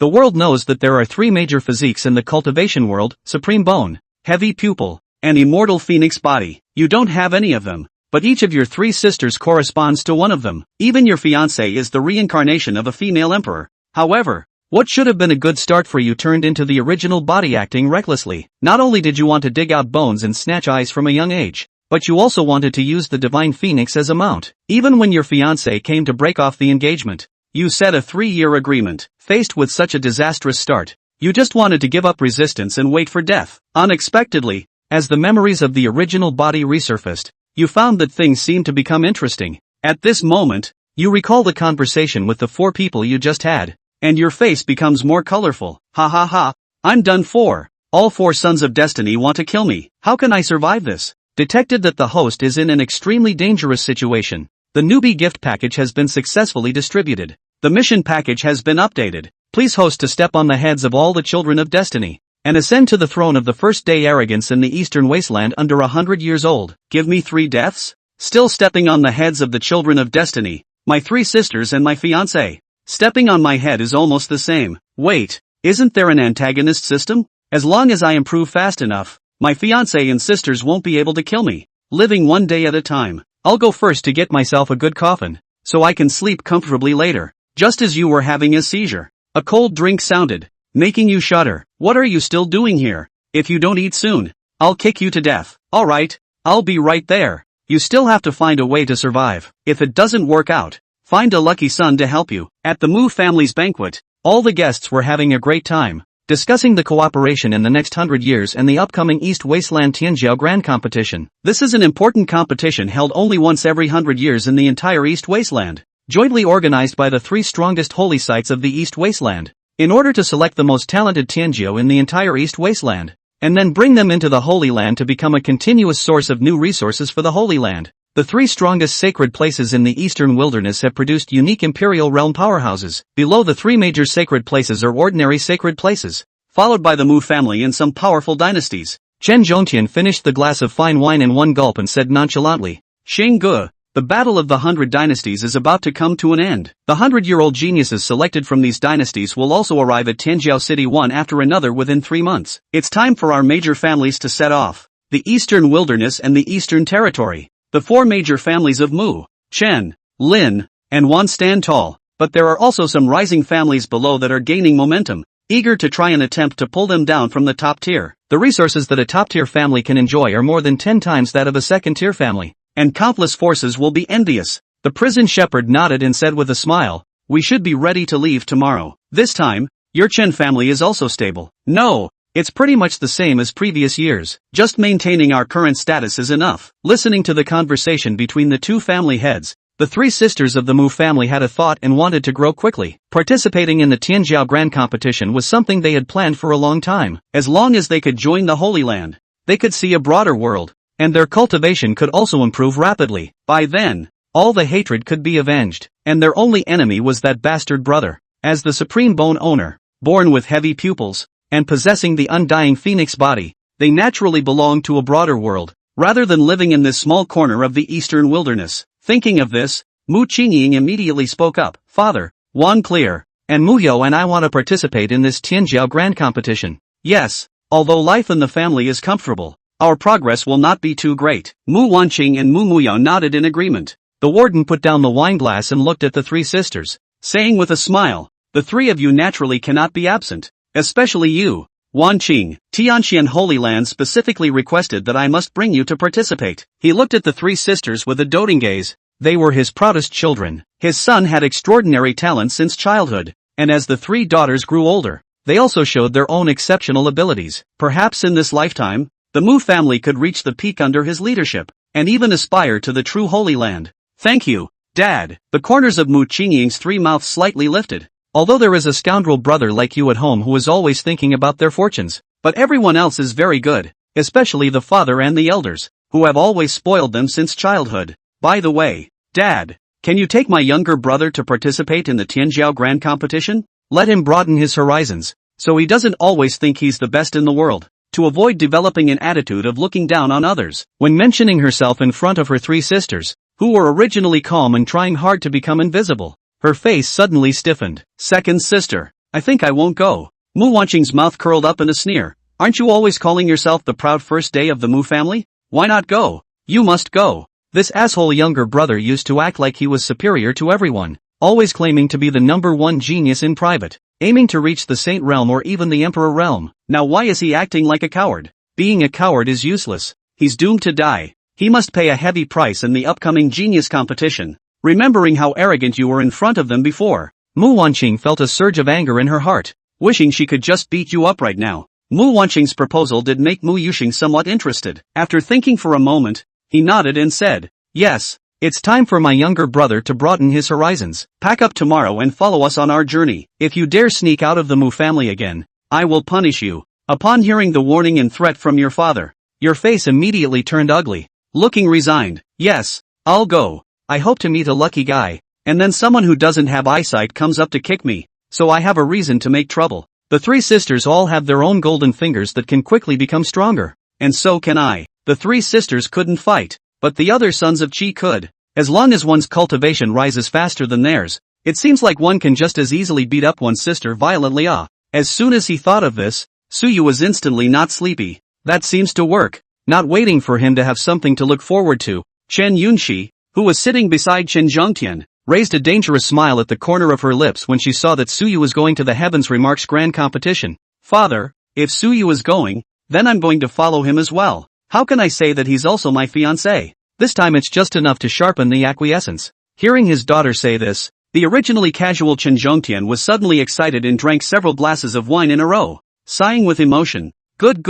The world knows that there are three major physiques in the cultivation world: supreme bone, heavy pupil, and immortal phoenix body. You don't have any of them, but each of your three sisters corresponds to one of them. Even your fiancé is the reincarnation of a female emperor. However, what should have been a good start for you turned into the original body, acting recklessly. Not only did you want to dig out bones and snatch eyes from a young age, but you also wanted to use the divine phoenix as a mount. Even when your fiancé came to break off the engagement, you set a 3-year agreement. Faced with such a disastrous start, you just wanted to give up resistance and wait for death. Unexpectedly, as the memories of the original body resurfaced, you found that things seemed to become interesting. At this moment, you recall the conversation with the 4 people you just had, and your face becomes more colorful. Ha ha ha, I'm done for. All 4 sons of destiny want to kill me. How can I survive this? Detected that the host is in an extremely dangerous situation. The newbie gift package has been successfully distributed. The mission package has been updated. Please host to step on the heads of all the children of destiny, and ascend to the throne of the first day arrogance in the eastern wasteland under 100 years old. Give me 3 deaths? Still stepping on the heads of the children of destiny, my 3 sisters and my fiancé. Stepping on my head is almost the same. Wait, isn't there an antagonist system? As long as I improve fast enough, my fiancé and sisters won't be able to kill me. Living one day at a time. I'll go first to get myself a good coffin, so I can sleep comfortably later. Just as you were having a seizure, a cold drink sounded, making you shudder. What are you still doing here? If you don't eat soon, I'll kick you to death. Alright, I'll be right there. You still have to find a way to survive. If it doesn't work out, find a lucky son to help you. At the Mu family's banquet, all the guests were having a great time, discussing the cooperation in the next 100 years and the upcoming East Wasteland Tianjiao Grand Competition. This is an important competition held only once every 100 years in the entire East Wasteland, jointly organized by the 3 strongest holy sites of the East Wasteland, in order to select the most talented Tianjiao in the entire East Wasteland, and then bring them into the Holy Land to become a continuous source of new resources for the Holy Land. The 3 strongest sacred places in the eastern wilderness have produced unique imperial realm powerhouses. Below the 3 major sacred places are ordinary sacred places, followed by the Mu family and some powerful dynasties. Chen Zhongtian finished the glass of fine wine in one gulp and said nonchalantly, Xingge, the battle of the 100 dynasties is about to come to an end. The 100-year-old geniuses selected from these dynasties will also arrive at Tianjiao City one after another within 3 months. It's time for our major families to set off. The Eastern Wilderness and the Eastern Territory. The 4 major families of Mu, Chen, Lin, and Wan stand tall, but there are also some rising families below that are gaining momentum, eager to try and attempt to pull them down from the top tier. The resources that a top-tier family can enjoy are more than 10 times that of a second-tier family, and countless forces will be envious. The prison shepherd nodded and said with a smile, we should be ready to leave tomorrow. This time, your Chen family is also stable. No, it's pretty much the same as previous years. Just maintaining our current status is enough. Listening to the conversation between the 2 family heads, the 3 sisters of the Mu family had a thought and wanted to grow quickly. Participating in the Tianjiao Grand Competition was something they had planned for a long time. As long as they could join the Holy Land, they could see a broader world, and their cultivation could also improve rapidly. By then, all the hatred could be avenged, and their only enemy was that bastard brother. As the supreme bone owner, born with heavy pupils, and possessing the undying phoenix body, they naturally belonged to a broader world, rather than living in this small corner of the eastern wilderness. Thinking of this, Mu Qingying immediately spoke up, Father, Wan Clear, and Mu Yo and I want to participate in this Tianjiao Grand Competition. Yes, although life in the family is comfortable, our progress will not be too great. Mu Wanqing and Mu Muyo nodded in agreement. The warden put down the wine glass and looked at the 3 sisters, saying with a smile, the 3 of you naturally cannot be absent. Especially you, Wanqing. Tianxian Holy Land specifically requested that I must bring you to participate. He looked at the 3 sisters with a doting gaze. They were his proudest children. His son had extraordinary talent since childhood, and as the 3 daughters grew older, they also showed their own exceptional abilities. Perhaps in this lifetime, the Mu family could reach the peak under his leadership, and even aspire to the true Holy Land. Thank you, Dad. The corners of Mu Qingying's 3 mouths slightly lifted. Although there is a scoundrel brother like you at home who is always thinking about their fortunes, but everyone else is very good, especially the father and the elders, who have always spoiled them since childhood. By the way, Dad, can you take my younger brother to participate in the Tianjiao Grand Competition? Let him broaden his horizons, so he doesn't always think he's the best in the world, to avoid developing an attitude of looking down on others. When mentioning herself in front of her 3 sisters, who were originally calm and trying hard to become invisible, her face suddenly stiffened. Second sister, I think I won't go. Mu Wanqing's mouth curled up in a sneer. Aren't you always calling yourself the proud first day of the Mu family? Why not go? You must go. This asshole younger brother used to act like he was superior to everyone, always claiming to be the #1 genius in private, aiming to reach the Saint realm or even the Emperor realm. Now why is he acting like a coward? Being a coward is useless. He's doomed to die. He must pay a heavy price in the upcoming genius competition. Remembering how arrogant you were in front of them before, Mu Wanqing felt a surge of anger in her heart, wishing she could just beat you up right now. Mu Wanqing's proposal did make Mu Yuxing somewhat interested. After thinking for a moment, he nodded and said, yes, it's time for my younger brother to broaden his horizons. Pack up tomorrow and follow us on our journey. If you dare sneak out of the Mu family again, I will punish you. Upon hearing the warning and threat from your father, your face immediately turned ugly, looking resigned. Yes, I'll go. I hope to meet a lucky guy, and then someone who doesn't have eyesight comes up to kick me, so I have a reason to make trouble. The three sisters all have their own golden fingers that can quickly become stronger, and so can I. The three sisters couldn't fight, but the other sons of Qi could. As long as one's cultivation rises faster than theirs, it seems like one can just as easily beat up one's sister violently. As soon as he thought of this, Suyu was instantly not sleepy. That seems to work. Not waiting for him to have something to look forward to, Chen Yunxi, who was sitting beside Chen Zhongtian, raised a dangerous smile at the corner of her lips when she saw that Suyu was going to the Heavens Remarks Grand Competition. Father, if Suyu is going, then I'm going to follow him as well. How can I say that he's also my fiancé? This time it's just enough to sharpen the acquiescence. Hearing his daughter say this, the originally casual Chen Zhongtian was suddenly excited and drank several glasses of wine in a row, sighing with emotion. Good.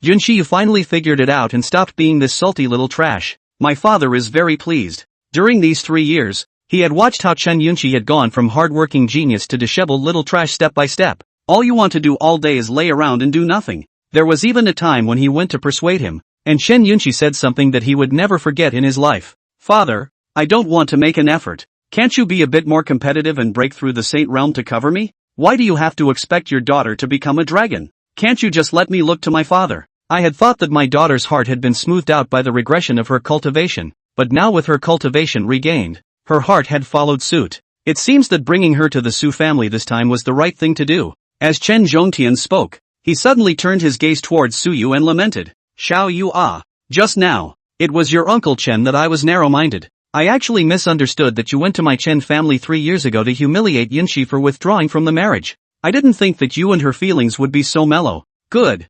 Yunxi, you finally figured it out and stopped being this salty little trash. My father is very pleased. During these 3 years, he had watched how Chen Yunxi had gone from hard-working genius to disheveled little trash step by step. All you want to do all day is lay around and do nothing. There was even a time when he went to persuade him, and Chen Yunxi said something that he would never forget in his life. Father, I don't want to make an effort. Can't you be a bit more competitive and break through the Saint realm to cover me? Why do you have to expect your daughter to become a dragon? Can't you just let me look to my father? I had thought that my daughter's heart had been smoothed out by the regression of her cultivation, but now with her cultivation regained, her heart had followed suit. It seems that bringing her to the Su family this time was the right thing to do. As Chen Zhongtian spoke, he suddenly turned his gaze towards Suyu and lamented. Xiao Yu just now, it was your uncle Chen that I was narrow-minded. I actually misunderstood that you went to my Chen family 3 years ago to humiliate Yunxi for withdrawing from the marriage. I didn't think that you and her feelings would be so mellow. Good.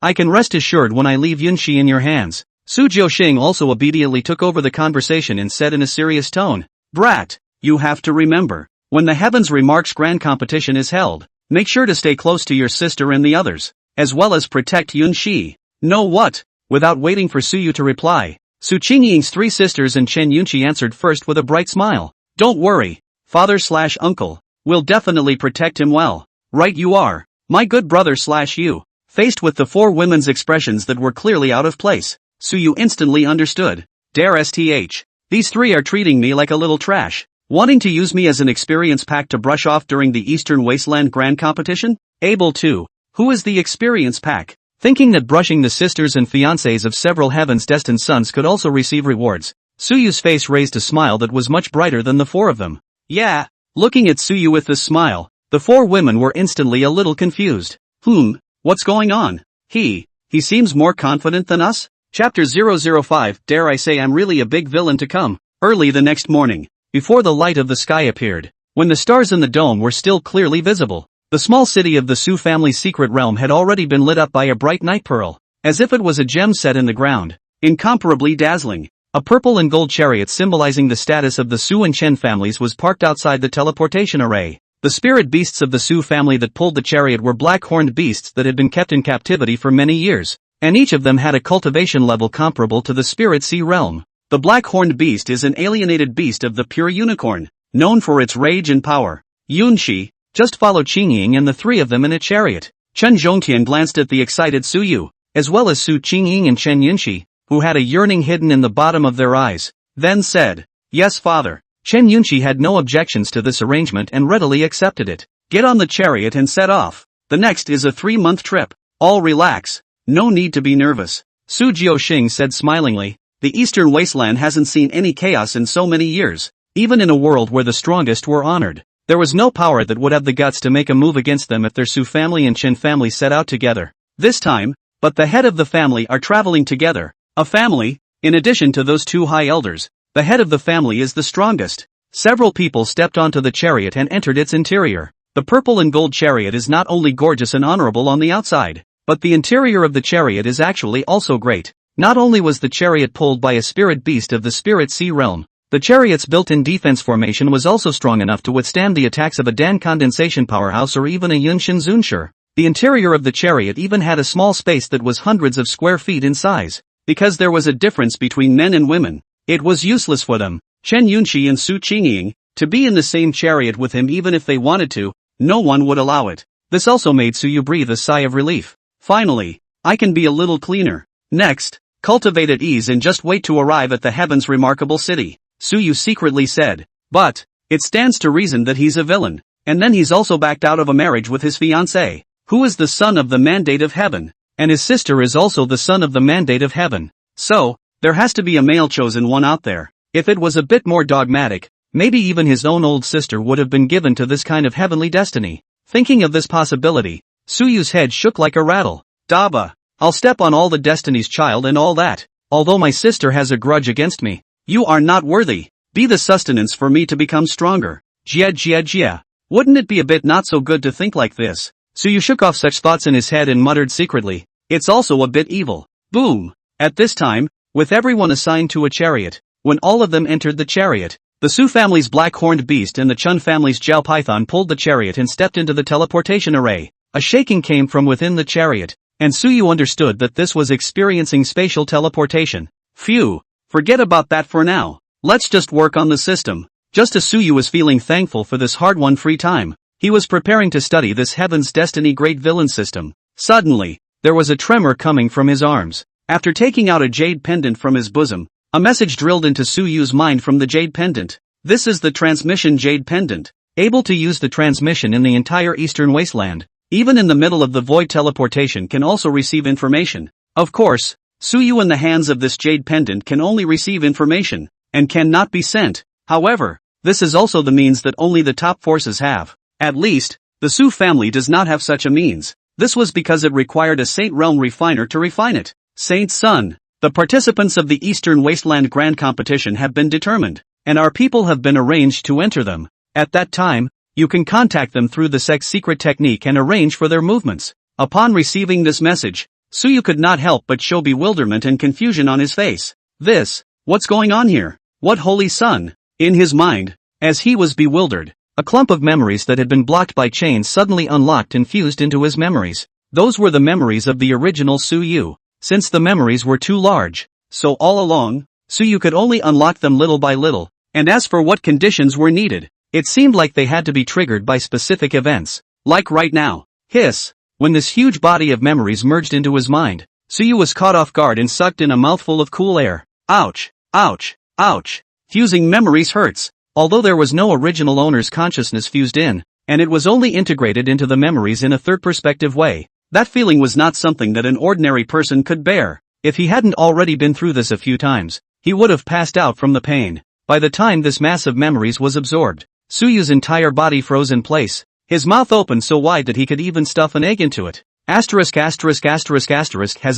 I can rest assured when I leave Yunxi in your hands. Su Jiuxing also obediently took over the conversation and said in a serious tone, Brat, you have to remember, when the Heavens Remarks Grand Competition is held, make sure to stay close to your sister and the others, as well as protect Yunxi. Know what? Without waiting for Suyu to reply, Su Qingying's 3 sisters and Chen Yunxi answered first with a bright smile. Don't worry, father/uncle, we'll definitely protect him well. Right you are, my good brother/you. Faced with the 4 women's expressions that were clearly out of place, Suyu instantly understood. Dare sth. These 3 are treating me like a little trash, wanting to use me as an experience pack to brush off during the Eastern Wasteland Grand Competition? Able to. Who is the experience pack? Thinking that brushing the sisters and fiancés of several heavens destined sons could also receive rewards, Suyu's face raised a smile that was much brighter than the 4 of them. Yeah. Looking at Suyu with this smile, the 4 women were instantly a little confused. What's going on? He seems more confident than us? Chapter 005. Dare I say I'm really a big villain to come. Early the next morning, before the light of the sky appeared, when the stars in the dome were still clearly visible, the small city of the Su family's secret realm had already been lit up by a bright night pearl, as if it was a gem set in the ground, incomparably dazzling. A purple and gold chariot symbolizing the status of the Su and Chen families was parked outside the teleportation array. The spirit beasts of the Su family that pulled the chariot were black-horned beasts that had been kept in captivity for many years, and each of them had a cultivation level comparable to the spirit sea realm. The black-horned beast is an alienated beast of the pure unicorn, known for its rage and power. Yunxi, just follow Qingying and the 3 of them in a chariot. Chen Zhongtian glanced at the excited Suyu, as well as Su Qingying and Chen Yunxi, who had a yearning hidden in the bottom of their eyes, then said, Yes father. Chen Yunxi had no objections to this arrangement and readily accepted it. Get on the chariot and set off. The next is a 3-month trip. All relax. No need to be nervous. Su Jiuxing said smilingly, the Eastern Wasteland hasn't seen any chaos in so many years, even in a world where the strongest were honored. There was no power that would have the guts to make a move against them if their Su family and Chen family set out together. This time, but the head of the family are traveling together. A family, in addition to those two high elders, the head of the family is the strongest. Several people stepped onto the chariot and entered its interior. The purple and gold chariot is not only gorgeous and honorable on the outside, but the interior of the chariot is actually also great. Not only was the chariot pulled by a spirit beast of the spirit sea realm, the chariot's built-in defense formation was also strong enough to withstand the attacks of a Dan condensation powerhouse or even a Yunshin Zunshur. The interior of the chariot even had a small space that was hundreds of square feet in size. Because there was a difference between men and women, it was useless for them, Chen Yunxi and Su Qingying, to be in the same chariot with him even if they wanted to. No one would allow it. This also made Su Yu breathe a sigh of relief. Finally, I can be a little cleaner. Next, cultivate at ease and just wait to arrive at the heaven's remarkable city, Su Yu secretly said. But, it stands to reason that he's a villain, and then he's also backed out of a marriage with his fiancée, who is the son of the mandate of heaven, and his sister is also the son of the mandate of heaven. So, there has to be a male chosen one out there. If it was a bit more dogmatic, maybe even his own old sister would have been given to this kind of heavenly destiny. Thinking of this possibility, Su Yu's head shook like a rattle. Daba, I'll step on all the destiny's child and all that. Although my sister has a grudge against me, you are not worthy. Be the sustenance for me to become stronger. Jia. Wouldn't it be a bit not so good to think like this? Su Yu shook off such thoughts in his head and muttered secretly, it's also a bit evil. Boom! At this time, with everyone assigned to a chariot, when all of them entered the chariot, the Su family's black-horned beast and the Chun family's Jiao python pulled the chariot and stepped into the teleportation array. A shaking came from within the chariot, and Su Yu understood that this was experiencing spatial teleportation. Phew! Forget about that for now. Let's just work on the system. Just as Su Yu was feeling thankful for this hard-won free time, he was preparing to study this Heaven's Destiny Great Villain system. Suddenly, there was a tremor coming from his arms. After taking out a jade pendant from his bosom, a message drilled into Su Yu's mind from the jade pendant. This is the transmission jade pendant, able to use the transmission in the entire eastern wasteland. Even in the middle of the void, teleportation can also receive information. Of course, Su Yu in the hands of this jade pendant can only receive information, and cannot be sent. However, this is also the means that only the top forces have. At least, the Su family does not have such a means. This was because it required a Saint Realm refiner to refine it. Saint Sun, the participants of the Eastern Wasteland Grand Competition have been determined, and our people have been arranged to enter them. At that time, you can contact them through the sect's secret technique and arrange for their movements. Upon receiving this message, Su Yu could not help but show bewilderment and confusion on his face. What's going on here? What holy sun? In his mind, as he was bewildered, a clump of memories that had been blocked by chains suddenly unlocked and fused into his memories. Those were the memories of the original Su Yu. Since the memories were too large, so all along, Su Yu could only unlock them little by little, and as for what conditions were needed, it seemed like they had to be triggered by specific events. Like right now. When this huge body of memories merged into his mind, Su Yu was caught off guard and sucked in a mouthful of cool air. Ouch! Fusing memories hurts. Although there was no original owner's consciousness fused in, and it was only integrated into the memories in a third perspective way, that feeling was not something that an ordinary person could bear. If he hadn't already been through this a few times, he would have passed out from the pain. By the time this mass of memories was absorbed, Su Yu's entire body froze in place, his mouth opened so wide that he could even stuff an egg into it. Has a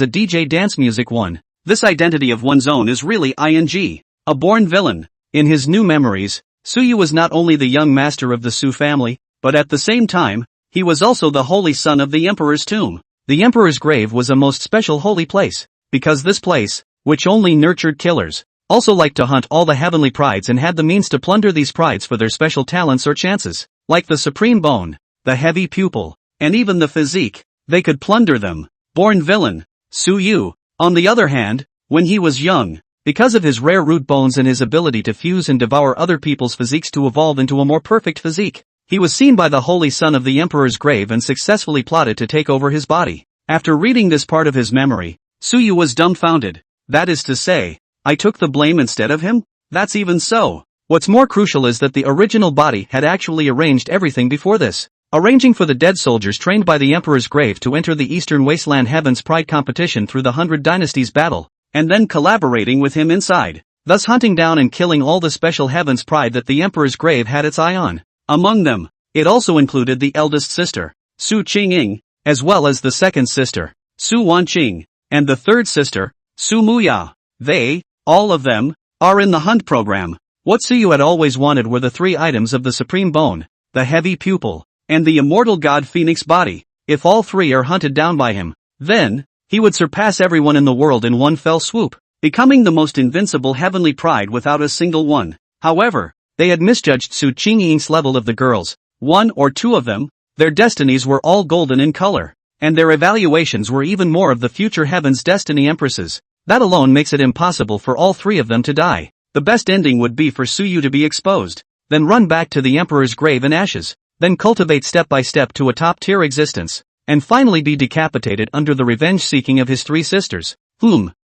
DJ dance music one. This identity of one's own is really ing. A born villain. In his new memories, Su Yu was not only the young master of the Su family, but at the same time, he was also the holy son of the emperor's tomb. The emperor's grave was a most special holy place, because this place, which only nurtured killers, also liked to hunt all the heavenly prides and had the means to plunder these prides for their special talents or chances, like the supreme bone, the heavy pupil, and even the physique. They could plunder them. Born villain, Su Yu, on the other hand, when he was young, because of his rare root bones and his ability to fuse and devour other people's physiques to evolve into a more perfect physique, he was seen by the holy son of the emperor's grave and successfully plotted to take over his body. After reading this part of his memory, Su Yu was dumbfounded. That is to say, I took the blame instead of him? That's even so. What's more crucial is that the original body had actually arranged everything before this, arranging for the dead soldiers trained by the emperor's grave to enter the Eastern Wasteland Heaven's Pride competition through the 100 Dynasties battle, and then collaborating with him inside, thus hunting down and killing all the special Heaven's Pride that the emperor's grave had its eye on. Among them, it also included the eldest sister, Su Qingying, as well as the second sister, Su Wanqing, and the third sister, Su Muyao. They, all of them, are in the hunt program. What Suyu had always wanted were the three items of the supreme bone, the heavy pupil, and the immortal god phoenix body. If all three are hunted down by him, then, he would surpass everyone in the world in one fell swoop, becoming the most invincible heavenly pride without a single one. However, they had misjudged Su Qingying's level of the girls, one or two of them, their destinies were all golden in color, and their evaluations were even more of the future heaven's destiny empresses. That alone makes it impossible for all three of them to die. The best ending would be for Suyu to be exposed, then run back to the emperor's grave in ashes, then cultivate step by step to a top-tier existence, and finally be decapitated under the revenge-seeking of his three sisters.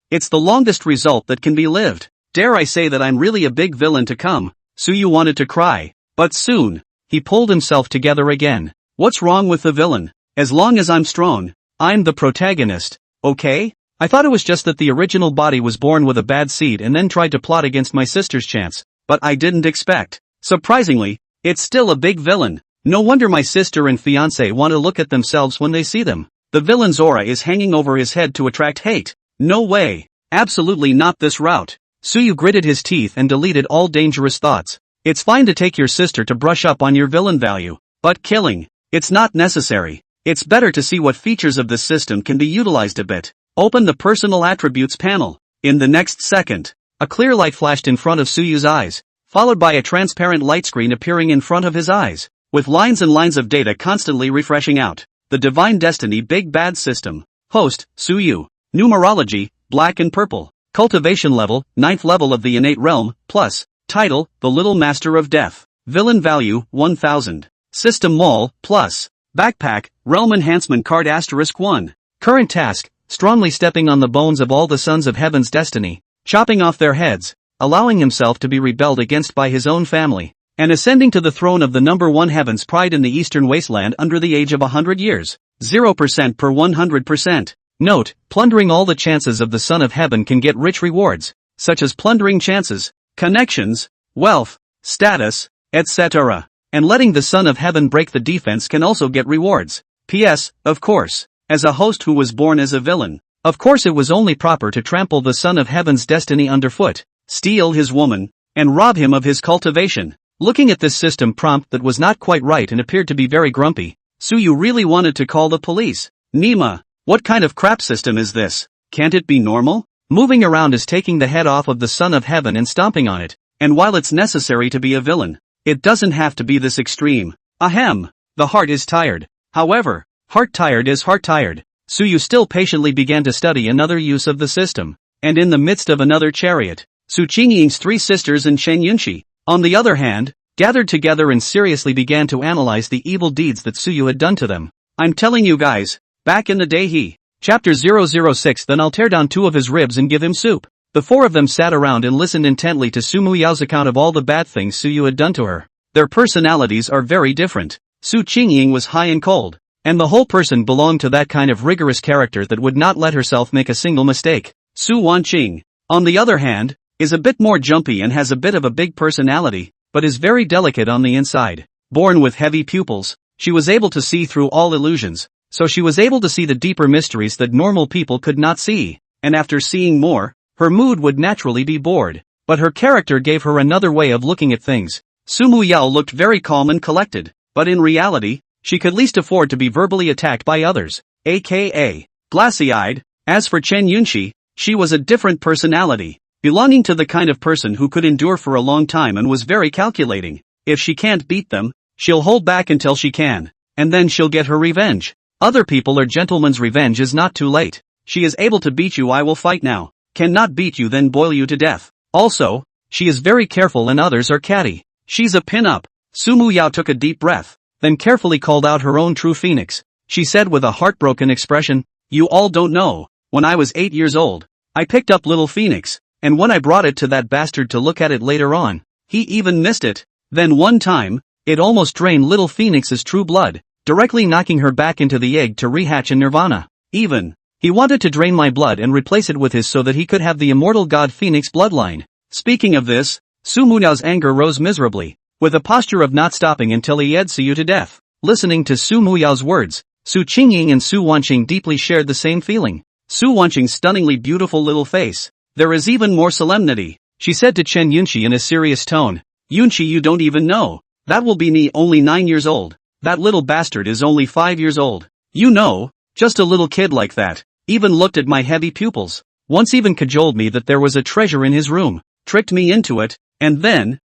It's the longest result that can be lived. Dare I say that I'm really a big villain to come. Suyu wanted to cry, but soon, he pulled himself together again. What's wrong with the villain? As long as I'm strong, I'm the protagonist, okay? I thought it was just that the original body was born with a bad seed and then tried to plot against my sister's chance, but I didn't expect. Surprisingly, it's still a big villain. No wonder my sister and fiancé want to look at themselves when they see them. The villain's aura is hanging over his head to attract hate. No way. Absolutely not this route. Suyu gritted his teeth and deleted all dangerous thoughts. It's fine to take your sister to brush up on your villain value, but killing, it's not necessary. It's better to see what features of this system can be utilized a bit. Open the personal attributes panel. In the next second, a clear light flashed in front of Suyu's eyes, followed by a transparent light screen appearing in front of his eyes, with lines and lines of data constantly refreshing out. The Divine Destiny Big Bad System. Host, Suyu. Numerology, black and purple. Cultivation level, 9th level of the innate realm, plus. Title, The Little Master of Death. Villain value, 1000. System mall, plus. Backpack, realm enhancement card *1. Current task, strongly stepping on the bones of all the sons of heaven's destiny, chopping off their heads, allowing himself to be rebelled against by his own family, and ascending to the throne of the number one heaven's pride in the eastern wasteland under the age of 100 years. 0% per 100%. Note, plundering all the chances of the son of heaven can get rich rewards, such as plundering chances, connections, wealth, status, etc. And letting the son of heaven break the defense can also get rewards. P.S. Of course, as a host who was born as a villain, of course it was only proper to trample the son of heaven's destiny underfoot, steal his woman, and rob him of his cultivation. Looking at this system prompt that was not quite right and appeared to be very grumpy, Suyu really wanted to call the police. Nima, what kind of crap system is this? Can't it be normal? Moving around is taking the head off of the son of heaven and stomping on it, and while it's necessary to be a villain, it doesn't have to be this extreme. Ahem. The heart is tired. However, heart tired is heart tired. Suyu still patiently began to study another use of the system, and in the midst of another chariot, Su Qingying's three sisters and Chen Yunxi, on the other hand, gathered together and seriously began to analyze the evil deeds that Suyu had done to them. I'm telling you guys, back in the day Chapter 006 Then I'll tear down two of his ribs and give him soup. The four of them sat around and listened intently to Su Muyao's account of all the bad things Suyu had done to her. Their personalities are very different. Su Qingying was high and cold, and the whole person belonged to that kind of rigorous character that would not let herself make a single mistake. Su Wanqing, on the other hand, is a bit more jumpy and has a bit of a big personality, but is very delicate on the inside. Born with heavy pupils, she was able to see through all illusions, so she was able to see the deeper mysteries that normal people could not see, and after seeing more, her mood would naturally be bored, but her character gave her another way of looking at things. Su Muyao looked very calm and collected, but in reality, she could least afford to be verbally attacked by others, aka glassy-eyed. As for Chen Yunxi, she was a different personality, belonging to the kind of person who could endure for a long time and was very calculating. If she can't beat them, she'll hold back until she can, and then she'll get her revenge. Other people are gentlemen's revenge is not too late. She is able to beat you, I will fight now. Cannot beat you, then boil you to death. Also, she is very careful and others are catty. She's a pin-up. Su Muyao took a deep breath, then carefully called out her own true phoenix. She said with a heartbroken expression, "You all don't know, when I was 8 years old, I picked up little phoenix, and when I brought it to that bastard to look at it later on, he even missed it. Then one time, it almost drained little phoenix's true blood, directly knocking her back into the egg to rehatch in nirvana. He wanted to drain my blood and replace it with his so that he could have the immortal god Phoenix bloodline." Speaking of this, Su Muyao's anger rose miserably. with a posture of not stopping until he ed Suyu to death. Listening to Su Muyao's words, Su Qingying and Su Wanqing deeply shared the same feeling. Su Wanqing's stunningly beautiful little face. There is even more solemnity, she said to Chen Yunqi in a serious tone. Yunqi, you don't even know. That will be me, only 9 years old. That little bastard is only 5 years old. You know, just a little kid like that. Even looked at my heavy pupils. Once even cajoled me that there was a treasure in his room. Tricked me into it, and then,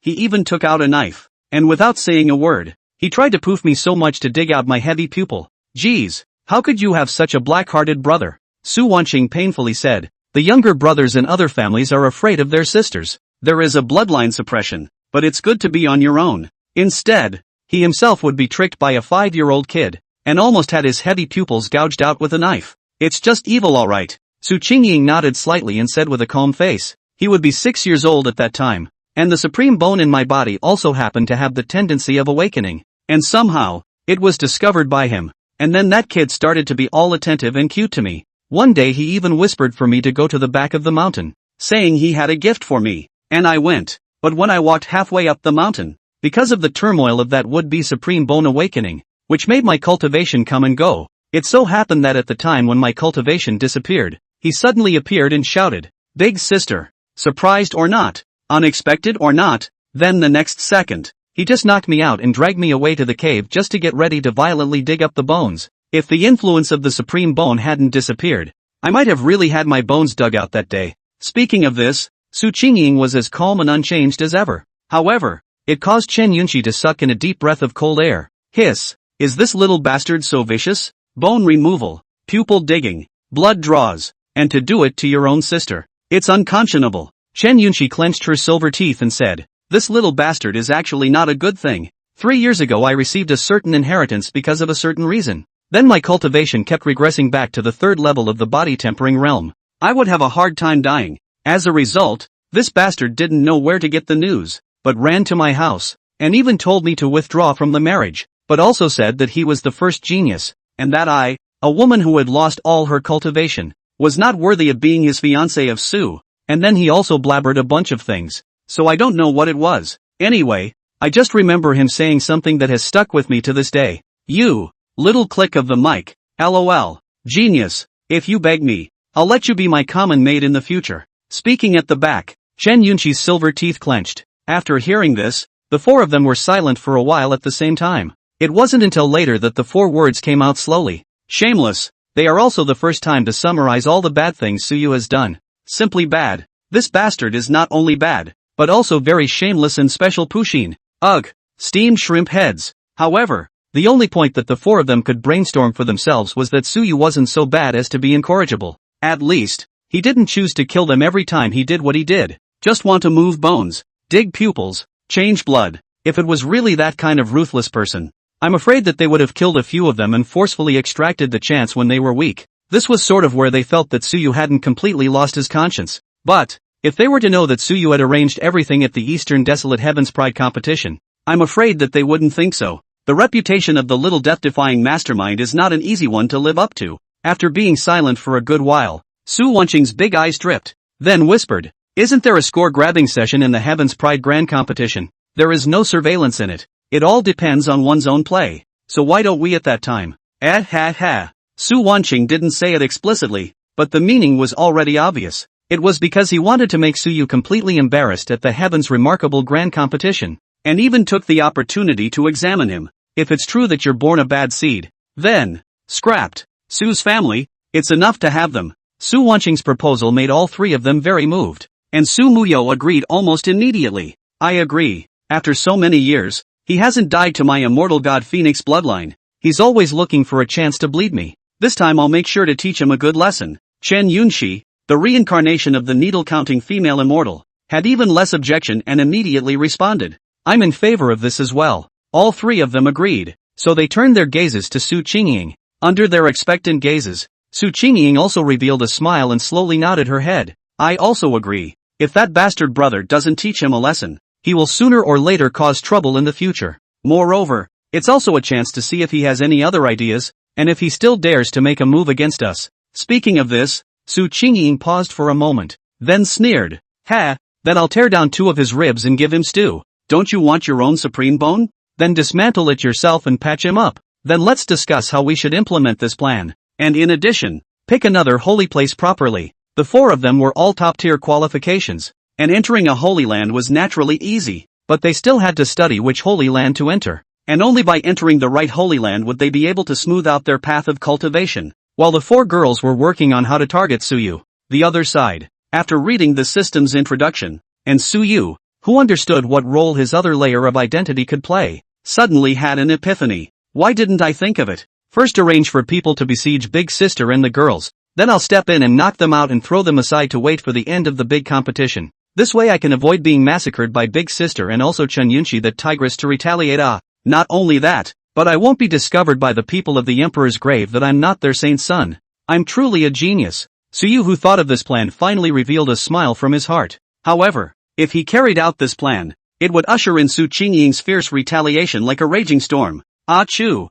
he even took out a knife. And without saying a word, he tried to poof me so much to dig out my heavy pupil. Geez, how could you have such a black-hearted brother? Su Wanqing painfully said. The younger brothers in other families are afraid of their sisters. There is a bloodline suppression, but it's good to be on your own. Instead, he himself would be tricked by a 5-year-old kid, and almost had his heavy pupils gouged out with a knife. It's just evil, alright. Su Qingying nodded slightly and said with a calm face. He would be 6 years old at that time, and the supreme bone in my body also happened to have the tendency of awakening, and somehow, it was discovered by him, and then that kid started to be all attentive and cute to me. One day he even whispered for me to go to the back of the mountain, saying he had a gift for me, and I went, but when I walked halfway up the mountain, because of the turmoil of that would-be supreme bone awakening, which made my cultivation come and go, it so happened that at the time when my cultivation disappeared, he suddenly appeared and shouted, "Big sister." Surprised or not, unexpected or not, then the next second, he just knocked me out and dragged me away to the cave just to get ready to violently dig up the bones. If the influence of the supreme bone hadn't disappeared, I might have really had my bones dug out that day. Speaking of this, Su Qingying was as calm and unchanged as ever. However, it caused Chen Yunqi to suck in a deep breath of cold air. Hiss, is this little bastard so vicious? Bone removal, pupil digging, blood draws, and to do it to your own sister. It's unconscionable. Chen Yunqi clenched her silver teeth and said, this little bastard is actually not a good thing. 3 years ago I received a certain inheritance because of a certain reason. Then my cultivation kept regressing back to the 3rd level of the body tempering realm. I would have a hard time dying. As a result, this bastard didn't know where to get the news, but ran to my house, and even told me to withdraw from the marriage, but also said that he was the first genius, and that I, a woman who had lost all her cultivation, was not worthy of being his fiancée of Su, and then he also blabbered a bunch of things, so I don't know what it was. Anyway, I just remember him saying something that has stuck with me to this day. You, little click of the mic, LOL, genius, if you beg me, I'll let you be my common maid in the future. Speaking at the back, Chen Yunqi's silver teeth clenched. After hearing this, the 4 of them were silent for a while at the same time. It wasn't until later that the 4 words came out slowly. Shameless. They are also the first time to summarize all the bad things Suyu has done. Simply bad. This bastard is not only bad, but also very shameless and special Pushin. Ugh. Steamed shrimp heads. However, the only point that the 4 of them could brainstorm for themselves was that Suyu wasn't so bad as to be incorrigible. At least, he didn't choose to kill them every time he did what he did. Just want to move bones, dig pupils, change blood. If it was really that kind of ruthless person, I'm afraid that they would have killed a few of them and forcefully extracted the chance when they were weak. This was sort of where they felt that Suyu hadn't completely lost his conscience. But, if they were to know that Suyu had arranged everything at the Eastern Desolate Heavens Pride competition, I'm afraid that they wouldn't think so. The reputation of the little death-defying mastermind is not an easy one to live up to. After being silent for a good while, Su Wanqing's big eyes dripped, then whispered, isn't there a score-grabbing session in the Heavens Pride Grand Competition? There is no surveillance in it. It all depends on one's own play. So why don't we at that time? Ha. Su Wanqing didn't say it explicitly, but the meaning was already obvious. It was because he wanted to make Suyu completely embarrassed at the Heaven's remarkable grand competition, and even took the opportunity to examine him. If it's true that you're born a bad seed, then, scrapped. Su's family, it's enough to have them. Su Wanqing's proposal made all 3 of them very moved, and Su Muyo agreed almost immediately. I agree. After so many years, he hasn't died to my immortal god Phoenix bloodline. He's always looking for a chance to bleed me. This time I'll make sure to teach him a good lesson. Chen Yunqi, the reincarnation of the needle-counting female immortal, had even less objection and immediately responded. I'm in favor of this as well. All 3 of them agreed, so they turned their gazes to Su Qingying. Under their expectant gazes, Su Qingying also revealed a smile and slowly nodded her head. I also agree. If that bastard brother doesn't teach him a lesson, he will sooner or later cause trouble in the future. Moreover, it's also a chance to see if he has any other ideas, and if he still dares to make a move against us. Speaking of this, Su Qingying paused for a moment, then sneered. Ha, then I'll tear down 2 of his ribs and give him stew. Don't you want your own supreme bone? Then dismantle it yourself and patch him up. Then let's discuss how we should implement this plan. And in addition, pick another holy place properly. The 4 of them were all top-tier qualifications, and entering a holy land was naturally easy, but they still had to study which holy land to enter, and only by entering the right holy land would they be able to smooth out their path of cultivation. While the 4 girls were working on how to target Suyu, the other side, after reading the system's introduction, and Suyu, who understood what role his other layer of identity could play, suddenly had an epiphany. Why didn't I think of it? First arrange for people to besiege Big Sister and the girls, then I'll step in and knock them out and throw them aside to wait for the end of the big competition. This way I can avoid being massacred by Big Sister and also Chen Yunshi the Tigress to retaliate. Not only that, but I won't be discovered by the people of the Emperor's grave that I'm not their saint son. I'm truly a genius. Suyu, who thought of this plan, finally revealed a smile from his heart. However, if he carried out this plan, it would usher in Su Qingying's fierce retaliation like a raging storm. Achoo!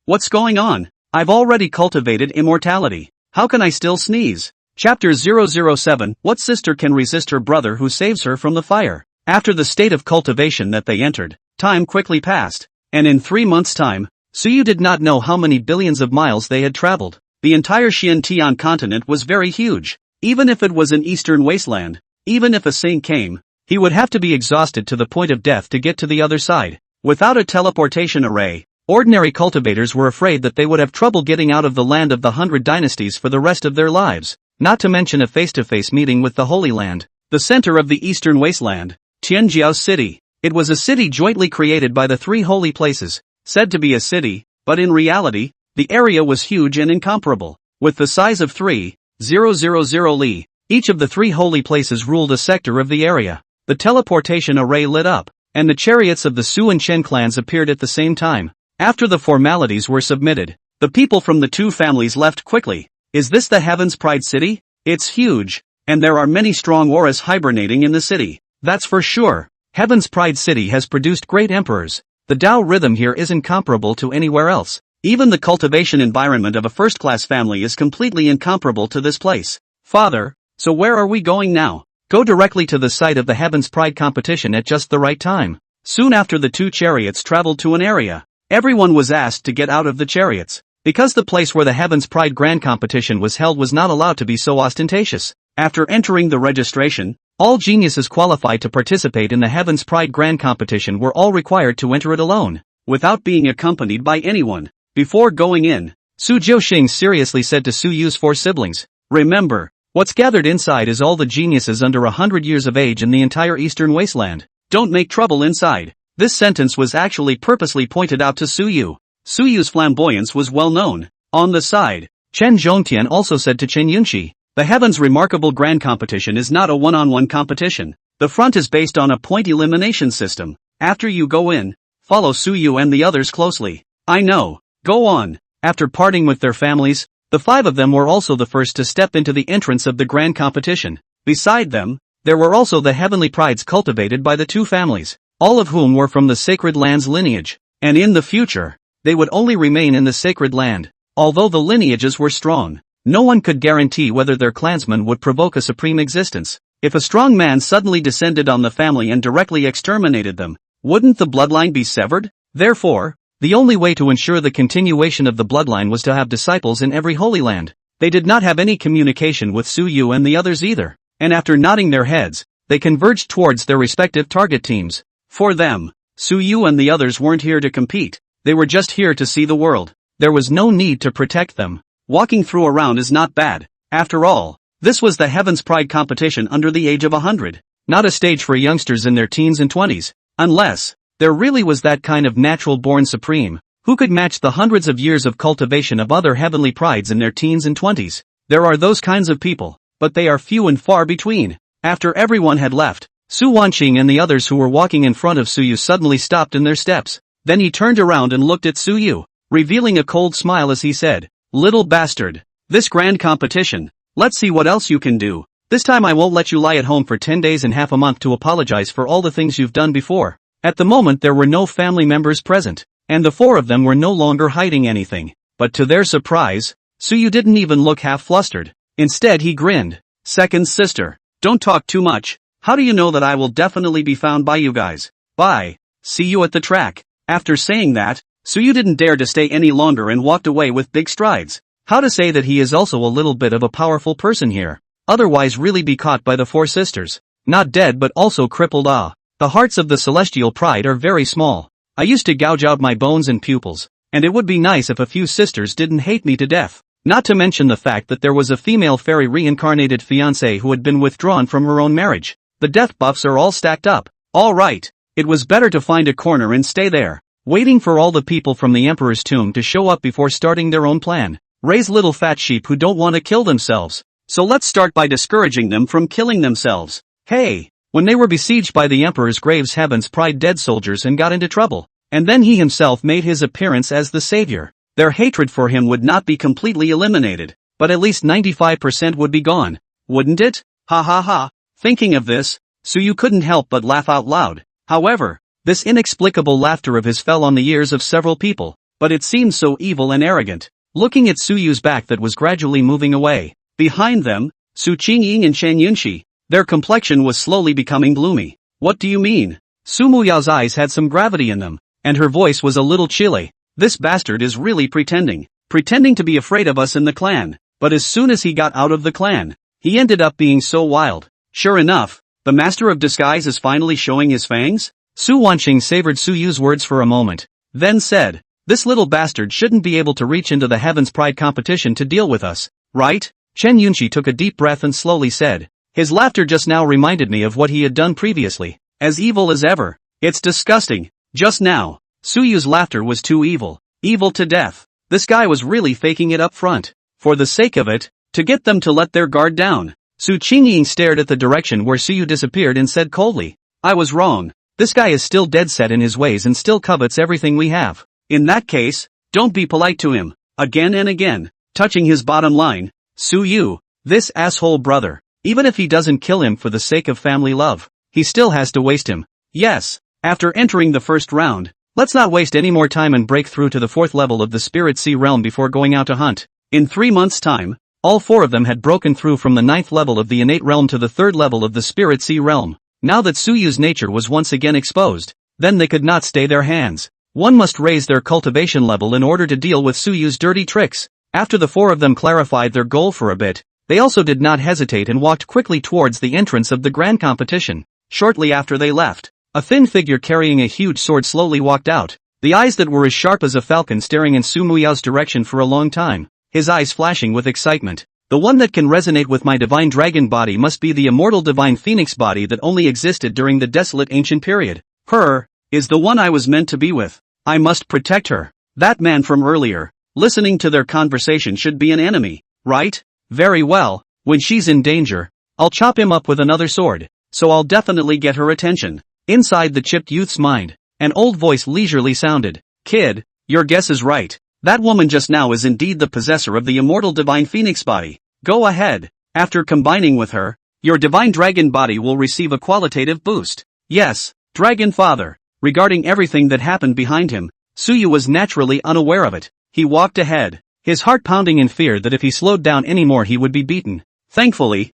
What's going on? I've already cultivated immortality. How can I still sneeze? Chapter 007. What sister can resist her brother who saves her from the fire? After the state of cultivation that they entered, time quickly passed, and in 3 months' time, Suyu did not know how many billions of miles they had traveled. The entire Xiantian continent was very huge. Even if it was an eastern wasteland, even if a saint came, he would have to be exhausted to the point of death to get to the other side. Without a teleportation array, ordinary cultivators were afraid that they would have trouble getting out of the land of the 100 dynasties for the rest of their lives, not to mention a face-to-face meeting with the Holy Land, the center of the eastern wasteland, Tianjiao City. It was a city jointly created by the 3 holy places, said to be a city, but in reality, the area was huge and incomparable, with the size of 3,000 li. Each of the 3 holy places ruled a sector of the area. The teleportation array lit up, and the chariots of the Su and Chen clans appeared at the same time. After the formalities were submitted, the people from the 2 families left quickly. Is this the Heaven's Pride City? It's huge, and there are many strong auras hibernating in the city. That's for sure. Heaven's Pride City has produced great emperors. The Tao rhythm here isn't comparable to anywhere else. Even the cultivation environment of a first-class family is completely incomparable to this place. Father, so where are we going now? Go directly to the site of the Heaven's Pride competition at just the right time. Soon after, the 2 chariots traveled to an area. Everyone was asked to get out of the chariots, because the place where the Heaven's Pride Grand Competition was held was not allowed to be so ostentatious. After entering the registration, all geniuses qualified to participate in the Heaven's Pride Grand Competition were all required to enter it alone, without being accompanied by anyone. Before going in, Su Jiuxing seriously said to Su Yu's 4 siblings, "Remember, what's gathered inside is all the geniuses under 100 years of age in the entire Eastern Wasteland. Don't make trouble inside." This sentence was actually purposely pointed out to Su Yu. Su Yu's flamboyance was well known. On the side, Chen Zhongtian also said to Chen Yunshi, "The Heaven's Remarkable Grand Competition is not a one-on-one competition. The front is based on a point elimination system. After you go in, follow Su Yu and the others closely." "I know. Go on." After parting with their families, the 5 of them were also the first to step into the entrance of the grand competition. Beside them, there were also the heavenly prides cultivated by the 2 families, all of whom were from the sacred land's lineage, and in the future, they would only remain in the sacred land. Although the lineages were strong, no one could guarantee whether their clansmen would provoke a supreme existence. If a strong man suddenly descended on the family and directly exterminated them, wouldn't the bloodline be severed? Therefore, the only way to ensure the continuation of the bloodline was to have disciples in every holy land. They did not have any communication with Su Yu and the others either, and after nodding their heads, they converged towards their respective target teams. For them, Su Yu and the others weren't here to compete, they were just here to see the world. There was no need to protect them. Walking through around is not bad. After all, this was the Heaven's Pride competition under the age of 100, not a stage for youngsters in their teens and 20s, unless there really was that kind of natural-born supreme, who could match the hundreds of years of cultivation of other heavenly prides in their teens and 20s. There are those kinds of people, but they are few and far between. After everyone had left, Su Wanqing and the others who were walking in front of Su Yu suddenly stopped in their steps. Then he turned around and looked at Su Yu, revealing a cold smile as he said, "Little bastard, this grand competition, let's see what else you can do. This time I won't let you lie at home for 10 days and half a month to apologize for all the things you've done before." At the moment there were no family members present, and the 4 of them were no longer hiding anything. But to their surprise, Su Yu didn't even look half flustered. Instead he grinned. "Second sister, don't talk too much. How do you know that I will definitely be found by you guys? Bye. See you at the track. After saying that, Suyu didn't dare to stay any longer and walked away with big strides. How to say that he is also a little bit of a powerful person here. Otherwise really be caught by the four sisters. Not dead but also crippled. The hearts of the celestial pride are very small. I used to gouge out my bones and pupils, and it would be nice if a few sisters didn't hate me to death. Not to mention the fact that there was a female fairy reincarnated fiancée who had been withdrawn from her own marriage. The death buffs are all stacked up. Alright. It was better to find a corner and stay there, waiting for all the people from the Emperor's tomb to show up before starting their own plan. Raise little fat sheep who don't want to kill themselves. So let's start by discouraging them from killing themselves. Hey! When they were besieged by the Emperor's graves, Heaven's Pride dead soldiers and got into trouble. And then he himself made his appearance as the savior. Their hatred for him would not be completely eliminated, but at least 95% would be gone. Wouldn't it? Ha ha ha. Thinking of this, Suyu couldn't help but laugh out loud. However, this inexplicable laughter of his fell on the ears of several people, but it seemed so evil and arrogant. Looking at Suyu's back that was gradually moving away. Behind them, Su Qingying and Shan Yunxi. Their complexion was slowly becoming gloomy. What do you mean? Su Muyao's eyes had some gravity in them, and her voice was a little chilly. This bastard is really pretending to be afraid of us in the clan, but as soon as he got out of the clan, he ended up being so wild. Sure enough, the master of disguise is finally showing his fangs? Su Wanqing savored Suyu's words for a moment, then said, this little bastard shouldn't be able to reach into the Heaven's Pride competition to deal with us, right? Chen Yunxi took a deep breath and slowly said, his laughter just now reminded me of what he had done previously, as evil as ever. It's disgusting. Just now, Suyu's laughter was too evil. Evil to death. This guy was really faking it up front. For the sake of it, to get them to let their guard down. Su Qingying stared at the direction where Suyu disappeared and said coldly, I was wrong. This guy is still dead set in his ways and still covets everything we have. In that case, don't be polite to him. Again and again, touching his bottom line. Suyu, this asshole brother, even if he doesn't kill him for the sake of family love, he still has to waste him. Yes, after entering the first round, let's not waste any more time and break through to the 4th level of the Spirit Sea realm before going out to hunt. In 3 months' time, all 4 of them had broken through from the 9th level of the innate realm to the 3rd level of the Spirit Sea realm. Now that Suyu's nature was once again exposed, then they could not stay their hands. One must raise their cultivation level in order to deal with Suyu's dirty tricks. After the 4 of them clarified their goal for a bit, they also did not hesitate and walked quickly towards the entrance of the grand competition. Shortly after they left, a thin figure carrying a huge sword slowly walked out, the eyes that were as sharp as a falcon staring in Su Muyao's direction for a long time, his eyes flashing with excitement. The one that can resonate with my divine dragon body must be the immortal divine phoenix body that only existed during the desolate ancient period. Her is the one I was meant to be with. I must protect her. That man from earlier, listening to their conversation should be an enemy, right? Very well, when she's in danger, I'll chop him up with another sword, so I'll definitely get her attention. Inside the chipped youth's mind, an old voice leisurely sounded, Kid, your guess is right. That woman just now is indeed the possessor of the immortal divine phoenix body. Go ahead. After combining with her, your divine dragon body will receive a qualitative boost. Yes, Dragon Father. Regarding everything that happened behind him, Suyu was naturally unaware of it. He walked ahead, his heart pounding in fear that if he slowed down anymore he would be beaten. Thankfully,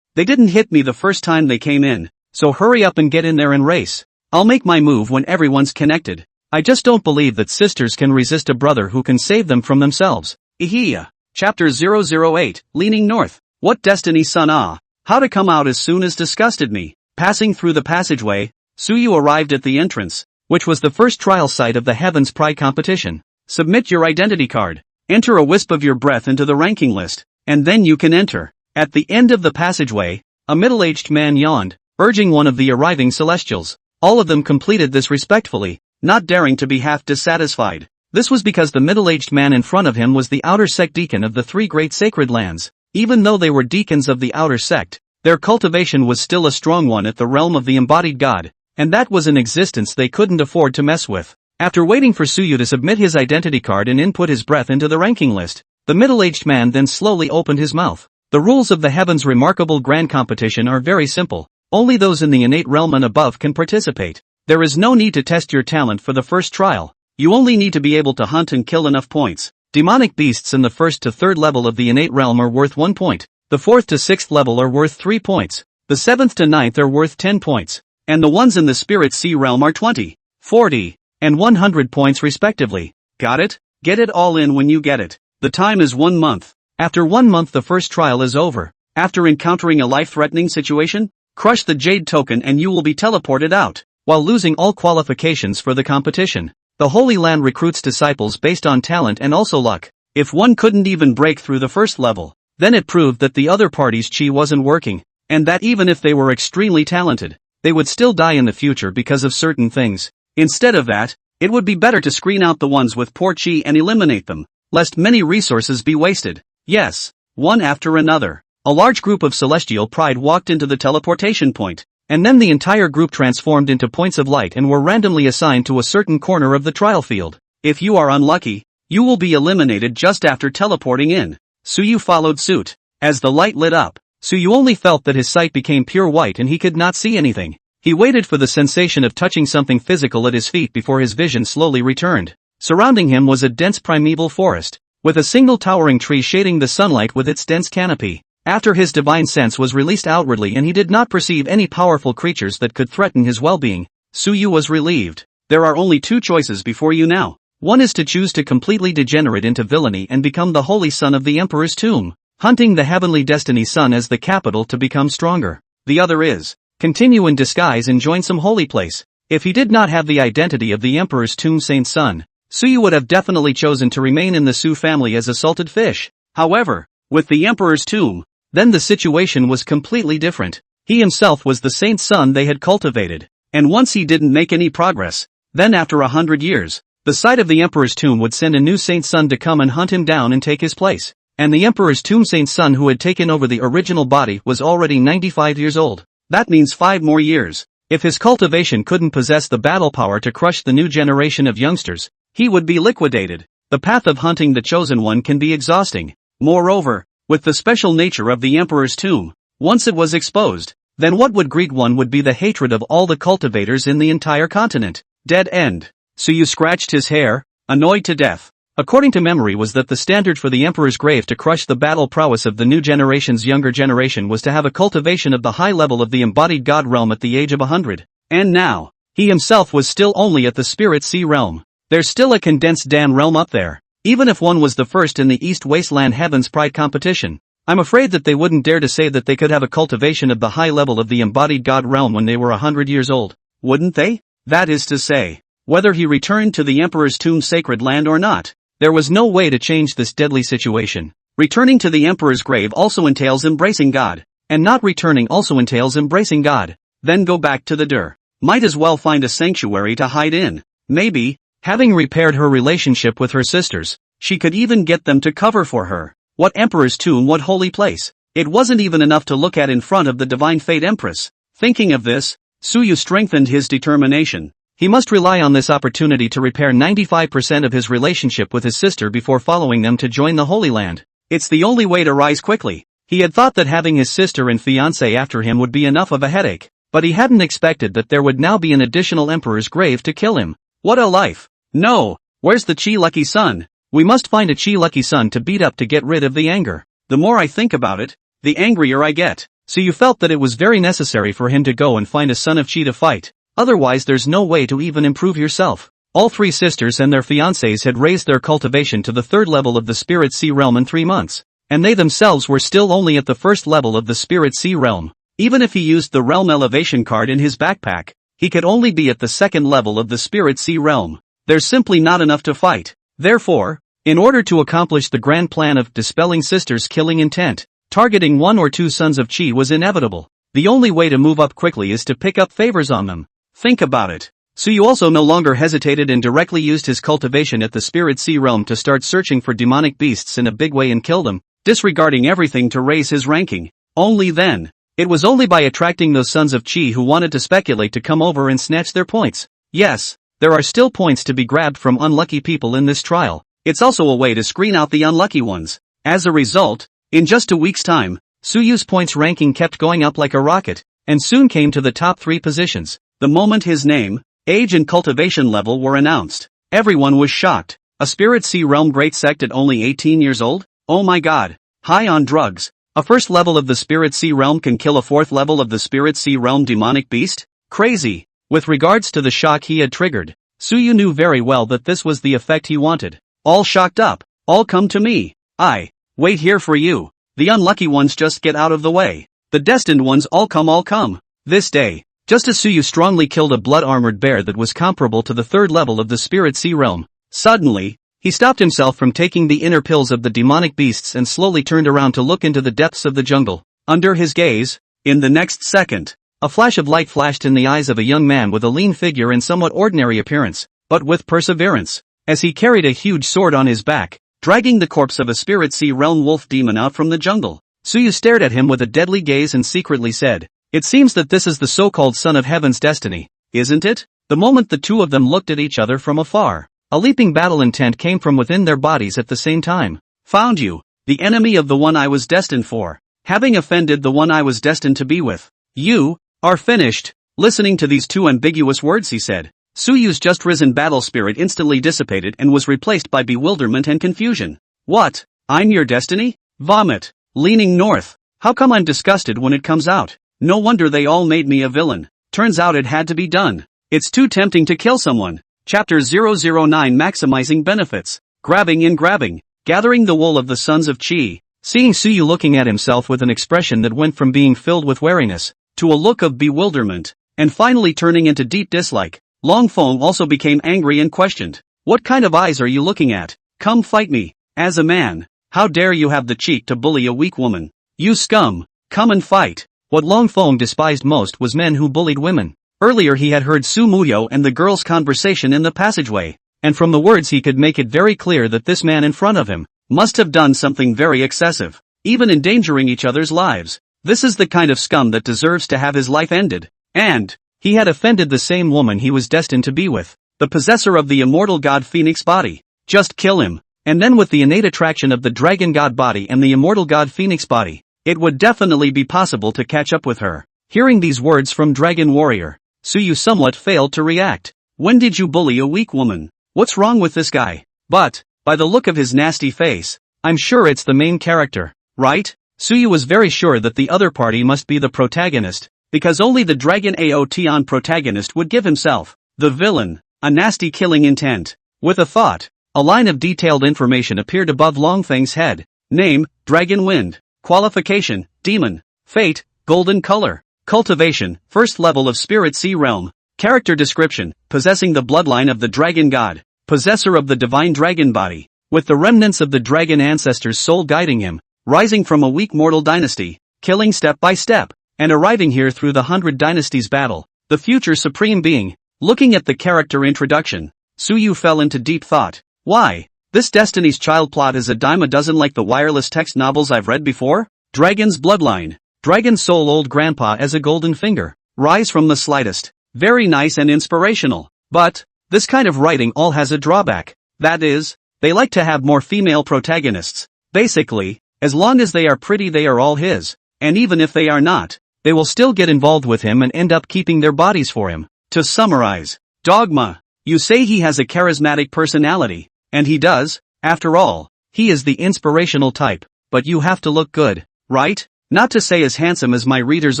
they didn't hit me the first time they came in, so hurry up and get in there and race. I'll make my move when everyone's connected. I just don't believe that sisters can resist a brother who can save them from themselves. Ihiya. Chapter 008, Leaning North. What destiny son how to come out as soon as disgusted me. Passing through the passageway, Suyu arrived at the entrance, which was the first trial site of the Heaven's Pride competition. Submit your identity card. Enter a wisp of your breath into the ranking list, and then you can enter. At the end of the passageway, a middle-aged man yawned, urging one of the arriving celestials. All of them completed this respectfully, not daring to be half dissatisfied. This was because the middle-aged man in front of him was the outer sect deacon of the 3 great sacred lands. Even though they were deacons of the outer sect, their cultivation was still a strong one at the realm of the embodied god, and that was an existence they couldn't afford to mess with. After waiting for Suyu to submit his identity card and input his breath into the ranking list, the middle-aged man then slowly opened his mouth. The rules of the Heaven's remarkable grand competition are very simple. Only those in the innate realm and above can participate. There is no need to test your talent for the first trial. You only need to be able to hunt and kill enough points. Demonic beasts in the 1st to 3rd level of the innate realm are worth 1 point. The 4th to 6th level are worth 3 points. The 7th to 9th are worth 10 points. and the ones in the Spirit Sea realm are 20, 40, and 100 points respectively. Got it? Get it all in when you get it. The time is 1 month. After 1 month the first trial is over. After encountering a life-threatening situation, crush the Jade token and you will be teleported out, while losing all qualifications for the competition. The Holy Land recruits disciples based on talent and also luck. If one couldn't even break through the first level, then it proved that the other party's chi wasn't working, and that even if they were extremely talented, they would still die in the future because of certain things. Instead of that, it would be better to screen out the ones with poor chi and eliminate them, lest many resources be wasted. Yes, one after another. A large group of celestial pride walked into the teleportation point, and then the entire group transformed into points of light and were randomly assigned to a certain corner of the trial field. If you are unlucky, you will be eliminated just after teleporting in. Suyu followed suit. As the light lit up, Suyu only felt that his sight became pure white and he could not see anything. He waited for the sensation of touching something physical at his feet before his vision slowly returned. Surrounding him was a dense primeval forest, with a single towering tree shading the sunlight with its dense canopy. After his divine sense was released outwardly and he did not perceive any powerful creatures that could threaten his well-being, Suyu was relieved. There are only two choices before you now. One is to choose to completely degenerate into villainy and become the holy son of the Emperor's tomb, hunting the heavenly destiny sun as the capital to become stronger. The other is, continue in disguise and join some holy place. If he did not have the identity of the Emperor's tomb saint's son, Suyu would have definitely chosen to remain in the Su family as a salted fish. However, with the Emperor's tomb, then the situation was completely different. He himself was the saint's son they had cultivated, and once he didn't make any progress, then after 100 years, the sight of the Emperor's tomb would send a new saint's son to come and hunt him down and take his place. And the Emperor's tomb saint's son who had taken over the original body was already 95 years old. That means 5 more years. If his cultivation couldn't possess the battle power to crush the new generation of youngsters, he would be liquidated. The path of hunting the chosen one can be exhausting. Moreover, with the special nature of the Emperor's tomb, once it was exposed, then what would greet one would be the hatred of all the cultivators in the entire continent. Dead end. Suyu scratched his hair, annoyed to death. According to memory was that the standard for the Emperor's grave to crush the battle prowess of the new generation's younger generation was to have a cultivation of the high level of the embodied god realm at the age of 100. And now, he himself was still only at the Spirit Sea realm. There's still a condensed Dan realm up there. Even if one was the first in the East Wasteland Heaven's Pride competition, I'm afraid that they wouldn't dare to say that they could have a cultivation of the high level of the embodied god realm when they were 100 years old. Wouldn't they? That is to say, whether he returned to the Emperor's tomb sacred land or not, there was no way to change this deadly situation. Returning to the Emperor's grave also entails embracing God, and not returning also entails embracing God. Then go back to the Dur. Might as well find a sanctuary to hide in. Maybe, having repaired her relationship with her sisters, she could even get them to cover for her. What Emperor's tomb, what holy place? It wasn't even enough to look at in front of the divine fate Empress. Thinking of this, Suyu strengthened his determination. He must rely on this opportunity to repair 95% of his relationship with his sister before following them to join the Holy Land. It's the only way to rise quickly. He had thought that having his sister and fiancé after him would be enough of a headache, but he hadn't expected that there would now be an additional Emperor's grave to kill him. What a life! No! Where's the Chi Lucky Son? We must find a Chi Lucky Son to beat up to get rid of the anger. The more I think about it, the angrier I get. So you felt that it was very necessary for him to go and find a son of Chi to fight. Otherwise there's no way to even improve yourself. All 3 sisters and their fiancés had raised their cultivation to the 3rd level of the Spirit Sea realm in 3 months, and they themselves were still only at the 1st level of the Spirit Sea realm. Even if he used the realm elevation card in his backpack, he could only be at the 2nd level of the Spirit Sea realm. There's simply not enough to fight. Therefore, in order to accomplish the grand plan of dispelling sisters' killing intent, targeting 1 or 2 sons of Chi was inevitable. The only way to move up quickly is to pick up favors on them. Think about it. Suyu also no longer hesitated and directly used his cultivation at the Spirit Sea realm to start searching for demonic beasts in a big way and kill them, disregarding everything to raise his ranking. Only then. It was only by attracting those sons of Chi who wanted to speculate to come over and snatch their points. Yes, there are still points to be grabbed from unlucky people in this trial. It's also a way to screen out the unlucky ones. As a result, in just a week's time, Suyu's points ranking kept going up like a rocket, and soon came to the top 3 positions. The moment his name, age and cultivation level were announced, everyone was shocked. A Spirit Sea realm great sect at only 18 years old? Oh my god. High on drugs. A 1st level of the Spirit Sea realm can kill a 4th level of the Spirit Sea realm demonic beast? Crazy. With regards to the shock he had triggered, Suyu knew very well that this was the effect he wanted. All shocked up. All come to me. I wait here for you. The unlucky ones just get out of the way. The destined ones all come all come. This day, just as Suyu strongly killed a blood-armored bear that was comparable to the third level of the spirit sea realm, suddenly, he stopped himself from taking the inner pills of the demonic beasts and slowly turned around to look into the depths of the jungle. Under his gaze, in the next second, a flash of light flashed in the eyes of a young man with a lean figure and somewhat ordinary appearance, but with perseverance, as he carried a huge sword on his back, dragging the corpse of a spirit sea realm wolf demon out from the jungle. Suyu stared at him with a deadly gaze and secretly said, "It seems that this is the so-called son of heaven's destiny, isn't it?" The moment the two of them looked at each other from afar, a leaping battle intent came from within their bodies at the same time. "Found you, the enemy of the one I was destined for, having offended the one I was destined to be with. You are finished." Listening to these two ambiguous words he said, Suyu's just risen battle spirit instantly dissipated and was replaced by bewilderment and confusion. "What? I'm your destiny? Vomit." Leaning north. "How come I'm disgusted when it comes out? No wonder they all made me a villain. Turns out it had to be done. It's too tempting to kill someone." Chapter 009 Maximizing Benefits. Grabbing. Gathering the wool of the sons of Qi. Seeing Suyu looking at himself with an expression that went from being filled with wariness, to a look of bewilderment, and finally turning into deep dislike, Long Feng also became angry and questioned. "What kind of eyes are you looking at? Come fight me. As a man, how dare you have the cheek to bully a weak woman? You scum, come and fight." What Long Feng despised most was men who bullied women. Earlier he had heard Su Muyo and the girl's conversation in the passageway, and from the words he could make it very clear that this man in front of him must have done something very excessive, even endangering each other's lives. This is the kind of scum that deserves to have his life ended. And he had offended the same woman he was destined to be with, the possessor of the immortal god Phoenix body. Just kill him, and then with the innate attraction of the dragon god body and the immortal god Phoenix body, it would definitely be possible to catch up with her. Hearing these words from Dragon Warrior, Suyu somewhat failed to react. "When did you bully a weak woman? What's wrong with this guy? But, by the look of his nasty face, I'm sure it's the main character, right?" Suyu was very sure that the other party must be the protagonist, because only the Dragon Aotion protagonist would give himself, the villain, a nasty killing intent. With a thought, a line of detailed information appeared above Long Feng's head. Name, Dragon Wind. Qualification, Demon. Fate, Golden Color. Cultivation, first level of Spirit Sea Realm. Character description, possessing the bloodline of the Dragon God, possessor of the divine dragon body, with the remnants of the dragon ancestors' soul guiding him, rising from a weak mortal dynasty, killing step by step, and arriving here through the 100 Dynasties battle, the future supreme being. Looking at the character introduction, Suyu fell into deep thought. Why? This Destiny's Child plot is a dime a dozen like the wireless text novels I've read before. Dragon's bloodline. Dragon soul old grandpa as a golden finger. Rise from the slightest. Very nice and inspirational. But, this kind of writing all has a drawback. That is, they like to have more female protagonists. Basically, as long as they are pretty they are all his. And even if they are not, they will still get involved with him and end up keeping their bodies for him. To summarize, Dogma. You say he has a charismatic personality. And he does, after all, he is the inspirational type, but you have to look good, right? Not to say as handsome as my reader's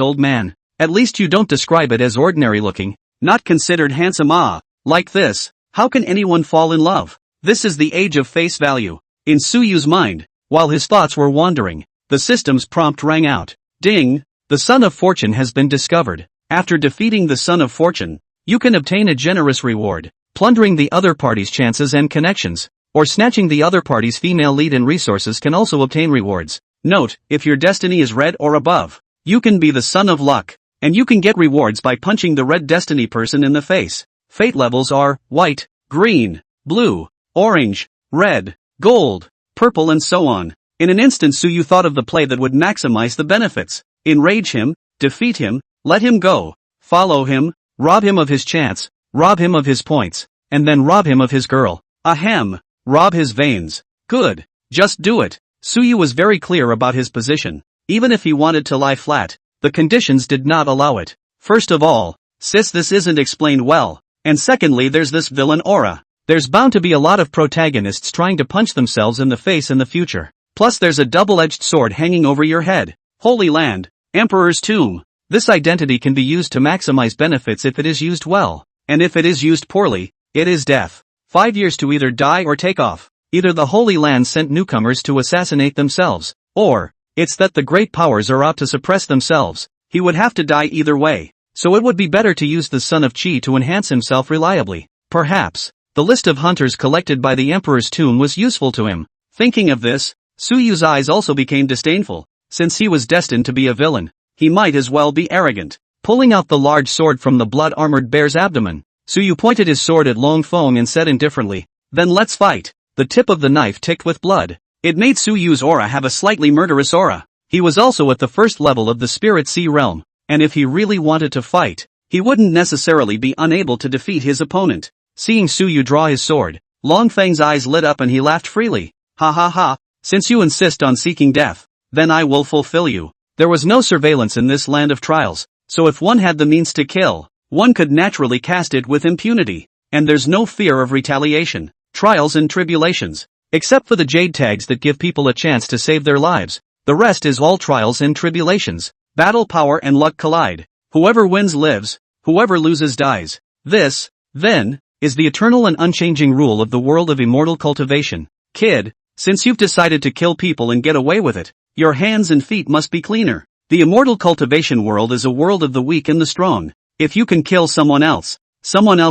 old man. At least you don't describe it as ordinary looking, not considered handsome. Like this, how can anyone fall in love? This is the age of face value. In Suyu's mind, while his thoughts were wandering, the system's prompt rang out. Ding! The Son of Fortune has been discovered. After defeating the Son of Fortune, you can obtain a generous reward. Plundering the other party's chances and connections, or snatching the other party's female lead and resources can also obtain rewards. Note, if your destiny is red or above, you can be the son of luck, and you can get rewards by punching the red destiny person in the face. Fate levels are white, green, blue, orange, red, gold, purple and so on. In an instant Suyu thought of the play that would maximize the benefits. Enrage him, defeat him, let him go, follow him, rob him of his chance, rob him of his points, and then rob him of his girl. Ahem, rob his veins. Good, just do it. Suyu was very clear about his position. Even if he wanted to lie flat, the conditions did not allow it. First of all, sis, this isn't explained well, and secondly there's this villain aura. There's bound to be a lot of protagonists trying to punch themselves in the face in the future. Plus there's a double-edged sword hanging over your head. Holy land, Emperor's tomb. This identity can be used to maximize benefits if it is used well, and if it is used poorly, it is death. 5 years to either die or take off. Either the Holy Land sent newcomers to assassinate themselves, or it's that the great powers are out to suppress themselves. He would have to die either way, so it would be better to use the Son of Chi to enhance himself reliably. Perhaps the list of hunters collected by the Emperor's tomb was useful to him. Thinking of this, Su Yu's eyes also became disdainful. Since he was destined to be a villain, he might as well be arrogant. Pulling out the large sword from the blood-armored bear's abdomen, Su Yu pointed his sword at Long Feng and said indifferently, "Then let's fight." The tip of the knife ticked with blood. It made Su Yu's aura have a slightly murderous aura. He was also at the first level of the Spirit Sea realm, and if he really wanted to fight, he wouldn't necessarily be unable to defeat his opponent. Seeing Su Yu draw his sword, Long Feng's eyes lit up and he laughed freely. "Ha ha ha, since you insist on seeking death, then I will fulfill you." There was no surveillance in this land of trials, so if one had the means to kill, one could naturally cast it with impunity, and there's no fear of retaliation, trials and tribulations. Except for the jade tags that give people a chance to save their lives, the rest is all trials and tribulations. Battle power and luck collide. Whoever wins lives, whoever loses dies. This, then, is the eternal and unchanging rule of the world of immortal cultivation. Kid, since you've decided to kill people and get away with it, your hands and feet must be cleaner. The immortal cultivation world is a world of the weak and the strong. If you can kill someone else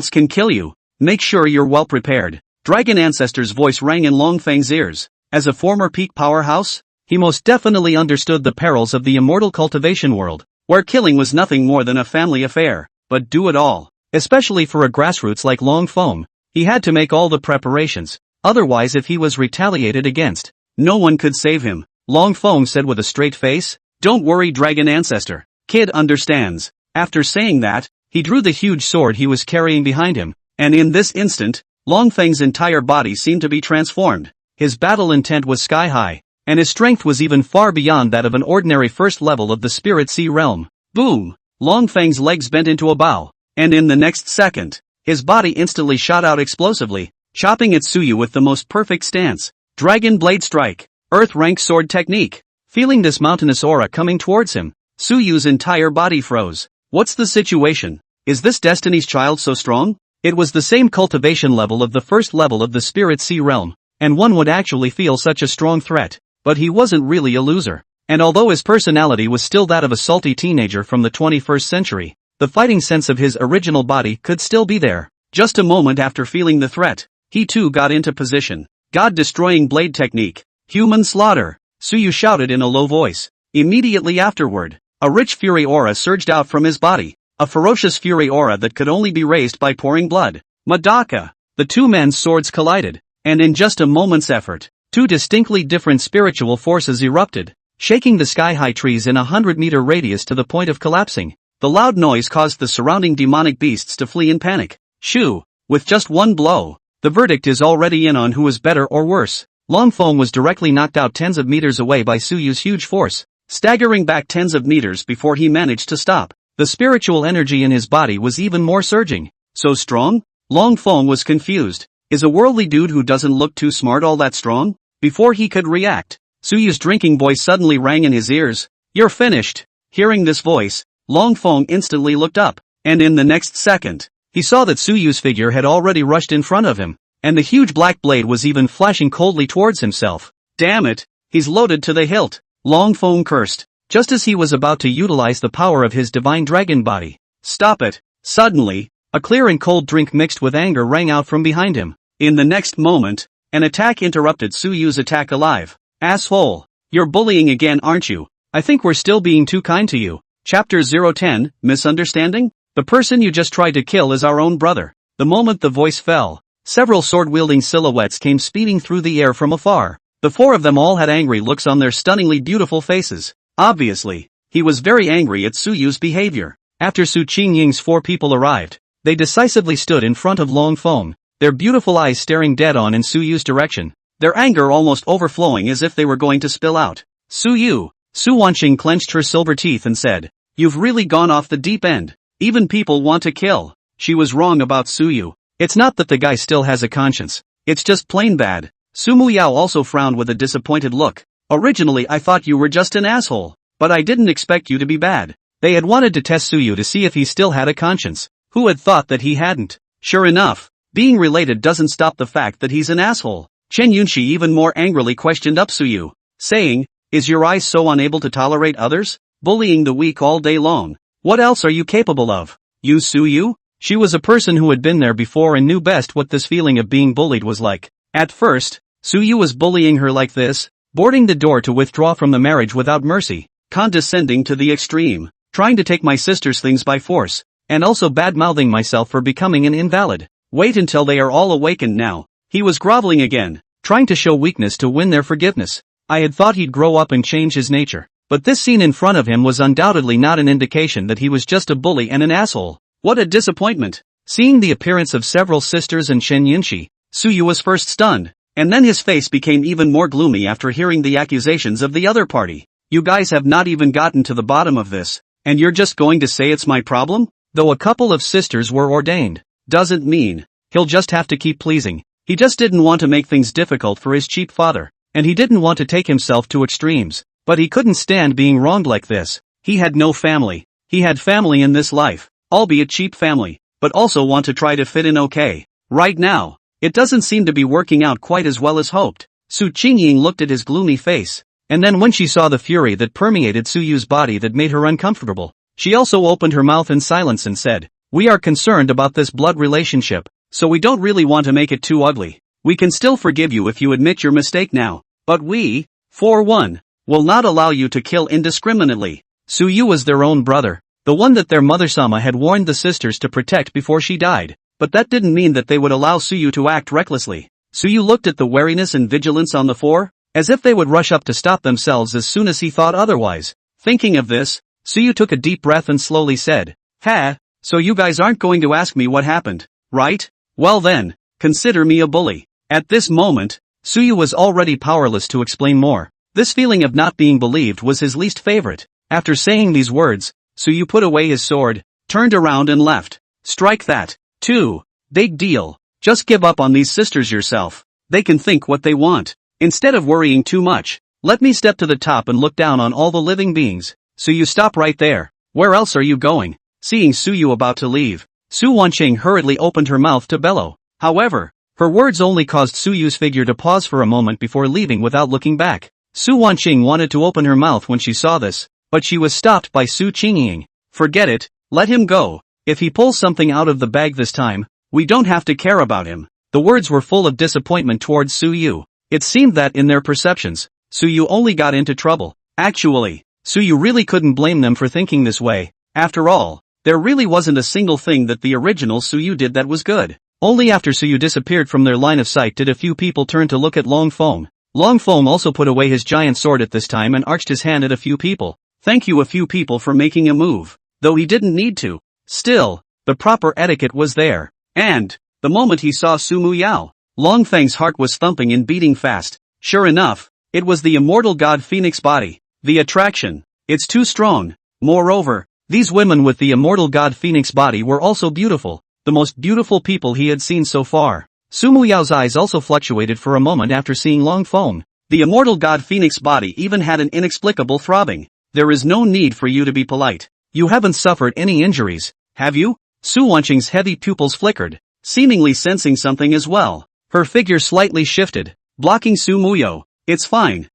can kill you. Make sure you're well prepared. Dragon Ancestor's voice rang in Long Feng's ears. As a former peak powerhouse, he most definitely understood the perils of the immortal cultivation world, where killing was nothing more than a family affair. But do it all, especially for a grassroots like Long Feng, he had to make all the preparations. Otherwise, if he was retaliated against, no one could save him. Long Feng said with a straight face, "Don't worry, Dragon Ancestor. Kid understands." After saying that, he drew the huge sword he was carrying behind him, and in this instant, Long Feng's entire body seemed to be transformed. His battle intent was sky high, and his strength was even far beyond that of an ordinary first level of the Spirit Sea realm. Boom! Long Feng's legs bent into a bow, and in the next second, his body instantly shot out explosively, chopping at Su Yu with the most perfect stance. Dragon Blade Strike, Earth Rank Sword Technique. Feeling this mountainous aura coming towards him, Su Yu's entire body froze. What's the situation? Is this Destiny's Child so strong? It was the same cultivation level of the first level of the Spirit Sea realm, and one would actually feel such a strong threat. But he wasn't really a loser. And although his personality was still that of a salty teenager from the 21st century, the fighting sense of his original body could still be there. Just a moment after feeling the threat, he too got into position. God-destroying blade technique. Human slaughter. Su Yu shouted in a low voice. Immediately afterward, a rich fury aura surged out from his body. A ferocious fury aura that could only be raised by pouring blood. Madaka! The two men's swords collided, and in just a moment's effort, two distinctly different spiritual forces erupted, shaking the sky-high trees in a 100-meter radius to the point of collapsing. The loud noise caused the surrounding demonic beasts to flee in panic. Shoo! With just one blow, the verdict is already in on who is better or worse. Long Feng was directly knocked out tens of meters away by Su Yu's huge force, staggering back tens of meters before he managed to stop. The spiritual energy in his body was even more surging. So strong? Long Feng was confused. Is a worldly dude who doesn't look too smart all that strong? Before he could react, Su Yu's drinking voice suddenly rang in his ears. "You're finished." Hearing this voice, Long Feng instantly looked up, and in the next second, he saw that Su Yu's figure had already rushed in front of him, and the huge black blade was even flashing coldly towards himself. Damn it, he's loaded to the hilt. Long Feng cursed, just as he was about to utilize the power of his divine dragon body. Stop it. Suddenly, a clear and cold drink mixed with anger rang out from behind him. In the next moment, an attack interrupted Su Yu's attack alive. Asshole. You're bullying again, aren't you? I think we're still being too kind to you. Chapter 010, Misunderstanding? The person you just tried to kill is our own brother. The moment the voice fell, several sword-wielding silhouettes came speeding through the air from afar. The four of them all had angry looks on their stunningly beautiful faces. Obviously, he was very angry at Su Yu's behavior. After Su Qingying's four people arrived, they decisively stood in front of Long Feng, their beautiful eyes staring dead on in Su Yu's direction, their anger almost overflowing as if they were going to spill out. Su Yu. Su Wanqing clenched her silver teeth and said, "You've really gone off the deep end. Even people want to kill." She was wrong about Su Yu. It's not that the guy still has a conscience. It's just plain bad. Su Muyao also frowned with a disappointed look. "Originally I thought you were just an asshole, but I didn't expect you to be bad." They had wanted to test Suyu to see if he still had a conscience. Who had thought that he hadn't? Sure enough, being related doesn't stop the fact that he's an asshole. Chen Yunxi even more angrily questioned up Suyu, saying, "Is your eyes so unable to tolerate others? Bullying the weak all day long. What else are you capable of? You Suyu?" She was a person who had been there before and knew best what this feeling of being bullied was like. At first, Suyu was bullying her like this, boarding the door to withdraw from the marriage without mercy, condescending to the extreme, trying to take my sister's things by force, and also bad-mouthing myself for becoming an invalid. Wait until they are all awakened now. He was groveling again, trying to show weakness to win their forgiveness. I had thought he'd grow up and change his nature, but this scene in front of him was undoubtedly not an indication that he was just a bully and an asshole. What a disappointment! Seeing the appearance of several sisters and Chen Yunxi, Suyu was first stunned, and then his face became even more gloomy after hearing the accusations of the other party. You guys have not even gotten to the bottom of this, and you're just going to say it's my problem? Though a couple of sisters were ordained, doesn't mean he'll just have to keep pleasing. He just didn't want to make things difficult for his cheap father, and he didn't want to take himself to extremes, but he couldn't stand being wronged like this. He had no family. He had family in this life, albeit cheap family, but also want to try to fit in okay. Right now, it doesn't seem to be working out quite as well as hoped. Su Qingying looked at his gloomy face, and then when she saw the fury that permeated Suyu's body that made her uncomfortable, she also opened her mouth in silence and said, "We are concerned about this blood relationship, so we don't really want to make it too ugly. We can still forgive you if you admit your mistake now, but we, for one, will not allow you to kill indiscriminately." Suyu was their own brother, the one that their mother Sama had warned the sisters to protect before she died, but that didn't mean that they would allow Suyu to act recklessly. Suyu looked at the wariness and vigilance on the four, as if they would rush up to stop themselves as soon as he thought otherwise. Thinking of this, Suyu took a deep breath and slowly said, "Ha, so you guys aren't going to ask me what happened, right? Well then, consider me a bully." At this moment, Suyu was already powerless to explain more. This feeling of not being believed was his least favorite. After saying these words, Suyu put away his sword, turned around and left. Strike that. 2. Big deal. Just give up on these sisters yourself. They can think what they want. Instead of worrying too much, let me step to the top and look down on all the living beings. Suyu, stop right there. Where else are you going? Seeing Suyu about to leave, Su Wanqing hurriedly opened her mouth to bellow. However, her words only caused Suyu's figure to pause for a moment before leaving without looking back. Su Wanqing wanted to open her mouth when she saw this, but she was stopped by Su Qingying. "Forget it, let him go. If he pulls something out of the bag this time, we don't have to care about him." The words were full of disappointment towards Suyu. It seemed that in their perceptions, Suyu only got into trouble. Actually, Suyu really couldn't blame them for thinking this way. After all, there really wasn't a single thing that the original Suyu did that was good. Only after Suyu disappeared from their line of sight did a few people turn to look at Long Feng. Long Feng also put away his giant sword at this time and arched his hand at a few people. Thank you a few people for making a move, though he didn't need to. Still, the proper etiquette was there. And, the moment he saw Su Muyao, Long Feng's heart was thumping and beating fast. Sure enough, it was the immortal god Phoenix body. The attraction. It's too strong. Moreover, these women with the immortal god Phoenix body were also beautiful, the most beautiful people he had seen so far. Su Muyao's eyes also fluctuated for a moment after seeing Long Feng. The immortal god Phoenix body even had an inexplicable throbbing. "There is no need for you to be polite. You haven't suffered any injuries, have you?" Su Wanqing's heavy pupils flickered, seemingly sensing something as well. Her figure slightly shifted, blocking Su Muyao. It's fine.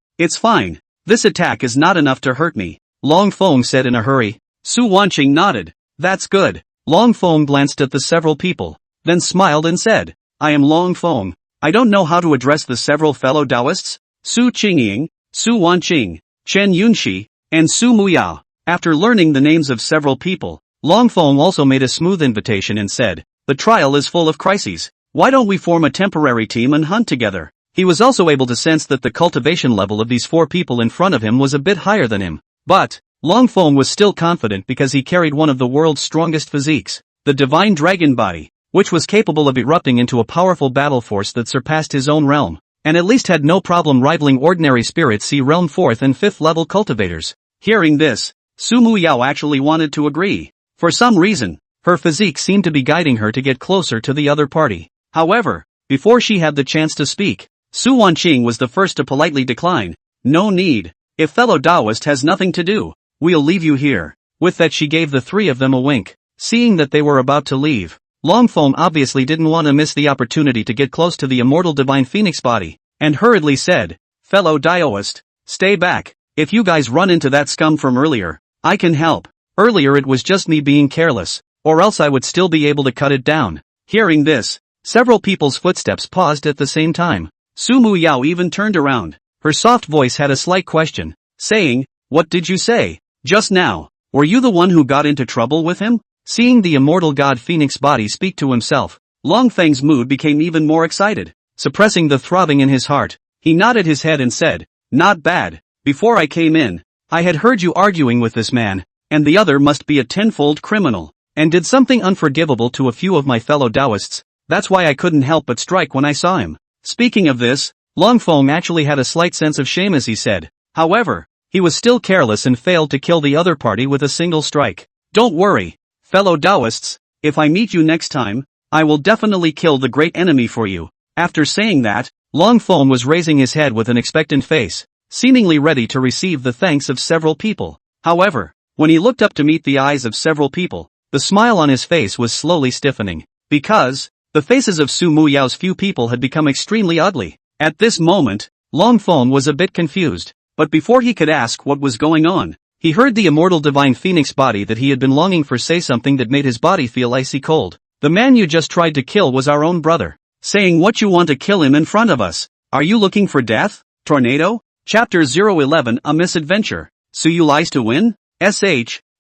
This attack is not enough to hurt me," Long Feng said in a hurry. Su Wanqing nodded. "That's good." Long Feng glanced at the several people, then smiled and said, "I am Long Feng. I don't know how to address the several fellow Taoists. Su Qingying, Su Wanqing, Chen Yunxi, and Su Muyao." After learning the names of several people, Long Feng also made a smooth invitation and said, "The trial is full of crises. Why don't we form a temporary team and hunt together?" He was also able to sense that the cultivation level of these four people in front of him was a bit higher than him. But, Long Feng was still confident because he carried one of the world's strongest physiques, the divine dragon body, which was capable of erupting into a powerful battle force that surpassed his own realm, and at least had no problem rivaling ordinary Spirit Sea Realm 4th and 5th level cultivators. Hearing this, Su Muyao actually wanted to agree. For some reason, her physique seemed to be guiding her to get closer to the other party. However, before she had the chance to speak, Su Wanqing was the first to politely decline. "No need. If fellow Taoist has nothing to do, we'll leave you here. With that she gave the three of them a wink. Seeing that they were about to leave, Longfeng obviously didn't want to miss the opportunity to get close to the immortal divine phoenix body, and hurriedly said, "Fellow Daoist, stay back. If you guys run into that scum from earlier, I can help. Earlier it was just me being careless, or else I would still be able to cut it down." Hearing this, several people's footsteps paused at the same time. Su Muyao even turned around. Her soft voice had a slight question, saying, "What did you say just now? Were you the one who got into trouble with him?" Seeing the immortal god Phoenix body speak to himself, Longfeng's mood became even more excited. Suppressing the throbbing in his heart, he nodded his head and said, "Not bad. Before I came in, I had heard you arguing with this man, and the other must be a tenfold criminal, and did something unforgivable to a few of my fellow Taoists. That's why I couldn't help but strike when I saw him." Speaking of this, Longfeng actually had a slight sense of shame as he said. However, he was still careless and failed to kill the other party with a single strike. "Don't worry, fellow Taoists, if I meet you next time, I will definitely kill the great enemy for you." After saying that, Longfeng was raising his head with an expectant face, seemingly ready to receive the thanks of several people. However, when he looked up to meet the eyes of several people, the smile on his face was slowly stiffening, because the faces of Su Muyao's few people had become extremely ugly. At this moment, Longfeng was a bit confused, but before he could ask what was going on, he heard the immortal divine phoenix body that he had been longing for say something that made his body feel icy cold. "The man you just tried to kill was our own brother. Saying what you want to kill him in front of us. Are you looking for death, Tornado?" Chapter 011 A Misadventure. Suyu lies to win?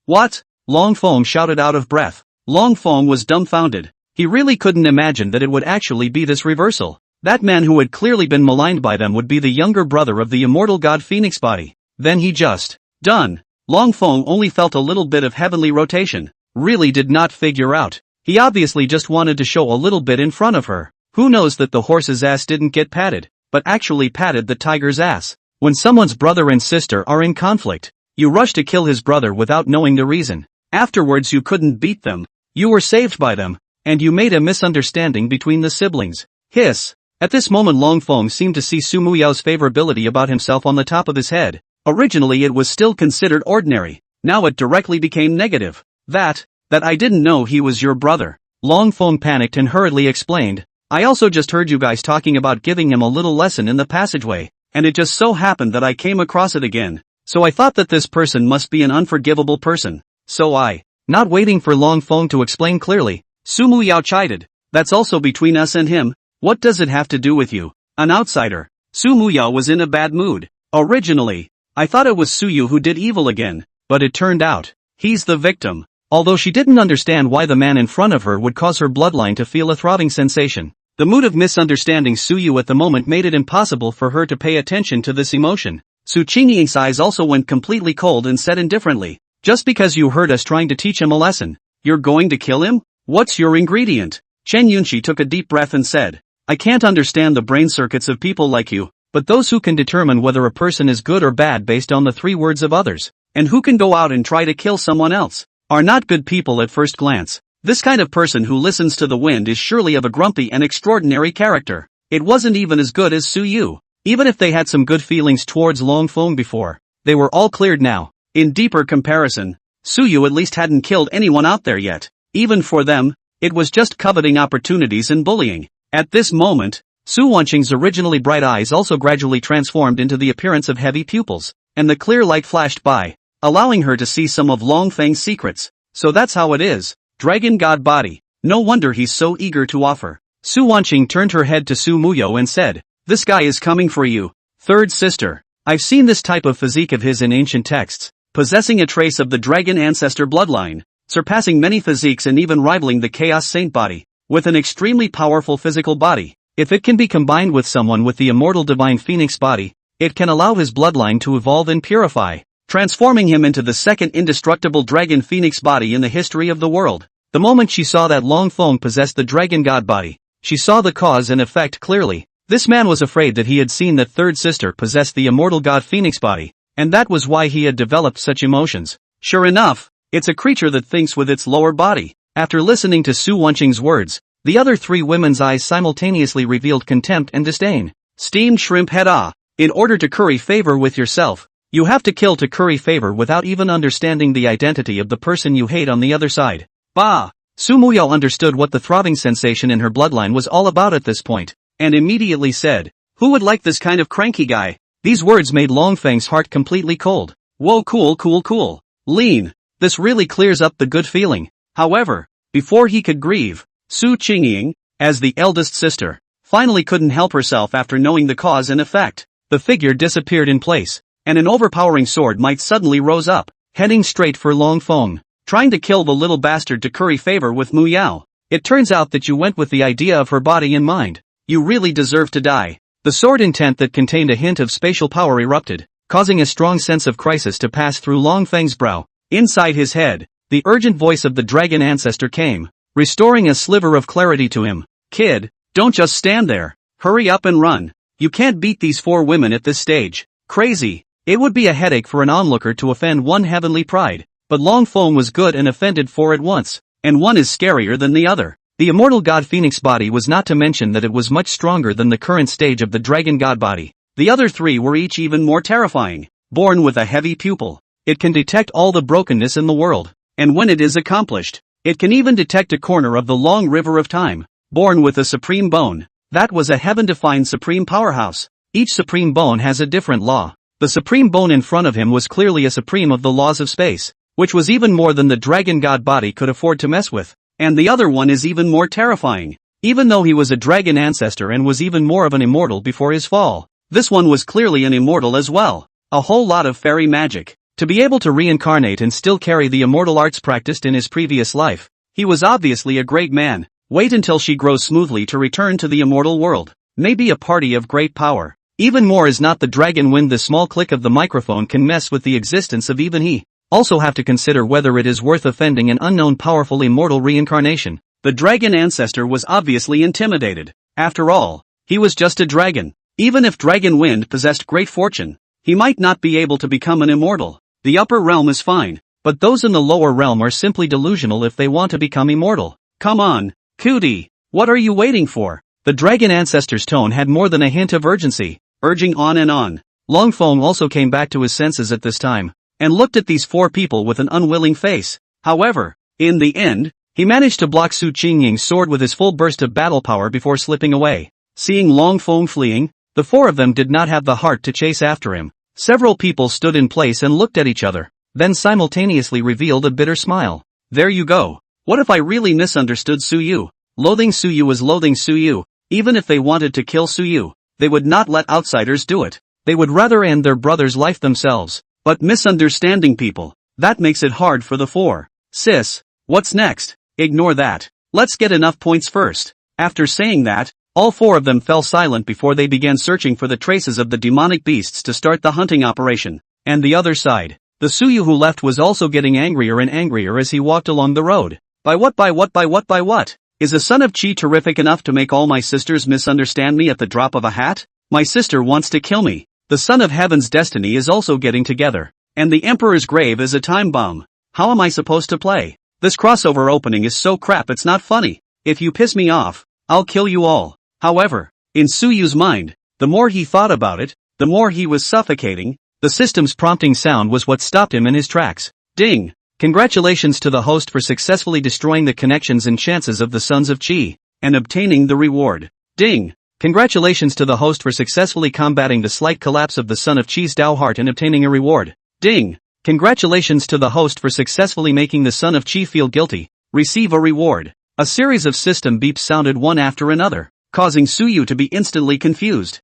What? Longfeng shouted out of breath. Longfeng was dumbfounded. He really couldn't imagine that it would actually be this reversal. That man who had clearly been maligned by them would be the younger brother of the immortal god Phoenix body. Then he just done. Longfeng only felt a little bit of heavenly rotation. Really did not figure out. He obviously just wanted to show a little bit in front of her. Who knows that the horse's ass didn't get patted, but actually patted the tiger's ass. When someone's brother and sister are in conflict, you rush to kill his brother without knowing the reason. Afterwards you couldn't beat them. You were saved by them, and you made a misunderstanding between the siblings. Hiss. At this moment Longfeng seemed to see Su Muyao's favorability about himself on the top of his head. Originally it was still considered ordinary, now it directly became negative. That I didn't know he was your brother. Longfeng panicked and hurriedly explained, "I also just heard you guys talking about giving him a little lesson in the passageway, and it just so happened that I came across it again. So I thought that this person must be an unforgivable person. So I..." Not waiting for Longfeng to explain clearly, Su Muyao chided, "That's also between us and him. What does it have to do with you, an outsider?" Su Muyao was in a bad mood. Originally, I thought it was Suyu who did evil again, but it turned out, he's the victim. Although she didn't understand why the man in front of her would cause her bloodline to feel a throbbing sensation. The mood of misunderstanding Suyu at the moment made it impossible for her to pay attention to this emotion. Su Qingying's eyes also went completely cold and said indifferently, "Just because you heard us trying to teach him a lesson, you're going to kill him? What's your ingredient?" Chen Yunxi took a deep breath and said, "I can't understand the brain circuits of people like you, but those who can determine whether a person is good or bad based on the 3 words of others, and who can go out and try to kill someone else, are not good people at first glance. This kind of person who listens to the wind is surely of a grumpy and extraordinary character." It wasn't even as good as Su Yu. Even if they had some good feelings towards Longfeng before, they were all cleared now. In deeper comparison, Su Yu at least hadn't killed anyone out there yet. Even for them, it was just coveting opportunities and bullying. At this moment, Su Wanqing's originally bright eyes also gradually transformed into the appearance of heavy pupils, and the clear light flashed by, allowing her to see some of Longfeng's secrets. "So that's how it is. Dragon God body. No wonder he's so eager to offer." Su Wanqing turned her head to Su Muyao and said, "This guy is coming for you, third sister. I've seen this type of physique of his in ancient texts, possessing a trace of the dragon ancestor bloodline, surpassing many physiques and even rivaling the Chaos Saint body, with an extremely powerful physical body. If it can be combined with someone with the immortal divine phoenix body, it can allow his bloodline to evolve and purify, transforming him into the second indestructible dragon phoenix body in the history of the world." The moment she saw that Longfeng possessed the dragon god body, she saw the cause and effect clearly. This man was afraid that he had seen that third sister possessed the immortal god phoenix body, and that was why he had developed such emotions. Sure enough, it's a creature that thinks with its lower body. After listening to Su Wanqing's words, the other 3 women's eyes simultaneously revealed contempt and disdain. "Steamed shrimp head ah. In order to curry favor with yourself, You have to kill to curry favor without even understanding the identity of the person you hate on the other side. Bah! Su Muyao understood what the throbbing sensation in her bloodline was all about at this point, and immediately said, "Who would like this kind of cranky guy?" These words made Longfeng's heart completely cold. Whoa, cool. Lean. This really clears up the good feeling. However, before he could grieve, Su Qingying, as the eldest sister, finally couldn't help herself after knowing the cause and effect. The figure disappeared in place, and an overpowering sword might suddenly rose up, heading straight for Longfeng, trying to kill the little bastard to curry favor with Mu Yao. It turns out that you went with the idea of her body in mind. You really deserve to die. The sword intent that contained a hint of spatial power erupted, causing a strong sense of crisis to pass through Longfeng's brow. Inside his head, the urgent voice of the dragon ancestor came, restoring a sliver of clarity to him. Kid, don't just stand there. Hurry up and run. You can't beat these 4 women at this stage. Crazy. It would be a headache for an onlooker to offend one heavenly pride, but Longfeng was good and offended 4 at once, and one is scarier than the other. The immortal god phoenix body was not to mention that it was much stronger than the current stage of the dragon god body. The other 3 were each even more terrifying. Born with a heavy pupil, it can detect all the brokenness in the world, and when it is accomplished, it can even detect a corner of the long river of time. Born with a supreme bone, that was a heaven-defined supreme powerhouse. Each supreme bone has a different law. The supreme bone in front of him was clearly a supreme of the laws of space, which was even more than the dragon god body could afford to mess with. And the other one is even more terrifying. Even though he was a dragon ancestor and was even more of an immortal before his fall, this one was clearly an immortal as well. A whole lot of fairy magic. To be able to reincarnate and still carry the immortal arts practiced in his previous life, he was obviously a great man. Wait until she grows smoothly to return to the immortal world. Maybe a party of great power. Even more is not the dragon when the small click of the microphone can mess with the existence of even he. Also have to consider whether it is worth offending an unknown powerful immortal reincarnation. The dragon ancestor was obviously intimidated. After all, he was just a dragon. Even if Dragon Wind possessed great fortune, he might not be able to become an immortal. The upper realm is fine, but those in the lower realm are simply delusional if they want to become immortal. Come on, cutie, what are you waiting for? The dragon ancestor's tone had more than a hint of urgency, urging on and on. Longfeng also came back to his senses at this time, and looked at these 4 people with an unwilling face. However, in the end, he managed to block Su Qingying's sword with his full burst of battle power before slipping away. Seeing Longfeng fleeing, the 4 of them did not have the heart to chase after him. Several people stood in place and looked at each other, then simultaneously revealed a bitter smile. There you go. What if I really misunderstood Su Yu? Loathing Su Yu is loathing Su Yu. Even if they wanted to kill Su Yu, they would not let outsiders do it. They would rather end their brother's life themselves. But misunderstanding people, that makes it hard for the 4. Sis, what's next? Ignore that. Let's get enough points first. After saying that, all 4 of them fell silent before they began searching for the traces of the demonic beasts to start the hunting operation. And the other side, the Su Yu who left was also getting angrier and angrier as he walked along the road. By what? Is a son of Qi terrific enough to make all my sisters misunderstand me at the drop of a hat? My sister wants to kill me. The son of heaven's destiny is also getting together. And the emperor's grave is a time bomb. How am I supposed to play? This crossover opening is so crap it's not funny. If you piss me off, I'll kill you all. However, in Su Yu's mind, the more he thought about it, the more he was suffocating. The system's prompting sound was what stopped him in his tracks. Ding! Congratulations to the host for successfully destroying the connections and chances of the Sons of Qi, and obtaining the reward. Ding! Congratulations to the host for successfully combating the slight collapse of the Son of Qi's Dao heart and obtaining a reward. Ding! Congratulations to the host for successfully making the Son of Qi feel guilty. Receive a reward. A series of system beeps sounded one after another, causing Su Yu to be instantly confused.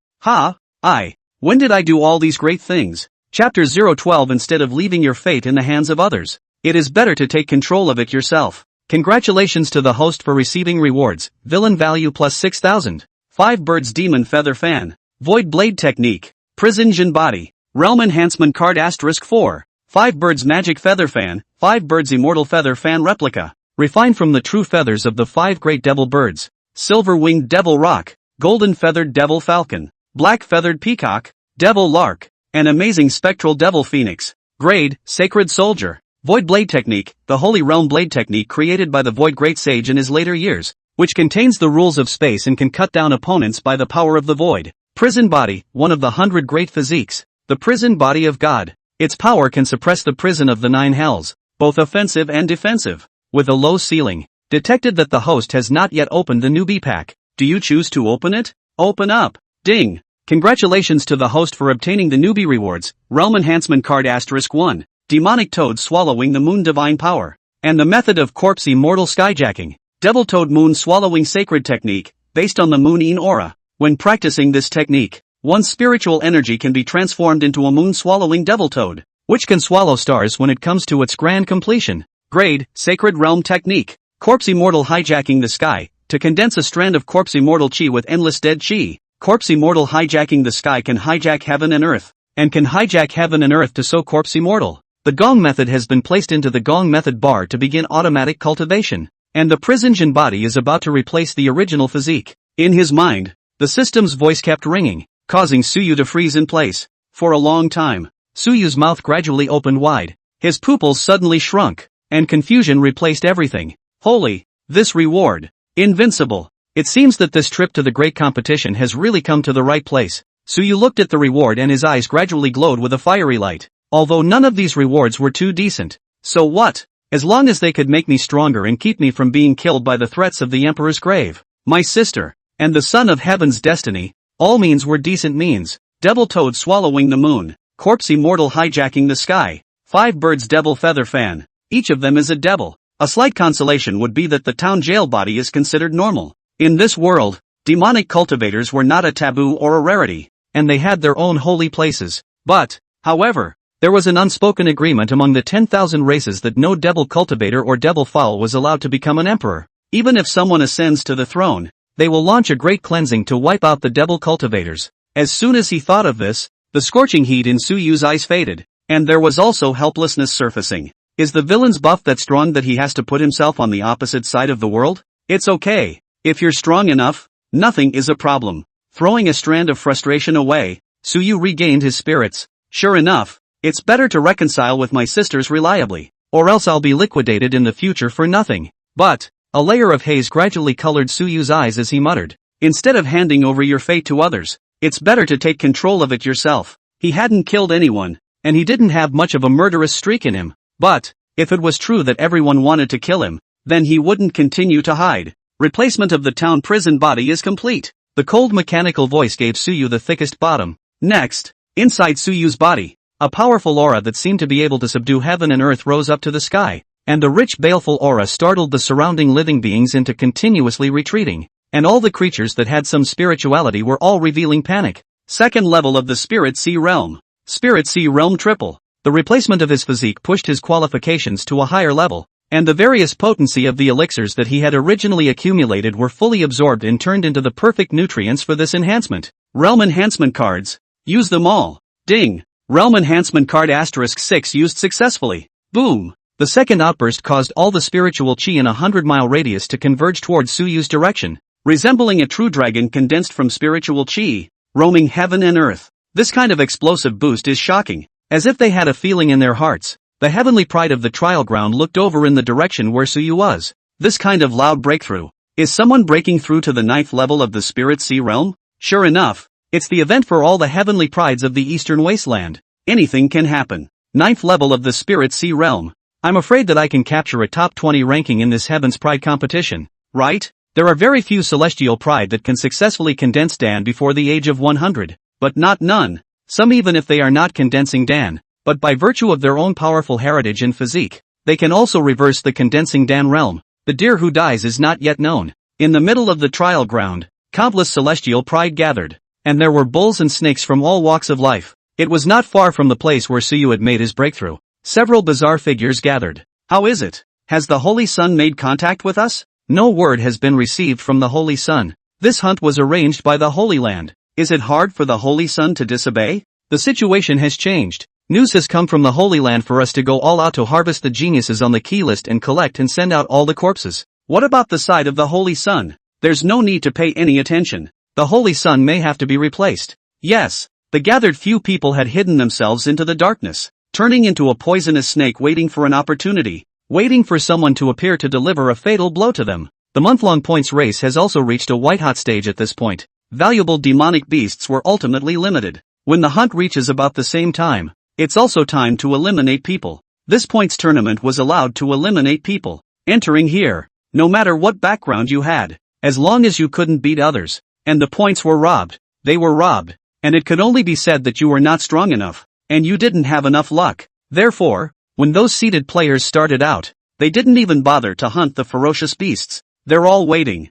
When did I do all these great things? Chapter 012 Instead of leaving your fate in the hands of others, it is better to take control of it yourself. Congratulations to the host for receiving rewards. Villain value plus 6,000. 5 Birds Demon Feather Fan. Void Blade Technique. Prison Jin Body. Realm Enhancement Card *4. 5 Birds Magic Feather Fan. 5 Birds Immortal Feather Fan Replica. Refined from the true feathers of the 5 great devil birds. Silver-winged Devil Rock, Golden-feathered Devil Falcon, Black-feathered Peacock, Devil Lark, and Amazing Spectral Devil Phoenix. Grade, Sacred Soldier. Void Blade Technique, the Holy Realm Blade Technique created by the Void Great Sage in his later years, which contains the rules of space and can cut down opponents by the power of the Void. Prison Body, one of the 100 great physiques. the prison body of God. Its power can suppress the prison of the 9 hells, both offensive and defensive. With a low ceiling, detected that the host has not yet opened the newbie pack. Do you choose to open it? Open up. Ding. Congratulations to the host for obtaining the newbie rewards. Realm Enhancement Card *1. Demonic Toad swallowing the moon divine power. And the method of corpse immortal skyjacking. Devil Toad Moon swallowing sacred technique, based on the moon aura. When practicing this technique, one's spiritual energy can be transformed into a moon-swallowing devil toad, which can swallow stars when it comes to its grand completion. Grade, Sacred Realm Technique. Corpse Immortal hijacking the sky, to condense a strand of Corpse Immortal Chi with endless dead Chi. Corpse Immortal hijacking the sky can hijack heaven and earth, and can hijack heaven and earth to sow Corpse Immortal. The Gong method has been placed into the Gong method bar to begin automatic cultivation, and the prison body is about to replace the original physique. In his mind, the system's voice kept ringing, causing Suyu to freeze in place. For a long time, Suyu's mouth gradually opened wide, his pupils suddenly shrunk, and confusion replaced everything. Holy, this reward, invincible. It seems that this trip to the great competition has really come to the right place. Suyu looked at the reward and his eyes gradually glowed with a fiery light. Although none of these rewards were too decent. So what? As long as they could make me stronger and keep me from being killed by the threats of the Emperor's grave, my sister, and the son of heaven's destiny, all means were decent means. Devil Toad swallowing the moon, Corpse Immortal hijacking the sky, 5 birds devil feather fan, each of them is a devil. A slight consolation would be that the town jail body is considered normal. In this world, demonic cultivators were not a taboo or a rarity, and they had their own holy places. But, however, there was an unspoken agreement among the 10,000 races that no devil cultivator or devil fowl was allowed to become an emperor. Even if someone ascends to the throne, they will launch a great cleansing to wipe out the devil cultivators. As soon as he thought of this, the scorching heat in Suyu's eyes faded, and there was also helplessness surfacing. Is the villain's buff that strong that he has to put himself on the opposite side of the world? It's okay. If you're strong enough, nothing is a problem. Throwing a strand of frustration away, Suyu regained his spirits. Sure enough, it's better to reconcile with my sisters reliably, or else I'll be liquidated in the future for nothing. But, a layer of haze gradually colored Suyu's eyes as he muttered, instead of handing over your fate to others, it's better to take control of it yourself. He hadn't killed anyone, and he didn't have much of a murderous streak in him. But, if it was true that everyone wanted to kill him, then he wouldn't continue to hide. Replacement of the town prison body is complete. The cold mechanical voice gave Suyu the thickest bottom. Next, inside Suyu's body, a powerful aura that seemed to be able to subdue heaven and earth rose up to the sky, and the rich baleful aura startled the surrounding living beings into continuously retreating, and all the creatures that had some spirituality were all revealing panic. Second level of the Spirit Sea Realm. Spirit Sea Realm Triple. The replacement of his physique pushed his qualifications to a higher level, and the various potency of the elixirs that he had originally accumulated were fully absorbed and turned into the perfect nutrients for this enhancement. Realm Enhancement Cards. Use them all. Ding. Realm Enhancement Card *6 used successfully. Boom. The second outburst caused all the spiritual chi in a 100-mile radius to converge towards Suyu's direction, resembling a true dragon condensed from spiritual chi, roaming heaven and earth. This kind of explosive boost is shocking. As if they had a feeling in their hearts, the heavenly pride of the trial ground looked over in the direction where Suyu was. This kind of loud breakthrough. Is someone breaking through to the 9th level of the Spirit Sea Realm? Sure enough, it's the event for all the heavenly prides of the Eastern Wasteland. Anything can happen. 9th level of the Spirit Sea Realm. I'm afraid that I can capture a top 20 ranking in this Heaven's Pride competition, right? There are very few celestial pride that can successfully condense Dan before the age of 100, but not none. Some even if they are not condensing Dan, but by virtue of their own powerful heritage and physique, they can also reverse the condensing Dan realm. The deer who dies is not yet known. In the middle of the trial ground, countless celestial pride gathered, and there were bulls and snakes from all walks of life. It was not far from the place where Suyu had made his breakthrough. Several bizarre figures gathered. How is it? Has the Holy Sun made contact with us? No word has been received from the Holy Sun. This hunt was arranged by the Holy Land. Is it hard for the Holy Sun to disobey? The situation has changed. News has come from the Holy Land for us to go all out to harvest the geniuses on the key list and collect and send out all the corpses. What about the side of the Holy Sun? There's no need to pay any attention. The Holy Sun may have to be replaced. Yes, the gathered few people had hidden themselves into the darkness, turning into a poisonous snake waiting for an opportunity, waiting for someone to appear to deliver a fatal blow to them. The month-long points race has also reached a white-hot stage at this point. Valuable demonic beasts were ultimately limited. When the hunt reaches about the same time, it's also time to eliminate people. This points tournament was allowed to eliminate people entering here, no matter what background you had, as long as you couldn't beat others, and the points were robbed. They were robbed, and it could only be said that you were not strong enough, and you didn't have enough luck. Therefore, when those seeded players started out, they didn't even bother to hunt the ferocious beasts. They're all waiting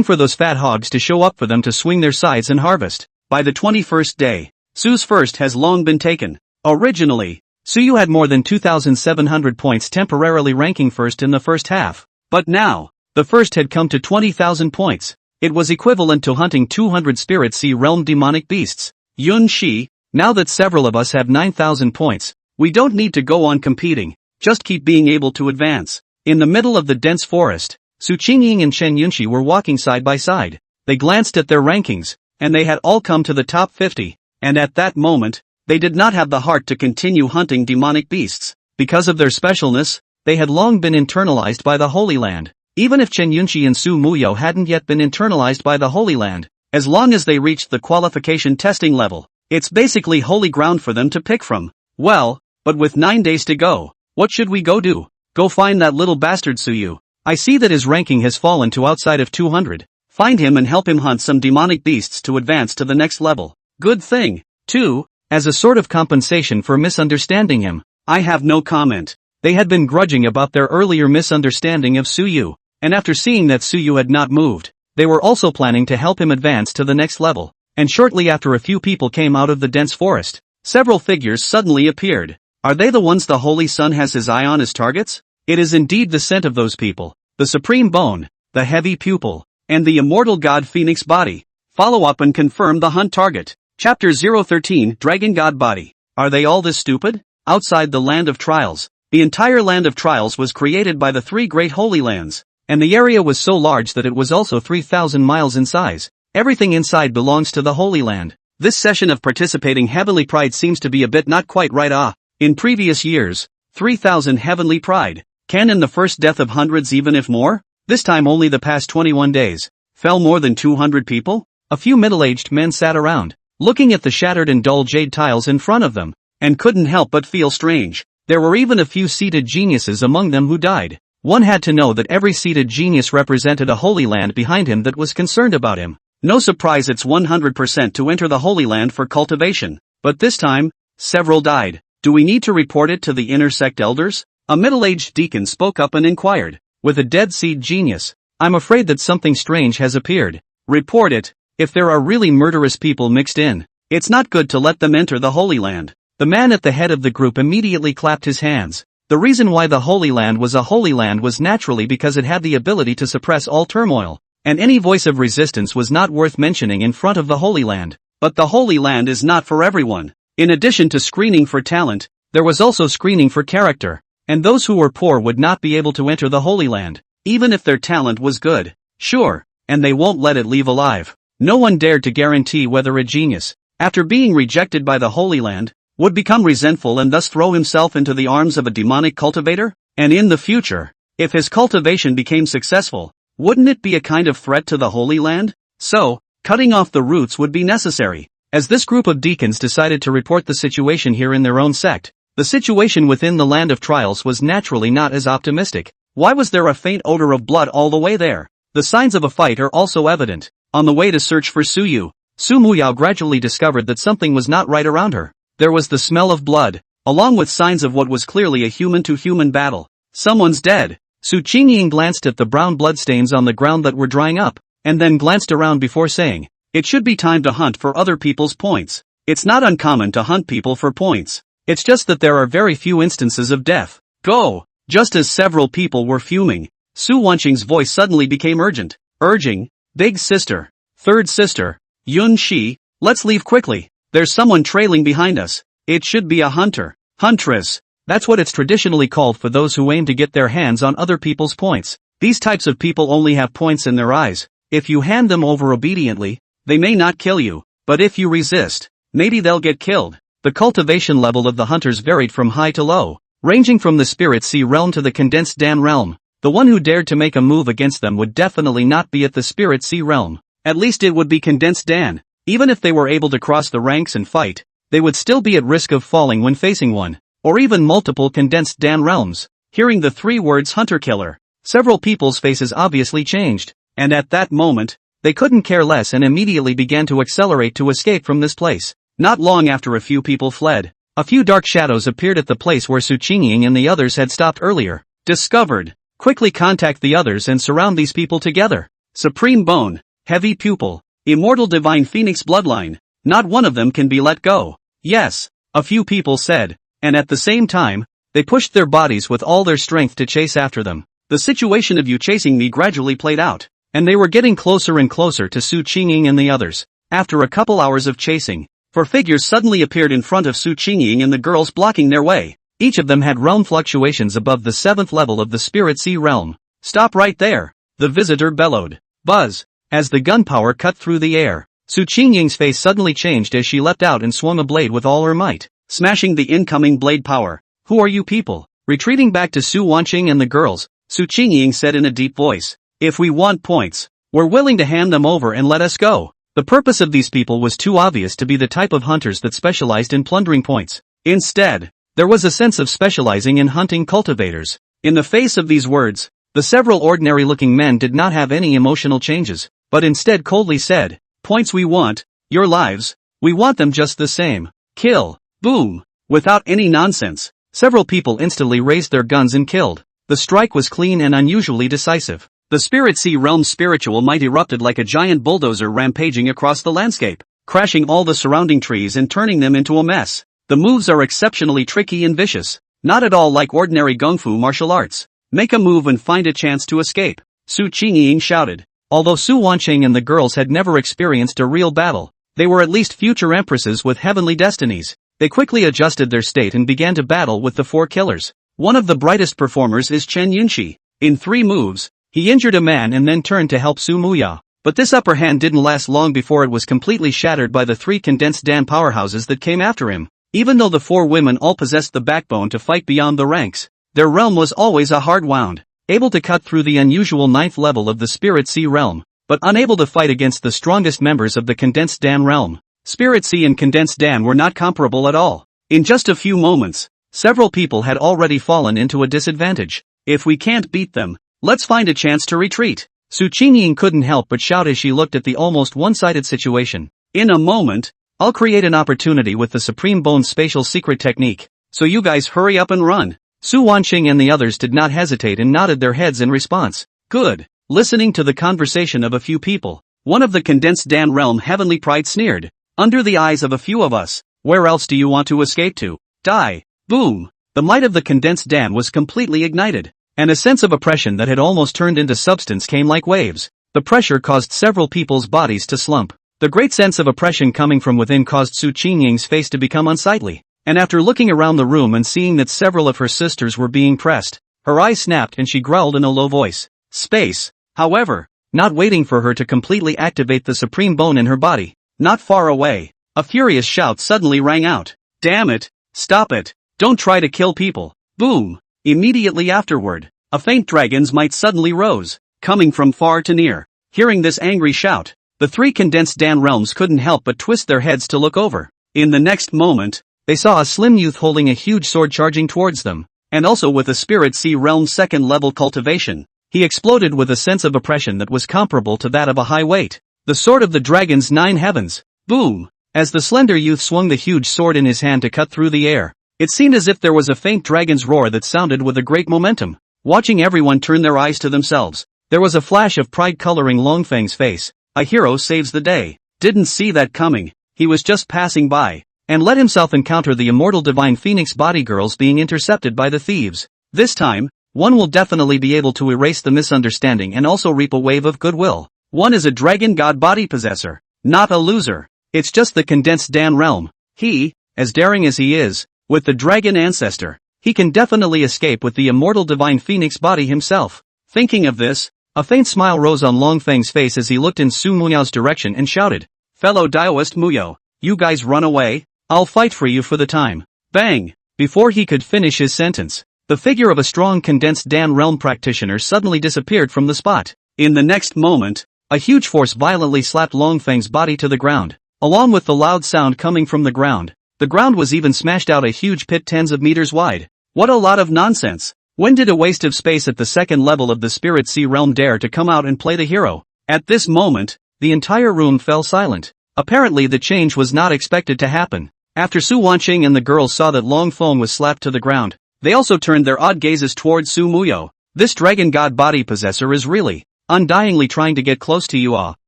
for those fat hogs to show up for them to swing their scythes and harvest. By the 21st day, Su's first has long been taken. Originally, Suyu had more than 2,700 points, temporarily ranking first in the first half. But now, the first had come to 20,000 points. It was equivalent to hunting 200 Spirit Sea Realm demonic beasts. Yun Shi, now that several of us have 9,000 points, we don't need to go on competing, just keep being able to advance. In the middle of the dense forest, Su Qingying and Chen Yunxi were walking side by side. They glanced at their rankings, and they had all come to the top 50, and at that moment, they did not have the heart to continue hunting demonic beasts. Because of their specialness, they had long been internalized by the Holy Land. Even if Chen Yunxi and Su Muyo hadn't yet been internalized by the Holy Land, as long as they reached the qualification testing level, it's basically holy ground for them to pick from. Well, but with 9 days to go, what should we go do? Go find that little bastard Suyu. I see that his ranking has fallen to outside of 200. Find him and help him hunt some demonic beasts to advance to the next level. Good thing, too, as a sort of compensation for misunderstanding him. I have no comment. They had been grudging about their earlier misunderstanding of Suyu, and after seeing that Suyu had not moved, they were also planning to help him advance to the next level. And shortly after a few people came out of the dense forest, several figures suddenly appeared. Are they the ones the Holy Sun has his eye on as targets? It is indeed the scent of those people, the Supreme Bone, the Heavy Pupil, and the Immortal God Phoenix Body. Follow up and confirm the hunt target. Chapter 013 Dragon God Body. Are they all this stupid? Outside the Land of Trials, the entire Land of Trials was created by the three great Holy Lands, and the area was so large that it was also 3,000 miles in size. Everything inside belongs to the Holy Land. This session of participating Heavenly Pride seems to be a bit not quite right. In previous years, 3,000 Heavenly Pride. Can in the first death of hundreds even if more? This time only the past 21 days. Fell more than 200 people? A few middle-aged men sat around, looking at the shattered and dull jade tiles in front of them, and couldn't help but feel strange. There were even a few seated geniuses among them who died. One had to know that every seated genius represented a Holy Land behind him that was concerned about him. No surprise it's 100% to enter the Holy Land for cultivation. But this time, several died. Do we need to report it to the inner sect elders? A middle-aged deacon spoke up and inquired. With a dead seed genius, I'm afraid that something strange has appeared. Report it. If there are really murderous people mixed in, it's not good to let them enter the Holy Land. The man at the head of the group immediately clapped his hands. The reason why the Holy Land was a Holy Land was naturally because it had the ability to suppress all turmoil, and any voice of resistance was not worth mentioning in front of the Holy Land. But the Holy Land is not for everyone. In addition to screening for talent, there was also screening for character. And those who were poor would not be able to enter the Holy Land, even if their talent was good. Sure, and they won't let it leave alive. No one dared to guarantee whether a genius, after being rejected by the Holy Land, would become resentful and thus throw himself into the arms of a demonic cultivator? And in the future, if his cultivation became successful, wouldn't it be a kind of threat to the Holy Land? So, cutting off the roots would be necessary. As this group of deacons decided to report the situation here in their own sect, the situation within the Land of Trials was naturally not as optimistic. Why was there a faint odor of blood all the way there? The signs of a fight are also evident. On the way to search for Suyu, Su Muyao gradually discovered that something was not right around her. There was the smell of blood, along with signs of what was clearly a human-to-human battle. Someone's dead. Su Qingying glanced at the brown bloodstains on the ground that were drying up, and then glanced around before saying, "It should be time to hunt for other people's points." It's not uncommon to hunt people for points. It's just that there are very few instances of death. Go! Just as several people were fuming, Su Wanqing's voice suddenly became urgent, urging, "Big sister, third sister, Yun Shi, let's leave quickly. There's someone trailing behind us. It should be a hunter, huntress." That's what it's traditionally called for those who aim to get their hands on other people's points. These types of people only have points in their eyes. If you hand them over obediently, they may not kill you, but if you resist, maybe they'll get killed. The cultivation level of the hunters varied from high to low, ranging from the Spirit Sea realm to the Condensed Dan realm. The one who dared to make a move against them would definitely not be at the Spirit Sea realm. At least it would be Condensed Dan. Even if they were able to cross the ranks and fight, they would still be at risk of falling when facing one, or even multiple condensed Dan realms. Hearing the 3 words hunter-killer, several people's faces obviously changed, and at that moment, they couldn't care less and immediately began to accelerate to escape from this place. Not long after a few people fled, a few dark shadows appeared at the place where Su Qingying and the others had stopped earlier. Discovered. Quickly contact the others and surround these people together. Supreme Bone, Heavy Pupil, Immortal Divine Phoenix Bloodline. Not one of them can be let go. Yes, a few people said, and at the same time, they pushed their bodies with all their strength to chase after them. The situation of you chasing me gradually played out, and they were getting closer and closer to Su Qingying and the others. After a couple hours of chasing, 4 figures suddenly appeared in front of Su Qingying and the girls, blocking their way. Each of them had realm fluctuations above the 7th level of the Spirit Sea realm. Stop right there, the visitor bellowed. Buzz. As the gunpowder cut through the air, Su Qingying's face suddenly changed as she leapt out and swung a blade with all her might, smashing the incoming blade power. Who are you people? Retreating back to Su Wanqing and the girls, Su Qingying said in a deep voice. If we want points, we're willing to hand them over and let us go. The purpose of these people was too obvious to be the type of hunters that specialized in plundering points. Instead, there was a sense of specializing in hunting cultivators. In the face of these words, the several ordinary-looking men did not have any emotional changes, but instead coldly said, points we want, your lives, we want them just the same. Kill. Boom. Without any nonsense, several people instantly raised their guns and killed. The strike was clean and unusually decisive. The Spirit Sea realm's spiritual might erupted like a giant bulldozer rampaging across the landscape, crashing all the surrounding trees and turning them into a mess. The moves are exceptionally tricky and vicious, not at all like ordinary gung fu martial arts. Make a move and find a chance to escape, Su Qingying shouted. Although Su Wanqing and the girls had never experienced a real battle, they were at least future empresses with heavenly destinies. They quickly adjusted their state and began to battle with the 4 killers. One of the brightest performers is Chen Yunxi. In 3 moves, he injured a man and then turned to help Su Muya. But this upper hand didn't last long before it was completely shattered by the 3 condensed Dan powerhouses that came after him. Even though the 4 women all possessed the backbone to fight beyond the ranks, their realm was always a hard wound, able to cut through the unusual 9th level of the Spirit Sea realm, but unable to fight against the strongest members of the Condensed Dan realm. Spirit Sea and Condensed Dan were not comparable at all. In just a few moments, several people had already fallen into a disadvantage. If we can't beat them, let's find a chance to retreat. Su Qingying couldn't help but shout as she looked at the almost one-sided situation. In a moment, I'll create an opportunity with the Supreme Bone spatial secret technique, so you guys hurry up and run. Su Wanqing and the others did not hesitate and nodded their heads in response. Good. Listening to the conversation of a few people, one of the Condensed Dan realm heavenly pride sneered. Under the eyes of a few of us, where else do you want to escape to? Die. Boom. The might of the Condensed Dan was completely ignited, and a sense of oppression that had almost turned into substance came like waves. The pressure caused several people's bodies to slump. The great sense of oppression coming from within caused Su Qingying's face to become unsightly, and after looking around the room and seeing that several of her sisters were being pressed, her eyes snapped and she growled in a low voice. Space. However, not waiting for her to completely activate the Supreme Bone in her body, not far away, a furious shout suddenly rang out. Damn it! Stop it! Don't try to kill people! Boom! Immediately afterward, a faint dragon's might suddenly rose, coming from far to near. Hearing this angry shout, the 3 Condensed Dan realms couldn't help but twist their heads to look over. In the next moment, they saw a slim youth holding a huge sword charging towards them, and also with a Spirit Sea realm 2nd level cultivation. He exploded with a sense of oppression that was comparable to that of a high weight. The sword of the dragon's 9 heavens. Boom! As the slender youth swung the huge sword in his hand to cut through the air, it seemed as if there was a faint dragon's roar that sounded with a great momentum. Watching everyone turn their eyes to themselves, there was a flash of pride coloring Longfeng's face. A hero saves the day. Didn't see that coming. He was just passing by, and let himself encounter the immortal divine phoenix body girls being intercepted by the thieves. This time, one will definitely be able to erase the misunderstanding and also reap a wave of goodwill. One is a dragon god body possessor, not a loser. It's just the Condensed Dan realm. He, as daring as he is, with the dragon ancestor, he can definitely escape with the immortal divine phoenix body himself. Thinking of this, a faint smile rose on Longfeng's face as he looked in Su Muyao's direction and shouted, Fellow Daoist Muyao, you guys run away, I'll fight for you for the time. Bang! Before he could finish his sentence, the figure of a strong Condensed Dan realm practitioner suddenly disappeared from the spot. In the next moment, a huge force violently slapped Longfeng's body to the ground. Along with the loud sound coming from the ground, the The ground was even smashed out a huge pit tens of meters wide. What a lot of nonsense. When did a waste of space at the second level of the Spirit Sea realm dare to come out and play the hero? At this moment, the entire room fell silent. Apparently the change was not expected to happen. After Su Wanqing and the girls saw that Long Feng was slapped to the ground, they also turned their odd gazes towards Su Muyo. This dragon god body possessor is really, undyingly trying to get close to you all.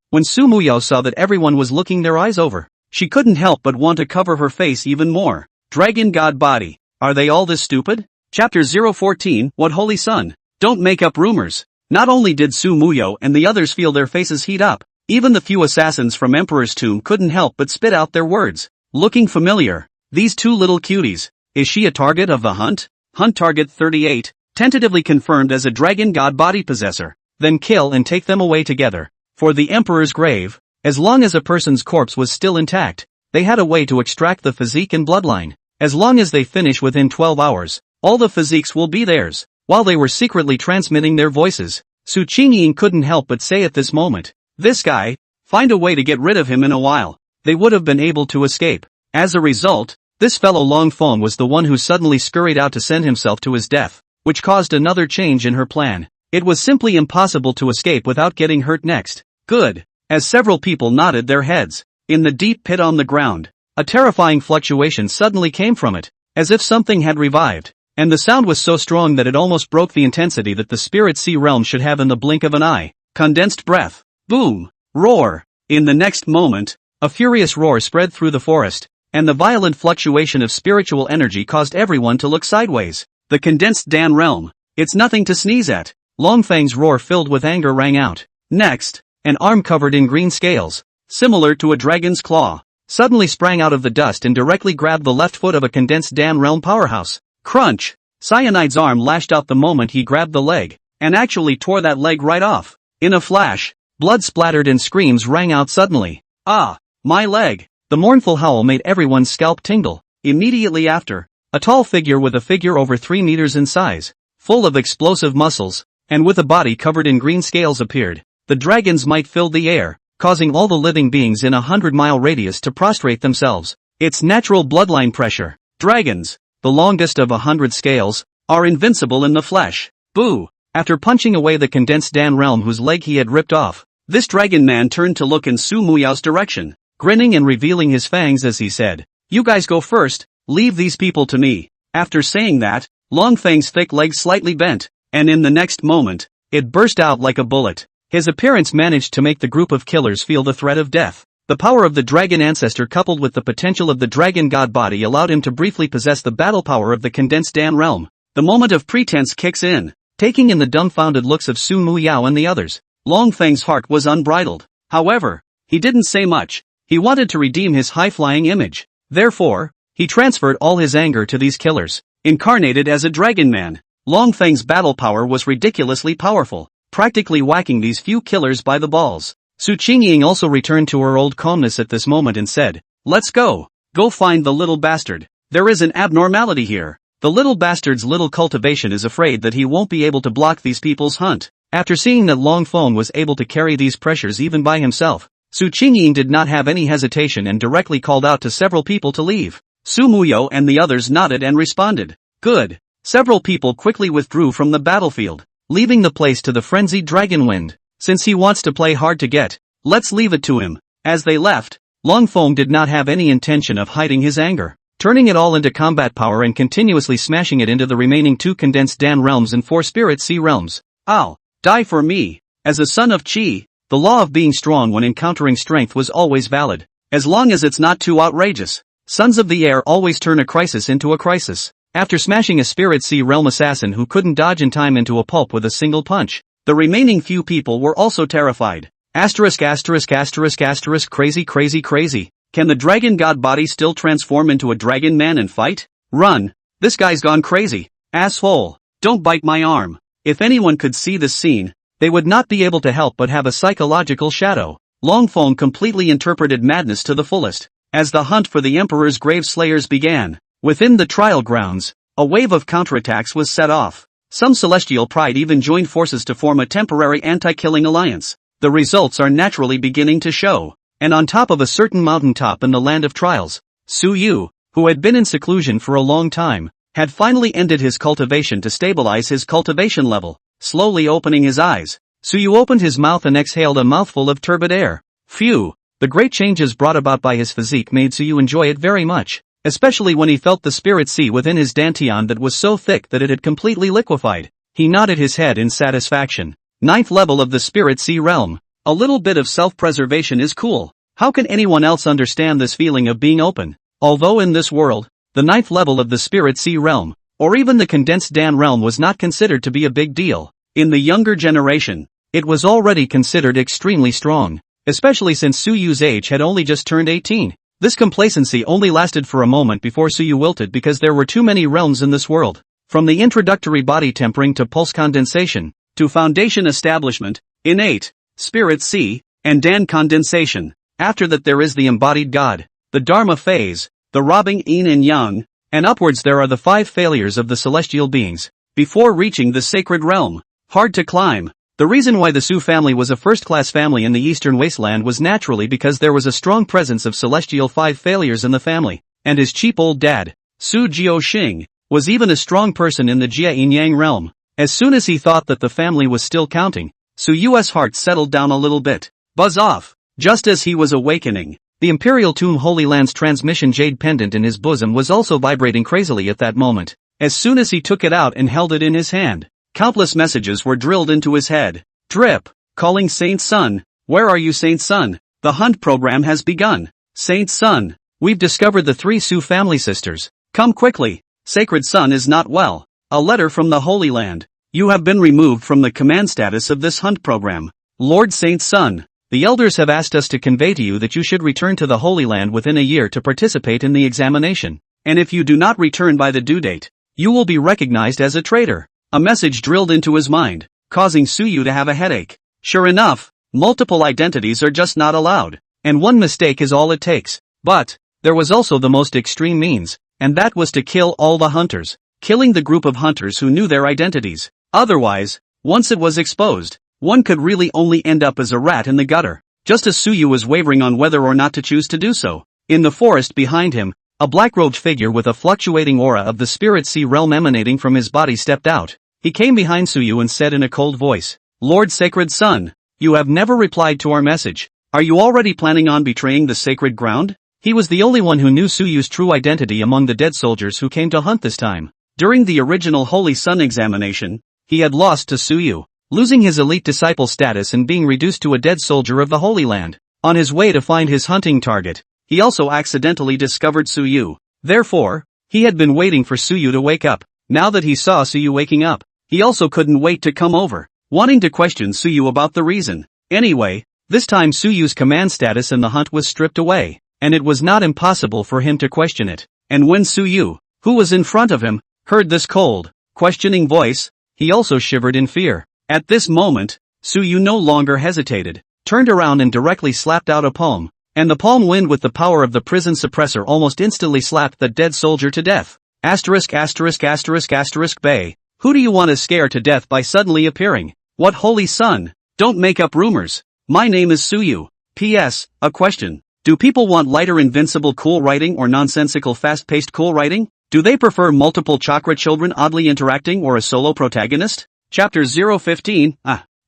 When Su Muyo saw that everyone was looking their eyes over, she couldn't help but want to cover her face even more. Dragon god body. Are they all this stupid? Chapter 014, What Holy Sun? Don't make up rumors. Not only did Su Muyo and the others feel their faces heat up, even the few assassins from Emperor's Tomb couldn't help but spit out their words. Looking familiar. These two little cuties. Is she a target of the hunt? Hunt target 38, tentatively confirmed as a dragon god body possessor. Then kill and take them away together. For the Emperor's grave, as long as a person's corpse was still intact, they had a way to extract the physique and bloodline. As long as they finish within 12 hours, all the physiques will be theirs. While they were secretly transmitting their voices, Su Qingying couldn't help but say at this moment, this guy, find a way to get rid of him in a while. They would have been able to escape. As a result, this fellow Long Feng was the one who suddenly scurried out to send himself to his death, which caused another change in her plan. It was simply impossible to escape without getting hurt next. Good. As several people nodded their heads, in the deep pit on the ground, a terrifying fluctuation suddenly came from it, as if something had revived, and the sound was so strong that it almost broke the intensity that the Spirit Sea realm should have in the blink of an eye. Condensed breath. Boom. Roar. In the next moment, a furious roar spread through the forest, and the violent fluctuation of spiritual energy caused everyone to look sideways. The condensed Dan realm. It's nothing to sneeze at. Long Feng's roar filled with anger rang out. Next, an arm covered in green scales, similar to a dragon's claw, suddenly sprang out of the dust and directly grabbed the left foot of a condensed Dan realm powerhouse. Crunch! Cyanide's arm lashed out the moment he grabbed the leg, and actually tore that leg right off. In a flash, blood splattered and screams rang out suddenly. Ah! My leg! The mournful howl made everyone's scalp tingle. Immediately after, a tall figure with a figure over 3 meters in size, full of explosive muscles, and with a body covered in green scales appeared. The dragon's might filled the air, causing all the living beings in a 100-mile radius to prostrate themselves. Its natural bloodline pressure. Dragons, the longest of 100 scales, are invincible in the flesh. Boo! After punching away the condensed Dan realm whose leg he had ripped off, this dragon man turned to look in Su Muyao's direction, grinning and revealing his fangs as he said, "You guys go first, leave these people to me." After saying that, Long Feng's thick legs slightly bent, and in the next moment, it burst out like a bullet. His appearance managed to make the group of killers feel the threat of death. The power of the dragon ancestor coupled with the potential of the dragon god body allowed him to briefly possess the battle power of the condensed Dan realm. The moment of pretense kicks in. Taking in the dumbfounded looks of Su Muyao and the others, Long Feng's heart was unbridled. However, he didn't say much. He wanted to redeem his high-flying image. Therefore, he transferred all his anger to these killers. Incarnated as a dragon man, Long Feng's battle power was ridiculously powerful, practically whacking these few killers by the balls. Su Qingying also returned to her old calmness at this moment and said, "Let's go. Go find the little bastard. There is an abnormality here. The little bastard's little cultivation is afraid that he won't be able to block these people's hunt." After seeing that Long Feng was able to carry these pressures even by himself, Su Qingying did not have any hesitation and directly called out to several people to leave. Su Muyo and the others nodded and responded. Good. Several people quickly withdrew from the battlefield, leaving the place to the frenzied dragon wind. Since he wants to play hard to get, let's leave it to him. As they left, Long Feng did not have any intention of hiding his anger, turning it all into combat power and continuously smashing it into the remaining 2 condensed Dan realms and 4 Spirit Sea realms. I'll die for me. As a son of Qi, the law of being strong when encountering strength was always valid, as long as it's not too outrageous. Sons of the air always turn a crisis into a crisis. After smashing a Spirit Sea realm assassin who couldn't dodge in time into a pulp with a single punch, the remaining few people were also terrified. Asterisk asterisk asterisk asterisk crazy crazy crazy. Can the dragon god body still transform into a dragon man and fight? Run! This guy's gone crazy. Asshole! Don't bite my arm. If anyone could see this scene, they would not be able to help but have a psychological shadow. Long Feng completely interpreted madness to the fullest. As the hunt for the Emperor's grave slayers began, within the trial grounds, a wave of counterattacks was set off. Some celestial pride even joined forces to form a temporary anti-killing alliance. The results are naturally beginning to show. And on top of a certain mountaintop in the land of trials, Su Yu, who had been in seclusion for a long time, had finally ended his cultivation to stabilize his cultivation level. Slowly opening his eyes, Suyu opened his mouth and exhaled a mouthful of turbid air. Phew! The great changes brought about by his physique made Suyu enjoy it very much, especially when he felt the spirit sea within his dantian that was so thick that it had completely liquefied. He nodded his head in satisfaction. 9th level of the spirit sea realm. A little bit of self-preservation is cool. How can anyone else understand this feeling of being open? Although in this world, the 9th level of the spirit sea realm, or even the condensed Dan realm was not considered to be a big deal. In the younger generation, it was already considered extremely strong, especially since Suyu's age had only just turned 18. This complacency only lasted for a moment before Suyu wilted because there were too many realms in this world. From the introductory body tempering to pulse condensation, to foundation establishment, innate, spirit sea, and Dan condensation. After that there is the embodied God, the Dharma phase, the robbing yin and yang, and upwards there are the 5 failures of the celestial beings, before reaching the sacred realm. Hard to climb. The reason why the Su family was a first-class family in the eastern wasteland was naturally because there was a strong presence of celestial 5 failures in the family, and his cheap old dad, Su Jiao-xing, was even a strong person in the Jia Yin-Yang realm. As soon as he thought that the family was still counting, Suyu's heart settled down a little bit. Buzz off! Just as he was awakening, the Imperial Tomb Holy Land's transmission jade pendant in his bosom was also vibrating crazily at that moment. As soon as he took it out and held it in his hand, countless messages were drilled into his head. Drip! Calling Saint Sun. Where are you, Saint Sun? The hunt program has begun. Saint Sun, we've discovered the 3 Su family sisters. Come quickly. Sacred Sun is not well. A letter from the Holy Land. You have been removed from the command status of this hunt program. Lord Saint Sun, the elders have asked us to convey to you that you should return to the Holy Land within a year to participate in the examination. And if you do not return by the due date, you will be recognized as a traitor. A message drilled into his mind, causing Suyu to have a headache. Sure enough, multiple identities are just not allowed, and one mistake is all it takes. But there was also the most extreme means, and that was to kill all the hunters, killing the group of hunters who knew their identities. Otherwise, once it was exposed, one could really only end up as a rat in the gutter. Just as Suyu was wavering on whether or not to choose to do so, in the forest behind him, a black-robed figure with a fluctuating aura of the spirit sea realm emanating from his body stepped out. He came behind Suyu and said in a cold voice, Lord Sacred Sun, you have never replied to our message. Are you already planning on betraying the sacred ground? He was the only one who knew Suyu's true identity among the dead soldiers who came to hunt this time. During the original Holy Sun examination, he had lost to Suyu, losing his elite disciple status and being reduced to a dead soldier of the Holy Land. On his way to find his hunting target, he also accidentally discovered Suyu. Therefore, he had been waiting for Suyu to wake up. Now that he saw Suyu waking up, he also couldn't wait to come over, wanting to question Suyu about the reason. Anyway, this time Suyu's command status in the hunt was stripped away, and it was not impossible for him to question it. And when Suyu, who was in front of him, heard this cold, questioning voice, he also shivered in fear. At this moment, Suyu no longer hesitated, turned around and directly slapped out a palm, and the palm wind with the power of the prison suppressor almost instantly slapped the dead soldier to death. Asterisk asterisk asterisk asterisk bay. Who do you want to scare to death by suddenly appearing? What holy sun? Don't make up rumors. My name is Suyu. P.S. A question. Do people want lighter invincible cool writing or nonsensical fast-paced cool writing? Do they prefer multiple chakra children oddly interacting or a solo protagonist? Chapter 015.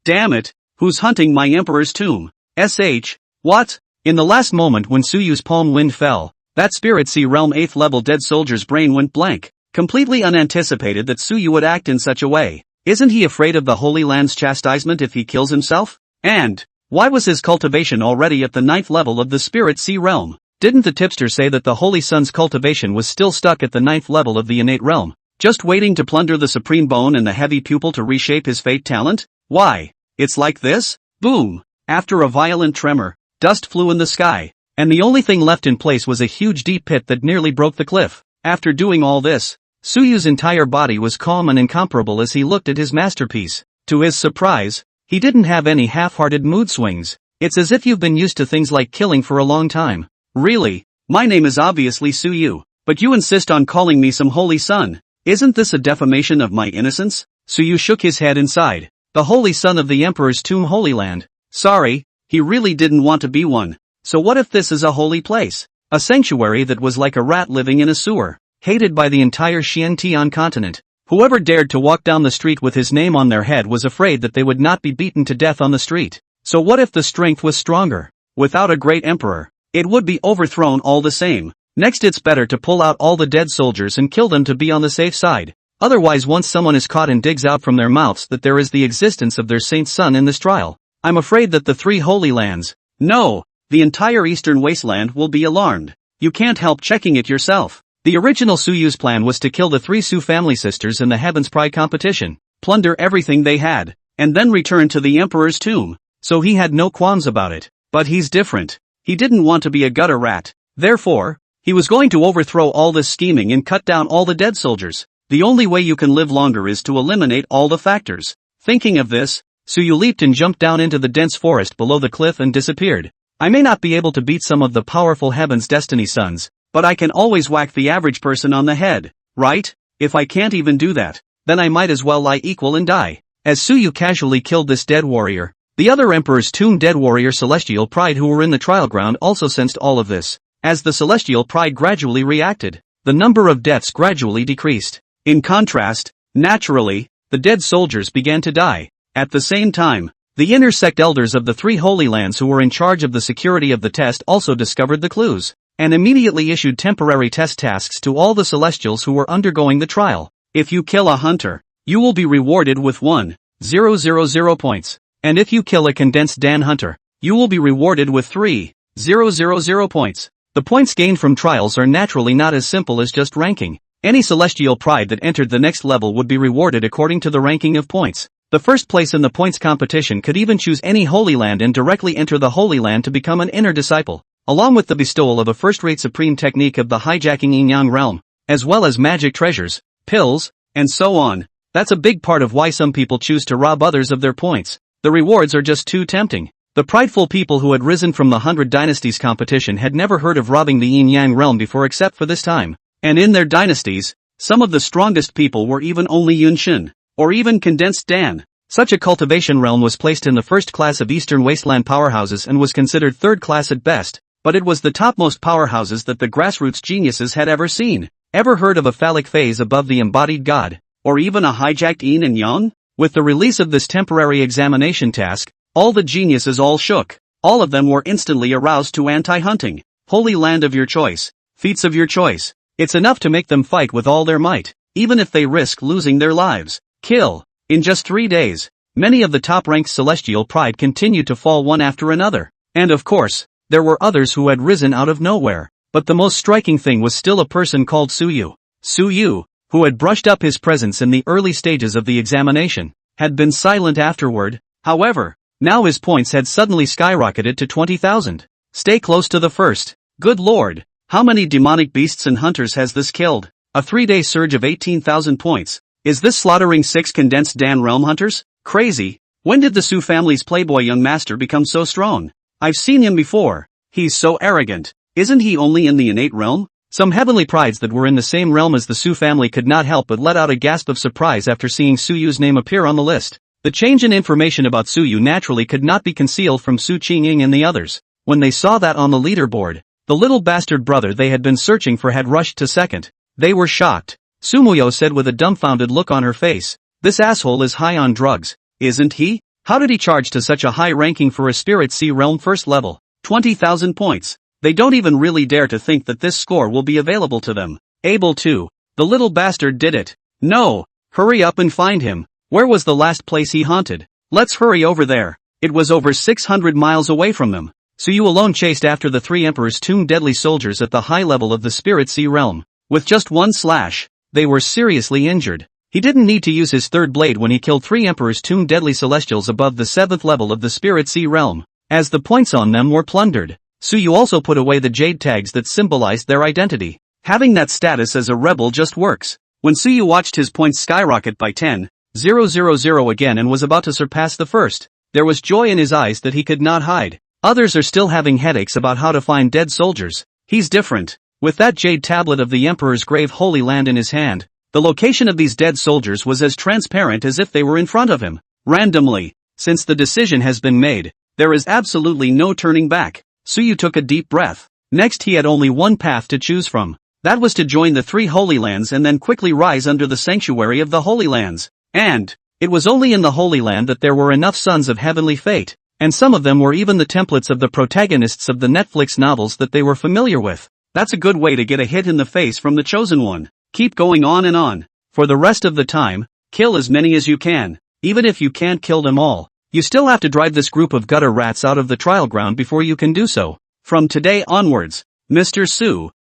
Damn it. Who's hunting my emperor's tomb? S.H. What? In the last moment when Suyu's palm wind fell, that spirit sea realm 8th level dead soldier's brain went blank, completely unanticipated that Suyu would act in such a way. Isn't he afraid of the Holy Land's chastisement if he kills himself? And why was his cultivation already at the 9th level of the spirit sea realm? Didn't the tipster say that the Holy Sun's cultivation was still stuck at the 9th level of the innate realm, just waiting to plunder the supreme bone and the heavy pupil to reshape his fate talent? Why? It's like this? Boom! After a violent tremor, dust flew in the sky, and the only thing left in place was a huge deep pit that nearly broke the cliff. After doing all this, Suyu's entire body was calm and incomparable as he looked at his masterpiece. To his surprise, he didn't have any half-hearted mood swings. It's as if you've been used to things like killing for a long time. Really? My name is obviously Suyu, but you insist on calling me some holy sun. Isn't this a defamation of my innocence? Suyu shook his head inside. The holy son of the emperor's tomb Holy Land. Sorry, he really didn't want to be one. So what if this is a holy place? A sanctuary that was like a rat living in a sewer, hated by the entire Xiantian continent. Whoever dared to walk down the street with his name on their head was afraid that they would not be beaten to death on the street. So what if the strength was stronger? Without a great emperor, it would be overthrown all the same. Next, it's better to pull out all the dead soldiers and kill them to be on the safe side. Otherwise, once someone is caught and digs out from their mouths that there is the existence of their saint's son in this trial, I'm afraid that the three holy lands, no, the entire eastern wasteland will be alarmed. You can't help checking it yourself. The original Suyu's plan was to kill the three Su family sisters in the Heaven's Pride competition, plunder everything they had, and then return to the emperor's tomb. So he had no qualms about it. But he's different. He didn't want to be a gutter rat. Therefore, he was going to overthrow all this scheming and cut down all the dead soldiers. The only way you can live longer is to eliminate all the factors. Thinking of this, Suyu leaped and jumped down into the dense forest below the cliff and disappeared. I may not be able to beat some of the powerful Heaven's Destiny sons, but I can always whack the average person on the head, right? If I can't even do that, then I might as well lie equal and die. As Suyu casually killed this dead warrior, the other Emperor's tomb dead warrior Celestial Pride who were in the trial ground also sensed all of this. As the Celestial Pride gradually reacted, the number of deaths gradually decreased. In contrast, naturally, the dead soldiers began to die. At the same time, the inner sect elders of the three holy lands who were in charge of the security of the test also discovered the clues, and immediately issued temporary test tasks to all the Celestials who were undergoing the trial. If you kill a hunter, you will be rewarded with 1,000 points. And if you kill a condensed Dan hunter, you will be rewarded with 3,000 points. The points gained from trials are naturally not as simple as just ranking. Any Celestial Pride that entered the next level would be rewarded according to the ranking of points. The first place in the points competition could even choose any Holy Land and directly enter the Holy Land to become an inner disciple, along with the bestowal of a first-rate supreme technique of the hijacking yin-yang realm, as well as magic treasures, pills, and so on. That's a big part of why some people choose to rob others of their points. The rewards are just too tempting. The prideful people who had risen from the 100 Dynasties competition had never heard of robbing the yin-yang realm before except for this time. And in their dynasties, some of the strongest people were even only Yunshin, or even condensed Dan. Such a cultivation realm was placed in the first class of Eastern Wasteland powerhouses and was considered third class at best, but it was the topmost powerhouses that the grassroots geniuses had ever seen. Ever heard of a phallic phase above the embodied god, or even a hijacked yin and yang? With the release of this temporary examination task, all the geniuses all shook. All of them were instantly aroused to anti-hunting. Holy land of your choice, feats of your choice. It's enough to make them fight with all their might, even if they risk losing their lives. Kill. In just 3 days, many of the top-ranked Celestial Pride continued to fall one after another. And of course, there were others who had risen out of nowhere. But the most striking thing was still a person called Suyu. Suyu, who had brushed up his presence in the early stages of the examination, had been silent afterward. However, now his points had suddenly skyrocketed to 20,000. Stay close to the first. Good lord, how many demonic beasts and hunters has this killed? A 3-day surge of 18,000 points. Is this slaughtering 6 condensed Dan realm hunters? Crazy. When did the Su family's playboy young master become so strong? I've seen him before. He's so arrogant. Isn't he only in the innate realm? Some heavenly prides that were in the same realm as the Su family could not help but let out a gasp of surprise after seeing Suyu's name appear on the list. The change in information about Suyu naturally could not be concealed from Su Qingying and the others. When they saw that on the leaderboard, the little bastard brother they had been searching for had rushed to second. They were shocked. Sumuyo said with a dumbfounded look on her face, "This asshole is high on drugs, isn't he? How did he charge to such a high ranking for a Spirit Sea Realm first level? 20,000 points. They don't even really dare to think that this score will be available to them. Able to. The little bastard did it. No. Hurry up and find him. Where was the last place he haunted? Let's hurry over there." It was over 600 miles away from them. Suyu alone chased after the 3 Emperor's tomb deadly soldiers at the high level of the Spirit Sea Realm. With just one slash, they were seriously injured. He didn't need to use his third blade when he killed 3 Emperor's tomb deadly celestials above the 7th level of the Spirit Sea Realm. As the points on them were plundered, Suyu also put away the jade tags that symbolized their identity. Having that status as a rebel just works. When Suyu watched his points skyrocket by 10,000 again and was about to surpass the first, there was joy in his eyes that he could not hide. Others are still having headaches about how to find dead soldiers. He's different. With that jade tablet of the Emperor's grave Holy Land in his hand, the location of these dead soldiers was as transparent as if they were in front of him. Randomly, since the decision has been made, there is absolutely no turning back. Suyu took a deep breath. Next he had only one path to choose from. That was to join the 3 Holy Lands and then quickly rise under the sanctuary of the Holy Lands. And it was only in the Holy Land that there were enough sons of heavenly fate, and some of them were even the templates of the protagonists of the Netflix novels that they were familiar with. That's a good way to get a hit in the face from the chosen one. Keep going on and on. For the rest of the time, kill as many as you can. Even if you can't kill them all, you still have to drive this group of gutter rats out of the trial ground before you can do so. From today onwards, Mr. Su,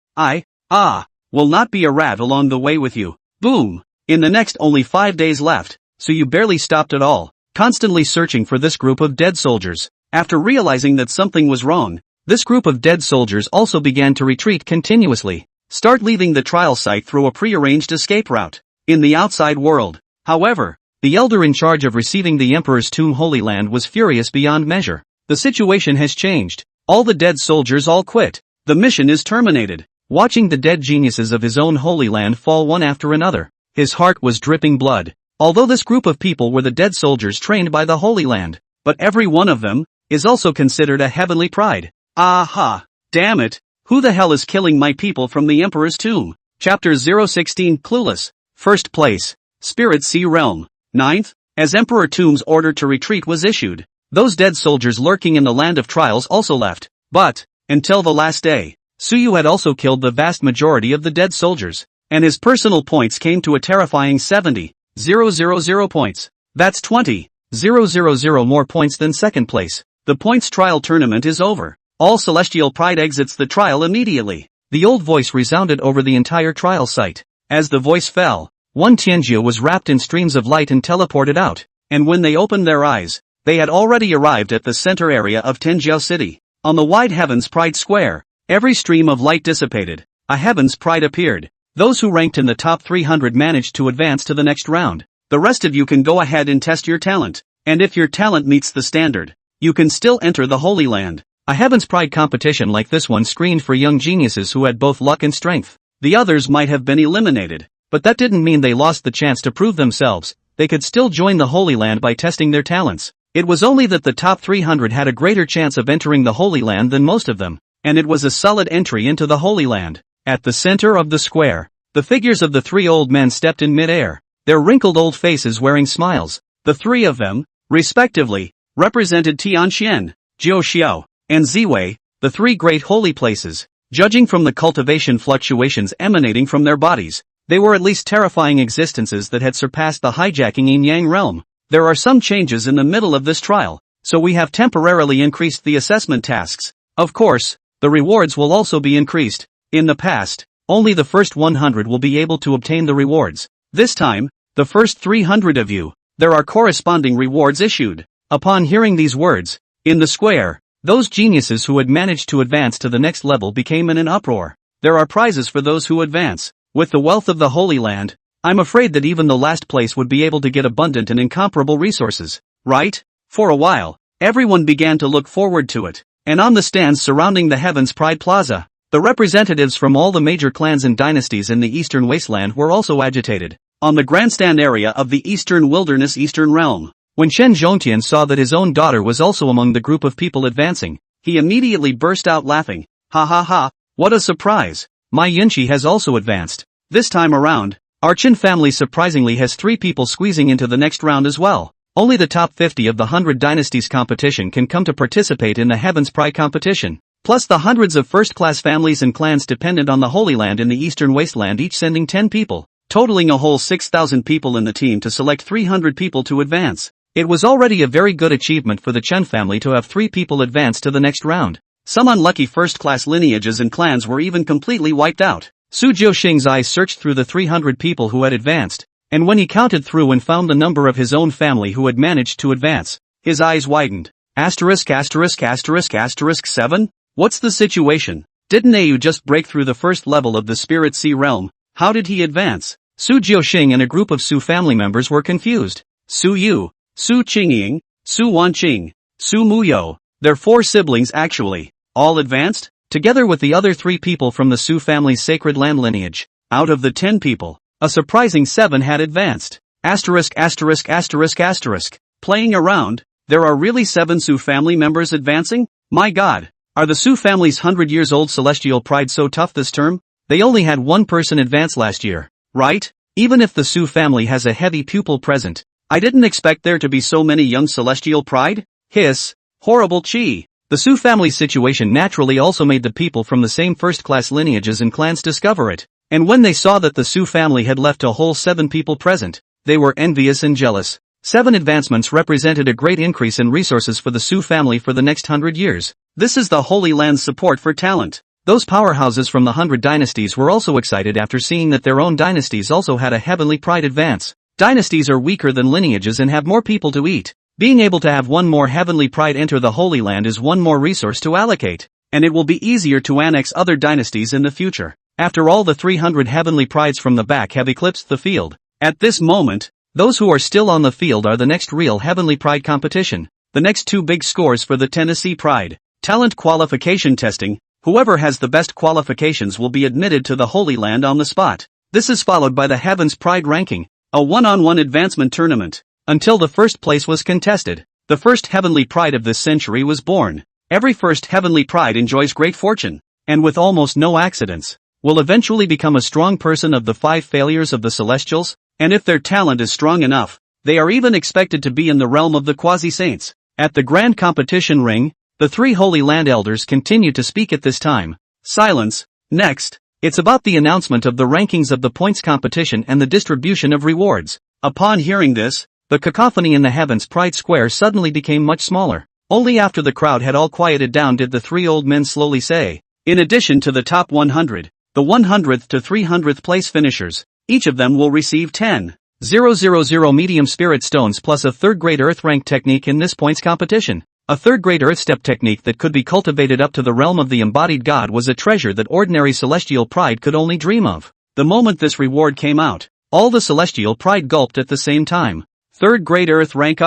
will not be a rat along the way with you. Boom! In the next only 5 days left, so you barely stopped at all, constantly searching for this group of dead soldiers. After realizing that something was wrong, this group of dead soldiers also began to retreat continuously. Start leaving the trial site through a prearranged escape route. In the outside world, however, the elder in charge of receiving the Emperor's tomb Holy Land was furious beyond measure. The situation has changed. All the dead soldiers all quit. The mission is terminated. Watching the dead geniuses of his own Holy Land fall one after another, his heart was dripping blood. Although this group of people were the dead soldiers trained by the Holy Land, but every one of them is also considered a heavenly pride. Aha! Damn it! Who the hell is killing my people from the Emperor's tomb? Chapter 016 Clueless. First place. Spirit Sea Realm. 9th. As Emperor Tomb's order to retreat was issued, those dead soldiers lurking in the land of trials also left. But, until the last day, Suyu had also killed the vast majority of the dead soldiers, and his personal points came to a terrifying 70,000 points. That's 20,000 more points than second place. The points trial tournament is over. All Celestial Pride exits the trial immediately. The old voice resounded over the entire trial site. As the voice fell, one Tianjia was wrapped in streams of light and teleported out, and when they opened their eyes, they had already arrived at the center area of Tenjiao City. On the wide Heaven's Pride Square, every stream of light dissipated. A Heaven's Pride appeared. Those who ranked in the top 300 managed to advance to the next round. The rest of you can go ahead and test your talent, and if your talent meets the standard, you can still enter the Holy Land. A Heaven's Pride competition like this one screened for young geniuses who had both luck and strength. The others might have been eliminated, but that didn't mean they lost the chance to prove themselves. They could still join the Holy Land by testing their talents. It was only that the top 300 had a greater chance of entering the Holy Land than most of them, and it was a solid entry into the Holy Land. At the center of the square, the figures of the 3 old men stepped in mid-air, their wrinkled old faces wearing smiles. The 3 of them, respectively, represented Tianxian, Jiuxiao, and Ziwei, the 3 great holy places. Judging from the cultivation fluctuations emanating from their bodies, they were at least terrifying existences that had surpassed the hijacking yin-yang realm. There are some changes in the middle of this trial, so we have temporarily increased the assessment tasks. Of course, the rewards will also be increased. In the past, only the first 100 will be able to obtain the rewards. This time, the first 300 of you, there are corresponding rewards issued. Upon hearing these words, in the square, those geniuses who had managed to advance to the next level became in an uproar. There are prizes for those who advance. With the wealth of the Holy Land, I'm afraid that even the last place would be able to get abundant and incomparable resources, right? For a while, everyone began to look forward to it, and on the stands surrounding the Heaven's Pride Plaza, the representatives from all the major clans and dynasties in the Eastern Wasteland were also agitated. On the grandstand area of the Eastern Wilderness Eastern Realm, when Shen Zhongtian saw that his own daughter was also among the group of people advancing, he immediately burst out laughing. Ha ha ha, what a surprise! My Yunqi has also advanced. This time around, our Qin family surprisingly has 3 people squeezing into the next round as well. Only the top 50 of the 100 Dynasties competition can come to participate in the Heaven's Pride competition, plus the hundreds of first-class families and clans dependent on the Holy Land in the Eastern Wasteland each sending 10 people, totaling a whole 6,000 people in the team to select 300 people to advance. It was already a very good achievement for the Chen family to have 3 people advance to the next round. Some unlucky first-class lineages and clans were even completely wiped out. Su Jiuxing's eyes searched through the 300 people who had advanced, and when he counted through and found the number of his own family who had managed to advance, his eyes widened. Asterisk asterisk asterisk asterisk 7? What's the situation? Didn't Ayu just break through the first level of the Spirit Sea Realm? How did he advance? Su Jiuxing and a group of Su family members were confused. Su Yu, Su Qingying, Su Wanqing, Su Muyo, their 4 siblings actually, all advanced? Together with the other 3 people from the Su family's sacred land lineage. Out of the 10 people, a surprising 7 had advanced. Asterisk asterisk asterisk asterisk. Playing around, there are really 7 Su family members advancing? My god, Are the Su family's 100 years old celestial pride so tough this term? They only had one person advance last year, right? Even if the Su family has a heavy pupil present, I didn't expect there to be so many young celestial pride? Hiss. Horrible chi. The Su family situation naturally also made the people from the same first-class lineages and clans discover it, and when they saw that the Su family had left a whole 7 people present, they were envious and jealous. 7 advancements represented a great increase in resources for the Su family for the next 100 years. This is the Holy Land's support for talent. Those powerhouses from the 100 dynasties were also excited after seeing that their own dynasties also had a heavenly pride advance. Dynasties are weaker than lineages and have more people to eat. Being able to have one more heavenly pride enter the Holy Land is one more resource to allocate, and it will be easier to annex other dynasties in the future. After all, the 300 heavenly prides from the back have eclipsed the field. At this moment, those who are still on the field are the next real heavenly pride competition. The next 2 big scores for the Tennessee Pride. Talent qualification testing. Whoever has the best qualifications will be admitted to the Holy Land on the spot. This is followed by the Heavens Pride ranking, a one-on-one advancement tournament. Until the first place was contested, the first heavenly pride of this century was born. Every first heavenly pride enjoys great fortune, and with almost no accidents, will eventually become a strong person of the 5 failures of the Celestials, and if their talent is strong enough, they are even expected to be in the realm of the quasi-saints. At the grand competition ring, the 3 Holy Land Elders continue to speak at this time. Silence. Next, it's about the announcement of the rankings of the points competition and the distribution of rewards. Upon hearing this, the cacophony in the Heavens Pride Square suddenly became much smaller. Only after the crowd had all quieted down did the 3 old men slowly say, in addition to the top 100, the 100th to 300th place finishers, each of them will receive 10,000 medium spirit stones plus a 3rd grade earth rank technique in this points competition. A 3rd grade earth step technique that could be cultivated up to the realm of the embodied god was a treasure that ordinary celestial pride could only dream of. The moment this reward came out, all the celestial pride gulped at the same time. 3rd grade earth rank.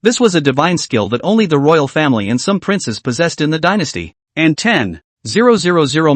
This was a divine skill that only the royal family and some princes possessed in the dynasty. And 10,000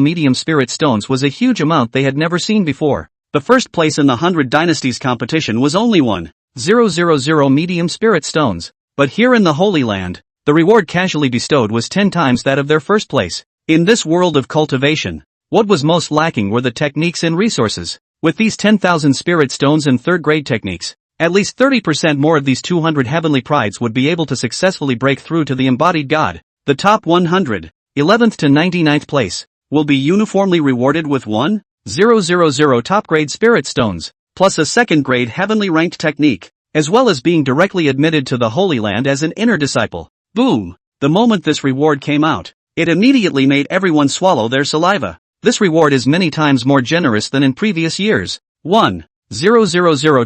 medium spirit stones was a huge amount they had never seen before. The first place in the 100 dynasties competition was only 1,000 medium spirit stones. But here in the Holy Land, the reward casually bestowed was 10 times that of their first place. In this world of cultivation, what was most lacking were the techniques and resources. With these 10,000 spirit stones and 3rd grade techniques, at least 30% more of these 200 heavenly prides would be able to successfully break through to the embodied god. The top 100, 11th to 99th place, will be uniformly rewarded with 1,000 top grade spirit stones, plus a 2nd grade heavenly ranked technique, as well as being directly admitted to the Holy Land as an inner disciple. Boom! The moment this reward came out, it immediately made everyone swallow their saliva. This reward is many times more generous than in previous years. 1,000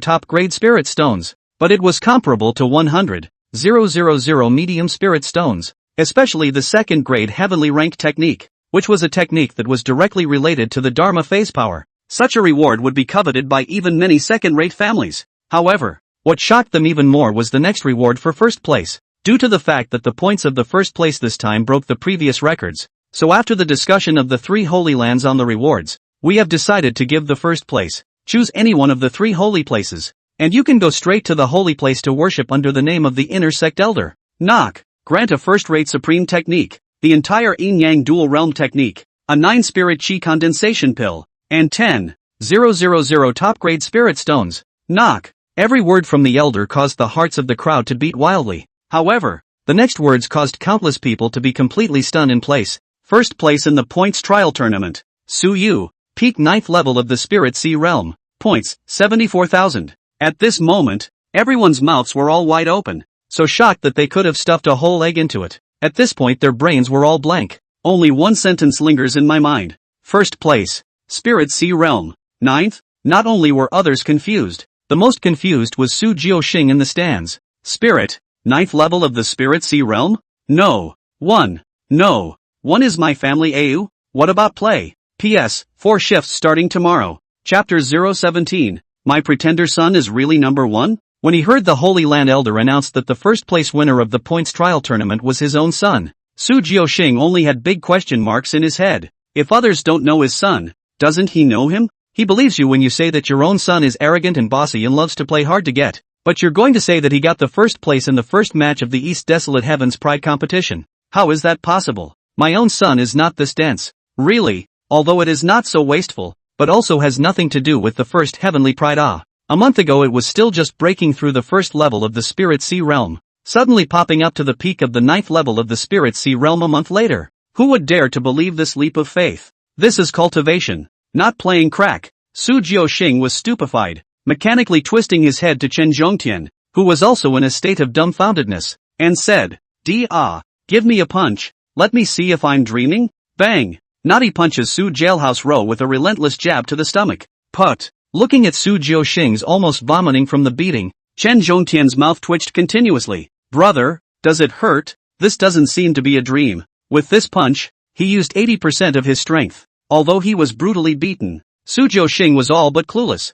top grade spirit stones, but it was comparable to 100,000 medium spirit stones, especially the 2nd grade heavenly rank technique, which was a technique that was directly related to the Dharma phase power. Such a reward would be coveted by even many second-rate families. However, what shocked them even more was the next reward for first place, due to the fact that the points of the first place this time broke the previous records. So after the discussion of the 3 Holy Lands on the rewards, we have decided to give the first place. Choose any one of the 3 holy places, and you can go straight to the holy place to worship under the name of the inner sect elder. Knock. Grant a first-rate supreme technique, the entire yin-yang dual realm technique, a 9-spirit chi condensation pill, and 10,000 top-grade spirit stones. Knock. Every word from the elder caused the hearts of the crowd to beat wildly. However, the next words caused countless people to be completely stunned in place. First place in the points trial tournament. Su Yu. Peak 9th level of the Spirit Sea realm. Points, 74,000. At this moment, everyone's mouths were all wide open, so shocked that they could have stuffed a whole egg into it. At this point their brains were all blank. Only one sentence lingers in my mind. First place. Spirit Sea realm. 9th? Not only were others confused, the most confused was Su Jiaoxing in the stands. Spirit, 9th level of the Spirit Sea realm? No. 1. No. 1 is my family AU? What about play? P.S. 4 shifts starting tomorrow. Chapter 017. My pretender son is really number 1? When he heard the Holy Land Elder announce that the first place winner of the points trial tournament was his own son, Su Jiaoxing only had big question marks in his head. If others don't know his son, doesn't he know him? He believes you when you say that your own son is arrogant and bossy and loves to play hard to get, but you're going to say that he got the first place in the first match of the East Desolate Heavens Pride competition. How is that possible? My own son is not this dense. Really, although it is not so wasteful, but also has nothing to do with the first heavenly pride. A month ago it was still just breaking through the first level of the Spirit Sea realm, suddenly popping up to the peak of the 9th level of the Spirit Sea realm a month later. Who would dare to believe this leap of faith? This is cultivation, not playing crack. Su Jiuxing was stupefied, mechanically twisting his head to Chen Zhongtian, who was also in a state of dumbfoundedness, and said, give me a punch, let me see if I'm dreaming. Bang! Naughty punches Su Jailhouse Row with a relentless jab to the stomach. Put. Looking at Su Jiuxing's almost vomiting from the beating, Chen Zhongtian's mouth twitched continuously. Brother, does it hurt? This doesn't seem to be a dream. With this punch, he used 80% of his strength. Although he was brutally beaten, Su Jiuxing was all but clueless.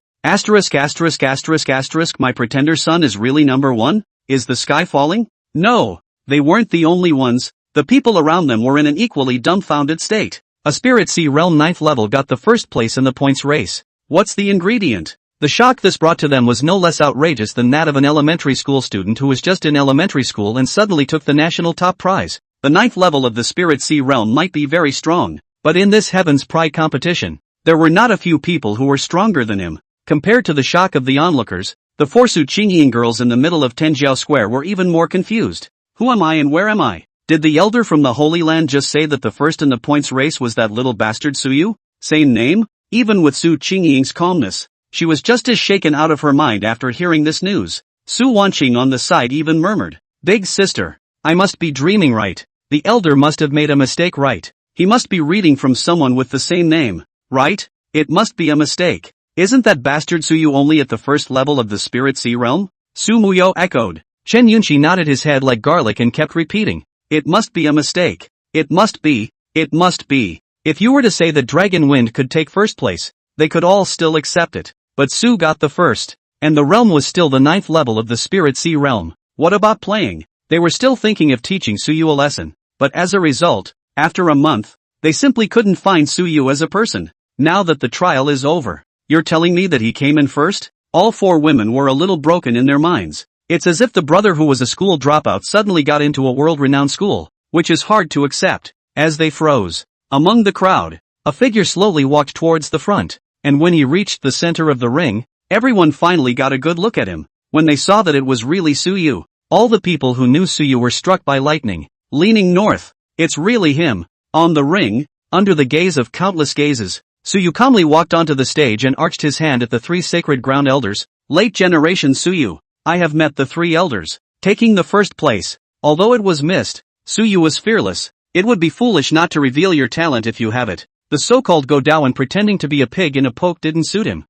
My pretender son is really number one? Is the sky falling? No, they weren't the only ones. The people around them were in an equally dumbfounded state. A Spirit Sea Realm 9th level got the first place in the points race. What's the ingredient? The shock this brought to them was no less outrageous than that of an elementary school student who was just in elementary school and suddenly took the national top prize. The 9th level of the Spirit Sea Realm might be very strong, but in this Heaven's Pride competition, there were not a few people who were stronger than him. Compared to the shock of the onlookers, the 4 Su Qingyin girls in the middle of Tenjiao Square were even more confused. Who am I and where am I? Did the elder from the Holy Land just say that the first in the points race was that little bastard Suyu? Same name? Even with Su Qingying's calmness, she was just as shaken out of her mind after hearing this news. Su Wanqing on the side even murmured, "Big sister, I must be dreaming, right? The elder must have made a mistake, right? He must be reading from someone with the same name, right? It must be a mistake. Isn't that bastard Suyu only at the first level of the Spirit Sea realm?" Su Muyo echoed. Chen Yunqi nodded his head like garlic and kept repeating, "It must be a mistake. It must be, it must be." If you were to say that Dragon Wind could take first place, they could all still accept it. But Su got the first, and the realm was still the 9th level of the Spirit Sea realm. What about playing? They were still thinking of teaching Suyu a lesson, but as a result, after a month, they simply couldn't find Suyu as a person. Now that the trial is over, you're telling me that he came in first? All 4 women were a little broken in their minds. It's as if the brother who was a school dropout suddenly got into a world-renowned school, which is hard to accept. As they froze among the crowd, a figure slowly walked towards the front, and when he reached the center of the ring, everyone finally got a good look at him. When they saw that it was really Suyu, all the people who knew Suyu were struck by lightning. Leaning north, it's really him. On the ring, under the gaze of countless gazes, Suyu calmly walked onto the stage and arched his hand at the 3 sacred ground elders. Late generation Suyu, I have met the 3 elders. Taking the first place, although it was missed, Suyu was fearless. It would be foolish not to reveal your talent if you have it. The so-called Godawan pretending to be a pig in a poke didn't suit him.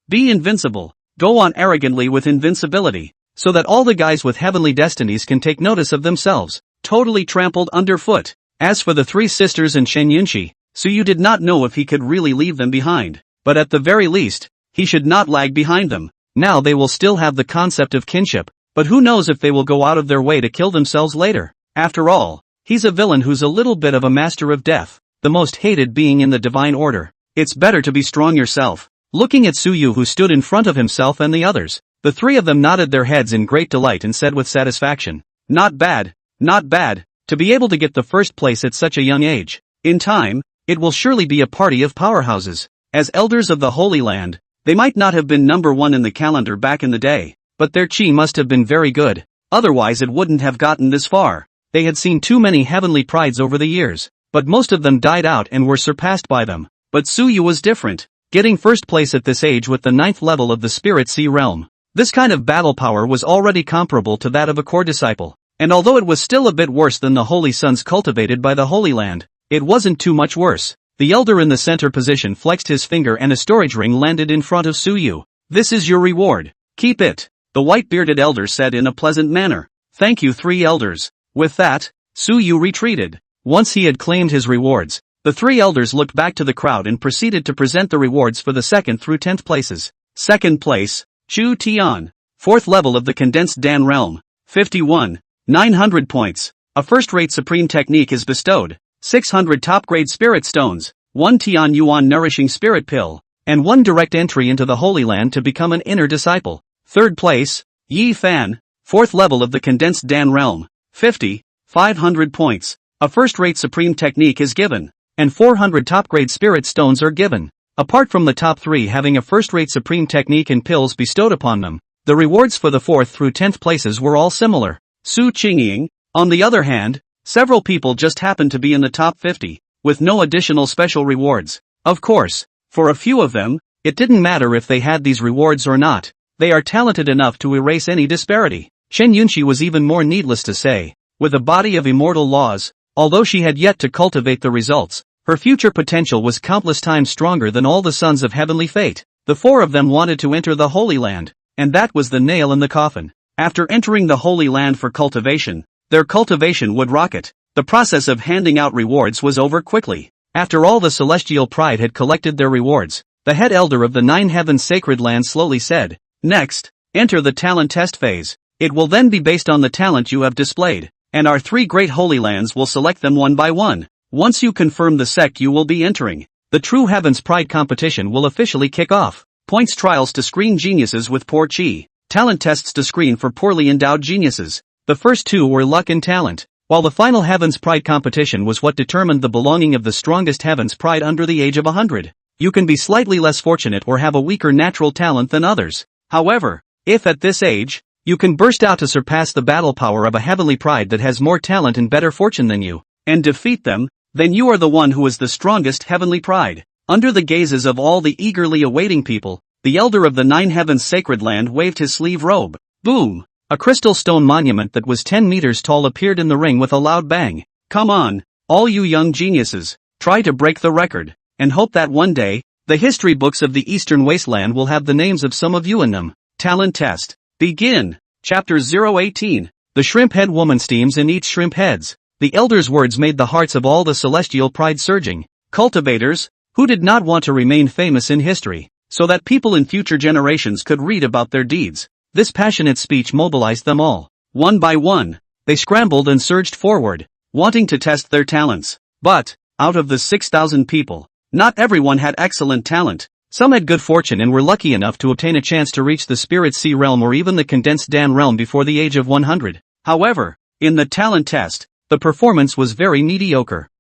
Be invincible. Go on arrogantly with invincibility, so that all the guys with heavenly destinies can take notice of themselves. Totally trampled underfoot. As for the 3 sisters and Chen Yunqi, Suyu did not know if he could really leave them behind. But at the very least, he should not lag behind them. Now they will still have the concept of kinship, but who knows if they will go out of their way to kill themselves later. After all, he's a villain who's a little bit of a master of death, the most hated being in the divine order. It's better to be strong yourself. Looking at Suyu who stood in front of himself and the others, the 3 of them nodded their heads in great delight and said with satisfaction, "Not bad, not bad, to be able to get the first place at such a young age. In time, it will surely be a party of powerhouses." As elders of the Holy Land, they might not have been number 1 in the calendar back in the day, but their chi must have been very good, otherwise it wouldn't have gotten this far. They had seen too many heavenly prides over the years, but most of them died out and were surpassed by them. But Suyu was different, getting first place at this age with the 9th level of the Spirit Sea realm. This kind of battle power was already comparable to that of a core disciple, and although it was still a bit worse than the Holy Sons cultivated by the Holy Land, it wasn't too much worse. The elder in the center position flexed his finger and a storage ring landed in front of Suyu. "This is your reward. Keep it," the white-bearded elder said in a pleasant manner. "Thank you 3 elders." With that, Suyu retreated. Once he had claimed his rewards, the 3 elders looked back to the crowd and proceeded to present the rewards for the 2nd through 10th places. 2nd place, Chu Tian, 4th level of the Condensed Dan realm, 51,900 points. A first-rate supreme technique is bestowed, 600 top-grade spirit stones, 1 Tian Yuan nourishing spirit pill, and 1 direct entry into the Holy Land to become an inner disciple. 3rd place, Yi Fan, 4th level of the Condensed Dan realm, 50,500 points. a first-rate supreme technique is given, and 400 top-grade spirit stones are given. Apart from the top 3 having a first-rate supreme technique and pills bestowed upon them, the rewards for the 4th through 10th places were all similar. Su Qingying, on the other hand, several people just happened to be in the top 50, with no additional special rewards. Of course, for a few of them, it didn't matter if they had these rewards or not. They are talented enough to erase any disparity. Chen Yunqi was even more needless to say. With a body of immortal laws, although she had yet to cultivate the results, her future potential was countless times stronger than all the sons of heavenly fate. The 4 of them wanted to enter the Holy Land, and that was the nail in the coffin. After entering the Holy Land for cultivation, their cultivation would rocket. The process of handing out rewards was over quickly. After all the celestial pride had collected their rewards, the head elder of the 9 heavens sacred land slowly said, "Next, enter the talent test phase. It will then be based on the talent you have displayed, and our 3 great holy lands will select them one by one. Once you confirm the sect you will be entering, the true heavens pride competition will officially kick off. Points trials to screen geniuses with poor chi, talent tests to screen for poorly endowed geniuses. The first 2 were luck and talent, while the final heavens pride competition was what determined the belonging of the strongest heavens pride under the age of 100. You can be slightly less fortunate or have a weaker natural talent than others. However, if at this age, you can burst out to surpass the battle power of a heavenly pride that has more talent and better fortune than you, and defeat them, then you are the one who is the strongest heavenly pride." Under the gazes of all the eagerly awaiting people, the elder of the 9 heavens sacred land waved his sleeve robe. Boom! A crystal stone monument that was 10 meters tall appeared in the ring with a loud bang. Come on, all you young geniuses, try to break the record, and hope that one day, the history books of the Eastern Wasteland will have the names of some of you in them. Talent test. Begin. Chapter 018. The shrimp head woman steams and eats shrimp heads. The elder's words made the hearts of all the celestial pride surging. Cultivators, who did not want to remain famous in history, so that people in future generations could read about their deeds. This passionate speech mobilized them all. One by one, they scrambled and surged forward, wanting to test their talents. But, out of the 6,000 people, not everyone had excellent talent. Some had good fortune and were lucky enough to obtain a chance to reach the Spirit Sea realm or even the Condensed Dan realm before the age of 100. However, in the talent test, the performance was very mediocre.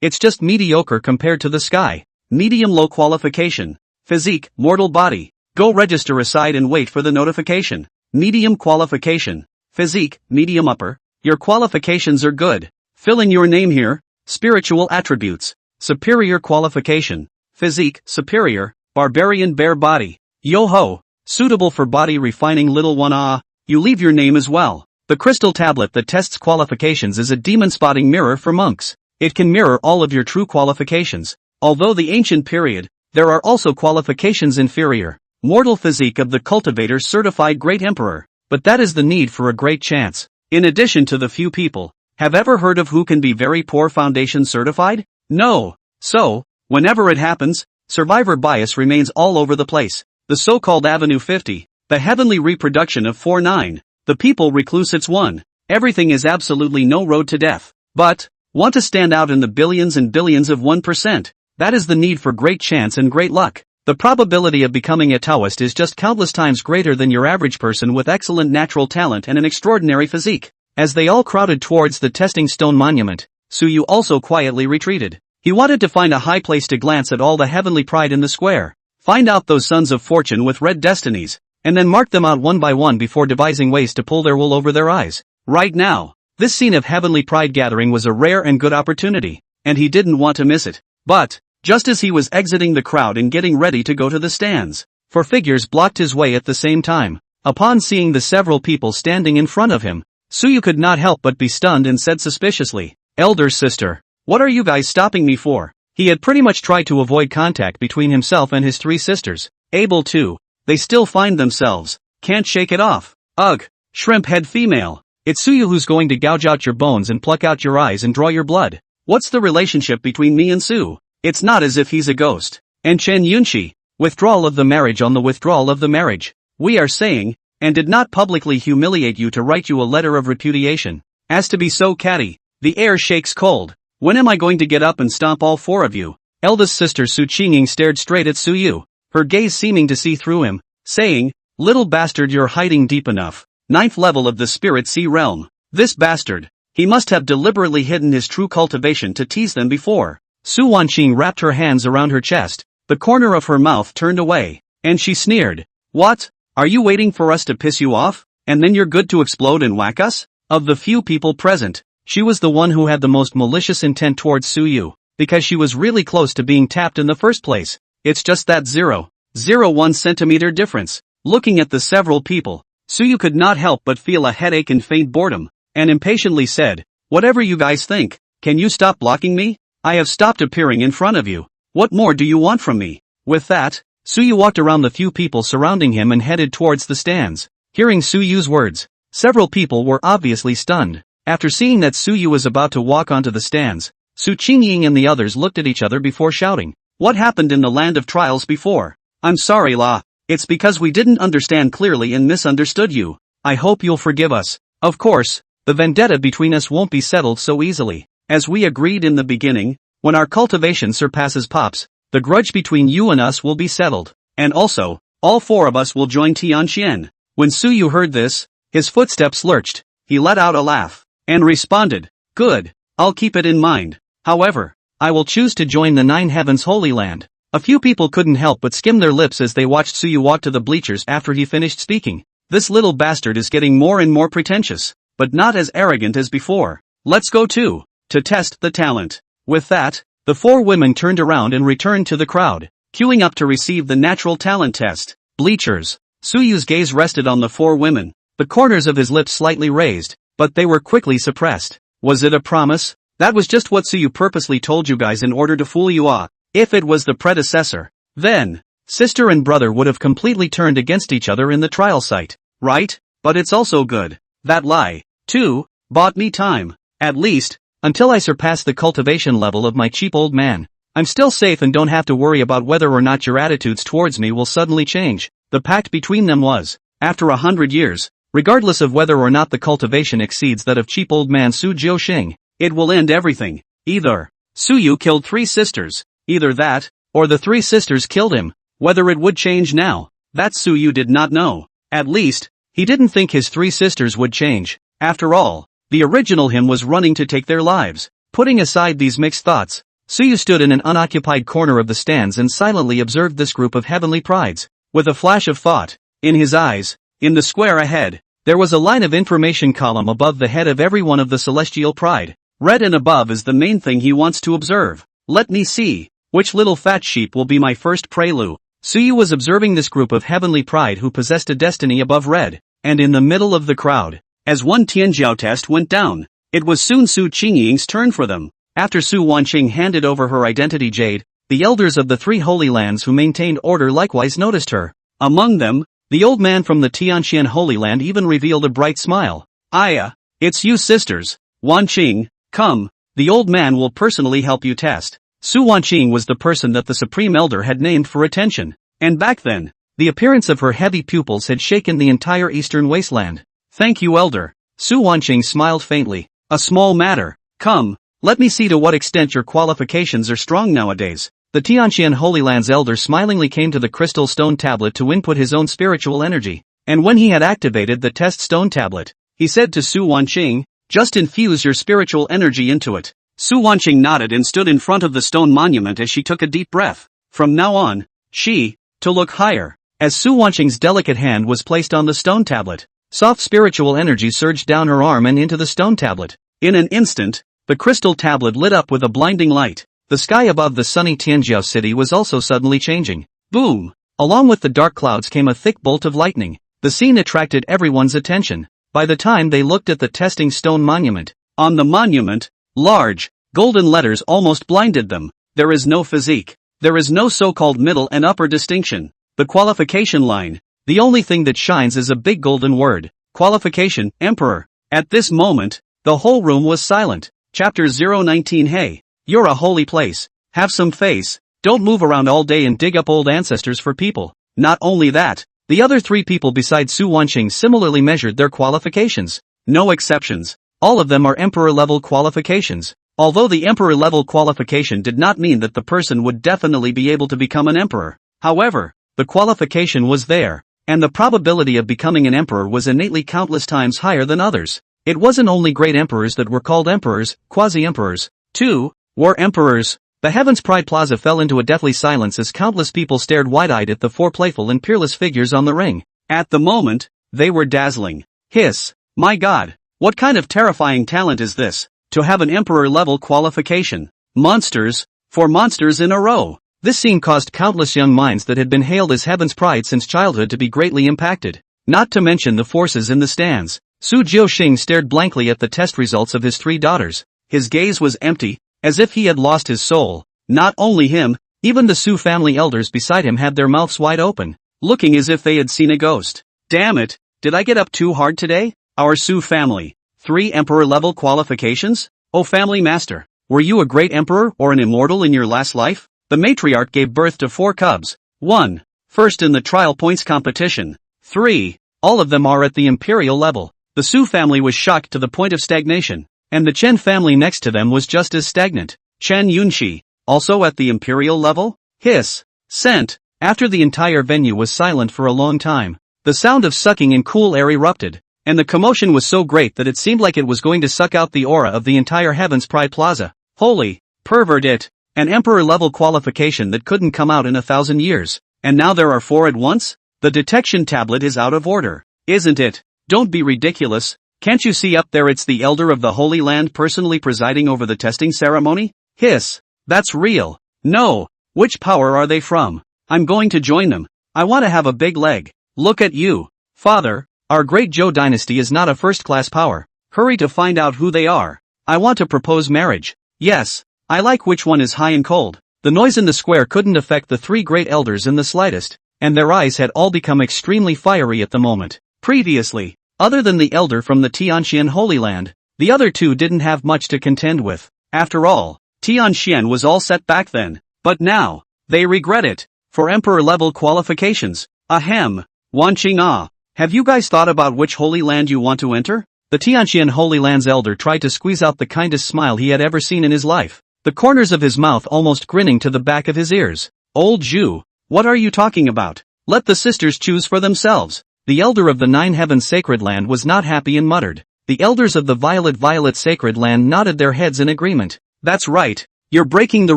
It's just mediocre compared to the sky. Medium low qualification. Physique, mortal body. Go register aside and wait for the notification. Medium qualification. Physique, medium upper. Your qualifications are good. Fill in your name here. Spiritual attributes. Superior qualification. Physique, superior. Barbarian bare body. Yo-ho. Suitable for body refining little one. You leave your name as well. The crystal tablet that tests qualifications is a demon spotting mirror for monks. It can mirror all of your true qualifications. Although the ancient period, there are also qualifications inferior. Mortal physique of the cultivator certified great emperor. But that is the need for a great chance. In addition to the few people, have ever heard of who can be very poor foundation certified? No. So, whenever it happens, survivor bias remains all over the place. The so-called Avenue 50, the heavenly reproduction of 4-9, the people recluse it's 1. Everything is absolutely no road to death. But, want to stand out in the billions and billions of 1%. That is the need for great chance and great luck. The probability of becoming a Taoist is just countless times greater than your average person with excellent natural talent and an extraordinary physique. As they all crowded towards the testing stone monument, Su Yu also quietly retreated. He wanted to find a high place to glance at all the heavenly pride in the square, find out those sons of fortune with red destinies, and then mark them out one by one before devising ways to pull their wool over their eyes. Right now, this scene of heavenly pride gathering was a rare and good opportunity, and he didn't want to miss it. But, just as he was exiting the crowd and getting ready to go to the stands, 4 figures blocked his way at the same time. Upon seeing the several people standing in front of him, Su Yu could not help but be stunned and said suspiciously, "Elder sister, what are you guys stopping me for?" He had pretty much tried to avoid contact between himself and his 3 sisters. Able to, they still find themselves, can't shake it off. Ugh, shrimp head female. It's Su Yu who's going to gouge out your bones and pluck out your eyes and draw your blood. What's the relationship between me and Su? It's not as if he's a ghost. And Chen Yunqi, withdrawal of the marriage on the withdrawal of the marriage. We are saying, and did not publicly humiliate you to write you a letter of repudiation. As to be so catty, the air shakes cold. When am I going to get up and stomp all 4 of you? Eldest sister Su Qingying stared straight at Su Yu, her gaze seeming to see through him, saying, "Little bastard, you're hiding deep enough. 9th level of the Spirit Sea realm. This bastard, He must have deliberately hidden his true cultivation to tease them before. Su Wanqing wrapped her hands around her chest, the corner of her mouth turned away, and she sneered. What? Are you waiting for us to piss you off, and then you're good to explode and whack us? Of the few people present, she was the one who had the most malicious intent towards Su Yu, because she was really close to being tapped in the first place. It's just that 0.01 centimeter difference. Looking at the several people, Su Yu could not help but feel a headache and faint boredom, and impatiently said, whatever you guys think, can you stop blocking me? I have stopped appearing in front of you. What more do you want from me? With that, Su Yu walked around the few people surrounding him and headed towards the stands. Hearing Su Yu's words, several people were obviously stunned. After seeing that Su Yu was about to walk onto the stands, Su Qingying and the others looked at each other before shouting, what happened in the land of trials before? I'm sorry La. It's because we didn't understand clearly and misunderstood you. I hope you'll forgive us. Of course, the vendetta between us won't be settled so easily. As we agreed in the beginning, when our cultivation surpasses Pop's, the grudge between you and us will be settled. And also, all four of us will join Tianqian. When Su Yu heard this, his footsteps lurched, he let out a laugh, and responded, good, I'll keep it in mind. However, I will choose to join the Nine Heavens Holy Land. A few people couldn't help but skim their lips as they watched Su Yu walk to the bleachers after he finished speaking. This little bastard is getting more and more pretentious, but not as arrogant as before. Let's go too. To test the talent. With that, the four women turned around and returned to the crowd, queuing up to receive the natural talent test. Bleachers. Su Yu's gaze rested on the four women, the corners of his lips slightly raised, but they were quickly suppressed. Was it a promise? That was just what Su Yu purposely told you guys in order to fool you all. If it was the predecessor, then, sister and brother would have completely turned against each other in the trial site, right? But it's also good. That lie, too, bought me time. At least, until I surpass the cultivation level of my cheap old man. I'm still safe and don't have to worry about whether or not your attitudes towards me will suddenly change. The pact between them was, after 100 years, regardless of whether or not the cultivation exceeds that of cheap old man Su Jiuxing, it will end everything. Either Su Yu killed 3 sisters, either that, or the 3 sisters killed him. Whether it would change now, that Su Yu did not know. At least, he didn't think his 3 sisters would change. After all, the original him was running to take their lives. Putting aside these mixed thoughts, Su Yu stood in an unoccupied corner of the stands and silently observed this group of heavenly prides. With a flash of thought in his eyes, in the square ahead, there was a line of information column above the head of every one of the celestial pride. Red and above is the main thing he wants to observe. Let me see, which little fat sheep will be my first prelude. Su Yu was observing this group of heavenly pride who possessed a destiny above red, and in the middle of the crowd. As one Tianjiao test went down, it was soon Su Qingying's turn for them. After Su Wanqing handed over her identity jade, the elders of the 3 holy lands who maintained order likewise noticed her. Among them, the old man from the Tianqian Holy Land even revealed a bright smile. Aya, it's you sisters. Wanqing, come, the old man will personally help you test. Su Wanqing was the person that the Supreme Elder had named for attention, and back then, the appearance of her heavy pupils had shaken the entire eastern wasteland. Thank you, Elder. Su Wanqing smiled faintly. A small matter. Come, let me see to what extent your qualifications are strong nowadays. The Tianqian Holy Land's elder smilingly came to the crystal stone tablet to input his own spiritual energy, and when he had activated the test stone tablet, he said to Su Wanqing, just infuse your spiritual energy into it. Su Wanqing nodded and stood in front of the stone monument as she took a deep breath. From now on, to look higher. As Su Wanqing's delicate hand was placed on the stone tablet, soft spiritual energy surged down her arm and into the stone tablet. In an instant, the crystal tablet lit up with a blinding light. The sky above the sunny Tianjiao city was also suddenly changing. Boom! Along with the dark clouds came a thick bolt of lightning. The scene attracted everyone's attention. By the time they looked at the testing stone monument, on the monument, large, golden letters almost blinded them. There is no physique. There is no so-called middle and upper distinction. The qualification line. The only thing that shines is a big golden word. Qualification, Emperor. At this moment, the whole room was silent. Chapter 019. Hey, you're a holy place. Have some face. Don't move around all day and dig up old ancestors for people. Not only that, the other 3 people besides Su Wanqing similarly measured their qualifications. No exceptions. All of them are emperor-level qualifications. Although the emperor-level qualification did not mean that the person would definitely be able to become an emperor. However, the qualification was there, and the probability of becoming an emperor was innately countless times higher than others. It wasn't only great emperors that were called emperors, quasi-emperors, too, were emperors. The Heaven's Pride Plaza fell into a deathly silence as countless people stared wide-eyed at the four playful and peerless figures on the ring. At the moment, they were dazzling. Hiss. My god, what kind of terrifying talent is this, to have an emperor-level qualification? Monsters, 4 monsters in a row. This scene caused countless young minds that had been hailed as Heaven's Pride since childhood to be greatly impacted. Not to mention the forces in the stands. Su Jiuxing stared blankly at the test results of his 3 daughters. His gaze was empty, as if he had lost his soul. Not only him, even the Su family elders beside him had their mouths wide open, looking as if they had seen a ghost. Damn it, did I get up too hard today? Our Su family. 3 emperor-level qualifications? Oh family master, were you a great emperor or an immortal in your last life? The matriarch gave birth to 4 cubs. 1. First in the trial points competition. 3. All of them are at the imperial level. The Su family was shocked to the point of stagnation, and the Chen family next to them was just as stagnant. Chen Yunxi, also at the imperial level? Hiss. Scent. After the entire venue was silent for a long time, the sound of sucking in cool air erupted, and the commotion was so great that it seemed like it was going to suck out the aura of the entire Heaven's Pride Plaza. Holy pervert it! An emperor-level qualification that couldn't come out in 1,000 years, and now there are 4 at once? The detection tablet is out of order, isn't it? Don't be ridiculous. Can't you see up there it's the Elder of the Holy Land personally presiding over the testing ceremony? Hiss. That's real. No. Which power are they from? I'm going to join them. I want to have a big leg. Look at you. Father, our great Zhou dynasty is not a first-class power. Hurry to find out who they are. I want to propose marriage. Yes. I like which one is high and cold. The noise in the square couldn't affect the 3 great elders in the slightest, and their eyes had all become extremely fiery at the moment. Previously, other than the elder from the Tianxian Holy Land, the other 2 didn't have much to contend with. After all, Tianxian was all set back then. But now, they regret it. For emperor-level qualifications. Ahem. Wanqing. Have you guys thought about which Holy Land you want to enter? The Tianxian Holy Land's elder tried to squeeze out the kindest smile he had ever seen in his life, the corners of his mouth almost grinning to the back of his ears. Old Zhu, what are you talking about? Let the sisters choose for themselves. The elder of the 9 Heavens Sacred Land was not happy and muttered. The elders of the Violet Sacred Land nodded their heads in agreement. That's right. You're breaking the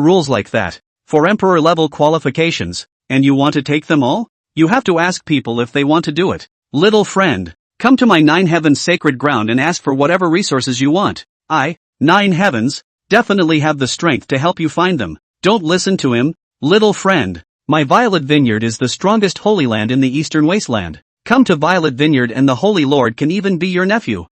rules like that. For emperor-level qualifications, and you want to take them all? You have to ask people if they want to do it. Little friend, come to my 9 Heavens Sacred Ground and ask for whatever resources you want. 9 Heavens, definitely have the strength to help you find them. Don't listen to him, little friend. My Violet Vineyard is the strongest Holy Land in the Eastern Wasteland. Come to Violet Vineyard and the Holy Lord can even be your nephew.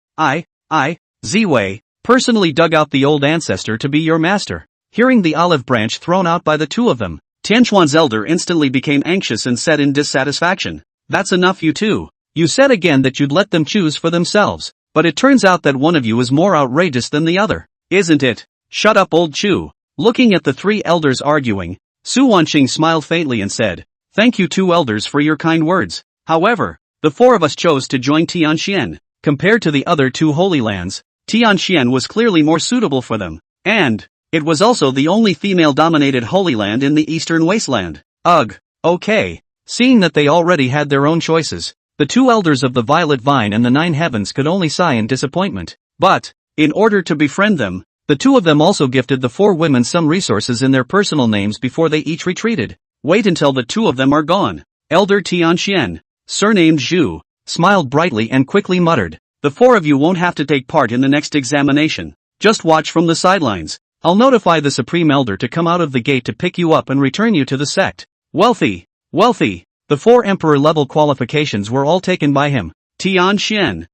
Ziwei, personally dug out the old ancestor to be your master. Hearing the olive branch thrown out by the 2 of them, Tianquan's elder instantly became anxious and said in dissatisfaction. That's enough you two. You said again that you'd let them choose for themselves, but it turns out that one of you is more outrageous than the other, isn't it? Shut up old Chu. Looking at the 3 elders arguing, Su Wanqing smiled faintly and said, Thank you 2 elders for your kind words. However, the 4 of us chose to join Tianxian. Compared to the other 2 Holy Lands, Tianxian was clearly more suitable for them, and it was also the only female-dominated Holy Land in the Eastern Wasteland. Ugh. Okay. Seeing that they already had their own choices, the 2 elders of the Violet Vine and the 9 Heavens could only sigh in disappointment. But, in order to befriend them, the 2 of them also gifted the 4 women some resources in their personal names before they each retreated. Wait until the 2 of them are gone. Elder Tianxian, surnamed Zhu, smiled brightly and quickly muttered, The 4 of you won't have to take part in the next examination. Just watch from the sidelines. I'll notify the Supreme Elder to come out of the gate to pick you up and return you to the sect. Wealthy. The 4 emperor-level qualifications were all taken by him. Tianxian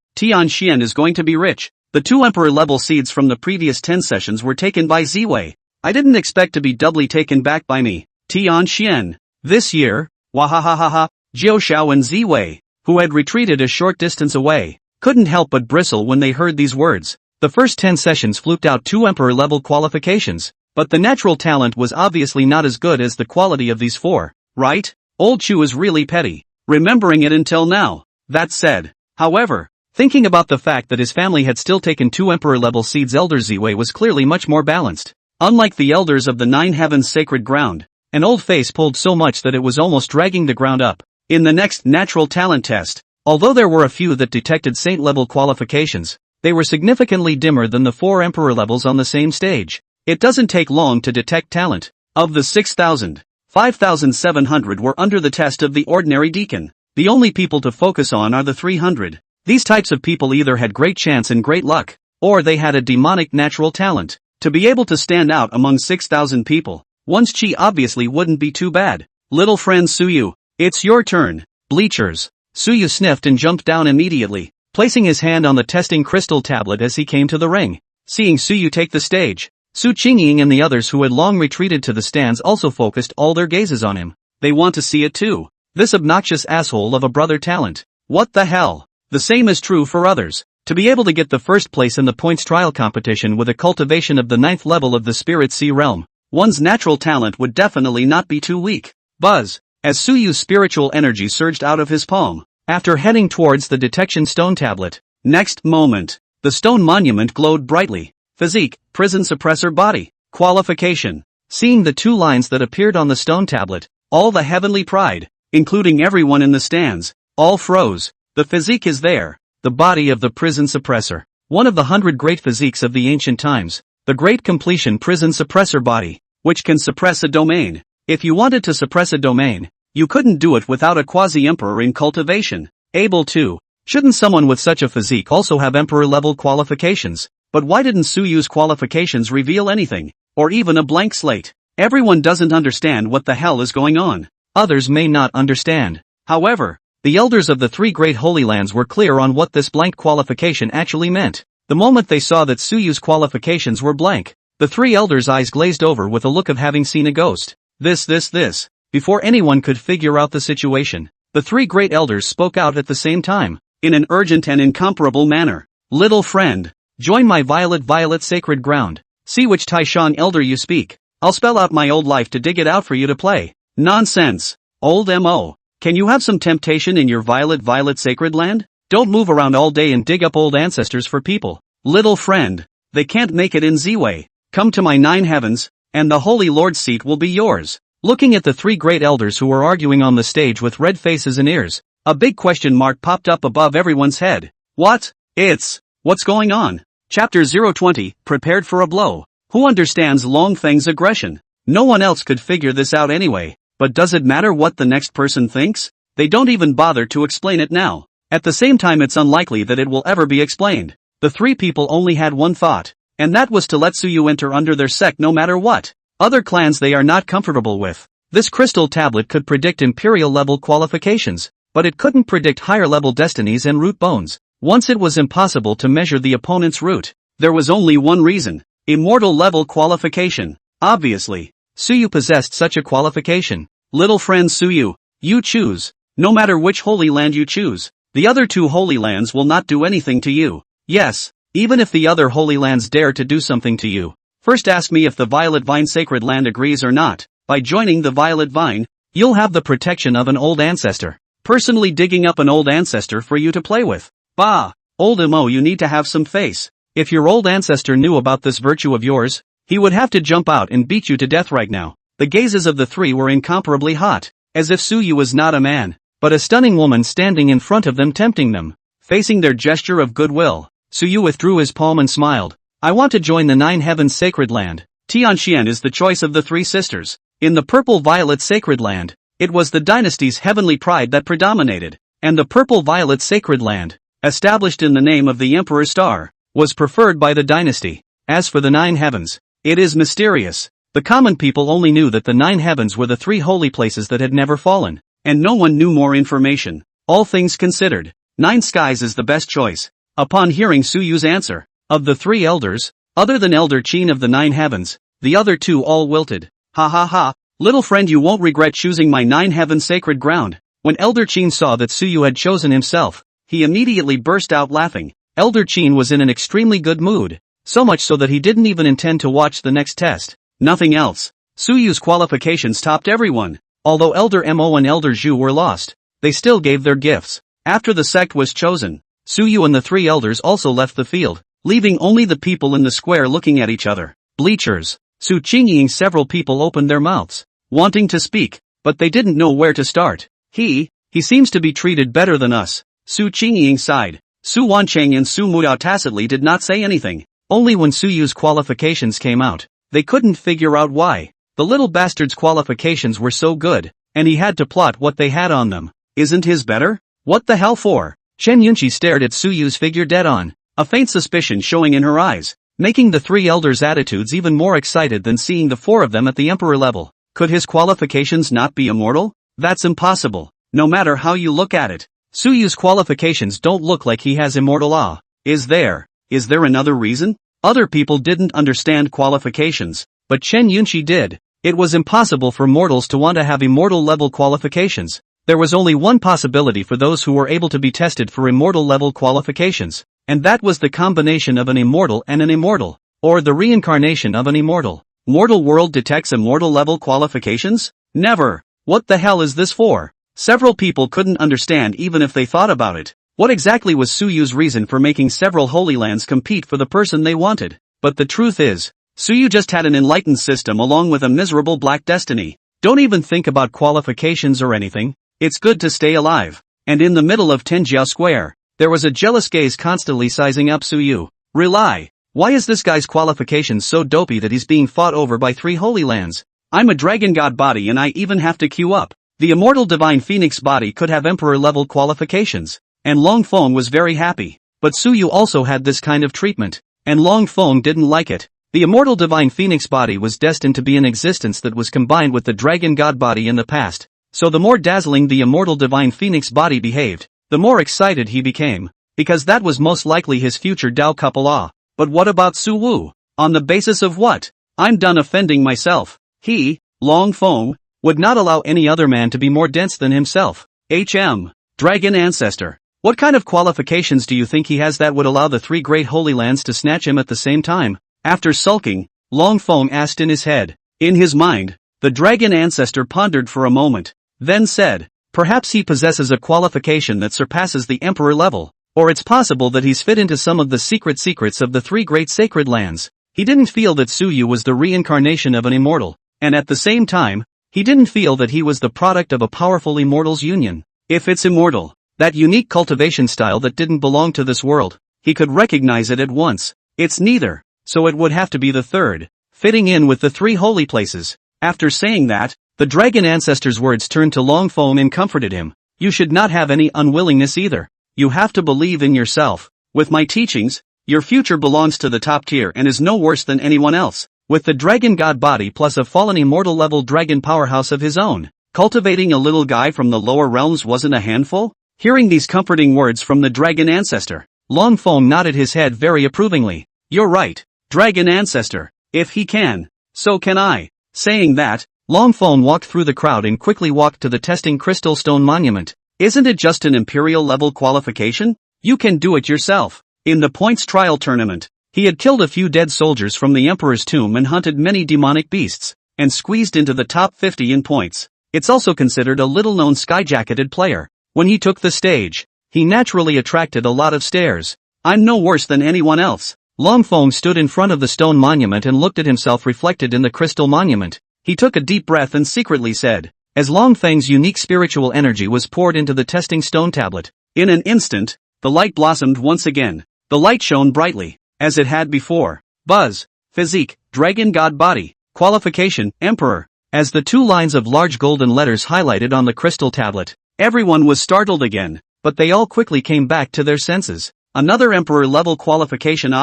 is going to be rich. The 2 emperor-level seeds from the previous 10 sessions were taken by Ziwei. I didn't expect to be doubly taken back by me. Tianxian. This year, wahahaha, Jiushao and Ziwei, who had retreated a short distance away, couldn't help but bristle when they heard these words. The first 10 sessions fluked out 2 emperor-level qualifications, but the natural talent was obviously not as good as the quality of these 4, right? Old Chu is really petty, remembering it until now. That said, however, thinking about the fact that his family had still taken 2 emperor-level seeds, Elder Ziwei was clearly much more balanced. Unlike the elders of the 9 Heavens Sacred Ground, an old face pulled so much that it was almost dragging the ground up. In the next natural talent test, although there were a few that detected saint-level qualifications, they were significantly dimmer than the 4 emperor levels on the same stage. It doesn't take long to detect talent. Of the 6,000, 5,700 were under the test of the ordinary deacon. The only people to focus on are the 300. These types of people either had great chance and great luck, or they had a demonic natural talent. To be able to stand out among 6,000 people, one's chi obviously wouldn't be too bad. Little friend Suyu, it's your turn. Bleachers. Suyu sniffed and jumped down immediately, placing his hand on the testing crystal tablet as he came to the ring. Seeing Suyu take the stage, Su Qingying and the others who had long retreated to the stands also focused all their gazes on him. They want to see it too. This obnoxious asshole of a brother talent. What the hell? The same is true for others. To be able to get the first place in the points trial competition with a cultivation of the 9th level of the Spirit Sea realm, one's natural talent would definitely not be too weak. Buzz. As Suyu's spiritual energy surged out of his palm, after heading towards the detection stone tablet. Next moment, the stone monument glowed brightly. Physique, prison suppressor body, qualification. Seeing the 2 lines that appeared on the stone tablet, all the heavenly pride, including everyone in the stands, all froze. The physique is there, the body of the prison suppressor. One of the 100 great physiques of the ancient times, the great completion prison suppressor body, which can suppress a domain. If you wanted to suppress a domain, you couldn't do it without a quasi-emperor in cultivation. Able to. Shouldn't someone with such a physique also have emperor-level qualifications? But why didn't Suyu's qualifications reveal anything, or even a blank slate? Everyone doesn't understand what the hell is going on. Others may not understand. However, the elders of the 3 great holy lands were clear on what this blank qualification actually meant. The moment they saw that Suyu's qualifications were blank, the 3 elders' eyes glazed over with a look of having seen a ghost. This. Before anyone could figure out the situation, the 3 great elders spoke out at the same time, in an urgent and incomparable manner. Little friend, join my violet sacred ground. See which Taishan elder you speak. I'll spell out my old life to dig it out for you to play. Nonsense. Old M.O. Can you have some temptation in your violet sacred land? Don't move around all day and dig up old ancestors for people. Little friend, they can't make it in Z-way. Come to my 9 heavens, and the Holy Lord's seat will be yours. Looking at the 3 great elders who were arguing on the stage with red faces and ears, a big question mark popped up above everyone's head. What's going on? Chapter 020, Prepared for a Blow. Who understands Long Feng's aggression? No one else could figure this out anyway, but does it matter what the next person thinks? They don't even bother to explain it now. At the same time, it's unlikely that it will ever be explained. The 3 people only had one thought, and that was to let Suyu enter under their sect no matter what. Other clans they are not comfortable with. This crystal tablet could predict imperial level qualifications, but it couldn't predict higher level destinies and root bones. Once it was impossible to measure the opponent's root, there was only one reason: immortal level qualification. Obviously, Suyu possessed such a qualification. Little friend Suyu, you choose. No matter which holy land you choose, the other 2 holy lands will not do anything to you. Yes, even if the other holy lands dare to do something to you. First ask me if the Violet Vine Sacred Land agrees or not. By joining the Violet Vine, you'll have the protection of an old ancestor, personally digging up an old ancestor for you to play with. Bah! Old Mo, you need to have some face. If your old ancestor knew about this virtue of yours, he would have to jump out and beat you to death right now. The gazes of the 3 were incomparably hot, as if Suyu was not a man, but a stunning woman standing in front of them tempting them. Facing their gesture of goodwill, Suyu withdrew his palm and smiled. I want to join the 9 heavens sacred land. Tianxian is the choice of the 3 sisters. In the purple violet sacred land, it was the dynasty's heavenly pride that predominated, and the purple violet sacred land, established in the name of the Emperor Star, was preferred by the dynasty. As for the 9 heavens, it is mysterious. The common people only knew that the 9 heavens were the 3 holy places that had never fallen, and no one knew more information. All things considered, 9 skies is the best choice. Upon hearing Suyu's answer, of the 3 elders, other than Elder Qin of the 9 heavens, the other 2 all wilted. Ha ha ha, little friend, you won't regret choosing my 9 heaven sacred ground. When Elder Qin saw that Suyu had chosen himself, he immediately burst out laughing. Elder Qin was in an extremely good mood, so much so that he didn't even intend to watch the next test. Nothing else. Suyu's qualifications topped everyone. Although Elder Mo and Elder Zhu were lost, they still gave their gifts. After the sect was chosen, Suyu and the 3 elders also left the field, leaving only the people in the square looking at each other. Bleachers. Su Qingying. Several people opened their mouths, wanting to speak, but they didn't know where to start. He seems to be treated better than us. Su Qingying sighed. Su Wancheng and Su Muyao tacitly did not say anything. Only when Su Yu's qualifications came out, they couldn't figure out why. The little bastard's qualifications were so good, and he had to plot what they had on them. Isn't his better? What the hell for? Chen Yunqi stared at Su Yu's figure dead on, a faint suspicion showing in her eyes, making the three elders' attitudes even more excited than seeing the four of them at the emperor level. Could his qualifications not be immortal? That's impossible, no matter how you look at it. Su Yu's qualifications don't look like he has immortal awe. Is there another reason? Other people didn't understand qualifications, but Chen Yunqi did. It was impossible for mortals to want to have immortal level qualifications. There was only one possibility for those who were able to be tested for immortal level qualifications, and that was the combination of an immortal and an immortal, or the reincarnation of an immortal. Mortal world detects immortal level qualifications? Never. What the hell is this for? Several people couldn't understand even if they thought about it. What exactly was Su Yu's reason for making several Holy Lands compete for the person they wanted? But the truth is, Su Yu just had an enlightened system along with a miserable black destiny. Don't even think about qualifications or anything. It's good to stay alive. And in the middle of Tenjiao Square, there was a jealous gaze constantly sizing up Su Yu. Rely. Why is this guy's qualifications so dopey that he's being fought over by 3 Holy Lands? I'm a dragon god body and I even have to queue up. The immortal divine phoenix body could have emperor level qualifications. And Long Feng was very happy. But Su Yu also had this kind of treatment. And Long Feng didn't like it. The immortal divine phoenix body was destined to be an existence that was combined with the dragon god body in the past. So the more dazzling the immortal divine phoenix body behaved, the more excited he became. Because that was most likely his future Dao couple. But what about Su Wu? On the basis of what? I'm done offending myself. He, Long Feng, would not allow any other man to be more dense than himself. Dragon Ancestor. What kind of qualifications do you think he has that would allow the 3 great Holy Lands to snatch him at the same time? After sulking, Long Feng asked in his head. In his mind, the Dragon Ancestor pondered for a moment, then said, perhaps he possesses a qualification that surpasses the Emperor level, or it's possible that he's fit into some of the secrets of the 3 great sacred lands. He didn't feel that Su Yu was the reincarnation of an immortal, and at the same time, he didn't feel that he was the product of a powerful immortals union. If it's immortal, that unique cultivation style that didn't belong to this world, he could recognize it at once. It's neither, so it would have to be the third, fitting in with the 3 holy places. After saying that, the Dragon Ancestor's words turned to Long Feng and comforted him. You should not have any unwillingness either. You have to believe in yourself. With my teachings, your future belongs to the top tier and is no worse than anyone else. With the dragon god body plus a fallen immortal level dragon powerhouse of his own, cultivating a little guy from the lower realms wasn't a handful? Hearing these comforting words from the Dragon Ancestor, Long Feng nodded his head very approvingly. You're right, Dragon Ancestor. If he can, so can I. Saying that, Long Feng walked through the crowd and quickly walked to the testing crystal stone monument. Isn't it just an imperial level qualification? You can do it yourself. In the points trial tournament, he had killed a few dead soldiers from the Emperor's tomb and hunted many demonic beasts, and squeezed into the top 50 in points. It's also considered a little-known sky-jacketed player. When he took the stage, he naturally attracted a lot of stares. I'm no worse than anyone else. Long Feng stood in front of the stone monument and looked at himself reflected in the crystal monument. He took a deep breath and secretly said, as Long Feng's unique spiritual energy was poured into the testing stone tablet. In an instant, the light blossomed once again. The light shone brightly, as it had before. Buzz, physique, dragon god body, qualification, emperor. As the 2 lines of large golden letters highlighted on the crystal tablet, everyone was startled again, but they all quickly came back to their senses. Another emperor level qualification.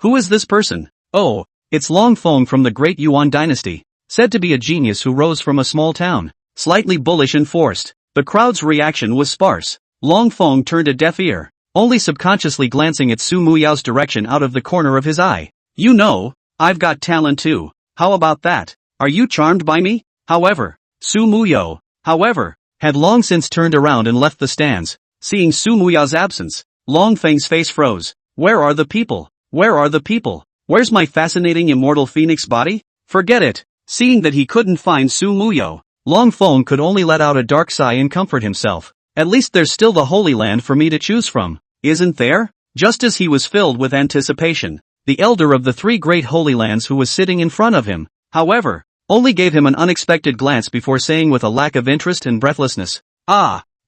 Who is this person? Oh, it's Long Feng from the Great Yuan dynasty, said to be a genius who rose from a small town, slightly bullish and forced. The crowd's reaction was sparse. Long Feng turned a deaf ear, only subconsciously glancing at Su Muyao's direction out of the corner of his eye. You know, I've got talent too. How about that? Are you charmed by me? However, Su Muyao, had long since turned around and left the stands. Seeing Su Muyao's absence, Long Feng's face froze. Where are the people? Where are the people? Where's my fascinating immortal phoenix body? Forget it. Seeing that he couldn't find Su Muyao, Long Feng could only let out a dark sigh and comfort himself. At least there's still the Holy Land for me to choose from, isn't there? Just as he was filled with anticipation, the elder of the 3 great Holy Lands who was sitting in front of him, however, only gave him an unexpected glance before saying with a lack of interest and breathlessness,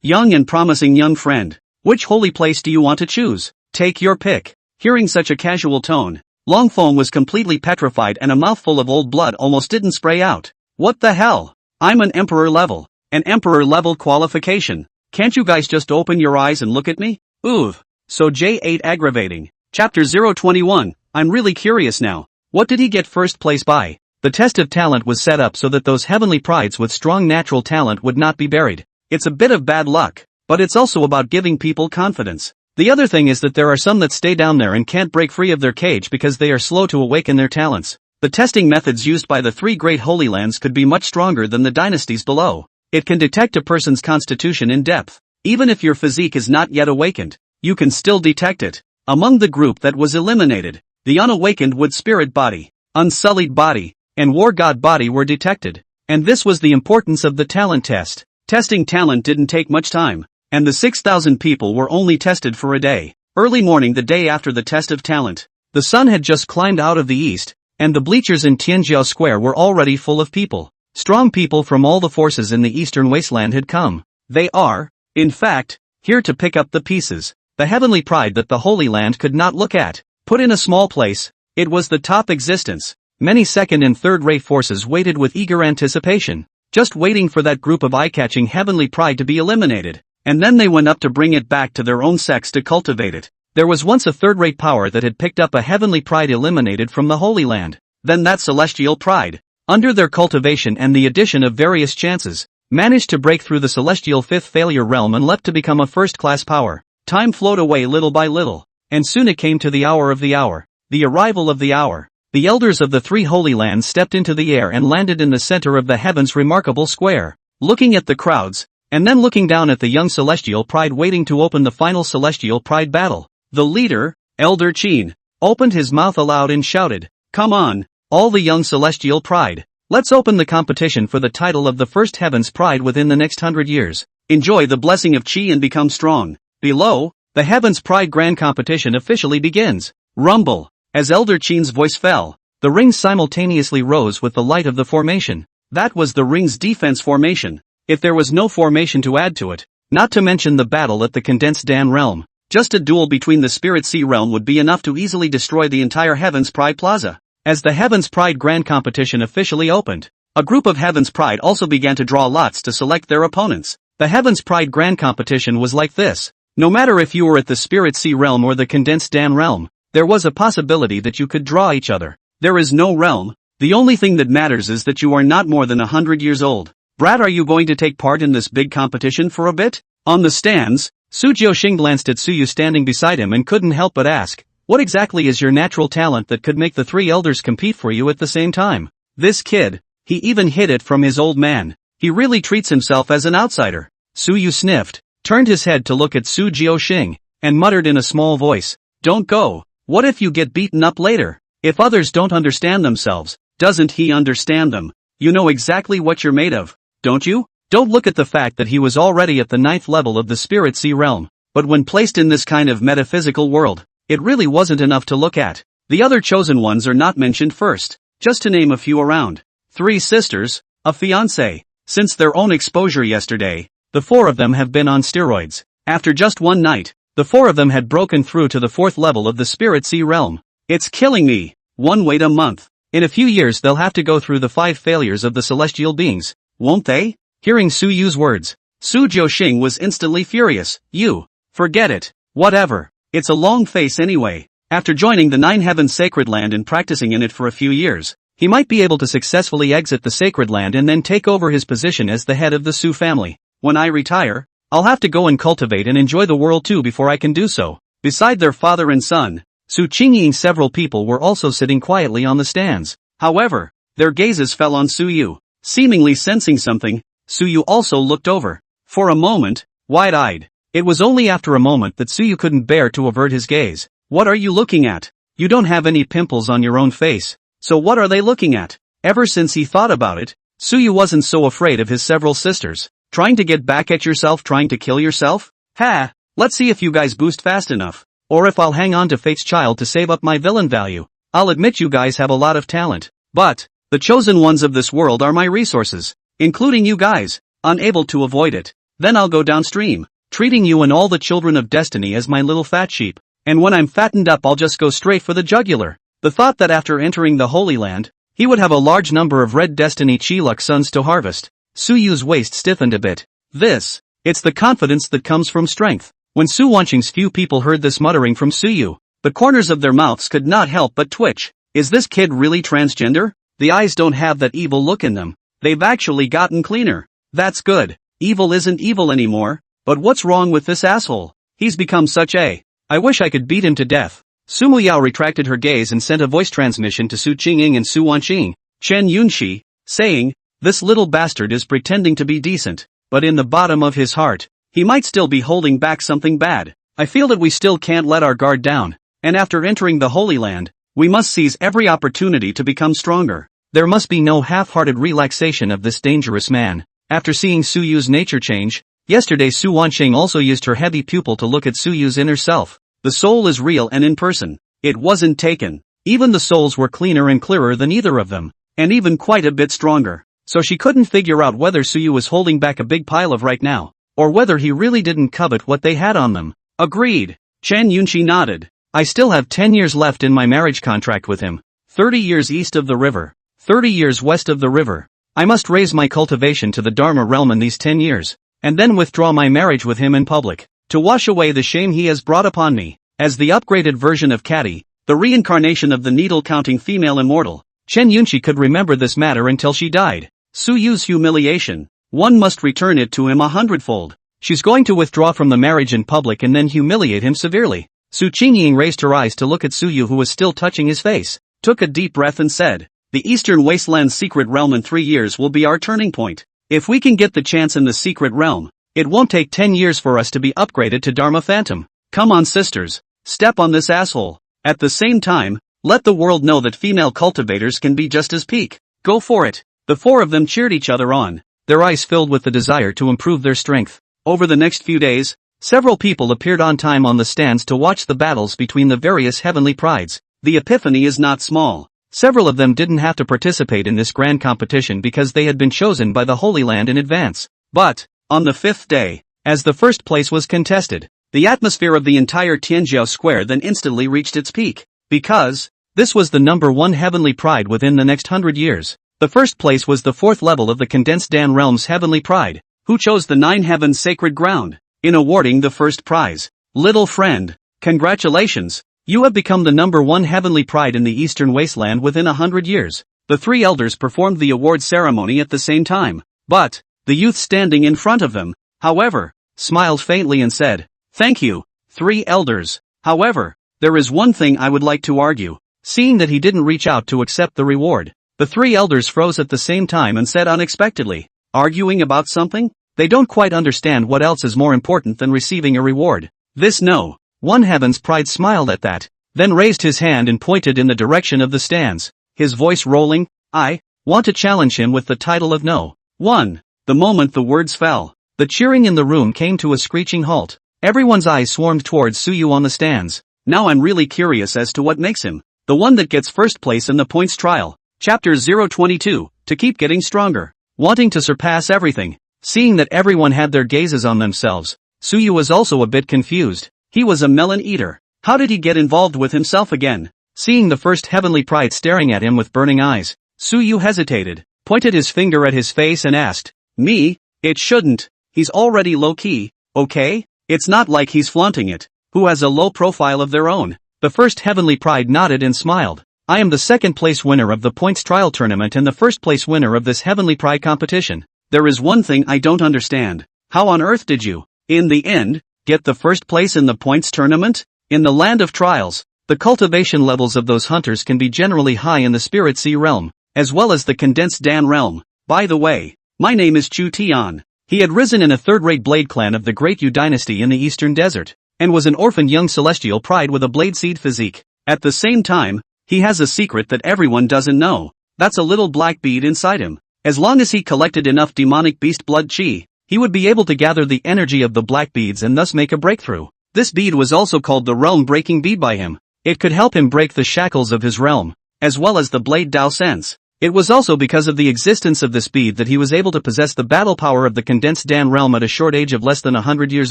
young and promising young friend, which holy place do you want to choose? Take your pick. Hearing such a casual tone, Longphone was completely petrified and a mouthful of old blood almost didn't spray out. What the hell? I'm an emperor level. An emperor level qualification. Can't you guys just open your eyes and look at me? Ooh. So J8 aggravating. Chapter 021, I'm really curious now. What did he get first place by? The test of talent was set up so that those heavenly prides with strong natural talent would not be buried. It's a bit of bad luck, but it's also about giving people confidence. The other thing is that there are some that stay down there and can't break free of their cage because they are slow to awaken their talents. The testing methods used by the three great holy lands could be much stronger than the dynasties below. It can detect a person's constitution in depth. Even if your physique is not yet awakened, you can still detect it. Among the group that was eliminated, the unawakened wood spirit body, unsullied body, and war god body were detected. And this was the importance of the talent test. Testing talent didn't take much time, and the 6,000 people were only tested for a day. Early morning the day after the test of talent, the sun had just climbed out of the east, and the bleachers in Tianjiao Square were already full of people. Strong people from all the forces in the eastern wasteland had come. They are, in fact, here to pick up the pieces. The heavenly pride that the Holy Land could not look at. Put in a small place, it was the top existence. Many second and third-rate forces waited with eager anticipation, just waiting for that group of eye-catching heavenly pride to be eliminated. And then they went up to bring it back to their own sex to cultivate it. There was once a third-rate power that had picked up a heavenly pride eliminated from the Holy Land. Then that celestial pride, under their cultivation and the addition of various chances, managed to break through the celestial fifth failure realm and leapt to become a first-class power. Time flowed away little by little, and soon it came to the hour of the hour, the arrival of the hour. The elders of the three holy lands stepped into the air and landed in the center of the heavens' remarkable square, looking at the crowds, and then looking down at the young celestial pride waiting to open the final celestial pride battle. The leader, Elder Qin, opened his mouth aloud and shouted, "Come on, all the young celestial pride. Let's open the competition for the title of the first heaven's pride within the next 100 years. Enjoy the blessing of Qi and become strong." Below, the heaven's pride grand competition officially begins. Rumble. As Elder Qin's voice fell, the rings simultaneously rose with the light of the formation. That was the ring's defense formation. If there was no formation to add to it, not to mention the battle at the condensed Dan realm, just a duel between the Spirit Sea realm would be enough to easily destroy the entire Heaven's Pride Plaza. As the Heaven's Pride Grand Competition officially opened, a group of Heaven's Pride also began to draw lots to select their opponents. The Heaven's Pride Grand Competition was like this. No matter if you were at the Spirit Sea realm or the condensed Dan realm, there was a possibility that you could draw each other. There is no realm. The only thing that matters is that you are not more than 100 years old. Brad, are you going to take part in this big competition for a bit? On the stands, Su Jiuxing glanced at Suyu standing beside him and couldn't help but ask, what exactly is your natural talent that could make the three elders compete for you at the same time? This kid, he even hid it from his old man. He really treats himself as an outsider. Suyu sniffed, turned his head to look at Su Jiuxing, and muttered in a small voice, don't go. What if you get beaten up later? If others don't understand themselves, doesn't he understand them? You know exactly what you're made of, don't you? Don't look at the fact that he was already at the 9th level of the Spirit Sea realm, but when placed in this kind of metaphysical world, it really wasn't enough to look at. The other chosen ones are not mentioned first, just to name a few around. 3 sisters, a fiancé. Since their own exposure yesterday, the 4 of them have been on steroids. After just one night, the 4 of them had broken through to the 4th level of the Spirit Sea realm. It's killing me. One wait a month. In a few years they'll have to go through the 5 failures of the celestial beings, won't they? Hearing Su Yu's words, Su Jiuxing was instantly furious. You. Forget it. Whatever. It's a long face anyway. After joining the 9 Heavens Sacred Land and practicing in it for a few years, he might be able to successfully exit the Sacred Land and then take over his position as the head of the Su family. When I retire, I'll have to go and cultivate and enjoy the world too before I can do so. Beside their father and son, Su Qingying, several people were also sitting quietly on the stands. However, their gazes fell on Su Yu. Seemingly sensing something, Su Yu also looked over. For a moment, wide-eyed. It was only after a moment that Su Yu couldn't bear to avert his gaze. What are you looking at? You don't have any pimples on your own face, so what are they looking at? Ever since he thought about it, Su Yu wasn't so afraid of his several sisters. Trying to get back at yourself, trying to kill yourself? Ha! Let's see if you guys boost fast enough, or if I'll hang on to Fate's child to save up my villain value. I'll admit you guys have a lot of talent, but the chosen ones of this world are my resources, including you guys, unable to avoid it. Then I'll go downstream, treating you and all the children of destiny as my little fat sheep. and when I'm fattened up I'll just go straight for the jugular. The thought that after entering the Holy Land, he would have a large number of Red Destiny Chiluk sons to harvest. Suyu's waist stiffened a bit. It's the confidence that comes from strength. When Su Wanqing's few people heard this muttering from Suyu, the corners of their mouths could not help but twitch. Is this kid really transgender? The eyes don't have that evil look in them. They've actually gotten cleaner. That's good. Evil isn't evil anymore. But what's wrong with this asshole? He's become such a... I wish I could beat him to death. Su Muyao retracted her gaze and sent a voice transmission to Su Qingying and Su Wanqing, Chen Yunxi, saying, "This little bastard is pretending to be decent, but in the bottom of his heart, he might still be holding back something bad. I feel that we still can't let our guard down, and after entering the Holy Land, we must seize every opportunity to become stronger. There must be no half-hearted relaxation of this dangerous man." After seeing Suyu's nature change, yesterday Su Wanqing also used her heavy pupil to look at Suyu's inner self. The soul is real and in person. It wasn't taken. Even the souls were cleaner and clearer than either of them, and even quite a bit stronger. So she couldn't figure out whether Suyu was holding back a big pile of right now, or whether he really didn't covet what they had on them. Agreed. Chen Yunqi nodded. I still have 10 years left in my marriage contract with him. 30 years east of the river. 30 years west of the river. I must raise my cultivation to the Dharma realm in these 10 years, and then withdraw my marriage with him in public, to wash away the shame he has brought upon me. As the upgraded version of Catty, the reincarnation of the needle-counting female immortal, Chen Yunqi could remember this matter until she died. Suyu's humiliation. One must return it to him 100-fold. She's going to withdraw from the marriage in public and then humiliate him severely. Su Qingying raised her eyes to look at Suyu, who was still touching his face, took a deep breath and said, "The Eastern Wasteland's secret realm in 3 years will be our turning point. If we can get the chance in the secret realm, it won't take 10 years for us to be upgraded to Dharma Phantom. Come on sisters, step on this asshole. At the same time, let the world know that female cultivators can be just as peak. Go for it." The four of them cheered each other on, their eyes filled with the desire to improve their strength. Over the next few days, several people appeared on time on the stands to watch the battles between the various heavenly prides. The epiphany is not small. Several of them didn't have to participate in this grand competition because they had been chosen by the Holy Land in advance. But, on the 5th day, as the first place was contested, the atmosphere of the entire Tianjiao Square then instantly reached its peak. Because, this was the #1 heavenly pride within the next 100 years. The first place was the 4th level of the Condensed Dan Realm's heavenly pride, who chose the 9 heavens sacred ground. In awarding the first prize, little friend, congratulations, you have become the #1 heavenly pride in the Eastern Wasteland within 100 years. The 3 elders performed the award ceremony at the same time, but, the youth standing in front of them, however, smiled faintly and said, "Thank you, 3 elders. However, there is one thing I would like to argue." Seeing that he didn't reach out to accept the reward, the 3 elders froze at the same time and said unexpectedly, "Arguing about something? They don't quite understand what else is more important than receiving a reward." This no. One heaven's pride smiled at that, then raised his hand and pointed in the direction of the stands, his voice rolling, "I want to challenge him with the title of No. 1. The moment the words fell, the cheering in the room came to a screeching halt. Everyone's eyes swarmed towards Suyu on the stands. Now I'm really curious as to what makes him the one that gets first place in the points trial. Chapter 022, to keep getting stronger. Wanting to surpass everything. Seeing that everyone had their gazes on themselves, Suyu was also a bit confused. He was a melon eater. How did he get involved with himself again? Seeing the first heavenly pride staring at him with burning eyes, Suyu hesitated, pointed his finger at his face and asked, "Me? It shouldn't. He's already low-key, okay? It's not like he's flaunting it. Who has a low profile of their own?" The first heavenly pride nodded and smiled. "I am the 2nd place winner of the points trial tournament and the 1st place winner of this heavenly pride competition. There is one thing I don't understand. How on earth did you, in the end, get the 1st place in the points tournament? In the land of trials, the cultivation levels of those hunters can be generally high in the Spirit Sea realm, as well as the Condensed Dan realm. By the way, my name is Chu Tian." He had risen in a 3rd-rate blade clan of the Great Yu dynasty in the Eastern Desert, and was an orphaned young celestial pride with a blade seed physique. At the same time, he has a secret that everyone doesn't know. That's a little black bead inside him. As long as he collected enough demonic beast blood chi, he would be able to gather the energy of the black beads and thus make a breakthrough. This bead was also called the realm-breaking bead by him. It could help him break the shackles of his realm, as well as the blade Dao sense. It was also because of the existence of this bead that he was able to possess the battle power of the Condensed Dan realm at a short age of less than 100 years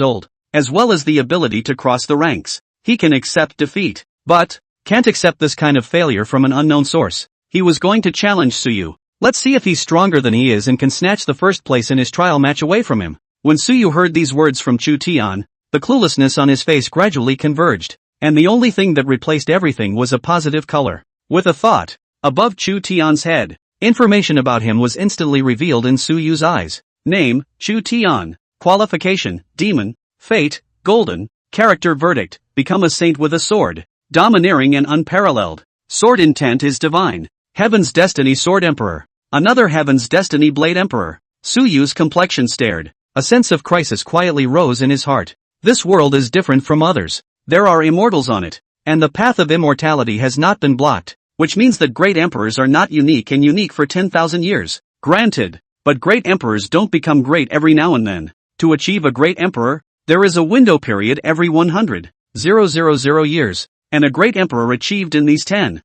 old, as well as the ability to cross the ranks. He can accept defeat, but can't accept this kind of failure from an unknown source. He was going to challenge Suyu. Let's see if he's stronger than he is and can snatch the first place in his trial match away from him. When Suyu heard these words from Chu Tian, the cluelessness on his face gradually converged, and the only thing that replaced everything was a positive color. With a thought, above Chu Tian's head, information about him was instantly revealed in Suyu's eyes. Name, Chu Tian. Qualification, demon. Fate, golden. Character verdict, become a saint with a sword. Domineering and unparalleled. Sword intent is divine. Heaven's destiny sword emperor. Another heaven's destiny blade emperor. Suyu's complexion stared. A sense of crisis quietly rose in his heart. This world is different from others. There are immortals on it, and the path of immortality has not been blocked, which means that great emperors are not unique and unique for 10,000 years. Granted, but great emperors don't become great every now and then. To achieve a great emperor, there is a window period every 100,000 years, and a great emperor achieved in these 10,000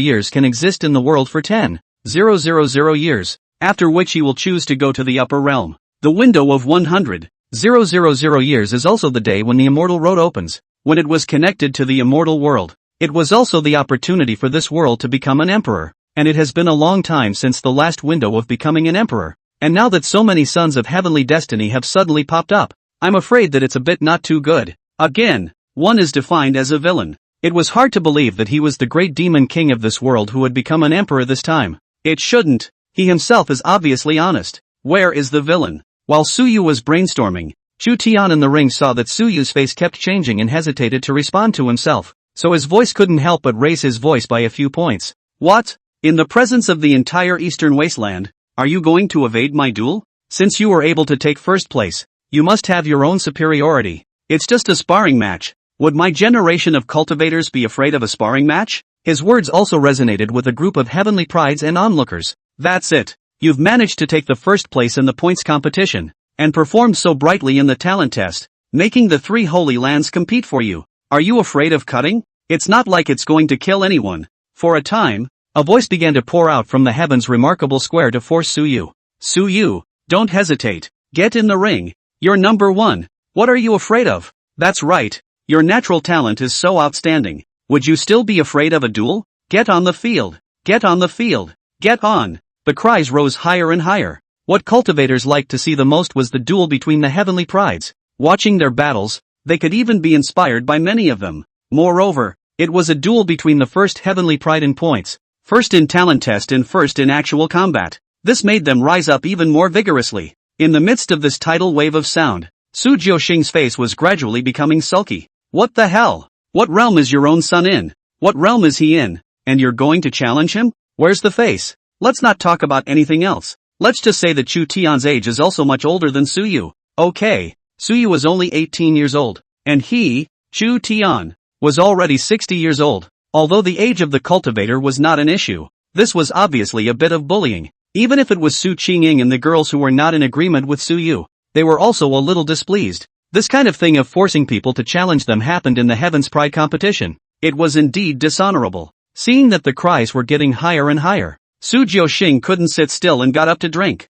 years can exist in the world for 10,000 years, after which he will choose to go to the upper realm. The window of 100,000 years is also the day when the immortal road opens. When it was connected to the immortal world, it was also the opportunity for this world to become an emperor, and it has been a long time since the last window of becoming an emperor. And now that so many sons of heavenly destiny have suddenly popped up, I'm afraid that it's a bit not too good. Again, one is defined as a villain. It was hard to believe that he was the great demon king of this world who had become an emperor this time. It shouldn't. He himself is obviously honest. Where is the villain? While Suyu was brainstorming, Chu Tian in the ring saw that Suyu's face kept changing and hesitated to respond to himself, so his voice couldn't help but raise his voice by a few points. What? In the presence of the entire Eastern Wasteland, are you going to evade my duel? Since you were able to take first place, you must have your own superiority. It's just a sparring match. Would my generation of cultivators be afraid of a sparring match? His words also resonated with a group of heavenly prides and onlookers. That's it. You've managed to take the first place in the points competition, and performed so brightly in the talent test, making the 3 holy lands compete for you. Are you afraid of cutting? It's not like it's going to kill anyone. For a time, a voice began to pour out from the heavens remarkable square to force Suyu. Suyu, don't hesitate. Get in the ring. You're number 1. What are you afraid of? That's right. Your natural talent is so outstanding. Would you still be afraid of a duel? Get on the field. Get on the field. Get on. The cries rose higher and higher. What cultivators liked to see the most was the duel between the heavenly prides. Watching their battles, they could even be inspired by many of them. Moreover, it was a duel between the first heavenly pride in points, first in talent test and first in actual combat. This made them rise up even more vigorously. In the midst of this tidal wave of sound, Su Jiuxing's face was gradually becoming sulky. What the hell? What realm is your own son in? What realm is he in? And you're going to challenge him? Where's the face? Let's not talk about anything else. Let's just say that Chu Tian's age is also much older than Suyu. Okay, Suyu was only 18 years old, and he, Chu Tian, was already 60 years old. Although the age of the cultivator was not an issue, this was obviously a bit of bullying. Even if it was Su Qingying and the girls who were not in agreement with Suyu, they were also a little displeased. This kind of thing of forcing people to challenge them happened in the Heaven's Pride competition. It was indeed dishonorable. Seeing that the cries were getting higher and higher, Su Jiuxing couldn't sit still and got up to drink.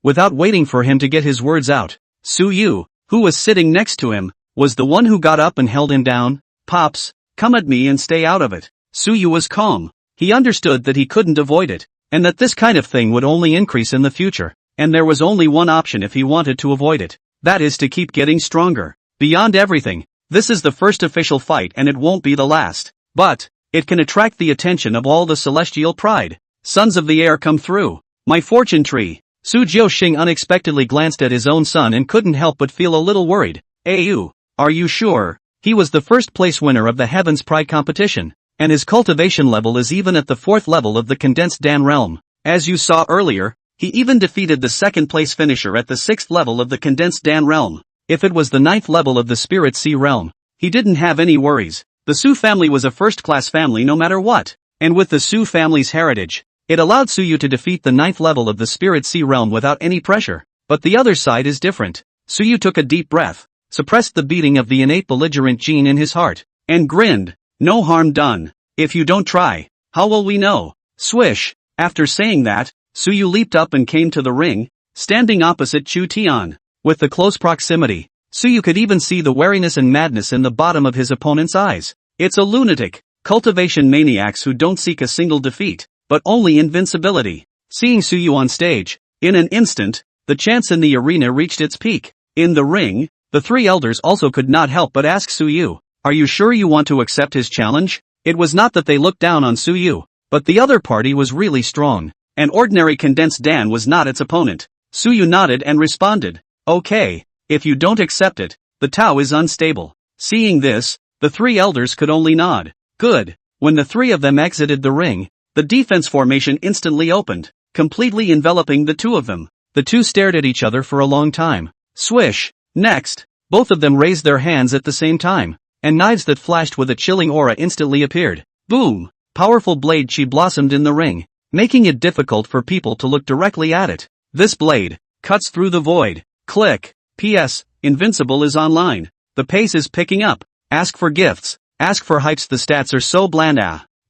Without waiting for him to get his words out, Suyu, who was sitting next to him, was the one who got up and held him down. Pops, come at me and stay out of it. Suyu was calm. He understood that he couldn't avoid it, and that this kind of thing would only increase in the future, and there was only one option if he wanted to avoid it. That is to keep getting stronger. Beyond everything, this is the first official fight and it won't be the last. But, it can attract the attention of all the celestial pride. Sons of the air come through. My fortune tree. Su Jiuxing unexpectedly glanced at his own son and couldn't help but feel a little worried. Ayu, are you sure? He was the first place winner of the Heaven's Pride competition, and his cultivation level is even at the 4th level of the condensed Dan realm. As you saw earlier, he even defeated the 2nd place finisher at the 6th level of the condensed Dan realm. If it was the 9th level of the Spirit Sea realm, he didn't have any worries. The Su family was a first-class family no matter what, and with the Su family's heritage, it allowed Suyu to defeat the 9th level of the Spirit Sea realm without any pressure. But the other side is different. Suyu took a deep breath, suppressed the beating of the innate belligerent gene in his heart, and grinned. No harm done. If you don't try, how will we know? Swish. After saying that, Suyu leaped up and came to the ring, standing opposite Chu Tian. With the close proximity, Suyu could even see the wariness and madness in the bottom of his opponent's eyes. It's a lunatic, cultivation maniacs who don't seek a single defeat, but only invincibility. Seeing Suyu on stage, in an instant, the chants in the arena reached its peak. In the ring, the three elders also could not help but ask Suyu, "Are you sure you want to accept his challenge?" It was not that they looked down on Suyu, but the other party was really strong. An ordinary condensed Dan was not its opponent. Suyu nodded and responded, "Okay, if you don't accept it, the Tao is unstable." Seeing this, the three elders could only nod. Good. When the three of them exited the ring, the defense formation instantly opened, completely enveloping the two of them. The two stared at each other for a long time. Swish. Next, both of them raised their hands at the same time, and knives that flashed with a chilling aura instantly appeared. Boom! Powerful blade chi blossomed in the ring, making it difficult for people to look directly at it. This blade cuts through the void. Click. P.S. Invincible is online. The pace is picking up. Ask for gifts. Ask for hypes. The stats are so bland.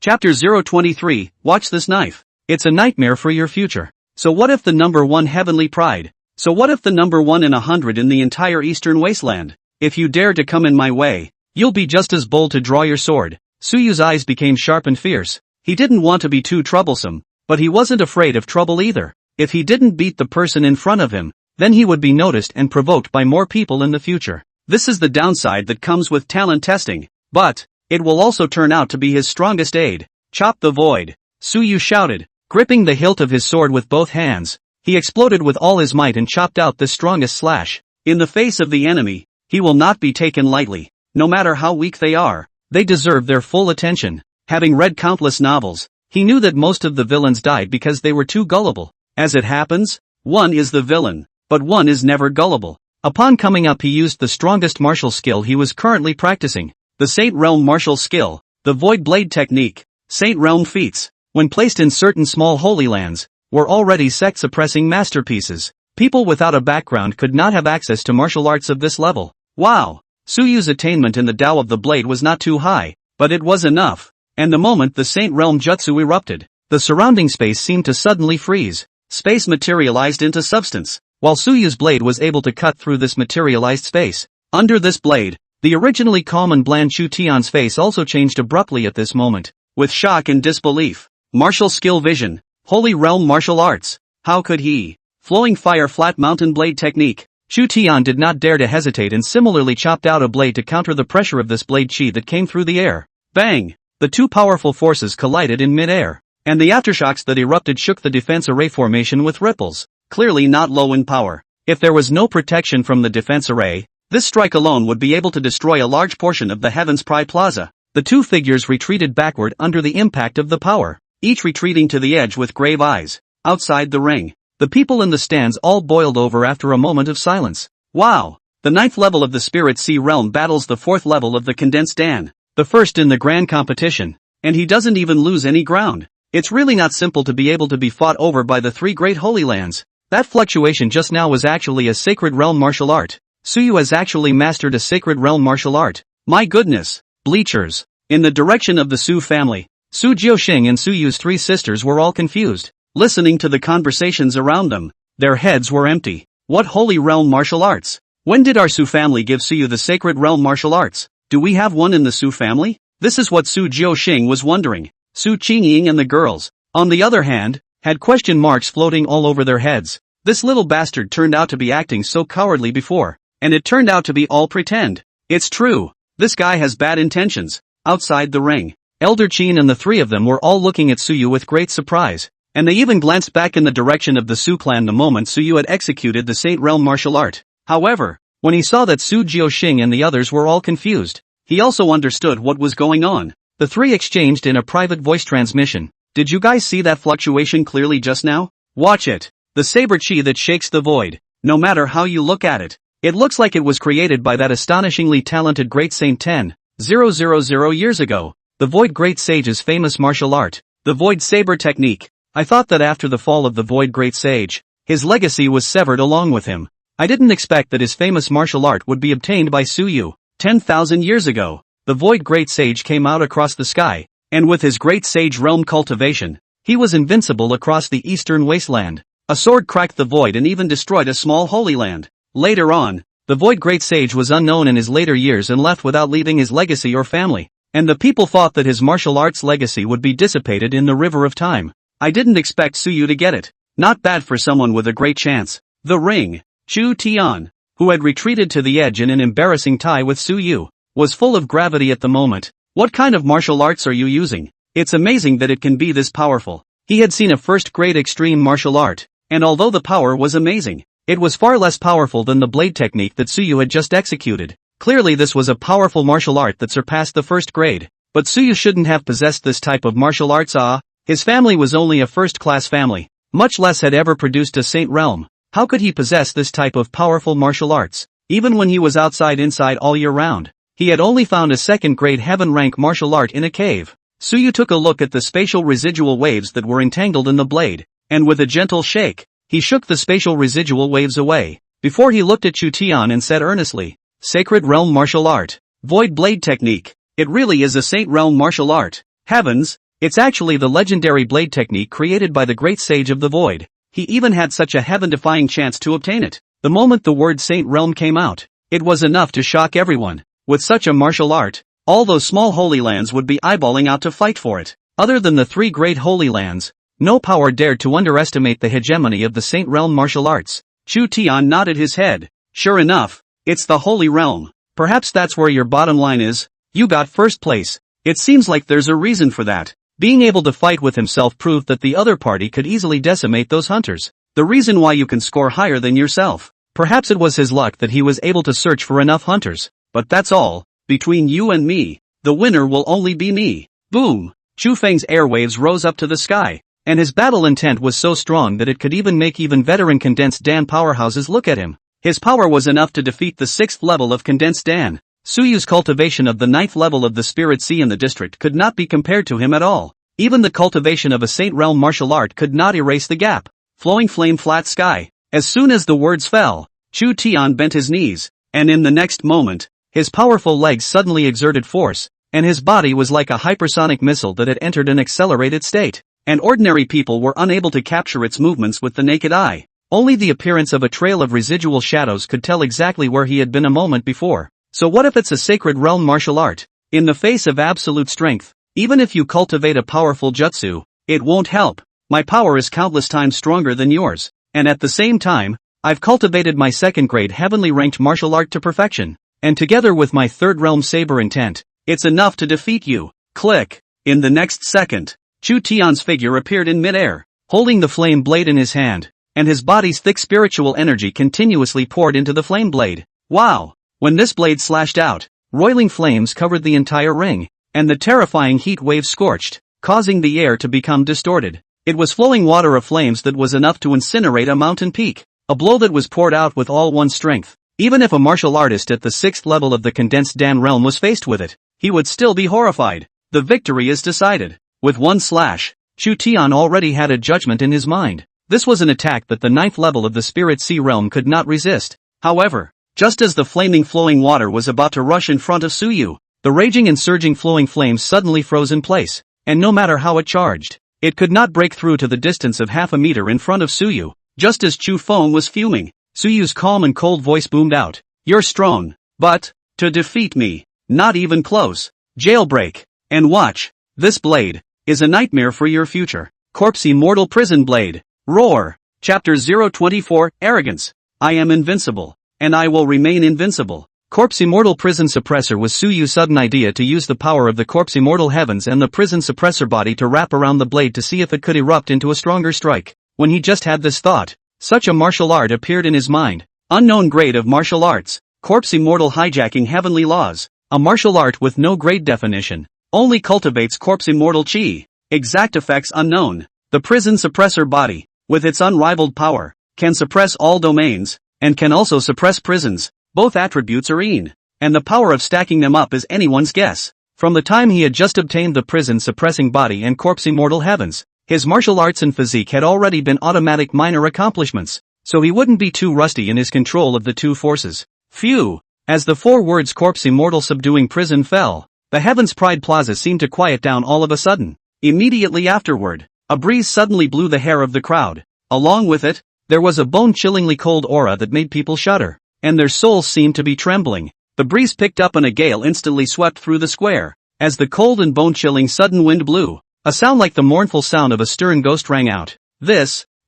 Chapter 023, watch this knife. It's a nightmare for your future. So what if the number one heavenly pride? So what if the number 1 in 100 in the entire eastern wasteland? If you dare to come in my way, you'll be just as bold to draw your sword. Suyu's eyes became sharp and fierce. He didn't want to be too troublesome, but he wasn't afraid of trouble either. If he didn't beat the person in front of him, then he would be noticed and provoked by more people in the future. This is the downside that comes with talent testing. But it will also turn out to be his strongest aid. Chop the void. Suyu shouted, gripping the hilt of his sword with both hands. He exploded with all his might and chopped out the strongest slash. In the face of the enemy, he will not be taken lightly. No matter how weak they are, they deserve their full attention. Having read countless novels, he knew that most of the villains died because they were too gullible. As it happens, one is the villain, but one is never gullible. Upon coming up, he used the strongest martial skill he was currently practicing. The Saint Realm martial skill, the Void Blade technique. Saint Realm feats, when placed in certain small holy lands, were already sect-suppressing masterpieces. People without a background could not have access to martial arts of this level. Wow! Suyu's attainment in the Tao of the Blade was not too high, but it was enough. And the moment the Saint Realm Jutsu erupted, the surrounding space seemed to suddenly freeze. Space materialized into substance, while Suyu's blade was able to cut through this materialized space. Under this blade, the originally calm and bland Chu Tian's face also changed abruptly at this moment, with shock and disbelief. Martial skill vision. Holy Realm martial arts. How could he? Flowing fire flat mountain blade technique. Chu Tian did not dare to hesitate and similarly chopped out a blade to counter the pressure of this blade chi that came through the air. Bang! The two powerful forces collided in mid-air, and the aftershocks that erupted shook the defense array formation with ripples, clearly not low in power. If there was no protection from the defense array, this strike alone would be able to destroy a large portion of the Heaven's Pride Plaza. The two figures retreated backward under the impact of the power, each retreating to the edge with grave eyes. Outside the ring, the people in the stands all boiled over after a moment of silence. Wow! The 9th level of the Spirit Sea Realm battles the 4th level of the Condensed Dan, the first in the grand competition, and he doesn't even lose any ground. It's really not simple to be able to be fought over by the 3 great holy lands. That fluctuation just now was actually a sacred realm martial art. Suyu has actually mastered a sacred realm martial art. My goodness! Bleachers. In the direction of the Su family, Su Jiuxing and Suyu's 3 sisters were all confused, listening to the conversations around them. Their heads were empty. What holy realm martial arts? When did our Su family give Suyu the sacred realm martial arts? Do we have one in the Su family? This is what Su Jiuxing was wondering. Su Qingying and the girls, on the other hand, had question marks floating all over their heads. This little bastard turned out to be acting so cowardly before, and it turned out to be all pretend. It's true. This guy has bad intentions. Outside the ring, Elder Qin and the 3 of them were all looking at Suyu with great surprise, and they even glanced back in the direction of the Su clan the moment Suyu had executed the Saint Realm martial art. However, when he saw that Su Jiuxing and the others were all confused, he also understood what was going on. The 3 exchanged in a private voice transmission. Did you guys see that fluctuation clearly just now? Watch it. The saber chi that shakes the void. No matter how you look at it, it looks like it was created by that astonishingly talented great saint 10,000 years ago. The Void Great Sage's famous martial art, the Void Saber technique. I thought that after the fall of the Void Great Sage, his legacy was severed along with him. I didn't expect that his famous martial art would be obtained by Suyu. 10,000 years ago, the Void Great Sage came out across the sky, and with his Great Sage realm cultivation, he was invincible across the eastern wasteland. A sword cracked the void and even destroyed a small holy land. Later on, The Void Great Sage was unknown in his later years and left without leaving his legacy or family, and the people thought that his martial arts legacy would be dissipated in the river of time. I didn't expect Suyu to get it. Not bad for someone with a great chance. The ring. Chu Tian, who had retreated to the edge in an embarrassing tie with Suyu, was full of gravity at the moment. What kind of martial arts are you using? It's amazing that it can be this powerful. He had seen a first-grade extreme martial art, and although the power was amazing, it was far less powerful than the blade technique that Suyu had just executed. Clearly this was a powerful martial art that surpassed the first grade, but Suyu shouldn't have possessed this type of martial arts. His family was only a first-class family, much less had ever produced a saint realm. How could he possess this type of powerful martial arts, even when he was inside all year round? He had only found a second-grade heaven-rank martial art in a cave. Suyu took a look at the spatial residual waves that were entangled in the blade, and with a gentle shake, he shook the spatial residual waves away. Before he looked at Chu Tian and said earnestly, "Sacred Realm Martial Art. Void Blade Technique. It really is a Saint Realm martial art. Heavens, it's actually the legendary blade technique created by the Great Sage of the Void. He even had such a heaven-defying chance to obtain it." The moment the word Saint Realm came out, it was enough to shock everyone. With such a martial art, all those small holy lands would be eyeballing out to fight for it. Other than the three great holy lands, no power dared to underestimate the hegemony of the Saint Realm martial arts. Chu Tian nodded his head. "Sure enough, it's the Holy Realm. Perhaps that's where your bottom line is. You got first place. It seems like there's a reason for that." Being able to fight with himself proved that the other party could easily decimate those hunters. The reason why you can score higher than yourself. Perhaps it was his luck that he was able to search for enough hunters. But that's all. Between you and me, the winner will only be me. Boom! Chu Feng's airwaves rose up to the sky, and his battle intent was so strong that it could even make veteran Condensed Dan powerhouses look at him. His power was enough to defeat the 6th level of Condensed Dan. Suyu's cultivation of the 9th level of the Spirit Sea in the district could not be compared to him at all. Even the cultivation of a Saint Realm martial art could not erase the gap. Flowing flame flat sky. As soon as the words fell, Chu Tian bent his knees, and in the next moment, his powerful legs suddenly exerted force, and his body was like a hypersonic missile that had entered an accelerated state, and ordinary people were unable to capture its movements with the naked eye. Only the appearance of a trail of residual shadows could tell exactly where he had been a moment before. So what if it's a sacred realm martial art? In the face of absolute strength, even if you cultivate a powerful jutsu, it won't help. My power is countless times stronger than yours, and at the same time, I've cultivated my second-grade heavenly ranked martial art to perfection. And together with my third realm saber intent, it's enough to defeat you. Click. In the next second, Chu Tian's figure appeared in midair, holding the flame blade in his hand, and his body's thick spiritual energy continuously poured into the flame blade. Wow! When this blade slashed out, roiling flames covered the entire ring, and the terrifying heat waves scorched, causing the air to become distorted. It was flowing water of flames that was enough to incinerate a mountain peak, a blow that was poured out with all one's strength. Even if a martial artist at the 6th level of the Condensed Dan realm was faced with it, he would still be horrified. The victory is decided. With one slash, Chu Tian already had a judgment in his mind. This was an attack that the 9th level of the Spirit Sea realm could not resist. However, just as the flaming flowing water was about to rush in front of Suyu, the raging and surging flowing flames suddenly froze in place, and no matter how it charged, it could not break through to the distance of half a meter in front of Suyu. Just as Chu Feng was fuming, Suyu's calm and cold voice boomed out. "You're strong, but, to defeat me, not even close. Jailbreak. And watch, this blade, is a nightmare for your future. Corpse Immortal Prison Blade. Roar." Chapter 024, Arrogance. I am invincible, and I will remain invincible. Corpse Immortal Prison Suppressor was Suyu's sudden idea to use the power of the Corpse Immortal Heavens and the Prison Suppressor body to wrap around the blade to see if it could erupt into a stronger strike. When he just had this thought, such a martial art appeared in his mind. Unknown grade of martial arts. Corpse Immortal Hijacking Heavenly Laws. A martial art with no grade definition. Only cultivates Corpse Immortal Chi. Exact effects unknown. The Prison Suppressor body, with its unrivaled power, can suppress all domains, and can also suppress prisons. Both attributes are in, and the power of stacking them up is anyone's guess. From the time he had just obtained the Prison Suppressing body and Corpse Immortal Heavens, his martial arts and physique had already been automatic minor accomplishments, so he wouldn't be too rusty in his control of the two forces. Phew! As the 4 words Corpse Immortal Subduing Prison fell, the Heaven's Pride Plaza seemed to quiet down all of a sudden. Immediately afterward, a breeze suddenly blew the hair of the crowd. Along with it, there was a bone-chillingly cold aura that made people shudder. and their souls seemed to be trembling. The breeze picked up and a gale instantly swept through the square. As the cold and bone-chilling sudden wind blew, a sound like the mournful sound of a stern ghost rang out.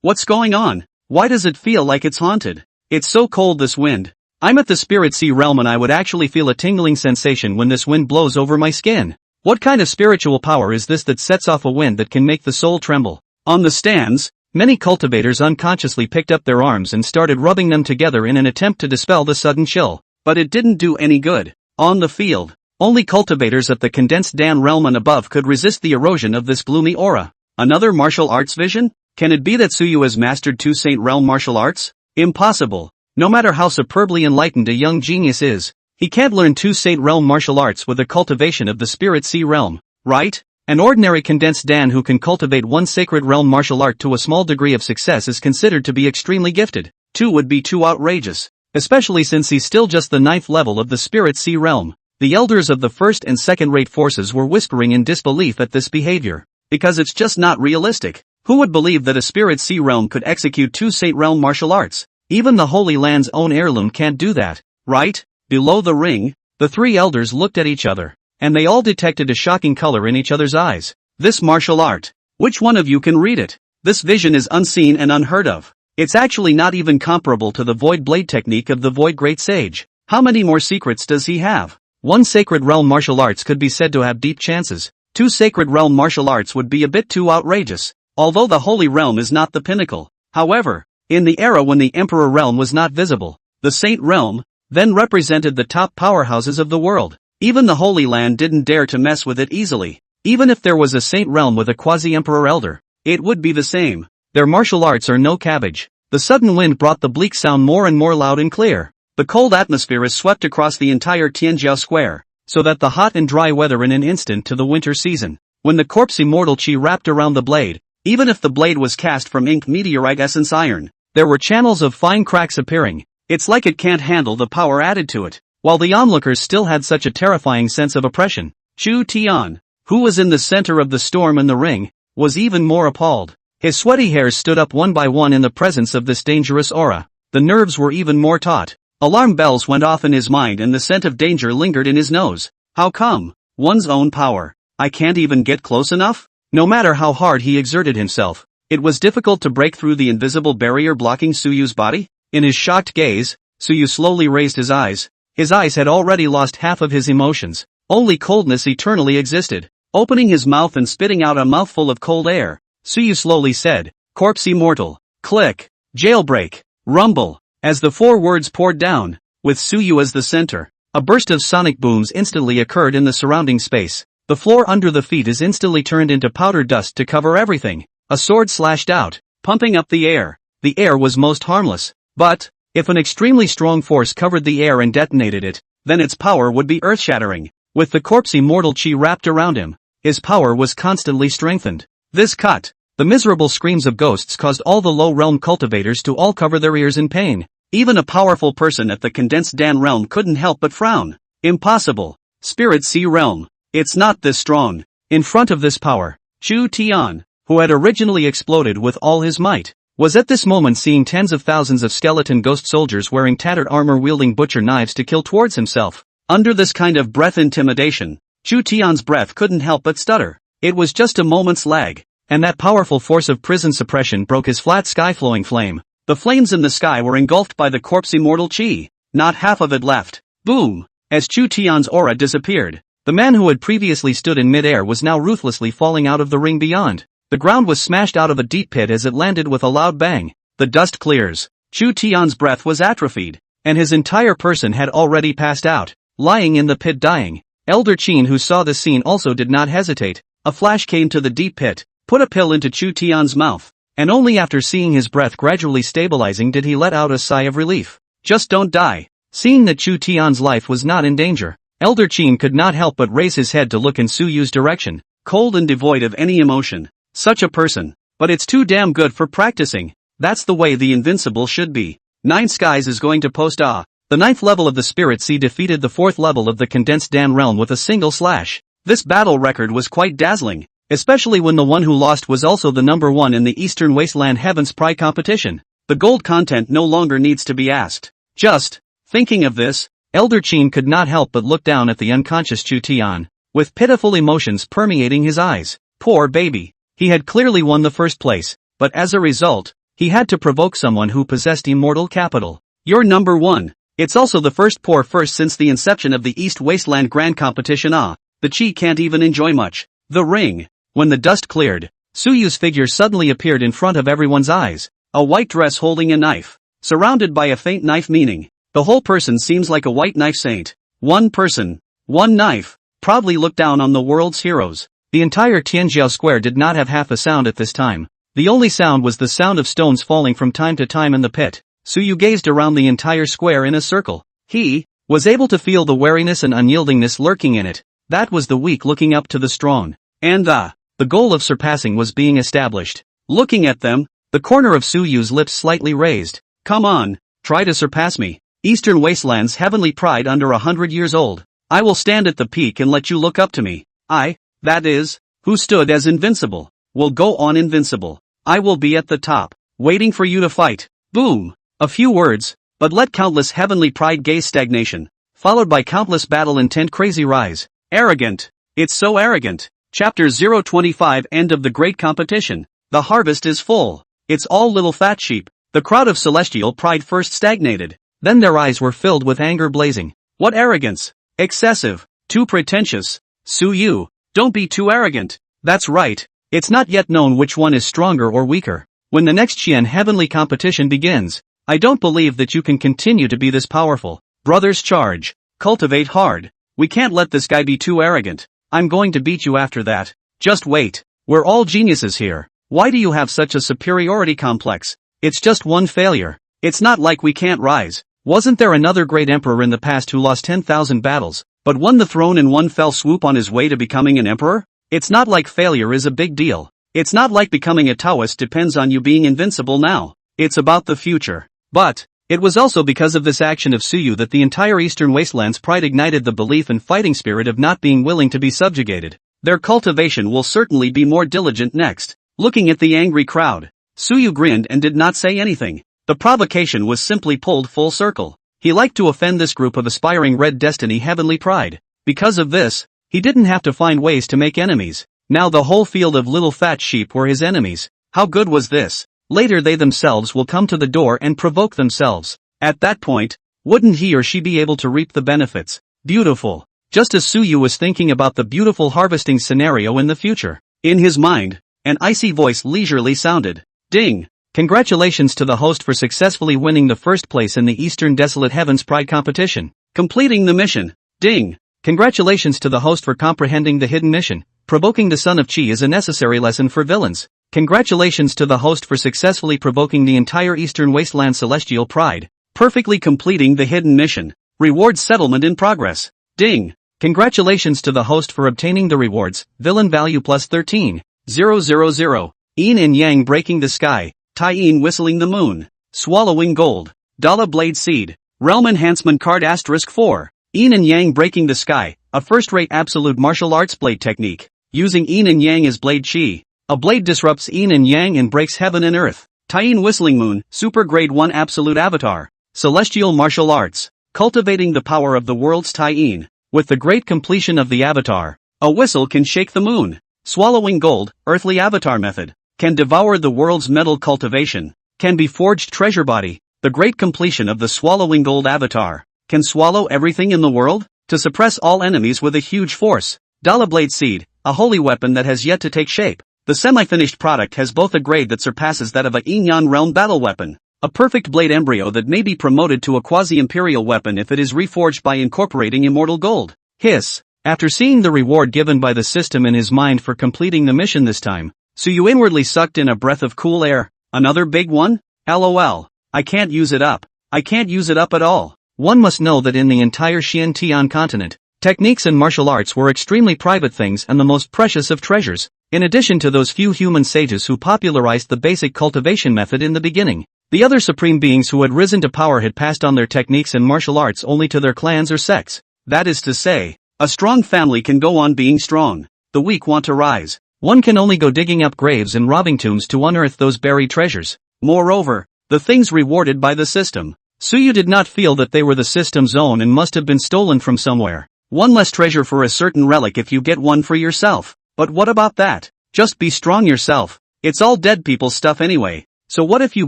What's going on? Why does it feel like it's haunted? It's so cold, this wind. I'm at the spirit sea realm and I would actually feel a tingling sensation when this wind blows over my skin. What kind of spiritual power is this that sets off a wind that can make the soul tremble? On the stands, many cultivators unconsciously picked up their arms and started rubbing them together in an attempt to dispel the sudden chill. But it didn't do any good. On the field, only cultivators of the condensed Dan realm and above could resist the erosion of this gloomy aura. Another martial arts vision? Can it be that Suyu has mastered 2 Saint Realm martial arts? Impossible. No matter how superbly enlightened a young genius is, he can't learn 2 Saint Realm martial arts with the cultivation of the Spirit Sea realm, right? An ordinary condensed Dan who can cultivate 1 sacred realm martial art to a small degree of success is considered to be extremely gifted. 2 would be too outrageous, especially since he's still just the 9th level of the Spirit Sea realm. The elders of the first and second-rate forces were whispering in disbelief at this behavior, because it's just not realistic. Who would believe that a Spirit Sea realm could execute 2 Saint Realm martial arts? Even the Holy Land's own heirloom can't do that, right? Below the ring, the 3 elders looked at each other, and they all detected a shocking color in each other's eyes. This martial art. Which one of you can read it? This vision is unseen and unheard of. It's actually not even comparable to the Void Blade technique of the Void Great Sage. How many more secrets does he have? 1 Sacred Realm martial arts could be said to have deep chances. 2 Sacred Realm martial arts would be a bit too outrageous, although the Holy Realm is not the pinnacle. However, in the era when the Emperor Realm was not visible, the Saint Realm then represented the top powerhouses of the world. Even the Holy Land didn't dare to mess with it easily. Even if there was a Saint Realm with a quasi-Emperor Elder, it would be the same. Their martial arts are no cabbage. The sudden wind brought the bleak sound more and more loud and clear. The cold atmosphere is swept across the entire Tianjiao Square, so that the hot and dry weather in an instant to the winter season. When the corpse immortal chi wrapped around the blade, even if the blade was cast from ink meteorite essence iron, there were channels of fine cracks appearing. It's like it can't handle the power added to it. While the onlookers still had such a terrifying sense of oppression, Chu Tian, who was in the center of the storm in the ring, was even more appalled. His sweaty hairs stood up one by one in the presence of this dangerous aura. The nerves were even more taut. Alarm bells went off in his mind and the scent of danger lingered in his nose. How come? One's own power. I can't even get close enough? No matter how hard he exerted himself, it was difficult to break through the invisible barrier blocking Suyu's body. In his shocked gaze, Suyu slowly raised his eyes. His eyes had already lost half of his emotions. Only coldness eternally existed. Opening his mouth and spitting out a mouthful of cold air, Suyu slowly said, "Corpse immortal." Click. Jailbreak. Rumble. As the 4 words poured down, with Suyu as the center, a burst of sonic booms instantly occurred in the surrounding space. The floor under the feet is instantly turned into powder dust to cover everything. A sword slashed out, pumping up the air. The air was most harmless. But, if an extremely strong force covered the air and detonated it, then its power would be earth-shattering. With the corpse immortal chi wrapped around him, his power was constantly strengthened. This cut, the miserable screams of ghosts caused all the low-realm cultivators to all cover their ears in pain. Even a powerful person at the condensed Dan realm couldn't help but frown. Impossible. Spirit Sea realm. It's not this strong. In front of this power, Chu Tian, who had originally exploded with all his might, was at this moment seeing tens of thousands of skeleton ghost soldiers wearing tattered armor wielding butcher knives to kill towards himself. Under this kind of breath intimidation, Chu Tian's breath couldn't help but stutter. It was just a moment's lag, and that powerful force of prison suppression broke his flat sky-flowing flame. The flames in the sky were engulfed by the corpse immortal chi. Not half of it left. Boom! As Chu Tian's aura disappeared, the man who had previously stood in mid-air was now ruthlessly falling out of the ring beyond. The ground was smashed out of a deep pit as it landed with a loud bang. The dust clears. Chu Tian's breath was atrophied, and his entire person had already passed out, lying in the pit dying. Elder Qin, who saw this scene, also did not hesitate. A flash came to the deep pit, put a pill into Chu Tian's mouth, and only after seeing his breath gradually stabilizing did he let out a sigh of relief. Just don't die. Seeing that Chu Tian's life was not in danger, Elder Qin could not help but raise his head to look in Suyu's direction, cold and devoid of any emotion. Such a person. But it's too damn good for practicing. That's the way the invincible should be. 9 Skies is going to post The 9th level of the Spirit Sea defeated the 4th level of the condensed Dan realm with a single slash. This battle record was quite dazzling, especially when the one who lost was also the number 1 in the Eastern Wasteland Heaven's Pride competition. The gold content no longer needs to be asked. Just Thinking of this, Elder Qin could not help but look down at the unconscious Chu Tian, with pitiful emotions permeating his eyes. Poor baby. He had clearly won the first place, but as a result, he had to provoke someone who possessed immortal capital. You're number 1. It's also the first poor first since the inception of the East Wasteland Grand Competition. The Chi can't even enjoy much. The ring. When the dust cleared, Suyu's figure suddenly appeared in front of everyone's eyes. A white dress holding a knife, surrounded by a faint knife meaning. The whole person seems like a white knife saint. One person, one knife, proudly looked down on the world's heroes. The entire Tianjiao Square did not have half a sound at this time. The only sound was the sound of stones falling from time to time in the pit. Suyu gazed around the entire square in a circle. He was able to feel the wariness and unyieldingness lurking in it. That was the weak looking up to the strong. And the goal of surpassing was being established. Looking at them, the corner of Suyu's lips slightly raised. Come on, try to surpass me. Eastern Wasteland's heavenly pride under 100 years old. I will stand at the peak and let you look up to me. I, that is, who stood as invincible, will go on invincible. I will be at the top, waiting for you to fight. Boom. A few words, but let countless heavenly pride gaze stagnation, followed by countless battle intent crazy rise. Arrogant. It's so arrogant. Chapter 025 End of the Great Competition. The harvest is full. It's all little fat sheep. The crowd of celestial pride first stagnated. Then their eyes were filled with anger blazing. What arrogance! Excessive. Too pretentious. Suyu, don't be too arrogant. That's right. It's not yet known which one is stronger or weaker. When the next Qian heavenly competition begins, I don't believe that you can continue to be this powerful. Brothers charge. Cultivate hard. We can't let this guy be too arrogant. I'm going to beat you after that. Just wait. We're all geniuses here. Why do you have such a superiority complex? It's just one failure. It's not like we can't rise. Wasn't there another great emperor in the past who lost 10,000 battles, but won the throne in one fell swoop on his way to becoming an emperor? It's not like failure is a big deal. It's not like becoming a Taoist depends on you being invincible now. It's about the future. But it was also because of this action of Suyu that the entire Eastern Wasteland's pride ignited the belief and fighting spirit of not being willing to be subjugated. Their cultivation will certainly be more diligent next. Looking at the angry crowd, Suyu grinned and did not say anything. The provocation was simply pulled full circle. He liked to offend this group of aspiring Red Destiny heavenly pride. Because of this, he didn't have to find ways to make enemies. Now the whole field of little fat sheep were his enemies. How good was this? Later they themselves will come to the door and provoke themselves. At that point, wouldn't he or she be able to reap the benefits? Beautiful. Just as Suyu was thinking about the beautiful harvesting scenario in the future, in his mind, an icy voice leisurely sounded. Ding! Congratulations to the host for successfully winning the first place in the Eastern Desolate Heavens Pride competition. Completing the mission. Ding! Congratulations to the host for comprehending the hidden mission. Provoking the Son of Chi is a necessary lesson for villains. Congratulations to the host for successfully provoking the entire Eastern Wasteland Celestial Pride. Perfectly completing the hidden mission. Reward settlement in progress. Ding! Congratulations to the host for obtaining the rewards. Villain value plus 13. 000. Yin and Yang breaking the sky. Tai Yin whistling the moon. Swallowing gold. Dala blade seed. Realm enhancement card asterisk 4. Yin and Yang breaking the sky. A first-rate absolute martial arts blade technique. Using Yin and Yang as blade chi. A blade disrupts Yin and Yang and breaks heaven and earth. Tai Yin whistling moon. Super grade 1 absolute avatar. Celestial martial arts. Cultivating the power of the world's Tai Yin. With the great completion of the avatar, a whistle can shake the moon. Swallowing gold. Earthly avatar method. Can devour the world's metal cultivation. Can be forged treasure body. The great completion of the swallowing gold avatar. Can swallow everything in the world. To suppress all enemies with a huge force. Dala blade seed. A holy weapon that has yet to take shape. The semi-finished product has both a grade that surpasses that of a Yin-Yan realm battle weapon. A perfect blade embryo that may be promoted to a quasi-imperial weapon if it is reforged by incorporating immortal gold. Hiss. After seeing the reward given by the system in his mind for completing the mission this time, Suyu inwardly sucked in a breath of cool air. Another big one? LOL. I can't use it up. I can't use it up at all. One must know that in the entire Xian-Tian continent, techniques and martial arts were extremely private things and the most precious of treasures. In addition to those few human sages who popularized the basic cultivation method in the beginning, the other supreme beings who had risen to power had passed on their techniques and martial arts only to their clans or sects. That is to say, a strong family can go on being strong. The weak want to rise. One can only go digging up graves and robbing tombs to unearth those buried treasures. Moreover, the things rewarded by the system, Suyu did not feel that they were the system's own and must have been stolen from somewhere. One less treasure for a certain relic if you get one for yourself. But what about that? Just be strong yourself. It's all dead people's stuff anyway. So what if you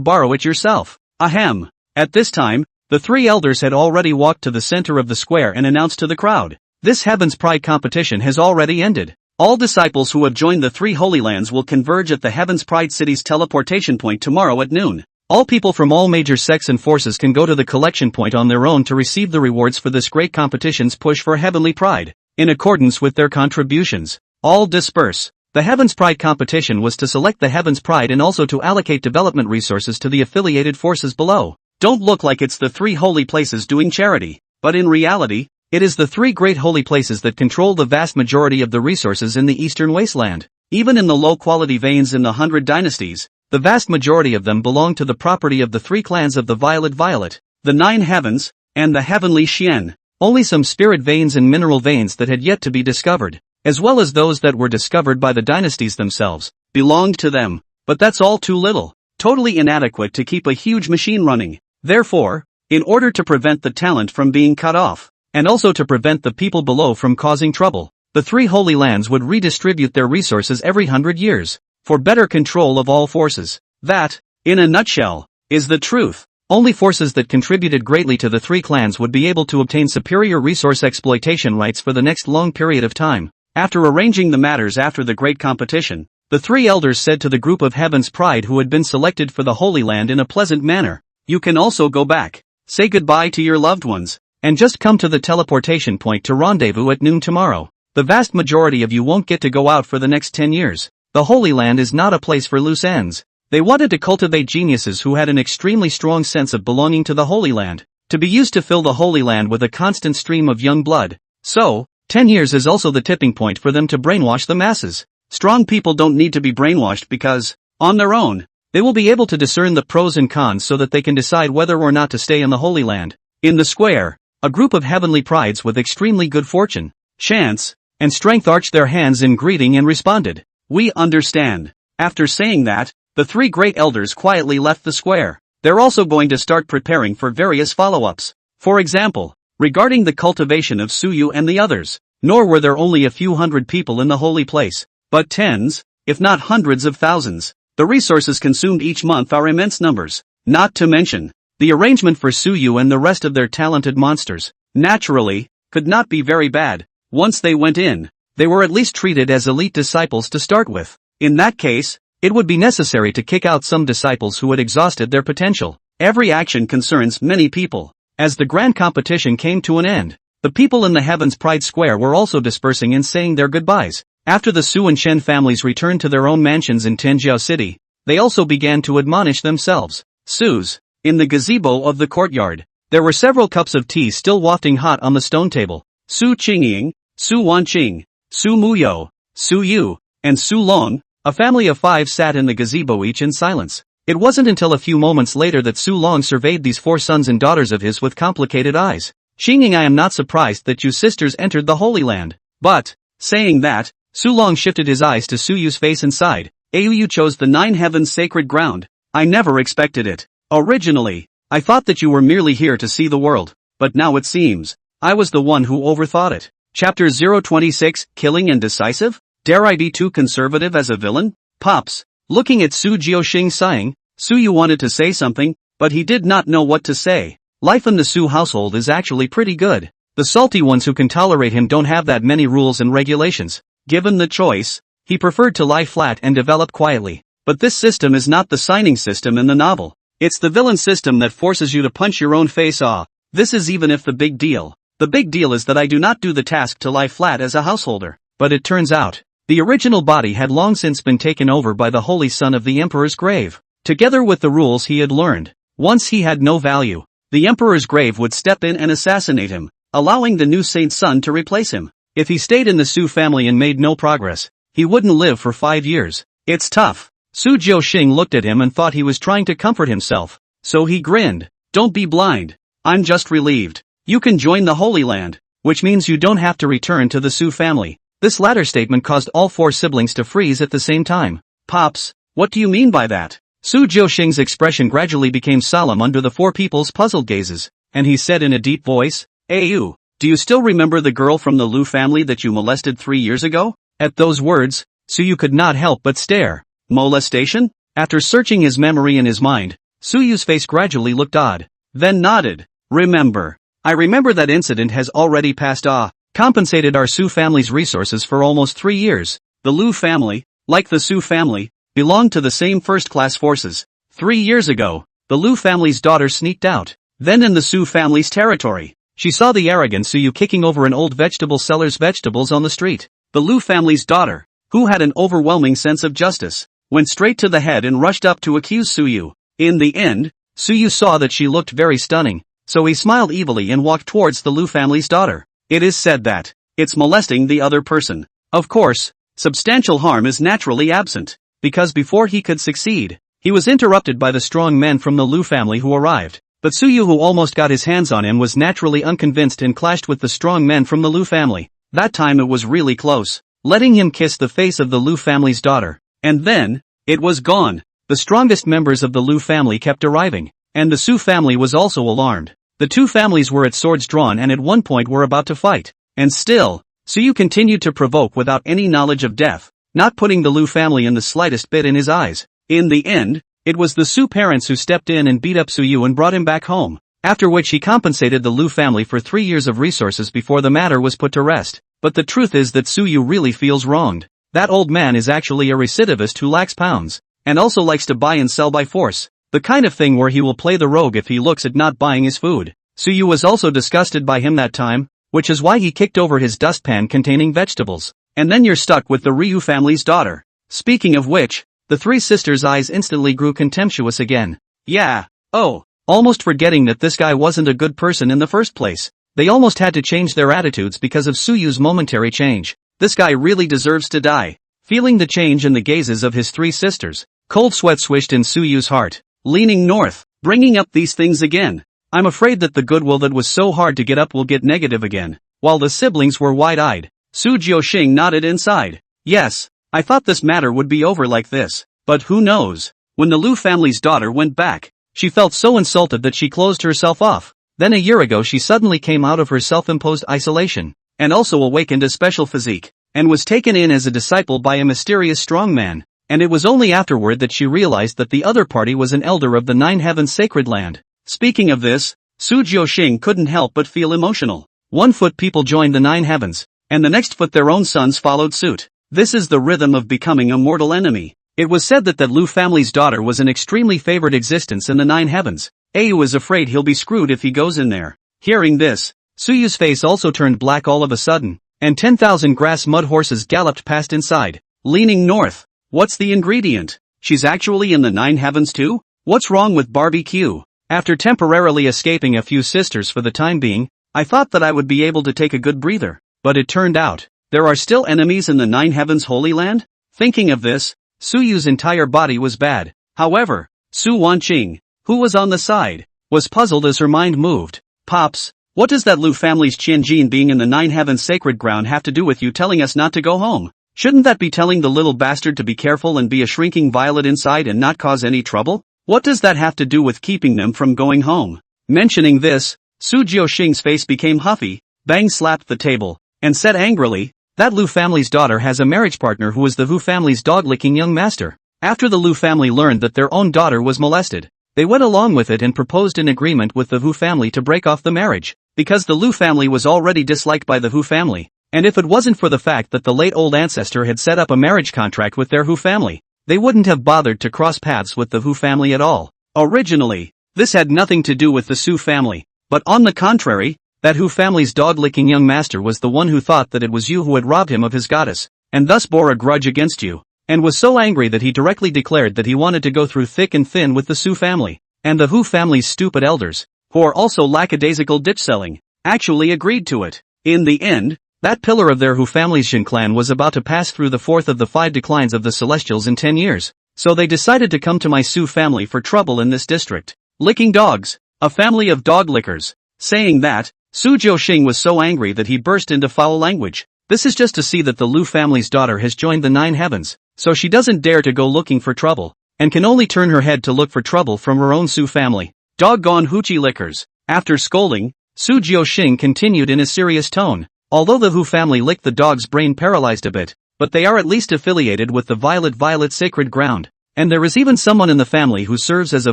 borrow it yourself? Ahem. At this time, the three elders had already walked to the center of the square and announced to the crowd, "This Heaven's Pride competition has already ended. All disciples who have joined the three Holy Lands will converge at the Heaven's Pride City's teleportation point tomorrow at noon. All people from all major sects and forces can go to the collection point on their own to receive the rewards for this great competition's push for Heavenly Pride, in accordance with their contributions. All disperse." The Heaven's Pride competition was to select the Heaven's Pride and also to allocate development resources to the affiliated forces below. Don't look like it's the three holy places doing charity, but in reality, it is the three great holy places that control the vast majority of the resources in the Eastern Wasteland. Even in the low-quality veins in the 100 dynasties, the vast majority of them belong to the property of the three clans of the Violet, the Nine Heavens, and the Heavenly Xian. Only some spirit veins and mineral veins that had yet to be discovered, as well as those that were discovered by the dynasties themselves, belonged to them. But that's all too little, totally inadequate to keep a huge machine running. Therefore, in order to prevent the talent from being cut off, and also to prevent the people below from causing trouble, the three Holy Lands would redistribute their resources every 100 years, for better control of all forces. That, in a nutshell, is the truth. Only forces that contributed greatly to the three clans would be able to obtain superior resource exploitation rights for the next long period of time. After arranging the matters after the great competition, the three elders said to the group of Heaven's Pride who had been selected for the Holy Land in a pleasant manner, "You can also go back, say goodbye to your loved ones, and just come to the teleportation point to rendezvous at noon tomorrow. The vast majority of you won't get to go out for the next 10 years. The Holy Land is not a place for loose ends." They wanted to cultivate geniuses who had an extremely strong sense of belonging to the Holy Land, to be used to fill the Holy Land with a constant stream of young blood. So, 10 years is also the tipping point for them to brainwash the masses. Strong people don't need to be brainwashed because, on their own, they will be able to discern the pros and cons so that they can decide whether or not to stay in the Holy Land. In the square, a group of heavenly prides with extremely good fortune, chance, and strength arched their hands in greeting and responded, "We understand." After saying that, the three great elders quietly left the square. They're also going to start preparing for various follow-ups. For example, regarding the cultivation of Suyu and the others. Nor were there only a few hundred people in the holy place, but tens, if not hundreds of thousands. The resources consumed each month are immense numbers, not to mention, the arrangement for Suyu and the rest of their talented monsters, naturally, could not be very bad. Once they went in, they were at least treated as elite disciples to start with. In that case, it would be necessary to kick out some disciples who had exhausted their potential. Every action concerns many people. As the grand competition came to an end, the people in the Heaven's Pride Square were also dispersing and saying their goodbyes. After the Su and Shen families returned to their own mansions in Tenjiao City, they also began to admonish themselves. Su's. In the gazebo of the courtyard, there were several cups of tea still wafting hot on the stone table. Su Qingying, Su Wanqing, Su Muyo, Su Yu, and Su Long, a family of 5 sat in the gazebo each in silence. It wasn't until a few moments later that Su Long surveyed these 4 sons and daughters of his with complicated eyes. "Xingying, I am not surprised that you sisters entered the Holy Land. But," saying that, Su Long shifted his eyes to Su Yu's face and sighed. "You chose the 9 heavens sacred ground. I never expected it. Originally, I thought that you were merely here to see the world, but now it seems, I was the one who overthought it." Chapter 026, Killing and Decisive? Dare I be too conservative as a villain? Pops. Looking at Su Jiaoxing sighing, Su Yu wanted to say something, but he did not know what to say. Life in the Su household is actually pretty good. The salty ones who can tolerate him don't have that many rules and regulations. Given the choice, he preferred to lie flat and develop quietly. But this system is not the signing system in the novel. It's the villain system that forces you to punch your own face off. This is even if the big deal. The big deal is that I do not do the task to lie flat as a householder. But it turns out, the original body had long since been taken over by the holy son of the emperor's grave. Together with the rules he had learned, once he had no value, the emperor's grave would step in and assassinate him, allowing the new saint's son to replace him. If he stayed in the Su family and made no progress, he wouldn't live for 5 years. It's tough. Su Jiaoxing looked at him and thought he was trying to comfort himself. So he grinned. "Don't be blind. I'm just relieved. You can join the Holy Land, which means you don't have to return to the Su family." This latter statement caused all 4 siblings to freeze at the same time. "Pops, what do you mean by that?" Su Jiuxing's expression gradually became solemn under the four people's puzzled gazes, and he said in a deep voice, "Ayu, do you still remember the girl from the Lu family that you molested 3 years ago?" At those words, Suyu could not help but stare. Molestation? After searching his memory in his mind, Suyu's face gradually looked odd, then nodded. "Remember. I remember that incident has already passed. Compensated our Su family's resources for almost 3 years. The Lu family, like the Su family, belonged to the same first-class forces. 3 years ago, the Lu family's daughter sneaked out. Then in the Su family's territory, she saw the arrogant Suyu kicking over an old vegetable seller's vegetables on the street. The Lu family's daughter, who had an overwhelming sense of justice, went straight to the head and rushed up to accuse Suyu. In the end, Suyu saw that she looked very stunning, so he smiled evilly and walked towards the Lu family's daughter. It is said that it's molesting the other person. Of course, substantial harm is naturally absent, because before he could succeed, he was interrupted by the strong men from the Lu family who arrived. But Suyu, who almost got his hands on him, was naturally unconvinced and clashed with the strong men from the Lu family. That time it was really close, letting him kiss the face of the Lu family's daughter. And then, it was gone. The strongest members of the Lu family kept arriving, and the Su family was also alarmed. The two families were at swords drawn and at one point were about to fight. And still, Suyu continued to provoke without any knowledge of death, not putting the Lu family in the slightest bit in his eyes. In the end, it was the Su parents who stepped in and beat up Suyu and brought him back home, after which he compensated the Lu family for 3 years of resources before the matter was put to rest. But the truth is that Suyu really feels wronged. That old man is actually a recidivist who lacks pounds, and also likes to buy and sell by force, the kind of thing where he will play the rogue if he looks at not buying his food. Suyu was also disgusted by him that time, which is why he kicked over his dustpan containing vegetables. And then you're stuck with the Ryu family's daughter. Speaking of which, the three sisters' eyes instantly grew contemptuous again. Yeah, oh, almost forgetting that this guy wasn't a good person in the first place. They almost had to change their attitudes because of Suyu's momentary change. This guy really deserves to die. Feeling the change in the gazes of his three sisters, cold sweat swished in Suyu's heart. Leaning north, bringing up these things again. I'm afraid that the goodwill that was so hard to get up will get negative again. While the siblings were wide-eyed, Su Jiuxing nodded inside. Yes, I thought this matter would be over like this, but who knows? When the Lu family's daughter went back, she felt so insulted that she closed herself off. Then a year ago she suddenly came out of her self-imposed isolation, and also awakened a special physique, and was taken in as a disciple by a mysterious strong man. And it was only afterward that she realized that the other party was an elder of the Nine Heavens sacred land. Speaking of this, Su Jiuxing couldn't help but feel emotional. 1 foot people joined the Nine Heavens, and the next foot their own sons followed suit. This is the rhythm of becoming a mortal enemy. It was said that Lu family's daughter was an extremely favored existence in the Nine Heavens. Ayu is afraid he'll be screwed if he goes in there. Hearing this, Suyu's face also turned black all of a sudden, and 10,000 grass mud horses galloped past inside. Leaning north. What's the ingredient? She's actually in the Nine Heavens too? What's wrong with barbecue? After temporarily escaping a few sisters for the time being, I thought that I would be able to take a good breather. But it turned out, there are still enemies in the Nine Heavens Holy Land? Thinking of this, Suyu's entire body was bad. However, Su Wanqing, who was on the side, was puzzled as her mind moved. Pops, what does that Lu family's Qianjin being in the Nine Heavens sacred ground have to do with you telling us not to go home? Shouldn't that be telling the little bastard to be careful and be a shrinking violet inside and not cause any trouble? What does that have to do with keeping them from going home? Mentioning this, Su Jiuxing's face became huffy. Bang slapped the table, and said angrily, that Lu family's daughter has a marriage partner who is the Hu family's dog-licking young master. After the Lu family learned that their own daughter was molested, they went along with it and proposed an agreement with the Hu family to break off the marriage, because the Lu family was already disliked by the Hu family, and if it wasn't for the fact that the late old ancestor had set up a marriage contract with their Hu family, they wouldn't have bothered to cross paths with the Hu family at all. Originally, this had nothing to do with the Su family, but on the contrary, that Hu family's dog-licking young master was the one who thought that it was you who had robbed him of his goddess, and thus bore a grudge against you, and was so angry that he directly declared that he wanted to go through thick and thin with the Su family, and the Hu family's stupid elders, who are also lackadaisical ditch-selling, actually agreed to it. In the end, that pillar of their Hu family's Jin clan was about to pass through the 4th of the 5 declines of the Celestials in 10 years, so they decided to come to my Su family for trouble in this district. Licking dogs, a family of dog lickers. Saying that, Su Jiuxing was so angry that he burst into foul language. This is just to see that the Lu family's daughter has joined the Nine Heavens, so she doesn't dare to go looking for trouble, and can only turn her head to look for trouble from her own Su family. Doggone hoochie lickers. After scolding, Su Jiuxing continued in a serious tone. Although the Hu family licked the dog's brain paralyzed a bit, but they are at least affiliated with the Violet Sacred Ground. And there is even someone in the family who serves as a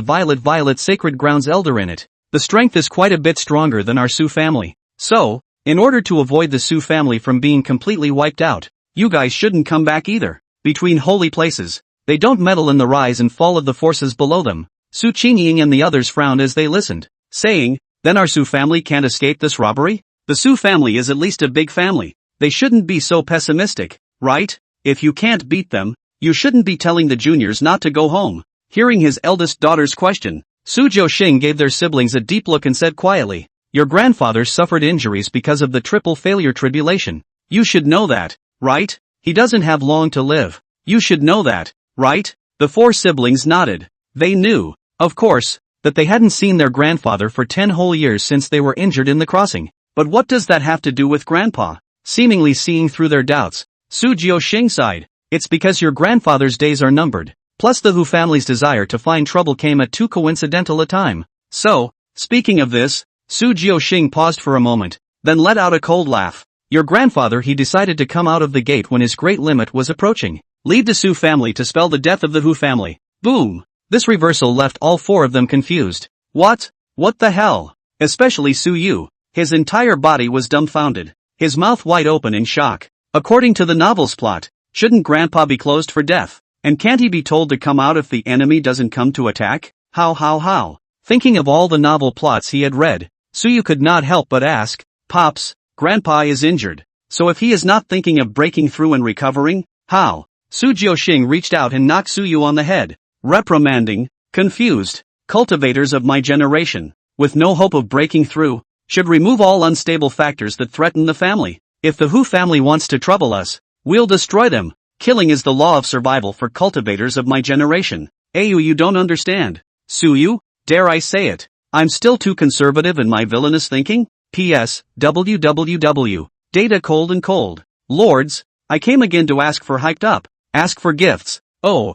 Violet Sacred Ground's elder in it. The strength is quite a bit stronger than our Su family. So, in order to avoid the Su family from being completely wiped out, you guys shouldn't come back either. Between holy places, they don't meddle in the rise and fall of the forces below them. Su Qingying and the others frowned as they listened, saying, then our Su family can't escape this robbery? The Su family is at least a big family. They shouldn't be so pessimistic, right? If you can't beat them, you shouldn't be telling the juniors not to go home. Hearing his eldest daughter's question, Su Jiuxing gave their siblings a deep look and said quietly, your grandfather suffered injuries because of the triple failure tribulation. You should know that, right? He doesn't have long to live. You should know that, right? The four siblings nodded. They knew, of course, that they hadn't seen their grandfather for 10 whole years since they were injured in the crossing. But what does that have to do with Grandpa? Seemingly seeing through their doubts, Su Jiuxing sighed. It's because your grandfather's days are numbered. Plus the Hu family's desire to find trouble came at too coincidental a time. So, speaking of this, Su Jiuxing paused for a moment, then let out a cold laugh. Your grandfather he decided to come out of the gate when his great limit was approaching. Leave the Su family to spell the death of the Hu family. Boom! This reversal left all four of them confused. What? What the hell? Especially Su Yu. His entire body was dumbfounded, his mouth wide open in shock. According to the novel's plot, shouldn't Grandpa be closed for death? And can't he be told to come out if the enemy doesn't come to attack? How? Thinking of all the novel plots he had read, Su Yu could not help but ask, Pops, Grandpa is injured. So if he is not thinking of breaking through and recovering, how? Su Jiuxing reached out and knocked Su Yu on the head, reprimanding, confused, cultivators of my generation, with no hope of breaking through, should remove all unstable factors that threaten the family. If the Hu family wants to trouble us, we'll destroy them. Killing is the law of survival for cultivators of my generation. Ayu, you don't understand. Su Yu, dare I say it, I'm still too conservative in my villainous thinking? P.S. www. Data cold and cold. Lords, I came again to ask for hyped up. Ask for gifts. Oh,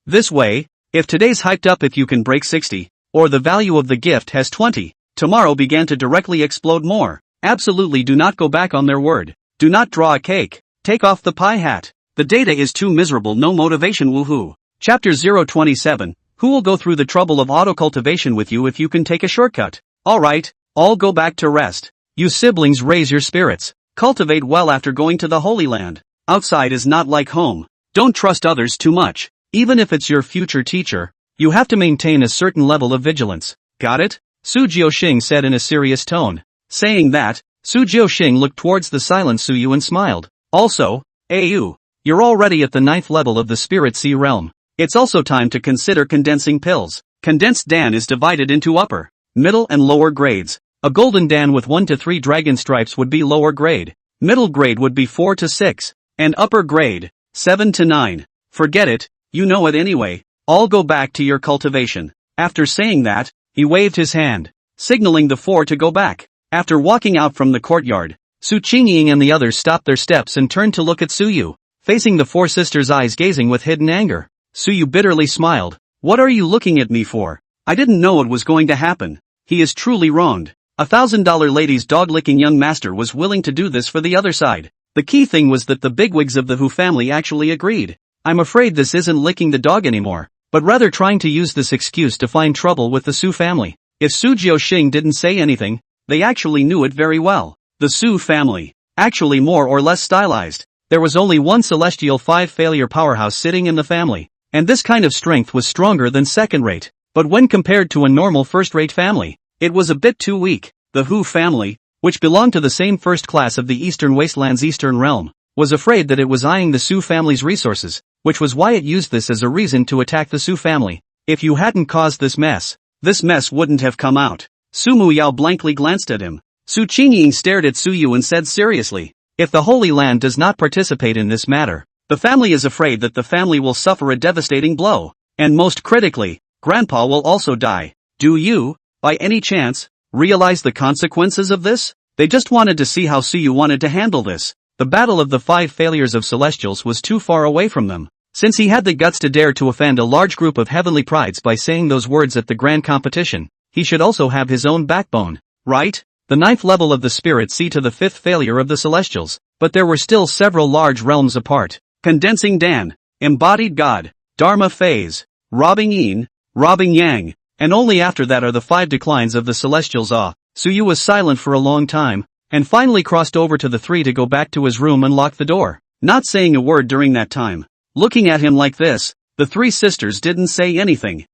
this way, if today's hyped up if you can break 60, or the value of the gift has 20, tomorrow began to directly explode more. Absolutely do not go back on their word. Do not draw a cake. Take off the pie hat. The data is too miserable, no motivation, woohoo. Chapter 027, who will go through the trouble of auto-cultivation with you if you can take a shortcut? Alright, all go back to rest. You siblings raise your spirits. Cultivate well after going to the Holy Land. Outside is not like home. Don't trust others too much. Even if it's your future teacher, you have to maintain a certain level of vigilance. Got it? Su Jiuxing said in a serious tone. Saying that, Su Jiuxing looked towards the silent Su Yu and smiled. Also, Ayu, you're already at the 9th level of the Spirit Sea realm. It's also time to consider condensing pills. Condensed Dan is divided into upper, middle and lower grades. A golden Dan with 1 to 3 dragon stripes would be lower grade. Middle grade would be 4 to 6. And upper grade, 7 to 9. Forget it, you know it anyway. All go back to your cultivation. After saying that, he waved his hand, signaling the four to go back. After walking out from the courtyard, Su Qingying and the others stopped their steps and turned to look at Su Yu, facing the four sisters' eyes gazing with hidden anger. Su Yu bitterly smiled. What are you looking at me for? I didn't know it was going to happen. He is truly wronged. $1,000 lady's dog-licking young master was willing to do this for the other side. The key thing was that the bigwigs of the Hu family actually agreed. I'm afraid this isn't licking the dog anymore, but rather trying to use this excuse to find trouble with the Su family. If Su Jiuxing didn't say anything, they actually knew it very well. The Su family, actually more or less stylized. There was only one celestial 5-failure powerhouse sitting in the family, and this kind of strength was stronger than second-rate. But when compared to a normal first-rate family, it was a bit too weak. The Hu family, which belonged to the same first class of the Eastern Wasteland's Eastern Realm, was afraid that it was eyeing the Su family's resources, which was why it used this as a reason to attack the Su family. If you hadn't caused this mess wouldn't have come out. Su Muyao blankly glanced at him. Su Qingying stared at Su Yu and said seriously, if the Holy Land does not participate in this matter, the family is afraid that the family will suffer a devastating blow, and most critically, Grandpa will also die. Do you, by any chance, realize the consequences of this? They just wanted to see how Su Yu wanted to handle this. The battle of the 5 failures of Celestials was too far away from them. Since he had the guts to dare to offend a large group of heavenly prides by saying those words at the grand competition, he should also have his own backbone, right? The 9th level of the spirit sea to the 5th failure of the celestials, but there were still several large realms apart. Condensing Dan, embodied God, Dharma phase, robbing yin, robbing yang, and only after that are the 5 declines of the celestials. Suyu was silent for a long time, and finally crossed over to the 3 to go back to his room and lock the door, not saying a word during that time. Looking at him like this, the 3 sisters didn't say anything,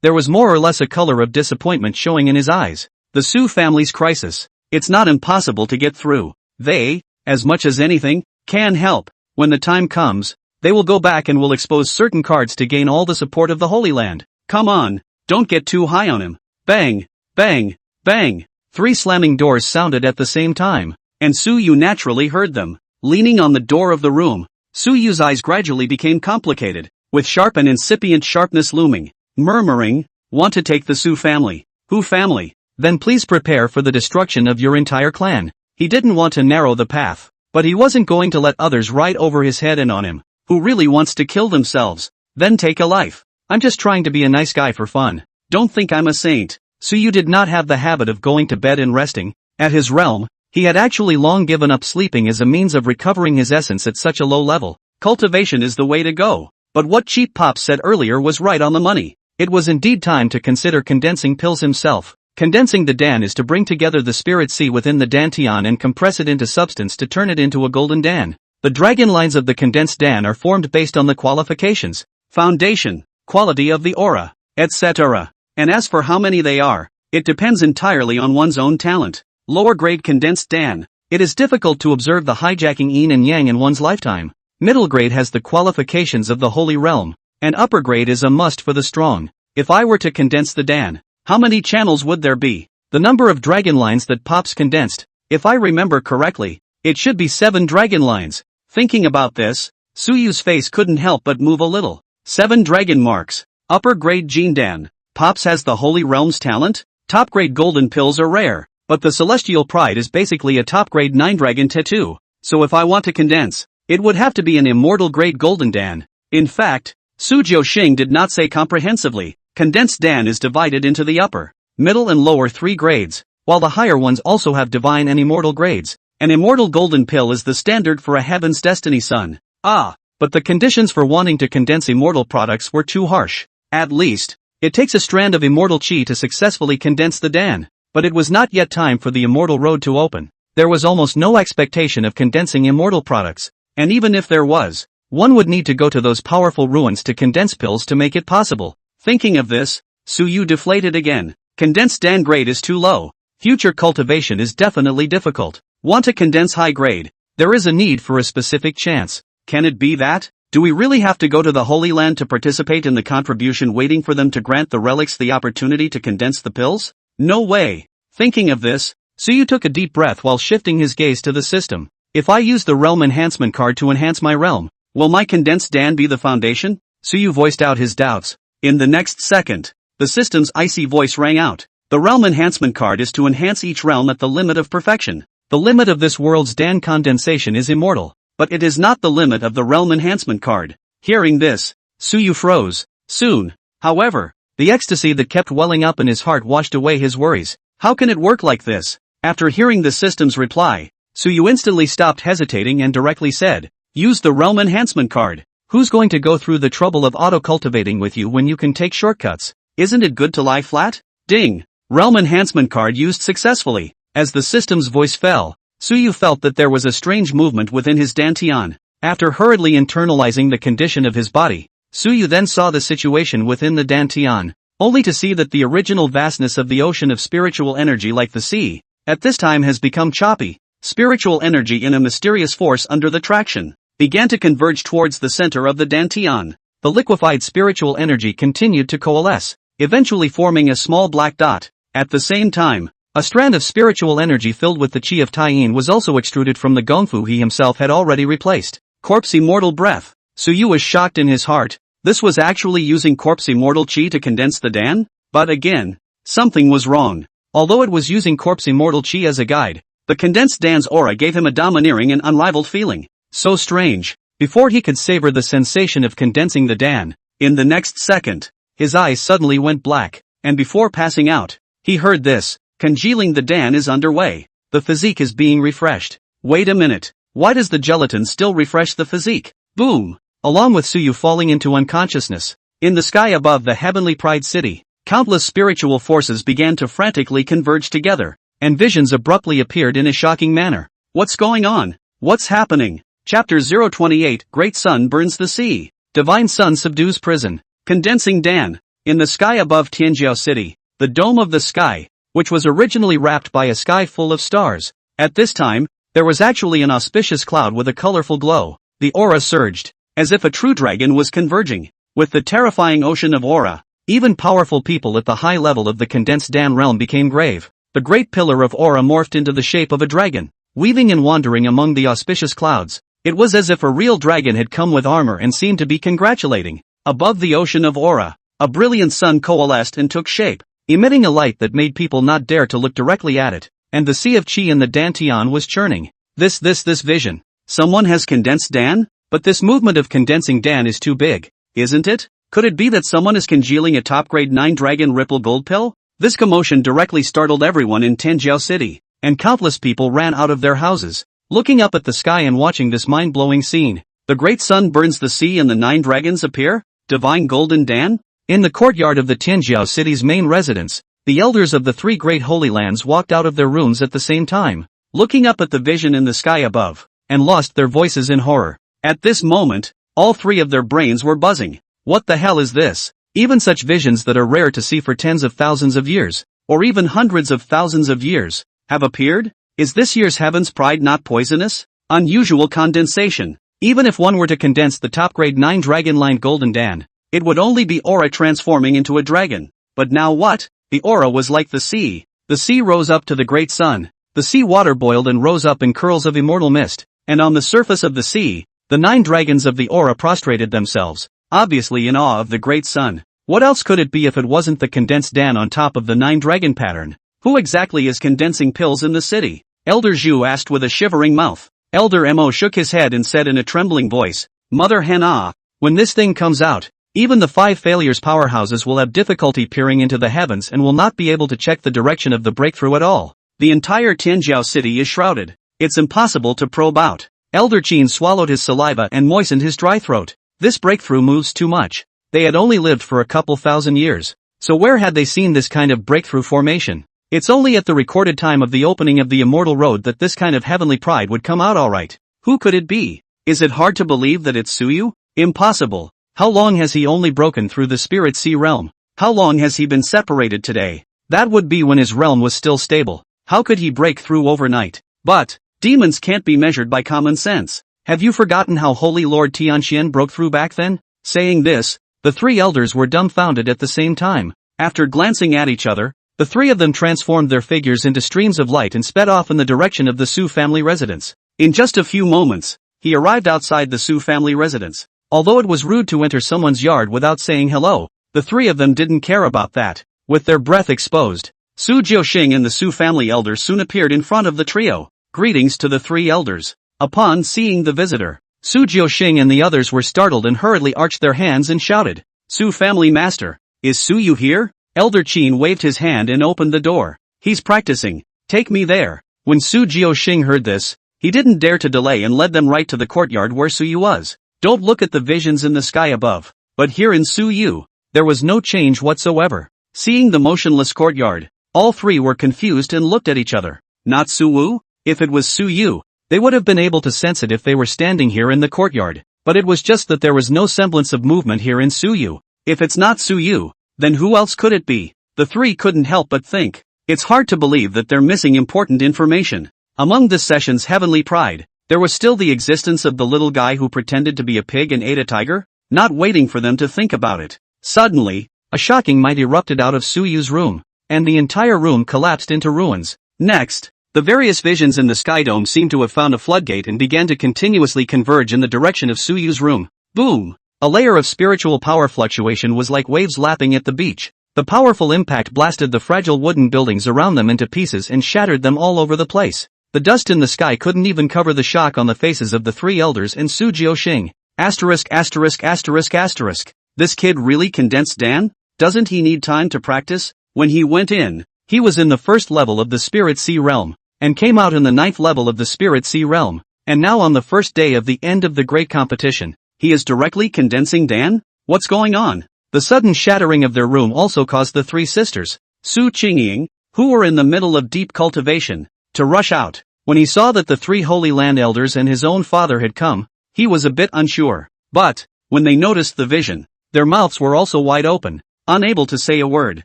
there was more or less a color of disappointment showing in his eyes. The Su family's crisis. It's not impossible to get through. They, as much as anything, can help. When the time comes, they will go back and will expose certain cards to gain all the support of the Holy Land. Come on, don't get too high on him. Bang, bang, bang. 3 slamming doors sounded at the same time, and Suyu naturally heard them. Leaning on the door of the room, Suyu's eyes gradually became complicated, with sharp and incipient sharpness looming, murmuring, "Want to take the Su family? Who family? Then please prepare for the destruction of your entire clan." He didn't want to narrow the path, but he wasn't going to let others ride over his head and on him. Who really wants to kill themselves, then take a life? I'm just trying to be a nice guy for fun. Don't think I'm a saint. Suyu did not have the habit of going to bed and resting. At his realm, he had actually long given up sleeping as a means of recovering his essence at such a low level. Cultivation is the way to go. But what Cheap Pops said earlier was right on the money. It was indeed time to consider condensing pills himself. Condensing the Dan is to bring together the spirit sea within the dantian and compress it into substance to turn it into a golden Dan. The dragon lines of the condensed Dan are formed based on the qualifications, foundation, quality of the aura, etc. And as for how many they are, it depends entirely on one's own talent. Lower grade condensed Dan. It is difficult to observe the hijacking yin and yang in one's lifetime. Middle grade has the qualifications of the holy realm, and upper grade is a must for the strong. If I were to condense the Dan, how many channels would there be? The number of dragon lines that Pops condensed, if I remember correctly, it should be 7 dragon lines. Thinking about this, Suyu's face couldn't help but move a little. 7 dragon marks. Upper grade Gene Dan. Pops has the holy realm's talent? Top grade golden pills are rare, but the celestial pride is basically a top grade 9 dragon tattoo. So if I want to condense, it would have to be an immortal grade golden Dan. In fact, Su Jiuxing did not say comprehensively. Condensed Dan is divided into the upper, middle and lower 3 grades, while the higher ones also have divine and immortal grades. An immortal golden pill is the standard for a heaven's destiny son. But the conditions for wanting to condense immortal products were too harsh. At least, it takes a strand of immortal chi to successfully condense the Dan. But it was not yet time for the immortal road to open. There was almost no expectation of condensing immortal products, and even if there was, one would need to go to those powerful ruins to condense pills to make it possible. Thinking of this, Suyu deflated again. Condensed Dan grade is too low. Future cultivation is definitely difficult. Want to condense high grade? There is a need for a specific chance. Can it be that? Do we really have to go to the Holy Land to participate in the contribution waiting for them to grant the relics the opportunity to condense the pills? No way. Thinking of this, Suyu took a deep breath while shifting his gaze to the system. If I use the realm enhancement card to enhance my realm, will my condensed Dan be the foundation? Suyu voiced out his doubts. In the next second, the system's icy voice rang out. The realm enhancement card is to enhance each realm at the limit of perfection. The limit of this world's Dan condensation is immortal, but it is not the limit of the realm enhancement card. Hearing this, Suyu froze. Soon, however, the ecstasy that kept welling up in his heart washed away his worries. How can it work like this? After hearing the system's reply, Suyu instantly stopped hesitating and directly said, "Use the realm enhancement card. Who's going to go through the trouble of auto-cultivating with you when you can take shortcuts? Isn't it good to lie flat?" Ding! Realm enhancement card used successfully. As the system's voice fell, Suyu felt that there was a strange movement within his dantian. After hurriedly internalizing the condition of his body, Suyu then saw the situation within the dantian, only to see that the original vastness of the ocean of spiritual energy like the sea, at this time has become choppy. Spiritual energy in a mysterious force under the traction began to converge towards the center of the dantian. The liquefied spiritual energy continued to coalesce, eventually forming a small black dot. At the same time, a strand of spiritual energy filled with the chi of Taiyin was also extruded from the gongfu he himself had already replaced. Corpse immortal breath. Suyu was shocked in his heart. This was actually using corpse immortal chi to condense the Dan? But again, something was wrong. Although it was using corpse immortal chi as a guide, the condensed Dan's aura gave him a domineering and unrivaled feeling. So strange. Before he could savor the sensation of condensing the Dan, in the next second, his eyes suddenly went black, and before passing out, he heard this: congealing the Dan is underway. The physique is being refreshed. Wait a minute, why does the gelatin still refresh the physique? Boom! Along with Suyu falling into unconsciousness, in the sky above the heavenly Pride City, countless spiritual forces began to frantically converge together, and visions abruptly appeared in a shocking manner. What's going on? What's happening? Chapter 028, Great Sun Burns the Sea. Divine Sun Subdues Prison. Condensing Dan. In the sky above Tianjiao City, the dome of the sky, which was originally wrapped by a sky full of stars, at this time, there was actually an auspicious cloud with a colorful glow. The aura surged, as if a true dragon was converging. With the terrifying ocean of aura, even powerful people at the high level of the condensed Dan realm became grave. The great pillar of aura morphed into the shape of a dragon, weaving and wandering among the auspicious clouds. It was as if a real dragon had come with armor and seemed to be congratulating. Above the ocean of aura, a brilliant sun coalesced and took shape, emitting a light that made people not dare to look directly at it, and the sea of qi in the dantian was churning. This vision. Someone has condensed Dan? But this movement of condensing Dan is too big, isn't it? Could it be that someone is congealing a top-grade 9 Dragon Ripple Gold Pill? This commotion directly startled everyone in Tianjiao City, and countless people ran out of their houses, looking up at the sky and watching this mind-blowing scene. The great sun burns the sea and the 9 dragons appear? Divine Golden Dan? In the courtyard of the Tianjiao City's main residence, the elders of the 3 great holy lands walked out of their rooms at the same time, looking up at the vision in the sky above, and lost their voices in horror. At this moment, all 3 of their brains were buzzing. What the hell is this? Even such visions that are rare to see for tens of thousands of years, or even hundreds of thousands of years, have appeared? Is this year's Heaven's Pride not poisonous? Unusual condensation. Even if one were to condense the top-grade 9 dragon-lined Golden Dan, it would only be aura transforming into a dragon. But now what? The aura was like the sea. The sea rose up to the great sun. The sea water boiled and rose up in curls of immortal mist, and on the surface of the sea, the 9 dragons of the aura prostrated themselves, obviously in awe of the great sun. What else could it be if it wasn't the condensed Dan on top of the 9 dragon pattern? Who exactly is condensing pills in the city? Elder Zhu asked with a shivering mouth. Elder Mo shook his head and said in a trembling voice, Mother Hana, when this thing comes out, even the 5 failures powerhouses will have difficulty peering into the heavens and will not be able to check the direction of the breakthrough at all. The entire Tianjiao city is shrouded. It's impossible to probe out. Elder Qin swallowed his saliva and moistened his dry throat. This breakthrough moves too much. They had only lived for a couple thousand years. So where had they seen this kind of breakthrough formation? It's only at the recorded time of the opening of the Immortal Road that this kind of heavenly pride would come out alright. Who could it be? Is it hard to believe that it's Suyu? Impossible. How long has he only broken through the Spirit Sea realm? How long has he been separated today? That would be when his realm was still stable. How could he break through overnight? But demons can't be measured by common sense. Have you forgotten how Holy Lord Tianxian broke through back then? Saying this, the 3 elders were dumbfounded at the same time. After glancing at each other, the 3 of them transformed their figures into streams of light and sped off in the direction of the Su family residence. In just a few moments, he arrived outside the Su family residence. Although it was rude to enter someone's yard without saying hello, the 3 of them didn't care about that. With their breath exposed, Su Jiuxing and the Su family elders soon appeared in front of the trio. Greetings to the 3 elders. Upon seeing the visitor, Su Jiuxing and the others were startled and hurriedly arched their hands and shouted, Su family master, is Suyu here? Elder Qin waved his hand and opened the door. He's practicing. Take me there. When Su Jiuxing heard this, he didn't dare to delay and led them right to the courtyard where Suyu was. Don't look at the visions in the sky above. But here in Suyu, there was no change whatsoever. Seeing the motionless courtyard, all 3 were confused and looked at each other. Not Suwu? If it was Suyu, they would have been able to sense it if they were standing here in the courtyard. But it was just that there was no semblance of movement here in Suyu. If it's not Suyu, then who else could it be? The 3 couldn't help but think. It's hard to believe that they're missing important information. Among this session's heavenly pride, there was still the existence of the little guy who pretended to be a pig and ate a tiger. Not waiting for them to think about it, suddenly, a shocking might erupted out of Suyu's room, and the entire room collapsed into ruins. Next, the various visions in the sky dome seemed to have found a floodgate and began to continuously converge in the direction of Suyu's room. Boom! A layer of spiritual power fluctuation was like waves lapping at the beach. The powerful impact blasted the fragile wooden buildings around them into pieces and shattered them all over the place. The dust in the sky couldn't even cover the shock on the faces of the three elders and Su Jiuxing. *******. This kid really condensed Dan? Doesn't he need time to practice? When he went in, he was in the first level of the Spirit Sea realm, and came out in the 9th level of the Spirit Sea realm, and now on the first day of the end of the great competition, he is directly condensing Dan? What's going on? The sudden shattering of their room also caused the three sisters, Su Qingying, who were in the middle of deep cultivation, to rush out. When he saw that the three Holy Land elders and his own father had come, he was a bit unsure. But, when they noticed the vision, their mouths were also wide open, unable to say a word.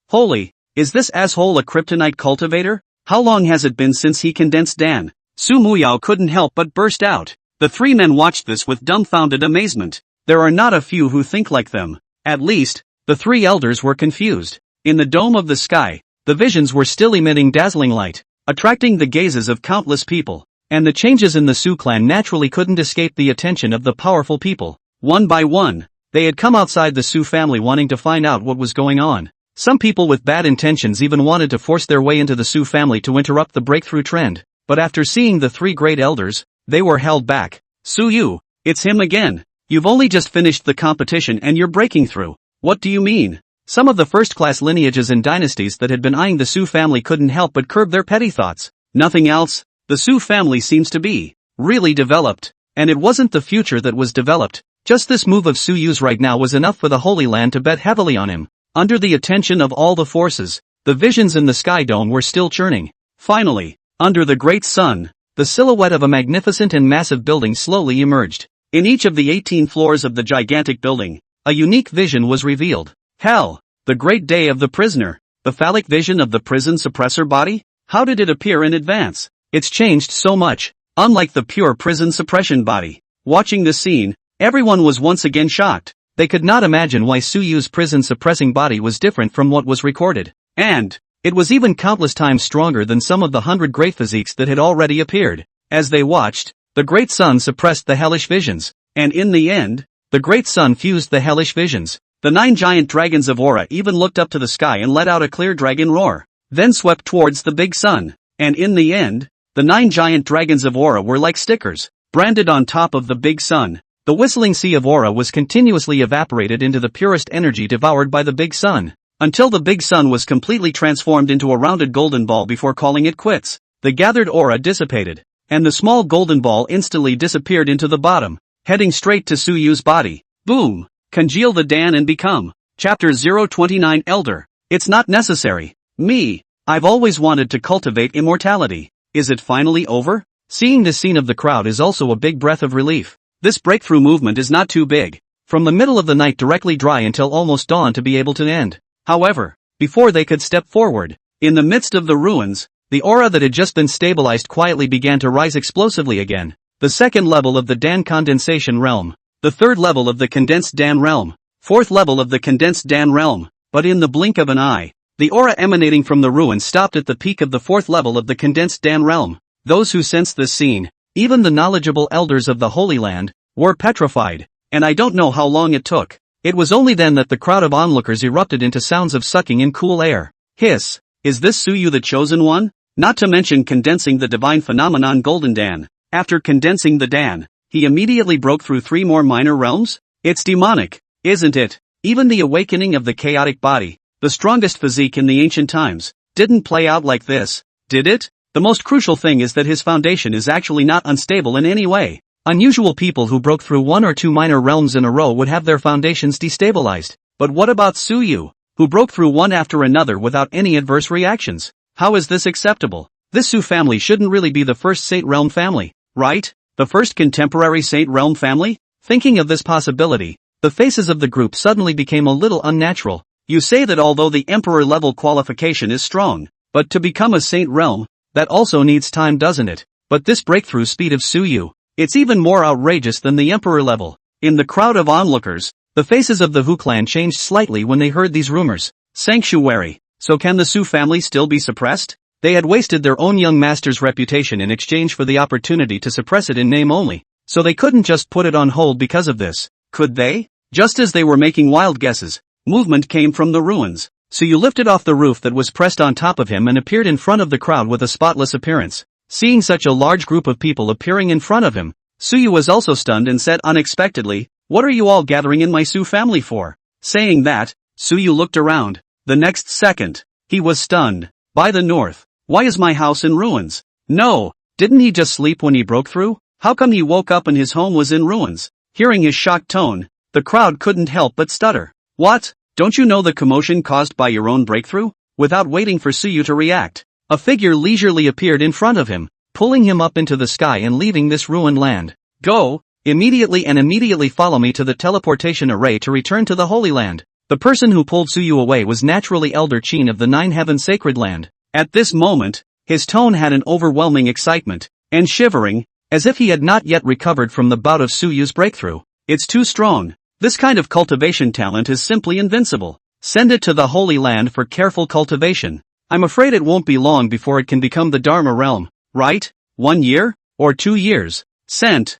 Holy, is this asshole a kryptonite cultivator? How long has it been since he condensed Dan? Su Muyao couldn't help but burst out. The three men watched this with dumbfounded amazement. There are not a few who think like them. At least, the three elders were confused. In the dome of the sky, the visions were still emitting dazzling light, attracting the gazes of countless people, and the changes in the Su clan naturally couldn't escape the attention of the powerful people. One by one, they had come outside the Su family wanting to find out what was going on. Some people with bad intentions even wanted to force their way into the Su family to interrupt the breakthrough trend, but after seeing the three great elders, they were held back. Su Yu, it's him again. You've only just finished the competition and you're breaking through. What do you mean? Some of the first-class lineages and dynasties that had been eyeing the Su family couldn't help but curb their petty thoughts. Nothing else. The Su family seems to be really developed, and it wasn't the future that was developed. Just this move of Su Yu's right now was enough for the Holy Land to bet heavily on him. Under the attention of all the forces, the visions in the sky dome were still churning. Finally, under the great sun, the silhouette of a magnificent and massive building slowly emerged. In each of the 18 floors of the gigantic building, a unique vision was revealed. Hell, the great day of the prisoner, the phallic vision of the prison suppressor body? How did it appear in advance? It's changed so much, unlike the pure prison suppression body. Watching this scene, everyone was once again shocked. They could not imagine why Su Yu's prison suppressing body was different from what was recorded. And it was even countless times stronger than some of the 100 great physiques that had already appeared. As they watched, the great sun suppressed the hellish visions, and in the end, the great sun fused the hellish visions. The 9 giant dragons of Aura even looked up to the sky and let out a clear dragon roar, then swept towards the big sun, and in the end, the 9 giant dragons of Aura were like stickers, branded on top of the big sun. The whistling sea of Aura was continuously evaporated into the purest energy devoured by the big sun, until the big sun was completely transformed into a rounded golden ball before calling it quits. The gathered Aura dissipated, and the small golden ball instantly disappeared into the bottom, heading straight to Su Yu's body. Boom! Congeal the Dan and become. Chapter 029 Elder. It's not necessary. Me. I've always wanted to cultivate immortality. Is it finally over? Seeing this scene of the crowd is also a big breath of relief. This breakthrough movement is not too big. From the middle of the night directly dry until almost dawn to be able to end. However, before they could step forward, in the midst of the ruins, the aura that had just been stabilized quietly began to rise explosively again. The second level of the Dan condensation realm. The third level of the condensed Dan realm. Fourth level of the condensed Dan realm. But in the blink of an eye, the aura emanating from the ruins stopped at the peak of the fourth level of the condensed Dan realm. Those who sensed this scene, even the knowledgeable elders of the Holy Land, were petrified, and I don't know how long it took. It was only then that the crowd of onlookers erupted into sounds of sucking in cool air. Hiss, is this Su Yu the chosen one? Not to mention condensing the divine phenomenon Golden Dan. After condensing the Dan, he immediately broke through 3 more minor realms? It's demonic, isn't it? Even the awakening of the chaotic body, the strongest physique in the ancient times, didn't play out like this, did it? The most crucial thing is that his foundation is actually not unstable in any way. Unusual people who broke through 1 or 2 minor realms in a row would have their foundations destabilized. But what about Su Yu, who broke through one after another without any adverse reactions? How is this acceptable? This Su family shouldn't really be the first Saint Realm family, right? The first contemporary Saint Realm family? Thinking of this possibility, the faces of the group suddenly became a little unnatural. You say that although the Emperor level qualification is strong, but to become a Saint Realm, that also needs time, doesn't it? But this breakthrough speed of Su Yu, it's even more outrageous than the Emperor level. In the crowd of onlookers, the faces of the Hu clan changed slightly when they heard these rumors. Sanctuary. So can the Su family still be suppressed? They had wasted their own young master's reputation in exchange for the opportunity to suppress it in name only, so they couldn't just put it on hold because of this, could they? Just as they were making wild guesses, movement came from the ruins. Su Yu lifted off the roof that was pressed on top of him and appeared in front of the crowd with a spotless appearance. Seeing such a large group of people appearing in front of him, Suyu was also stunned and said unexpectedly, "What are you all gathering in my Su family for?" Saying that, Suyu looked around. The next second, he was stunned. By the north. Why is my house in ruins? No, didn't he just sleep when he broke through? How come he woke up and his home was in ruins? Hearing his shocked tone, the crowd couldn't help but stutter. What? Don't you know the commotion caused by your own breakthrough? Without waiting for Suyu to react, a figure leisurely appeared in front of him, pulling him up into the sky and leaving this ruined land. Go, immediately follow me to the teleportation array to return to the Holy Land. The person who pulled Suyu away was naturally Elder Qin of the Nine Heavens Sacred Land. At this moment, his tone had an overwhelming excitement, and shivering, as if he had not yet recovered from the bout of Suyu's breakthrough. It's too strong. This kind of cultivation talent is simply invincible. Send it to the Holy Land for careful cultivation. I'm afraid it won't be long before it can become the Dharma realm, right? 1 year? Or 2 years? Sent.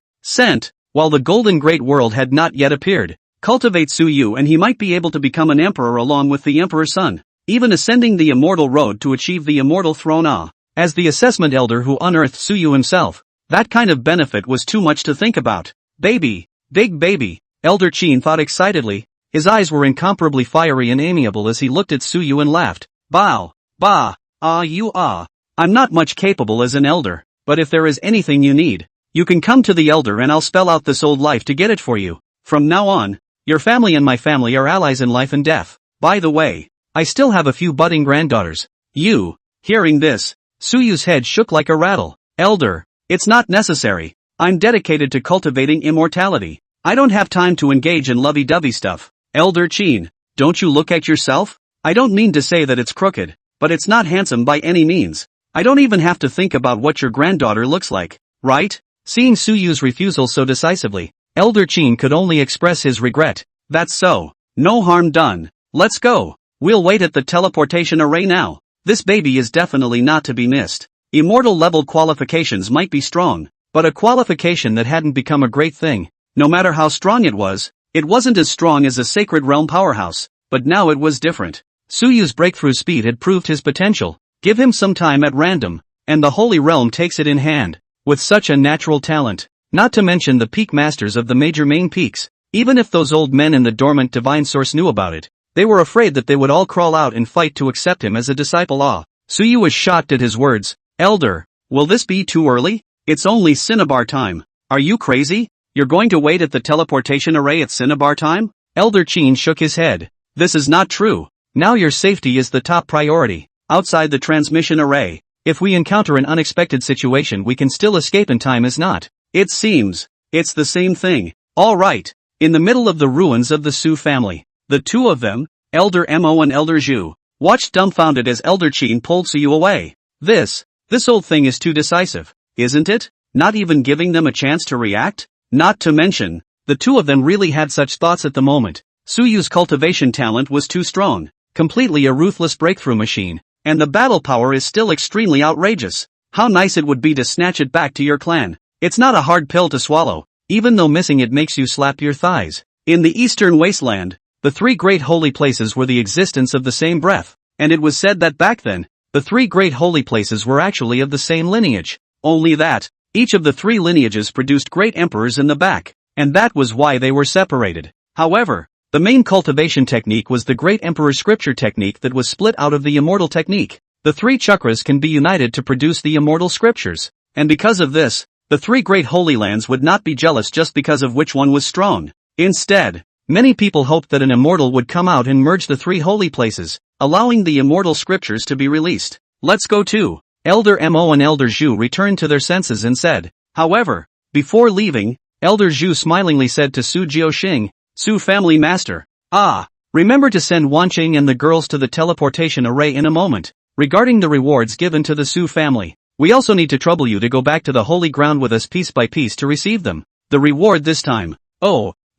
While the Golden Great World had not yet appeared, cultivate Suyu and he might be able to become an emperor along with the Emperor's son, even ascending the immortal road to achieve the immortal throne. As the assessment elder who unearthed Suyu himself, that kind of benefit was too much to think about. Baby, big baby, Elder Qin thought excitedly. His eyes were incomparably fiery and amiable as he looked at Suyu and laughed. Bow, bah, you ah. I'm not much capable as an elder, but if there is anything you need, you can come to the elder and I'll spell out this old life to get it for you. From now on, your family and my family are allies in life and death. By the way, I still have a few budding granddaughters. Hearing this, Suyu's head shook like a rattle. Elder, it's not necessary. I'm dedicated to cultivating immortality. I don't have time to engage in lovey-dovey stuff. Elder Qin, don't you look at yourself? I don't mean to say that it's crooked, but it's not handsome by any means. I don't even have to think about what your granddaughter looks like, right? Seeing Suyu's refusal so decisively, Elder Qin could only express his regret. That's so. No harm done. Let's go. We'll wait at the teleportation array now. This baby is definitely not to be missed. Immortal level qualifications might be strong, but a qualification that hadn't become a great thing. No matter how strong it wasn't as strong as a sacred realm powerhouse, but now it was different. Suyu's breakthrough speed had proved his potential. Give him some time at random, and the Holy Realm takes it in hand. With such a natural talent, not to mention the peak masters of the major main peaks, even if those old men in the dormant divine source knew about it, they were afraid that they would all crawl out and fight to accept him as a disciple. Suyu was shocked at his words. Elder, will this be too early? It's only Cinnabar time. Are you crazy? You're going to wait at the teleportation array at Cinnabar time? Elder Qin shook his head. This is not true. Now your safety is the top priority. Outside the transmission array, if we encounter an unexpected situation we can still escape in time as not. It seems. It's the same thing. All right. In the middle of the ruins of the Su family, the two of them, Elder Mo and Elder Zhu, watched dumbfounded as Elder Qin pulled Suyu away. This old thing is too decisive, isn't it? Not even giving them a chance to react? Not to mention, the two of them really had such thoughts at the moment. Suyu's cultivation talent was too strong, completely a ruthless breakthrough machine, and the battle power is still extremely outrageous. How nice it would be to snatch it back to your clan. It's not a hard pill to swallow, even though missing it makes you slap your thighs. In the eastern wasteland, the three great holy places were the existence of the same breath, and it was said that back then, the three great holy places were actually of the same lineage. Only that, each of the three lineages produced great emperors in the back, and that was why they were separated. However, the main cultivation technique was the Great Emperor Scripture technique that was split out of the Immortal technique. The three chakras can be united to produce the Immortal Scriptures, and because of this, the three great holy lands would not be jealous just because of which one was strong. Instead, many people hoped that an immortal would come out and merge the three holy places, allowing the Immortal Scriptures to be released. Let's go too. Elder Mo and Elder Zhu returned to their senses and said. However, before leaving, Elder Zhu smilingly said to Su Jiuxing, Su family master, remember to send Wanqing and the girls to the teleportation array in a moment. Regarding the rewards given to the Su family, we also need to trouble you to go back to the holy ground with us piece by piece to receive them. The reward this time,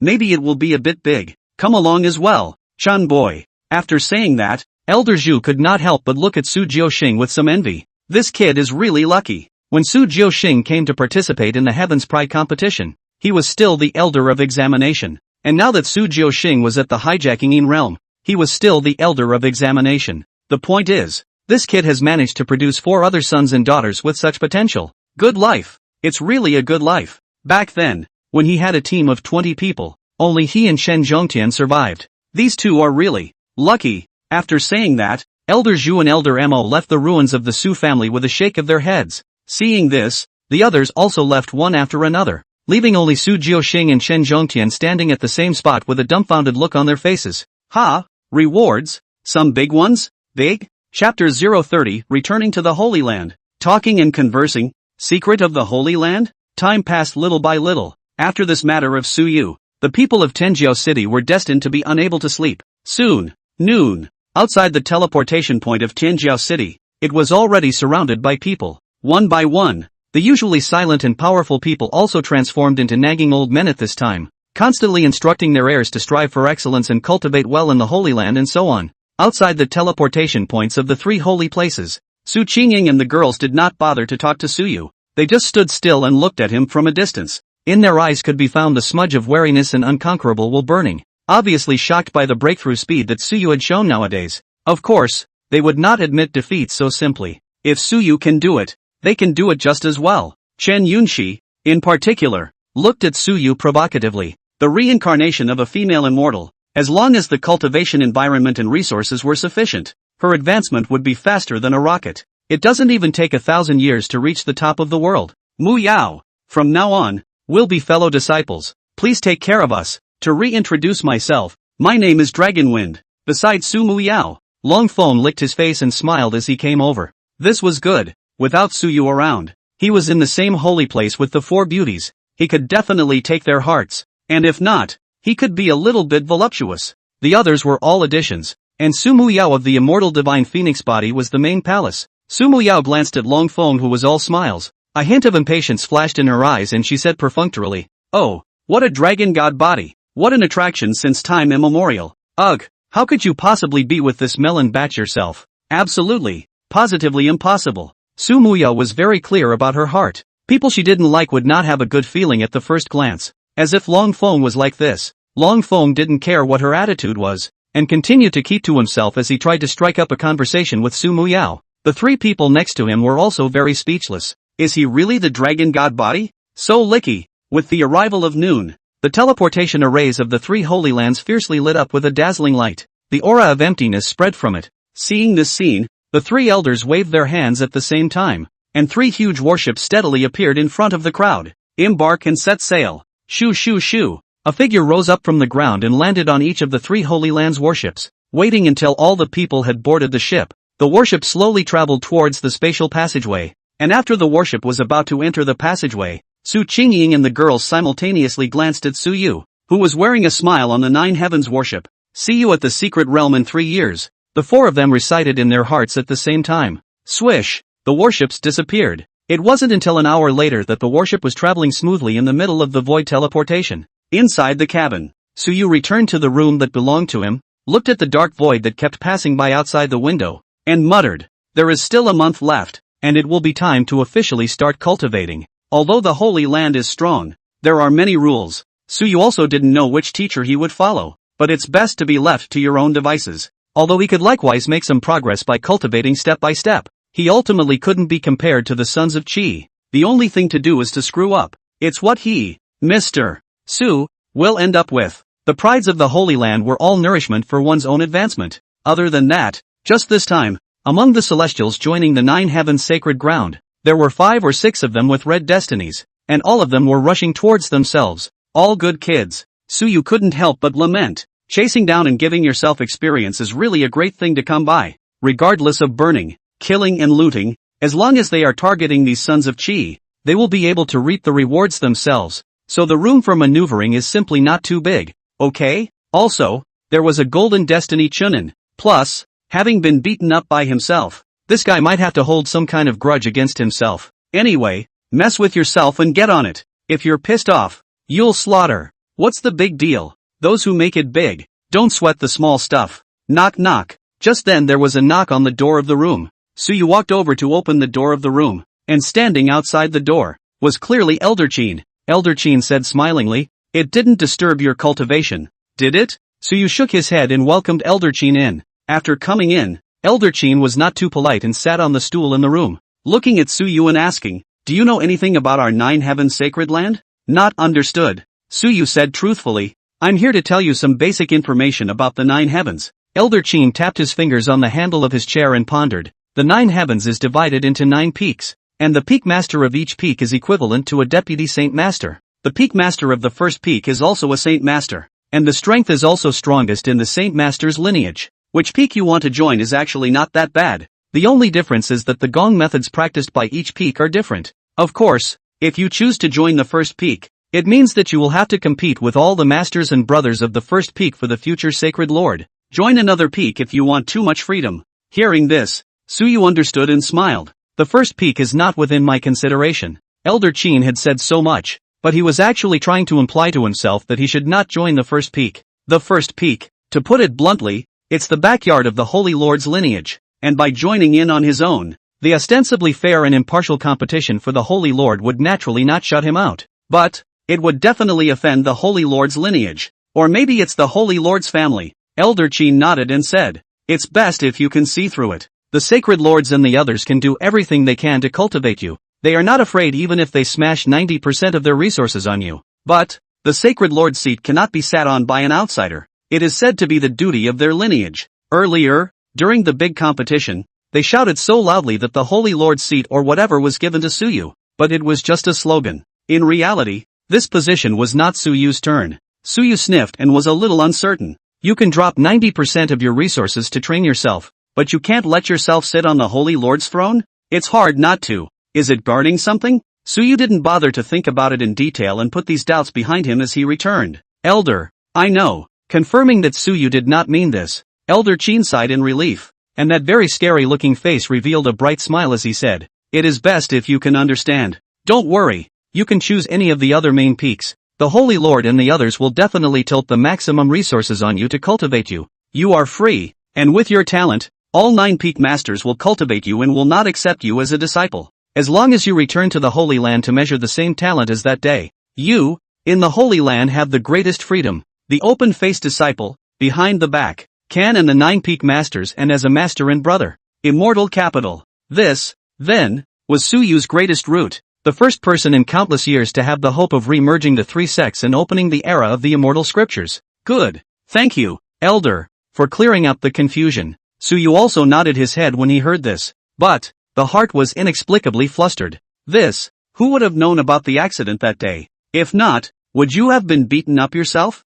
maybe it will be a bit big. Come along as well, Chan boy. After saying that, Elder Zhu could not help but look at Su Jiuxing with some envy. This kid is really lucky. When Su Jiuxing came to participate in the Heaven's Pride competition, he was still the Elder of Examination. And now that Su Jiuxing was at the hijacking realm, he was still the Elder of Examination. The point is, This kid has managed to produce 4 other sons and daughters with such potential. Good life. It's really a good life. Back then, when he had a team of 20 people, only he and Shen Zhongtian survived. These two are really lucky. After saying that, Elder Zhu and Elder Mo left the ruins of the Su family with a shake of their heads. Seeing this, the others also left one after another, leaving only Su Jiuxing and Shen Zhongtian standing at the same spot with a dumbfounded look on their faces. Ha! Rewards? Some big ones? Big? Chapter 030, Returning to the Holy Land. Talking and conversing. Secret of the Holy Land? Time passed little by little. After this matter of Su Yu, the people of Tenjiao City were destined to be unable to sleep. Soon, noon. Outside the teleportation point of Tenjiao City, it was already surrounded by people. One by one, the usually silent and powerful people also transformed into nagging old men at this time, constantly instructing their heirs to strive for excellence and cultivate well in the Holy Land and so on. Outside the teleportation points of the 3 holy places, Su Qingying and the girls did not bother to talk to Su Yu. They just stood still and looked at him from a distance. In their eyes could be found the smudge of wariness and unconquerable will burning, obviously shocked by the breakthrough speed that Su Yu had shown nowadays. Of course, they would not admit defeat so simply. If Su Yu can do it, they can do it just as well. Chen Yunxi, in particular, looked at Su Yu provocatively. The reincarnation of a female immortal, as long as the cultivation environment and resources were sufficient, her advancement would be faster than a rocket. It doesn't even take 1,000 years to reach the top of the world. Mu Yao, from now on, we'll be fellow disciples. Please take care of us. To reintroduce myself, my name is Dragonwind. Besides Su Mu Yao, Long Feng licked his face and smiled as he came over. This was good. Without Su Yu around, he was in the same holy place with the 4 beauties. He could definitely take their hearts, and if not, he could be a little bit voluptuous. The others were all additions, and Su Mu Yao of the immortal divine phoenix body was the main palace. Su Mu Yao glanced at Long Feng, who was all smiles. A hint of impatience flashed in her eyes and she said perfunctorily, "Oh, what a dragon god body. What an attraction since time immemorial. Ugh, how could you possibly be with this melon batch yourself? Absolutely, positively impossible." Su Mu Yao was very clear about her heart. People she didn't like would not have a good feeling at the first glance. As if Long Feng was like this. Long Feng didn't care what her attitude was, and continued to keep to himself as he tried to strike up a conversation with Su Mu Yao. The 3 people next to him were also very speechless. Is he really the dragon god body? So licky. With the arrival of noon, the teleportation arrays of the 3 holy lands fiercely lit up with a dazzling light. The aura of emptiness spread from it. Seeing this scene, the 3 elders waved their hands at the same time, and 3 huge warships steadily appeared in front of the crowd. Embark and set sail. Shoo shoo shoo. A figure rose up from the ground and landed on each of the 3 holy lands warships. Waiting until all the people had boarded the ship, the warship slowly traveled towards the spatial passageway, and after the warship was about to enter the passageway, Su Qingying and the girls simultaneously glanced at Su Yu, who was wearing a smile on the 9 Heavens warship. See you at the secret realm in 3 years. The 4 of them recited in their hearts at the same time. Swish! The warships disappeared. It wasn't until an hour later that the warship was traveling smoothly in the middle of the void teleportation. Inside the cabin, Su Yu returned to the room that belonged to him, looked at the dark void that kept passing by outside the window, and muttered, "There is still a month left, and it will be time to officially start cultivating. Although the Holy Land is strong, there are many rules." Su Yu also didn't know which teacher he would follow, but it's best to be left to your own devices. Although he could likewise make some progress by cultivating step by step, he ultimately couldn't be compared to the sons of Qi. The only thing to do is to screw up. It's what he, Mr. Su, will end up with. The prides of the Holy Land were all nourishment for one's own advancement. Other than that, just this time, among the Celestials joining the 9 Heavens sacred ground, there were 5 or 6 of them with red destinies, and all of them were rushing towards themselves. All good kids. Su Yu couldn't help but lament. Chasing down and giving yourself experience is really a great thing to come by. Regardless of burning, killing and looting, as long as they are targeting these sons of Qi, they will be able to reap the rewards themselves. So the room for maneuvering is simply not too big, okay? Also, there was a golden destiny Chunin. Plus, having been beaten up by himself, this guy might have to hold some kind of grudge against himself. Anyway, mess with yourself and get on it. If you're pissed off, you'll slaughter. What's the big deal? Those who make it big, don't sweat the small stuff. Knock knock. Just then there was a knock on the door of the room. Su Yu walked over to open the door of the room, and standing outside the door, was clearly Elder Qin. Elder Qin said smilingly, "It didn't disturb your cultivation, did it?" Su Yu shook his head and welcomed Elder Qin in. After coming in, Elder Chin was not too polite and sat on the stool in the room, looking at Suyu and asking, "Do you know anything about our 9 heavens sacred land?" "Not understood," Suyu said truthfully. "I'm here to tell you some basic information about the 9 heavens." Elder Chin tapped his fingers on the handle of his chair and pondered. The 9 heavens is divided into 9 peaks, and the peak master of each peak is equivalent to a deputy saint master. The peak master of the first peak is also a saint master, and the strength is also strongest in the saint master's lineage. Which peak you want to join is actually not that bad. The only difference is that the gong methods practiced by each peak are different. Of course, if you choose to join the first peak, it means that you will have to compete with all the masters and brothers of the first peak for the future sacred lord. Join another peak if you want too much freedom. Hearing this, Suyu understood and smiled. The first peak is not within my consideration. Elder Chin had said so much, but he was actually trying to imply to himself that he should not join the first peak. The first peak, to put it bluntly, it's the backyard of the Holy Lord's lineage, and by joining in on his own, the ostensibly fair and impartial competition for the Holy Lord would naturally not shut him out. But it would definitely offend the Holy Lord's lineage. Or maybe it's the Holy Lord's family. Elder Chin nodded and said, "It's best if you can see through it. The sacred lords and the others can do everything they can to cultivate you. They are not afraid even if they smash 90% of their resources on you. But the sacred lord's seat cannot be sat on by an outsider. It is said to be the duty of their lineage." Earlier, during the big competition, they shouted so loudly that the Holy Lord's seat or whatever was given to Suyu, but it was just a slogan. In reality, this position was not Suyu's turn. Suyu sniffed and was a little uncertain. You can drop 90% of your resources to train yourself, but you can't let yourself sit on the Holy Lord's throne? It's hard not to. Is it guarding something? Suyu didn't bother to think about it in detail and put these doubts behind him as he returned. "Elder, I know." Confirming that Suyu did not mean this, Elder Chin sighed in relief, and that very scary-looking face revealed a bright smile as he said, "It is best if you can understand. Don't worry, you can choose any of the other main peaks. The Holy Lord and the others will definitely tilt the maximum resources on you to cultivate you. You are free, and with your talent, all 9 peak masters will cultivate you and will not accept you as a disciple. As long as you return to the Holy Land to measure the same talent as that day, you, in the Holy Land have the greatest freedom. The open-faced disciple, behind the back, can and the 9 peak masters and as a master and brother. Immortal capital. This, then, was Suyu's greatest route. The first person in countless years to have the hope of re-merging the 3 sects and opening the era of the immortal scriptures. Good. Thank you, Elder, for clearing up the confusion. Suyu also nodded his head when he heard this. But the heart was inexplicably flustered. Who would have known about the accident that day? If not, would you have been beaten up yourself?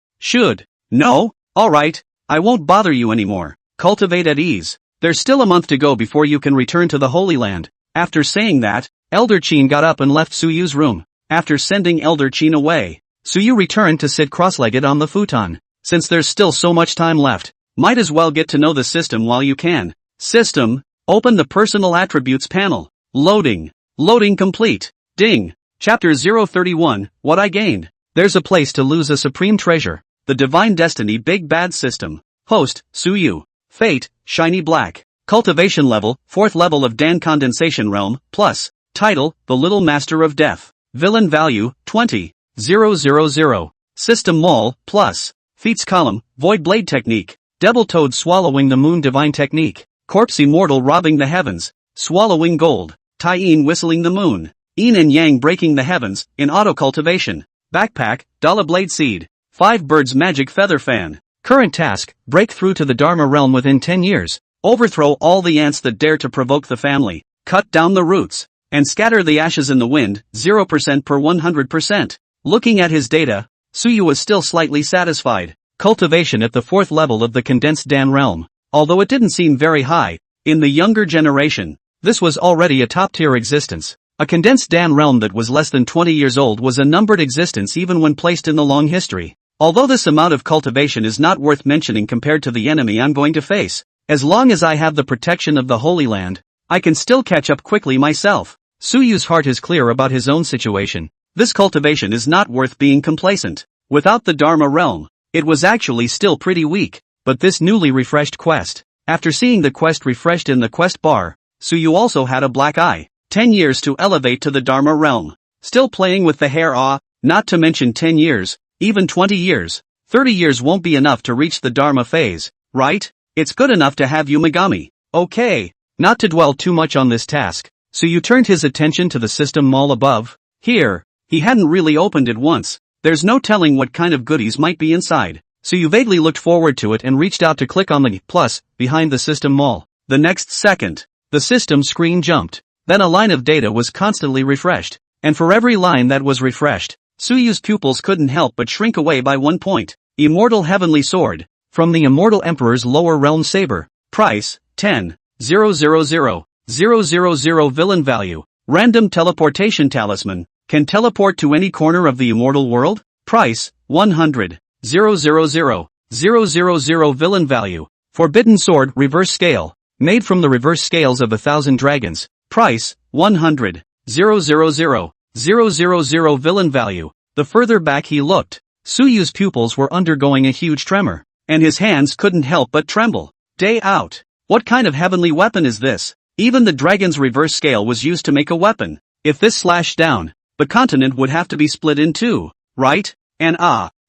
No? Alright, I won't bother you anymore. Cultivate at ease. There's still a month to go before you can return to the Holy Land. After saying that, Elder Chin got up and left Suyu's room. After sending Elder Chin away, Suyu returned to sit cross-legged on the futon. Since there's still so much time left, might as well get to know the system while you can. System. Open the Personal Attributes panel. Loading. Loading complete. Ding. Chapter 031, What I Gained. There's a place to lose a supreme treasure. The Divine Destiny Big Bad System. Host, Suyu. Fate, Shiny Black. Cultivation level, 4th level of Dan Condensation Realm, plus. Title, The Little Master of Death. Villain value, 20,000. System Mall, plus. Feats column, Void Blade Technique. Devil Toad Swallowing the Moon Divine Technique. Corpse Immortal Robbing the Heavens. Swallowing Gold. Tai-In Whistling the Moon. Yin and Yang Breaking the Heavens, in Auto Cultivation. Backpack, Dala Blade Seed. 5 Birds Magic Feather Fan. Current task, break through to the Dharma realm within 10 years. Overthrow all the ants that dare to provoke the family. Cut down the roots. And scatter the ashes in the wind, 0% per 100%. Looking at his data, Suyu was still slightly satisfied. Cultivation at the 4th level of the condensed Dan realm. Although it didn't seem very high, in the younger generation, this was already a top-tier existence. A condensed Dan realm that was less than 20 years old was a numbered existence even when placed in the long history. Although this amount of cultivation is not worth mentioning compared to the enemy I'm going to face, as long as I have the protection of the Holy Land, I can still catch up quickly myself. Suyu's heart is clear about his own situation. This cultivation is not worth being complacent. Without the Dharma realm, it was actually still pretty weak. But this newly refreshed quest. After seeing the quest refreshed in the quest bar, Suyu also had a black eye. 10 years to elevate to the Dharma realm. Still playing with the hair not to mention 10 years, even 20 years. 30 years won't be enough to reach the Dharma phase, right? It's good enough to have Yumagami. Okay. Not to dwell too much on this task, Suyu turned his attention to the system mall above. Here, he hadn't really opened it once. There's no telling what kind of goodies might be inside. Suyu vaguely looked forward to it and reached out to click on the plus behind the system mall. The next second, the system screen jumped. Then a line of data was constantly refreshed. And for every line that was refreshed, Suyu's pupils couldn't help but shrink away by 1 point. Immortal Heavenly Sword. From the Immortal Emperor's Lower Realm Saber. Price, 10,000,000 Villain Value. Random Teleportation Talisman. Can teleport to any corner of the immortal world. Price, 100,000 Villain Value. Forbidden Sword Reverse Scale. Made from the reverse scales of 1,000 dragons. Price, 100,000 Villain Value. The further back he looked, Suyu's pupils were undergoing a huge tremor, and his hands couldn't help but tremble. Day out. What kind of heavenly weapon is this? Even the dragon's reverse scale was used to make a weapon. If this slashed down, the continent would have to be split in two, right? And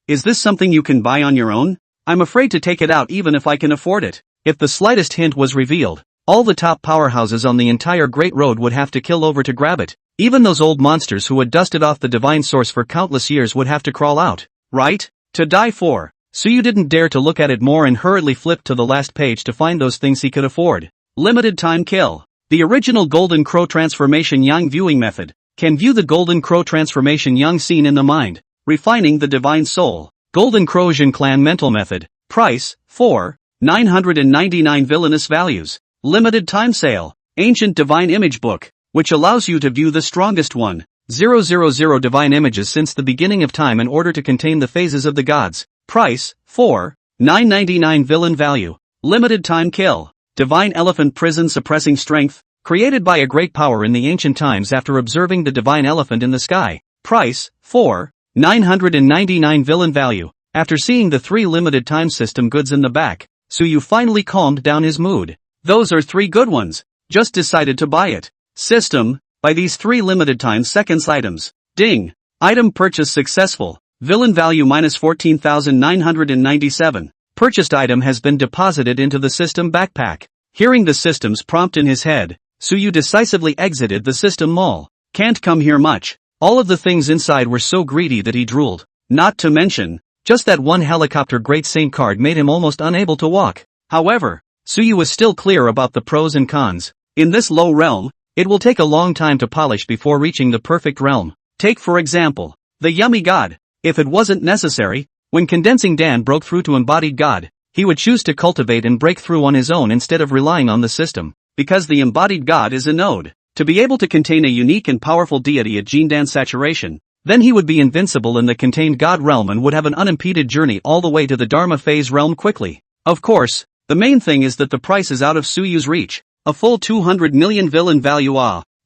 is this something you can buy on your own? I'm afraid to take it out even if I can afford it. If the slightest hint was revealed, all the top powerhouses on the entire Great Road would have to kill over to grab it. Even those old monsters who had dusted off the divine source for countless years would have to crawl out, right? To die for. Suyu didn't dare to look at it more and hurriedly flipped to the last page to find those things he could afford. Limited time kill. The original Golden Crow Transformation Yang viewing method. Can view the Golden Crow Transformation Yang scene in the mind. Refining the divine soul. Golden Crow Jin Clan mental method. Price, 4,999 Villainous values. Limited time sale. Ancient Divine Image Book, which allows you to view the strongest 1,000 divine images since the beginning of time in order to contain the phases of the gods. Price, 4,999 Villain value. Limited time kill. Divine Elephant Prison Suppressing Strength, created by a great power in the ancient times after observing the divine elephant in the sky. Price, 4,999 Villain value. After seeing the 3 limited time system goods in the back, Suyu finally calmed down his mood. Those are 3 good ones. Just decided to buy it. System, buy these 3 limited time seconds items. Ding. Item purchase successful. Villain value minus 14,997. Purchased item has been deposited into the system backpack. Hearing the system's prompt in his head, Suyu decisively exited the system mall. Can't come here much. All of the things inside were so greedy that he drooled. Not to mention, just that one helicopter Great Saint card made him almost unable to walk. However, Suyu was still clear about the pros and cons. In this low realm, it will take a long time to polish before reaching the perfect realm. Take for example, the Yummy God. If it wasn't necessary, when Condensing Dan broke through to Embodied God, he would choose to cultivate and break through on his own instead of relying on the system. Because the Embodied God is a node. To be able to contain a unique and powerful deity at Jindan saturation, then he would be invincible in the contained God realm and would have an unimpeded journey all the way to the Dharma phase realm quickly. Of course, the main thing is that the price is out of Suyu's reach. A full 200 million villain value.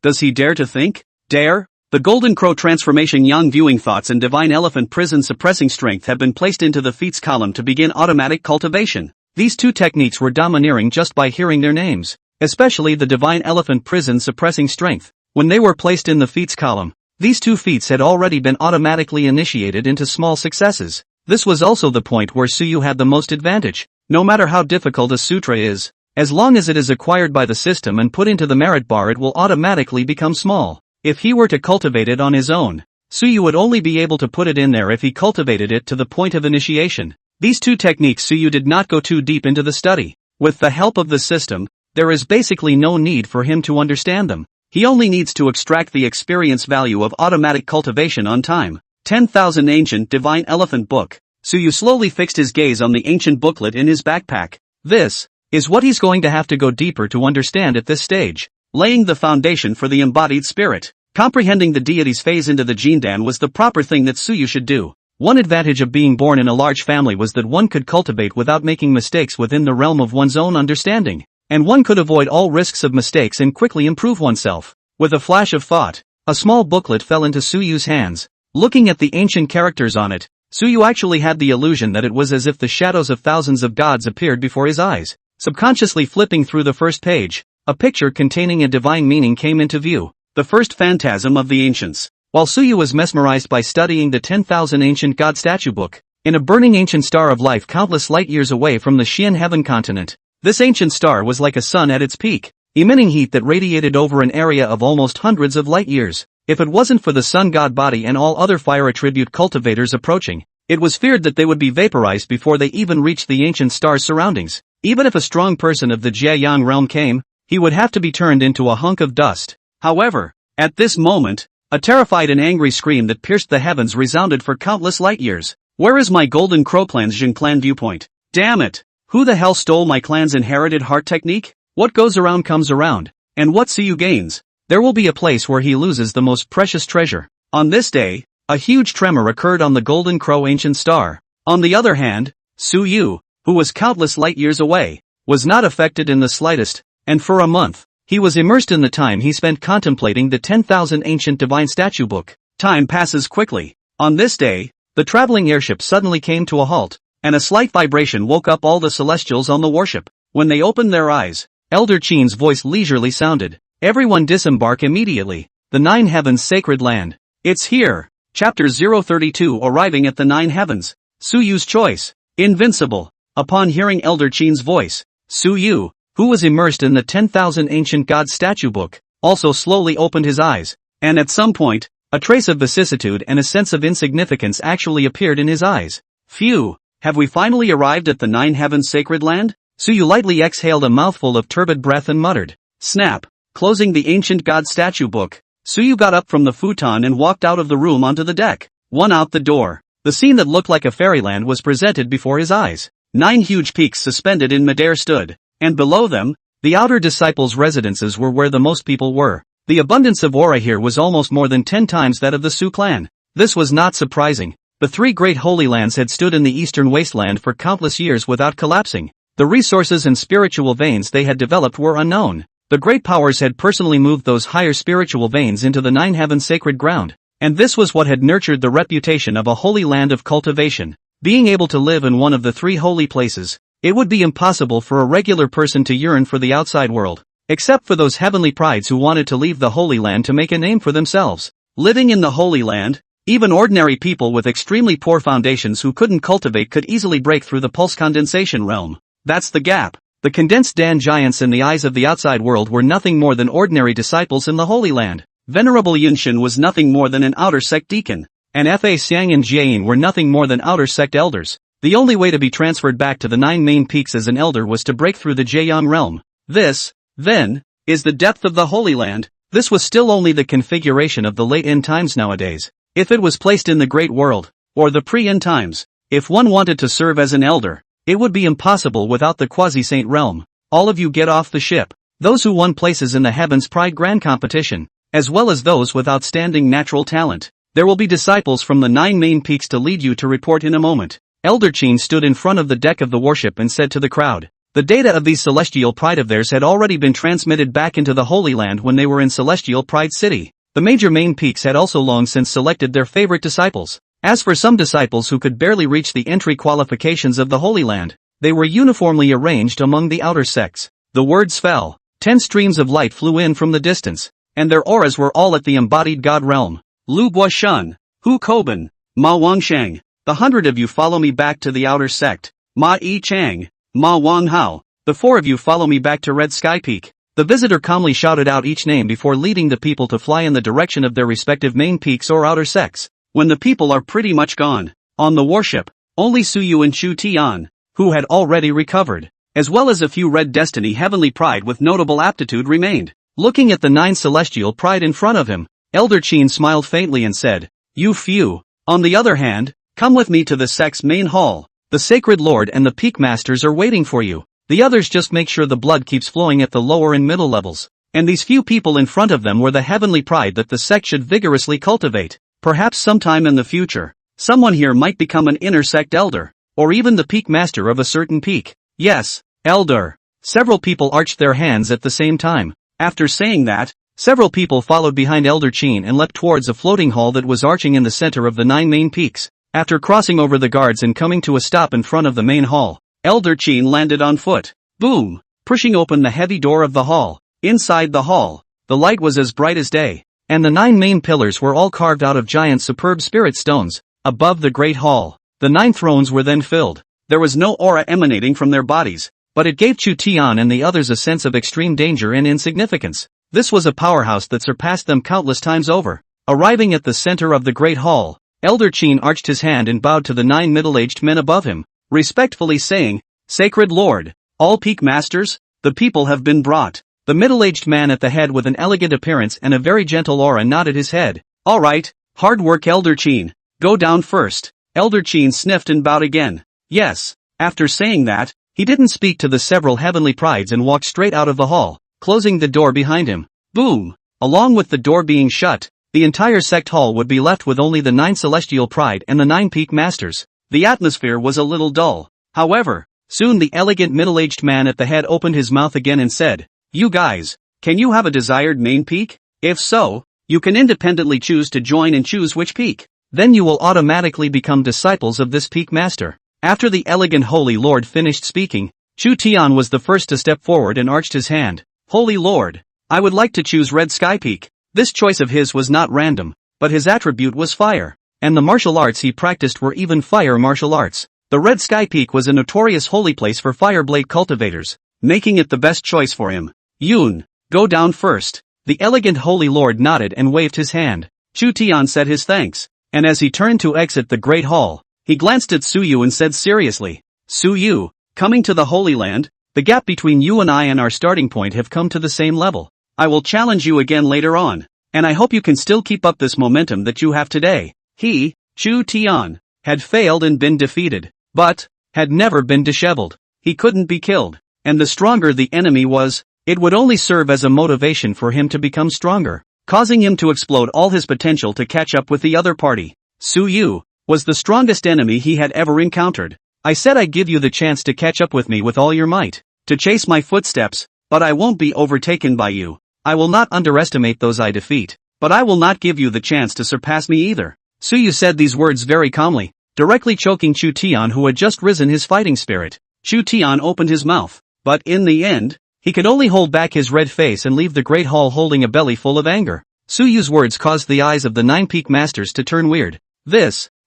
Does he dare to think? Dare? The Golden Crow Transformation Yang Viewing Thoughts and Divine Elephant Prison Suppressing Strength have been placed into the feats column to begin automatic cultivation. These 2 techniques were domineering just by hearing their names, especially the Divine Elephant Prison Suppressing Strength. When they were placed in the feats column, these 2 feats had already been automatically initiated into small successes. This was also the point where Suyu had the most advantage. No matter how difficult a sutra is, as long as it is acquired by the system and put into the merit bar, it will automatically become small. If he were to cultivate it on his own, Suyu would only be able to put it in there if he cultivated it to the point of initiation. These 2 techniques Suyu did not go too deep into the study. With the help of the system, there is basically no need for him to understand them. He only needs to extract the experience value of automatic cultivation on time. 10,000 Ancient Divine Elephant Book. Suyu slowly fixed his gaze on the ancient booklet in his backpack. This is what he's going to have to go deeper to understand at this stage. Laying the foundation for the embodied spirit. Comprehending the deity's phase into the Jindan was the proper thing that Suyu should do. One advantage of being born in a large family was that one could cultivate without making mistakes within the realm of one's own understanding, and one could avoid all risks of mistakes and quickly improve oneself. With a flash of thought, a small booklet fell into Suyu's hands. Looking at the ancient characters on it, Suyu actually had the illusion that it was as if the shadows of thousands of gods appeared before his eyes. Subconsciously flipping through the first page, a picture containing a divine meaning came into view. The first phantasm of the ancients. While Suyu was mesmerized by studying the 10,000 Ancient God statue book, in a burning ancient star of life countless light years away from the Xian heaven continent, This ancient star was like a sun at its peak, emitting heat that radiated over an area of almost hundreds of light years. If it wasn't for the sun god body and all other fire attribute cultivators approaching, it was feared that they would be vaporized before they even reached the ancient star's surroundings. Even if a strong person of the Jiayang realm came, he would have to be turned into a hunk of dust. However, at this moment, a terrified and angry scream that pierced the heavens resounded for countless light years. Where is my golden crow clan's Jing clan viewpoint? Damn it! Who the hell stole my clan's inherited heart technique? What goes around comes around, and what Suyu gains? There will be a place where he loses the most precious treasure. On this day, a huge tremor occurred on the golden crow ancient star. On the other hand, Suyu, who was countless light years away, was not affected in the slightest, and for a month, he was immersed in the time he spent contemplating the 10,000 ancient divine statue book. Time passes quickly. On this day, the traveling airship suddenly came to a halt, and a slight vibration woke up all the celestials on the warship. When they opened their eyes, Elder Qin's voice leisurely sounded. Everyone disembark immediately. The Nine Heavens Sacred Land. It's here. Chapter 032 Arriving at the Nine Heavens. Suyu's Choice. Invincible. Upon hearing Elder Qin's voice, Suyu, who was immersed in the 10,000 ancient gods statue book, also slowly opened his eyes, and at some point, a trace of vicissitude and a sense of insignificance actually appeared in his eyes. Phew, have we finally arrived at the Nine Heavens Sacred Land? Suyu lightly exhaled a mouthful of turbid breath and muttered. Snap. Closing the ancient god statue book, Suyu got up from the futon and walked out of the room onto the deck. One out the door. The scene that looked like a fairyland was presented before his eyes. 9 huge peaks suspended in midair stood, and below them, the outer disciples' residences were where the most people were. The abundance of aura here was almost more than 10 times that of the Su clan. This was not surprising. The 3 great holy lands had stood in the eastern wasteland for countless years without collapsing. The resources and spiritual veins they had developed were unknown. The great powers had personally moved those higher spiritual veins into the Nine Heavens sacred ground, and this was what had nurtured the reputation of a holy land of cultivation. Being able to live in one of the 3 holy places, it would be impossible for a regular person to yearn for the outside world, except for those heavenly prides who wanted to leave the holy land to make a name for themselves. Living in the holy land, even ordinary people with extremely poor foundations who couldn't cultivate could easily break through the pulse condensation realm. That's the gap. The condensed Dan giants in the eyes of the outside world were nothing more than ordinary disciples in the Holy Land. Venerable Yunshin was nothing more than an outer sect deacon, and Fa Xiang and Jiayin were nothing more than outer sect elders. The only way to be transferred back to the 9 main peaks as an elder was to break through the Jiayang realm. This, then, is the depth of the Holy Land. This was still only the configuration of the late end times nowadays. If it was placed in the Great World, or the pre-end times, if one wanted to serve as an elder, it would be impossible without the quasi-saint realm. All of you get off the ship. Those who won places in the Heavens Pride Grand Competition, as well as those with outstanding natural talent. There will be disciples from the 9 main peaks to lead you to report in a moment. Elder Qin stood in front of the deck of the warship and said to the crowd. The data of these celestial pride of theirs had already been transmitted back into the Holy Land when they were in Celestial Pride City. The major main peaks had also long since selected their favorite disciples. As for some disciples who could barely reach the entry qualifications of the Holy Land, they were uniformly arranged among the outer sects. The words fell. 10 streams of light flew in from the distance, and their auras were all at the embodied God realm. Lu Guoshun, Hu Koban, Ma Wangsheng, the 100 of you follow me back to the outer sect. Ma Yi Chang, Ma Wang Hao, the 4 of you follow me back to Red Sky Peak. The visitor calmly shouted out each name before leading the people to fly in the direction of their respective main peaks or outer sects. When the people are pretty much gone, on the warship, only Suyu and Chu Tian, who had already recovered, as well as a few Red Destiny heavenly pride with notable aptitude remained. Looking at the 9 celestial pride in front of him, Elder Qin smiled faintly and said, You few, on the other hand, come with me to the sect's main hall. The Sacred Lord and the Peak Masters are waiting for you. The others just make sure the blood keeps flowing at the lower and middle levels. And these few people in front of them were the heavenly pride that the sect should vigorously cultivate. Perhaps sometime in the future, someone here might become an inner sect elder, or even the peak master of a certain peak. Yes, elder. Several people arched their hands at the same time. After saying that, several people followed behind Elder Qin and leapt towards a floating hall that was arching in the center of the 9 main peaks. After crossing over the guards and coming to a stop in front of the main hall, Elder Qin landed on foot. Boom! Pushing open the heavy door of the hall. Inside the hall, the light was as bright as day, and the 9 main pillars were all carved out of giant superb spirit stones. Above the great hall, the 9 thrones were then filled. There was no aura emanating from their bodies, but it gave Chu Tian and the others a sense of extreme danger and insignificance. This was a powerhouse that surpassed them countless times over. Arriving at the center of the great hall, Elder Qin arched his hand and bowed to the 9 middle-aged men above him, respectfully saying, "Sacred Lord, all peak masters, the people have been brought." The middle-aged man at the head with an elegant appearance and a very gentle aura nodded his head. "All right, hard work Elder Qin. Go down first." Elder Qin sniffed and bowed again. "Yes." After saying that, he didn't speak to the several heavenly prides and walked straight out of the hall, closing the door behind him. Boom! Along with the door being shut, the entire sect hall would be left with only the 9 celestial pride and the 9 peak masters. The atmosphere was a little dull. However, soon the elegant middle-aged man at the head opened his mouth again and said, "You guys, can you have a desired main peak? If so, you can independently choose to join and choose which peak. Then you will automatically become disciples of this peak master." After the elegant Holy Lord finished speaking, Chu Tian was the first to step forward and arched his hand. "Holy Lord, I would like to choose Red Sky Peak." This choice of his was not random, but his attribute was fire, and the martial arts he practiced were even fire martial arts. The Red Sky Peak was a notorious holy place for fire blade cultivators, making it the best choice for him. "Yun, go down first." The elegant Holy Lord nodded and waved his hand. Chu Tian said his thanks, and as he turned to exit the Great Hall, he glanced at Su Yu and said seriously, "Su Yu, coming to the Holy Land, the gap between you and I and our starting point have come to the same level. I will challenge you again later on, and I hope you can still keep up this momentum that you have today." He, Chu Tian, had failed and been defeated, but had never been disheveled. He couldn't be killed, and the stronger the enemy was, it would only serve as a motivation for him to become stronger, causing him to explode all his potential to catch up with the other party. Su Yu was the strongest enemy he had ever encountered. "I said I'd give you the chance to catch up with me with all your might, to chase my footsteps, but I won't be overtaken by you. I will not underestimate those I defeat, but I will not give you the chance to surpass me either." Su Yu said these words very calmly, directly choking Chu Tian, who had just risen his fighting spirit. Chu Tian opened his mouth, but in the end, he could only hold back his red face and leave the great hall holding a belly full of anger. Su Yu's words caused the eyes of the 9 peak masters to turn weird.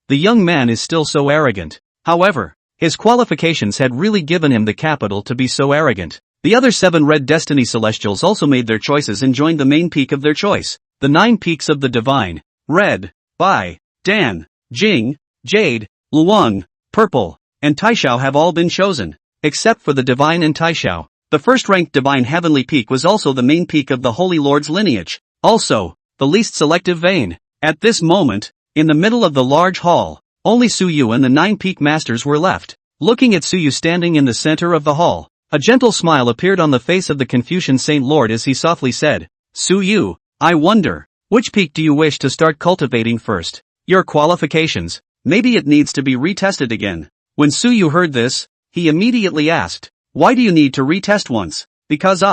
The young man is still so arrogant. However, his qualifications had really given him the capital to be so arrogant. The other 7 Red Destiny Celestials also made their choices and joined the main peak of their choice. The 9 peaks of the Divine, Red, Bai, Dan, Jing, Jade, Luang, Purple, and Taishao have all been chosen, except for the Divine and Taishao. The first-ranked Divine Heavenly Peak was also the main peak of the Holy Lord's lineage, also, the least selective vein. At this moment, in the middle of the large hall, only Su Yu and the 9 peak masters were left. Looking at Su Yu standing in the center of the hall, a gentle smile appeared on the face of the Confucian Saint Lord as he softly said, "Su Yu, I wonder, which peak do you wish to start cultivating first? Your qualifications, maybe it needs to be retested again." When Su Yu heard this, he immediately asked, "Why do you need to retest once?" "Because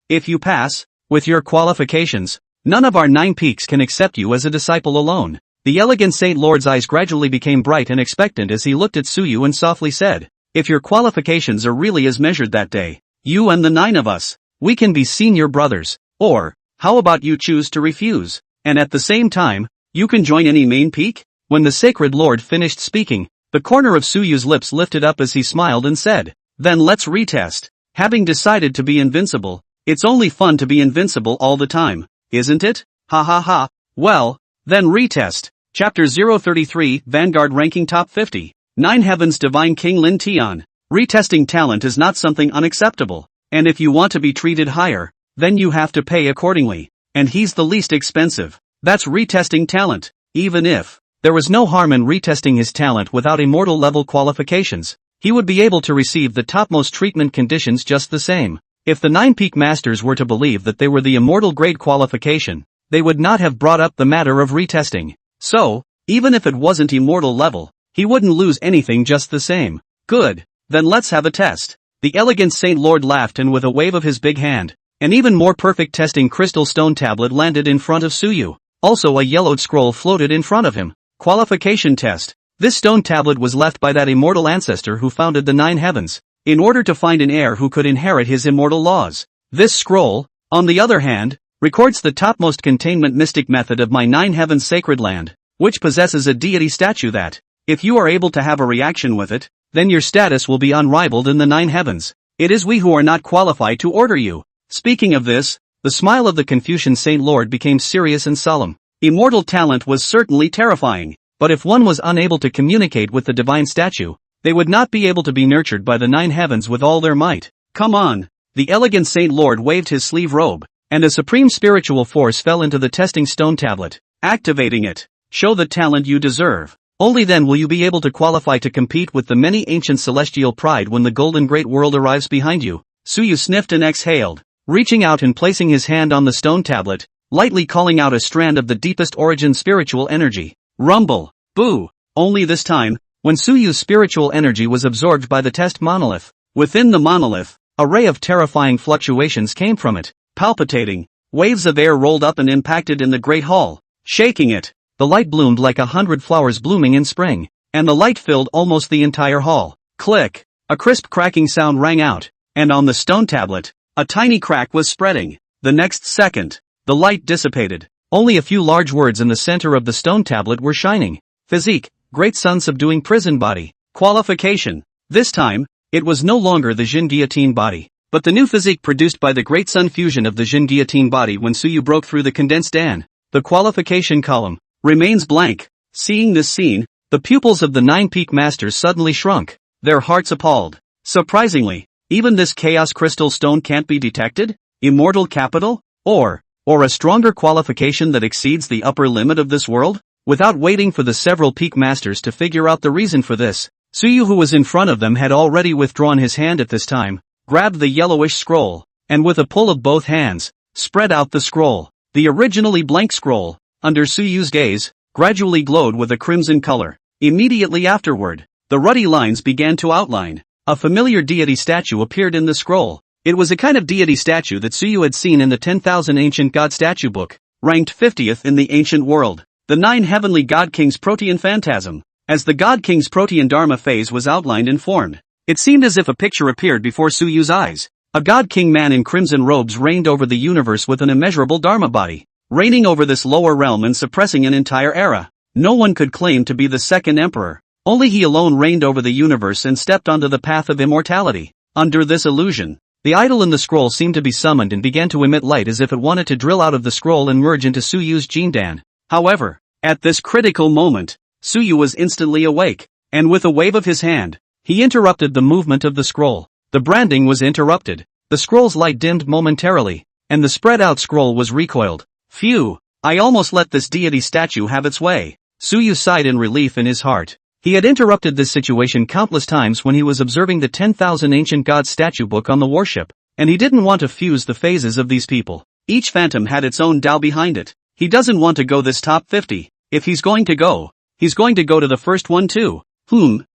if you pass, with your qualifications, none of our 9 peaks can accept you as a disciple alone." The elegant Saint Lord's eyes gradually became bright and expectant as he looked at Su Yu and softly said, "If your qualifications are really as measured that day, you and the 9 of us, we can be senior brothers. Or, how about you choose to refuse, and at the same time, you can join any main peak?" When the Sacred Lord finished speaking, the corner of Su Yu's lips lifted up as he smiled and said, "Then let's retest. Having decided to be invincible, it's only fun to be invincible all the time, isn't it? Ha ha ha. Well, then retest." Chapter 033, Vanguard Ranking Top 50. 9 Heavens Divine King Lin Tian. Retesting talent is not something unacceptable, and if you want to be treated higher, then you have to pay accordingly, and he's the least expensive. That's retesting talent. Even if there was no harm in retesting his talent without immortal level qualifications, he would be able to receive the topmost treatment conditions just the same. If the 9 peak masters were to believe that they were the immortal grade qualification, they would not have brought up the matter of retesting. So, even if it wasn't immortal level, he wouldn't lose anything just the same. Good, then let's have a test. The elegant Saint Lord laughed, and with a wave of his big hand, an even more perfect testing crystal stone tablet landed in front of Su Yu. Also a yellowed scroll floated in front of him. Qualification test. This stone tablet was left by that immortal ancestor who founded the 9 heavens, in order to find an heir who could inherit his immortal laws. This scroll, on the other hand, records the topmost containment mystic method of my 9 heavens sacred land, which possesses a deity statue that, if you are able to have a reaction with it, then your status will be unrivaled in the 9 heavens. It is we who are not qualified to order you. Speaking of this, the smile of the Confucian Saint Lord became serious and solemn. Immortal talent was certainly terrifying, but if one was unable to communicate with the divine statue, they would not be able to be nurtured by the 9 heavens with all their might. Come on! The elegant Saint Lord waved his sleeve robe, and a supreme spiritual force fell into the testing stone tablet, activating it. Show the talent you deserve. Only then will you be able to qualify to compete with the many ancient celestial pride when the golden great world arrives behind you. Suyu sniffed and exhaled, reaching out and placing his hand on the stone tablet, lightly calling out a strand of the deepest origin spiritual energy. Rumble! Boo! Only this time, when Suyu's spiritual energy was absorbed by the test monolith. Within the monolith, a ray of terrifying fluctuations came from it. Palpitating, waves of air rolled up and impacted in the great hall, shaking it. The light bloomed like 100 flowers blooming in spring, and the light filled almost the entire hall. Click! A crisp cracking sound rang out, and on the stone tablet, a tiny crack was spreading. The next second, the light dissipated. Only a few large words in the center of the stone tablet were shining. Physique, great sun subduing prison body. Qualification. This time, it was no longer the Jin guillotine body, but the new physique produced by the great sun fusion of the Jin guillotine body when Suyu broke through the condensed Dan. The qualification column remains blank. Seeing this scene, the pupils of the 9 peak masters suddenly shrunk, their hearts appalled. Surprisingly, even this chaos crystal stone can't be detected? Immortal capital? Or a stronger qualification that exceeds the upper limit of this world? Without waiting for the several peak masters to figure out the reason for this, Suyu, who was in front of them, had already withdrawn his hand at this time, grabbed the yellowish scroll, and with a pull of both hands, spread out the scroll. The originally blank scroll, under Suyu's gaze, gradually glowed with a crimson color. Immediately afterward, the ruddy lines began to outline. A familiar deity statue appeared in the scroll. It was a kind of deity statue that Suyu had seen in the 10,000 Ancient God Statue book, ranked 50th in the ancient world. The 9 heavenly God Kings Protean Phantasm. As the God King's Protean Dharma phase was outlined and formed, it seemed as if a picture appeared before Suyu's eyes. A God King man in crimson robes reigned over the universe with an immeasurable Dharma body, reigning over this lower realm and suppressing an entire era. No one could claim to be the second emperor. Only he alone reigned over the universe and stepped onto the path of immortality. Under this illusion, the idol in the scroll seemed to be summoned and began to emit light as if it wanted to drill out of the scroll and merge into Suyu's Jindan. However, at this critical moment, Suyu was instantly awake, and with a wave of his hand, he interrupted the movement of the scroll. The branding was interrupted, the scroll's light dimmed momentarily, and the spread-out scroll was recoiled. Phew! I almost let this deity statue have its way. Suyu sighed in relief in his heart. He had interrupted this situation countless times when he was observing the 10,000 Ancient Gods statue book on the warship, and he didn't want to fuse the phases of these people. Each phantom had its own Tao behind it. He doesn't want to go this top 50. If he's going to go, he's going to go to the first one too.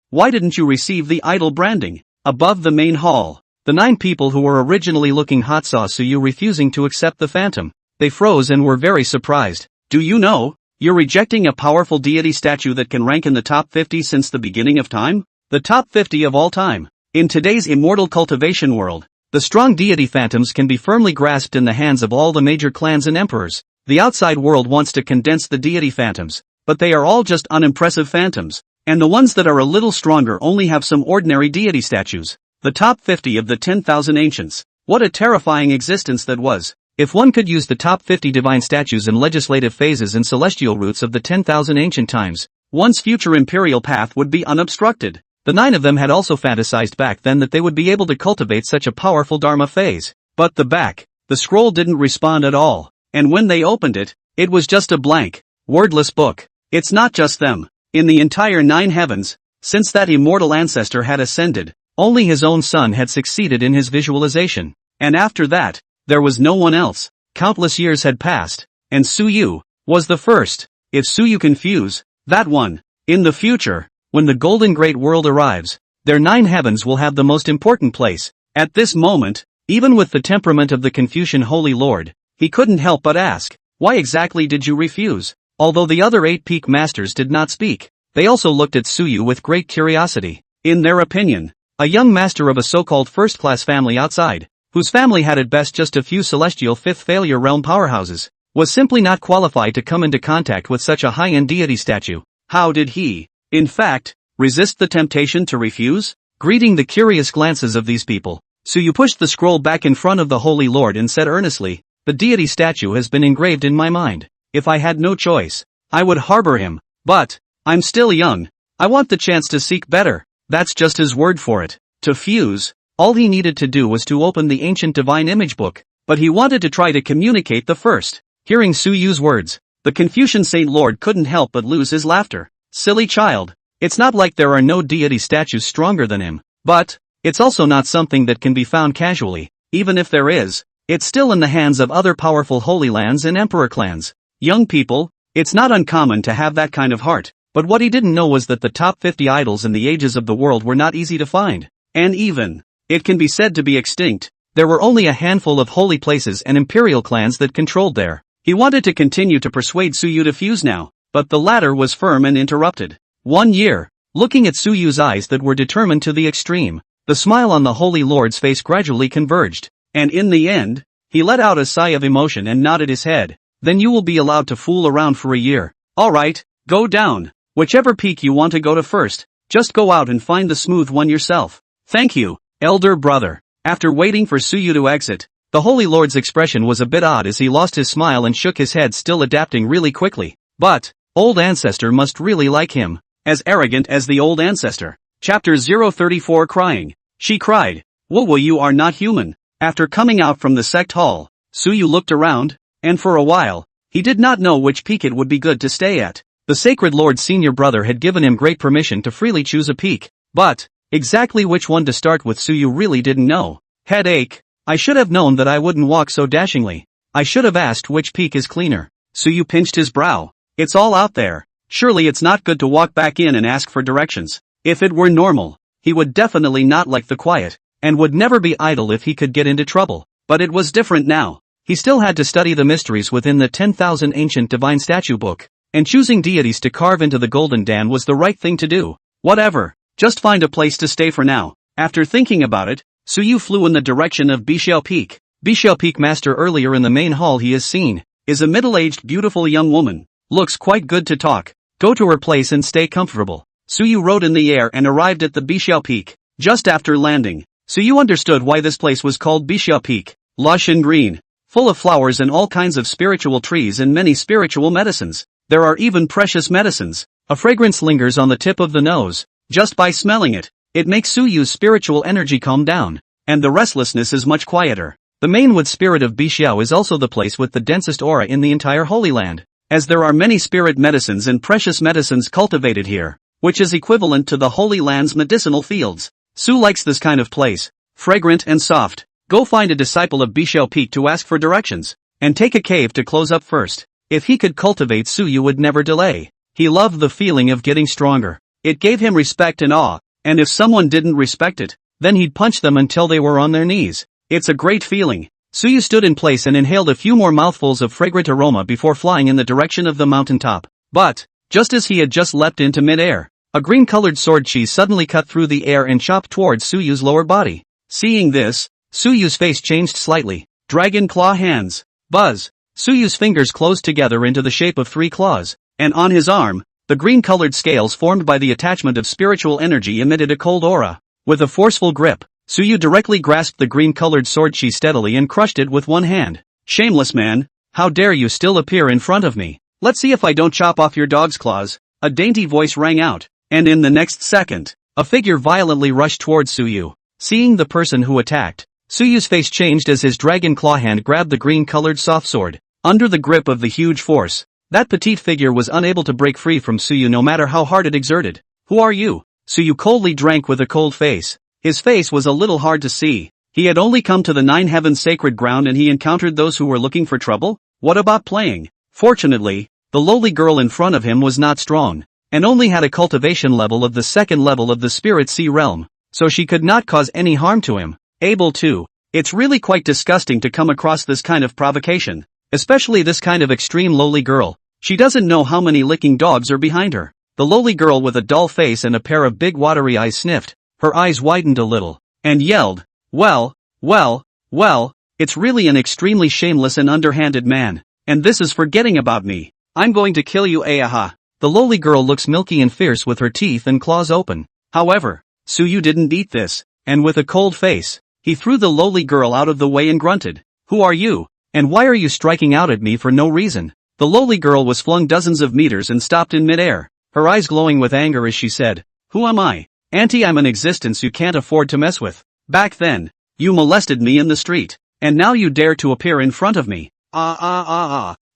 Why didn't you receive the idol branding? Above the main hall, the 9 people who were originally looking hot saw Suyu refusing to accept the phantom. They froze and were very surprised. Do you know, you're rejecting a powerful deity statue that can rank in the top 50 since the beginning of time? The top 50 of all time. In today's immortal cultivation world, the strong deity phantoms can be firmly grasped in the hands of all the major clans and emperors. The outside world wants to condense the deity phantoms, but they are all just unimpressive phantoms, and the ones that are a little stronger only have some ordinary deity statues. The top 50 of the 10,000 ancients. What a terrifying existence that was. If one could use the top 50 divine statues and legislative phases and celestial roots of the 10,000 ancient times, one's future imperial path would be unobstructed. The 9 of them had also fantasized back then that they would be able to cultivate such a powerful Dharma phase. But the scroll didn't respond at all, and when they opened it, it was just a blank, wordless book. It's not just them. In the entire 9 heavens, since that immortal ancestor had ascended, only his own son had succeeded in his visualization. And after that, there was no one else. Countless years had passed, and Suyu was the first. If Suyu can fuse that one, in the future, when the golden great world arrives, their 9 heavens will have the most important place. At this moment, even with the temperament of the Confucian Holy Lord, he couldn't help but ask, why exactly did you refuse? Although the other 8 peak masters did not speak, they also looked at Suyu with great curiosity. In their opinion, a young master of a so-called first-class family outside, whose family had at best just a few celestial fifth failure realm powerhouses, was simply not qualified to come into contact with such a high-end deity statue. How did he, in fact, resist the temptation to refuse? Greeting the curious glances of these people, Suyu pushed the scroll back in front of the Holy Lord and said earnestly, "The deity statue has been engraved in my mind. If I had no choice, I would harbor him. But I'm still young. I want the chance to seek better." That's just his word for it. To fuse, all he needed to do was to open the ancient divine image book, but he wanted to try to communicate the first. Hearing Suyu's words, the Confucian Saint Lord couldn't help but lose his laughter. Silly child. It's not like there are no deity statues stronger than him, but it's also not something that can be found casually. Even if there is, it's still in the hands of other powerful holy lands and emperor clans. Young people, it's not uncommon to have that kind of heart, but what he didn't know was that the top 50 idols in the ages of the world were not easy to find. And even, it can be said to be extinct, there were only a handful of holy places and imperial clans that controlled there. He wanted to continue to persuade Suyu to fuse now, but the latter was firm and interrupted. 1 year. Looking at Suyu's eyes that were determined to the extreme, the smile on the Holy Lord's face gradually converged, and in the end, he let out a sigh of emotion and nodded his head. Then you will be allowed to fool around for a year. Alright, go down. Whichever peak you want to go to first, just go out and find the smooth one yourself. Thank you, elder brother. After waiting for Suyu to exit, the Holy Lord's expression was a bit odd as he lost his smile and shook his head, still adapting really quickly. But, old ancestor must really like him. As arrogant as the old ancestor. Chapter 034 Crying. She cried, "Whoa, you are not human." After coming out from the sect hall, Suyu looked around, and for a while, he did not know which peak it would be good to stay at. The Sacred Lord's senior brother had given him great permission to freely choose a peak, but exactly which one to start with Suyu really didn't know. Headache. I should have known that I wouldn't walk so dashingly. I should have asked which peak is cleaner. Suyu pinched his brow. It's all out there. Surely it's not good to walk back in and ask for directions. If it were normal, he would definitely not like the quiet, and would never be idle if he could get into trouble. But it was different now. He still had to study the mysteries within the 10,000 ancient divine statue book, and choosing deities to carve into the golden Dan was the right thing to do. Whatever, just find a place to stay for now. After thinking about it, Suyu flew in the direction of Bixiao Peak. Bixiao Peak master earlier in the main hall he is seen, is a middle-aged beautiful young woman. Looks quite good to talk. Go to her place and stay comfortable. Suyu rode in the air and arrived at the Bixiao Peak. Just after landing, Suyu understood why this place was called Bixiao Peak. Lush and green, full of flowers and all kinds of spiritual trees and many spiritual medicines. There are even precious medicines. A fragrance lingers on the tip of the nose. Just by smelling it, it makes Suyu's spiritual energy calm down, and the restlessness is much quieter. The main wood spirit of Bixiao is also the place with the densest aura in the entire Holy Land, as there are many spirit medicines and precious medicines cultivated here, which is equivalent to the Holy Land's medicinal fields. Su likes this kind of place, fragrant and soft. Go find a disciple of Bixiao Peak to ask for directions, and take a cave to close up first. If he could cultivate Suyu would never delay. He loved the feeling of getting stronger. It gave him respect and awe, and if someone didn't respect it, then he'd punch them until they were on their knees. It's a great feeling. Suyu stood in place and inhaled a few more mouthfuls of fragrant aroma before flying in the direction of the mountaintop. But, just as he had just leapt into mid-air, a green-colored sword cheese suddenly cut through the air and chopped towards Suyu's lower body. Seeing this, Suyu's face changed slightly. Dragon claw hands. Buzz. Suyu's fingers closed together into the shape of 3 claws, and on his arm, the green-colored scales formed by the attachment of spiritual energy emitted a cold aura. With a forceful grip, Suyu directly grasped the green-colored sword cheese steadily and crushed it with one hand. Shameless man, how dare you still appear in front of me? Let's see if I don't chop off your dog's claws. A dainty voice rang out, and in the next second, a figure violently rushed towards Suyu. Seeing the person who attacked, Suyu's face changed as his dragon claw hand grabbed the green-colored soft sword. Under the grip of the huge force, that petite figure was unable to break free from Suyu no matter how hard it exerted. Who are you? Suyu coldly drank with a cold face. His face was a little hard to see. He had only come to the 9 heavens sacred ground and he encountered those who were looking for trouble? What about playing? Fortunately, the lowly girl in front of him was not strong, and only had a cultivation level of the 2nd level of the Spirit Sea realm, so she could not cause any harm to him. Able to. It's really quite disgusting to come across this kind of provocation, especially this kind of extreme lowly girl. She doesn't know how many licking dogs are behind her. The lowly girl with a dull face and a pair of big watery eyes sniffed, her eyes widened a little, and yelled, well, it's really an extremely shameless and underhanded man, and this is forgetting about me. I'm going to kill you, aha. The lowly girl looks milky and fierce with her teeth and claws open. However, Suyu didn't eat this, and with a cold face, He threw the lowly girl out of the way and grunted, "Who are you? And why are you striking out at me for no reason?" The lowly girl was flung dozens of meters and stopped in midair, her eyes glowing with anger as she said, "Who am I? Auntie, I'm an existence you can't afford to mess with. Back then, you molested me in the street, and now you dare to appear in front of me.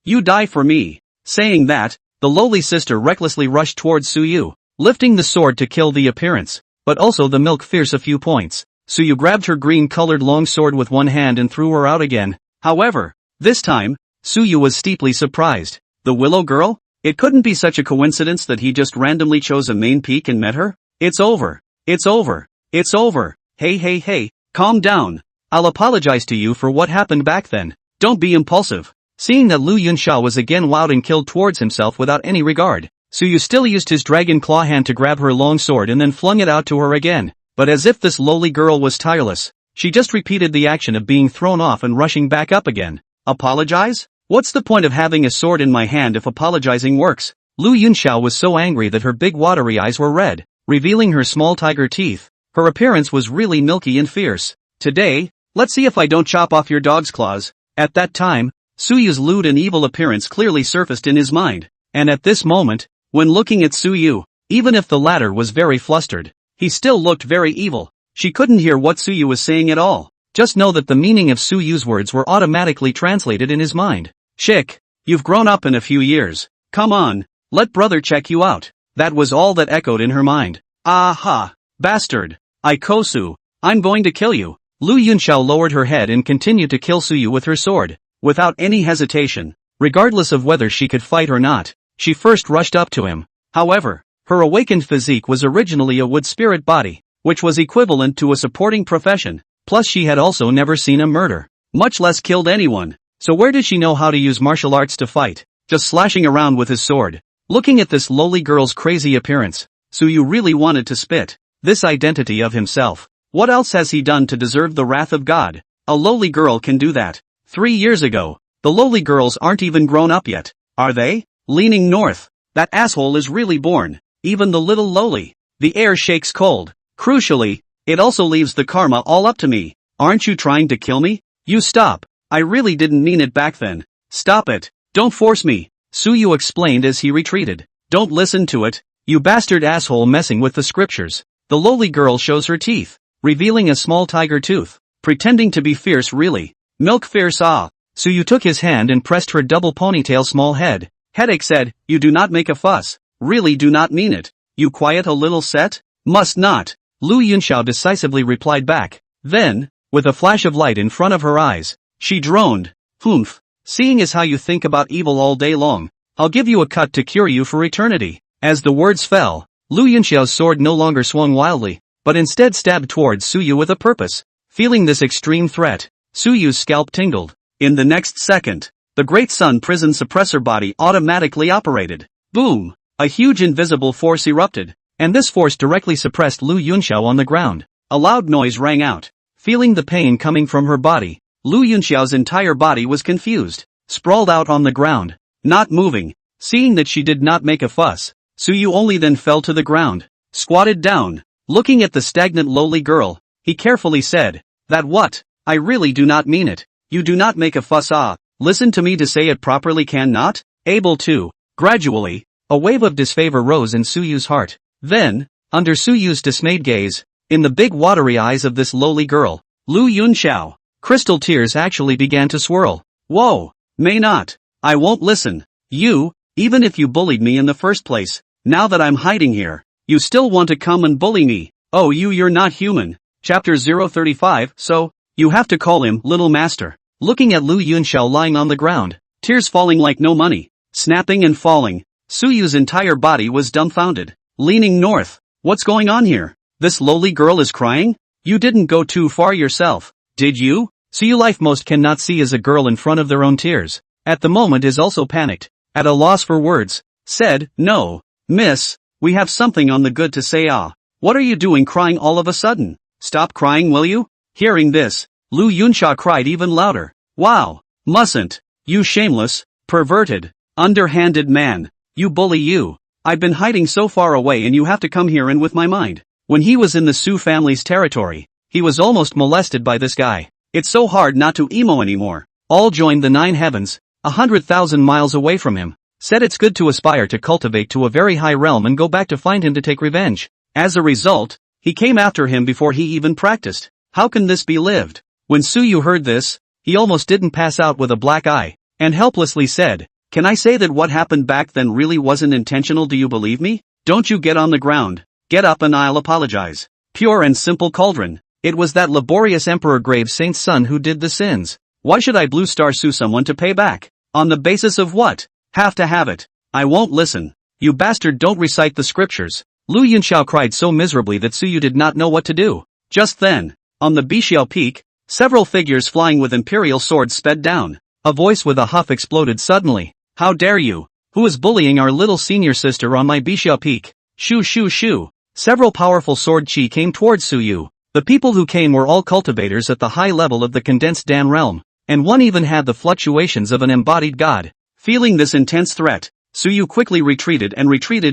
You die for me." Saying that, the lowly sister recklessly rushed towards Suyu, lifting the sword to kill the appearance, but also the milk fierce a few points. Suyu grabbed her green-colored long sword with one hand and threw her out again. However, this time, Suyu was steeply surprised. The willow girl? It couldn't be such a coincidence that he just randomly chose a main peak and met her? It's over. It's over. It's over. Hey, calm down. I'll apologize to you for what happened back then. Don't be impulsive. Seeing that Lu Yunxiao was again wowed and killed towards himself without any regard, Suyu still used his dragon claw hand to grab her long sword and then flung it out to her again. But as if this lowly girl was tireless, she just repeated the action of being thrown off and rushing back up again. Apologize? What's the point of having a sword in my hand if apologizing works? Lu Yunxiao was so angry that her big watery eyes were red, revealing her small tiger teeth. Her appearance was really milky and fierce. Today, let's see if I don't chop off your dog's claws. At that time, Suyu's lewd and evil appearance clearly surfaced in his mind, and at this moment, when looking at Suyu, even if the latter was very flustered, he still looked very evil. She couldn't hear what Suyu was saying at all. Just know that the meaning of Suyu's words were automatically translated in his mind. "Chick, you've grown up in a few years. Come on, let brother check you out." That was all that echoed in her mind. "Aha, bastard. Ikosu, I'm going to kill you." Lu Yunxiao lowered her head and continued to kill Suyu with her sword, without any hesitation. Regardless of whether she could fight or not, she first rushed up to him. However, her awakened physique was originally a wood spirit body, which was equivalent to a supporting profession, plus she had also never seen a murder, much less killed anyone. So where did she know how to use martial arts to fight? Just slashing around with his sword. Looking at this lowly girl's crazy appearance, Suyu really wanted to spit. This identity of himself. What else has he done to deserve the wrath of God? A lowly girl can do that. 3 years ago, the lowly girls aren't even grown up yet, are they? Leaning north. That asshole is really born. Even the little lowly. The air shakes cold. Crucially, it also leaves the karma all up to me. Aren't you trying to kill me? You stop. I really didn't mean it back then. Stop it. Don't force me. Suyu explained as he retreated. Don't listen to it, you bastard asshole messing with the scriptures. The lowly girl shows her teeth, revealing a small tiger tooth, pretending to be fierce really. Milk fierce ah. Suyu took his hand and pressed her double ponytail small head. Headache said, "You do not make a fuss. Really do not mean it. You quiet a little set? Must not." Lu Yunxiao decisively replied back. Then, with a flash of light in front of her eyes, she droned. "Humph. Seeing as how you think about evil all day long, I'll give you a cut to cure you for eternity." As the words fell, Lu Yunxiao's sword no longer swung wildly, but instead stabbed towards Suyu with a purpose. Feeling this extreme threat, Suyu's scalp tingled. In the next second, the Great Sun Prison suppressor body automatically operated. Boom! A huge invisible force erupted, and this force directly suppressed Lu Yunxiao on the ground. A loud noise rang out. Feeling the pain coming from her body, Lu Yunxiao's entire body was confused, sprawled out on the ground, not moving. Seeing that she did not make a fuss, Suyu only then fell to the ground, squatted down. Looking at the stagnant lowly girl, he carefully said, "That what? I really do not mean it. You do not make a fuss ah. Listen to me to say it properly can not? Able to." Gradually, a wave of disfavor rose in Suyu's heart. Then, under Suyu's dismayed gaze, in the big watery eyes of this lowly girl, Lu Yunxiao, crystal tears actually began to swirl. "Whoa, may not. I won't listen. You, even if you bullied me in the first place, now that I'm hiding here, you still want to come and bully me. Oh you're not human." Chapter 035 So, you have to call him Little Master. Looking at Lu Yunxiao lying on the ground, tears falling like no money, snapping and falling, Suyu's entire body was dumbfounded. Leaning north. What's going on here? This lowly girl is crying? You didn't go too far yourself, did you? Suyu life most cannot see as a girl in front of their own tears. At the moment is also panicked, at a loss for words, said, "No, miss, we have something on the good to say ah. What are you doing crying all of a sudden? Stop crying will you?" Hearing this, Lu Yunxiao cried even louder. "Wow, mustn't, you shameless, perverted, underhanded man, you bully you. I've been hiding so far away and you have to come here in with my mind." When he was in the Su family's territory, He was almost molested by this guy. It's so hard not to emo anymore. All joined the 9 heavens, 100,000 miles away from him. Said it's good to aspire to cultivate to a very high realm and go back to find him to take revenge. As a result, he came after him before he even practiced. How can this be lived? When Suyu heard this, he almost didn't pass out with a black eye, and helplessly said, "Can I say that what happened back then really wasn't intentional? Do you believe me? Don't you get on the ground, get up and I'll apologize." Pure and simple cauldron. It was that laborious Emperor Grave Saint's son who did the sins. Why should I blue star sue someone to pay back? On the basis of what? Have to have it. I won't listen. You bastard, don't recite the scriptures. Lu Yunxiao cried so miserably that Suyu did not know what to do. Just then, on the Bixiao Peak, several figures flying with imperial swords sped down. A voice with a huff exploded suddenly. "How dare you? Who is bullying our little senior sister on my Bixiao Peak?" Shoo shoo shoo. Several powerful sword chi came towards Suyu. The people who came were all cultivators at the high level of the condensed Dan realm, and one even had the fluctuations of an embodied god. Feeling this intense threat, Suyu quickly retreated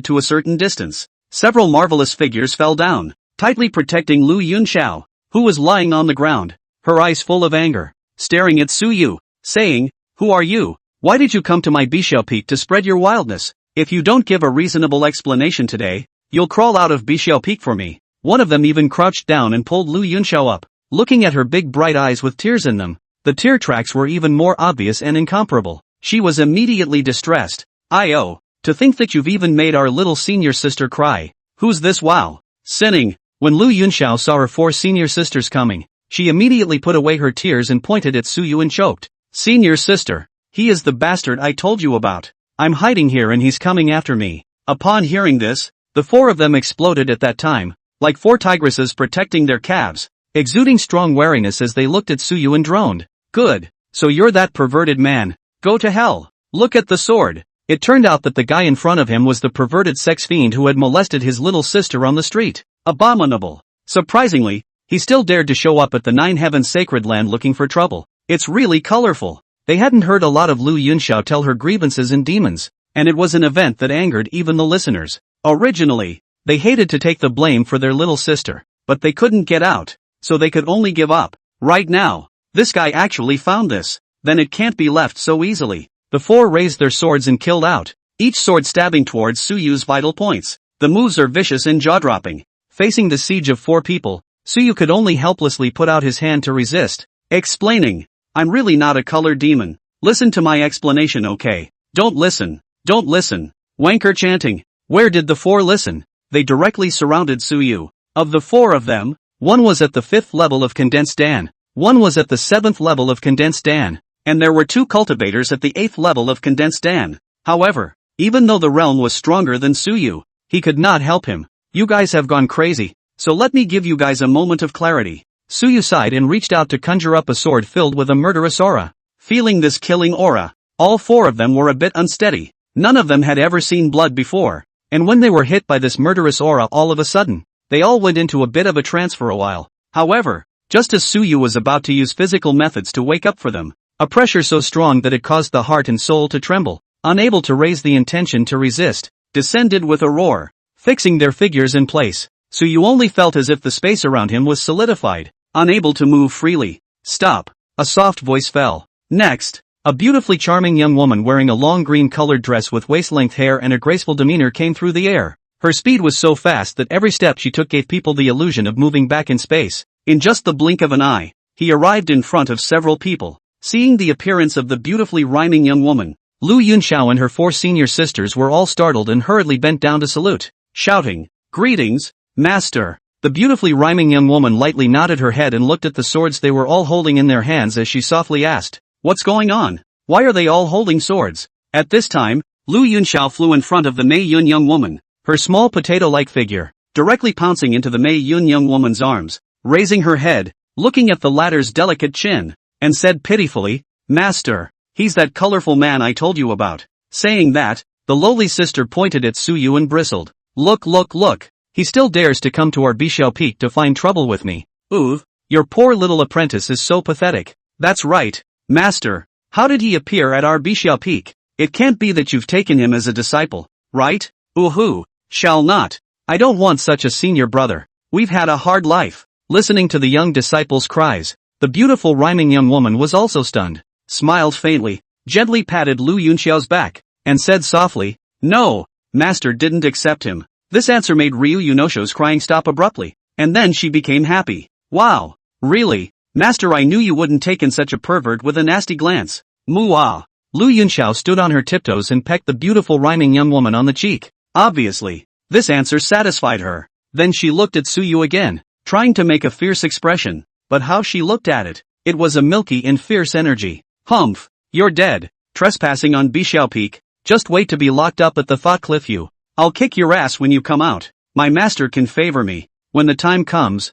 to a certain distance. Several marvelous figures fell down, tightly protecting Lu Yunxiao, who was lying on the ground, her eyes full of anger, staring at Suyu, saying, "Who are you? Why did you come to my Bixiao Peak to spread your wildness? If you don't give a reasonable explanation today, you'll crawl out of Bixiao Peak for me." One of them even crouched down and pulled Lu Yunxiao up, looking at her big bright eyes with tears in them. The tear tracks were even more obvious and incomparable. She was immediately distressed. "Oh, to think that you've even made our little senior sister cry. Who's this? Wow." Sinning. When Lu Yunxiao saw her 4 senior sisters coming, she immediately put away her tears and pointed at Suyu and choked. "Senior sister. He is the bastard I told you about. I'm hiding here and he's coming after me." Upon hearing this, the 4 of them exploded at that time, like 4 tigresses protecting their calves, exuding strong wariness as they looked at Suyu and droned. "Good. So you're that perverted man. Go to hell. Look at the sword." It turned out that the guy in front of him was the perverted sex fiend who had molested his little sister on the street. Abominable. Surprisingly, he still dared to show up at the 9 heavens sacred land looking for trouble. It's really colorful. They hadn't heard a lot of Lu Yunxiao tell her grievances and demons, and it was an event that angered even the listeners. Originally, they hated to take the blame for their little sister, but they couldn't get out, so they could only give up. Right now, this guy actually found this. Then it can't be left so easily. The 4 raised their swords and killed out, each sword stabbing towards Suyu's vital points. The moves are vicious and jaw-dropping. Facing the siege of 4 people, Suyu could only helplessly put out his hand to resist, explaining, "I'm really not a color demon. Listen to my explanation, okay? Don't listen. Don't listen." Wanker chanting. Where did the 4 listen? They directly surrounded Suyu. Of the 4 of them, one was at the 5th level of condensed Dan, one was at the 7th level of condensed Dan, and there were 2 cultivators at the 8th level of condensed Dan. However, even though the realm was stronger than Suyu, he could not help him. "You guys have gone crazy, so let me give you guys a moment of clarity." Suyu sighed and reached out to conjure up a sword filled with a murderous aura. Feeling this killing aura, all 4 of them were a bit unsteady. None of them had ever seen blood before, and when they were hit by this murderous aura all of a sudden, they all went into a bit of a trance for a while. However, just as Suyu was about to use physical methods to wake up for them, a pressure so strong that it caused the heart and soul to tremble, unable to raise the intention to resist, descended with a roar, fixing their figures in place. Suyu only felt as if the space around him was solidified, unable to move freely. "Stop." A soft voice fell. Next, a beautifully charming young woman wearing a long green-colored dress with waist-length hair and a graceful demeanor came through the air. Her speed was so fast that every step she took gave people the illusion of moving back in space. In just the blink of an eye, he arrived in front of several people. Seeing the appearance of the beautifully rhyming young woman, Lu Yunxiao and her 4 senior sisters were all startled and hurriedly bent down to salute, shouting, "Greetings, Master." The beautifully rhyming young woman lightly nodded her head and looked at the swords they were all holding in their hands as she softly asked, "What's going on? Why are they all holding swords?" At this time, Lu Yunxiao flew in front of the Mei Yun young woman, her small potato-like figure, directly pouncing into the Mei Yun young woman's arms, raising her head, looking at the latter's delicate chin, and said pitifully, "Master, he's that colorful man I told you about." Saying that, the lowly sister pointed at Suyu and bristled. Look, look, look. He still dares to come to our Bixiao Peak to find trouble with me. Ooh, your poor little apprentice is so pathetic." "That's right, Master. How did he appear at our Bixiao Peak? It can't be that you've taken him as a disciple, right?" "Ooh, shall not. I don't want such a senior brother. We've had a hard life." Listening to the young disciple's cries, the beautiful rhyming young woman was also stunned, smiled faintly, gently patted Lu Yunxiao's back, and said softly, "No, master didn't accept him." This answer made Ryu Yunosho's crying stop abruptly, and then she became happy. "Wow, really? Master, I knew you wouldn't take in such a pervert with a nasty glance." Muah. Lu Yunxiao stood on her tiptoes and pecked the beautiful rhyming young woman on the cheek. Obviously, this answer satisfied her. Then she looked at Suyu again, trying to make a fierce expression, but how she looked at it, it was a milky and fierce energy. "Humph, you're dead, trespassing on Bixiao Peak, just wait to be locked up at the Thought Cliff you. I'll kick your ass when you come out. My master can favor me. When the time comes,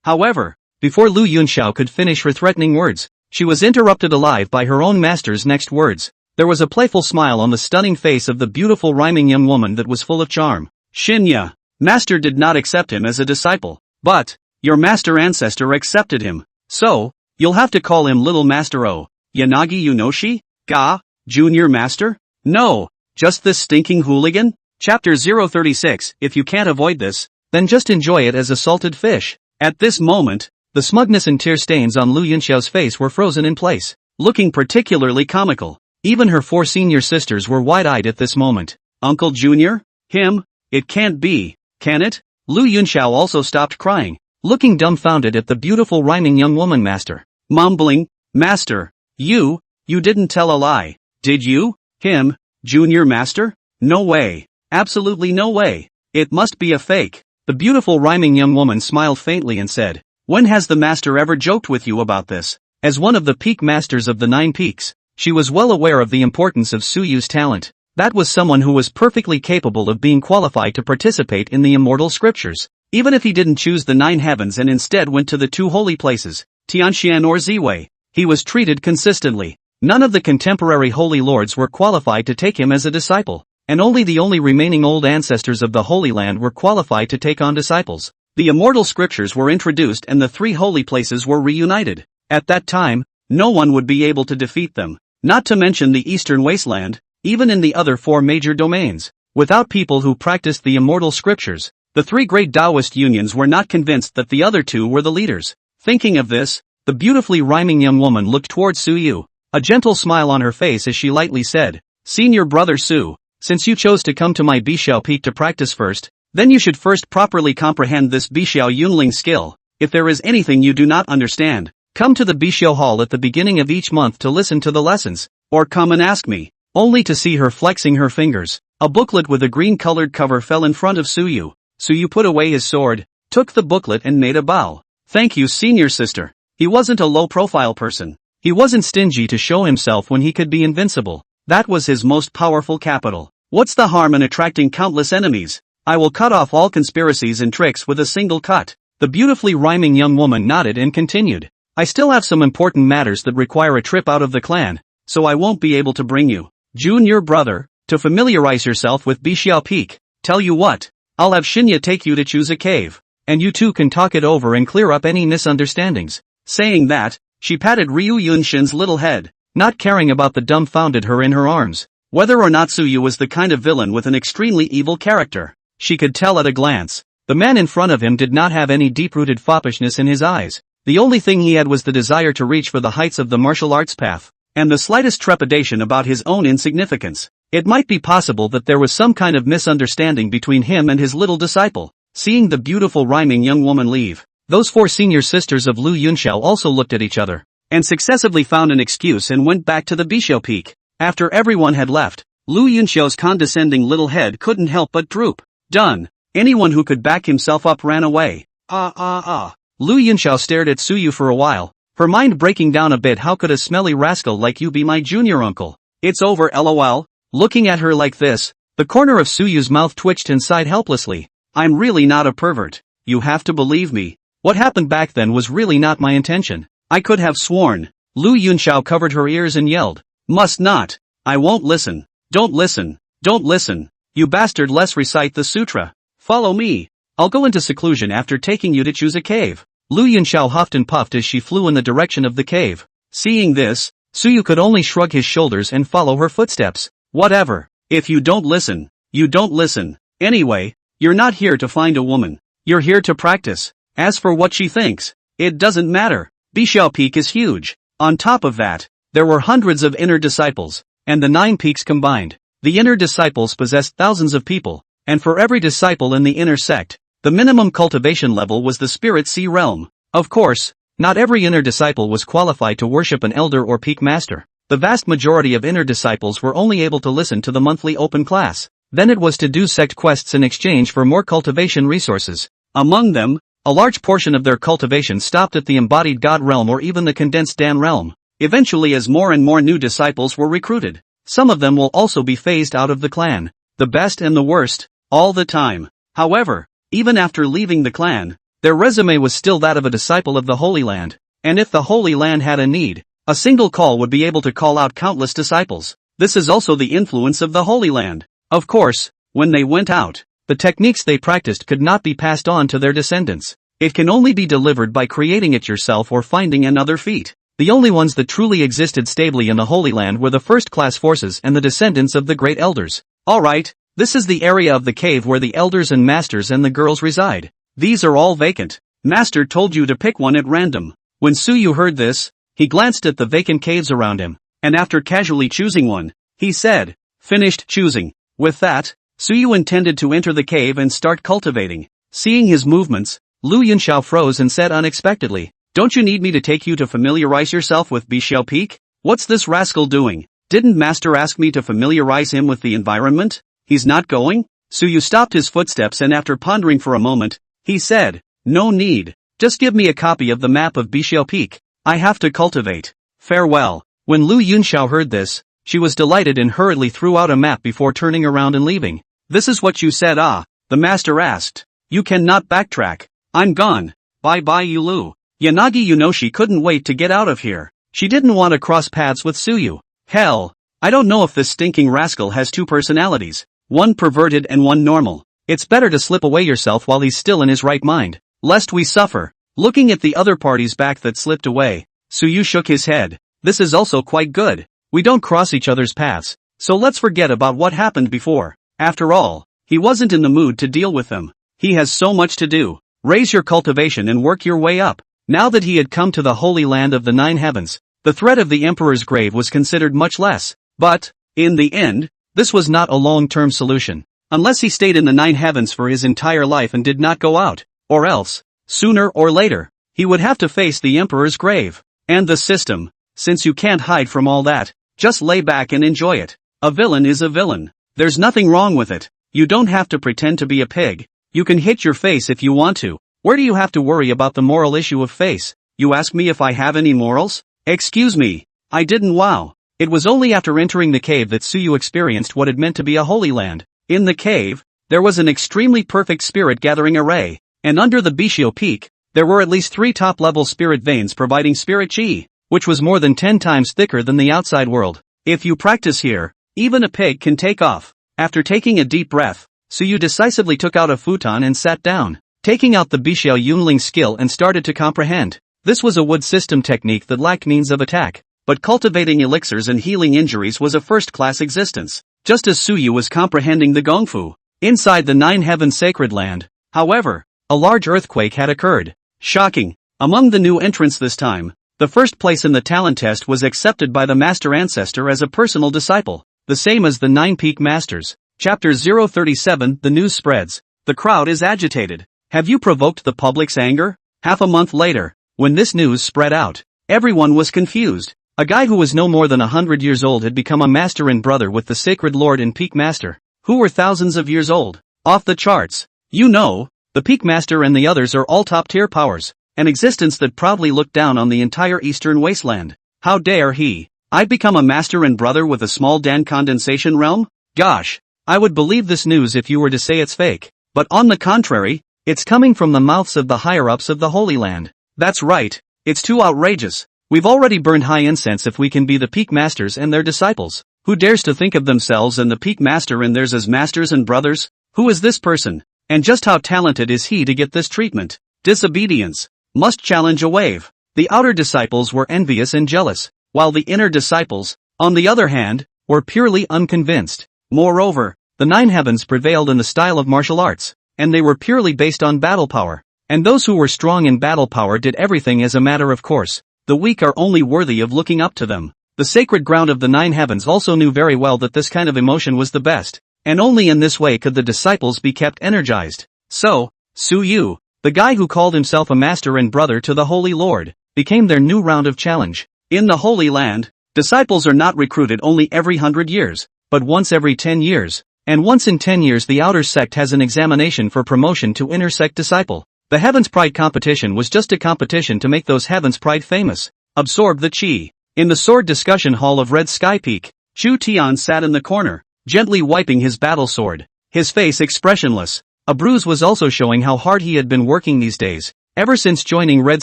However, before Lu Yunxiao could finish her threatening words, she was interrupted alive by her own master's next words. There was a playful smile on the stunning face of the beautiful rhyming young woman that was full of charm. "Shinya, master did not accept him as a disciple, but your master ancestor accepted him. So, you'll have to call him Little Master O. Yanagi Yunoshi? Ga? Junior Master? No, just this stinking hooligan?" Chapter 036. If you can't avoid this, then just enjoy it as a salted fish. At this moment, the smugness and tear stains on Lu Yunxiao's face were frozen in place, looking particularly comical. Even her 4 senior sisters were wide-eyed at this moment. "Uncle Junior? Him? It can't be, can it?" Lu Yunxiao also stopped crying, looking dumbfounded at the beautiful rhyming young woman master. Mumbling, "Master, you didn't tell a lie, did you? Him, Junior Master? No way. Absolutely no way. It must be a fake." The beautiful rhyming young woman smiled faintly and said, "When has the master ever joked with you about this?" As one of the peak masters of the 9 peaks, she was well aware of the importance of Suyu's talent. That was someone who was perfectly capable of being qualified to participate in the immortal scriptures. Even if he didn't choose the 9 heavens and instead went to the 2 holy places, Tianxian or Ziwei, he was treated consistently. None of the contemporary holy lords were qualified to take him as a disciple, and only the remaining old ancestors of the Holy Land were qualified to take on disciples. The immortal scriptures were introduced and the 3 holy places were reunited. At that time, no one would be able to defeat them, not to mention the eastern wasteland, even in the other 4 major domains. Without people who practiced the immortal scriptures, the 3 great Taoist unions were not convinced that the other 2 were the leaders. Thinking of this, the beautifully rhyming young woman looked towards Suyu, a gentle smile on her face as she lightly said, "Senior brother Su, since you chose to come to my Bixiao Peak to practice first, then you should first properly comprehend this Bixiao Yunling skill. If there is anything you do not understand, come to the Bixiao Hall at the beginning of each month to listen to the lessons, or come and ask me." Only to see her flexing her fingers, a booklet with a green-colored cover fell in front of Suyu. Suyu put away his sword, took the booklet and made a bow. "Thank you, senior sister." He wasn't a low-profile person. He wasn't stingy to show himself when he could be invincible. That was his most powerful capital. What's the harm in attracting countless enemies? I will cut off all conspiracies and tricks with a single cut. The beautifully rhyming young woman nodded and continued. "I still have some important matters that require a trip out of the clan, so I won't be able to bring you, Junior brother, to familiarize yourself with Bixiao Peak. Tell you what, I'll have Shinya take you to choose a cave, and you two can talk it over and clear up any misunderstandings." Saying that, she patted Ryu Yunshin's little head, not caring about the dumbfounded her in her arms. Whether or not Suyu was the kind of villain with an extremely evil character, she could tell at a glance. The man in front of him did not have any deep-rooted foppishness in his eyes. The only thing he had was the desire to reach for the heights of the martial arts path, and the slightest trepidation about his own insignificance. It might be possible that there was some kind of misunderstanding between him and his little disciple. Seeing the beautiful rhyming young woman leave, those 4 senior sisters of Lu Yunxiao also looked at each other, and successively found an excuse and went back to the Bixiao Peak. After everyone had left, Lu Yunxiao's condescending little head couldn't help but droop. Done. Anyone who could back himself up ran away. Lu Yunxiao stared at Suyu for a while, her mind breaking down a bit. How could a smelly rascal like you be my junior uncle? It's over, lol. Looking at her like this, the corner of Suyu's mouth twitched and sighed helplessly. I'm really not a pervert. You have to believe me. What happened back then was really not my intention. I could have sworn. Lu Yunxiao covered her ears and yelled. Must not. I won't listen. Don't listen. Don't listen. You bastard, let's recite the sutra. Follow me. I'll go into seclusion after taking you to choose a cave. Lu Yunxiao huffed and puffed as she flew in the direction of the cave. Seeing this, Suyu could only shrug his shoulders and follow her footsteps. Whatever. If you don't listen, you don't listen. Anyway, you're not here to find a woman. You're here to practice. As for what she thinks, it doesn't matter. Bishao Peak is huge. On top of that, there were hundreds of inner disciples, and the 9 peaks combined. The inner disciples possessed thousands of people, and for every disciple in the inner sect, the minimum cultivation level was the spirit sea realm. Of course, not every inner disciple was qualified to worship an elder or peak master. The vast majority of inner disciples were only able to listen to the monthly open class. Then it was to do sect quests in exchange for more cultivation resources. Among them, a large portion of their cultivation stopped at the embodied God realm or even the condensed Dan realm. Eventually, as more and more new disciples were recruited, some of them will also be phased out of the clan. The best and the worst, all the time. However, even after leaving the clan, their resume was still that of a disciple of the Holy Land. And if the Holy Land had a need, a single call would be able to call out countless disciples. This is also the influence of the Holy Land. Of course, when they went out, the techniques they practiced could not be passed on to their descendants. It can only be delivered by creating it yourself or finding another feat. The only ones that truly existed stably in the Holy Land were the first-class forces and the descendants of the great elders. Alright, this is the area of the cave where the elders and masters and the girls reside. These are all vacant. Master told you to pick one at random. When Suyu heard this, he glanced at the vacant caves around him, and after casually choosing one, he said, "Finished choosing." With that, Suyu intended to enter the cave and start cultivating. Seeing his movements, Lu Yunxiao froze and said unexpectedly, "Don't you need me to take you to familiarize yourself with Bishao Peak? What's this rascal doing? Didn't Master ask me to familiarize him with the environment? He's not going?" Suyu stopped his footsteps and after pondering for a moment, he said, "No need. Just give me a copy of the map of Bishao Peak. I have to cultivate. Farewell." When Lu Yunxiao heard this, she was delighted and hurriedly threw out a map before turning around and leaving. "This is what you said, ah?" the master asked. "You cannot backtrack. I'm gone. Bye-bye, Lu." Yanagi she couldn't wait to get out of here. She didn't want to cross paths with Suyu. Hell, I don't know if this stinking rascal has 2 personalities, one perverted and one normal. It's better to slip away yourself while he's still in his right mind, lest we suffer. Looking at the other party's back that slipped away, Suyu shook his head. This is also quite good. We don't cross each other's paths, so let's forget about what happened before. After all, he wasn't in the mood to deal with them. He has so much to do. Raise your cultivation and work your way up. Now that he had come to the Holy Land of the 9 heavens, the threat of the Emperor's grave was considered much less. But, in the end, this was not a long-term solution. Unless he stayed in the 9 heavens for his entire life and did not go out, or else, sooner or later, he would have to face the Emperor's grave. And the system, since you can't hide from all that, just lay back and enjoy it. A villain is a villain. There's nothing wrong with it. You don't have to pretend to be a pig. You can hit your face if you want to. Where do you have to worry about the moral issue of face? You ask me if I have any morals? Excuse me. I didn't. Wow. It was only after entering the cave that Suyu experienced what it meant to be a holy land. In the cave, there was an extremely perfect spirit gathering array, and under the Bishao Peak, there were at least 3 top-level spirit veins providing spirit chi, which was more than 10 times thicker than the outside world. If you practice here, even a pig can take off. After taking a deep breath, Suyu decisively took out a futon and sat down, taking out the Bishao Yunling skill and started to comprehend. This was a wood system technique that lacked means of attack, but cultivating elixirs and healing injuries was a first-class existence, just as Suyu was comprehending the Gongfu. Inside the 9 heaven sacred land, however, a large earthquake had occurred. Shocking. Among the new entrants this time, the first place in the talent test was accepted by the Master Ancestor as a personal disciple, the same as the 9 Peak Masters. Chapter 037. The news spreads. The crowd is agitated. Have you provoked the public's anger? Half a month later, when this news spread out, everyone was confused. A guy who was no more than 100 years old had become a master and brother with the Sacred Lord and Peak Master, who were thousands of years old. Off the charts. The Peak Master and the others are all top-tier powers, an existence that proudly looked down on the entire eastern wasteland. How dare he? I've become a master and brother with a small Dan condensation realm? Gosh, I would believe this news if you were to say it's fake. But on the contrary, it's coming from the mouths of the higher-ups of the Holy Land. That's right, it's too outrageous. We've already burned high incense if we can be the Peak Masters and their disciples. Who dares to think of themselves and the Peak Master and theirs as masters and brothers? Who is this person? And just how talented is he to get this treatment? Disobedience. Must challenge a wave. The outer disciples were envious and jealous, while the inner disciples, on the other hand, were purely unconvinced. Moreover, the 9 heavens prevailed in the style of martial arts, and they were purely based on battle power. And those who were strong in battle power did everything as a matter of course. The weak are only worthy of looking up to them. The sacred ground of the 9 heavens also knew very well that this kind of emotion was the best, and only in this way could the disciples be kept energized. So, Su Yu, the guy who called himself a master and brother to the Holy Lord, became their new round of challenge. In the Holy Land, disciples are not recruited only every 100 years, but once every 10 years, and once in 10 years the outer sect has an examination for promotion to inner sect disciple. The Heaven's Pride competition was just a competition to make those Heaven's Pride famous. Absorb the chi. In the sword discussion hall of Red Sky Peak, Chu Tian sat in the corner, gently wiping his battle sword, his face expressionless. A bruise was also showing how hard he had been working these days. Ever since joining Red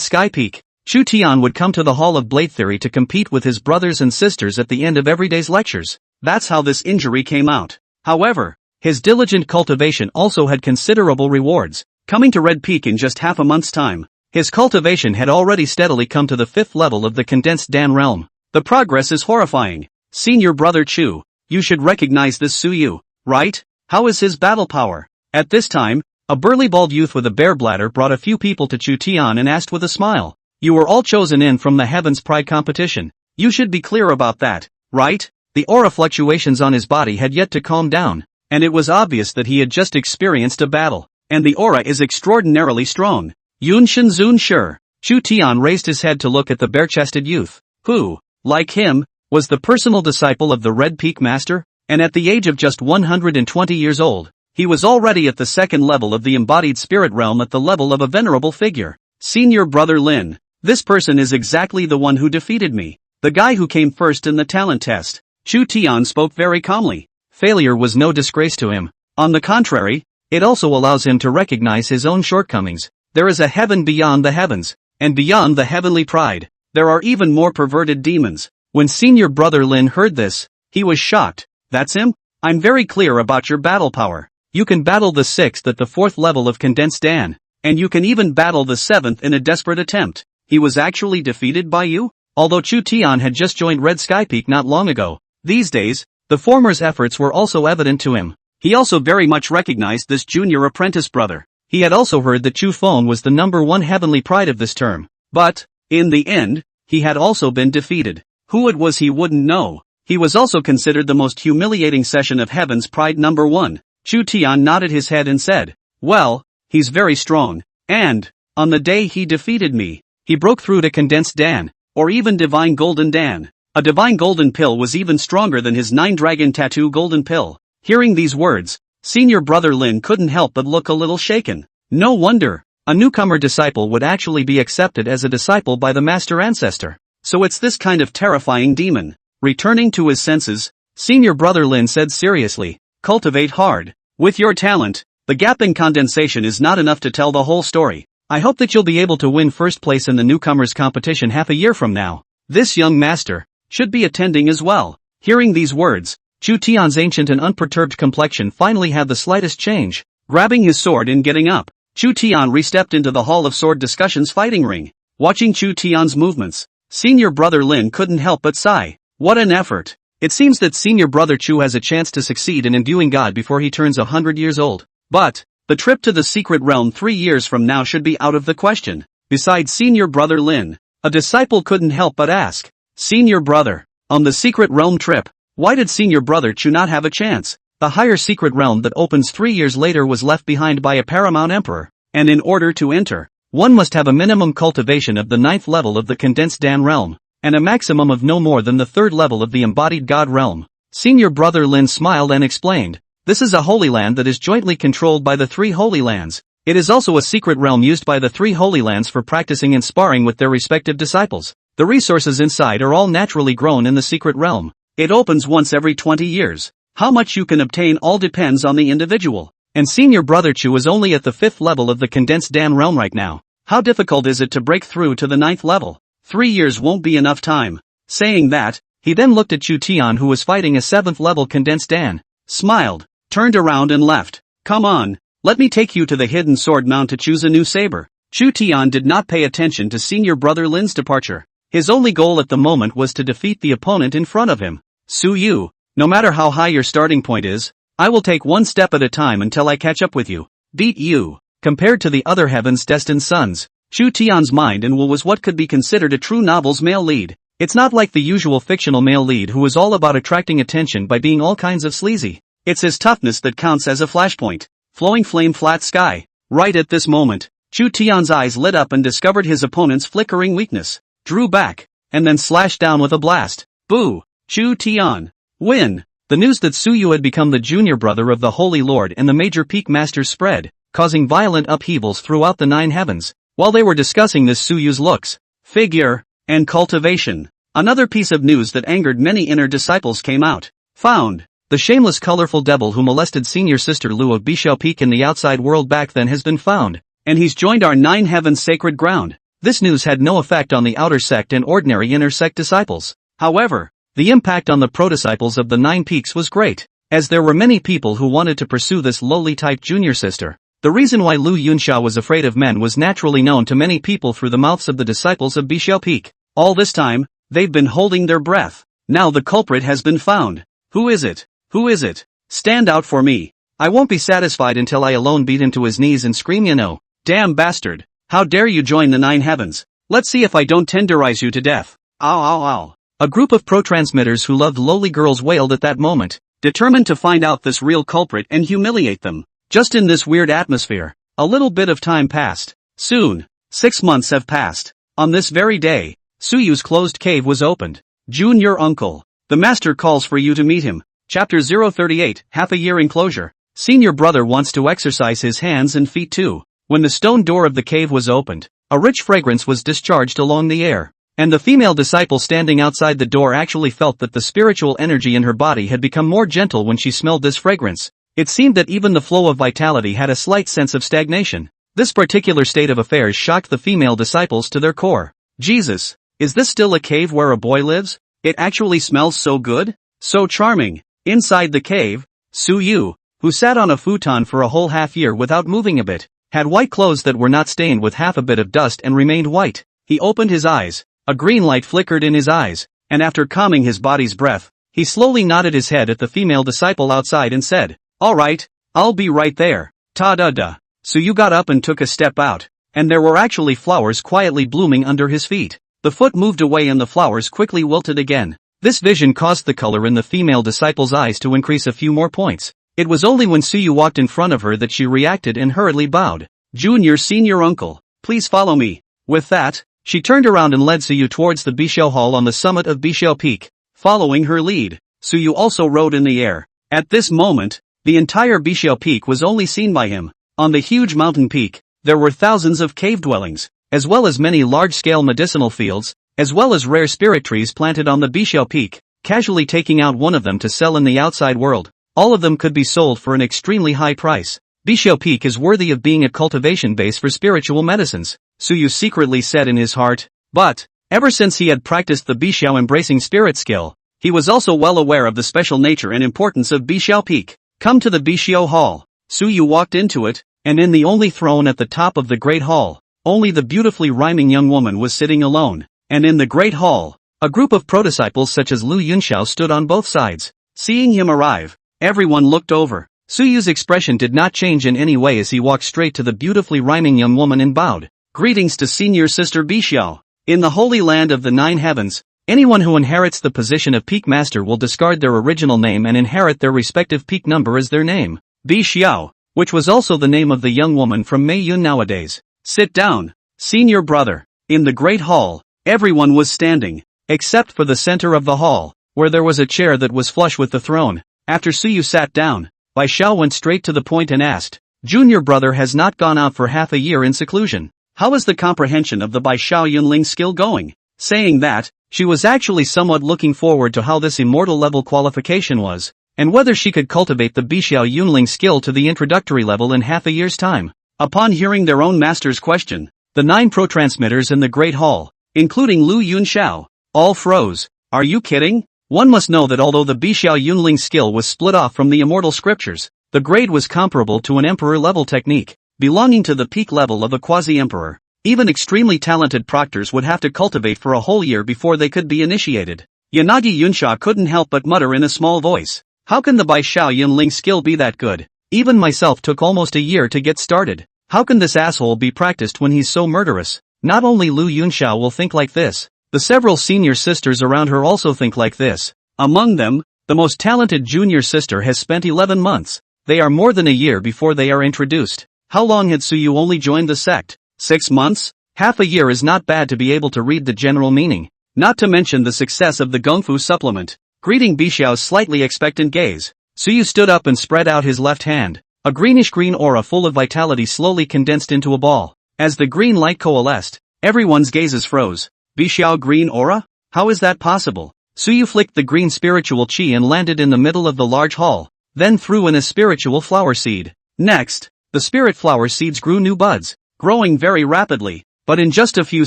Sky Peak, Chu Tian would come to the Hall of Blade Theory to compete with his brothers and sisters at the end of every day's lectures. That's how this injury came out. However, his diligent cultivation also had considerable rewards. Coming to Red Peak in just half a month's time, his cultivation had already steadily come to the 5th level of the condensed Dan realm. The progress is horrifying. Senior brother Chu, you should recognize this Su Yu, right? How is his battle power? At this time, a burly bald youth with a bare bladder brought a few people to Chu Tian and asked with a smile. You were all chosen in from the Heaven's Pride competition. You should be clear about that, right? The aura fluctuations on his body had yet to calm down, and it was obvious that he had just experienced a battle. And the aura is extraordinarily strong. Yun Shenzun sure. Chu Tian raised his head to look at the bare-chested youth, who, like him, was the personal disciple of the Red Peak Master, and at the age of just 120 years old, he was already at the 2nd level of the embodied spirit realm at the level of a venerable figure. Senior brother Lin, this person is exactly the one who defeated me, the guy who came first in the talent test. Chu Tian spoke very calmly. Failure was no disgrace to him. On the contrary, it also allows him to recognize his own shortcomings. There is a heaven beyond the heavens, and beyond the heavenly pride, there are even more perverted demons. When senior brother Lin heard this, he was shocked. That's him? I'm very clear about your battle power. You can battle the 6th at the 4th level of condensed Dan, and you can even battle the 7th in a desperate attempt. He was actually defeated by you? Although Chu Tian had just joined Red Sky Peak not long ago, these days, the former's efforts were also evident to him. He also very much recognized this junior apprentice brother. He had also heard that Chu Feng was the #1 heavenly pride of this term. But, in the end, he had also been defeated. Who it was he wouldn't know. He was also considered the most humiliating session of Heaven's Pride #1. Chu Tian nodded his head and said, well, he's very strong. And, on the day he defeated me, he broke through to condensed Dan, or even divine golden Dan. A divine golden pill was even stronger than his 9-dragon tattoo golden pill. Hearing these words, senior brother Lin couldn't help but look a little shaken. No wonder, a newcomer disciple would actually be accepted as a disciple by the master ancestor. So it's this kind of terrifying demon. Returning to his senses, senior brother Lin said seriously, cultivate hard. With your talent, the gap in condensation is not enough to tell the whole story. I hope that you'll be able to win first place in the newcomers competition half a year from now. This young master should be attending as well. Hearing these words, Chu Tian's ancient and unperturbed complexion finally had the slightest change. Grabbing his sword and getting up, Chu Tian re-stepped into the Hall of Sword Discussion's fighting ring. Watching Chu Tian's movements, senior brother Lin couldn't help but sigh. What an effort. It seems that senior brother Chu has a chance to succeed in imbuing God before he turns 100 years old. But, the trip to the secret realm 3 years from now should be out of the question. Besides senior brother Lin, a disciple couldn't help but ask, senior brother, on the secret realm trip, why did senior brother Chu not have a chance? The higher secret realm that opens 3 years later was left behind by a paramount emperor, and in order to enter, one must have a minimum cultivation of the 9th level of the condensed Dan realm, and a maximum of no more than the 3rd level of the embodied God realm. Senior brother Lin smiled and explained, this is a holy land that is jointly controlled by the 3 holy lands. It is also a secret realm used by the 3 holy lands for practicing and sparring with their respective disciples. The resources inside are all naturally grown in the secret realm. It opens once every 20 years. How much you can obtain all depends on the individual. And senior brother Chu is only at the 5th level of the condensed Dan realm right now. How difficult is it to break through to the 9th level? 3 years won't be enough time. Saying that, he then looked at Chu Tian who was fighting a 7th level condensed Dan, smiled, turned around and left. Come on, let me take you to the hidden sword mount to choose a new saber. Chu Tian did not pay attention to senior brother Lin's departure. His only goal at the moment was to defeat the opponent in front of him. Su Yu, no matter how high your starting point is, I will take one step at a time until I catch up with you. Beat you. Compared to the other heaven's destined sons, Chu Tian's mind and will was what could be considered a true novel's male lead. It's not like the usual fictional male lead who is all about attracting attention by being all kinds of sleazy. It's his toughness that counts as a flashpoint. Flowing flame flat sky. Right at this moment, Chu Tian's eyes lit up and discovered his opponent's flickering weakness. Drew back, and then slashed down with a blast. Boo! Chu Tian. Win! The news that Suyu had become the junior brother of the Holy Lord and the major peak masters spread, causing violent upheavals throughout the 9 heavens. While they were discussing this, Suyu's looks, figure, and cultivation. Another piece of news that angered many inner disciples came out. Found. The shameless colorful devil who molested senior sister Lu of Bishao Peak in the outside world back then has been found, and he's joined our 9 heavens sacred ground. This news had no effect on the outer sect and ordinary inner sect disciples. However, the impact on the pro-disciples of the 9 peaks was great, as there were many people who wanted to pursue this lowly type junior sister. The reason why Lu Yunxia was afraid of men was naturally known to many people through the mouths of the disciples of Bishao Peak. All this time, they've been holding their breath. Now the culprit has been found. Who is it? Who is it? Stand out for me. I won't be satisfied until I alone beat him to his knees and scream, you know. Damn bastard. How dare you join the 9 heavens? Let's see if I don't tenderize you to death. Ow ow ow. A group of pro-transmitters who loved lowly girls wailed at that moment, determined to find out this real culprit and humiliate them. Just in this weird atmosphere, a little bit of time passed. Soon, 6 months have passed. On this very day, Suyu's closed cave was opened. Junior uncle. The master calls for you to meet him. Chapter 038, half a year enclosure. Senior brother wants to exercise his hands and feet too. When the stone door of the cave was opened, a rich fragrance was discharged along the air, and the female disciple standing outside the door actually felt that the spiritual energy in her body had become more gentle when she smelled this fragrance. It seemed that even the flow of vitality had a slight sense of stagnation. This particular state of affairs shocked the female disciples to their core. Jesus, is this still a cave where a boy lives? It actually smells so good? So charming. Inside the cave, Suyu, who sat on a futon for a whole half year without moving a bit, had white clothes that were not stained with half a bit of dust and remained white. He opened his eyes, a green light flickered in his eyes, and after calming his body's breath, he slowly nodded his head at the female disciple outside and said, "Alright, I'll be right there." Ta-da-da. Suyu got up and took a step out, and there were actually flowers quietly blooming under his feet. The foot moved away and the flowers quickly wilted again. This vision caused the color in the female disciple's eyes to increase a few more points. It was only when Suyu walked in front of her that she reacted and hurriedly bowed. "Junior senior uncle, please follow me." With that, she turned around and led Suyu towards the Bishao Hall on the summit of Bishao Peak. Following her lead, Suyu also rode in the air. At this moment, the entire Bishao Peak was only seen by him. On the huge mountain peak, there were thousands of cave dwellings, as well as many large-scale medicinal fields, as well as rare spirit trees planted on the Bishao Peak, casually taking out one of them to sell in the outside world. All of them could be sold for an extremely high price. Bishao Peak is worthy of being a cultivation base for spiritual medicines, Suyu secretly said in his heart. But, ever since he had practiced the Bishao embracing spirit skill, he was also well aware of the special nature and importance of Bishao Peak. Come to the Bishao Hall. Suyu walked into it, and in the only throne at the top of the Great Hall, only the beautifully rhyming young woman was sitting alone. And in the Great Hall, a group of pro-disciples such as Lu Yunxiao stood on both sides. Seeing him arrive, everyone looked over. Suyu's expression did not change in any way as he walked straight to the beautifully rhyming young woman and bowed. "Greetings to senior sister Bishao. In the holy land of the 9 heavens, anyone who inherits the position of peak master will discard their original name and inherit their respective peak number as their name. Bishao, which was also the name of the young woman from Meiyun nowadays. Sit down, senior brother." In the Great Hall, everyone was standing, except for the center of the hall, where there was a chair that was flush with the throne. After Suyu sat down, Bai Xiao went straight to the point and asked, "Junior brother has not gone out for half a year in seclusion. How is the comprehension of the Bai Xiao Yunling skill going?" Saying that, she was actually somewhat looking forward to how this immortal level qualification was, and whether she could cultivate the Bishao Yunling skill to the introductory level in half a year's time. Upon hearing their own master's question, the 9 pro-transmitters in the Great Hall, including Lu Yunxiao, all froze. Are you kidding? One must know that although the Bishao Yunling skill was split off from the immortal scriptures, the grade was comparable to an emperor-level technique, belonging to the peak level of a quasi-emperor. Even extremely talented proctors would have to cultivate for a whole year before they could be initiated. Yanagi Yunsha couldn't help but mutter in a small voice, "How can the Bishao Yunling skill be that good? Even myself took almost a year to get started." How can this asshole be practiced when he's so murderous? Not only Lu Yunxiao will think like this, the several senior sisters around her also think like this. Among them, the most talented junior sister has spent 11 months. They are more than a year before they are introduced. How long had Suyu only joined the sect? 6 months? Half a year is not bad to be able to read the general meaning. Not to mention the success of the Gongfu supplement. Greeting Bixiao's slightly expectant gaze, Suyu stood up and spread out his left hand. A greenish-green aura full of vitality slowly condensed into a ball. As the green light coalesced, everyone's gazes froze. Bixiao green aura? How is that possible? Suyu flicked the green spiritual chi and landed in the middle of the large hall, then threw in a spiritual flower seed. Next, the spirit flower seeds grew new buds, growing very rapidly, but in just a few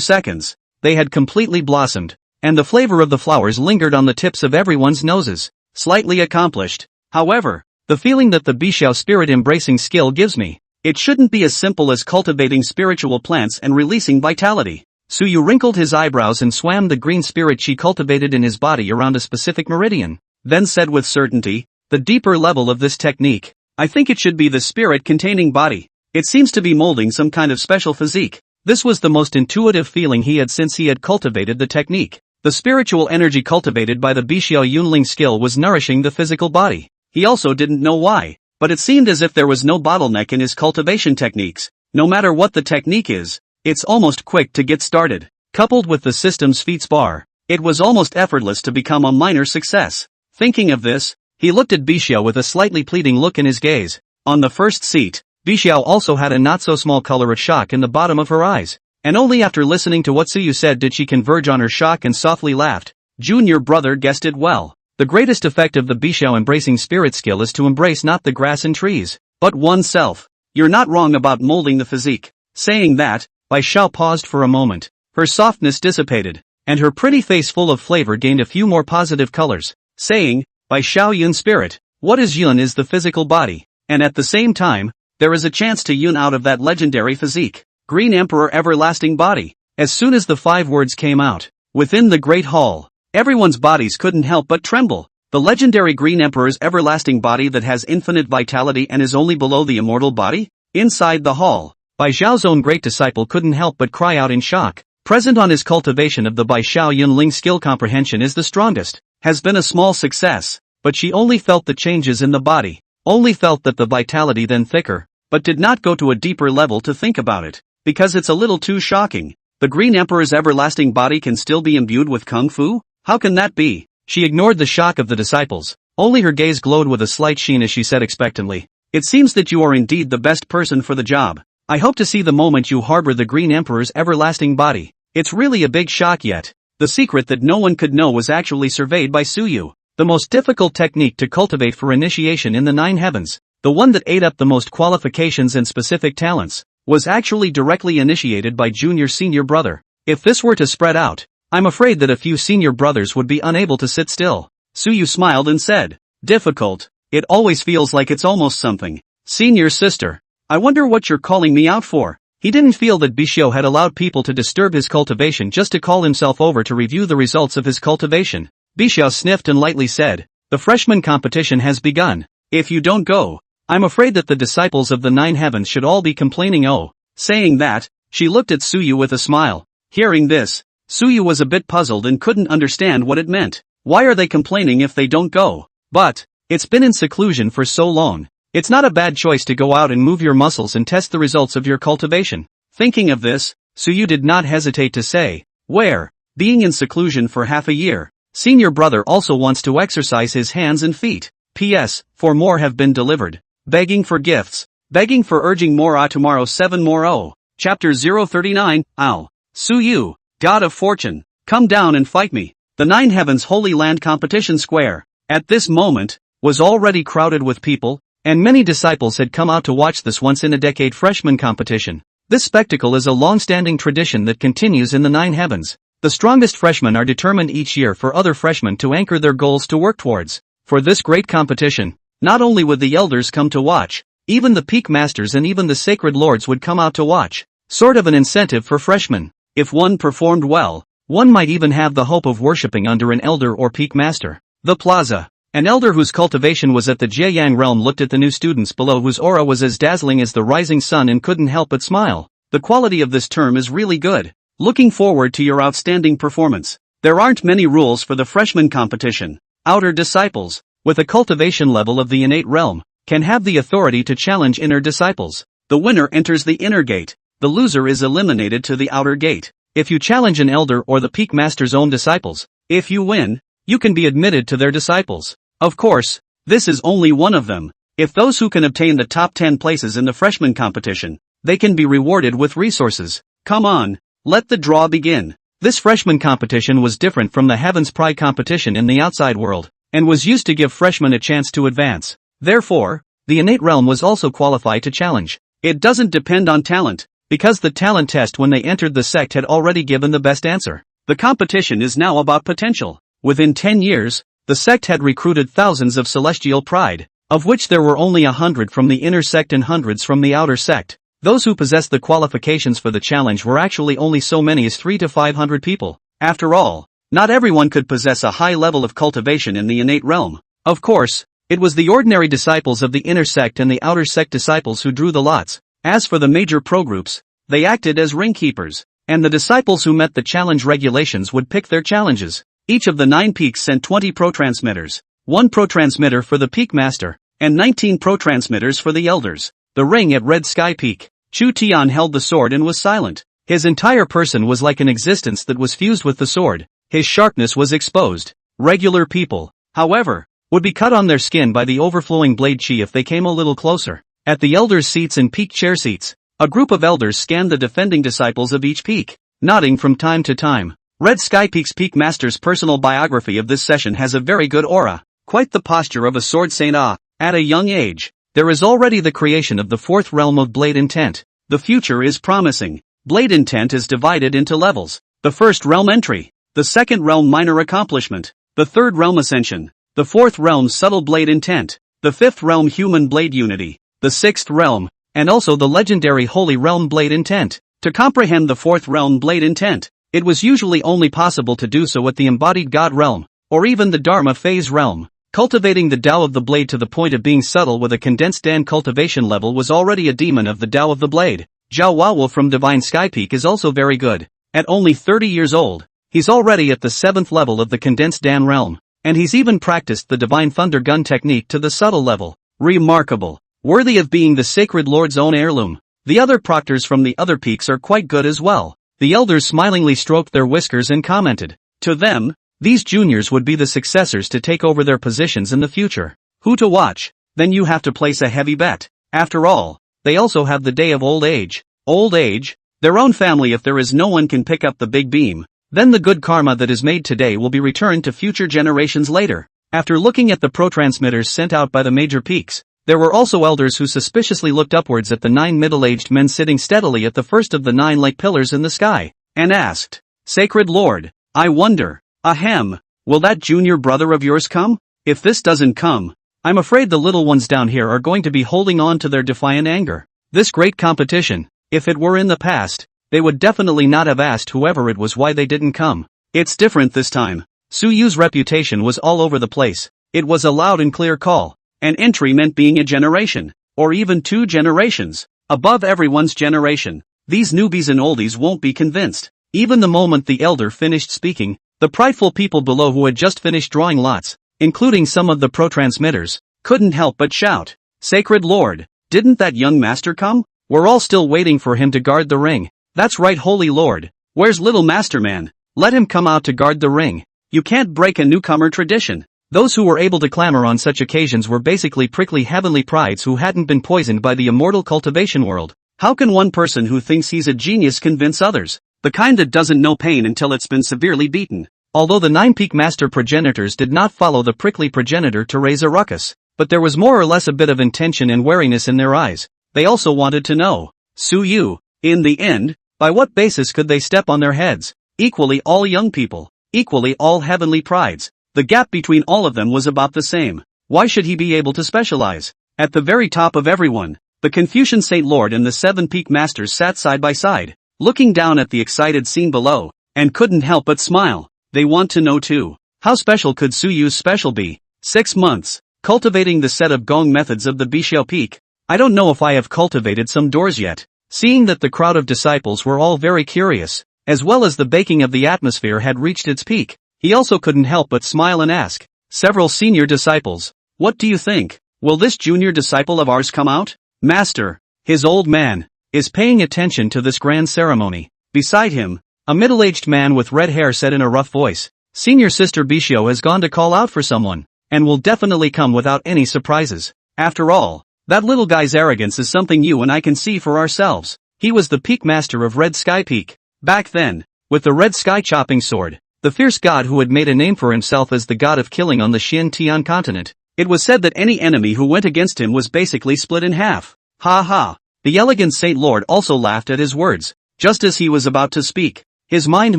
seconds, they had completely blossomed, and the flavor of the flowers lingered on the tips of everyone's noses. Slightly accomplished. However, the feeling that the Bixiao spirit embracing skill gives me, it shouldn't be as simple as cultivating spiritual plants and releasing vitality. Suyu wrinkled his eyebrows and swam the green spirit chi cultivated in his body around a specific meridian, then said with certainty, the deeper level of this technique, I think it should be the spirit containing body. It seems to be molding some kind of special physique. This was the most intuitive feeling he had since he had cultivated the technique. The spiritual energy cultivated by the Bixiao Yunling skill was nourishing the physical body. He also didn't know why, but it seemed as if there was no bottleneck in his cultivation techniques. No matter what the technique is, it's almost quick to get started. Coupled with the system's feats bar, it was almost effortless to become a minor success. Thinking of this, he looked at Bixiao with a slightly pleading look in his gaze. On the first seat, Bixiao also had a not-so-small color of shock in the bottom of her eyes, and only after listening to what Suyu said did she converge on her shock and softly laughed. Junior brother guessed it well. The greatest effect of the Bixiao embracing spirit skill is to embrace not the grass and trees, but oneself. You're not wrong about molding the physique. Saying that, Bai Xiao paused for a moment. Her softness dissipated, and her pretty face full of flavor gained a few more positive colors, saying, Bai Xiao Yun spirit. What is Yun is the physical body, and at the same time, there is a chance to Yun out of that legendary physique. Green Emperor everlasting body. As soon as the 5 words came out, within the great hall, everyone's bodies couldn't help but tremble. The legendary Green Emperor's everlasting body that has infinite vitality and is only below the immortal body? Inside the hall, Bai Xiao's own great disciple couldn't help but cry out in shock. Present on his cultivation of the Bai Xiao Yunling skill comprehension is the strongest. Has been a small success, but she only felt the changes in the body. Only felt that the vitality then thicker, but did not go to a deeper level to think about it, because it's a little too shocking. The Green Emperor's everlasting body can still be imbued with Kung Fu? How can that be? She ignored the shock of the disciples, only her gaze glowed with a slight sheen as she said expectantly, It seems that you are indeed the best person for the job. I hope to see the moment you harbor the Green Emperor's everlasting body. It's really a big shock yet. The secret that no one could know was actually surveyed by Suyu. The most difficult technique to cultivate for initiation in the 9 heavens, the one that ate up the most qualifications and specific talents, was actually directly initiated by junior senior brother. If this were to spread out, I'm afraid that a few senior brothers would be unable to sit still. Suyu smiled and said, difficult, it always feels like it's almost something. Senior sister, I wonder what you're calling me out for. He didn't feel that Bixiao had allowed people to disturb his cultivation just to call himself over to review the results of his cultivation. Bixiao sniffed and lightly said, the freshman competition has begun. If you don't go, I'm afraid that the disciples of the 9 heavens should all be complaining. Oh. Saying that, she looked at Suyu with a smile. Hearing this, Suyu was a bit puzzled and couldn't understand what it meant. Why are they complaining if they don't go? But, it's been in seclusion for so long. It's not a bad choice to go out and move your muscles and test the results of your cultivation. Thinking of this, Suyu did not hesitate to say, where, being in seclusion for half a year, senior brother also wants to exercise his hands and feet. P.S. 4 more have been delivered. Begging for gifts. Begging for urging more tomorrow 7 more. Oh. Chapter 039, Ow. Suyu, God of Fortune, come down and fight me. The 9 heavens Holy Land competition square, at this moment, was already crowded with people, and many disciples had come out to watch this once-in-a-decade freshman competition. This spectacle is a long-standing tradition that continues in the 9 heavens. The strongest freshmen are determined each year for other freshmen to anchor their goals to work towards. For this great competition, not only would the elders come to watch, even the peak masters and even the sacred lords would come out to watch. Sort of an incentive for freshmen. If one performed well, one might even have the hope of worshipping under an elder or peak master. The plaza. An elder whose cultivation was at the Jieyang realm looked at the new students below whose aura was as dazzling as the rising sun and couldn't help but smile. The quality of this term is really good. Looking forward to your outstanding performance. There aren't many rules for the freshman competition. Outer disciples, with a cultivation level of the innate realm, can have the authority to challenge inner disciples. The winner enters the inner gate. The loser is eliminated to the outer gate. If you challenge an elder or the peak master's own disciples, if you win, you can be admitted to their disciples. Of course, this is only one of them. If those who can obtain the top 10 places in the freshman competition, they can be rewarded with resources. Come on, let the draw begin. This freshman competition was different from the Heaven's Pride competition in the outside world, and was used to give freshmen a chance to advance. Therefore, the innate realm was also qualified to challenge. It doesn't depend on talent, because the talent test when they entered the sect had already given the best answer. The competition is now about potential. Within 10 years, the sect had recruited thousands of celestial pride, of which there were only 100 from the inner sect and hundreds from the outer sect. Those who possessed the qualifications for the challenge were actually only so many as 300 to 500 people. After all, not everyone could possess a high level of cultivation in the innate realm. Of course, it was the ordinary disciples of the inner sect and the outer sect disciples who drew the lots. As for the major pro-groups, they acted as ring keepers, and the disciples who met the challenge regulations would pick their challenges. Each of the 9 peaks sent 20 pro-transmitters, 1 pro-transmitter for the peak master, and 19 pro-transmitters for the elders. The ring at Red Sky Peak. Chu Tian held the sword and was silent. His entire person was like an existence that was fused with the sword. His sharpness was exposed. Regular people, however, would be cut on their skin by the overflowing blade chi if they came a little closer. At the elders' seats and peak chair seats, a group of elders scanned the defending disciples of each peak, nodding from time to time. Red Sky Peak's Peak Master's personal biography of this session has a very good aura, quite the posture of a sword saint. At a young age, there is already the creation of the 4th realm of Blade Intent. The future is promising. Blade Intent is divided into levels. The 1st realm entry, the 2nd realm minor accomplishment, the 3rd realm ascension, the 4th realm subtle blade intent, the 5th realm human blade unity, the 6th realm, and also the legendary holy realm blade intent. To comprehend the 4th realm blade intent, it was usually only possible to do so at the embodied God realm, or even the Dharma phase realm. Cultivating the Tao of the blade to the point of being subtle with a condensed Dan cultivation level was already a demon of the Tao of the blade. Zhao Wawo from Divine Sky Peak is also very good. At only 30 years old, he's already at the 7th level of the condensed Dan realm, and he's even practiced the Divine Thunder Gun technique to the subtle level. Remarkable. Worthy of being the Sacred Lord's own heirloom. The other proctors from the other peaks are quite good as well. The elders smilingly stroked their whiskers and commented. To them, these juniors would be the successors to take over their positions in the future. Who to watch? Then you have to place a heavy bet. After all, they also have the day of old age. Old age? Their own family. If there is no one can pick up the big beam, then the good karma that is made today will be returned to future generations later. After looking at the pro-transmitters sent out by the major peaks, there were also elders who suspiciously looked upwards at the 9 middle-aged men sitting steadily at the first of the 9 like pillars in the sky, and asked, Sacred Lord, I wonder, ahem, will that junior brother of yours come? If this doesn't come, I'm afraid the little ones down here are going to be holding on to their defiant anger. This great competition, if it were in the past, they would definitely not have asked whoever it was why they didn't come. It's different this time. Su Yu's reputation was all over the place. It was a loud and clear call. An entry meant being a generation, or even 2 generations, above everyone's generation. These newbies and oldies won't be convinced. Even the moment the elder finished speaking, the prideful people below who had just finished drawing lots, including some of the pro-transmitters, couldn't help but shout, Sacred Lord, didn't that young master come? We're all still waiting for him to guard the ring. That's right, Holy Lord. Where's little master man? Let him come out to guard the ring. You can't break a newcomer tradition. Those who were able to clamor on such occasions were basically prickly heavenly prides who hadn't been poisoned by the immortal cultivation world. How can one person who thinks he's a genius convince others? The kind that doesn't know pain until it's been severely beaten. Although the 9 peak master progenitors did not follow the prickly progenitor to raise a ruckus, but there was more or less a bit of intention and wariness in their eyes. They also wanted to know, Su Yu, in the end, by what basis could they step on their heads? Equally all young people, equally all heavenly prides. The gap between all of them was about the same. Why should he be able to specialize? At the very top of everyone, the Confucian Saint Lord and the 7 peak masters sat side by side, looking down at the excited scene below, and couldn't help but smile. They want to know too. How special could Su Yu's special be? 6 months. Cultivating the set of Gong methods of the Bishao Peak. I don't know if I have cultivated some doors yet. Seeing that the crowd of disciples were all very curious, as well as the baking of the atmosphere had reached its peak, he also couldn't help but smile and ask several senior disciples, "What do you think? Will this junior disciple of ours come out?" Master, his old man, is paying attention to this grand ceremony. Beside him, a middle-aged man with red hair said in a rough voice, "Senior Sister Bishio has gone to call out for someone, and will definitely come without any surprises. After all, that little guy's arrogance is something you and I can see for ourselves. He was the peak master of Red Sky Peak. Back then, with the Red Sky chopping sword, the fierce god who had made a name for himself as the god of killing on the Xian-Tian continent. It was said that any enemy who went against him was basically split in half." Ha ha. The elegant Saint Lord also laughed at his words. Just as he was about to speak, his mind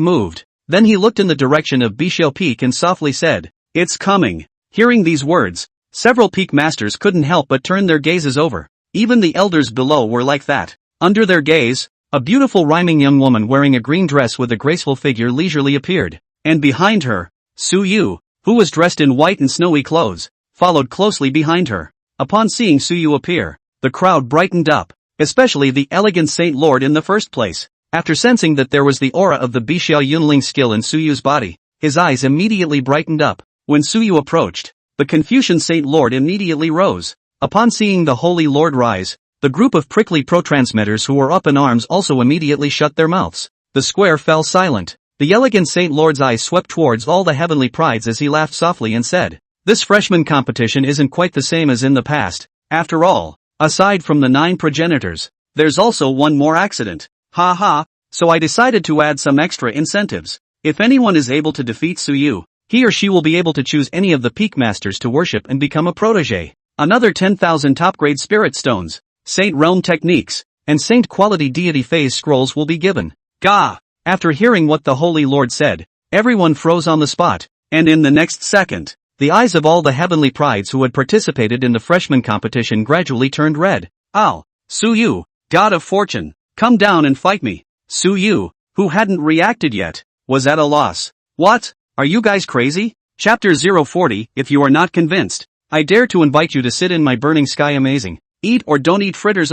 moved. Then he looked in the direction of Bishao Peak and softly said, "It's coming." Hearing these words, several peak masters couldn't help but turn their gazes over. Even the elders below were like that. Under their gaze, a beautiful rhyming young woman wearing a green dress with a graceful figure leisurely appeared, and behind her, Su Yu, who was dressed in white and snowy clothes, followed closely behind her. Upon seeing Su Yu appear, the crowd brightened up, especially the elegant Saint Lord in the first place. After sensing that there was the aura of the Bishao Yunling skill in Su Yu's body, his eyes immediately brightened up. When Su Yu approached, the Confucian Saint Lord immediately rose. Upon seeing the Holy Lord rise, the group of prickly pro-transmitters who were up in arms also immediately shut their mouths. The square fell silent. The elegant Saint Lord's eyes swept towards all the heavenly prides as he laughed softly and said, "This freshman competition isn't quite the same as in the past. After all, aside from the 9 progenitors, there's also one more accident. Ha ha, so I decided to add some extra incentives. If anyone is able to defeat Su Yu, he or she will be able to choose any of the peak masters to worship and become a protege. Another 10,000 top-grade spirit stones, Saint Realm techniques, and Saint quality deity phase scrolls will be given." Gah! After hearing what the Holy Lord said, everyone froze on the spot, and in the next second, the eyes of all the heavenly prides who had participated in the freshman competition gradually turned red. "Ow! Su Yu, god of fortune, come down and fight me." Su Yu, who hadn't reacted yet, was at a loss. "What? Are you guys crazy?" Chapter 040. If you are not convinced, I dare to invite you to sit in my burning sky amazing. Eat or don't eat fritters.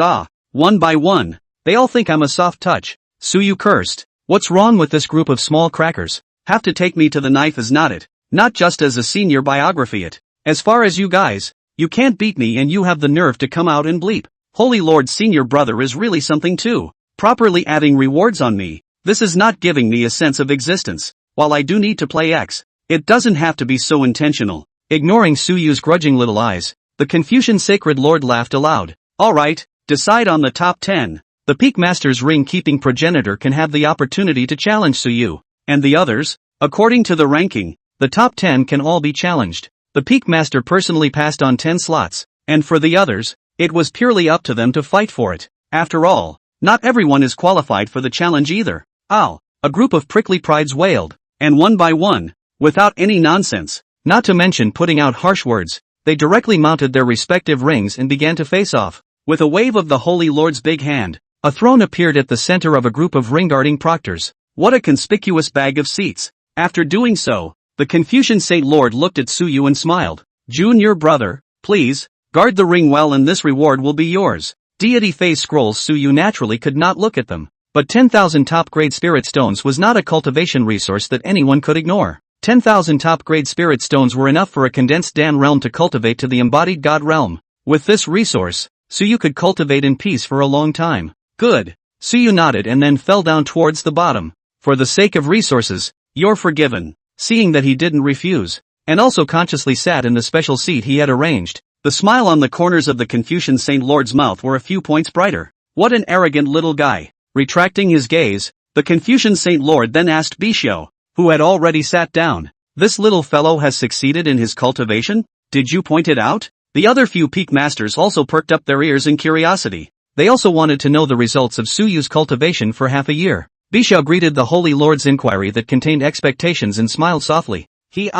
One by one, they all think I'm a soft touch. Su Yu cursed. "What's wrong with this group of small crackers? Have to take me to the knife is not it. Not just as a senior biography it. As far as you guys, you can't beat me and you have the nerve to come out and bleep. Holy Lord senior brother is really something too. Properly adding rewards on me. This is not giving me a sense of existence. While I do need to play X, it doesn't have to be so intentional." Ignoring Su Yu's grudging little eyes, the Confucian Sacred Lord laughed aloud. "Alright, decide on the top 10. The Peak Master's ring-keeping progenitor can have the opportunity to challenge Su Yu. And the others? According to the ranking, the top 10 can all be challenged. The Peak Master personally passed on 10 slots, and for the others, it was purely up to them to fight for it. After all, not everyone is qualified for the challenge either." "Ow!" a group of prickly prides wailed, and one by one, without any nonsense, not to mention putting out harsh words, they directly mounted their respective rings and began to face off. With a wave of the Holy Lord's big hand, a throne appeared at the center of a group of ring-guarding proctors. What a conspicuous bag of seats. After doing so, the Confucian Saint Lord looked at Su Yu and smiled. "Junior brother, please, guard the ring well and this reward will be yours." Deity phase scrolls. Su Yu naturally could not look at them. But 10,000 top-grade spirit stones was not a cultivation resource that anyone could ignore. 10,000 top-grade spirit stones were enough for a condensed Dan realm to cultivate to the embodied God realm. With this resource, Su Yu could cultivate in peace for a long time. "Good." Su Yu nodded and then fell down towards the bottom. "For the sake of resources, you're forgiven." Seeing that he didn't refuse, and also consciously sat in the special seat he had arranged, the smile on the corners of the Confucian Saint Lord's mouth were a few points brighter. "What an arrogant little guy." Retracting his gaze, the Confucian Saint Lord then asked Bishio, who had already sat down, "This little fellow has succeeded in his cultivation? Did you point it out?" The other few peak masters also perked up their ears in curiosity. They also wanted to know the results of Su Yu's cultivation for half a year. Bishao greeted the Holy Lord's inquiry that contained expectations and smiled softly. He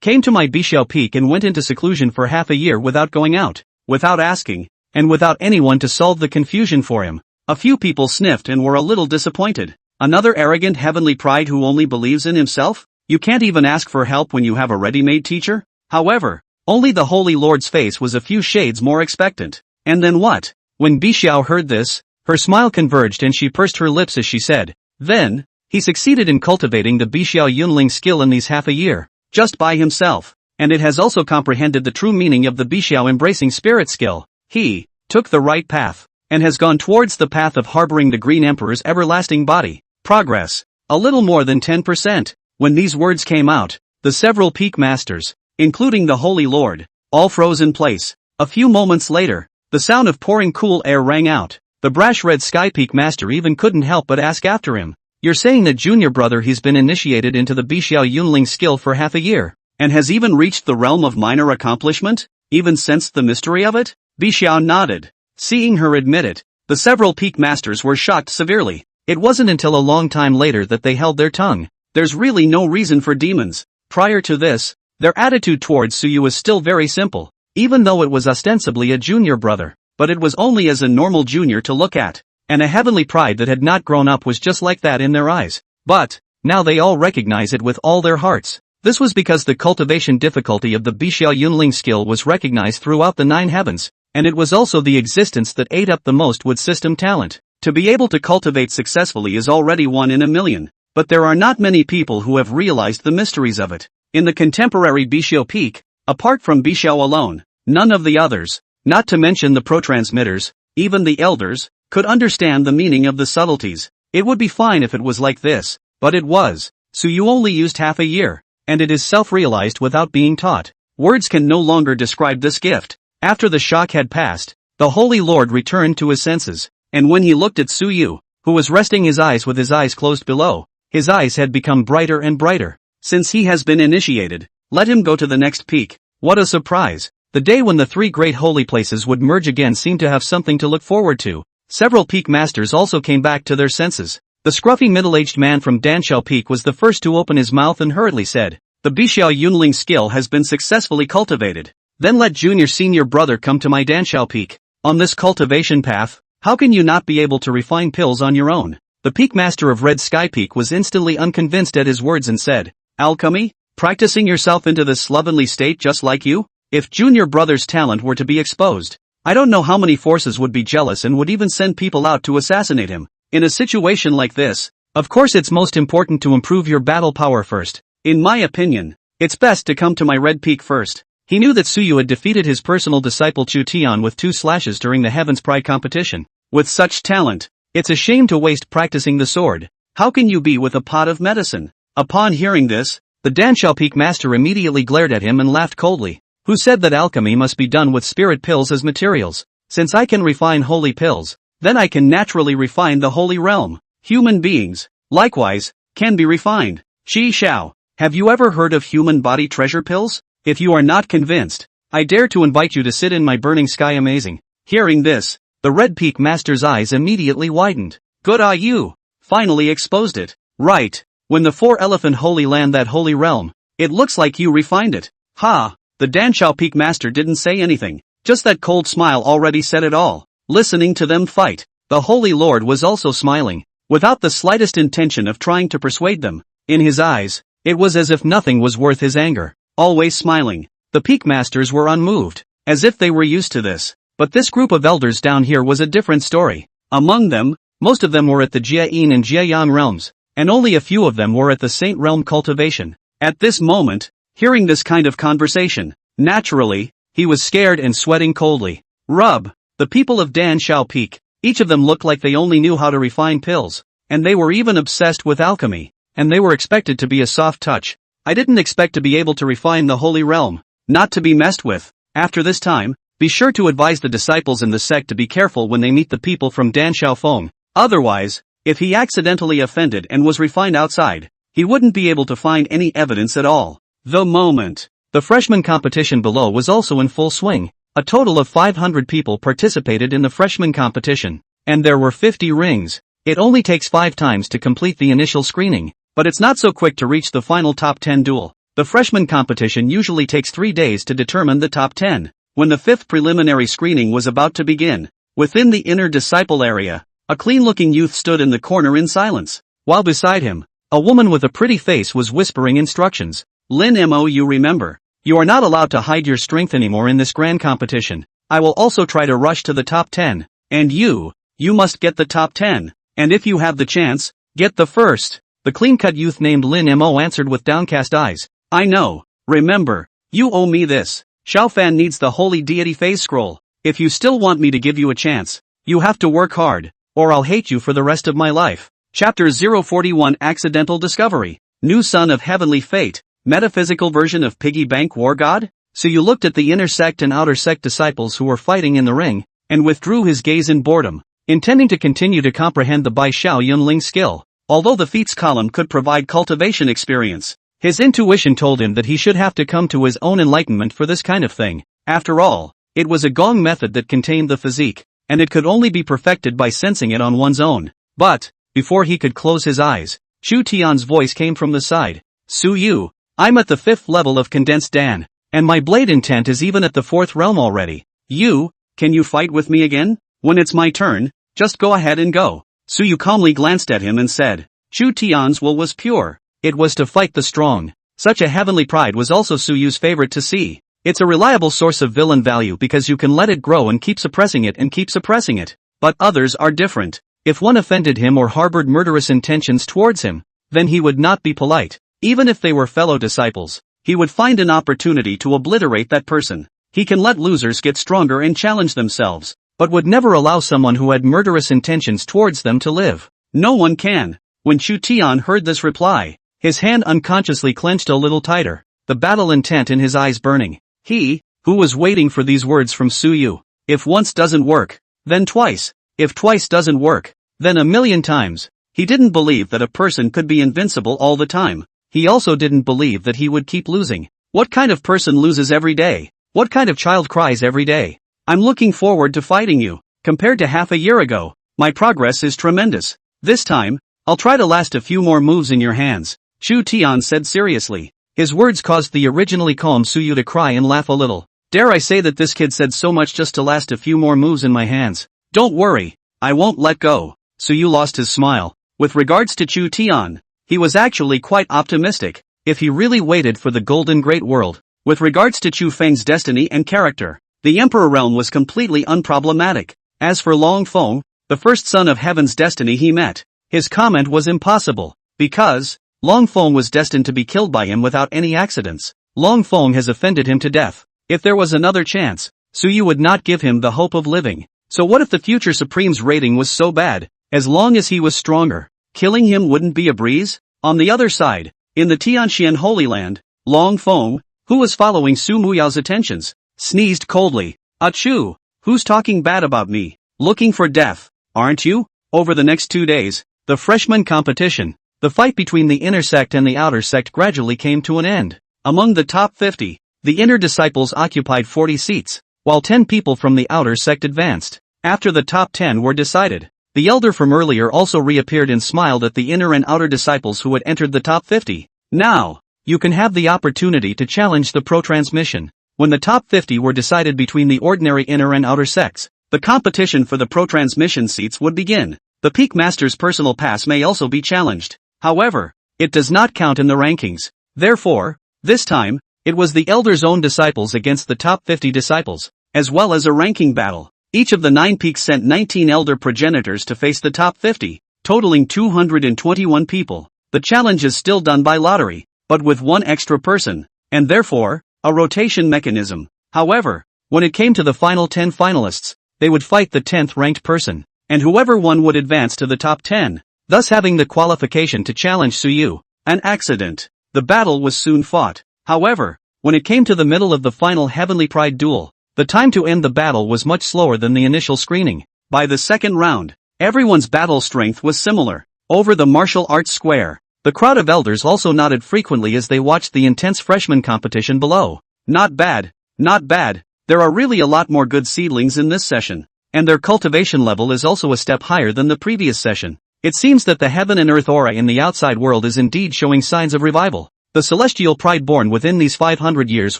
came to my Bishao Peak and went into seclusion for half a year without going out, without asking, and without anyone to solve the confusion for him. A few people sniffed and were a little disappointed. Another arrogant heavenly pride who only believes in himself? You can't even ask for help when you have a ready-made teacher? However, Only the Holy Lord's face was a few shades more expectant. And then what? When Bixiao heard this, her smile converged and she pursed her lips as she said, "Then, he succeeded in cultivating the Bixiao Yunling skill in these half a year, just by himself, and it has also comprehended the true meaning of the Bixiao embracing spirit skill. He took the right path, and has gone towards the path of harboring the Green Emperor's everlasting body. Progress. A little more than 10%. When these words came out, the several peak masters, including the Holy Lord, all froze in place. A few moments later, the sound of pouring cool air rang out. The brash red sky peak master even couldn't help but ask after him, "You're saying that junior brother he's been initiated into the Bixiao Yunling skill for half a year, and has even reached the realm of minor accomplishment? Even sensed the mystery of it?" Bixiao nodded. Seeing her admit it, the several peak masters were shocked severely. It wasn't until a long time later that they held their tongue. There's really no reason for demons. Prior to this, their attitude towards Suyu was still very simple, even though it was ostensibly a junior brother, but it was only as a normal junior to look at, and a heavenly pride that had not grown up was just like that in their eyes. But, now they all recognize it with all their hearts. This was because the cultivation difficulty of the Bixiao Yunling skill was recognized throughout the 9 heavens, and it was also the existence that ate up the most with system talent. To be able to cultivate successfully is already 1 in a million, but there are not many people who have realized the mysteries of it. In the contemporary Bixiao peak, apart from Bixiao alone, none of the others, not to mention the pro-transmitters, even the elders, could understand the meaning of the subtleties. It would be fine if it was like this, but it was. So you only used half a year, and it is self-realized without being taught. Words can no longer describe this gift. After the shock had passed, the Holy Lord returned to his senses, and when he looked at Suyu, who was resting his eyes with his eyes closed below, his eyes had become brighter and brighter. Since he has been initiated, let him go to the next peak. What a surprise! The day when the 3 great holy places would merge again seemed to have something to look forward to. Several peak masters also came back to their senses. The scruffy middle-aged man from Danshao Peak was the first to open his mouth and hurriedly said, "The Bixiao Yunling skill has been successfully cultivated. Then let senior brother come to my Danshao Peak. On this cultivation path, how can you not be able to refine pills on your own?" The peak master of Red Sky Peak was instantly unconvinced at his words and said, "Alchemy? Practicing yourself into this slovenly state just like you? If junior brother's talent were to be exposed, I don't know how many forces would be jealous and would even send people out to assassinate him. In a situation like this, of course it's most important to improve your battle power first. In my opinion, it's best to come to my Red Peak first." He knew that Suyu had defeated his personal disciple Chu Tian with 2 slashes during the Heaven's Pride competition. With such talent, it's a shame to waste practicing the sword. How can you be with a pot of medicine? Upon hearing this, the Danshao Peak master immediately glared at him and laughed coldly. Who said that alchemy must be done with spirit pills as materials? Since I can refine holy pills, then I can naturally refine the holy realm. Human beings, likewise, can be refined. Shi Xiao, have you ever heard of human body treasure pills? If you are not convinced, I dare to invite you to sit in my burning sky amazing. Hearing this, the Red Peak master's eyes immediately widened. Good eye you! Finally exposed it. Right. When the 4 elephant holy land that holy realm, it looks like you refined it. Ha! The Danshao Peak master didn't say anything, just that cold smile already said it all. Listening to them fight, the Holy Lord was also smiling, without the slightest intention of trying to persuade them. In his eyes, it was as if nothing was worth his anger. Always smiling, the Peak Masters were unmoved, as if they were used to this. But this group of elders down here was a different story. Among them, most of them were at the Jia-Yin and Jia-Yang realms, and only a few of them were at the Saint realm cultivation. At this moment, hearing this kind of conversation, naturally, he was scared and sweating coldly. Rub, the people of Danshao Peak, each of them looked like they only knew how to refine pills, and they were even obsessed with alchemy, and they were expected to be a soft touch. I didn't expect to be able to refine the holy realm, not to be messed with. After this time, be sure to advise the disciples in the sect to be careful when they meet the people from Danshao Feng. Otherwise, if he accidentally offended and was refined outside, he wouldn't be able to find any evidence at all. The moment. The freshman competition below was also in full swing. A total of 500 people participated in the freshman competition, and there were 50 rings. It only takes 5 times to complete the initial screening, but it's not so quick to reach the final top 10 duel. The freshman competition usually takes 3 days to determine the top 10. When the 5th preliminary screening was about to begin, within the inner disciple area, a clean-looking youth stood in the corner in silence, while beside him, a woman with a pretty face was whispering instructions. Lin Mo, you remember, You are not allowed to hide your strength anymore in this grand competition. I will also try to rush to the top 10. And you must get the top 10. And if you have the chance, get the first. The clean-cut youth named Lin Mo answered with downcast eyes. I know. Remember, you owe me this. Xiao Fan needs the holy deity phase scroll. If you still want me to give you a chance, you have to work hard, or I'll hate you for the rest of my life. Chapter 041 Accidental Discovery. New son of heavenly fate. Metaphysical version of piggy bank war god? So you looked at the inner sect and outer sect disciples who were fighting in the ring, and withdrew his gaze in boredom, intending to continue to comprehend the Bai Xiao Yunling skill. Although the feats column could provide cultivation experience, his intuition told him that he should have to come to his own enlightenment for this kind of thing. After all, it was a gong method that contained the physique, and it could only be perfected by sensing it on one's own. But, before he could close his eyes, Chu Tian's voice came from the side. Su Yu, I'm at the 5th level of condensed Dan, and my blade intent is even at the 4th realm already. Can you fight with me again? When it's my turn, just go ahead and go. Su Yu calmly glanced at him and said, Chu Tian's will was pure. It was to fight the strong. Such a heavenly pride was also Su Yu's favorite to see. It's a reliable source of villain value because you can let it grow and keep suppressing it. But others are different. If one offended him or harbored murderous intentions towards him, then he would not be polite. Even if they were fellow disciples, he would find an opportunity to obliterate that person. He can let losers get stronger and challenge themselves, but would never allow someone who had murderous intentions towards them to live. No one can. When Chu Tian heard this reply, his hand unconsciously clenched a little tighter, the battle intent in his eyes burning. He, who was waiting for these words from Su Yu. If once doesn't work, then twice. If twice doesn't work, then 1,000,000 times. He didn't believe that a person could be invincible all the time. He also didn't believe that he would keep losing. What kind of person loses every day? What kind of child cries every day? I'm looking forward to fighting you. Compared to half a year ago, my progress is tremendous. This time, I'll try to last a few more moves in your hands, Chu Tian said seriously. His words caused the originally calm Su Yu to cry and laugh a little. Dare I say that this kid said so much just to last a few more moves in my hands? Don't worry, I won't let go. Su Yu lost his smile. With regards to Chu Tian, he was actually quite optimistic, if he really waited for the Golden Great World. With regards to Chu Feng's destiny and character, the Emperor realm was completely unproblematic. As for Long Feng, the first son of Heaven's destiny he met, his comment was impossible, because Long Feng was destined to be killed by him without any accidents. Long Feng has offended him to death. If there was another chance, Su Yu would not give him the hope of living. So what if the future Supreme's rating was so bad? As long as he was stronger, killing him wouldn't be a breeze? On the other side, in the Tianxian Holy Land, Long Feng, who was following Su Muyao's attentions, sneezed coldly. Achoo! Who's talking bad about me? Looking for death, aren't you? Over the next 2 days, the freshman competition, the fight between the inner sect and the outer sect gradually came to an end. Among the top 50, the inner disciples occupied 40 seats, while 10 people from the outer sect advanced. After the top 10 were decided, the elder from earlier also reappeared and smiled at the inner and outer disciples who had entered the top 50. Now, you can have the opportunity to challenge the pro-transmission. When the top 50 were decided between the ordinary inner and outer sects, the competition for the pro-transmission seats would begin. The Peak Master's personal pass may also be challenged. However, it does not count in the rankings. Therefore, this time, it was the elder's own disciples against the top 50 disciples, as well as a ranking battle. Each of the 9 peaks sent 19 elder progenitors to face the top 50, totaling 221 people. The challenge is still done by lottery, but with one extra person, and therefore, a rotation mechanism. However, when it came to the final 10 finalists, they would fight the 10th ranked person, and whoever won would advance to the top 10, thus having the qualification to challenge Su Yu. An accident. The battle was soon fought. However, when it came to the middle of the final Heavenly Pride duel, the time to end the battle was much slower than the initial screening. By the second round, everyone's battle strength was similar. Over the martial arts square, the crowd of elders also nodded frequently as they watched the intense freshman competition below. Not bad, not bad. There are really a lot more good seedlings in this session, and their cultivation level is also a step higher than the previous session. It seems that the heaven and earth aura in the outside world is indeed showing signs of revival. The celestial pride born within these 500 years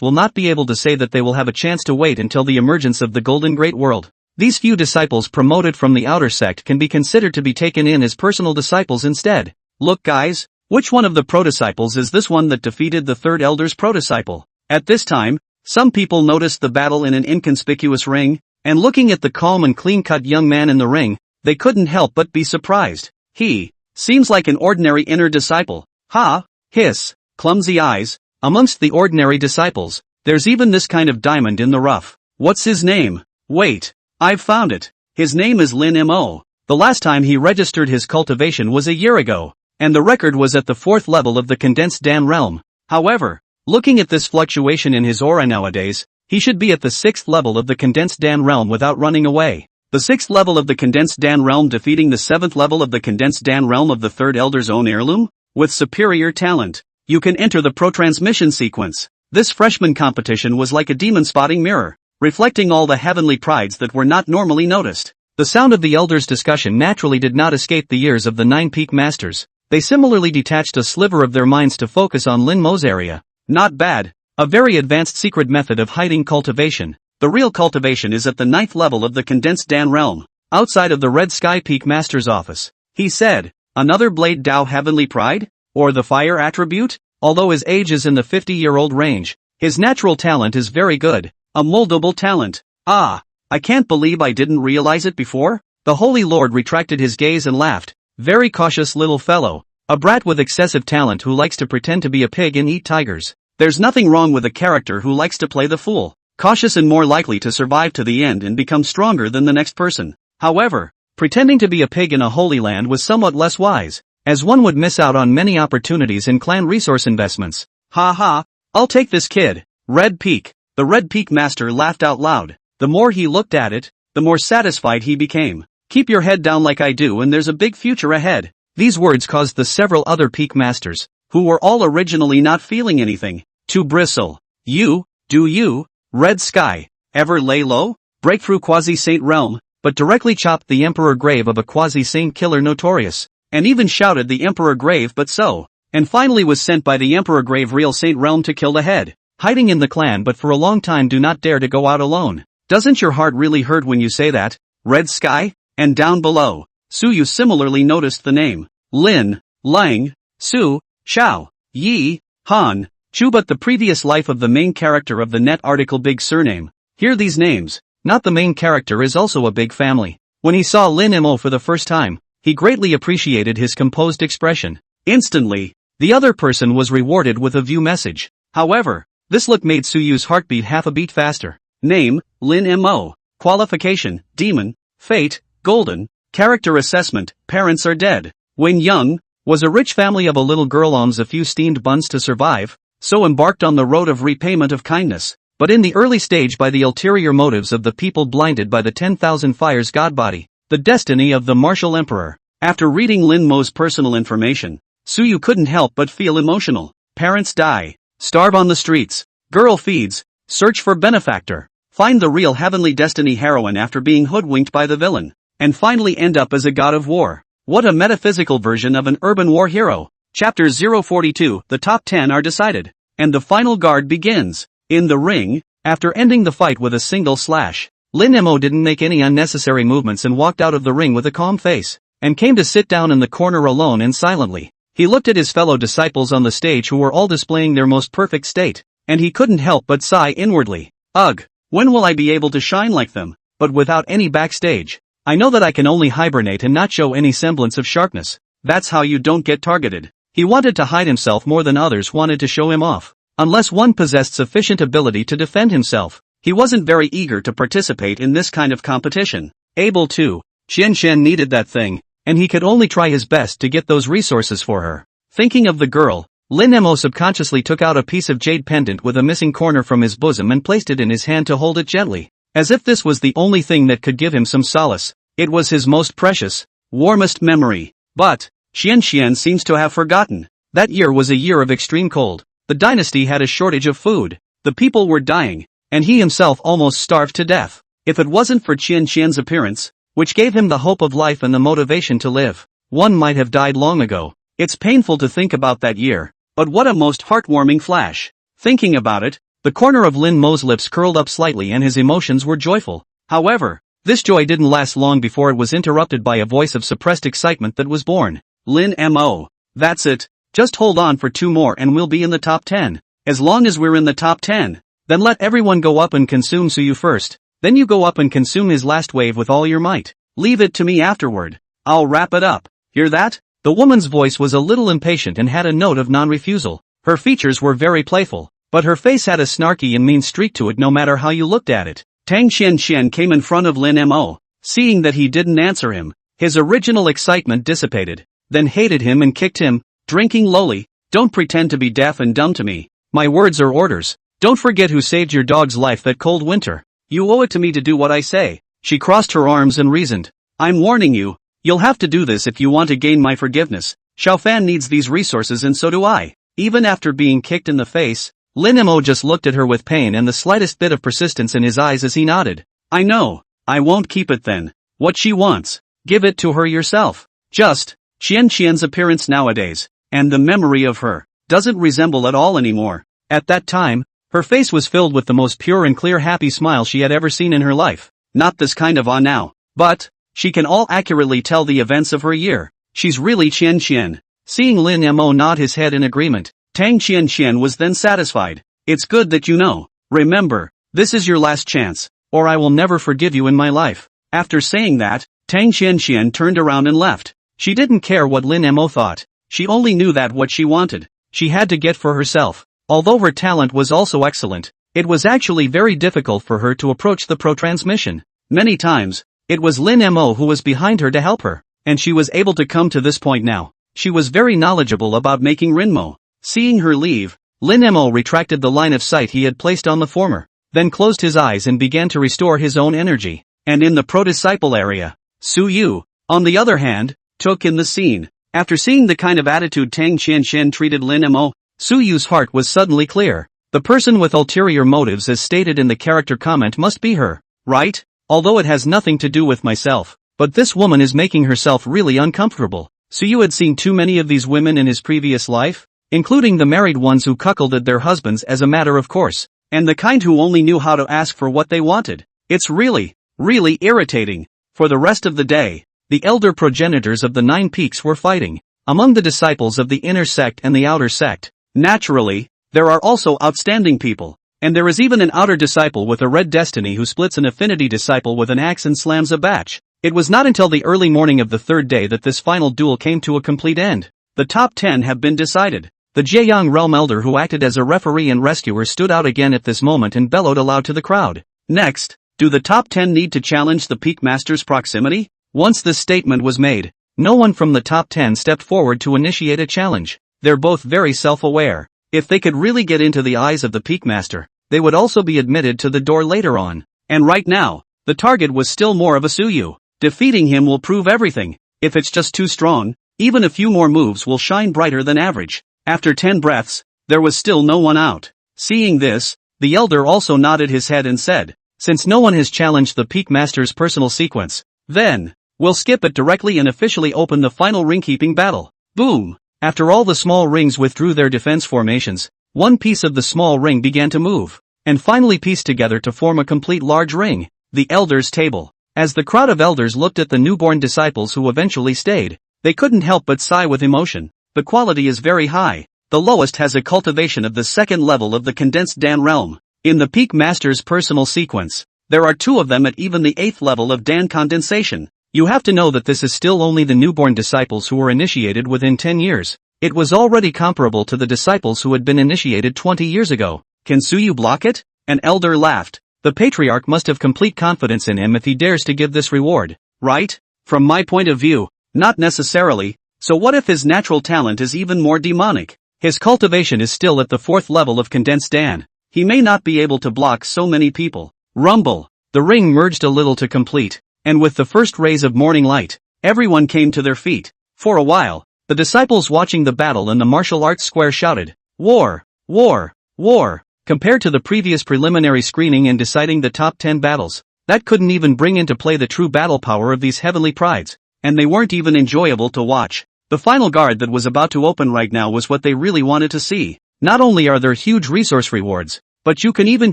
will not be able to say that they will have a chance to wait until the emergence of the Golden Great World. These few disciples promoted from the outer sect can be considered to be taken in as personal disciples instead. Look guys, which one of the pro-disciples is this one that defeated the third elder's pro-disciple? At this time, some people noticed the battle in an inconspicuous ring, and looking at the calm and clean-cut young man in the ring, they couldn't help but be surprised. He seems like an ordinary inner disciple. Ha! Hiss! Clumsy eyes. Amongst the ordinary disciples, there's even this kind of diamond in the rough. What's his name? Wait. I've found it. His name is Lin Mo. The last time he registered his cultivation was a year ago, and the record was at the 4th level of the condensed Dan realm. However, looking at this fluctuation in his aura nowadays, he should be at the 6th level of the condensed Dan realm without running away. The 6th level of the condensed Dan realm defeating the 7th level of the condensed Dan realm of the 3rd Elder's own heirloom? With superior talent, you can enter the pro-transmission sequence. This freshman competition was like a demon spotting mirror, reflecting all the heavenly prides that were not normally noticed. The sound of the elders' discussion naturally did not escape the ears of the 9 peak masters. They similarly detached a sliver of their minds to focus on Lin Mo's area. Not bad. A very advanced secret method of hiding cultivation. The real cultivation is at the 9th level of the condensed Dan realm, outside of the Red Sky Peak Master's office. He said, another Blade Dao Heavenly Pride? Or the Fire Attribute? Although his age is in the 50-year-old range, his natural talent is very good. A moldable talent. Ah, I can't believe I didn't realize it before? The Holy Lord retracted his gaze and laughed. Very cautious little fellow. A brat with excessive talent who likes to pretend to be a pig and eat tigers. There's nothing wrong with a character who likes to play the fool. Cautious and more likely to survive to the end and become stronger than the next person. However, pretending to be a pig in a holy land was somewhat less wise, as one would miss out on many opportunities in clan resource investments. Ha ha, I'll take this kid. Red Peak. The Red Peak Master laughed out loud. The more he looked at it, the more satisfied he became. Keep your head down like I do and there's a big future ahead. These words caused the several other Peak Masters, who were all originally not feeling anything, to bristle. You, do you, Red Sky, ever lay low? Break through Quasi-Saint realm, but directly chopped the Emperor Grave of a Quasi-Saint killer notorious, and even shouted the Emperor Grave but so, and finally was sent by the Emperor Grave real Saint realm to kill the head. Hiding in the clan but for a long time do not dare to go out alone. Doesn't your heart really hurt when you say that? Red Sky? And down below, Suyu similarly noticed the name. Lin, Lang, Su, Xiao, Yi, Han, Chu but the previous life of the main character of the net article big surname. Hear these names, not the main character is also a big family. When he saw Lin Mo for the first time, he greatly appreciated his composed expression. Instantly, the other person was rewarded with a view message. However, this look made Suyu's heartbeat half a beat faster. Name, Lin Mo. Qualification, Demon. Fate, Golden. Character assessment, parents are dead. When young, was a rich family of a little girl owns a few steamed buns to survive, so embarked on the road of repayment of kindness, but in the early stage by the ulterior motives of the people blinded by the 10,000 fires godbody, the destiny of the martial emperor. After reading Lin Mo's personal information, Suyu couldn't help but feel emotional. Parents die, starve on the streets, girl feeds, search for benefactor, find the real heavenly destiny heroine after being hoodwinked by the villain, and finally end up as a god of war. What a metaphysical version of an urban war hero. Chapter 042, the top 10 are decided, and the final guard begins. In the ring, after ending the fight with a single slash, Lin Mo didn't make any unnecessary movements and walked out of the ring with a calm face, and came to sit down in the corner alone and silently. He looked at his fellow disciples on the stage who were all displaying their most perfect state, and he couldn't help but sigh inwardly. Ugh, when will I be able to shine like them, but without any backstage? I know that I can only hibernate and not show any semblance of sharpness. That's how you don't get targeted. He wanted to hide himself more than others wanted to show him off. Unless one possessed sufficient ability to defend himself, he wasn't very eager to participate in this kind of competition. Able to, Qian needed that thing, and he could only try his best to get those resources for her. Thinking of the girl, Lin Mo subconsciously took out a piece of jade pendant with a missing corner from his bosom and placed it in his hand to hold it gently, as if this was the only thing that could give him some solace. It was his most precious, warmest memory. But, Qian seems to have forgotten. That year was a year of extreme cold. The dynasty had a shortage of food. The people were dying, and he himself almost starved to death. If it wasn't for Qian's appearance, which gave him the hope of life and the motivation to live, one might have died long ago. It's painful to think about that year, but what a most heartwarming flash. Thinking about it, the corner of Lin Mo's lips curled up slightly and his emotions were joyful. However, this joy didn't last long before it was interrupted by a voice of suppressed excitement that was born. Lin Mo. That's it. Just hold on for 2 more and we'll be in the top 10. as long as we're in the top 10. Then let everyone go up and consume Suyu first. Then you go up and consume his last wave with all your might. Leave it to me afterward. I'll wrap it up. Hear that? The woman's voice was a little impatient and had a note of non-refusal. Her features were very playful, but her face had a snarky and mean streak to it no matter how you looked at it. Tang Xianxian came in front of Lin Mo. Seeing that he didn't answer him, his original excitement dissipated, then hated him and kicked him, drinking lowly. Don't pretend to be deaf and dumb to me. My words are orders. Don't forget who saved your dog's life that cold winter. You owe it to me to do what I say. She crossed her arms and reasoned. I'm warning you. You'll have to do this if you want to gain my forgiveness. Xiaofan needs these resources and so do I. Even after being kicked in the face, Lin Mo just looked at her with pain and the slightest bit of persistence in his eyes as he nodded. I know. I won't keep it then. What she wants, give it to her yourself. Just, Qianqian's appearance nowadays, and the memory of her, doesn't resemble at all anymore. At that time, her face was filled with the most pure and clear happy smile she had ever seen in her life. Not this kind of awe now, but, she can all accurately tell the events of her year. She's really Qianqian. Seeing Lin Mo nod his head in agreement, Tang Qianqian was then satisfied. It's good that you know. Remember, this is your last chance, or I will never forgive you in my life. After saying that, Tang Qianqian turned around and left. She didn't care what Lin Mo thought. She only knew that what she wanted, she had to get for herself. Although her talent was also excellent, it was actually very difficult for her to approach the pro-transmission. Many times, it was Lin Mo who was behind her to help her, and she was able to come to this point now. She was very knowledgeable about making Rinmo. Seeing her leave, Lin Mo retracted the line of sight he had placed on the former, then closed his eyes and began to restore his own energy. And in the pro-disciple area, Su Yu, on the other hand, took in the scene. After seeing the kind of attitude Tang Qianqian treated Lin Mo, Su Yu's heart was suddenly clear. The person with ulterior motives as stated in the character comment must be her, right? Although it has nothing to do with myself, but this woman is making herself really uncomfortable. Su Yu had seen too many of these women in his previous life, including the married ones who cuckolded their husbands as a matter of course, and the kind who only knew how to ask for what they wanted. It's really irritating. For the rest of the day, the elder progenitors of the 9 peaks were fighting among the disciples of the inner sect and the outer sect. Naturally, there are also outstanding people, and there is even an outer disciple with a red destiny who splits an affinity disciple with an axe and slams a batch. It was not until the early morning of the 3rd day that this final duel came to a complete end. The top 10 have been decided. The Jieyang realm elder who acted as a referee and rescuer stood out again at this moment and bellowed aloud to the crowd. Next, do the top 10 need to challenge the peak master's proximity? Once this statement was made, no one from the top 10 stepped forward to initiate a challenge. They're both very self-aware. If they could really get into the eyes of the peak master, they would also be admitted to the door later on. And right now, the target was still more of a Suyu. Defeating him will prove everything. If it's just too strong, even a few more moves will shine brighter than average. After 10 breaths, there was still no one out. Seeing this, the elder also nodded his head and said, since no one has challenged the peak master's personal sequence, then, we'll skip it directly and officially open the final ring-keeping battle. Boom! After all the small rings withdrew their defense formations, one piece of the small ring began to move, and finally pieced together to form a complete large ring, the elder's table. As the crowd of elders looked at the newborn disciples who eventually stayed, they couldn't help but sigh with emotion. The quality is very high. The lowest has a cultivation of the 2nd level of the condensed Dan realm. In the peak master's personal sequence, there are 2 of them at even the 8th level of Dan condensation. You have to know that this is still only the newborn disciples who were initiated within 10 years. It was already comparable to the disciples who had been initiated 20 years ago. Can Suyu block it? An elder laughed. The patriarch must have complete confidence in him if he dares to give this reward, right? From my point of view, not necessarily. So what if his natural talent is even more demonic? His cultivation is still at the 4th level of condensed Dan. He may not be able to block so many people. Rumble. The ring merged a little to complete, and with the first rays of morning light, everyone came to their feet. For a while, the disciples watching the battle in the martial arts square shouted, "War! War! War!" Compared to the previous preliminary screening and deciding the top 10 battles, that couldn't even bring into play the true battle power of these heavenly prides, and they weren't even enjoyable to watch. The final guard that was about to open right now was what they really wanted to see. Not only are there huge resource rewards, but you can even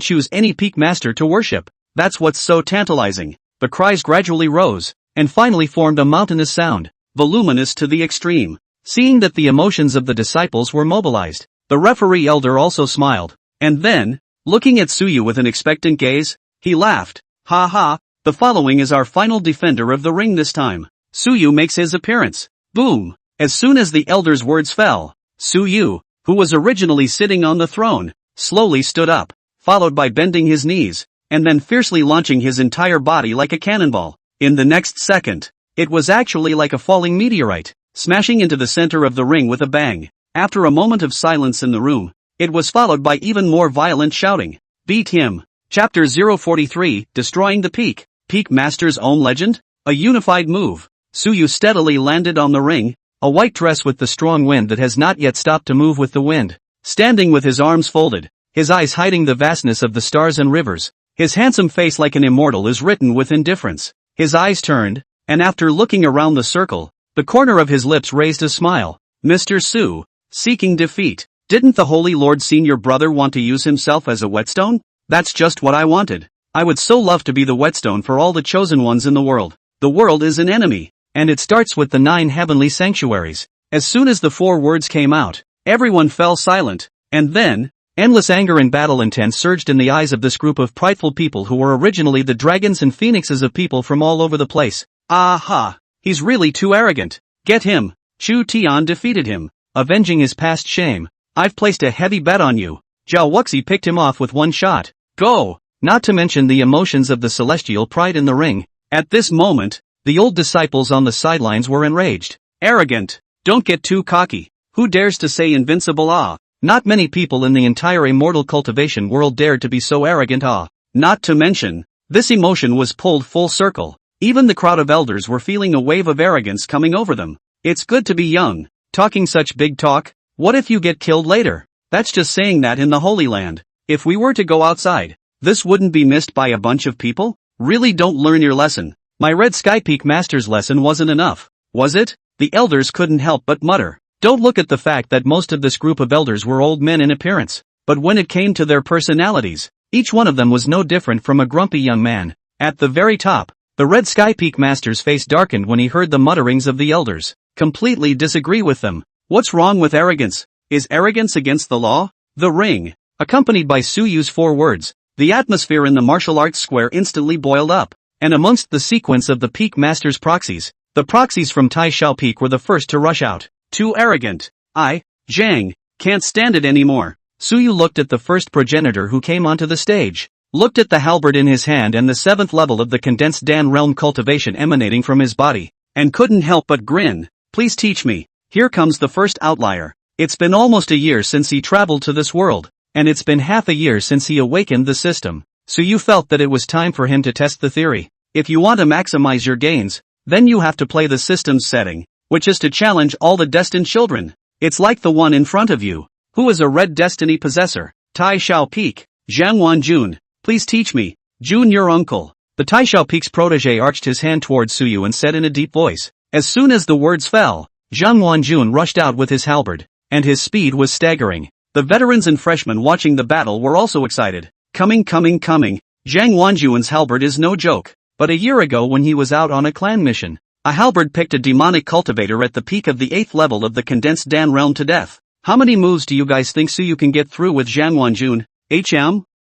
choose any peak master to worship. That's what's so tantalizing. The cries gradually rose, and finally formed a mountainous sound, voluminous to the extreme. Seeing that the emotions of the disciples were mobilized, The referee elder also smiled. And then, looking at Suyu with an expectant gaze, he laughed. Ha ha, the following is our final defender of the ring this time. Suyu makes his appearance. Boom! As soon as the elder's words fell, Suyu, who was originally sitting on the throne, slowly stood up, followed by bending his knees, and then fiercely launching his entire body like a cannonball. In the next second, it was actually like a falling meteorite, smashing into the center of the ring with a bang. After a moment of silence in the room, it was followed by even more violent shouting. Beat him. Chapter 043, Destroying the Peak. Peak Master's Own Legend? A unified move. Suyu steadily landed on the ring, a white dress with the strong wind that has not yet stopped to move with the wind. Standing with his arms folded, his eyes hiding the vastness of the stars and rivers, his handsome face like an immortal is written with indifference. His eyes turned, and after looking around the circle, the corner of his lips raised a smile. Mr. Su, seeking defeat. Didn't the Holy Lord Senior Brother want to use himself as a whetstone? That's just what I wanted. I would so love to be the whetstone for all the chosen ones in the world. The world is an enemy, and it starts with the 9 heavenly sanctuaries. As soon as the 4 words came out, everyone fell silent, and then, endless anger and battle intent surged in the eyes of this group of prideful people who were originally the dragons and phoenixes of people from all over the place. Aha! He's really too arrogant. Get him. Chu Tian defeated him, avenging his past shame. I've placed a heavy bet on you. Zhao Wuxi picked him off with one shot. Go! Not to mention the emotions of the celestial pride in the ring. At this moment, the old disciples on the sidelines were enraged. Arrogant! Don't get too cocky. Who dares to say invincible? Ah! Not many people in the entire immortal cultivation world dared to be so arrogant. Ah! Not to mention, this emotion was pulled full circle. Even the crowd of elders were feeling a wave of arrogance coming over them. It's good to be young, talking such big talk. What if you get killed later? That's just saying that in the Holy Land. If we were to go outside, this wouldn't be missed by a bunch of people? Really don't learn your lesson. My Red Sky Peak Master's lesson wasn't enough, was it? The elders couldn't help but mutter. Don't look at the fact that most of this group of elders were old men in appearance, but when it came to their personalities, each one of them was no different from a grumpy young man. At the very top, the Red Sky Peak Master's face darkened when he heard the mutterings of the elders. Completely disagree with them. What's wrong with arrogance? Is arrogance against the law? The ring, accompanied by Suyu's 4 words, the atmosphere in the martial arts square instantly boiled up, and amongst the sequence of the Peak Master's proxies, the proxies from Tai Shao Peak were the first to rush out. Too arrogant. Zhang, can't stand it anymore. Suyu looked at the first progenitor who came onto the stage, looked at the halberd in his hand and the 7th level of the condensed Dan realm cultivation emanating from his body, and couldn't help but grin. Please teach me. Here comes the first outlier. It's been almost a year since he traveled to this world, and it's been half a year since he awakened the system. Suyu felt that it was time for him to test the theory. If you want to maximize your gains, then you have to play the system's setting, which is to challenge all the destined children. It's like the one in front of you. Who is a red destiny possessor? Tai Shao Peak. Zhang Wanjun. Please teach me. Jun, your uncle. The Tai Shao Peak's protege arched his hand towards Suyu and said in a deep voice. As soon as the words fell, Zhang Wanjun rushed out with his halberd, and his speed was staggering. The veterans and freshmen watching the battle were also excited. Coming. Zhang Wanjun's halberd is no joke. But a year ago when he was out on a clan mission, a halberd picked a demonic cultivator at the peak of the 8th level of the condensed Dan realm to death. How many moves do you guys think Suyu can get through with Zhang Wanjun?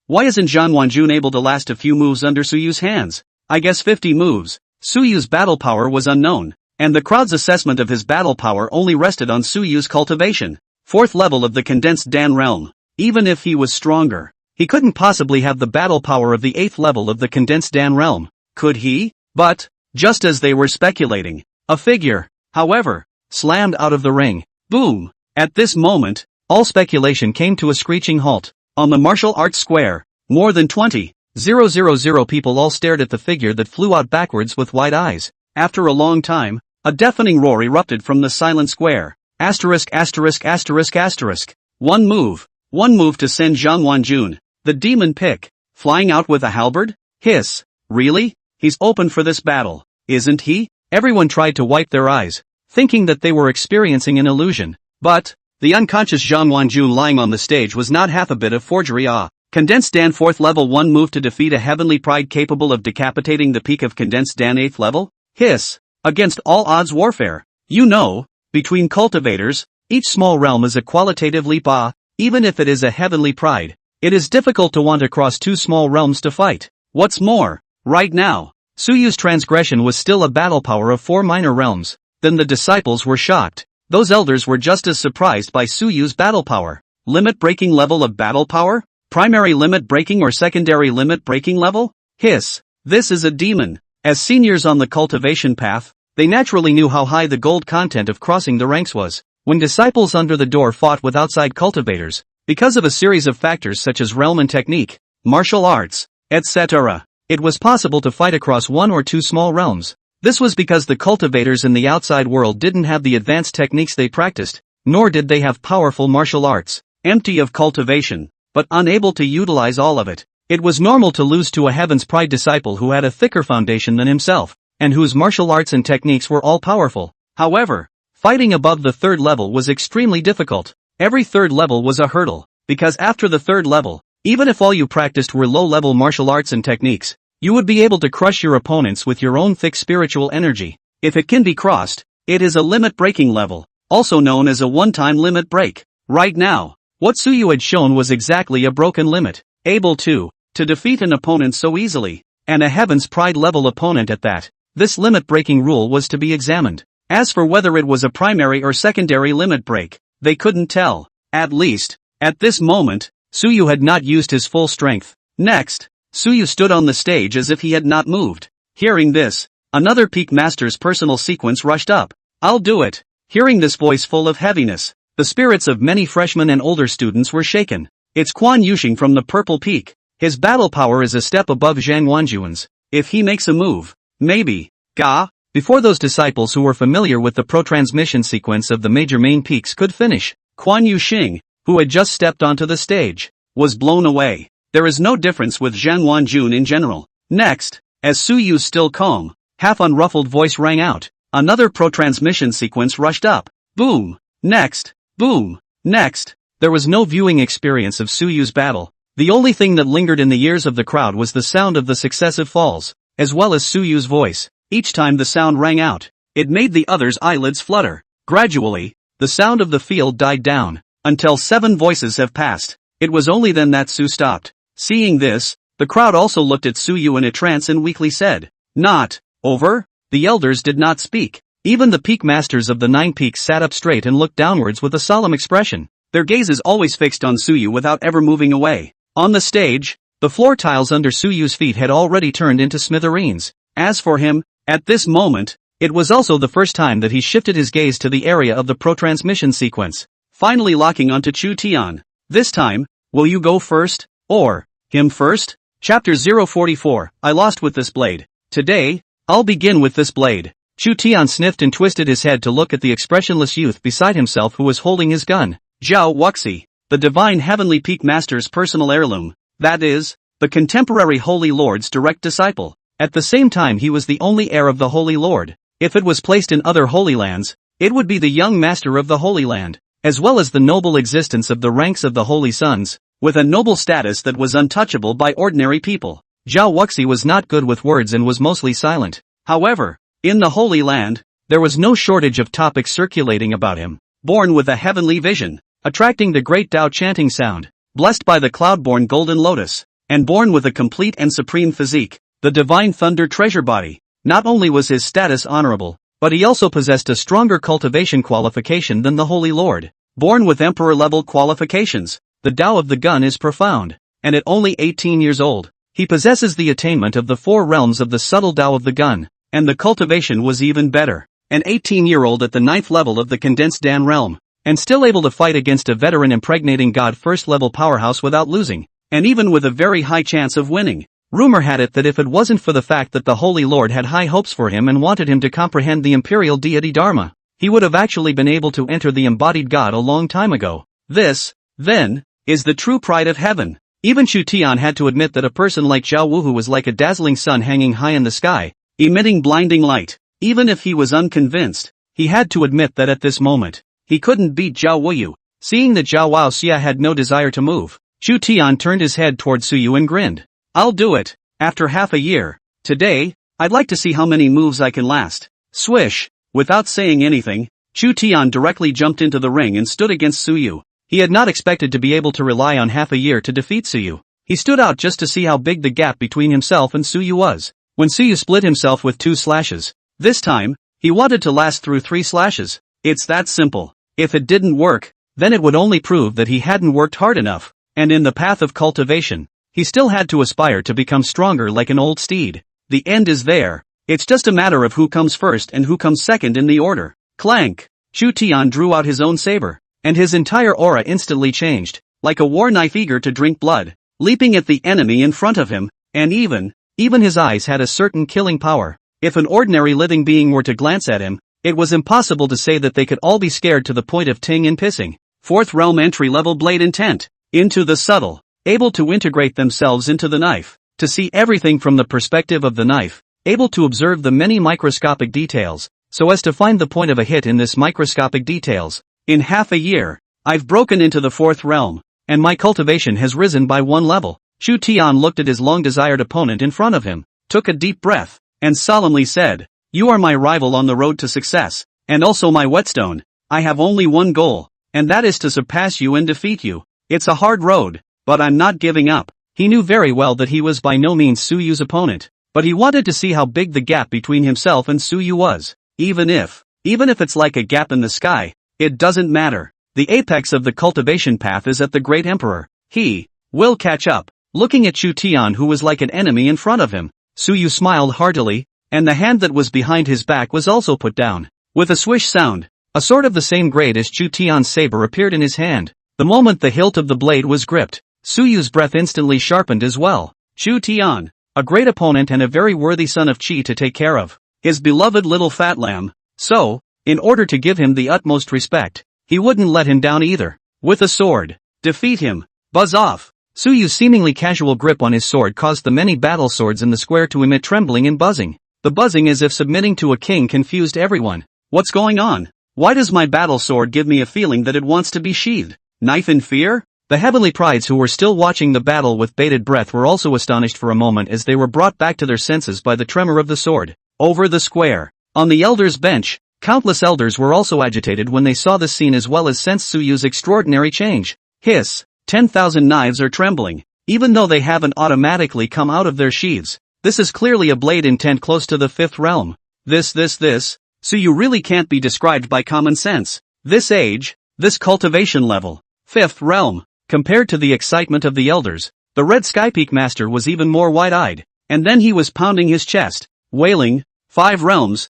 Why isn't Zhang Wanjun able to last a few moves under Suyu's hands? I guess 50 moves. Suyu's battle power was unknown, and the crowd's assessment of his battle power only rested on Suyu's cultivation. 4th level of the condensed Dan realm. Even if he was stronger, he couldn't possibly have the battle power of the 8th level of the condensed Dan realm. Could he? But, just as they were speculating, a figure, however, slammed out of the ring. Boom! At this moment, all speculation came to a screeching halt. On the martial arts square, more than 20,000 people all stared at the figure that flew out backwards with wide eyes. After a long time, a deafening roar erupted from the silent square. Asterisk. One move to send Zhang Wanjun, the demon pick, flying out with a halberd? Hiss. Really? He's open for this battle, isn't he? Everyone tried to wipe their eyes, thinking that they were experiencing an illusion. But, the unconscious Zhang Wanjun lying on the stage was not half a bit of forgery. Condensed Dan 4th level 1 move to defeat a heavenly pride capable of decapitating the peak of Condensed Dan 8th level? Hiss. Against all odds warfare. You know, between cultivators, each small realm is a qualitative leap. even if it is a heavenly pride. It is difficult to want to cross two small realms to fight. What's more, right now, Suyu's transgression was still a battle power of 4 minor realms. Then the disciples were shocked. Those elders were just as surprised by Suyu's battle power. Limit-breaking level of battle power? Primary limit-breaking or secondary limit-breaking level? Hiss. This is a demon. As seniors on the cultivation path, they naturally knew how high the gold content of crossing the ranks was. When disciples under the door fought with outside cultivators, because of a series of factors such as realm and technique, martial arts, etc., it was possible to fight across 1 or 2 small realms. This was because the cultivators in the outside world didn't have the advanced techniques they practiced, nor did they have powerful martial arts, empty of cultivation, but unable to utilize all of it. It was normal to lose to a Heaven's Pride disciple who had a thicker foundation than himself, and whose martial arts and techniques were all powerful. However, fighting above the 3rd level was extremely difficult. Every 3rd level was a hurdle, because after the 3rd level, even if all you practiced were low-level martial arts and techniques, you would be able to crush your opponents with your own thick spiritual energy. If it can be crossed, it is a limit-breaking level, also known as a one-time limit break. Right now, what Suyu had shown was exactly a broken limit, able to defeat an opponent so easily, and a Heaven's Pride level opponent at that. This limit-breaking rule was to be examined. As for whether it was a primary or secondary limit break, they couldn't tell. At least, at this moment, Suyu had not used his full strength. Next, Suyu stood on the stage as if he had not moved. Hearing this, another Peak Master's personal sequence rushed up. I'll do it. Hearing this voice full of heaviness, the spirits of many freshmen and older students were shaken. It's Quan Yuxing from the Purple Peak. His battle power is a step above Zhang Wanjuan's. If he makes a move, maybe, before those disciples who were familiar with the pro-transmission sequence of the major main peaks could finish, Quan Yuxing, who had just stepped onto the stage, was blown away. There is no difference with Zhang Wanjun in general. Next, as Suyu's still calm, half-unruffled voice rang out, another pro-transmission sequence rushed up. Boom! Next! Boom! Next! There was no viewing experience of Suyu's battle. The only thing that lingered in the ears of the crowd was the sound of the successive falls, as well as Suyu's voice. Each time the sound rang out, it made the others' eyelids flutter. Gradually, the sound of the field died down, until 7 voices have passed. It was only then that Su stopped. Seeing this, the crowd also looked at Suyu in a trance and weakly said, "Not over?" The elders did not speak. Even the peak masters of the 9 peaks sat up straight and looked downwards with a solemn expression, their gazes always fixed on Suyu without ever moving away. On the stage, the floor tiles under Suyu's feet had already turned into smithereens. As for him, at this moment, it was also the first time that he shifted his gaze to the area of the pro-transmission sequence, finally locking onto Chu Tian. This time, will you go first? Or, him first? Chapter 044, I lost with this blade. Today, I'll begin with this blade. Chu Tian sniffed and twisted his head to look at the expressionless youth beside himself who was holding his gun. Zhao Wuxi, the divine heavenly peak master's personal heirloom, that is, the contemporary Holy Lord's direct disciple. At the same time he was the only heir of the Holy Lord. If it was placed in other Holy Lands, it would be the young master of the Holy Land, as well as the noble existence of the ranks of the Holy Sons, with a noble status that was untouchable by ordinary people. Zhao Wuxi was not good with words and was mostly silent. However, in the Holy Land, there was no shortage of topics circulating about him. Born with a heavenly vision, attracting the great Tao chanting sound, blessed by the cloud-born golden lotus, and born with a complete and supreme physique, the divine thunder treasure body. Not only was his status honorable, but he also possessed a stronger cultivation qualification than the Holy Lord. Born with emperor-level qualifications, the Tao of the gun is profound, and at only 18 years old, he possesses the attainment of the 4 realms of the subtle Tao of the gun, and the cultivation was even better. An 18-year-old at the 9th level of the condensed Dan realm, and still able to fight against a veteran impregnating God first-level powerhouse without losing, and even with a very high chance of winning. Rumor had it that if it wasn't for the fact that the Holy Lord had high hopes for him and wanted him to comprehend the imperial deity Dharma, he would have actually been able to enter the embodied God a long time ago. This, then, is the true pride of heaven. Even Chu Tian had to admit that a person like Zhao Wuhu was like a dazzling sun hanging high in the sky, emitting blinding light. Even if he was unconvinced, he had to admit that at this moment, he couldn't beat Zhao Wuyu. Seeing that Zhao Wuxia had no desire to move, Chu Tian turned his head toward Suyu and grinned. "I'll do it, after half a year. Today, I'd like to see how many moves I can last." Swish! Without saying anything, Chu Tian directly jumped into the ring and stood against Suyu. He had not expected to be able to rely on half a year to defeat Suyu. He stood out just to see how big the gap between himself and Suyu was. When Suyu split himself with 2 slashes, this time, he wanted to last through 3 slashes. It's that simple. If it didn't work, then it would only prove that he hadn't worked hard enough. And in the path of cultivation, he still had to aspire to become stronger like an old steed. The end is there. It's just a matter of who comes first and who comes second in the order. Clank! Chu Tian drew out his own saber, and his entire aura instantly changed, like a war knife eager to drink blood, leaping at the enemy in front of him, and even his eyes had a certain killing power. If an ordinary living being were to glance at him, it was impossible to say that they could all be scared to the point of ting and pissing. 4th realm entry-level blade intent. Into the subtle. Able to integrate themselves into the knife. To see everything from the perspective of the knife. Able to observe the many microscopic details, so as to find the point of a hit in this microscopic details. In half a year, I've broken into the 4th realm, and my cultivation has risen by 1 level. Chu Tian looked at his long-desired opponent in front of him, took a deep breath, and solemnly said, "You are my rival on the road to success, and also my whetstone. I have only one goal, and that is to surpass you and defeat you. It's a hard road, but I'm not giving up." He knew very well that he was by no means Suyu's opponent, but he wanted to see how big the gap between himself and Suyu was. Even if it's like a gap in the sky, it doesn't matter. The apex of the cultivation path is at the Great Emperor. He will catch up. Looking at Chu Tian, who was like an enemy in front of him, Suyu smiled heartily, and the hand that was behind his back was also put down. With a swish sound, a sword of the same grade as Chu Tian's saber appeared in his hand. The moment the hilt of the blade was gripped, Suyu's breath instantly sharpened as well. Chu Tian, a great opponent and a very worthy son of Qi to take care of. His beloved little fat lamb. So, in order to give him the utmost respect, he wouldn't let him down either. With a sword. Defeat him. Buzz off. Suyu's seemingly casual grip on his sword caused the many battle swords in the square to emit trembling and buzzing. The buzzing as if submitting to a king confused everyone. What's going on? Why does my battle sword give me a feeling that it wants to be sheathed? Knife in fear? The heavenly prides who were still watching the battle with bated breath were also astonished for a moment as they were brought back to their senses by the tremor of the sword. Over the square. On the elders' bench, countless elders were also agitated when they saw this scene as well as sensed Suyu's extraordinary change. Hiss. 10,000 knives are trembling, even though they haven't automatically come out of their sheaths. This is clearly a blade intent close to the 5th realm. This. Suyu really can't be described by common sense. This age, this cultivation level. 5th realm. Compared to the excitement of the elders, the Red Skypeak Master was even more wide-eyed. And then he was pounding his chest, wailing, 5 realms,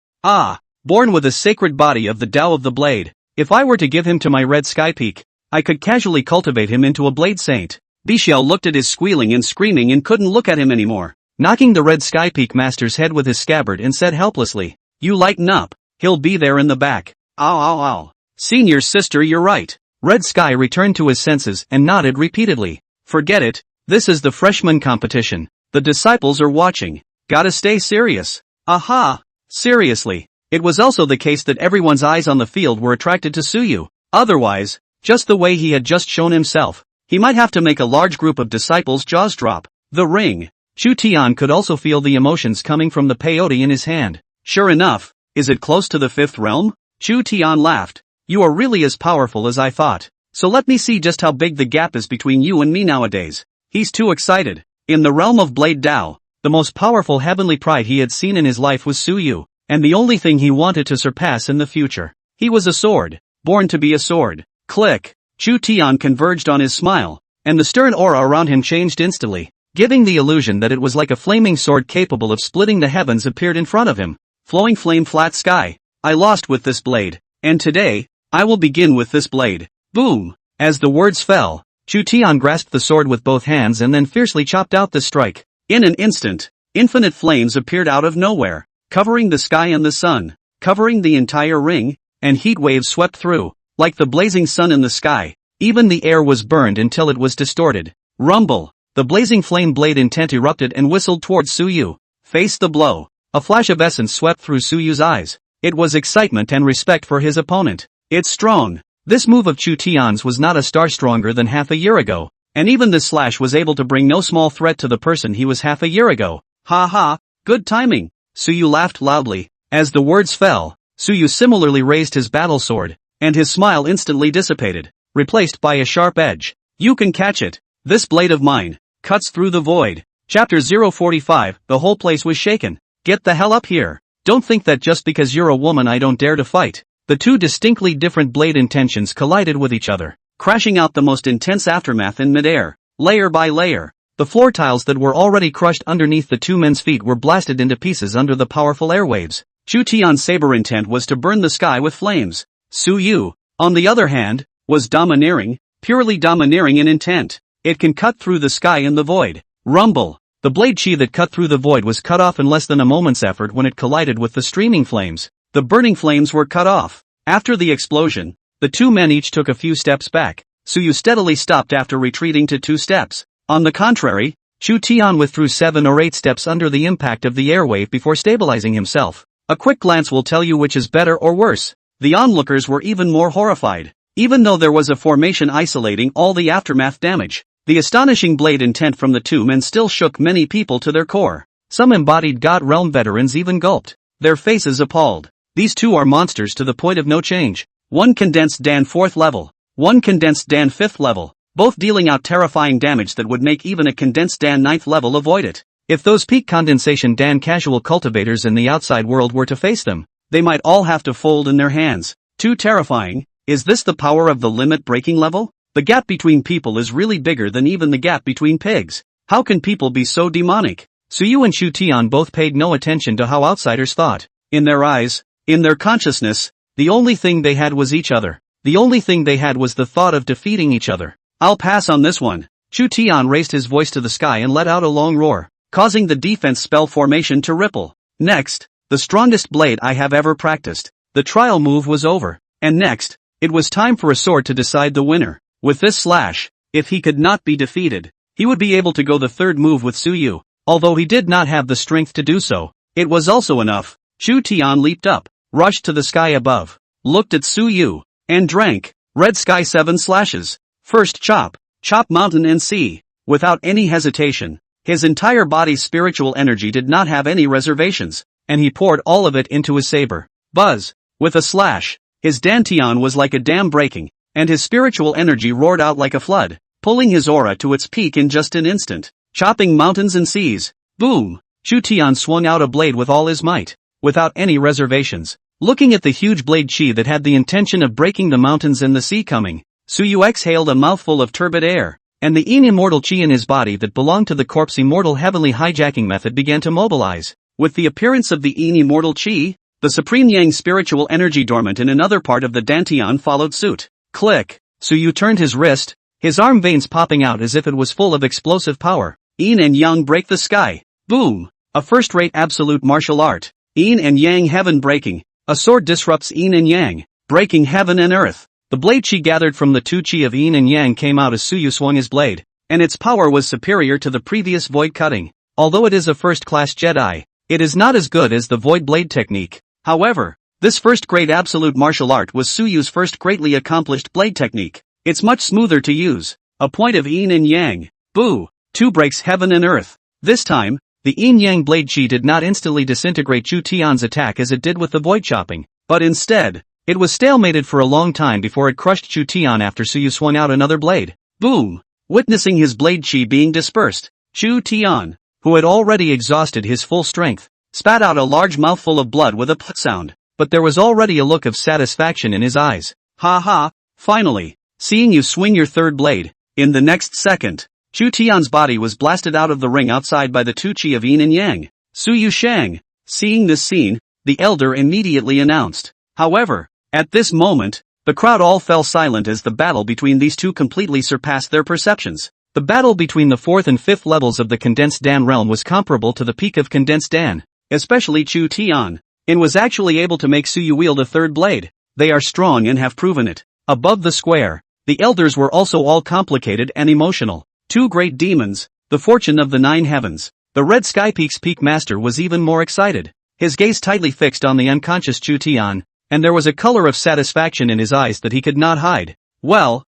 born with a sacred body of the Tao of the Blade. If I were to give him to my Red Skypeak, I could casually cultivate him into a blade saint. Bixiao looked at his squealing and screaming and couldn't look at him anymore, knocking the Red Skypeak Master's head with his scabbard and said helplessly, "You lighten up, he'll be there in the back." Ow. Senior sister, you're right. Red Sky returned to his senses and nodded repeatedly. Forget it, this is the freshman competition. The disciples are watching. Gotta stay serious. Aha! Seriously. It was also the case that everyone's eyes on the field were attracted to Suyu. Otherwise, just the way he had just shown himself, he might have to make a large group of disciples' jaws drop. The ring. Chu Tian could also feel the emotions coming from the peyote in his hand. Sure enough, is it close to the 5th realm? Chu Tian laughed. You are really as powerful as I thought. So let me see just how big the gap is between you and me nowadays. He's too excited. In the realm of Blade Dao, the most powerful heavenly pride he had seen in his life was Suyu, and the only thing he wanted to surpass in the future. He was a sword, born to be a sword. Click. Chu Tian converged on his smile, and the stern aura around him changed instantly, giving the illusion that it was like a flaming sword capable of splitting the heavens appeared in front of him. Flowing flame flat sky. I lost with this blade, and today, I will begin with this blade. Boom! As the words fell, Chu Tian grasped the sword with both hands and then fiercely chopped out the strike. In an instant, infinite flames appeared out of nowhere, covering the sky and the sun, covering the entire ring, and heat waves swept through, like the blazing sun in the sky. Even the air was burned until it was distorted. Rumble! The blazing flame blade intent erupted and whistled towards Suyu. Face the blow. A flash of essence swept through Suyu's eyes. It was excitement and respect for his opponent. It's strong. This move of Chu Tian's was not a star stronger than half a year ago, and even this slash was able to bring no small threat to the person he was half a year ago. Ha ha, good timing. Suyu laughed loudly. As the words fell, Suyu similarly raised his battle sword, and his smile instantly dissipated. replaced by a sharp edge. You can catch it. This blade of mine cuts through the void. Chapter 045, the whole place was shaken. Get the hell up here. Don't think that just because you're a woman I don't dare to fight. The two distinctly different blade intentions collided with each other, crashing out the most intense aftermath in midair, layer by layer. The floor tiles that were already crushed underneath the two men's feet were blasted into pieces under the powerful airwaves. Chu Tian's saber intent was to burn the sky with flames. Su Yu, on the other hand, was domineering, purely domineering in intent. It can cut through the sky and the void. Rumble. The blade chi that cut through the void was cut off in less than a moment's effort when it collided with the streaming flames. The burning flames were cut off. After the explosion, the two men each took a few steps back. Su Yu steadily stopped after retreating to 2 steps. On the contrary, Chu Tian withdrew 7 or 8 steps under the impact of the airwave before stabilizing himself. A quick glance will tell you which is better or worse. The onlookers were even more horrified. Even though there was a formation isolating all the aftermath damage, the astonishing blade intent from the two men still shook many people to their core. Some embodied God Realm veterans even gulped, their faces appalled. These two are monsters to the point of no change. One condensed Dan 4th level, one condensed Dan 5th level, both dealing out terrifying damage that would make even a condensed Dan 9th level avoid it. If those peak condensation Dan casual cultivators in the outside world were to face them, they might all have to fold in their hands. Too terrifying. Is this the power of the limit breaking level? The gap between people is really bigger than even the gap between pigs. How can people be so demonic? Su Yu and Chu Tian both paid no attention to how outsiders thought. In their eyes, in their consciousness, the only thing they had was each other. The only thing they had was the thought of defeating each other. I'll pass on this one. Chu Tian raised his voice to the sky and let out a long roar, causing the defense spell formation to ripple. Next, the strongest blade I have ever practiced. The trial move was over. And next, it was time for a sword to decide the winner. With this slash, if he could not be defeated, he would be able to go the third move with Su Yu. Although he did not have the strength to do so, it was also enough. Chu Tian leaped up, rushed to the sky above, looked at Su Yu, and drank. Red sky 7 slashes. First chop, chop mountain and sea. Without any hesitation, his entire body's spiritual energy did not have any reservations, and he poured all of it into his saber. Buzz. With a slash, his dantian was like a dam breaking, and his spiritual energy roared out like a flood, pulling his aura to its peak in just an instant, chopping mountains and seas. Boom! Chu Tian swung out a blade with all his might, without any reservations. Looking at the huge blade chi that had the intention of breaking the mountains and the sea coming, Su Yu exhaled a mouthful of turbid air, and the immortal chi in his body that belonged to the corpse immortal heavenly hijacking method began to mobilize. With the appearance of the immortal chi, the supreme yang spiritual energy dormant in another part of the dantian followed suit. Click! Su Yu turned his wrist, his arm veins popping out as if it was full of explosive power. Yin and yang break the sky. Boom! A first-rate absolute martial art. Yin and yang heaven breaking. A sword disrupts yin and yang, breaking heaven and earth. The blade chi gathered from the two chi of yin and yang came out as Su Yu swung his blade, and its power was superior to the previous void cutting. Although it is a first-class Jedi, it is not as good as the void blade technique. However, this first great absolute martial art was Su Yu's first greatly accomplished blade technique. It's much smoother to use. A point of yin and yang. Boo! 2 breaks heaven and earth. This time, the yin-yang blade chi did not instantly disintegrate Chu Tian's attack as it did with the void chopping, but instead, it was stalemated for a long time before it crushed Chu Tian after Su Yu swung out another blade. Boom! Witnessing his blade chi being dispersed, Chu Tian, who had already exhausted his full strength, spat out a large mouthful of blood with a put sound, but there was already a look of satisfaction in his eyes. Ha ha, finally, seeing you swing your third blade. In the next second, Chu Tian's body was blasted out of the ring outside by the two chi of yin and yang. Su Yu Shang. Seeing this scene, the elder immediately announced. However, at this moment, the crowd all fell silent as the battle between these two completely surpassed their perceptions. The battle between the 4th and 5th levels of the Condensed Dan realm was comparable to the peak of Condensed Dan, especially Chu Tian, and was actually able to make Su Yu wield a third blade. They are strong and have proven it. Above the square, the elders were also all complicated and emotional. 2 great demons, the fortune of the 9 heavens. The Red Sky Peak's peak master was even more excited, his gaze tightly fixed on the unconscious Chu Tian, and there was a color of satisfaction in his eyes that he could not hide. Well,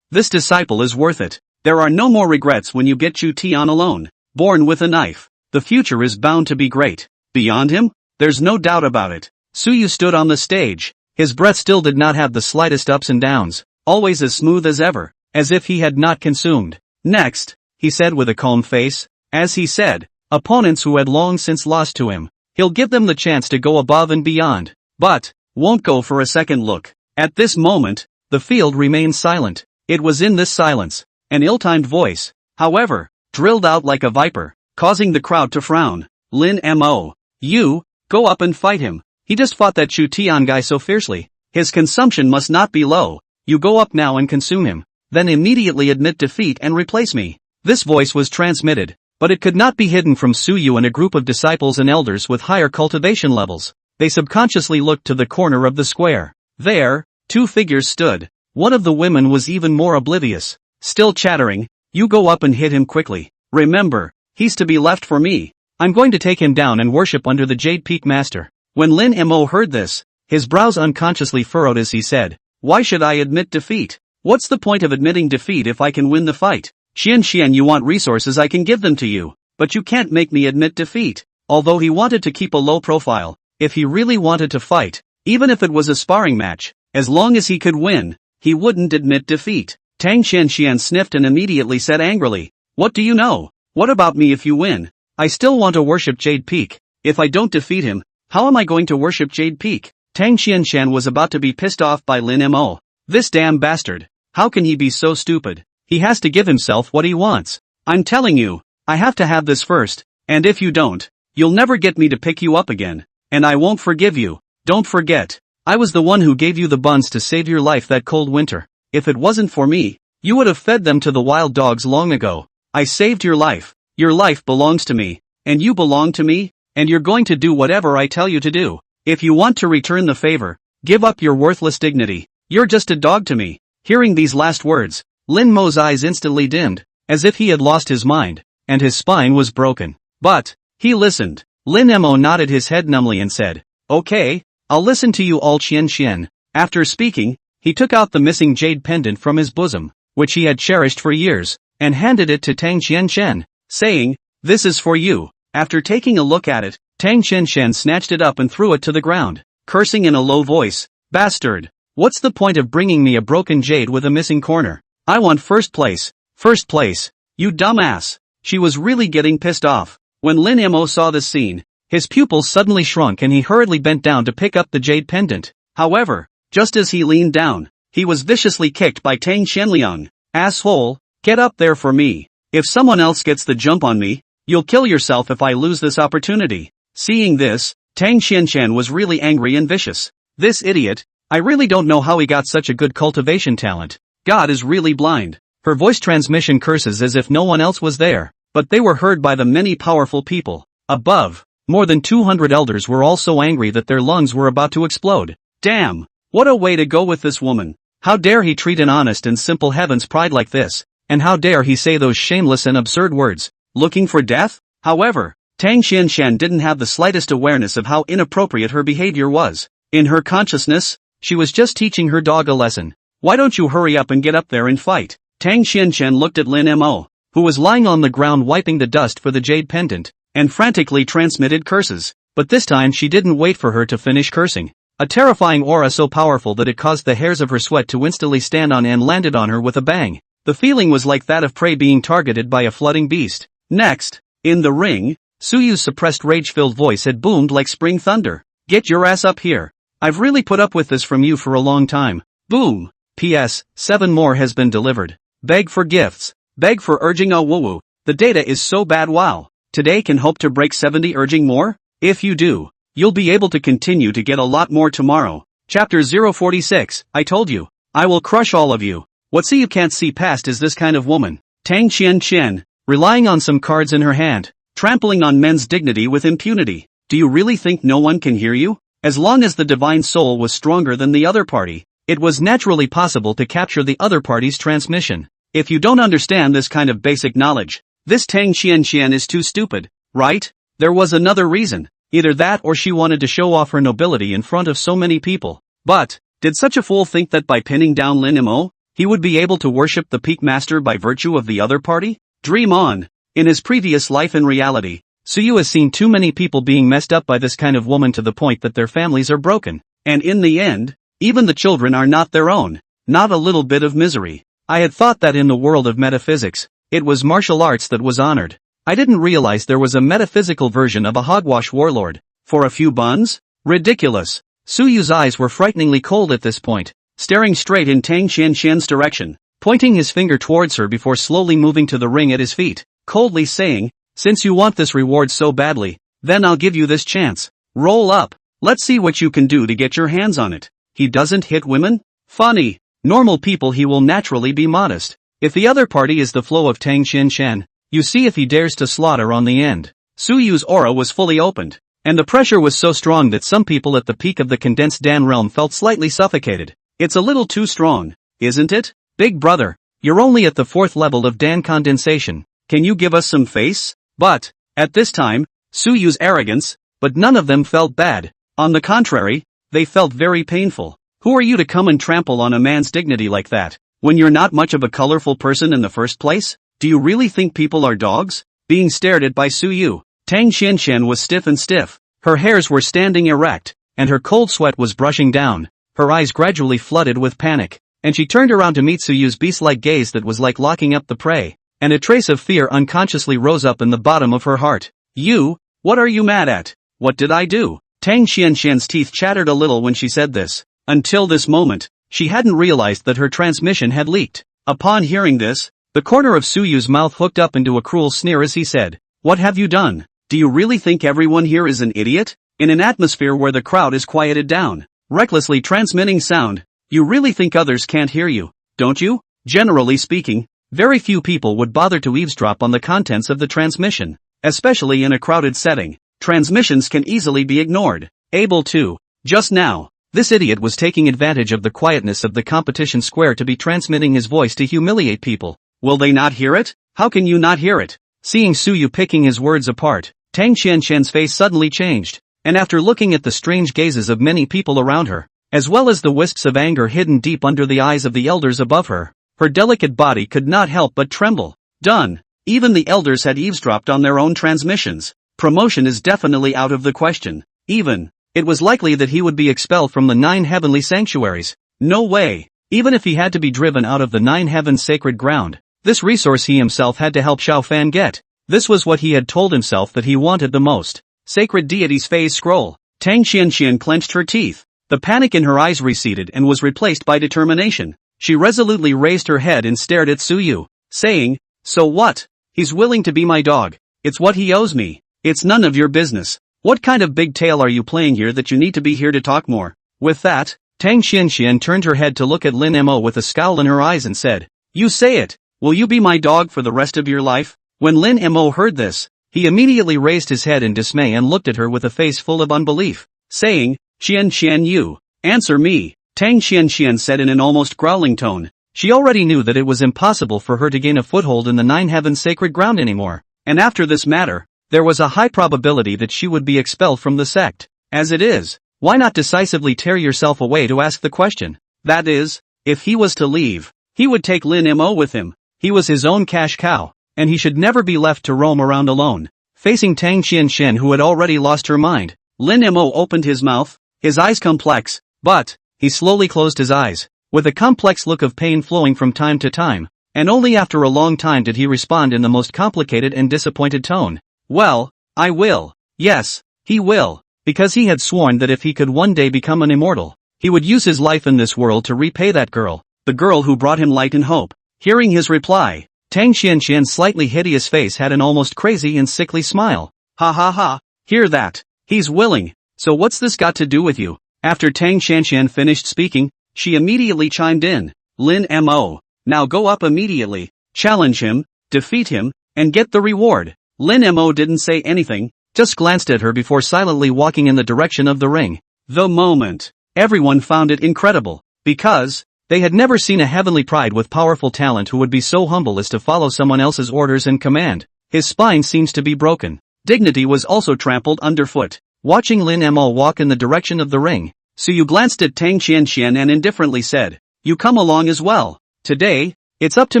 this disciple is worth it. There are no more regrets when you get Chu Tian alone, born with a knife. The future is bound to be great. Beyond him, there's no doubt about it. Su Yu stood on the stage, His breath still did not have the slightest ups and downs, always as smooth as ever, as if he had not consumed. Next, he said with a calm face, as he said, opponents who had long since lost to him, he'll give them the chance to go above and beyond, but won't go for a second look. At this moment, the field remained silent. It was in this silence, an ill-timed voice, however, drilled out like a viper, causing the crowd to frown. Lin Mo. You, go up and fight him. He just fought that Chu Tian guy so fiercely. His consumption must not be low. You go up now and consume him. Then immediately admit defeat and replace me. This voice was transmitted, but it could not be hidden from Su Yu and a group of disciples and elders with higher cultivation levels. They subconsciously looked to the corner of the square. There, two figures stood. One of the women was even more oblivious. Still chattering, you go up and hit him quickly. Remember, he's to be left for me. I'm going to take him down and worship under the Jade Peak Master. When Lin Mo heard this, his brows unconsciously furrowed as he said, why should I admit defeat? What's the point of admitting defeat if I can win the fight? Xian, you want resources, I can give them to you, but you can't make me admit defeat. Although he wanted to keep a low profile, if he really wanted to fight, even if it was a sparring match, as long as he could win, he wouldn't admit defeat. Tang Xian sniffed and immediately said angrily, what do you know? What about me if you win? I still want to worship Jade Peak. If I don't defeat him, how am I going to worship Jade Peak? Tang Xian was about to be pissed off by Lin Mo. This damn bastard. How can he be so stupid? He has to give himself what he wants. I'm telling you, I have to have this first, and if you don't, you'll never get me to pick you up again, and I won't forgive you. Don't forget, I was the one who gave you the buns to save your life that cold winter. If it wasn't for me, you would have fed them to the wild dogs long ago. I saved your life. Your life belongs to me, and you belong to me, and you're going to do whatever I tell you to do. If you want to return the favor, give up your worthless dignity. You're just a dog to me. Hearing these last words, Lin Mo's eyes instantly dimmed, as if he had lost his mind, and his spine was broken. But he listened. Lin Mo nodded his head numbly and said, okay, I'll listen to you all. Xian. After speaking, he took out the missing jade pendant from his bosom, which he had cherished for years, and handed it to Tang Xian, saying, this is for you. After taking a look at it, Tang Xian snatched it up and threw it to the ground, cursing in a low voice, bastard. What's the point of bringing me a broken jade with a missing corner? I want first place. First place. You dumbass. She was really getting pissed off. When Lin Mo saw this scene, his pupils suddenly shrunk and he hurriedly bent down to pick up the jade pendant. However, just as he leaned down, he was viciously kicked by Tang Xianliang. Asshole, get up there for me. If someone else gets the jump on me, you'll kill yourself if I lose this opportunity. Seeing this, Tang Xian was really angry and vicious. This idiot, I really don't know how he got such a good cultivation talent. God is really blind. Her voice transmission curses as if no one else was there, but they were heard by the many powerful people. Above, more than 200 elders were all so angry that their lungs were about to explode. Damn, what a way to go with this woman. How dare he treat an honest and simple heaven's pride like this, and how dare he say those shameless and absurd words, looking for death? However, Tang Xian didn't have the slightest awareness of how inappropriate her behavior was. In her consciousness, she was just teaching her dog a lesson. Why don't you hurry up and get up there and fight? Tang Xian looked at Lin Mo, who was lying on the ground wiping the dust for the jade pendant, and frantically transmitted curses. But this time she didn't wait for her to finish cursing. A terrifying aura so powerful that it caused the hairs of her sweat to instantly stand on and landed on her with a bang. The feeling was like that of prey being targeted by a flooding beast. Next, in the ring, Su Yu's suppressed rage-filled voice had boomed like spring thunder. Get your ass up here. I've really put up with this from you for a long time. Boom. P.S. 7 more has been delivered. Beg for gifts. Beg for urging a woo-woo. The data is so bad. Wow. Today can hope to break 70 urging more? If you do, you'll be able to continue to get a lot more tomorrow. Chapter 046, I told you. I will crush all of you. What see you can't see past is this kind of woman. Tang Xian, relying on some cards in her hand, trampling on men's dignity with impunity. Do you really think no one can hear you? As long as the divine soul was stronger than the other party, it was naturally possible to capture the other party's transmission. If you don't understand this kind of basic knowledge, this Tang Xian is too stupid, right? There was another reason. Either that or she wanted to show off her nobility in front of so many people. But, did such a fool think that by pinning down Lin Mo, he would be able to worship the peak master by virtue of the other party? Dream on. In his previous life and reality, Su Yu has seen too many people being messed up by this kind of woman to the point that their families are broken. And in the end, Even the children are not their own. Not a little bit of misery. I had thought that in the world of metaphysics, it was martial arts that was honored. I didn't realize there was a metaphysical version of a hogwash warlord. For a few buns? Ridiculous. Suyu's eyes were frighteningly cold at this point, staring straight in Tang Xianxian's direction, pointing his finger towards her before slowly moving to the ring at his feet, coldly saying, "Since you want this reward so badly, then I'll give you this chance. Roll up. Let's see what you can do to get your hands on it." He doesn't hit women? Funny. Normal people he will naturally be modest. If the other party is the flow of Tang Xianshan, you see if he dares to slaughter on the end. Suyu's aura was fully opened, and the pressure was so strong that some people at the peak of the condensed Dan realm felt slightly suffocated. It's a little too strong, isn't it? Big brother, you're only at the 4th level of Dan condensation. Can you give us some face? But, at this time, Suyu's arrogance, but none of them felt bad. On the contrary, they felt very painful. Who are you to come and trample on a man's dignity like that, when you're not much of a colorful person in the first place? Do you really think people are dogs? Being stared at by Suyu, Tang Xianshan was stiff and stiff. Her hairs were standing erect, and her cold sweat was brushing down. Her eyes gradually flooded with panic, and she turned around to meet Suyu's beast-like gaze that was like locking up the prey, and a trace of fear unconsciously rose up in the bottom of her heart. You? What are you mad at? What did I do? Tang Xianshan's teeth chattered a little when she said this. Until this moment, she hadn't realized that her transmission had leaked. Upon hearing this, the corner of Suyu's mouth hooked up into a cruel sneer as he said, "What have you done? Do you really think everyone here is an idiot? In an atmosphere where the crowd is quieted down, recklessly transmitting sound, you really think others can't hear you, don't you?" Generally speaking, very few people would bother to eavesdrop on the contents of the transmission, especially in a crowded setting. Transmissions can easily be ignored. Able to. Just now, this idiot was taking advantage of the quietness of the competition square to be transmitting his voice to humiliate people. Will they not hear it? How can you not hear it? Seeing Suyu picking his words apart, Tang Xianshan's face suddenly changed, and after looking at the strange gazes of many people around her, as well as the wisps of anger hidden deep under the eyes of the elders above her, her delicate body could not help but tremble. Done. Even the elders had eavesdropped on their own transmissions. Promotion is definitely out of the question. Even, it was likely that he would be expelled from the 9 heavenly sanctuaries. No way. Even if he had to be driven out of the 9 heavens sacred ground, this resource he himself had to help Xiao Fan get. This was what he had told himself that he wanted the most. Sacred deity's phase scroll. Tang Xianxian clenched her teeth. The panic in her eyes receded and was replaced by determination. She resolutely raised her head and stared at Suyu, saying, "So what? He's willing to be my dog. It's what he owes me. It's none of your business. What kind of big tale are you playing here that you need to be here to talk more?" With that, Tang Xianxian turned her head to look at Lin Mo with a scowl in her eyes and said, "You say it. Will you be my dog for the rest of your life?" When Lin Mo heard this, he immediately raised his head in dismay and looked at her with a face full of unbelief, saying, "Xian, you, answer me." Tang Xianxian said in an almost growling tone. She already knew that it was impossible for her to gain a foothold in the 9 heavens sacred ground anymore, and after this matter, there was a high probability that she would be expelled from the sect. As it is, why not decisively tear yourself away to ask the question? That is, if he was to leave, he would take Lin Mo with him. He was his own cash cow, and he should never be left to roam around alone. Facing Tang Xianshan, who had already lost her mind, Lin Mo opened his mouth, his eyes complex, but he slowly closed his eyes, with a complex look of pain flowing from time to time, and only after a long time did he respond in the most complicated and disappointed tone. "Well, I will. Yes, he will." Because he had sworn that if he could one day become an immortal, he would use his life in this world to repay that girl, the girl who brought him light and hope. Hearing his reply, Tang Xianshan's slightly hideous face had an almost crazy and sickly smile. "Ha ha ha, hear that? He's willing. So what's this got to do with you?" After Tang Xianshan finished speaking, she immediately chimed in. "Lin Mo, now go up immediately, challenge him, defeat him, and get the reward." Lin Mo didn't say anything, just glanced at her before silently walking in the direction of the ring. The moment. Everyone found it incredible, because they had never seen a heavenly pride with powerful talent who would be so humble as to follow someone else's orders and command. His spine seems to be broken. Dignity was also trampled underfoot. Watching Lin Mo walk in the direction of the ring, Suyu glanced at Tang Xianxian and indifferently said, "You come along as well. Today, it's up to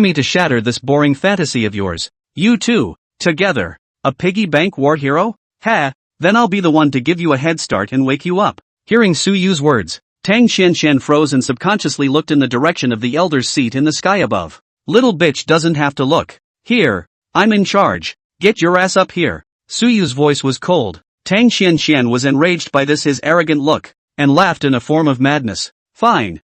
me to shatter this boring fantasy of yours. You two, together, a piggy bank war hero? Ha, then I'll be the one to give you a head start and wake you up." Hearing Suyu's words, Tang Xianxian froze and subconsciously looked in the direction of the elder's seat in the sky above. Little bitch doesn't have to look. Here. I'm in charge. Get your ass up here. Suyu's voice was cold. Tang Xianxian was enraged by his arrogant look, and laughed in a form of madness. Fine.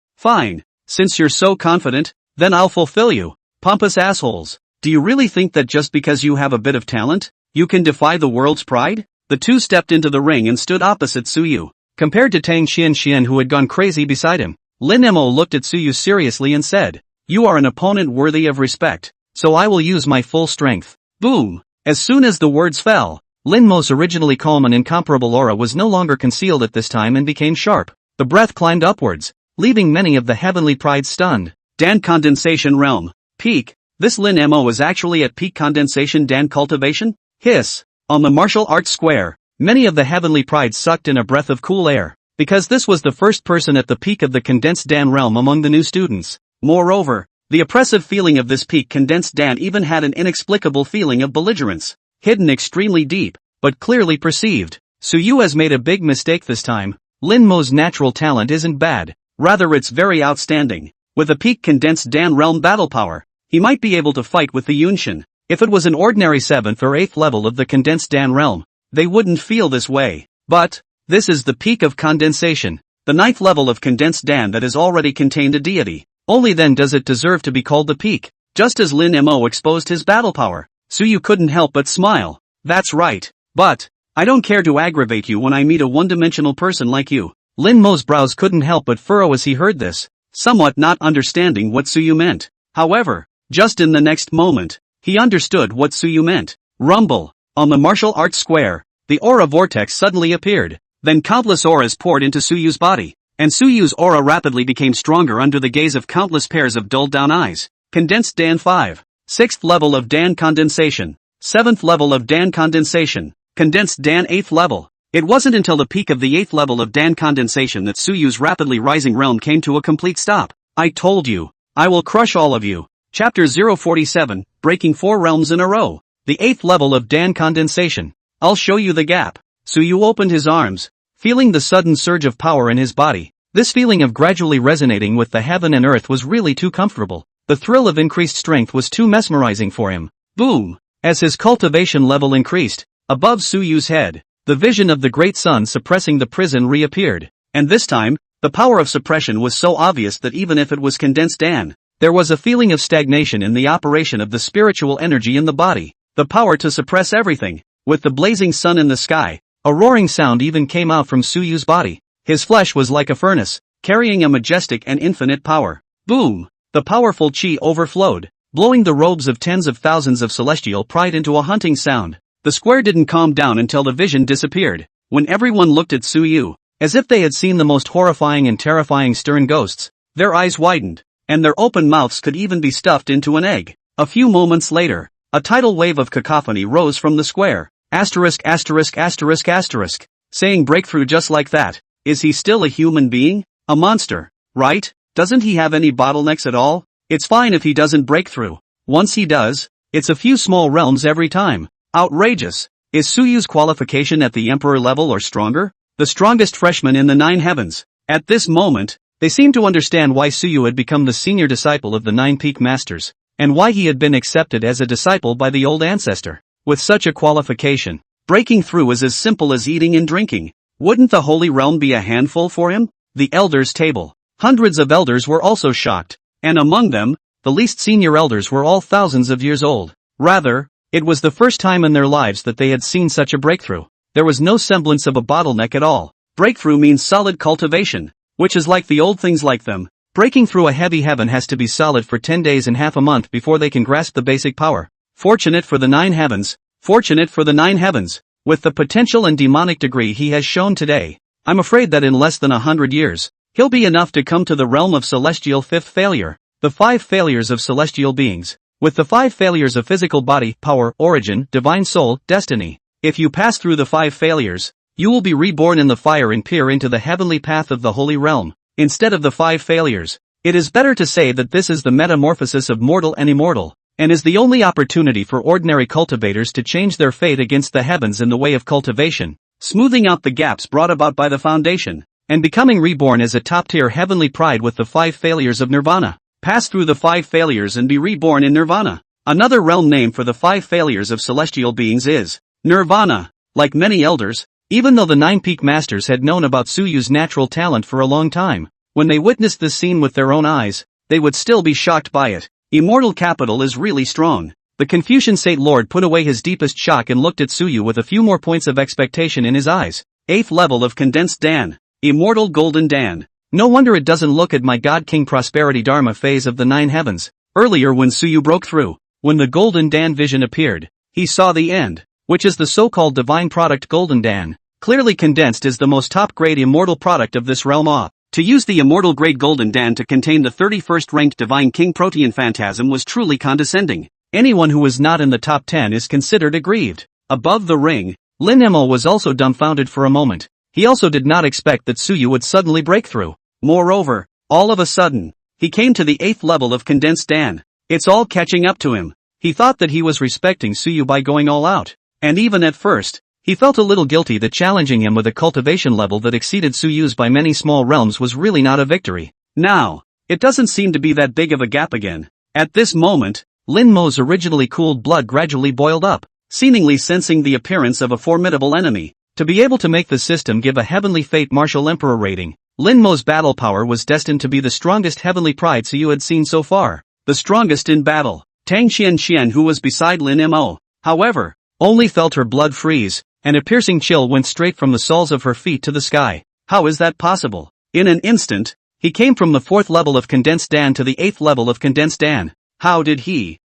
Since you're so confident, then I'll fulfill you. Pompous assholes. Do you really think that just because you have a bit of talent, you can defy the world's pride? The two stepped into the ring and stood opposite Suyu. Compared to Tang Xianxian who had gone crazy beside him, Lin Mo looked at Suyu seriously and said, "You are an opponent worthy of respect, so I will use my full strength." Boom! As soon as the words fell, Lin Mo's originally calm and incomparable aura was no longer concealed at this time and became sharp. The breath climbed upwards, leaving many of the heavenly prides stunned. Dan Condensation Realm. Peak. This Lin Mo is actually at peak condensation Dan cultivation? Hiss. On the martial arts square, many of the heavenly prides sucked in a breath of cool air, because this was the first person at the peak of the condensed Dan realm among the new students. Moreover, the oppressive feeling of this peak condensed Dan even had an inexplicable feeling of belligerence, hidden extremely deep, but clearly perceived. Suyu has made a big mistake this time. Lin Mo's natural talent isn't bad, rather it's very outstanding. With a peak condensed Dan realm battle power, he might be able to fight with the Yunshin. If it was an ordinary 7th or 8th level of the condensed Dan realm, they wouldn't feel this way. But, this is the peak of condensation, the 9th level of condensed Dan that has already contained a deity. Only then does it deserve to be called the peak. Just as Lin Mo exposed his battle power, Suyu couldn't help but smile. That's right. But, I don't care to aggravate you when I meet a one-dimensional person like you. Lin Mo's brows couldn't help but furrow as he heard this, somewhat not understanding what Suyu meant. However, just in the next moment, he understood what Suyu meant. Rumble. On the martial arts square, the aura vortex suddenly appeared. Then countless auras poured into Suyu's body, and Suyu's aura rapidly became stronger under the gaze of countless pairs of dulled-down eyes. Condensed Dan 5. 6th level of Dan condensation. 7th level of Dan condensation. Condensed Dan 8th level. It wasn't until the peak of the 8th level of Dan condensation that Suyu's rapidly rising realm came to a complete stop. I told you. I will crush all of you. Chapter 047, Breaking 4 Realms in a Row. The 8th level of Dan condensation. I'll show you the gap. Suyu opened his arms, feeling the sudden surge of power in his body. This feeling of gradually resonating with the heaven and earth was really too comfortable. The thrill of increased strength was too mesmerizing for him. Boom! As his cultivation level increased, above Suyu's head, the vision of the great sun suppressing the prison reappeared. And this time, the power of suppression was so obvious that even if it was condensed Dan, there was a feeling of stagnation in the operation of the spiritual energy in the body, the power to suppress everything. With the blazing sun in the sky, a roaring sound even came out from Suyu's body. His flesh was like a furnace, carrying a majestic and infinite power. Boom! The powerful chi overflowed, blowing the robes of tens of thousands of celestial pride into a hunting sound. The square didn't calm down until the vision disappeared. When everyone looked at Suyu, as if they had seen the most horrifying and terrifying stern ghosts, their eyes widened, and their open mouths could even be stuffed into an egg. A few moments later, a tidal wave of cacophony rose from the square. Asterisk asterisk asterisk asterisk. Saying breakthrough just like that. Is he still a human being? A monster, right? Doesn't he have any bottlenecks at all? It's fine if he doesn't break through. Once he does, it's a few small realms every time. Outrageous. Is Suyu's qualification at the emperor level or stronger? The strongest freshman in the 9 heavens. At this moment, they seemed to understand why Suyu had become the senior disciple of the 9 peak masters, and why he had been accepted as a disciple by the old ancestor. With such a qualification, breaking through is as simple as eating and drinking. Wouldn't the Holy Realm be a handful for him? The elders' table. Hundreds of elders were also shocked, and among them, the least senior elders were all thousands of years old. Rather, it was the first time in their lives that they had seen such a breakthrough. There was no semblance of a bottleneck at all. Breakthrough means solid cultivation, which is like the old things like them. Breaking through a heavy heaven has to be solid for 10 days and half a month before they can grasp the basic power. Fortunate for the 9 heavens. Fortunate for the 9 heavens. With the potential and demonic degree he has shown today, I'm afraid that in less than 100 years, he'll be enough to come to the realm of celestial 5th failure. The 5 failures of celestial beings. With the 5 failures of physical body, power, origin, divine soul, destiny. If you pass through the 5 failures, you will be reborn in the fire and peer into the heavenly path of the holy realm. Instead of the 5 failures, it is better to say that this is the metamorphosis of mortal and immortal, and is the only opportunity for ordinary cultivators to change their fate against the heavens in the way of cultivation, smoothing out the gaps brought about by the foundation. and becoming reborn as a top-tier heavenly pride with the 5 failures of nirvana. Pass through the 5 failures and be reborn in nirvana. Another realm name for the 5 failures of celestial beings is nirvana. Like many elders, even though the 9 peak masters had known about Suyu's natural talent for a long time, when they witnessed this scene with their own eyes, they would still be shocked by it. Immortal capital is really strong. The Confucian Sate Lord put away his deepest shock and looked at Suyu with a few more points of expectation in his eyes. 8th level of condensed Dan. Immortal golden Dan. No wonder it doesn't look at my God King Prosperity Dharma phase of the 9 heavens. Earlier when Suyu broke through, when the golden Dan vision appeared, he saw the end, which is the so-called divine product golden Dan. Clearly condensed is the most top-grade immortal product of this realm. To use the immortal grade golden Dan to contain the 31st ranked divine king Protean phantasm was truly condescending. Anyone who is not in the top 10 is considered aggrieved. Above the ring, Lin Mo was also dumbfounded for a moment. He also did not expect that Suyu would suddenly break through. Moreover, all of a sudden, he came to the 8th level of condensed Dan. It's all catching up to him. He thought that he was respecting Suyu by going all out. And even at first, he felt a little guilty that challenging him with a cultivation level that exceeded Suyu's by many small realms was really not a victory. Now, it doesn't seem to be that big of a gap again. At this moment, Lin Mo's originally cooled blood gradually boiled up, seemingly sensing the appearance of a formidable enemy. To be able to make the system give a Heavenly Fate Martial Emperor rating, Lin Mo's battle power was destined to be the strongest heavenly pride Suyu had seen so far. The strongest in battle. Tang Xian, who was beside Lin Mo, however, only felt her blood freeze, and a piercing chill went straight from the soles of her feet to the sky. How is that possible? In an instant, he came from the 4th level of condensed Dan to the 8th level of condensed Dan. How did he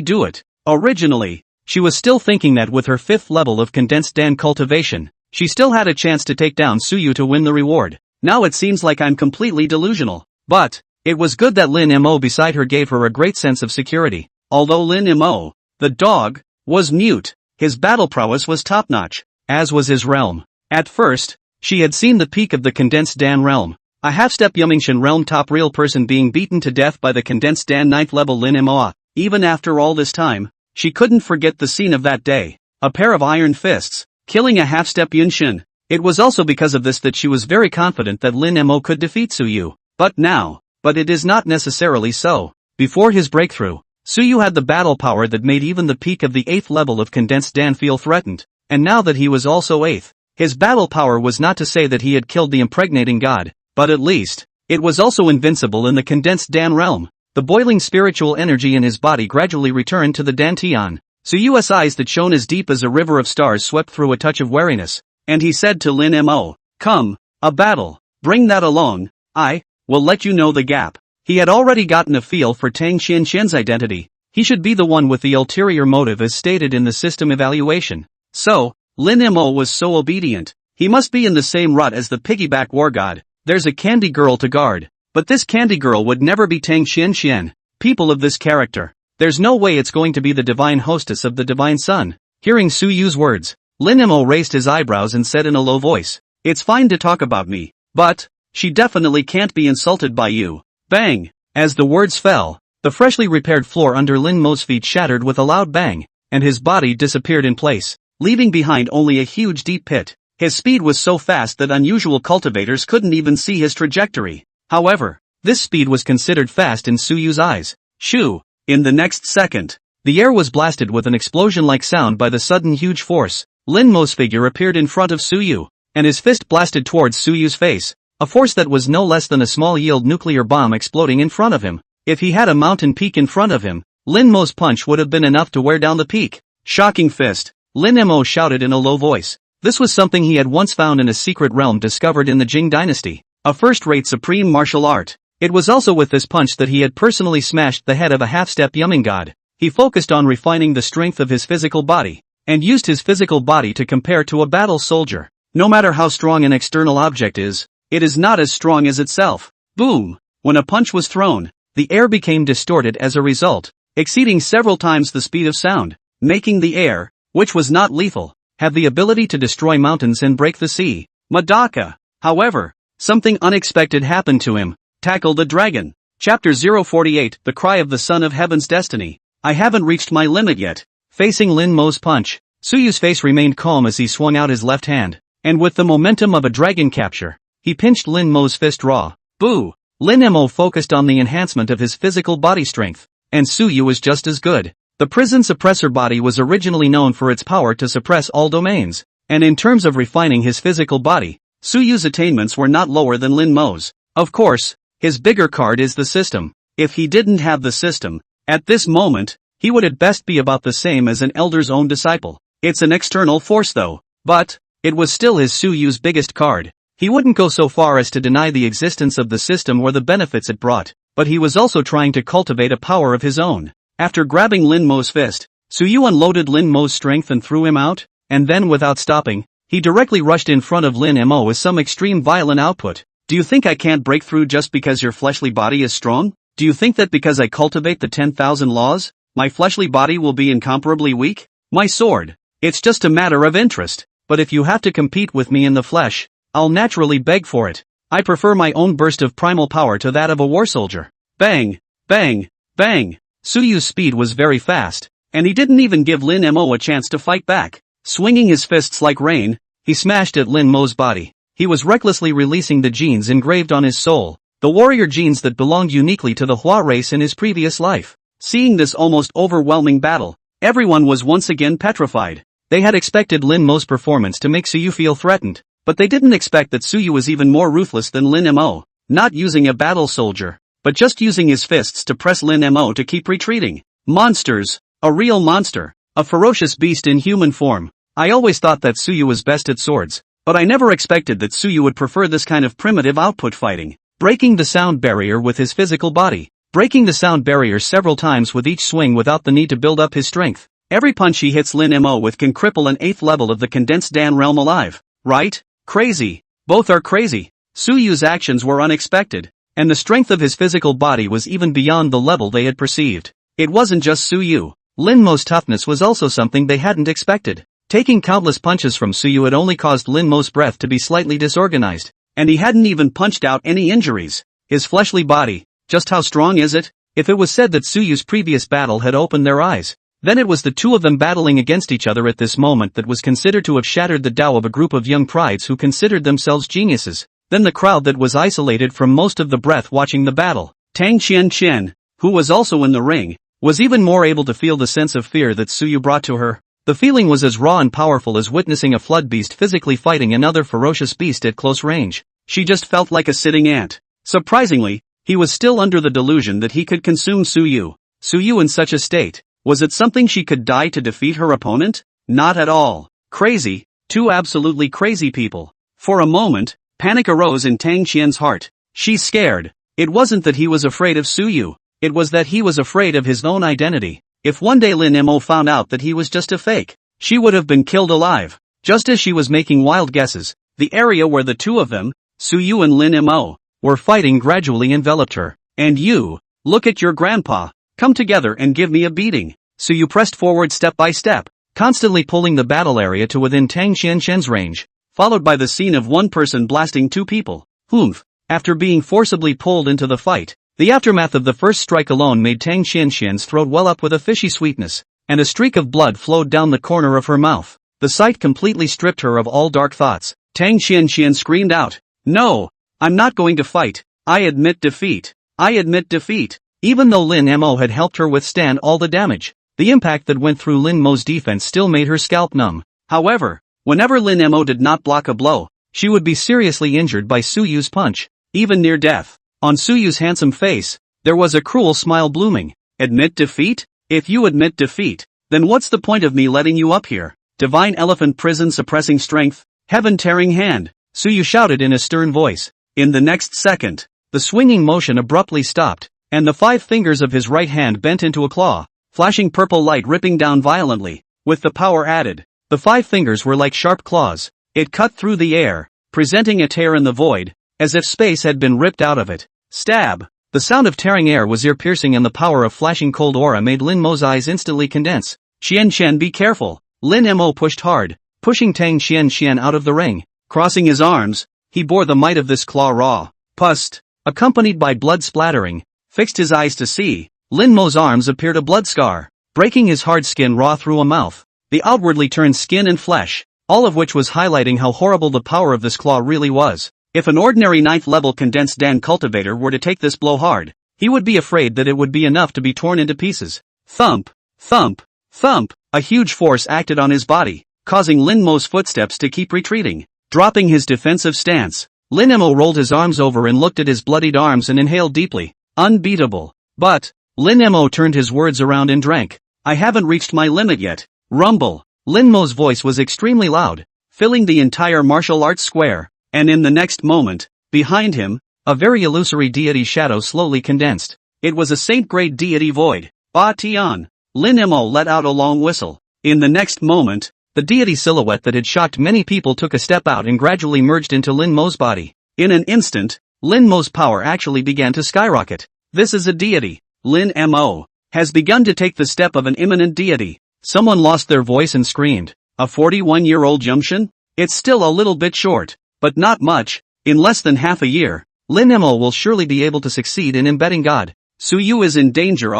do it? Originally, she was still thinking that with her 5th level of condensed Dan cultivation, she still had a chance to take down Suyu to win the reward. Now it seems like I'm completely delusional. But, it was good that Lin Mo beside her gave her a great sense of security. Although Lin Mo, the dog, was mute, his battle prowess was top-notch, as was his realm. At first, she had seen the peak of the condensed Dan realm. A half-step Yumingshan realm top real person being beaten to death by the condensed Dan 9th level Lin Mo. Even after all this time, she couldn't forget the scene of that day. A pair of iron fists, killing a half-step Yunshin. It was also because of this that she was very confident that Lin Mo could defeat Suyu. But it is not necessarily so. Before his breakthrough, Suyu had the battle power that made even the peak of the 8th level of condensed Dan feel threatened. And now that he was also 8th, his battle power was not to say that he had killed the impregnating god, but at least, it was also invincible in the condensed Dan realm. The boiling spiritual energy in his body gradually returned to the Dantian. Suyu's eyes that shone as deep as a river of stars swept through a touch of wariness, and he said to Lin Mo, "Come, a battle, bring that along, I will let you know the gap." He had already gotten a feel for Tang Xian's identity. He should be the one with the ulterior motive as stated in the system evaluation. So, Lin Mo was so obedient. He must be in the same rut as the piggyback war god. There's a candy girl to guard. But this candy girl would never be Tang Xian. People of this character. There's no way it's going to be the divine hostess of the divine sun. Hearing Suyu's words, Lin Mo raised his eyebrows and said in a low voice, "It's fine to talk about me, but she definitely can't be insulted by you." Bang! As the words fell, the freshly repaired floor under Lin Mo's feet shattered with a loud bang, and his body disappeared in place, leaving behind only a huge deep pit. His speed was so fast that unusual cultivators couldn't even see his trajectory. However, this speed was considered fast in Suyu's eyes. Shoo! In the next second, the air was blasted with an explosion-like sound by the sudden huge force. Lin Mo's figure appeared in front of Suyu, and his fist blasted towards Suyu's face, a force that was no less than a small-yield nuclear bomb exploding in front of him. If he had a mountain peak in front of him, Lin Mo's punch would have been enough to wear down the peak. Shocking fist! Lin Mo shouted in a low voice. This was something he had once found in a secret realm discovered in the Jing dynasty. A first-rate supreme martial art. It was also with this punch that he had personally smashed the head of a half-step Yumming god. He focused on refining the strength of his physical body, and used his physical body to compare to a battle soldier. No matter how strong an external object is, it is not as strong as itself. Boom! When a punch was thrown, the air became distorted as a result, exceeding several times the speed of sound, making the air, which was not lethal, have the ability to destroy mountains and break the sea. Madaka! However, something unexpected happened to him. Tackle the dragon. Chapter 048, The Cry of the Son of Heaven's Destiny. I haven't reached my limit yet. Facing Lin Mo's punch, Suyu's face remained calm as he swung out his left hand, and with the momentum of a dragon capture, he pinched Lin Mo's fist raw. Boo! Lin Mo focused on the enhancement of his physical body strength, and Suyu was just as good. The prison suppressor body was originally known for its power to suppress all domains, and in terms of refining his physical body, Suyu's attainments were not lower than Lin Mo's. Of course, his bigger card is the system. If he didn't have the system, at this moment, he would at best be about the same as an elder's own disciple. It's an external force though, but it was still his Suyu's biggest card. He wouldn't go so far as to deny the existence of the system or the benefits it brought, but he was also trying to cultivate a power of his own. After grabbing Lin Mo's fist, Suyu unloaded Lin Mo's strength and threw him out, and then without stopping, he directly rushed in front of Lin Mo with some extreme violent output. Do you think I can't break through just because your fleshly body is strong? Do you think that because I cultivate the 10,000 laws, my fleshly body will be incomparably weak? My sword. It's just a matter of interest, but if you have to compete with me in the flesh, I'll naturally beg for it. I prefer my own burst of primal power to that of a war soldier. Bang! Bang! Bang! Suyu's speed was very fast, and he didn't even give Lin Mo a chance to fight back. Swinging his fists like rain, he smashed at Lin Mo's body. He was recklessly releasing the genes engraved on his soul, the warrior genes that belonged uniquely to the Hua race in his previous life. Seeing this almost overwhelming battle, everyone was once again petrified. They had expected Lin Mo's performance to make Suyu feel threatened, but they didn't expect that Suyu was even more ruthless than Lin Mo, not using a battle soldier, but just using his fists to press Lin Mo to keep retreating. Monsters! A real monster. A ferocious beast in human form. I always thought that Suyu was best at swords, but I never expected that Suyu would prefer this kind of primitive output fighting. Breaking the sound barrier with his physical body. Breaking the sound barrier several times with each swing without the need to build up his strength. Every punch he hits Lin Mo with can cripple an 8th level of the condensed Dan realm alive. Right? Crazy. Both are crazy. Suyu's actions were unexpected, and the strength of his physical body was even beyond the level they had perceived. It wasn't just Suyu. Lin Mo's toughness was also something they hadn't expected. Taking countless punches from Suyu had only caused Lin Mo's breath to be slightly disorganized, and he hadn't even punched out any injuries. His fleshly body, just how strong is it? If it was said that Suyu's previous battle had opened their eyes, then it was the two of them battling against each other at this moment that was considered to have shattered the Tao of a group of young prides who considered themselves geniuses. Then the crowd that was isolated from most of the breath watching the battle, Tang Qian, who was also in the ring, was even more able to feel the sense of fear that Suyu brought to her. The feeling was as raw and powerful as witnessing a flood beast physically fighting another ferocious beast at close range. She just felt like a sitting ant. Surprisingly, he was still under the delusion that he could consume Suyu. Suyu in such a state. Was it something she could die to defeat her opponent? Not at all. Crazy. Two absolutely crazy people. For a moment, panic arose in Tang Qian's heart. She's scared. It wasn't that he was afraid of Suyu. It was that he was afraid of his own identity. If one day Lin Mo found out that he was just a fake, she would have been killed alive. Just as she was making wild guesses, the area where the two of them, Suyu and Lin Mo, were fighting gradually enveloped her. And you, look at your grandpa. Come together and give me a beating. Suyu pressed forward step by step, constantly pulling the battle area to within Tang Qian's range, followed by the scene of one person blasting two people. Humph. After being forcibly pulled into the fight, the aftermath of the first strike alone made Tang Qian's throat well up with a fishy sweetness, and a streak of blood flowed down the corner of her mouth. The sight completely stripped her of all dark thoughts. Tang Qian screamed out, "No! I'm not going to fight. I admit defeat. I admit defeat." Even though Lin Mo had helped her withstand all the damage, the impact that went through Lin Mo's defense still made her scalp numb. However, whenever Lin Mo did not block a blow, she would be seriously injured by Suyu's punch, even near death. On Suyu's handsome face, there was a cruel smile blooming. Admit defeat? If you admit defeat, then what's the point of me letting you up here? Divine elephant prison suppressing strength, heaven tearing hand, Suyu shouted in a stern voice. In the next second, the swinging motion abruptly stopped, and the 5 fingers of his right hand bent into a claw, flashing purple light ripping down violently. With the power added, the 5 fingers were like sharp claws. It cut through the air, presenting a tear in the void, as if space had been ripped out of it. Stab! The sound of tearing air was ear-piercing and the power of flashing cold aura made Lin Mo's eyes instantly condense. Qian, be careful! Lin Mo pushed hard, pushing Tang Qian out of the ring. Crossing his arms, he bore the might of this claw raw. Pust, accompanied by blood splattering, fixed his eyes to see. Lin Mo's arms appeared a blood scar, breaking his hard skin raw through a mouth. The outwardly turned skin and flesh, all of which was highlighting how horrible the power of this claw really was. If an ordinary 9th level condensed Dan cultivator were to take this blow hard, he would be afraid that it would be enough to be torn into pieces. Thump, thump, thump. A huge force acted on his body, causing Lin Mo's footsteps to keep retreating. Dropping his defensive stance, Lin Mo rolled his arms over and looked at his bloodied arms and inhaled deeply. Unbeatable. But Lin Mo turned his words around and drank. I haven't reached my limit yet. Rumble. Lin Mo's voice was extremely loud, filling the entire martial arts square, and in the next moment, behind him, a very illusory deity shadow slowly condensed. It was a saint-grade deity void. Ba Tian. Lin Mo let out a long whistle. In the next moment, the deity silhouette that had shocked many people took a step out and gradually merged into Lin Mo's body. In an instant, Lin Mo's power actually began to skyrocket. This is a deity. Lin Mo has begun to take the step of an imminent deity. Someone lost their voice and screamed. A 41-year-old Jumshin? It's still a little bit short, but not much. In less than half a year, Lin Mo will surely be able to succeed in embedding God. Suyu is in danger.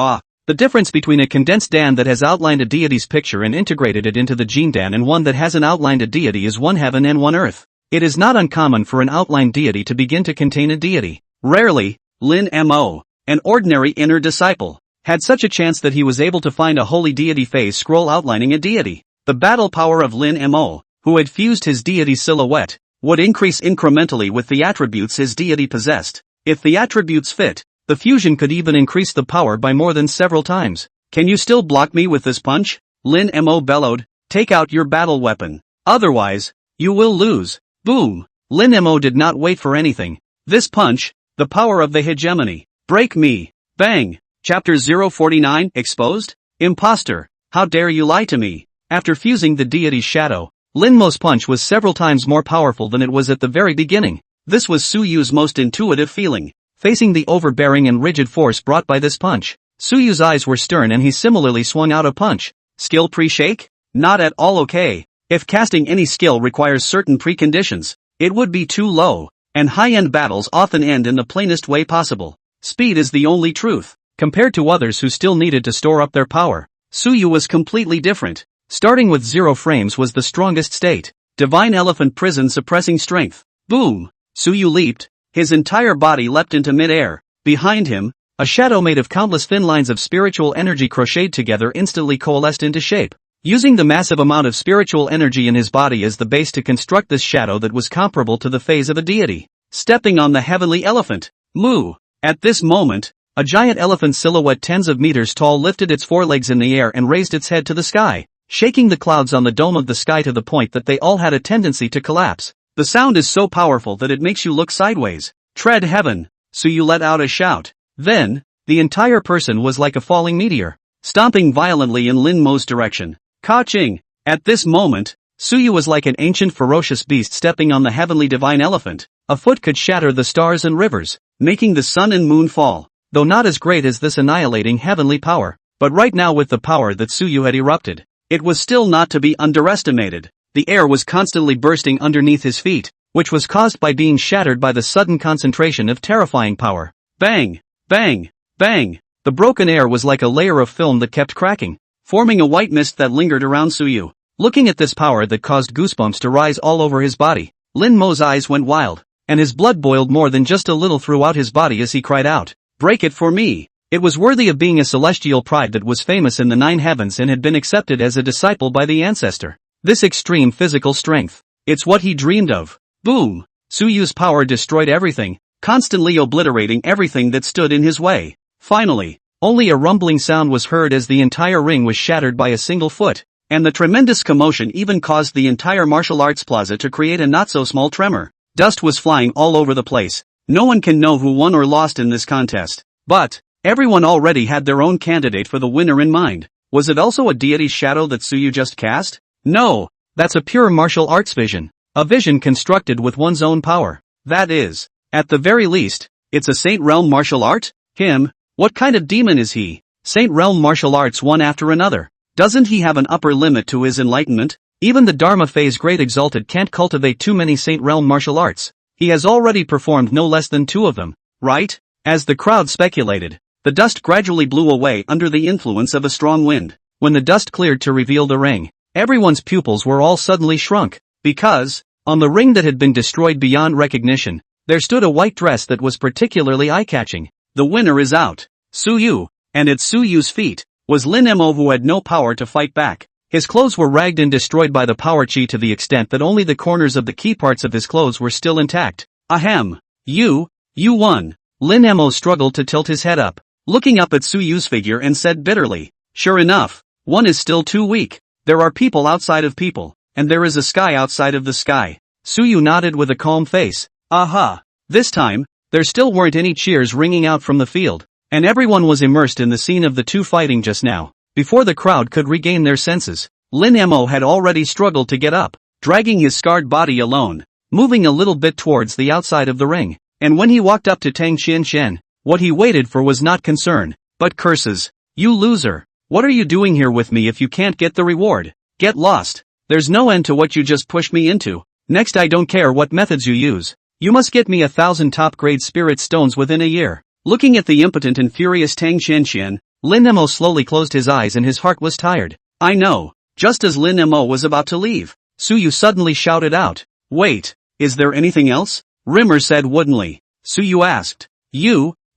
The difference between a condensed Dan that has outlined a deity's picture and integrated it into the gene Dan and one that hasn't outlined a deity is one heaven and one earth. It is not uncommon for an outlined deity to begin to contain a deity. Rarely, Lin Mo, an ordinary inner disciple, had such a chance that he was able to find a holy deity phase scroll outlining a deity. The battle power of Lin Mo, who had fused his deity silhouette, would increase incrementally with the attributes his deity possessed. If the attributes fit, the fusion could even increase the power by more than several times. Can you still block me with this punch? Lin Mo bellowed. Take out your battle weapon. Otherwise, you will lose. Boom. Lin Mo did not wait for anything. This punch, the power of the hegemony. Break me. Bang. Chapter 049, Exposed? Imposter. How dare you lie to me? After fusing the deity's shadow, Lin Mo's punch was several times more powerful than it was at the very beginning. This was Suyu's most intuitive feeling. Facing the overbearing and rigid force brought by this punch, Suyu's eyes were stern and he similarly swung out a punch. Skill pre-shake? Not at all okay. If casting any skill requires certain preconditions, it would be too low, and high-end battles often end in the plainest way possible. Speed is the only truth. Compared to others who still needed to store up their power, Suyu was completely different. Starting with 0 frames was the strongest state. Divine Elephant Prison suppressing strength. Boom! Suyu leaped. His entire body leapt into mid-air. Behind him, a shadow made of countless thin lines of spiritual energy crocheted together instantly coalesced into shape. Using the massive amount of spiritual energy in his body as the base to construct this shadow that was comparable to the phase of a deity. Stepping on the heavenly elephant. Moo! At this moment, a giant elephant silhouette tens of meters tall lifted its forelegs in the air and raised its head to the sky, shaking the clouds on the dome of the sky to the point that they all had a tendency to collapse. The sound is so powerful that it makes you look sideways. Tread heaven. Suyu let out a shout. Then, the entire person was like a falling meteor, stomping violently in Lin Mo's direction. Ka-ching! At this moment, Suyu was like an ancient ferocious beast stepping on the heavenly divine elephant. A foot could shatter the stars and rivers, making the sun and moon fall, though not as great as this annihilating heavenly power. But right now with the power that Suyu had erupted, it was still not to be underestimated. The air was constantly bursting underneath his feet, which was caused by being shattered by the sudden concentration of terrifying power. Bang! Bang! Bang! The broken air was like a layer of film that kept cracking, forming a white mist that lingered around Suyu. Looking at this power that caused goosebumps to rise all over his body, Lin Mo's eyes went wild, and his blood boiled more than just a little throughout his body as he cried out, "Break it for me!" It was worthy of being a celestial pride that was famous in the 9 heavens and had been accepted as a disciple by the ancestor. This extreme physical strength. It's what he dreamed of. Boom! Suyu's power destroyed everything, constantly obliterating everything that stood in his way. Finally, only a rumbling sound was heard as the entire ring was shattered by a single foot, and the tremendous commotion even caused the entire martial arts plaza to create a not-so-small tremor. Dust was flying all over the place. No one can know who won or lost in this contest. But everyone already had their own candidate for the winner in mind. Was it also a deity's shadow that Suyu just cast? No, that's a pure martial arts vision. A vision constructed with one's own power. That is, at the very least, it's a Saint Realm martial art? Him? What kind of demon is he? Saint Realm martial arts one after another. Doesn't he have an upper limit to his enlightenment? Even the Dharma phase Great Exalted can't cultivate too many Saint Realm martial arts. He has already performed no less than 2 of them, right? As the crowd speculated, the dust gradually blew away under the influence of a strong wind. When the dust cleared to reveal the ring, everyone's pupils were all suddenly shrunk, because, on the ring that had been destroyed beyond recognition, there stood a white dress that was particularly eye-catching. The winner is out. Suyu. And at Suyu's feet was Lin Mo, who had no power to fight back. His clothes were ragged and destroyed by the power chi to the extent that only the corners of the key parts of his clothes were still intact. Ahem. You won. Lin Mo struggled to tilt his head up, looking up at Suyu's figure, and said bitterly, "Sure enough, one is still too weak. There are people outside of people, and there is a sky outside of the sky." Suyu nodded with a calm face. Aha. This time, there still weren't any cheers ringing out from the field, and everyone was immersed in the scene of the two fighting just now. Before the crowd could regain their senses, Lin Mo had already struggled to get up, dragging his scarred body alone, moving a little bit towards the outside of the ring. And when he walked up to Tang Xianxian, what he waited for was not concern, but curses. "You loser. What are you doing here with me if you can't get the reward? Get lost. There's no end to what you just pushed me into. Next, I don't care what methods you use. You must get me 1,000 top-grade spirit stones within a year." Looking at the impotent and furious Tang Xianxian, Lin Mo slowly closed his eyes and his heart was tired. "I know." Just as Lin Mo was about to leave, Suyu suddenly shouted out, "Wait, is there anything else?" Rimmer said woodenly. Suyu asked,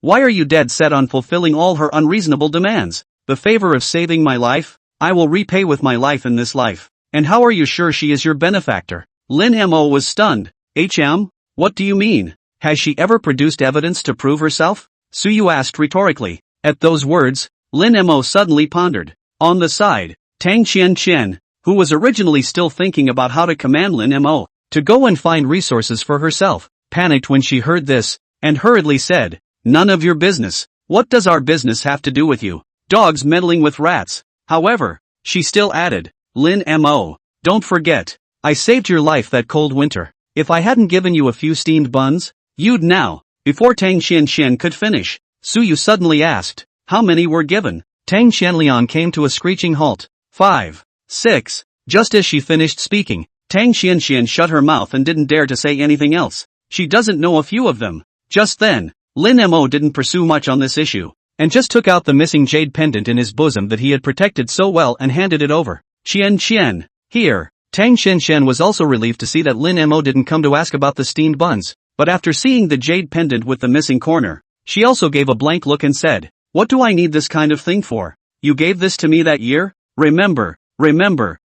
Why are you dead set on fulfilling all her unreasonable demands? The favor of saving my life? I will repay with my life in this life. And how are you sure she is your benefactor?" Lin Mo was stunned. What do you mean? Has she ever produced evidence to prove herself?" Suyu asked rhetorically. At those words, Lin Mo suddenly pondered. On the side, Tang Xianxian, who was originally still thinking about how to command Lin Mo to go and find resources for herself, panicked when she heard this, and hurriedly said, "None of your business. What does our business have to do with you? Dogs meddling with rats." However, she still added, "Lin Mo, don't forget, I saved your life that cold winter. If I hadn't given you a few steamed buns, you'd now." Before Tang Xianxian could finish, Suyu suddenly asked, "How many were given?" Tang Xianliang came to a screeching halt. 5, 6. Just as she finished speaking, Tang Xianxian shut her mouth and didn't dare to say anything else. She doesn't know a few of them. Just then, Lin Mo didn't pursue much on this issue, and just took out the missing jade pendant in his bosom that he had protected so well and handed it over. "Qian, here." Tang Xianxian was also relieved to see that Lin Mo didn't come to ask about the steamed buns, but after seeing the jade pendant with the missing corner, she also gave a blank look and said, "What do I need this kind of thing for? You gave this to me that year? Remember,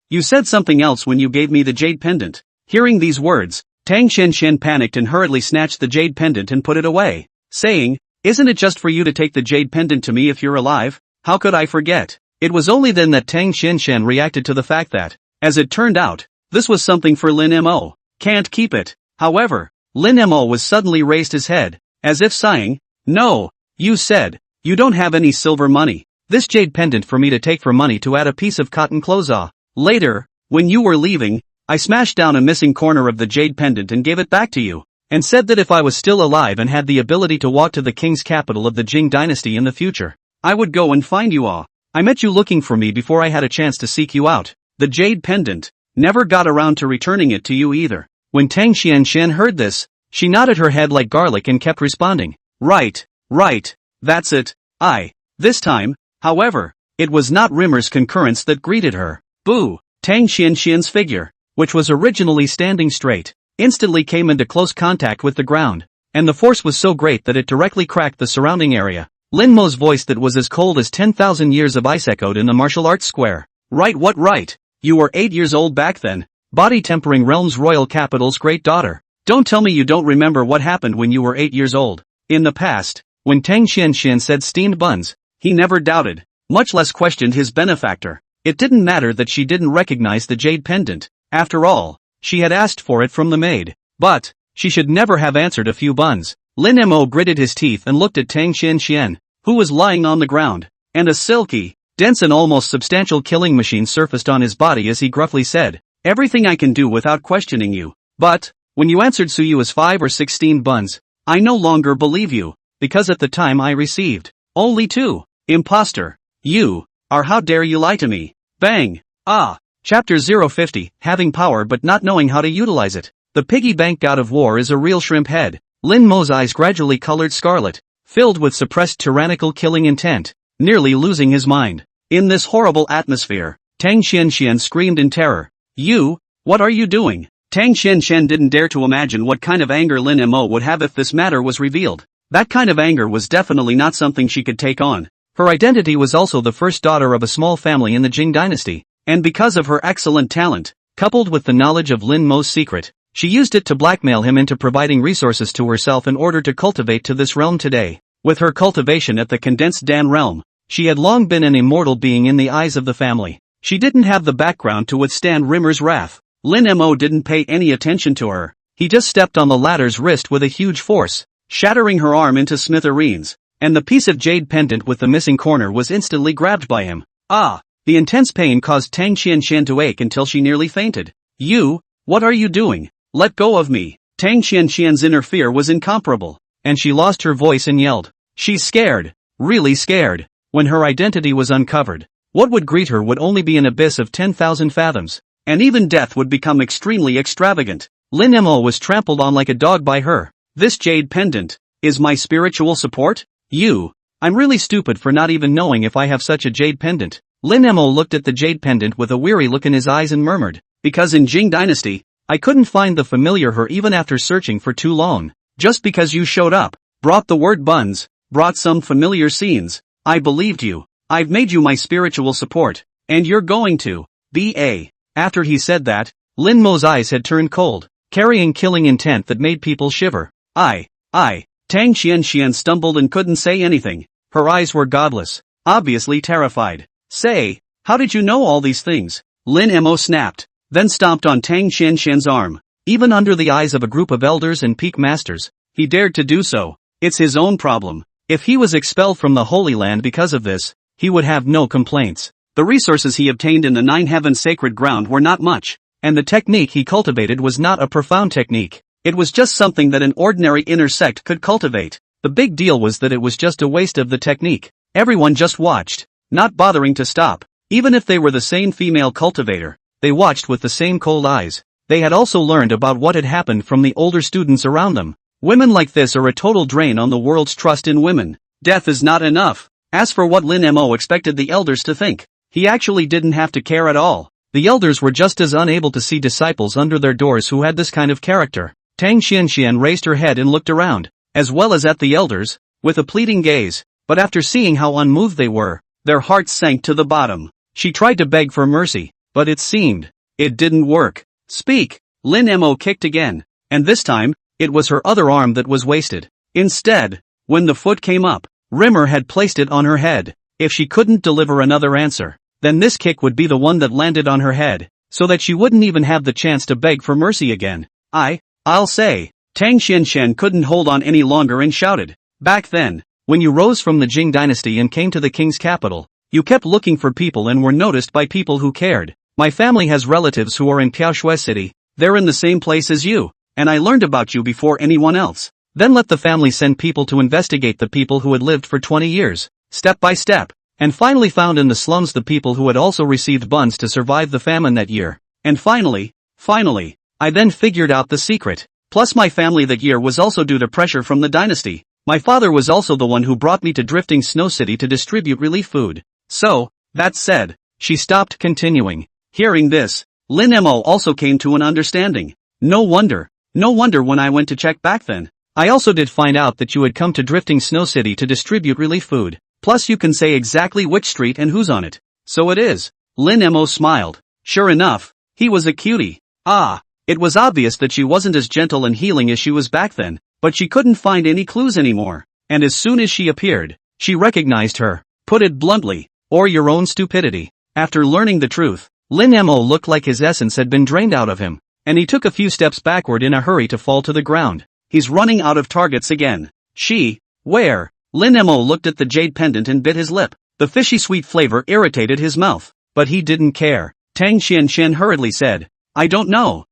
you said something else when you gave me the jade pendant." Hearing these words, Tang Xianxian panicked and hurriedly snatched the jade pendant and put it away, saying, "Isn't it just for you to take the jade pendant to me if you're alive? How could I forget?" It was only then that Tang Xianxian reacted to the fact that, as it turned out, this was something for Lin Mo. Can't keep it. However, Lin Mo was suddenly raised his head, as if sighing, "No, you said, you don't have any silver money. This jade pendant for me to take for money to add a piece of cotton clothes on. Later, when you were leaving, I smashed down a missing corner of the jade pendant and gave it back to you, and said that if I was still alive and had the ability to walk to the king's capital of the Jing dynasty in the future, I would go and find you all. I met you looking for me before I had a chance to seek you out. The jade pendant. Never got around to returning it to you either." When Tang Xianxian heard this, she nodded her head like garlic and kept responding, Right, that's it. This time, however, it was not Rimmer's concurrence that greeted her. Boo! Tang Xianxian's figure, which was originally standing straight, instantly came into close contact with the ground, and the force was so great that it directly cracked the surrounding area. Lin Mo's voice that was as cold as 10,000 years of ice echoed in the martial arts square. Right? You were 8 years old back then. Body tempering realm's royal capital's great daughter. Don't tell me you don't remember what happened when you were 8 years old. In the past, when Tang Xianxian said steamed buns, he never doubted, much less questioned his benefactor. It didn't matter that she didn't recognize the jade pendant. After all, she had asked for it from the maid. But, she should never have answered a few buns. Lin Mo gritted his teeth and looked at Tang Xianxian, who was lying on the ground, and a silky, dense and almost substantial killing machine surfaced on his body as he gruffly said, "Everything I can do without questioning you. But, when you answered Suyu as 5 or 6 steamed buns, I no longer believe you, because at the time I received only 2. Imposter. You are, how dare you lie to me?" Bang! Chapter 050, Having Power but Not Knowing How to Utilize It. The piggy bank god of war is a real shrimp head. Lin Mo's eyes gradually colored scarlet, filled with suppressed tyrannical killing intent, nearly losing his mind. In this horrible atmosphere, Tang Xianxian screamed in terror. "You, what are you doing?" Tang Xianshan didn't dare to imagine what kind of anger Lin Mo would have if this matter was revealed. That kind of anger was definitely not something she could take on. Her identity was also the first daughter of a small family in the Jing dynasty, and because of her excellent talent, coupled with the knowledge of Lin Mo's secret, she used it to blackmail him into providing resources to herself in order to cultivate to this realm today. With her cultivation at the condensed Dan realm, she had long been an immortal being in the eyes of the family. She didn't have the background to withstand Rimmer's wrath. Lin Mo didn't pay any attention to her. He just stepped on the latter's wrist with a huge force, shattering her arm into smithereens, and the piece of jade pendant with the missing corner was instantly grabbed by him. Ah! The intense pain caused Tang Xianshan to ache until she nearly fainted. You, what are you doing? Let go of me. Tang Xianshan's inner fear was incomparable, and she lost her voice and yelled. She's scared, really scared. When her identity was uncovered, what would greet her would only be an abyss of 10,000 fathoms, and even death would become extremely extravagant. Lin Mo was trampled on like a dog by her. This jade pendant is my spiritual support? I'm really stupid for not even knowing if I have such a jade pendant. Lin Mo looked at the jade pendant with a weary look in his eyes and murmured, because in Jing dynasty, I couldn't find the familiar her even after searching for too long. Just because you showed up, brought the word buns, brought some familiar scenes, I believed you. I've made you my spiritual support, and you're going to be a. After he said that, Lin Mo's eyes had turned cold, carrying killing intent that made people shiver. Tang Xianshan stumbled and couldn't say anything. Her eyes were godless, obviously terrified. Say, how did you know all these things? Lin Mo snapped, then stomped on Tang Xianshan's arm. Even under the eyes of a group of elders and peak masters, he dared to do so. It's his own problem. If he was expelled from the Holy Land because of this, he would have no complaints. The resources he obtained in the Nine Heavens sacred ground were not much, and the technique he cultivated was not a profound technique. It was just something that an ordinary inner sect could cultivate. The big deal was that it was just a waste of the technique. Everyone just watched, not bothering to stop. Even if they were the same female cultivator, they watched with the same cold eyes. They had also learned about what had happened from the older students around them. Women like this are a total drain on the world's trust in women. Death is not enough. As for what Lin Mo expected the elders to think, he actually didn't have to care at all. The elders were just as unable to see disciples under their doors who had this kind of character. Tang Xianshan raised her head and looked around, as well as at the elders, with a pleading gaze, but after seeing how unmoved they were, their hearts sank to the bottom. She tried to beg for mercy, but it seemed it didn't work. Speak! Lin Mo kicked again, and this time, it was her other arm that was wasted. Instead, when the foot came up, Rimmer had placed it on her head. If she couldn't deliver another answer, then this kick would be the one that landed on her head, so that she wouldn't even have the chance to beg for mercy again. I'll say. Tang Xianshan couldn't hold on any longer and shouted. Back then, when you rose from the Jing dynasty and came to the king's capital, you kept looking for people and were noticed by people who cared. My family has relatives who are in Piaoshui City. They're in the same place as you, and I learned about you before anyone else. Then let the family send people to investigate the people who had lived for 20 years, step by step, and finally found in the slums the people who had also received buns to survive the famine that year. And finally, I then figured out the secret. Plus my family that year was also due to pressure from the dynasty. My father was also the one who brought me to Drifting Snow City to distribute relief food. So, that said, she stopped continuing. Hearing this, Lin Mo also came to an understanding. No wonder when I went to check back then. I also did find out that you had come to Drifting Snow City to distribute relief food. Plus you can say exactly which street and who's on it. So it is. Lin Mo smiled. Sure enough, he was a cutie. It was obvious that she wasn't as gentle and healing as she was back then, but she couldn't find any clues anymore. And as soon as she appeared, she recognized her. Put it bluntly, or your own stupidity. After learning the truth, Lin Mo looked like his essence had been drained out of him, and he took a few steps backward in a hurry to fall to the ground. He's running out of targets again. Where? Lin Mo looked at the jade pendant and bit his lip. The fishy sweet flavor irritated his mouth, but he didn't care. Tang Xianshan hurriedly said, I don't know.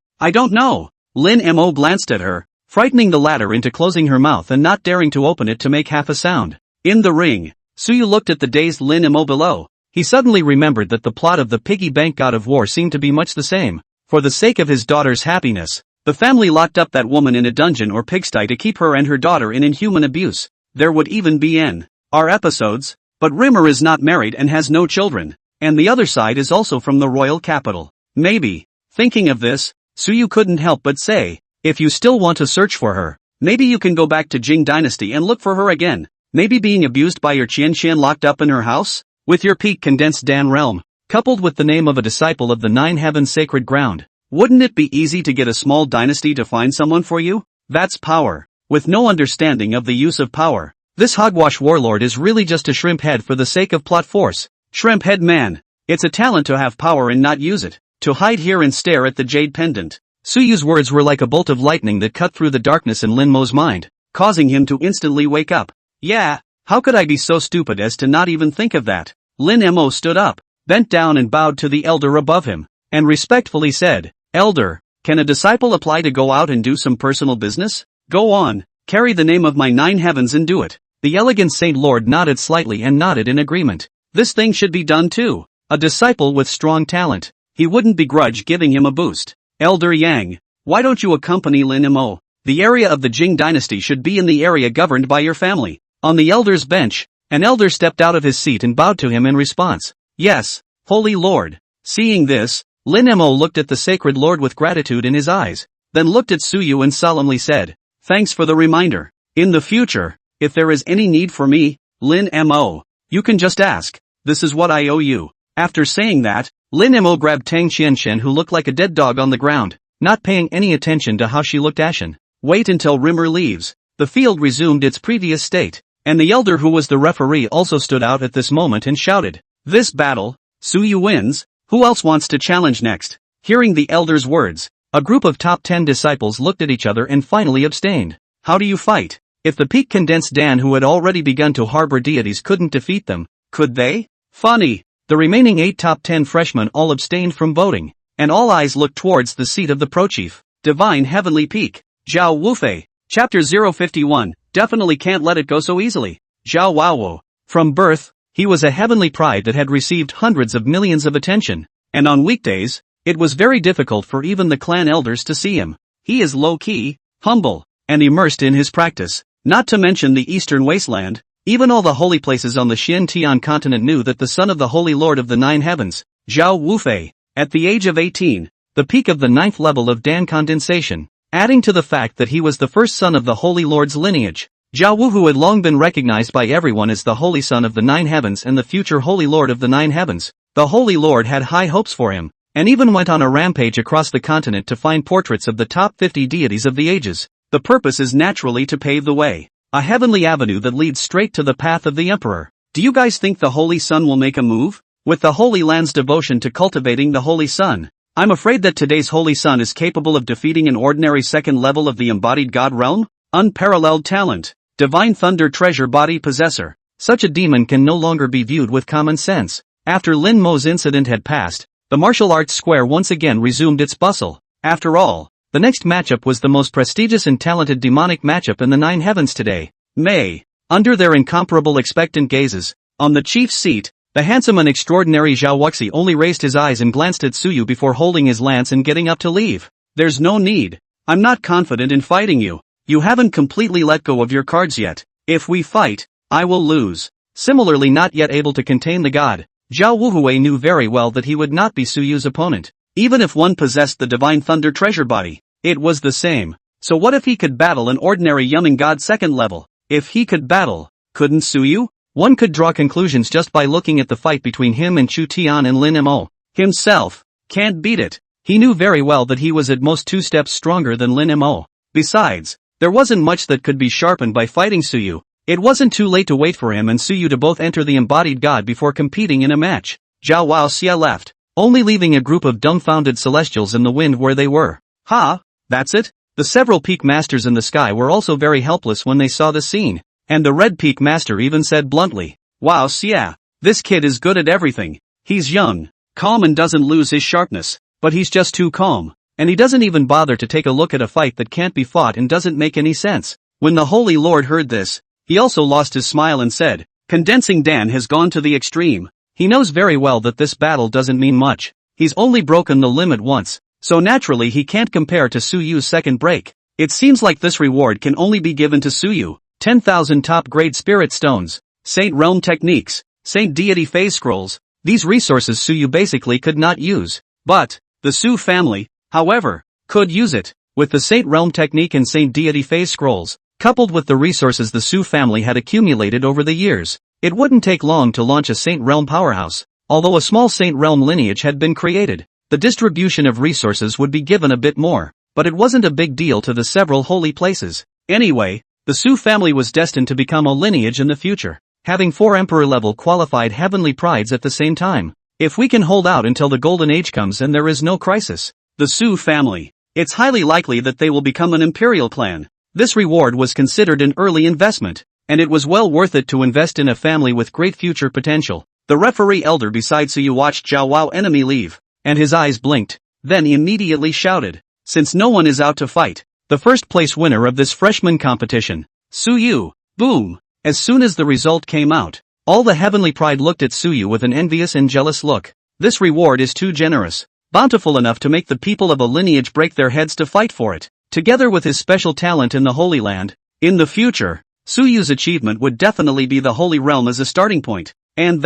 Lin Mo glanced at her, frightening the latter into closing her mouth and not daring to open it to make half a sound. In the ring, Suyu looked at the dazed Lin Mo below. He suddenly remembered that the plot of the piggy bank god of war seemed to be much the same. For the sake of his daughter's happiness, the family locked up that woman in a dungeon or pigsty to keep her and her daughter in inhuman abuse. There would even be N.R. episodes, but Rimmer is not married and has no children, and the other side is also from the royal capital. Maybe, thinking of this, Suyu couldn't help but say, if you still want to search for her, maybe you can go back to Jing Dynasty and look for her again. Maybe being abused by your Qian locked up in her house? With your peak condensed Dan realm, coupled with the name of a disciple of the Nine Heavens sacred ground, wouldn't it be easy to get a small dynasty to find someone for you? That's power. With no understanding of the use of power, this hogwash warlord is really just a shrimp head for the sake of plot force. Shrimp head man. It's a talent to have power and not use it, to hide here and stare at the jade pendant. Suyu's words were like a bolt of lightning that cut through the darkness in Lin Mo's mind, causing him to instantly wake up. Yeah, how could I be so stupid as to not even think of that? Lin Mo stood up, bent down and bowed to the elder above him, and respectfully said, Elder, can a disciple apply to go out and do some personal business? Go on, carry the name of my nine heavens and do it. The elegant Saint Lord nodded slightly and nodded in agreement. This thing should be done too. A disciple with strong talent. He wouldn't begrudge giving him a boost. Elder Yang, why don't you accompany Lin Mo? The area of the Jing dynasty should be in the area governed by your family. On the elder's bench, an elder stepped out of his seat and bowed to him in response. Yes, Holy Lord. Seeing this, Lin Mo looked at the sacred lord with gratitude in his eyes, then looked at Suyu and solemnly said, Thanks for the reminder. In the future, if there is any need for me, Lin Mo, you can just ask. This is what I owe you. After saying that, Lin Mo grabbed Tang Qianshen who looked like a dead dog on the ground, not paying any attention to how she looked ashen. Wait until Rimmer leaves. The field resumed its previous state, and the elder who was the referee also stood out at this moment and shouted, This battle, Suyu wins. Who else wants to challenge next? Hearing the elder's words, a group of top 10 disciples looked at each other and finally abstained. How do you fight? If the peak condensed Dan who had already begun to harbor deities couldn't defeat them, could they? Funny. The remaining 8 top 10 freshmen all abstained from voting, and all eyes looked towards the seat of the pro-chief, Divine Heavenly Peak, Zhao Wufei. Chapter 051, definitely can't let it go so easily. Zhao Wawo. From birth, he was a heavenly pride that had received hundreds of millions of attention, and on weekdays, it was very difficult for even the clan elders to see him. He is low-key, humble, and immersed in his practice. Not to mention the eastern wasteland, even all the holy places on the Xintian continent knew that the son of the Holy Lord of the Nine Heavens, Zhao Wufei, at the age of 18, the peak of the 9th level of Dan condensation, adding to the fact that he was the first son of the Holy Lord's lineage. Zhao Wu, who had long been recognized by everyone as the Holy Son of the Nine Heavens and the future Holy Lord of the Nine Heavens, the Holy Lord had high hopes for him, and even went on a rampage across the continent to find portraits of the top 50 deities of the ages. The purpose is naturally to pave the way, a heavenly avenue that leads straight to the path of the Emperor. Do you guys think the Holy Son will make a move? With the Holy Land's devotion to cultivating the Holy Son, I'm afraid that today's Holy Son is capable of defeating an ordinary second level of the embodied God realm? Unparalleled talent. Divine Thunder Treasure Body Possessor. Such a demon can no longer be viewed with common sense. After Lin Mo's incident had passed, the martial arts square once again resumed its bustle. After all, the next matchup was the most prestigious and talented demonic matchup in the Nine Heavens today. May. Under their incomparable expectant gazes, on the chief's seat, the handsome and extraordinary Zhao Wuxi only raised his eyes and glanced at Suyu before holding his lance and getting up to leave. There's no need. I'm not confident in fighting you. You haven't completely let go of your cards yet. If we fight, I will lose. Similarly, not yet able to contain the god, Zhao Wuhui knew very well that he would not be Suyu's opponent. Even if one possessed the Divine Thunder Treasure Body, it was the same. So what if he could battle an ordinary Yumming god second level? If he could battle, couldn't Suyu? One could draw conclusions just by looking at the fight between him and Chu Tian and Lin Mo. Himself can't beat it. He knew very well that he was at most 2 steps stronger than Lin Mo. Besides, there wasn't much that could be sharpened by fighting Suyu. It wasn't too late to wait for him and Suyu to both enter the embodied god before competing in a match. Zhao Wuxi left, only leaving a group of dumbfounded celestials in the wind where they were. Ha! That's it? The several peak masters in the sky were also very helpless when they saw the scene, and the red peak master even said bluntly, Wow, yeah, this kid is good at everything. He's young, calm and doesn't lose his sharpness, but he's just too calm. And he doesn't even bother to take a look at a fight that can't be fought and doesn't make any sense. When the Holy Lord heard this, he also lost his smile and said, Condensing Dan has gone to the extreme. He knows very well that this battle doesn't mean much. He's only broken the limit once, so naturally he can't compare to Suyu's second break. It seems like this reward can only be given to Suyu. 10,000 top-grade spirit stones, Saint Realm techniques, Saint Deity phase scrolls. These resources Suyu basically could not use. But the Su family, however, could use it. With the Saint Realm technique and Saint Deity phase scrolls, coupled with the resources the Su family had accumulated over the years, it wouldn't take long to launch a Saint Realm powerhouse. Although a small Saint Realm lineage had been created, the distribution of resources would be given a bit more, but it wasn't a big deal to the several holy places. Anyway, the Su family was destined to become a lineage in the future, having 4 emperor-level qualified heavenly prides at the same time. If we can hold out until the Golden Age comes and there is no crisis, the Su family, it's highly likely that they will become an imperial clan. This reward was considered an early investment, and it was well worth it to invest in a family with great future potential. The referee elder beside Suyu watched Zhao Wao enemy leave, and his eyes blinked, then he immediately shouted, "Since no one is out to fight, the first place winner of this freshman competition, Suyu." Boom! As soon as the result came out, all the heavenly pride looked at Suyu with an envious and jealous look. This reward is too generous, bountiful enough to make the people of a lineage break their heads to fight for it. Together with his special talent in the Holy Land, in the future, Suyu's achievement would definitely be the Holy Realm as a starting point, and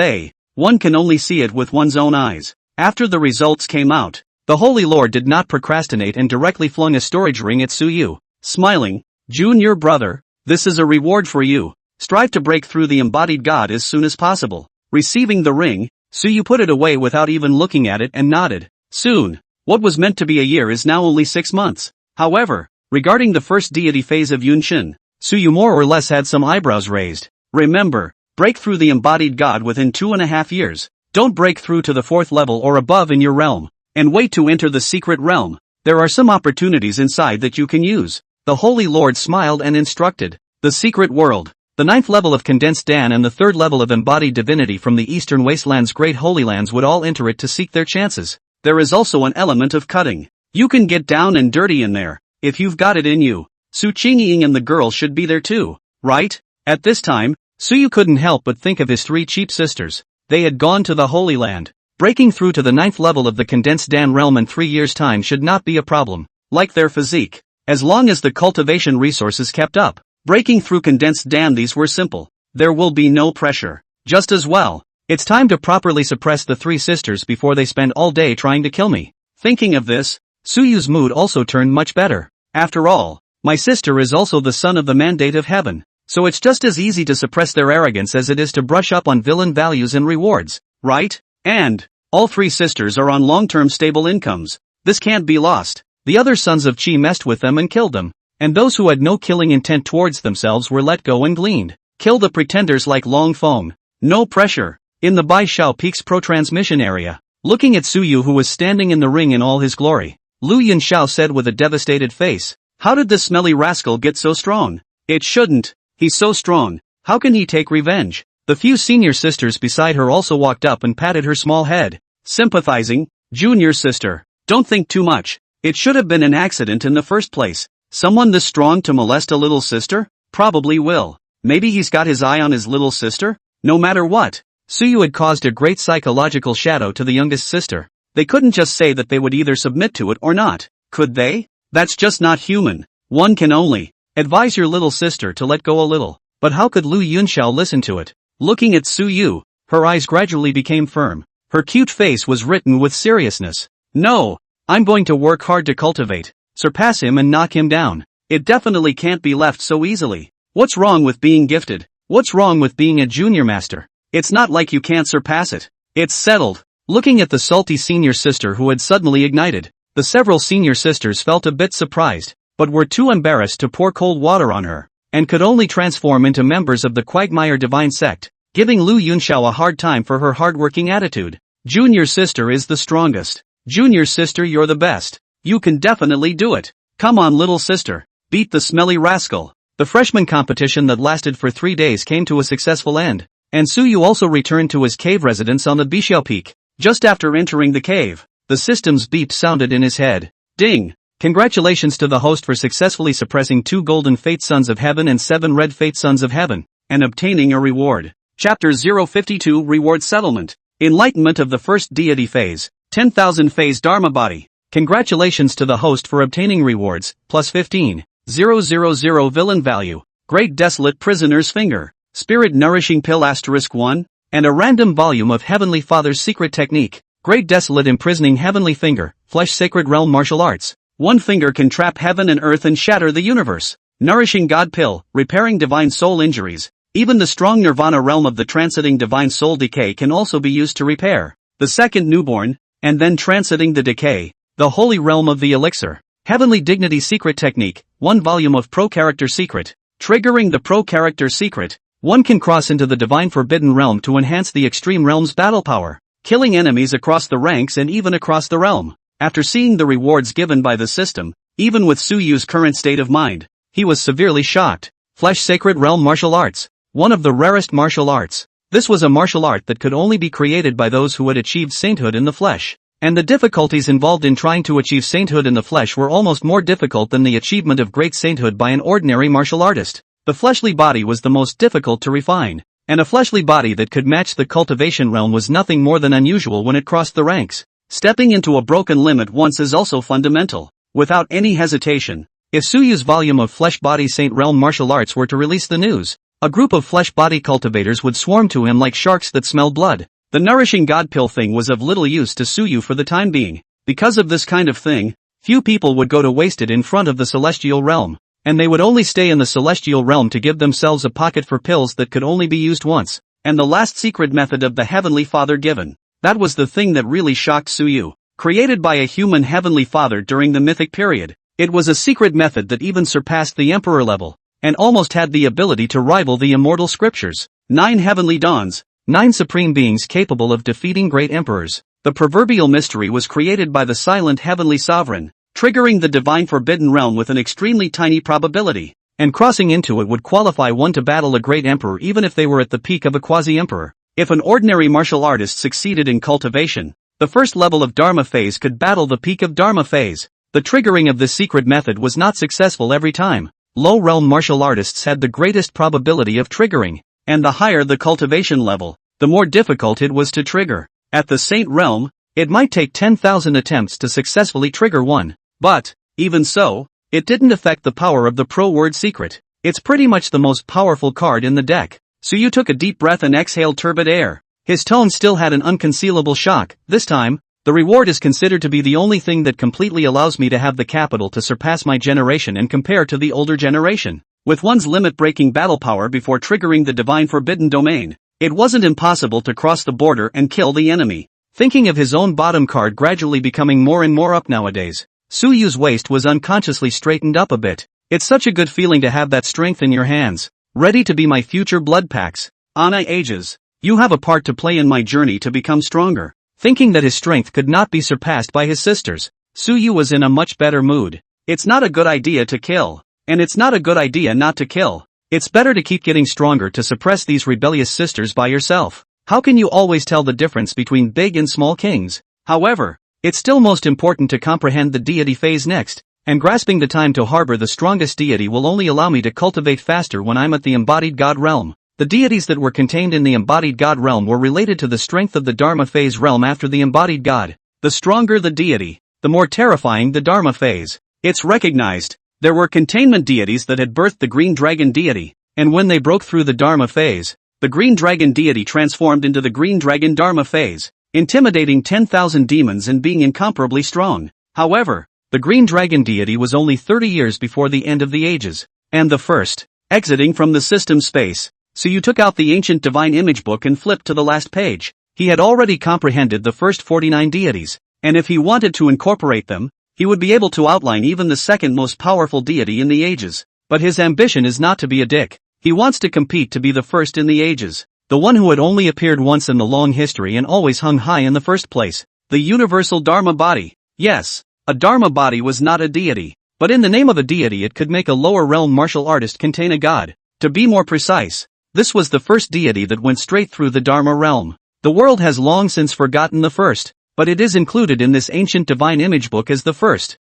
one can only see it with one's own eyes. After the results came out, the Holy Lord did not procrastinate and directly flung a storage ring at Suyu, smiling, "Junior brother, this is a reward for you. Strive to break through the embodied god as soon as possible." Receiving the ring, Suyu put it away without even looking at it and nodded. Soon, what was meant to be a year is now only 6 months. However, regarding the first deity phase of Yunshin, Suyu more or less had some eyebrows raised. Remember, break through the embodied god within 2.5 years. Don't break through to the 4th level or above in your realm, and wait to enter the secret realm. There are some opportunities inside that you can use. The Holy Lord smiled and instructed. The secret world, the 9th level of condensed Dan and the 3rd level of embodied divinity from the Eastern Wasteland's Great Holy Lands would all enter it to seek their chances. There is also an element of cutting. You can get down and dirty in there, if you've got it in you. Su Qingying and the girl should be there too, right? At this time, Suyu couldn't help but think of his 3 cheap sisters. They had gone to the Holy Land. Breaking through to the 9th level of the condensed Dan realm in 3 years' time should not be a problem. Like their physique, as long as the cultivation resources kept up, breaking through condensed Dan these were simple. There will be no pressure. Just as well, it's time to properly suppress the 3 sisters before they spend all day trying to kill me. Thinking of this, Suyu's mood also turned much better. After all, my sister is also the son of the mandate of heaven, so it's just as easy to suppress their arrogance as it is to brush up on villain values and rewards, right? And all 3 sisters are on long-term stable incomes. This can't be lost. The other sons of Qi messed with them and killed them, and those who had no killing intent towards themselves were let go and gleaned. Kill the pretenders like Long Feng. No pressure. In the Bai Shao Peaks pro-transmission area, looking at Suyu who was standing in the ring in all his glory, Lu Yunxiao said with a devastated face, "How did this smelly rascal get so strong? It shouldn't. He's so strong. How can he take revenge?" The few senior sisters beside her also walked up and patted her small head, sympathizing. "Junior sister, don't think too much. It should have been an accident in the first place. Someone this strong to molest a little sister? Probably will. Maybe he's got his eye on his little sister? No matter what, Suyu had caused a great psychological shadow to the youngest sister. They couldn't just say that they would either submit to it or not, could they? That's just not human. One can only advise your little sister to let go a little. But how could Lu Yunxiao listen to it? Looking at Suyu, her eyes gradually became firm. Her cute face was written with seriousness. "No, I'm going to work hard to cultivate, surpass him and knock him down. It definitely can't be left so easily. What's wrong with being gifted? What's wrong with being a junior master? It's not like you can't surpass it. It's settled." Looking at the salty senior sister who had suddenly ignited, the several senior sisters felt a bit surprised, but were too embarrassed to pour cold water on her, and could only transform into members of the Quagmire Divine Sect, giving Lu Yunxiao a hard time for her hardworking attitude. "Junior sister is the strongest. Junior sister, you're the best. You can definitely do it. Come on, little sister. Beat the smelly rascal." The freshman competition that lasted for 3 days came to a successful end, and Suyu also returned to his cave residence on the Bixiao Peak. Just after entering the cave, the system's beep sounded in his head. Ding! Congratulations to the host for successfully suppressing 2 golden Fate Sons of Heaven and 7 red Fate Sons of Heaven, and obtaining a reward. Chapter 052 Reward Settlement. Enlightenment of the First Deity Phase. 10,000 Phase Dharma Body. Congratulations to the host for obtaining rewards, plus 15,000 Villain Value. Great Desolate Prisoner's Finger. Spirit Nourishing Pill *1. And a random volume of Heavenly Father's Secret Technique. Great Desolate Imprisoning Heavenly Finger, Flesh Sacred Realm Martial Arts. One finger can trap heaven and earth and shatter the universe. Nourishing God pill, repairing divine soul injuries. Even the strong nirvana realm of the transiting divine soul decay can also be used to repair the second newborn, and then transiting the decay, the holy realm of the elixir. Heavenly Dignity Secret Technique, 1 volume of Pro Character Secret. Triggering the Pro Character Secret. One can cross into the divine forbidden realm to enhance the extreme realm's battle power, killing enemies across the ranks and even across the realm. After seeing the rewards given by the system, even with Suyu's current state of mind, he was severely shocked. Flesh Sacred Realm Martial Arts. One of the rarest martial arts. This was a martial art that could only be created by those who had achieved sainthood in the flesh. And the difficulties involved in trying to achieve sainthood in the flesh were almost more difficult than the achievement of great sainthood by an ordinary martial artist. The fleshly body was the most difficult to refine, and a fleshly body that could match the cultivation realm was nothing more than unusual when it crossed the ranks. Stepping into a broken limb at once is also fundamental. Without any hesitation, if Suyu's volume of Flesh Body Saint Realm Martial Arts were to release the news, a group of flesh body cultivators would swarm to him like sharks that smell blood. The nourishing God pill thing was of little use to Suyu for the time being. Because of this kind of thing, few people would go to waste it in front of the celestial realm, and they would only stay in the celestial realm to give themselves a pocket for pills that could only be used once, and the last secret method of the Heavenly Father given. That was the thing that really shocked Suyu. Created by a human Heavenly Father during the mythic period, it was a secret method that even surpassed the Emperor level, and almost had the ability to rival the immortal scriptures. 9 heavenly dawns, 9 supreme beings capable of defeating great emperors. The proverbial mystery was created by the silent heavenly sovereign, triggering the divine forbidden realm with an extremely tiny probability, and crossing into it would qualify one to battle a great emperor even if they were at the peak of a quasi-emperor. If an ordinary martial artist succeeded in cultivation, the first level of Dharma phase could battle the peak of Dharma phase. The triggering of this secret method was not successful every time. Low realm martial artists had the greatest probability of triggering, and the higher the cultivation level, the more difficult it was to trigger. At the Saint realm, it might take 10,000 attempts to successfully trigger one. But, even so, it didn't affect the power of the Pro Word Secret. It's pretty much the most powerful card in the deck. Suyu took a deep breath and exhaled turbid air. His tone still had an unconcealable shock. This time, the reward is considered to be the only thing that completely allows me to have the capital to surpass my generation and compare to the older generation. With one's limit-breaking battle power before triggering the divine forbidden domain, it wasn't impossible to cross the border and kill the enemy. Thinking of his own bottom card gradually becoming more and more up nowadays, Suyu's waist was unconsciously straightened up a bit. It's such a good feeling to have that strength in your hands, ready to be my future blood packs. Ana ages. You have a part to play in my journey to become stronger. Thinking that his strength could not be surpassed by his sisters, Suyu was in a much better mood. It's not a good idea to kill, and it's not a good idea not to kill. It's better to keep getting stronger to suppress these rebellious sisters by yourself. How can you always tell the difference between big and small kings? However, it's still most important to comprehend the deity phase next, and grasping the time to harbor the strongest deity will only allow me to cultivate faster when I'm at the embodied God realm. The deities that were contained in the embodied God realm were related to the strength of the Dharma phase realm after the embodied God. The stronger the deity, the more terrifying the Dharma phase. It's recognized. There were containment deities that had birthed the green dragon deity, and when they broke through the Dharma phase, the green dragon deity transformed into the green dragon Dharma phase, intimidating 10,000 demons and being incomparably strong. However, the green dragon deity was only 30 years before the end of the ages, and the first, exiting from the system space. So you took out the ancient divine image book and flipped to the last page. He had already comprehended the first 49 deities, and if he wanted to incorporate them, he would be able to outline even the second most powerful deity in the ages. But his ambition is not to be a dick. He wants to compete to be the first in the ages. The one who had only appeared once in the long history and always hung high in the first place. The universal Dharma body. Yes, a Dharma body was not a deity, but in the name of a deity it could make a lower realm martial artist contain a god. To be more precise, this was the first deity that went straight through the Dharma realm. The world has long since forgotten the first, but it is included in this ancient divine image book as the first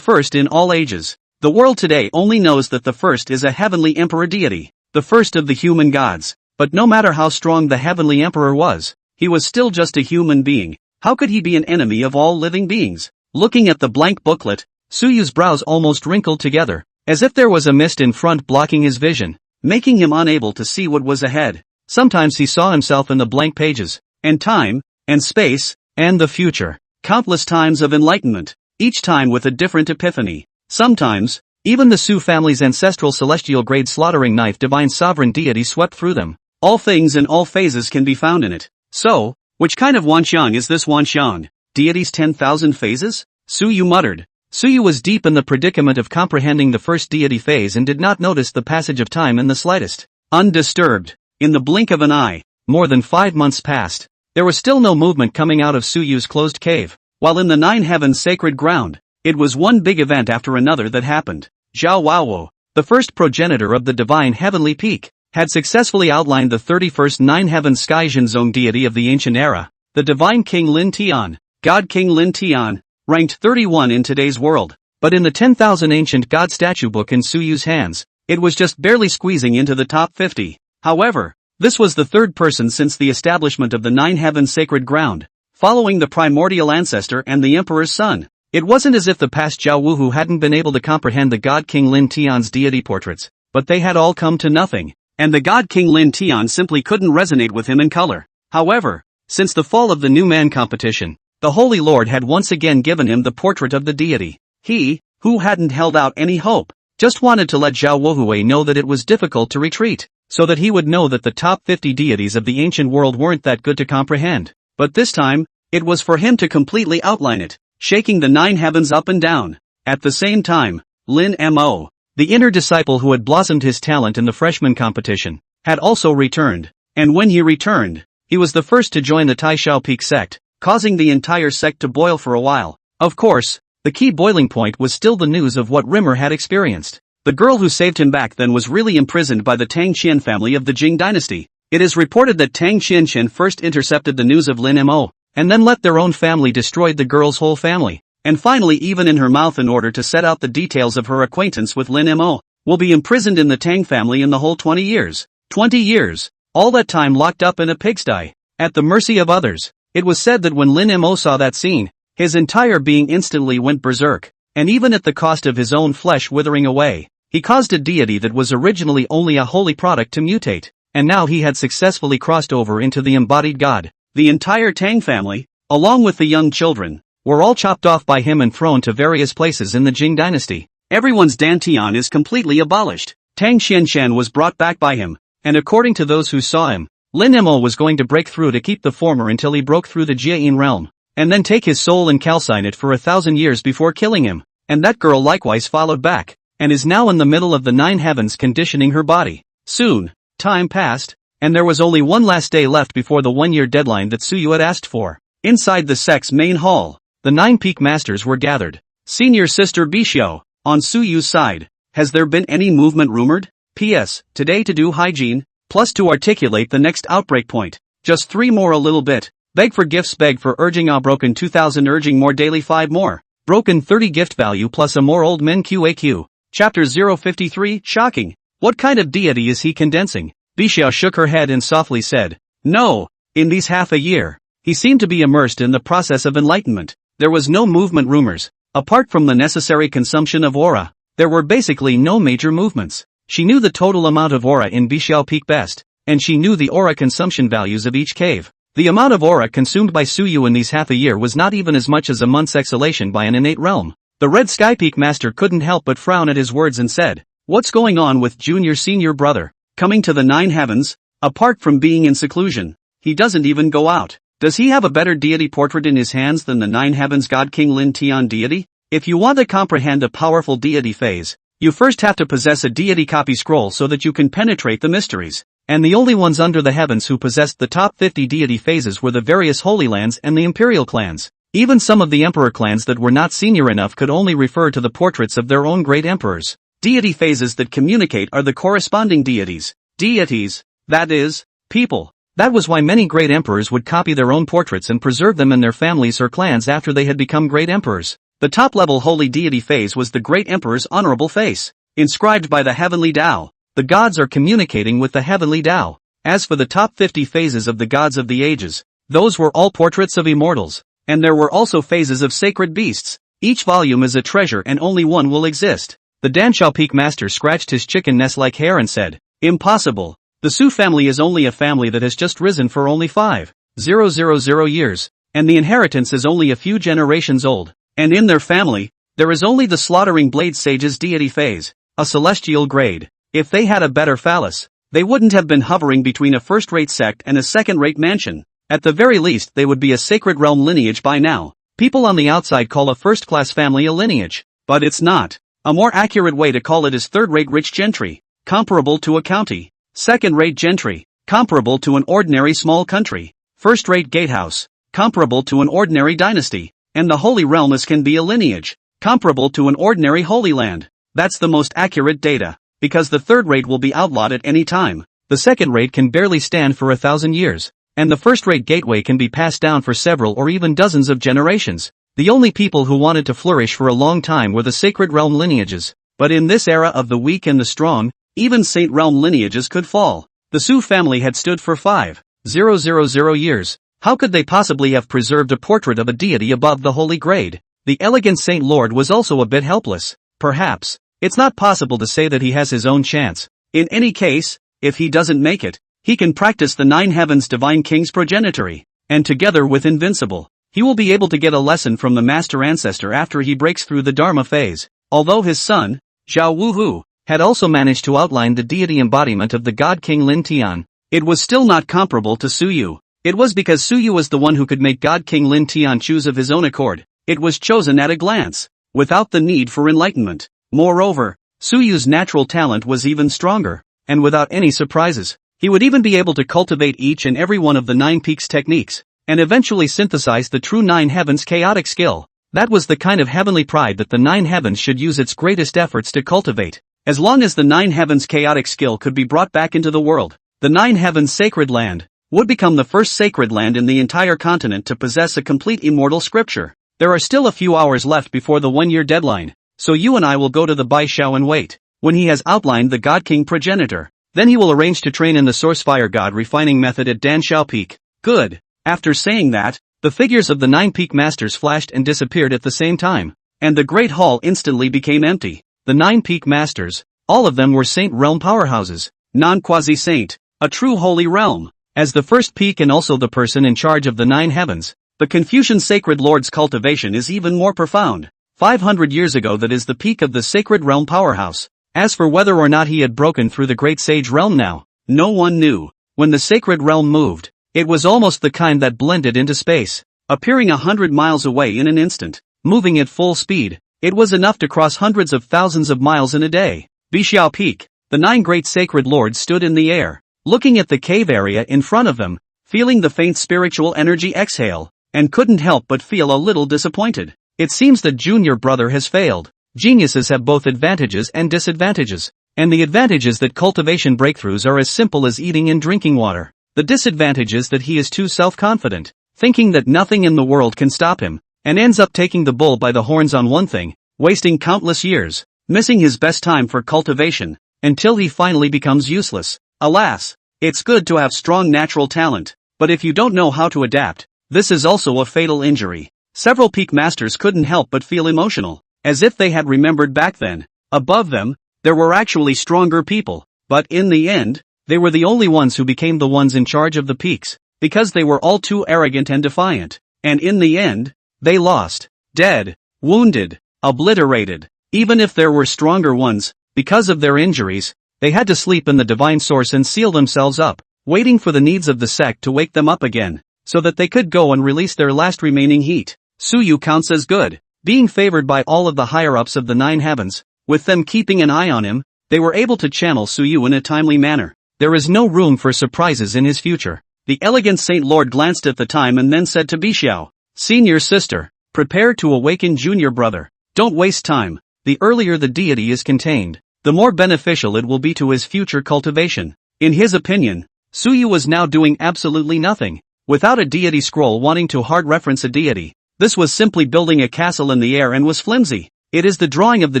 in all ages. The world today only knows that the first is a heavenly emperor deity, the first of the human gods. But no matter how strong the heavenly emperor was, he was still just a human being. How could he be an enemy of all living beings? Looking at the blank booklet, Suyu's brows almost wrinkled together, as if there was a mist in front blocking his vision, making him unable to see what was ahead. Sometimes he saw himself in the blank pages, and time, and space, and the future. Countless times of enlightenment. each time with a different epiphany. Sometimes, even the Su family's ancestral celestial grade slaughtering knife divine sovereign deity swept through them. All things and all phases can be found in it. So, which kind of Wanxiang is this Wanxiang? Deity's 10,000 phases? Suyu muttered. Suyu was deep in the predicament of comprehending the first deity phase and did not notice the passage of time in the slightest. Undisturbed. In the blink of an eye, more than 5 months passed. There was still no movement coming out of Suyu's closed cave, while in the nine heavens sacred ground, it was one big event after another that happened. Zhao Waowo, the first progenitor of the divine heavenly peak, had successfully outlined the 31st nine heaven sky Zhenzong deity of the ancient era, the divine King Lin Tian, God King Lin Tian, ranked 31 in today's world, but in the 10,000 ancient god statue book in Suyu's hands, it was just barely squeezing into the top 50. However, this was the third person since the establishment of the nine heaven sacred ground, following the primordial ancestor and the emperor's son. It wasn't as if the past Zhao Wuhu hadn't been able to comprehend the god King Lin Tian's deity portraits, but they had all come to nothing, and the god King Lin Tian simply couldn't resonate with him in color. However, since the fall of the new man competition, the Holy Lord had once again given him the portrait of the deity. He, who hadn't held out any hope, just wanted to let Zhao Wuhui know that it was difficult to retreat, so that he would know that the top 50 deities of the ancient world weren't that good to comprehend. But this time, it was for him to completely outline it, shaking the nine heavens up and down. At the same time, Lin Mo, the inner disciple who had blossomed his talent in the freshman competition, had also returned, and when he returned, he was the first to join the Taishao Peak sect, causing the entire sect to boil for a while. Of course, the key boiling point was still the news of what Rimmer had experienced. The girl who saved him back then was really imprisoned by the Tang Qian family of the Jing dynasty. It is reported that Tang Qianqian first intercepted the news of Lin Mo, and then let their own family destroy the girl's whole family, and finally even in her mouth in order to set out the details of her acquaintance with Lin Mo, will be imprisoned in the Tang family in the whole 20 years. 20 years. All that time locked up in a pigsty, at the mercy of others. It was said that when Lin Mo saw that scene, his entire being instantly went berserk, and even at the cost of his own flesh withering away, he caused a deity that was originally only a holy product to mutate, and now he had successfully crossed over into the embodied god. The entire Tang family, along with the young children, were all chopped off by him and thrown to various places in the Jing dynasty. Everyone's dantian is completely abolished. Tang Xianshan was brought back by him, and according to those who saw him, Lin Mo was going to break through to keep the former until he broke through the Jieyin realm, and then take his soul and calcine it for 1,000 years before killing him, and that girl likewise followed back, and is now in the middle of the nine heavens conditioning her body. Soon, time passed, and there was only one last day left before the 1-year deadline that Suyu had asked for. Inside the sect's main hall, the 9 peak masters were gathered. Senior Sister Bishio, on Suyu's side, has there been any movement rumored? P.S. Today to do hygiene, plus to articulate the next outbreak point. Just 3 more a little bit. Beg for gifts, beg for urging a broken 2000 urging more daily 5 more. Broken 30 gift value plus a more old men QAQ. Chapter 053, shocking. What kind of deity is he condensing? Bishio shook her head and softly said, no, in these half a year, he seemed to be immersed in the process of enlightenment. There was no movement rumors. Apart from the necessary consumption of aura, there were basically no major movements. She knew the total amount of aura in Bishio Peak best, and she knew the aura consumption values of each cave. The amount of aura consumed by Suyu in these half a year was not even as much as a month's exhalation by an innate realm. The Red Sky Peak Master couldn't help but frown at his words and said, what's going on with Junior Senior Brother? Coming to the 9 heavens? Apart from being in seclusion, he doesn't even go out. Does he have a better deity portrait in his hands than the 9 heavens God King Lin Tian deity? If you want to comprehend a powerful deity phase, you first have to possess a deity copy scroll so that you can penetrate the mysteries. And the only ones under the heavens who possessed the top 50 deity phases were the various Holy Lands and the Imperial clans. Even some of the Emperor clans that were not senior enough could only refer to the portraits of their own great emperors. Deity phases that communicate are the corresponding deities. Deities, that is, people. That was why many great emperors would copy their own portraits and preserve them in their families or clans after they had become great emperors. The top-level holy deity phase was the great emperor's honorable face, inscribed by the heavenly Tao. The gods are communicating with the heavenly Tao. As for the top 50 phases of the gods of the ages, those were all portraits of immortals, and there were also phases of sacred beasts. Each volume is a treasure and only one will exist. The Danshao Peak Master scratched his chicken nest-like hair and said, impossible. The Su family is only a family that has just risen for only 5,000 years, and the inheritance is only a few generations old. And in their family, there is only the slaughtering blade sage's deity phase, a celestial grade. If they had a better phallus, they wouldn't have been hovering between a first-rate sect and a second-rate mansion. At the very least they would be a sacred realm lineage by now. People on the outside call a first-class family a lineage, but it's not. A more accurate way to call it is third-rate rich gentry, comparable to a county. Second-rate gentry, comparable to an ordinary small country. First-rate gatehouse, comparable to an ordinary dynasty. And the holy realm can be a lineage, comparable to an ordinary holy land. That's the most accurate data, because the third rate will be outlawed at any time. The second rate can barely stand for 1,000 years, and the first rate gateway can be passed down for several or even dozens of generations. The only people who wanted to flourish for a long time were the sacred realm lineages, but in this era of the weak and the strong, even saint realm lineages could fall. The Su family had stood for 5,000 years. How could they possibly have preserved a portrait of a deity above the holy grade? The elegant Saint Lord was also a bit helpless. Perhaps, it's not possible to say that he has his own chance. In any case, if he doesn't make it, he can practice the 9 heavens divine king's progenitory, and together with Invincible, he will be able to get a lesson from the master ancestor after he breaks through the Dharma phase. Although his son, Zhao Wuhu, had also managed to outline the deity embodiment of the god king Lin Tian, it was still not comparable to Su Yu. It was because Su Yu was the one who could make God King Lin Tian choose of his own accord. It was chosen at a glance, without the need for enlightenment. Moreover, Su Yu's natural talent was even stronger, and without any surprises, he would even be able to cultivate each and every one of the 9 peaks techniques, and eventually synthesize the true 9 heavens chaotic skill. That was the kind of heavenly pride that the 9 heavens should use its greatest efforts to cultivate. As long as the 9 heavens chaotic skill could be brought back into the world, the 9 heavens sacred land would become the first sacred land in the entire continent to possess a complete immortal scripture. There are still a few hours left before the 1-year deadline, so you and I will go to the Bai Shao and wait. When he has outlined the God King progenitor, then he will arrange to train in the Source Fire God refining method at Dan Shao Peak. Good. After saying that, the figures of the 9 peak masters flashed and disappeared at the same time, and the great hall instantly became empty. The 9 peak masters, all of them were saint realm powerhouses, non-quasi-saint, a true holy realm. As the first peak and also the person in charge of the 9 heavens, the Confucian Sacred Lord's cultivation is even more profound. 500 years ago that is the peak of the sacred realm powerhouse. As for whether or not he had broken through the great sage realm now, no one knew. When the sacred realm moved, it was almost the kind that blended into space, appearing 100 miles away in an instant, moving at full speed. It was enough to cross hundreds of thousands of miles in a day. Bixiao Peak, the 9 great sacred lords stood in the air, looking at the cave area in front of them, feeling the faint spiritual energy exhale, and couldn't help but feel a little disappointed. It seems that junior brother has failed. Geniuses have both advantages and disadvantages, and the advantages that cultivation breakthroughs are as simple as eating and drinking water. The disadvantage is that he is too self-confident, thinking that nothing in the world can stop him, and ends up taking the bull by the horns on one thing, wasting countless years, missing his best time for cultivation, until he finally becomes useless. Alas, it's good to have strong natural talent, but if you don't know how to adapt, this is also a fatal injury. Several peak masters couldn't help but feel emotional, as if they had remembered back then. Above them, there were actually stronger people, but in the end, they were the only ones who became the ones in charge of the peaks, because they were all too arrogant and defiant, and in the end, they lost, dead, wounded, obliterated. Even if there were stronger ones, because of their injuries, they had to sleep in the divine source and seal themselves up, waiting for the needs of the sect to wake them up again, so that they could go and release their last remaining heat. Su Yu counts as good, being favored by all of the higher-ups of the 9 heavens. With them keeping an eye on him, they were able to channel Su Yu in a timely manner. There is no room for surprises in his future. The elegant Saint Lord glanced at the time and then said to Bixiao, "Senior sister, prepare to awaken junior brother. Don't waste time. The earlier the deity is contained, the more beneficial it will be to his future cultivation." In his opinion, Su Yu was now doing absolutely nothing. Without a deity scroll wanting to hard reference a deity, this was simply building a castle in the air and was flimsy. It is the drawing of the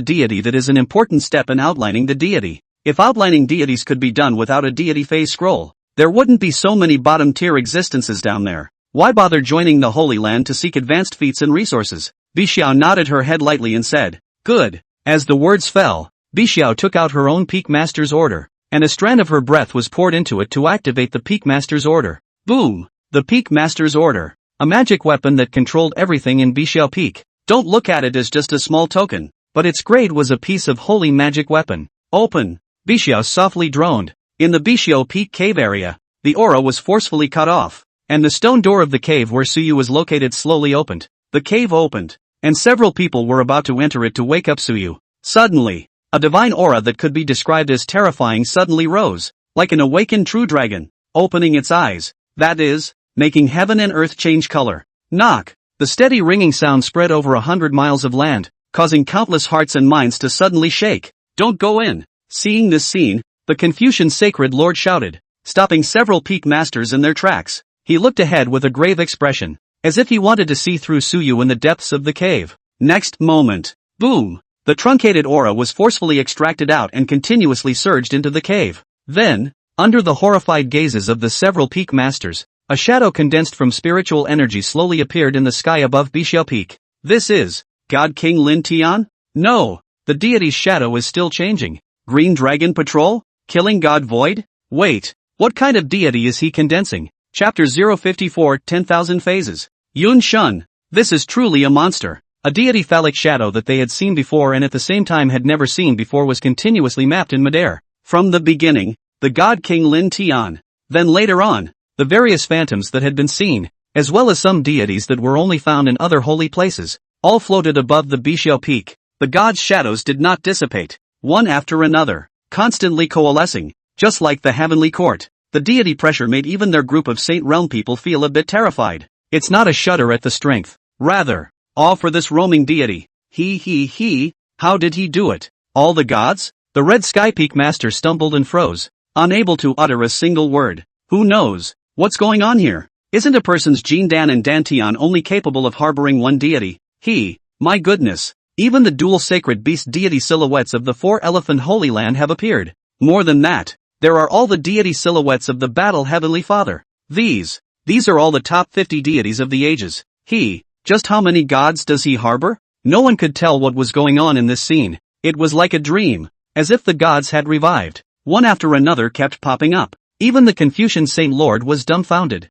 deity that is an important step in outlining the deity. If outlining deities could be done without a deity phase scroll, there wouldn't be so many bottom-tier existences down there. Why bother joining the Holy Land to seek advanced feats and resources? Bixiao nodded her head lightly and said, "Good." As the words fell, Bixiao took out her own Peak Master's order, and a strand of her breath was poured into it to activate the Peak Master's order. Boom! The Peak Master's order, a magic weapon that controlled everything in Bixiao Peak. Don't look at it as just a small token, but its grade was a piece of holy magic weapon. Open. Bixiao softly droned. In the Bixiao Peak cave area, the aura was forcefully cut off, and the stone door of the cave where Suyu was located slowly opened. The cave opened, and several people were about to enter it to wake up Suyu. Suddenly, a divine aura that could be described as terrifying suddenly rose, like an awakened true dragon, opening its eyes, that is, making heaven and earth change color. Knock! The steady ringing sound spread over 100 miles of land, causing countless hearts and minds to suddenly shake. Don't go in! Seeing this scene, the Confucian sacred lord shouted, stopping several peak masters in their tracks. He looked ahead with a grave expression, as if he wanted to see through Suyu in the depths of the cave. Next moment, boom! The truncated aura was forcefully extracted out and continuously surged into the cave. Then, under the horrified gazes of the several peak masters, a shadow condensed from spiritual energy slowly appeared in the sky above Bixiao Peak. This is God King Lin Tian? No, the deity's shadow is still changing. Green Dragon Patrol? Killing God Void? Wait, what kind of deity is he condensing? Chapter 054 10,000 Phases. Yun Shun. This is truly a monster. A deity phallic shadow that they had seen before and at the same time had never seen before was continuously mapped in midair. From the beginning, the God King Lin Tian. Then later on, the various phantoms that had been seen, as well as some deities that were only found in other holy places, all floated above the Bixiao Peak. The gods' shadows did not dissipate, one after another, constantly coalescing, just like the heavenly court. The deity pressure made even their group of Saint Realm people feel a bit terrified. It's not a shudder at the strength, rather, awe for this roaming deity. How did he do it? All the gods? The Red Sky Peak Master stumbled and froze, unable to utter a single word. Who knows? What's going on here? Isn't a person's Jin Dan and Dantian only capable of harboring one deity? My goodness. Even the dual sacred beast deity silhouettes of the four elephant Holy Land have appeared. More than that, there are all the deity silhouettes of the battle Heavenly Father. These are all the top 50 deities of the ages. Just how many gods does he harbor? No one could tell what was going on in this scene. It was like a dream, as if the gods had revived. One after another kept popping up. Even the Confucian Saint Lord was dumbfounded.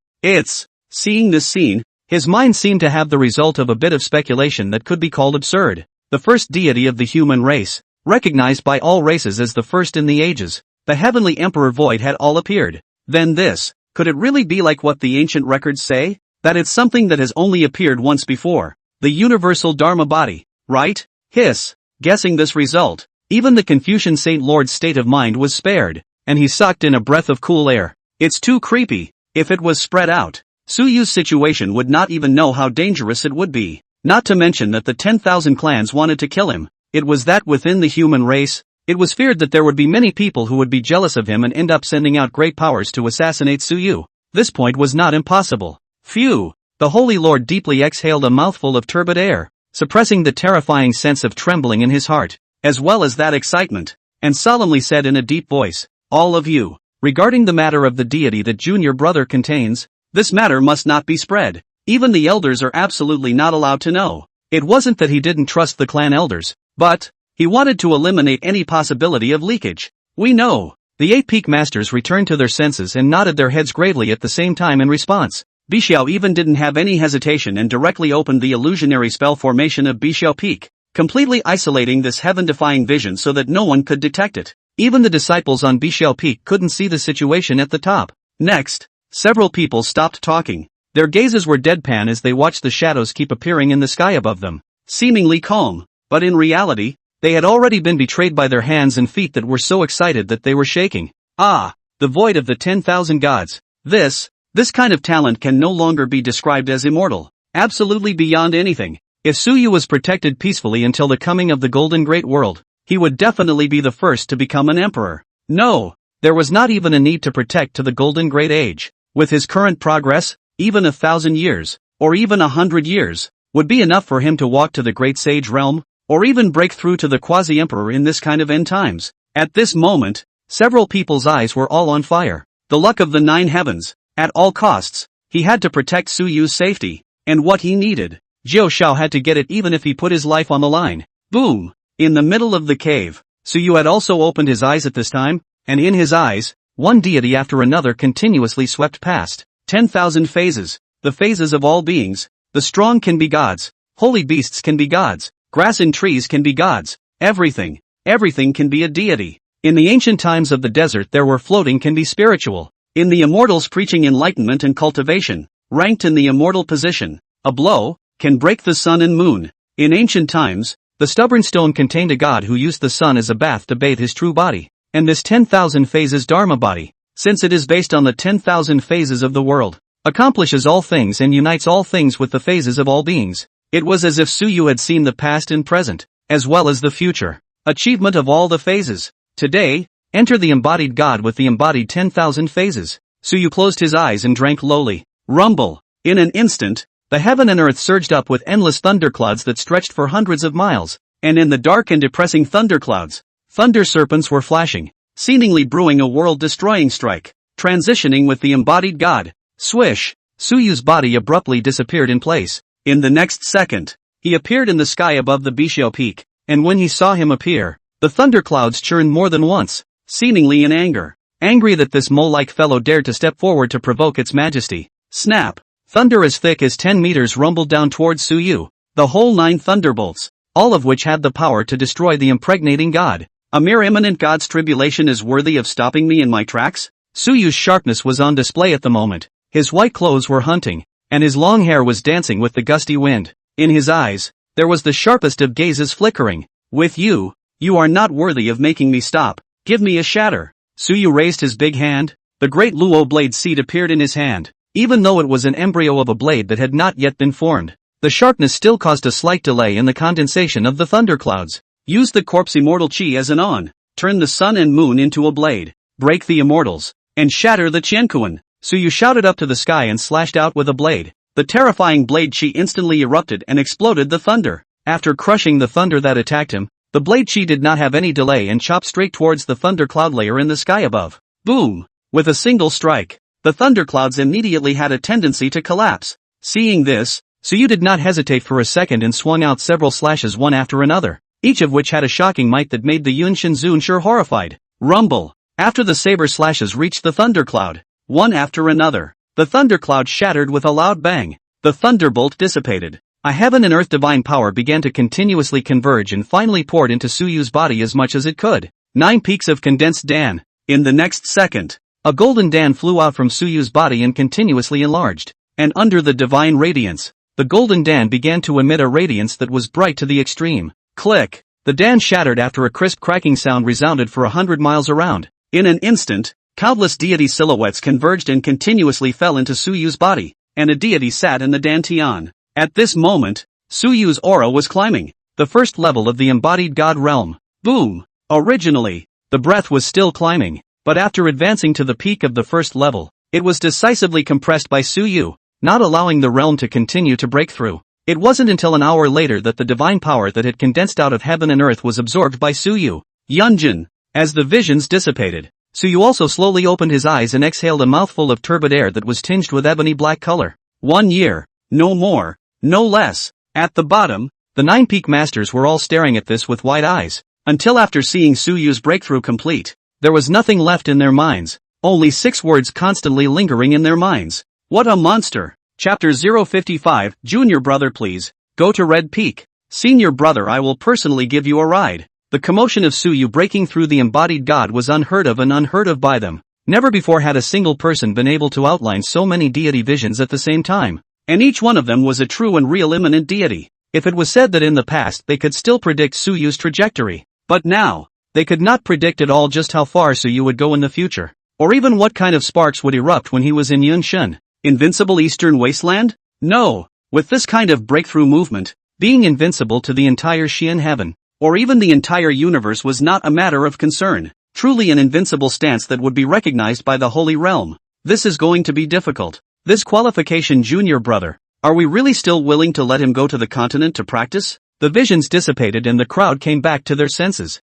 Seeing this scene, his mind seemed to have the result of a bit of speculation that could be called absurd. The first deity of the human race, recognized by all races as the first in the ages, the heavenly Emperor Void had all appeared. Then this, could it really be like what the ancient records say? That it's something that has only appeared once before. The universal Dharma body, right? Guessing this result, even the Confucian Saint Lord's state of mind was spared, and he sucked in a breath of cool air. It's too creepy. If it was spread out, Suyu's situation would not even know how dangerous it would be. Not to mention that the 10,000 clans wanted to kill him. It was that within the human race, it was feared that there would be many people who would be jealous of him and end up sending out great powers to assassinate Suyu. This point was not impossible. Phew! The Holy Lord deeply exhaled a mouthful of turbid air, suppressing the terrifying sense of trembling in his heart, as well as that excitement, and solemnly said in a deep voice, all of you, regarding the matter of the deity that Junior Brother contains, this matter must not be spread. Even the elders are absolutely not allowed to know. It wasn't that he didn't trust the clan elders, but he wanted to eliminate any possibility of leakage. We know. The 8 peak masters returned to their senses and nodded their heads gravely at the same time in response. Bixiao even didn't have any hesitation and directly opened the illusionary spell formation of Bixiao Peak, completely isolating this heaven-defying vision so that no one could detect it. Even the disciples on Bixiao Peak couldn't see the situation at the top. Next, several people stopped talking. Their gazes were deadpan as they watched the shadows keep appearing in the sky above them, seemingly calm, but in reality, they had already been betrayed by their hands and feet that were so excited that they were shaking. The void of the 10,000 gods. This kind of talent can no longer be described as immortal, absolutely beyond anything. If Suyu was protected peacefully until the coming of the Golden Great World, he would definitely be the first to become an emperor. No, there was not even a need to protect to the Golden Great Age. With his current progress, even 1,000 years, or even 100 years, would be enough for him to walk to the Great Sage realm, or even break through to the Quasi-Emperor in this kind of end times. At this moment, several people's eyes were all on fire. The luck of the 9 heavens. At all costs, he had to protect Suyu's safety, and what he needed. Jiao Shao had to get it even if he put his life on the line. Boom! In the middle of the cave, Suyu had also opened his eyes at this time, and in his eyes, one deity after another continuously swept past. 10,000 phases, the phases of all beings. The strong can be gods, Holy beasts can be gods. Grass and trees can be gods. Everything can be a deity. In the ancient times of the desert there were floating can be spiritual. In the immortals preaching enlightenment and cultivation, ranked in the immortal position, a blow can break the sun and moon. In ancient times, the stubborn stone contained a god who used the sun as a bath to bathe his true body, and this 10,000 phases Dharma body, since it is based on the 10,000 phases of the world, accomplishes all things and unites all things with the phases of all beings. It was as if Suyu had seen the past and present, as well as the future, achievement of all the phases. Today, enter the embodied God with the embodied 10,000 phases. Suyu closed his eyes and drank lowly. Rumble. In an instant, the heaven and earth surged up with endless thunderclouds that stretched for hundreds of miles, and in the dark and depressing thunderclouds, thunder serpents were flashing, seemingly brewing a world-destroying strike, transitioning with the embodied God. Swish! Suyu's body abruptly disappeared in place. In the next second, he appeared in the sky above the Bishio peak, and when he saw him appear, the thunderclouds churned more than once, seemingly in anger. Angry that this mole-like fellow dared to step forward to provoke its majesty. Snap! Thunder as thick as 10 meters rumbled down towards Suyu. The whole 9 thunderbolts, all of which had the power to destroy the impregnating god. A mere imminent god's tribulation is worthy of stopping me in my tracks? Suyu's sharpness was on display at the moment. His white clothes were hunting, and his long hair was dancing with the gusty wind. In his eyes, there was the sharpest of gazes flickering. With you are not worthy of making me stop. Give me a shatter. Suyu raised his big hand. The great Luo blade seed appeared in his hand. Even though it was an embryo of a blade that had not yet been formed, the sharpness still caused a slight delay in the condensation of the thunderclouds. Use the corpse immortal chi as an on. Turn the sun and moon into a blade. Break the immortals, and shatter the Qiankuan. Suyu shouted up to the sky and slashed out with a blade. The terrifying blade chi instantly erupted and exploded the thunder. After crushing the thunder that attacked him, the blade chi did not have any delay and chopped straight towards the thundercloud layer in the sky above. Boom! With a single strike, the thunderclouds immediately had a tendency to collapse. Seeing this, Suyu did not hesitate for a second and swung out several slashes one after another, each of which had a shocking might that made the Yunshin Zunsher horrified. Rumble! After the saber slashes reached the thundercloud, one after another, the thundercloud shattered with a loud bang. The thunderbolt dissipated. A heaven and earth divine power began to continuously converge and finally poured into Suyu's body as much as it could. 9 peaks of condensed Dan. In the next second, a golden Dan flew out from Suyu's body and continuously enlarged. And under the divine radiance, the golden Dan began to emit a radiance that was bright to the extreme. Click! The Dan shattered after a crisp cracking sound resounded for 100 miles around. In an instant, countless deity silhouettes converged and continuously fell into Suyu's body, and a deity sat in the dantian. At this moment, Suyu's aura was climbing, the first level of the embodied god realm. Boom! Originally, the breath was still climbing, but after advancing to the peak of the first level, it was decisively compressed by Suyu, not allowing the realm to continue to break through. It wasn't until an hour later that the divine power that had condensed out of heaven and earth was absorbed by Suyu. Yunjin! As the visions dissipated, Suyu also slowly opened his eyes and exhaled a mouthful of turbid air that was tinged with ebony black color. 1 year, no more, no less. At the bottom, the 9 peak masters were all staring at this with wide eyes, until after seeing Suyu's breakthrough complete, there was nothing left in their minds, only 6 words constantly lingering in their minds. What a monster! Chapter 055, Junior brother please, go to Red Peak. Senior brother I will personally give you a ride. The commotion of Suyu breaking through the embodied god was unheard of and unheard of by them. Never before had a single person been able to outline so many deity visions at the same time. And each one of them was a true and real immanent deity. If it was said that in the past they could still predict Suyu's trajectory, but now, they could not predict at all just how far Suyu would go in the future, or even what kind of sparks would erupt when he was in Yunshin. Invincible Eastern Wasteland? No, with this kind of breakthrough movement, being invincible to the entire Xian heaven, or even the entire universe was not a matter of concern. Truly an invincible stance that would be recognized by the Holy Realm. This is going to be difficult. This qualification junior brother, are we really still willing to let him go to the continent to practice? The visions dissipated and the crowd came back to their senses.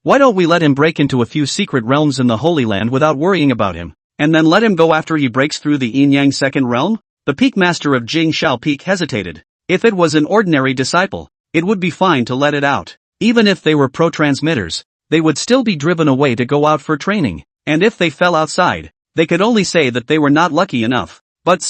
Why don't we let him break into a few secret realms in the Holy Land without worrying about him, and then let him go after he breaks through the Yin Yang second realm? The peak master of Jing Shao Peak hesitated. If it was an ordinary disciple, it would be fine to let it out. Even if they were pro-transmitters, they would still be driven away to go out for training, and if they fell outside, they could only say that they were not lucky enough. But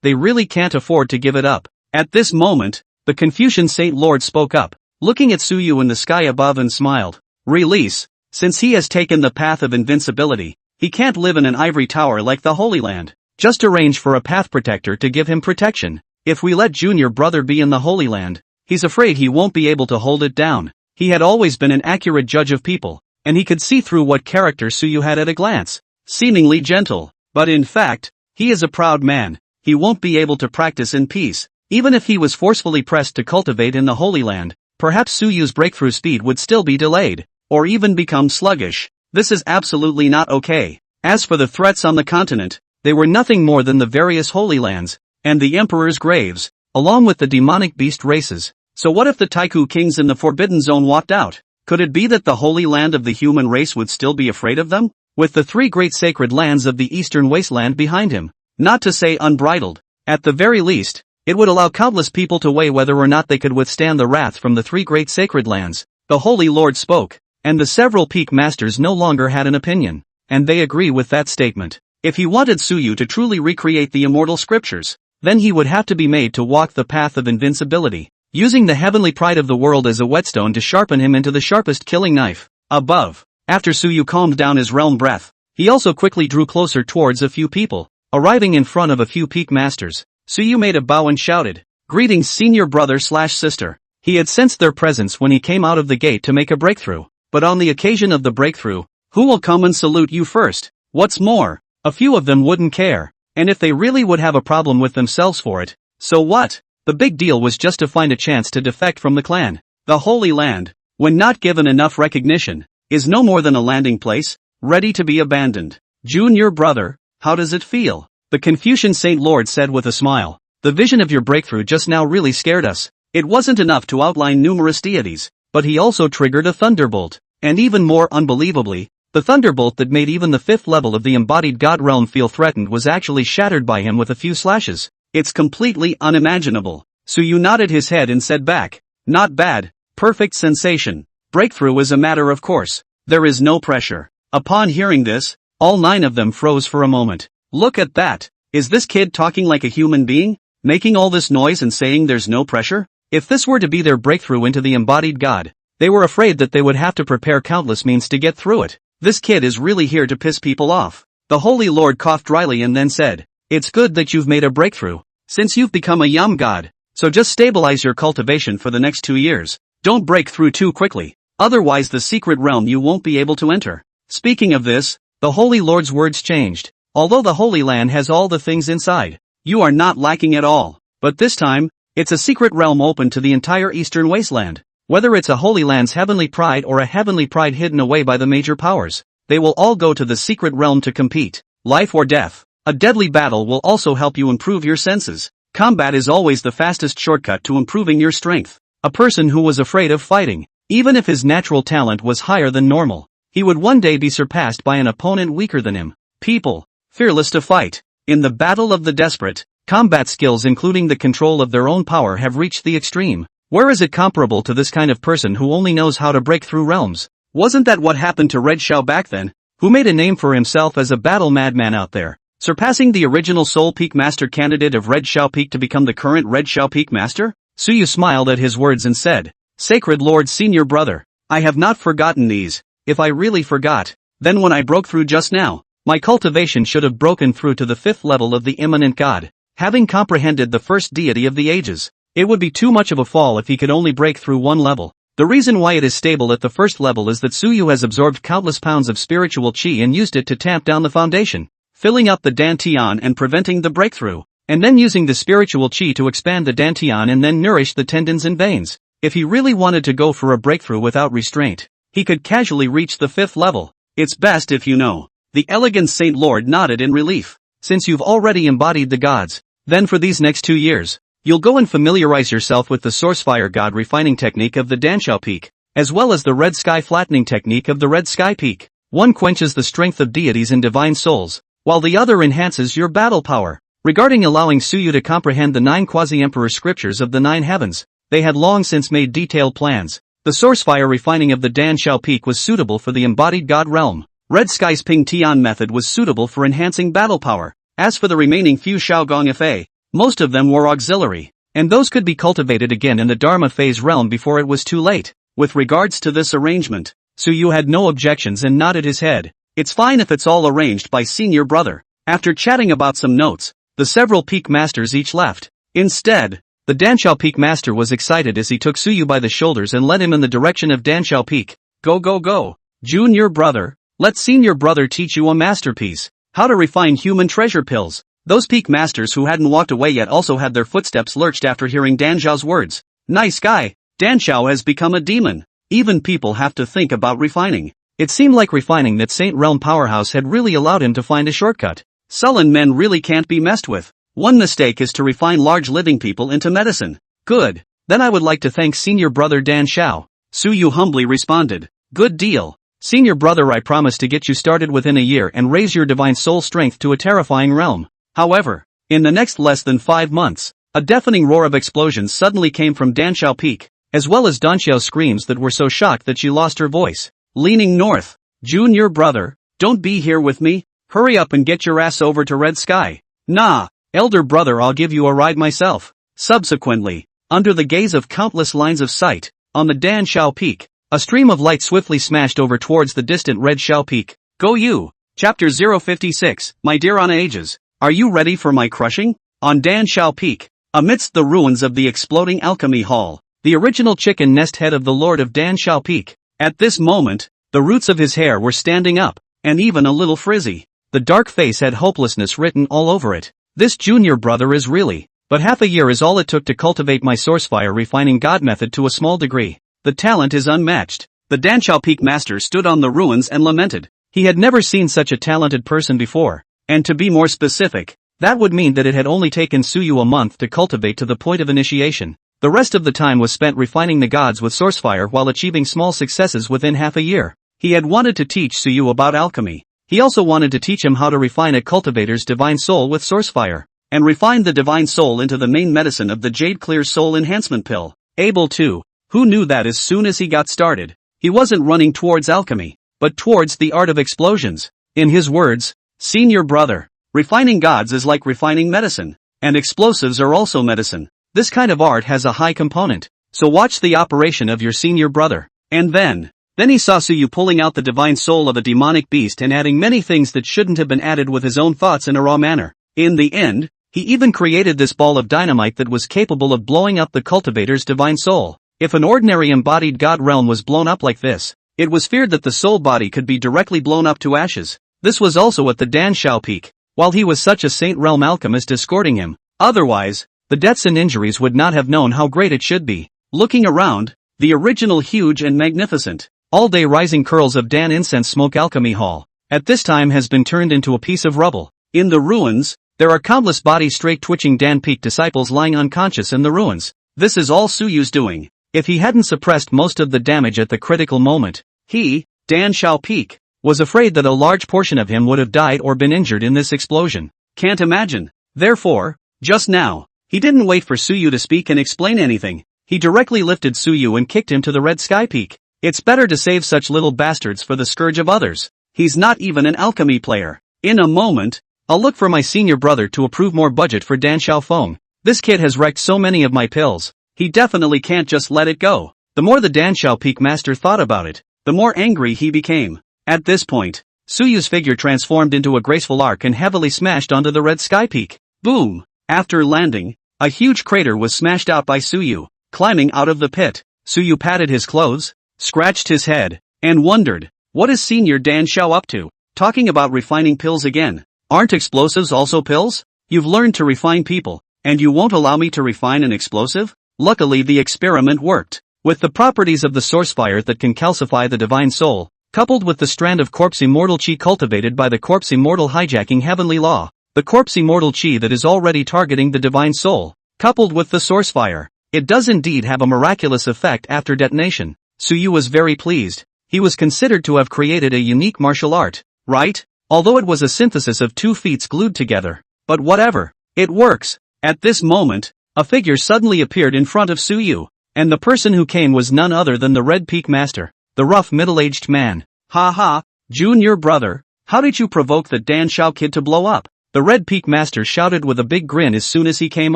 they really can't afford to give it up. At this moment, The Confucian Saint Lord spoke up, looking at Suyu in the sky above and smiled. Release. Since he has taken the path of invincibility, he can't live in an ivory tower like the Holy Land. Just arrange for a path protector to give him protection. If we let Junior Brother be in the Holy Land, he's afraid he won't be able to hold it down. He had always been an accurate judge of people, and he could see through what character Suyu had at a glance. Seemingly gentle, but in fact, he is a proud man. He won't be able to practice in peace. Even if he was forcefully pressed to cultivate in the Holy Land, perhaps Suyu's breakthrough speed would still be delayed, or even become sluggish. This is absolutely not okay. As for the threats on the continent, they were nothing more than the various Holy Lands, and the Emperor's graves, along with the demonic beast races. So what if the Taiku kings in the Forbidden Zone walked out? Could it be that the Holy Land of the human race would still be afraid of them? With the three great sacred lands of the Eastern Wasteland behind him, not to say unbridled, at the very least, it would allow countless people to weigh whether or not they could withstand the wrath from the three great sacred lands. The Holy Lord spoke, and the several peak masters no longer had an opinion, and they agree with that statement. If he wanted Suyu to truly recreate the immortal scriptures, then he would have to be made to walk the path of invincibility, using the heavenly pride of the world as a whetstone to sharpen him into the sharpest killing knife. Above, after Suyu calmed down his realm breath, he also quickly drew closer towards a few people, arriving in front of a few peak masters. Suyu made a bow and shouted, "Greetings, senior brother/sister." He had sensed their presence when he came out of the gate to make a breakthrough, but on the occasion of the breakthrough, who will come and salute you first? What's more, a few of them wouldn't care, and if they really would have a problem with themselves for it, so what? The big deal was just to find a chance to defect from the clan. The Holy Land, when not given enough recognition, is no more than a landing place, ready to be abandoned. Junior brother, how does it feel? The Confucian Saint Lord said with a smile. The vision of your breakthrough just now really scared us. It wasn't enough to outline numerous deities, but he also triggered a thunderbolt. And even more unbelievably, the thunderbolt that made even the fifth level of the embodied god realm feel threatened was actually shattered by him with a few slashes. It's completely unimaginable. Suyu nodded his head and said back, "Not bad, perfect sensation. Breakthrough is a matter of course. There is no pressure." Upon hearing this, all 9 of them froze for a moment. Look at that. Is this kid talking like a human being? Making all this noise and saying there's no pressure? If this were to be their breakthrough into the embodied god, they were afraid that they would have to prepare countless means to get through it. This kid is really here to piss people off. The Holy Lord coughed dryly and then said, "It's good that you've made a breakthrough, since you've become a yum god. So just stabilize your cultivation for the next 2 years. Don't break through too quickly, otherwise the secret realm you won't be able to enter." Speaking of this, the Holy Lord's words changed. Although the Holy Land has all the things inside, you are not lacking at all. But this time, it's a secret realm open to the entire Eastern Wasteland. Whether it's a Holy Land's heavenly pride or a heavenly pride hidden away by the major powers, they will all go to the secret realm to compete. Life or death. A deadly battle will also help you improve your senses. Combat is always the fastest shortcut to improving your strength. A person who was afraid of fighting, even if his natural talent was higher than normal, he would one day be surpassed by an opponent weaker than him. People, fearless to fight. In the battle of the desperate, combat skills including the control of their own power have reached the extreme. Where is it comparable to this kind of person who only knows how to break through realms? Wasn't that what happened to Red Xiao back then, who made a name for himself as a battle madman out there, surpassing the original Soul Peak Master candidate of Red Xiao Peak to become the current Red Xiao Peak Master? Suyu smiled at his words and said, "Sacred Lord Senior Brother, I have not forgotten these. If I really forgot, then when I broke through just now, my cultivation should have broken through to the 5th level of the immanent god. Having comprehended the first deity of the ages, it would be too much of a fall if he could only break through one level. The reason why it is stable at the first level is that Suyu has absorbed countless pounds of spiritual qi and used it to tamp down the foundation, filling up the dantian and preventing the breakthrough, and then using the spiritual qi to expand the dantian and then nourish the tendons and veins. If he really wanted to go for a breakthrough without restraint, he could casually reach the 5th level. It's best if you know." The elegant Saint Lord nodded in relief. "Since you've already embodied the gods, then for these next 2 years, you'll go and familiarize yourself with the Sourcefire God refining technique of the Danshao Peak, as well as the Red Sky flattening technique of the Red Sky Peak. One quenches the strength of deities and divine souls, while the other enhances your battle power." Regarding allowing Suyu to comprehend the 9 quasi-emperor scriptures of the 9 heavens, they had long since made detailed plans. The Sourcefire refining of the Danshao Peak was suitable for the embodied god realm. Red Sky's Ping Tian method was suitable for enhancing battle power. As for the remaining few Shaogong Fa, most of them were auxiliary. and those could be cultivated again in the Dharma phase realm before it was too late. With regards to this arrangement, Suyu had no objections and nodded his head. It's fine if it's all arranged by senior brother. After chatting about some notes, the several peak masters each left. Instead, the Danshao Peak Master was excited as he took Suyu by the shoulders and led him in the direction of Danshao Peak. Go go go! Junior brother, let senior brother teach you a masterpiece. How to refine human treasure pills. Those peak masters who hadn't walked away yet also had their footsteps lurched after hearing Danshao's words. Nice guy, Danshao has become a demon. Even people have to think about refining. It seemed like refining that Saint Realm powerhouse had really allowed him to find a shortcut. Sullen men really can't be messed with. One mistake is to refine large living people into medicine. Good. Then I would like to thank senior brother Danshao. Suyu humbly responded. Good deal. Senior brother, I promise to get you started within a year and raise your divine soul strength to a terrifying realm. However, in the next less than 5 months, a deafening roar of explosions suddenly came from Danshao Peak, as well as Danxiao's screams that were so shocked that she lost her voice. Leaning north. Junior brother, don't be here with me. Hurry up and get your ass over to Red Sky. Nah. Elder brother, I'll give you a ride myself. Subsequently, under the gaze of countless lines of sight, on the Danshao Peak, a stream of light swiftly smashed over towards the distant Red Shao Peak. Go you! Chapter 056, My dear Anna Ages, are you ready for my crushing? On Danshao Peak, amidst the ruins of the exploding alchemy hall, the original chicken nest head of the Lord of Danshao Peak. At this moment, the roots of his hair were standing up, and even a little frizzy. The dark face had hopelessness written all over it. This junior brother is really, but half a year is all it took to cultivate my sourcefire refining god method to a small degree. The talent is unmatched. The Danshao Peak Master stood on the ruins and lamented. He had never seen such a talented person before, and to be more specific, that would mean that it had only taken Suyu a month to cultivate to the point of initiation. The rest of the time was spent refining the gods with sourcefire while achieving small successes within half a year. He had wanted to teach Suyu about alchemy. He also wanted to teach him how to refine a cultivator's divine soul with sourcefire, and refine the divine soul into the main medicine of the Jade Clear Soul Enhancement Pill. Able to. Who knew that as soon as he got started, he wasn't running towards alchemy, but towards the art of explosions. In his words, senior brother, refining gods is like refining medicine, and explosives are also medicine. This kind of art has a high component, so watch the operation of your senior brother. And then he saw Suyu pulling out the divine soul of a demonic beast and adding many things that shouldn't have been added with his own thoughts in a raw manner. In the end, he even created this ball of dynamite that was capable of blowing up the cultivator's divine soul. If an ordinary embodied god realm was blown up like this, it was feared that the soul body could be directly blown up to ashes. This was also at the Danshao Peak, while he was such a Saint Realm alchemist escorting him. Otherwise, the deaths and injuries would not have known how great it should be. Looking around, the original huge and magnificent, all-day rising curls of Dan Incense Smoke Alchemy Hall, at this time has been turned into a piece of rubble. In the ruins, there are countless bodies straight twitching Dan Peak disciples lying unconscious in the ruins. This is all Suyu's doing. If he hadn't suppressed most of the damage at the critical moment, he, Danshao Peak, was afraid that a large portion of him would have died or been injured in this explosion. Can't imagine. Therefore, just now, he didn't wait for Suyu to speak and explain anything. He directly lifted Suyu and kicked him to the Red Sky Peak. It's better to save such little bastards for the scourge of others. He's not even an alchemy player. In a moment, I'll look for my senior brother to approve more budget for Dan Xiaofeng. This kid has wrecked so many of my pills. He definitely can't just let it go. The more the Danshao Peak Master thought about it, the more angry he became. At this point, Suyu's figure transformed into a graceful arc and heavily smashed onto the Red Sky Peak. Boom! After landing, a huge crater was smashed out by Suyu. Climbing out of the pit, Suyu patted his clothes, scratched his head, and wondered, what is Senior Danshao up to? Talking about refining pills again. Aren't explosives also pills? You've learned to refine people, and you won't allow me to refine an explosive? Luckily the experiment worked. With the properties of the source fire that can calcify the divine soul, coupled with the strand of corpse immortal chi cultivated by the corpse immortal hijacking heavenly law, the corpse immortal chi that is already targeting the divine soul, coupled with the source fire, it does indeed have a miraculous effect after detonation. Suyu was very pleased. He was considered to have created a unique martial art, right? Although it was a synthesis of two feats glued together. But whatever, it works. At this moment, a figure suddenly appeared in front of Suyu, and the person who came was none other than the Red Peak Master, the rough middle-aged man. Ha ha, junior brother, how did you provoke the Danshao kid to blow up? The Red Peak Master shouted with a big grin as soon as he came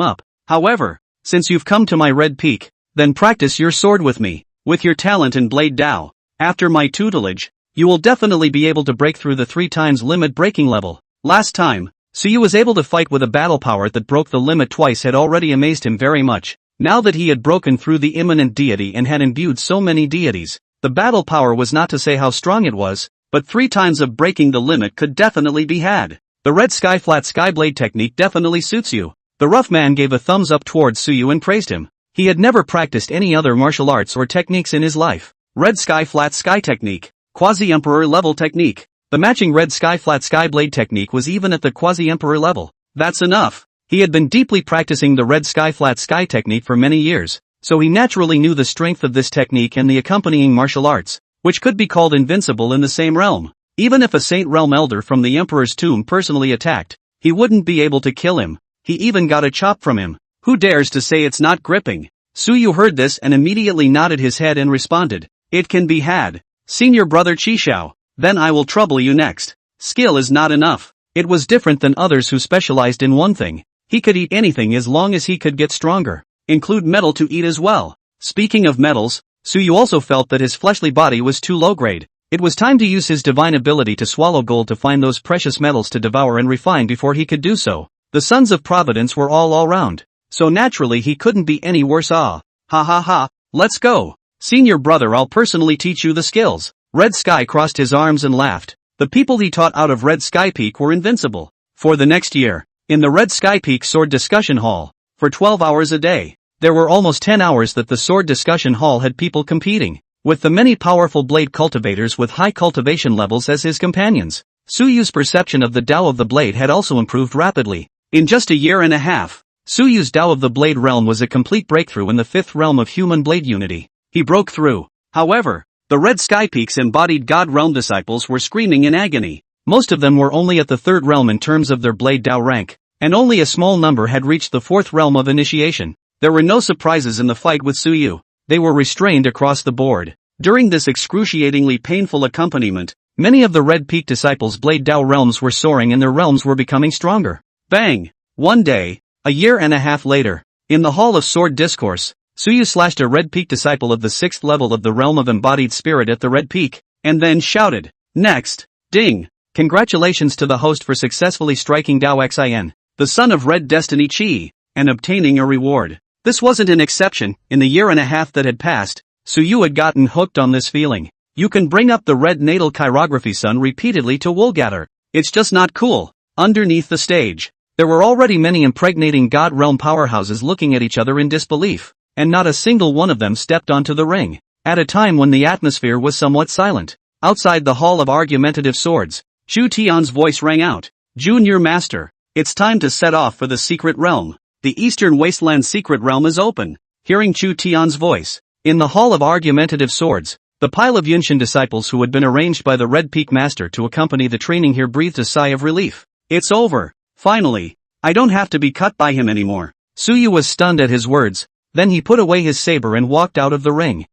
up. However, Since you've come to my red peak, then practice your sword with me. With your talent in Blade Dao, after my tutelage, you will definitely be able to break through the 3 times limit breaking level. Last time, Suyu was able to fight with a battle power that broke the limit twice had already amazed him very much. Now that he had broken through the imminent deity and had imbued so many deities, the battle power was not to say how strong it was, but 3 times of breaking the limit could definitely be had. The red sky flat sky blade technique definitely suits you. The rough man gave a thumbs up towards Suyu and praised him. He had never practiced any other martial arts or techniques in his life. Red sky flat sky technique. Quasi-emperor level technique. The matching red sky flat sky blade technique was even at the quasi-emperor level. That's enough. He had been deeply practicing the red sky flat sky technique for many years, so he naturally knew the strength of this technique and the accompanying martial arts, which could be called invincible in the same realm. Even if a Saint Realm Elder from the Emperor's tomb personally attacked, he wouldn't be able to kill him. He even got a chop from him. Who dares to say it's not gripping? Suyu heard this and immediately nodded his head and responded, "It can be had. Senior brother Qishao, then I will trouble you next." Skill is not enough. It was different than others who specialized in one thing. He could eat anything as long as he could get stronger. Include metal to eat as well. Speaking of metals, Suyu also felt that his fleshly body was too low grade. It was time to use his divine ability to swallow gold to find those precious metals to devour and refine before he could do so. The Sons of Providence were all round, so naturally he couldn't be any worse. Ha ha ha, let's go. Senior brother, I'll personally teach you the skills. Red Sky crossed his arms and laughed. The people he taught out of Red Sky Peak were invincible. For the next year, in the Red Sky Peak Sword Discussion Hall, for 12 hours a day, there were almost 10 hours that the Sword Discussion Hall had people competing, with the many powerful blade cultivators with high cultivation levels as his companions. Suyu's perception of the Tao of the blade had also improved rapidly. In just a year and a half, Suyu's Tao of the blade realm was a complete breakthrough in the 5th realm of human blade unity. He broke through. However, the Red Sky Peak's embodied God realm disciples were screaming in agony. Most of them were only at the 3rd realm in terms of their blade Tao rank, and only a small number had reached the 4th realm of initiation. There were no surprises in the fight with Suyu. They were restrained across the board. During this excruciatingly painful accompaniment, many of the Red Peak disciples' blade Tao realms were soaring and their realms were becoming stronger. Bang! One day, a year and a half later, in the Hall of Sword Discourse, Suyu slashed a Red Peak disciple of the 6th level of the realm of embodied spirit at the Red Peak, and then shouted, "Next! Ding! Congratulations to the host for successfully striking Dao Xin, the son of Red Destiny Chi, and obtaining a reward." This wasn't an exception. In the year and a half that had passed, Suyu had gotten hooked on this feeling. You can bring up the red natal chirography sun repeatedly to Woolgather. It's just not cool. Underneath the stage, there were already many impregnating God realm powerhouses looking at each other in disbelief, and not a single one of them stepped onto the ring. At a time when the atmosphere was somewhat silent, outside the Hall of Argumentative Swords, Chu Tian's voice rang out. "Junior Master, it's time to set off for the secret realm. The Eastern Wasteland secret realm is open." Hearing Chu Tian's voice, in the Hall of Argumentative Swords, the pile of Yunshin disciples who had been arranged by the Red Peak Master to accompany the training here breathed a sigh of relief. It's over. Finally. I don't have to be cut by him anymore. Suyu was stunned at his words. Then he put away his saber and walked out of the ring.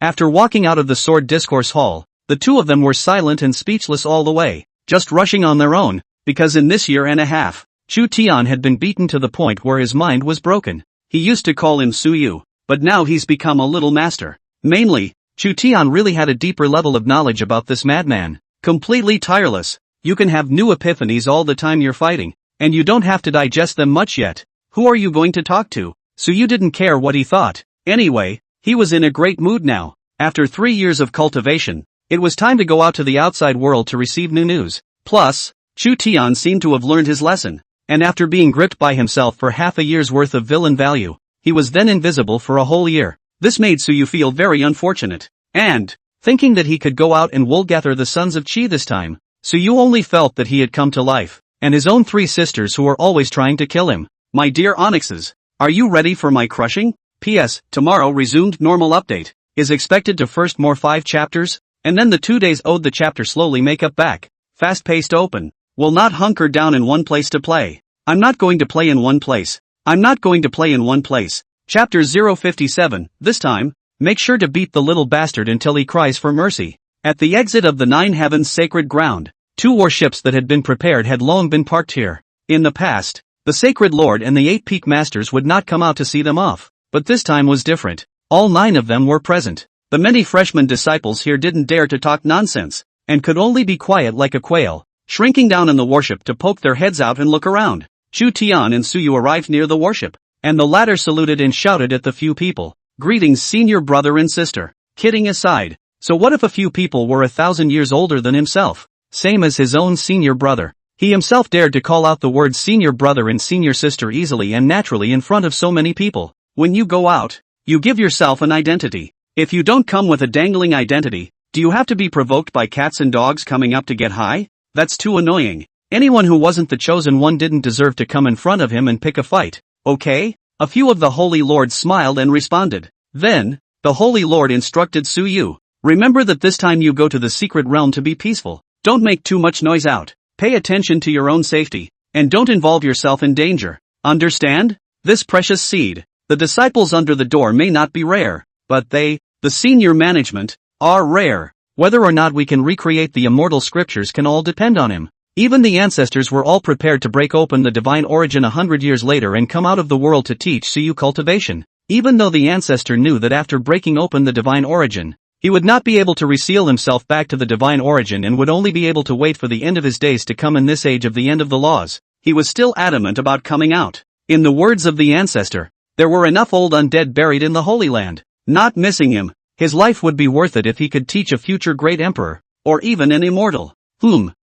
After walking out of the Sword Discourse Hall, the two of them were silent and speechless all the way, just rushing on their own, because in this year and a half, Chu Tian had been beaten to the point where his mind was broken. He used to call him Suyu, but now he's become a little master. Mainly, Chu Tian really had a deeper level of knowledge about this madman. Completely tireless. You can have new epiphanies all the time you're fighting, and you don't have to digest them much yet. Who are you going to talk to? Suyu didn't care what he thought. Anyway, he was in a great mood now. After 3 years of cultivation, it was time to go out to the outside world to receive new news. Plus, Chu Tian seemed to have learned his lesson, and after being gripped by himself for half a year's worth of villain value, he was then invisible for a whole year. This made Suyu feel very unfortunate, and, thinking that he could go out and woolgather the Sons of Chi this time, Suyu only felt that he had come to life, and his own 3 sisters who were always trying to kill him. My dear Onyxes, are you ready for my crushing? P.S. Tomorrow resumed normal update, is expected to first more 5 chapters, and then the 2 days owed the chapter slowly make up back. Fast-paced open. Will not hunker down in one place to play. I'm not going to play in one place. I'm not going to play in one place. Chapter 057, this time, make sure to beat the little bastard until he cries for mercy. At the exit of the 9 Heavens sacred ground, 2 warships that had been prepared had long been parked here. In the past, The Sacred Lord and the 8 Peak Masters would not come out to see them off. But this time was different. All 9 of them were present. The many freshman disciples here didn't dare to talk nonsense, and could only be quiet like a quail, shrinking down in the warship to poke their heads out and look around. Chu Tian and Suyu arrived near the warship, and the latter saluted and shouted at the few people, "Greetings, senior brother and sister." Kidding aside, so what if a few people were 1,000 years older than himself? Same as his own senior brother. He himself dared to call out the words senior brother and senior sister easily and naturally in front of so many people. When you go out, you give yourself an identity. If you don't come with a dangling identity, do you have to be provoked by cats and dogs coming up to get high? That's too annoying. Anyone who wasn't the chosen one didn't deserve to come in front of him and pick a fight, okay? A few of the Holy Lords smiled and responded. Then, the Holy Lord instructed Suyu. Remember that this time you go to the secret realm to be peaceful. Don't make too much noise out. Pay attention to your own safety, and don't involve yourself in danger. Understand? This precious seed. The disciples under the door may not be rare, but they, the senior management, are rare. Whether or not we can recreate the immortal scriptures can all depend on him. Even the ancestors were all prepared to break open the divine origin 100 years later and come out of the world to teach Suyu cultivation. Even though the ancestor knew that after breaking open the divine origin, he would not be able to reseal himself back to the divine origin and would only be able to wait for the end of his days to come in this age of the end of the laws, he was still adamant about coming out. In the words of the ancestor, there were enough old undead buried in the Holy Land, not missing him. His life would be worth it if he could teach a future great emperor, or even an immortal.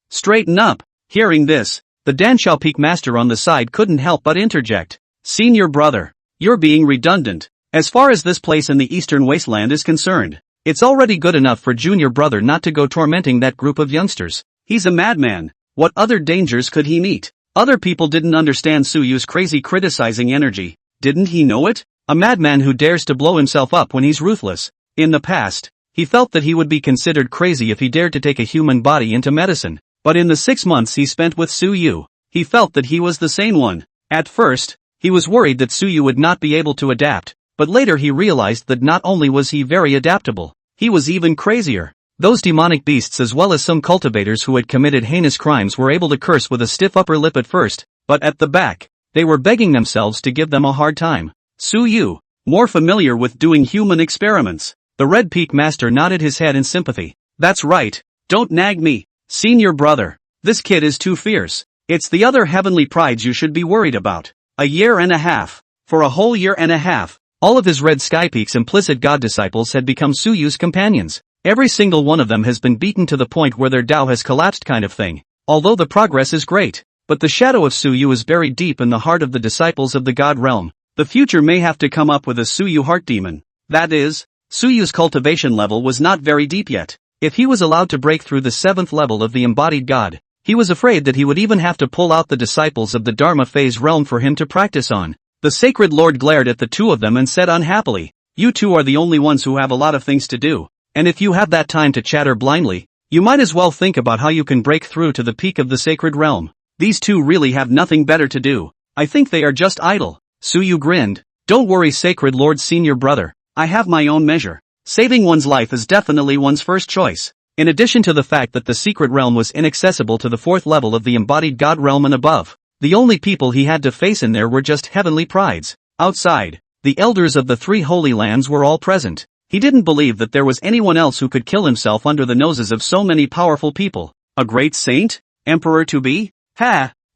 Straighten up. Hearing this, the Danshao Peak Master on the side couldn't help but interject. Senior brother, you're being redundant. As far as this place in the eastern wasteland is concerned, it's already good enough for junior brother not to go tormenting that group of youngsters. He's a madman. What other dangers could he meet? Other people didn't understand Suyu's crazy criticizing energy. Didn't he know it? A madman who dares to blow himself up when he's ruthless. In the past, he felt that he would be considered crazy if he dared to take a human body into medicine. But in the 6 months he spent with Suyu, he felt that he was the sane one. At first, he was worried that Suyu would not be able to adapt, but later he realized that not only was he very adaptable, he was even crazier. Those demonic beasts as well as some cultivators who had committed heinous crimes were able to curse with a stiff upper lip at first, but at the back, they were begging themselves to give them a hard time. Suyu, more familiar with doing human experiments. The Red Peak Master nodded his head in sympathy. That's right, don't nag me, senior brother. This kid is too fierce. It's the other heavenly prides you should be worried about. A year and a half. For a whole year and a half, all of his Red Sky Peak's implicit god disciples had become Suyu's companions. Every single one of them has been beaten to the point where their Tao has collapsed kind of thing. Although the progress is great, but the shadow of Suyu is buried deep in the heart of the disciples of the god realm. The future may have to come up with a Suyu heart demon. That is, Suyu's cultivation level was not very deep yet. If he was allowed to break through the 7th level of the embodied god, he was afraid that he would even have to pull out the disciples of the Dharma phase realm for him to practice on. The Sacred Lord glared at the two of them and said unhappily, "You two are the only ones who have a lot of things to do, and if you have that time to chatter blindly, you might as well think about how you can break through to the peak of the sacred realm. These two really have nothing better to do. I think they are just idle." Suyu grinned. "Don't worry, Sacred Lord senior brother. I have my own measure. Saving one's life is definitely one's first choice." In addition to the fact that the secret realm was inaccessible to the 4th level of the embodied god realm and above, the only people he had to face in there were just heavenly prides. Outside, the elders of the 3 holy lands were all present. He didn't believe that there was anyone else who could kill himself under the noses of so many powerful people. A great saint? Emperor to be?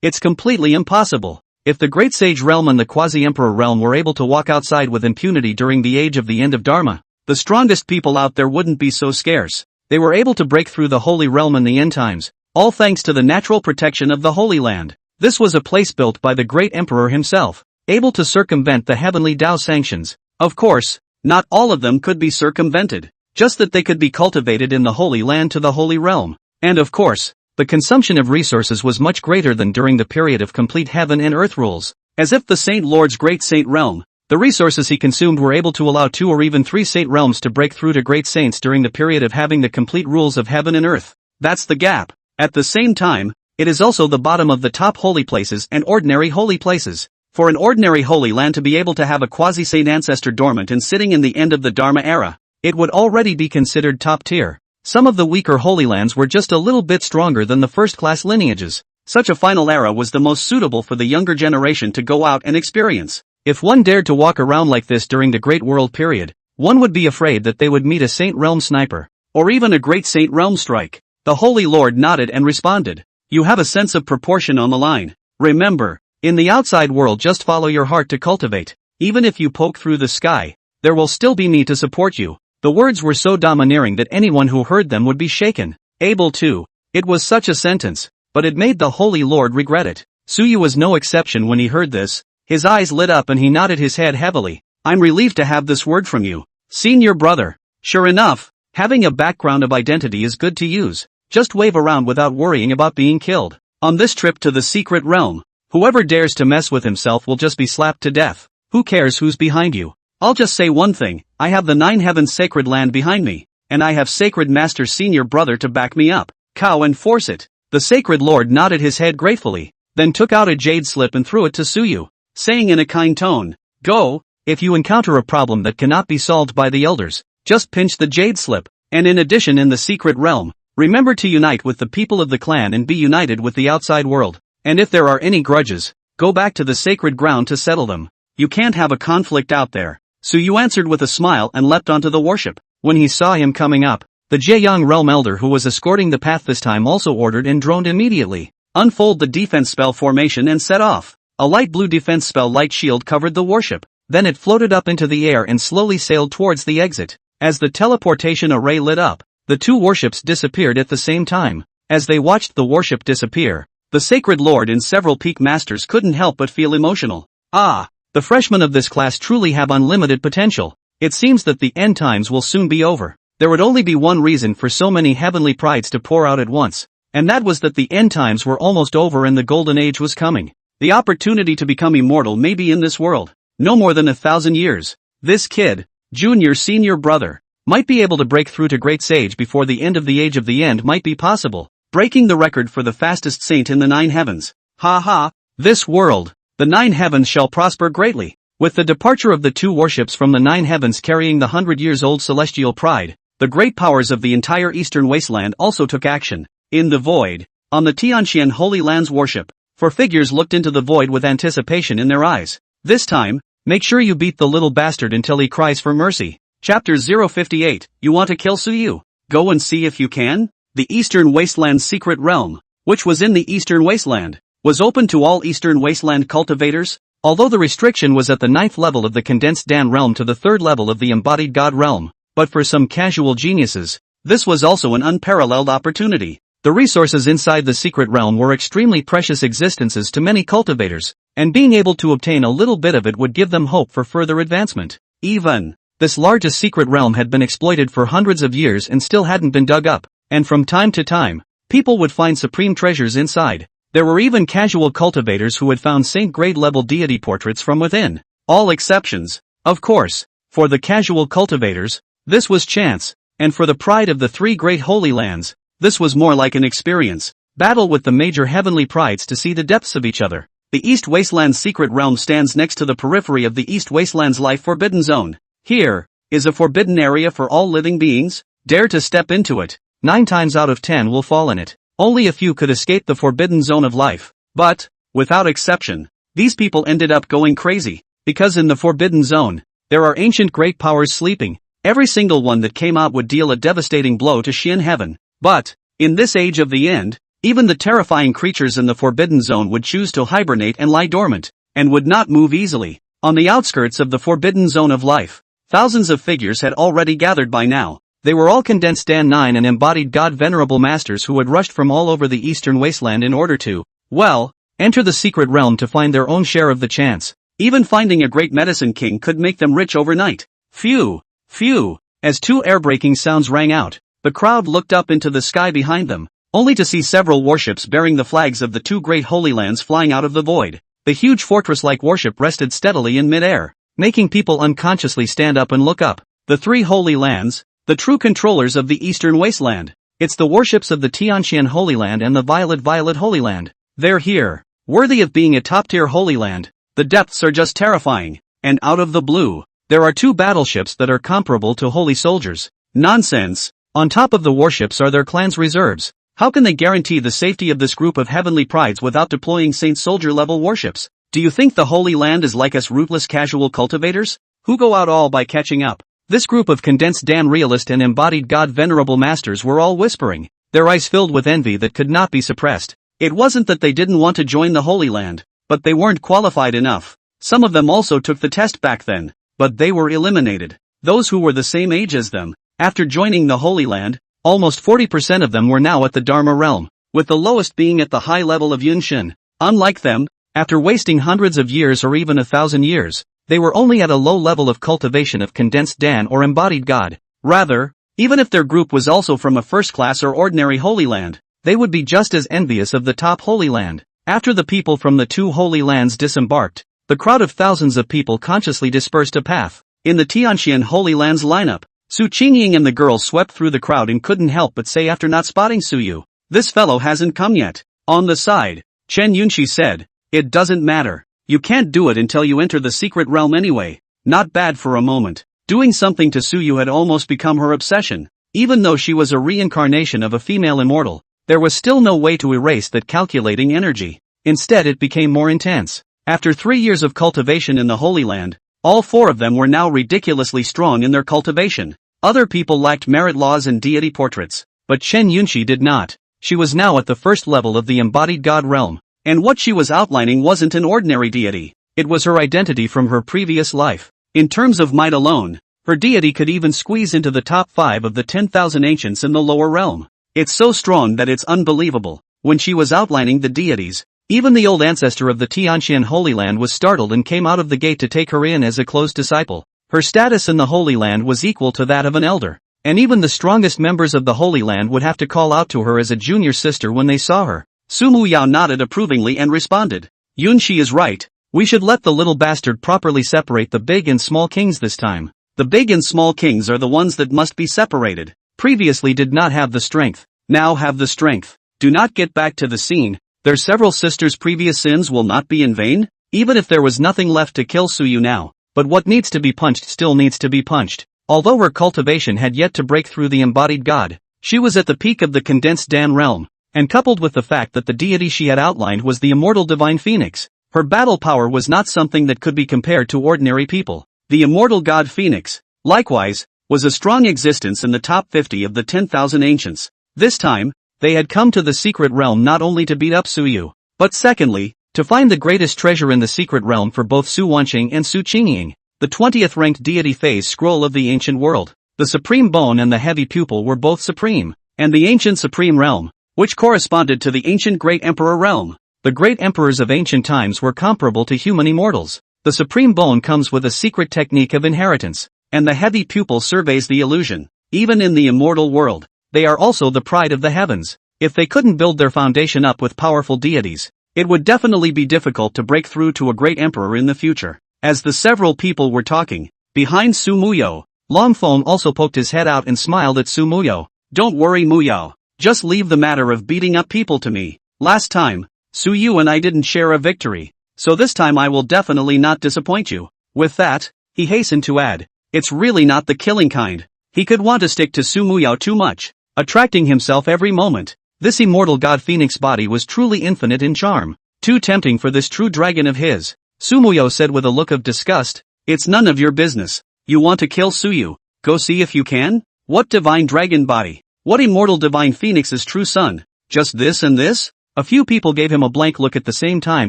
It's completely impossible. If the Great Sage realm and the Quasi-Emperor realm were able to walk outside with impunity during the age of the end of Dharma, the strongest people out there wouldn't be so scarce. They were able to break through the Holy Realm in the end times, all thanks to the natural protection of the Holy Land. This was a place built by the great Emperor himself, able to circumvent the heavenly Tao sanctions. Of course, not all of them could be circumvented, just that they could be cultivated in the Holy Land to the Holy Realm. And of course, the consumption of resources was much greater than during the period of complete heaven and earth rules. As if the Saint Lord's Great Saint Realm, the resources he consumed were able to allow 2 or even 3 Saint realms to break through to great saints during the period of having the complete rules of heaven and earth. That's the gap. At the same time, it is also the bottom of the top holy places and ordinary holy places. For an ordinary holy land to be able to have a quasi-saint ancestor dormant and sitting in the end of the Dharma era, it would already be considered top tier. Some of the weaker holy lands were just a little bit stronger than the first-class lineages. Such a final era was the most suitable for the younger generation to go out and experience. If one dared to walk around like this during the Great World period, one would be afraid that they would meet a Saint Realm sniper, or even a Great Saint Realm strike. The Holy Lord nodded and responded, "You have a sense of proportion on the line. Remember, in the outside world just follow your heart to cultivate. Even if you poke through the sky, there will still be me to support you." The words were so domineering that anyone who heard them would be shaken. Able to. It was such a sentence, but it made the Holy Lord regret it. Suyu was no exception when he heard this. His eyes lit up and he nodded his head heavily. "I'm relieved to have this word from you, senior brother." Sure enough, having a background of identity is good to use. Just wave around without worrying about being killed. On this trip to the secret realm, whoever dares to mess with himself will just be slapped to death. Who cares who's behind you? I'll just say one thing, I have the 9 heavens sacred land behind me, and I have sacred master senior brother to back me up. Cow and force it. The sacred lord nodded his head gratefully, then took out a jade slip and threw it to Suyu, saying in a kind tone, "Go, if you encounter a problem that cannot be solved by the elders, just pinch the jade slip, and in addition in the secret realm, remember to unite with the people of the clan and be united with the outside world, and if there are any grudges, go back to the sacred ground to settle them. You can't have a conflict out there." Suyu answered with a smile and leapt onto the warship. When he saw him coming up, the Jaeyang realm elder who was escorting the path this time also ordered and droned immediately. "Unfold the defense spell formation and set off." A light blue defense spell light shield covered the warship, then it floated up into the air and slowly sailed towards the exit. As the teleportation array lit up, the two warships disappeared at the same time. As they watched the warship disappear, the Sacred Lord and several peak masters couldn't help but feel emotional. Ah! The freshmen of this class truly have unlimited potential. It seems that the end times will soon be over. There would only be one reason for so many heavenly prides to pour out at once, and that was that the end times were almost over and the golden age was coming. The opportunity to become immortal may be in this world, no more than 1,000 years. This kid, junior senior brother, might be able to break through to great sage before the end of the age of the end might be possible, breaking the record for the fastest saint in the 9 heavens. Ha ha, this world. The 9 heavens shall prosper greatly. With the departure of the 2 warships from the 9 heavens carrying the 100-years-old celestial pride, the great powers of the entire eastern wasteland also took action. In the void, on the Tianqian Holy Land's warship, 4 figures looked into the void with anticipation in their eyes. This time, make sure you beat the little bastard until he cries for mercy. Chapter 058, You want to kill Suyu? Go and see if you can? The Eastern Wasteland's secret realm, which was in the Eastern Wasteland, was open to all Eastern Wasteland cultivators, although the restriction was at the 9th level of the Condensed Dan realm to the 3rd level of the Embodied God realm, but for some casual geniuses, this was also an unparalleled opportunity. The resources inside the secret realm were extremely precious existences to many cultivators, and being able to obtain a little bit of it would give them hope for further advancement. Even, this largest secret realm had been exploited for hundreds of years and still hadn't been dug up, and from time to time, people would find supreme treasures inside. There were even casual cultivators who had found saint-grade level deity portraits from within. All exceptions, of course. For the casual cultivators, this was chance, and for the pride of the 3 great holy lands, this was more like an experience. Battle with the major heavenly prides to see the depths of each other. The East Wasteland's secret realm stands next to the periphery of the East Wasteland's life forbidden zone. Here is a forbidden area for all living beings. Dare to step into it. 9 times out of 10 will fall in it. Only a few could escape the forbidden zone of life, but, without exception, these people ended up going crazy, because in the forbidden zone, there are ancient great powers sleeping. Every single one that came out would deal a devastating blow to Xian heaven. But, in this age of the end, even the terrifying creatures in the forbidden zone would choose to hibernate and lie dormant, and would not move easily. On the outskirts of the forbidden zone of life, thousands of figures had already gathered by now. They were all Condensed Dan 9 and Embodied God venerable masters who had rushed from all over the Eastern Wasteland in order to, well, enter the secret realm to find their own share of the chance. Even finding a great medicine king could make them rich overnight. Phew, phew. As 2 air-breaking sounds rang out, the crowd looked up into the sky behind them, only to see several warships bearing the flags of the 2 great holy lands flying out of the void. The huge fortress-like warship rested steadily in mid-air, making people unconsciously stand up and look up. The 3 holy lands, the true controllers of the Eastern Wasteland. It's the warships of the Tianqian Holy Land and the Violet Holy Land. They're here, worthy of being a top-tier Holy Land. The depths are just terrifying. And out of the blue, there are 2 battleships that are comparable to holy soldiers. Nonsense. On top of the warships are their clan's reserves. How can they guarantee the safety of this group of heavenly prides without deploying Saint Soldier level warships? Do you think the Holy Land is like us rootless casual cultivators, who go out all by catching up? This group of condensed Dan realist and embodied God venerable masters were all whispering, their eyes filled with envy that could not be suppressed. It wasn't that they didn't want to join the Holy Land, but they weren't qualified enough. Some of them also took the test back then, but they were eliminated. Those who were the same age as them, after joining the Holy Land, almost 40% of them were now at the Dharma realm, with the lowest being at the high level of Yunshin. Unlike them, after wasting hundreds of years or even 1,000 years, they were only at a low level of cultivation of condensed Dan or embodied God. Rather, even if their group was also from a first-class or ordinary Holy Land, they would be just as envious of the top Holy Land. After the people from the two Holy Lands disembarked, the crowd of thousands of people consciously dispersed a path. In the Tianxian Holy Lands lineup, Su Qingying and the girls swept through the crowd and couldn't help but say after not spotting Suyu, "This fellow hasn't come yet." On the side, Chen Yunqi said, "It doesn't matter. You can't do it until you enter the secret realm anyway." Not bad for a moment. Doing something to Suyu had almost become her obsession. Even though she was a reincarnation of a female immortal, there was still no way to erase that calculating energy. Instead it became more intense. After 3 years of cultivation in the Holy Land, all 4 of them were now ridiculously strong in their cultivation. Other people lacked merit laws and deity portraits, but Chen Yunqi did not. She was now at the first level of the embodied God realm, and what she was outlining wasn't an ordinary deity, it was her identity from her previous life. In terms of might alone, her deity could even squeeze into the top 5 of the 10,000 ancients in the lower realm. It's so strong that it's unbelievable. When she was outlining the deities, even the old ancestor of the Tianxian Holy Land was startled and came out of the gate to take her in as a close disciple. Her status in the Holy Land was equal to that of an elder, and even the strongest members of the Holy Land would have to call out to her as a junior sister when they saw her. Su Muyao nodded approvingly and responded, "Yunqi is right. We should let the little bastard properly separate the big and small kings this time. The big and small kings are the ones that must be separated. Previously did not have the strength, now have the strength. Do not get back to the scene. Their several sisters' previous sins will not be in vain, even if there was nothing left to kill Suyu now. But what needs to be punched still needs to be punched." Although her cultivation had yet to break through the embodied God, she was at the peak of the condensed Dan realm, and coupled with the fact that the deity she had outlined was the immortal divine phoenix, her battle power was not something that could be compared to ordinary people. The immortal god Phoenix, likewise, was a strong existence in the top 50 of the 10,000 ancients. This time, they had come to the secret realm not only to beat up Suyu, but secondly, to find the greatest treasure in the secret realm for both Su Wanqing and Su Qingying, the 20th ranked deity phase scroll of the ancient world. The supreme bone and the heavy pupil were both supreme, and the ancient supreme realm, which corresponded to the ancient great emperor realm. The great emperors of ancient times were comparable to human immortals. The supreme bone comes with a secret technique of inheritance, and the heavy pupil surveys the illusion. Even in the immortal world, they are also the pride of the heavens. If they couldn't build their foundation up with powerful deities, it would definitely be difficult to break through to a great emperor in the future. As the several people were talking, behind Su Muyao, Long Feng also poked his head out and smiled at Su Muyao. "Don't worry Muyao, just leave the matter of beating up people to me. Last time, Su Yu and I didn't share a victory, so this time I will definitely not disappoint you." With that, he hastened to add, "It's really not the killing kind." He could want to stick to Su Muyao too much, attracting himself every moment. This immortal god Phoenix body was truly infinite in charm, too tempting for this true dragon of his. Su Muyao said with a look of disgust, "It's none of your business. You want to kill Suyu? Go see if you can? What divine dragon body? What immortal divine Phoenix's true son? Just this and this?" A few people gave him a blank look at the same time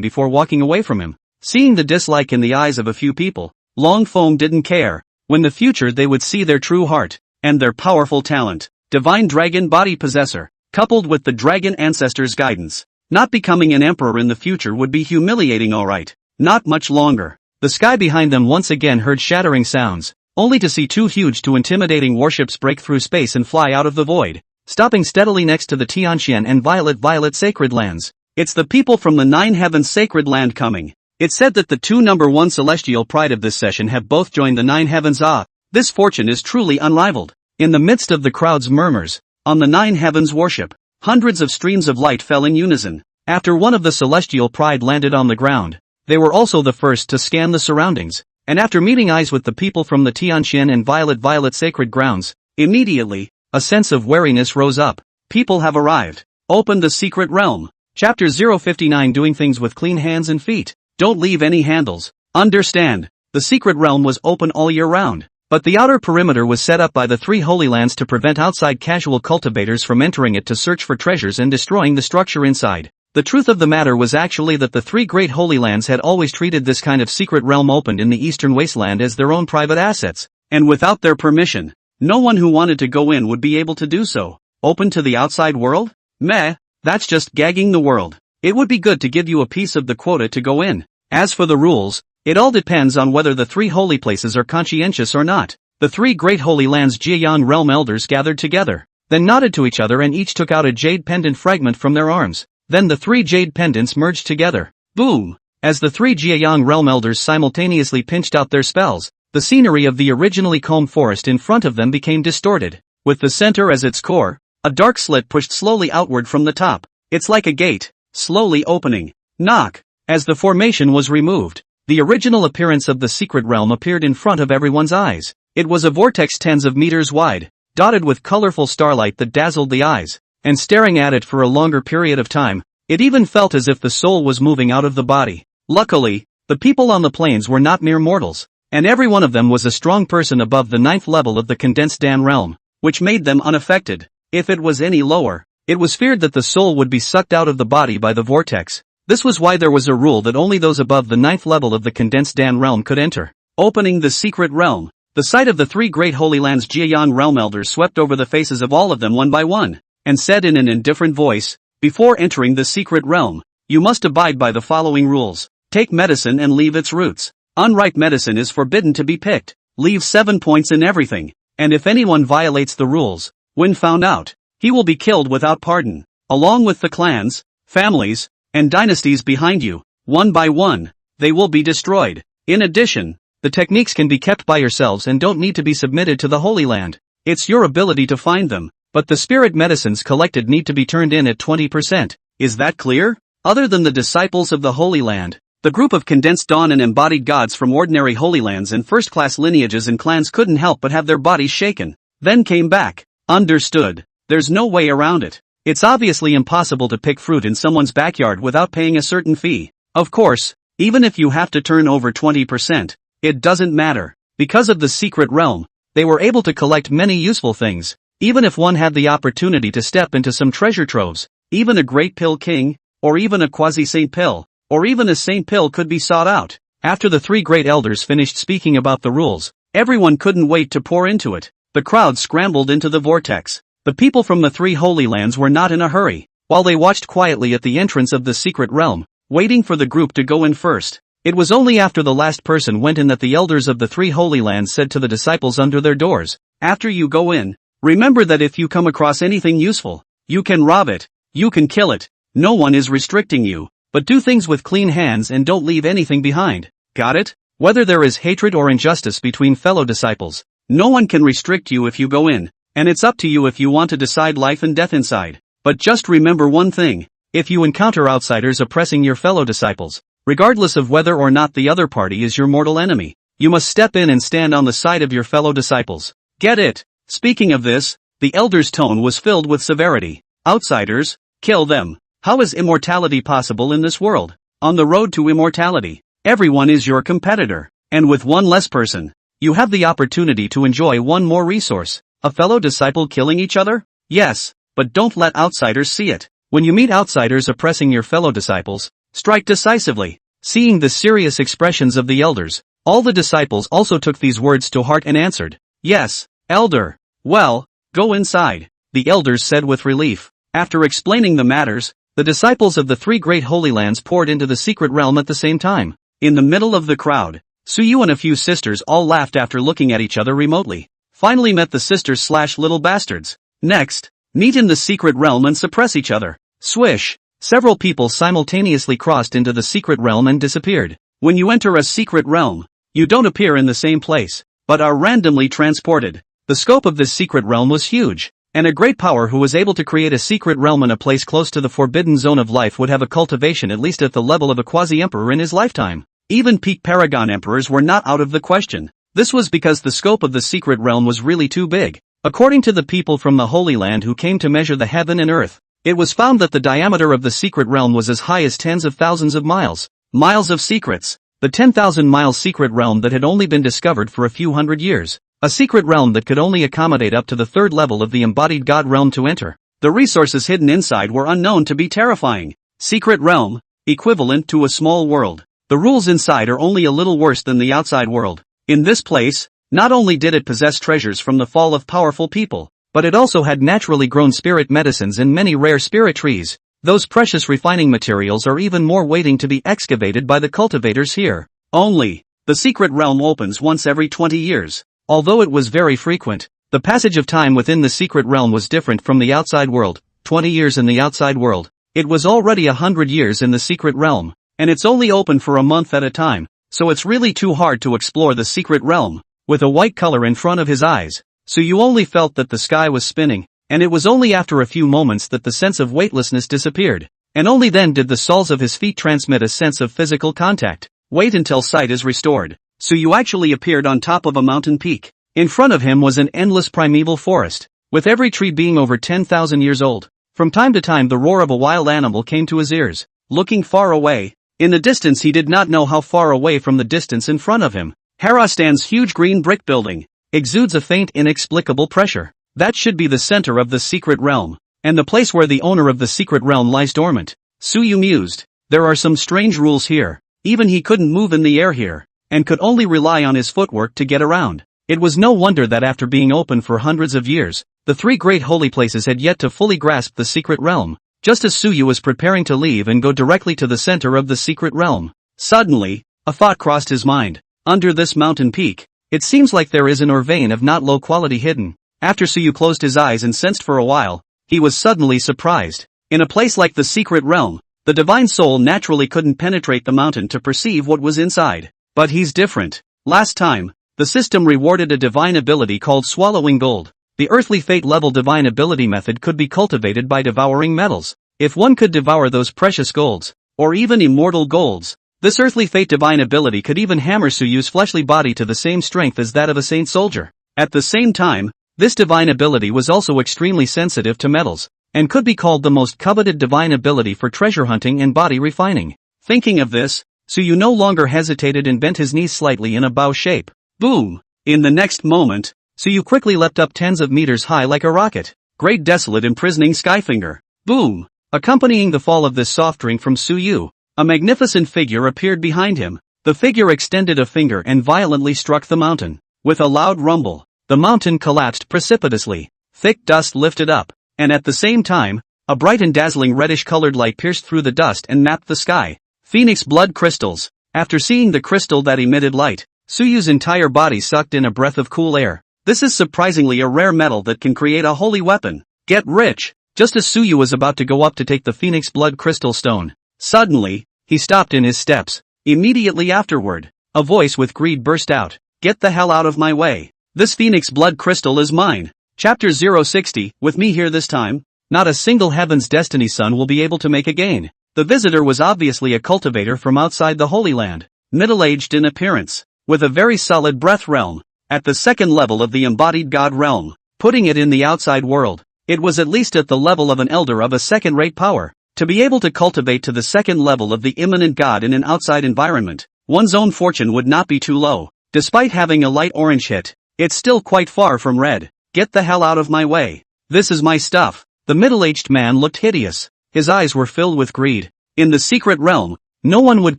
before walking away from him. Seeing the dislike in the eyes of a few people, Long Feng didn't care. When the future they would see their true heart, and their powerful talent. Divine dragon body possessor, coupled with the dragon ancestors' guidance. Not becoming an emperor in the future would be humiliating, alright. Not much longer. The sky behind them once again heard shattering sounds, only to see 2 huge to intimidating warships break through space and fly out of the void, stopping steadily next to the Tianxian and Violet Sacred Lands. It's the people from the 9 Heavens Sacred Land coming. It's said that the 2 number 1 celestial pride of this session have both joined the 9 Heavens. This fortune is truly unrivaled. In the midst of the crowd's murmurs, on the 9 Heavens worship, hundreds of streams of light fell in unison. After one of the celestial pride landed on the ground, they were also the first to scan the surroundings, and after meeting eyes with the people from the Tianxian and Violet Sacred Grounds, immediately, a sense of wariness rose up. People have arrived. Open the secret realm. Chapter 059 Doing things with clean hands and feet. Don't leave any handles. Understand. The secret realm was open all year round. But the outer perimeter was set up by the three Holy Lands to prevent outside casual cultivators from entering it to search for treasures and destroying the structure inside. The truth of the matter was actually that the three great Holy Lands had always treated this kind of secret realm opened in the eastern wasteland as their own private assets, and without their permission, no one who wanted to go in would be able to do so. Open to the outside world? Meh, that's just gagging the world. It would be good to give you a piece of the quota to go in. As for the rules, it all depends on whether the three holy places are conscientious or not. The three great Holy Lands Jiayang realm elders gathered together, then nodded to each other and each took out a jade pendant fragment from their arms. Then the three jade pendants merged together. Boom! As the three Jiayang realm elders simultaneously pinched out their spells, the scenery of the originally calm forest in front of them became distorted. With the center as its core, a dark slit pushed slowly outward from the top. It's like a gate, slowly opening. Knock! As the formation was removed, the original appearance of the secret realm appeared in front of everyone's eyes. It was a vortex tens of meters wide, dotted with colorful starlight that dazzled the eyes, and staring at it for a longer period of time, it even felt as if the soul was moving out of the body. Luckily, the people on the plains were not mere mortals, and every one of them was a strong person above the 9th level of the condensed Dan realm, which made them unaffected. If it was any lower, it was feared that the soul would be sucked out of the body by the vortex. This was why there was a rule that only those above the 9th level of the condensed Dan realm could enter. Opening the secret realm. The sight of the three great Holy Lands Jiayang realm elders swept over the faces of all of them one by one, and said in an indifferent voice, "Before entering the secret realm, you must abide by the following rules. Take medicine and leave its roots. Unripe medicine is forbidden to be picked. Leave 7 points in everything. And if anyone violates the rules, when found out, he will be killed without pardon, along with the clans, families, and dynasties behind you. One by one, they will be destroyed. In addition, the techniques can be kept by yourselves and don't need to be submitted to the Holy Land. It's your ability to find them, but the spirit medicines collected need to be turned in at 20%. Is that clear? Other than the disciples of the Holy Land, the group of condensed dawn and embodied gods from ordinary Holy Lands and first-class lineages and clans couldn't help but have their bodies shaken. Then came back. Understood. There's no way around it. It's obviously impossible to pick fruit in someone's backyard without paying a certain fee. Of course, even if you have to turn over 20%, it doesn't matter. Because of the secret realm, they were able to collect many useful things, even if one had the opportunity to step into some treasure troves. Even a great pill king, or even a quasi-saint pill, or even a saint pill could be sought out. After the three great elders finished speaking about the rules, everyone couldn't wait to pour into it. The crowd scrambled into the vortex. The people from the three Holy Lands were not in a hurry, while they watched quietly at the entrance of the secret realm, waiting for the group to go in first. It was only after the last person went in that the elders of the three Holy Lands said to the disciples under their doors, "After you go in, remember that if you come across anything useful, you can rob it, you can kill it, no one is restricting you, but do things with clean hands and don't leave anything behind. Got it? Whether there is hatred or injustice between fellow disciples, no one can restrict you if you go in, and it's up to you if you want to decide life and death inside. But just remember one thing, if you encounter outsiders oppressing your fellow disciples, regardless of whether or not the other party is your mortal enemy, you must step in and stand on the side of your fellow disciples. Get it?" Speaking of this, the elder's tone was filled with severity. "Outsiders, kill them. How is immortality possible in this world? On the road to immortality, everyone is your competitor, and with one less person, you have the opportunity to enjoy one more resource. A fellow disciple killing each other? Yes, but don't let outsiders see it. When you meet outsiders oppressing your fellow disciples, strike decisively." Seeing the serious expressions of the elders, all the disciples also took these words to heart and answered, "Yes, elder." "Well, go inside," the elders said with relief. After explaining the matters, the disciples of the three great Holy Lands poured into the secret realm at the same time. In the middle of the crowd, Suyu and a few sisters all laughed after looking at each other remotely. Finally met the sisters/little bastards. Next, meet in the secret realm and suppress each other. Swish! Several people simultaneously crossed into the secret realm and disappeared. When you enter a secret realm, you don't appear in the same place, but are randomly transported. The scope of this secret realm was huge, and a great power who was able to create a secret realm in a place close to the forbidden zone of life would have a cultivation at least at the level of a quasi-emperor in his lifetime. Even peak paragon emperors were not out of the question. This was because the scope of the secret realm was really too big. According to the people from the Holy Land who came to measure the heaven and earth, It was found that the diameter of the secret realm was as high as tens of thousands of miles. Miles of secrets. The 10,000-mile secret realm that had only been discovered for a few hundred years. A secret realm that could only accommodate up to the third level of the embodied god realm to enter. The resources hidden inside were unknown to be terrifying. Secret realm, equivalent to a small world. The rules inside are only a little worse than the outside world. In this place, not only did it possess treasures from the fall of powerful people, but it also had naturally grown spirit medicines and many rare spirit trees. Those precious refining materials are even more waiting to be excavated by the cultivators here. Only, the secret realm opens once every 20 years. Although it was very frequent, the passage of time within the secret realm was different from the outside world. 20 years in the outside world. It was already 100 years in the secret realm, and it's only open for a month at a time, so it's really too hard to explore the secret realm. With a white color in front of his eyes, so you only felt that the sky was spinning, and it was only after a few moments that the sense of weightlessness disappeared, and only then did the soles of his feet transmit a sense of physical contact. Wait until sight is restored. So you actually appeared on top of a mountain peak. In front of him was an endless primeval forest, with every tree being over 10,000 years old. From time to time the roar of a wild animal came to his ears. Looking far away, in the distance he did not know how far away from the distance in front of him. Harastan's huge green brick building exudes a faint inexplicable pressure. That should be the center of the secret realm, and the place where the owner of the secret realm lies dormant. Suyu mused. There are some strange rules here. Even he couldn't move in the air here, and could only rely on his footwork to get around. It was no wonder that after being open for hundreds of years, the three great holy places had yet to fully grasp the secret realm. Just as Suyu was preparing to leave and go directly to the center of the secret realm, suddenly, a thought crossed his mind. Under this mountain peak, it seems like there is an ore vein of not low quality hidden. After Suyu closed his eyes and sensed for a while, he was suddenly surprised. In a place like the secret realm, the divine soul naturally couldn't penetrate the mountain to perceive what was inside. But he's different. Last time, the system rewarded a divine ability called swallowing gold. The earthly fate level divine ability method could be cultivated by devouring metals. If one could devour those precious golds, or even immortal golds, this earthly fate divine ability could even hammer Suyu's fleshly body to the same strength as that of a saint soldier. At the same time, this divine ability was also extremely sensitive to metals, and could be called the most coveted divine ability for treasure hunting and body refining. Thinking of this, Suyu no longer hesitated and bent his knees slightly in a bow shape. Boom! In the next moment, Suyu quickly leapt up tens of meters high like a rocket. Great desolate imprisoning skyfinger. Boom! Accompanying the fall of this soft drink from Suyu, a magnificent figure appeared behind him. The figure extended a finger and violently struck the mountain. With a loud rumble, the mountain collapsed precipitously. Thick dust lifted up, and at the same time, a bright and dazzling reddish-colored light pierced through the dust and mapped the sky. Phoenix blood crystals. After seeing the crystal that emitted light, Suyu's entire body sucked in a breath of cool air. This is surprisingly a rare metal that can create a holy weapon. Get rich! Just as Suyu was about to go up to take the Phoenix blood crystal stone, suddenly, he stopped in his steps. Immediately afterward, a voice with greed burst out. Get the hell out of my way. This Phoenix blood crystal is mine. Chapter 060, with me here this time, not a single Heaven's Destiny son will be able to make a gain. The visitor was obviously a cultivator from outside the Holy Land, middle-aged in appearance, with a very solid breath realm, at the second level of the embodied god realm, putting it in the outside world. It was at least at the level of an elder of a second-rate power. To be able to cultivate to the second level of the immanent god in an outside environment, one's own fortune would not be too low. Despite having a light orange hit, it's still quite far from red. Get the hell out of my way. This is my stuff. The middle-aged man looked hideous. His eyes were filled with greed. In the secret realm, no one would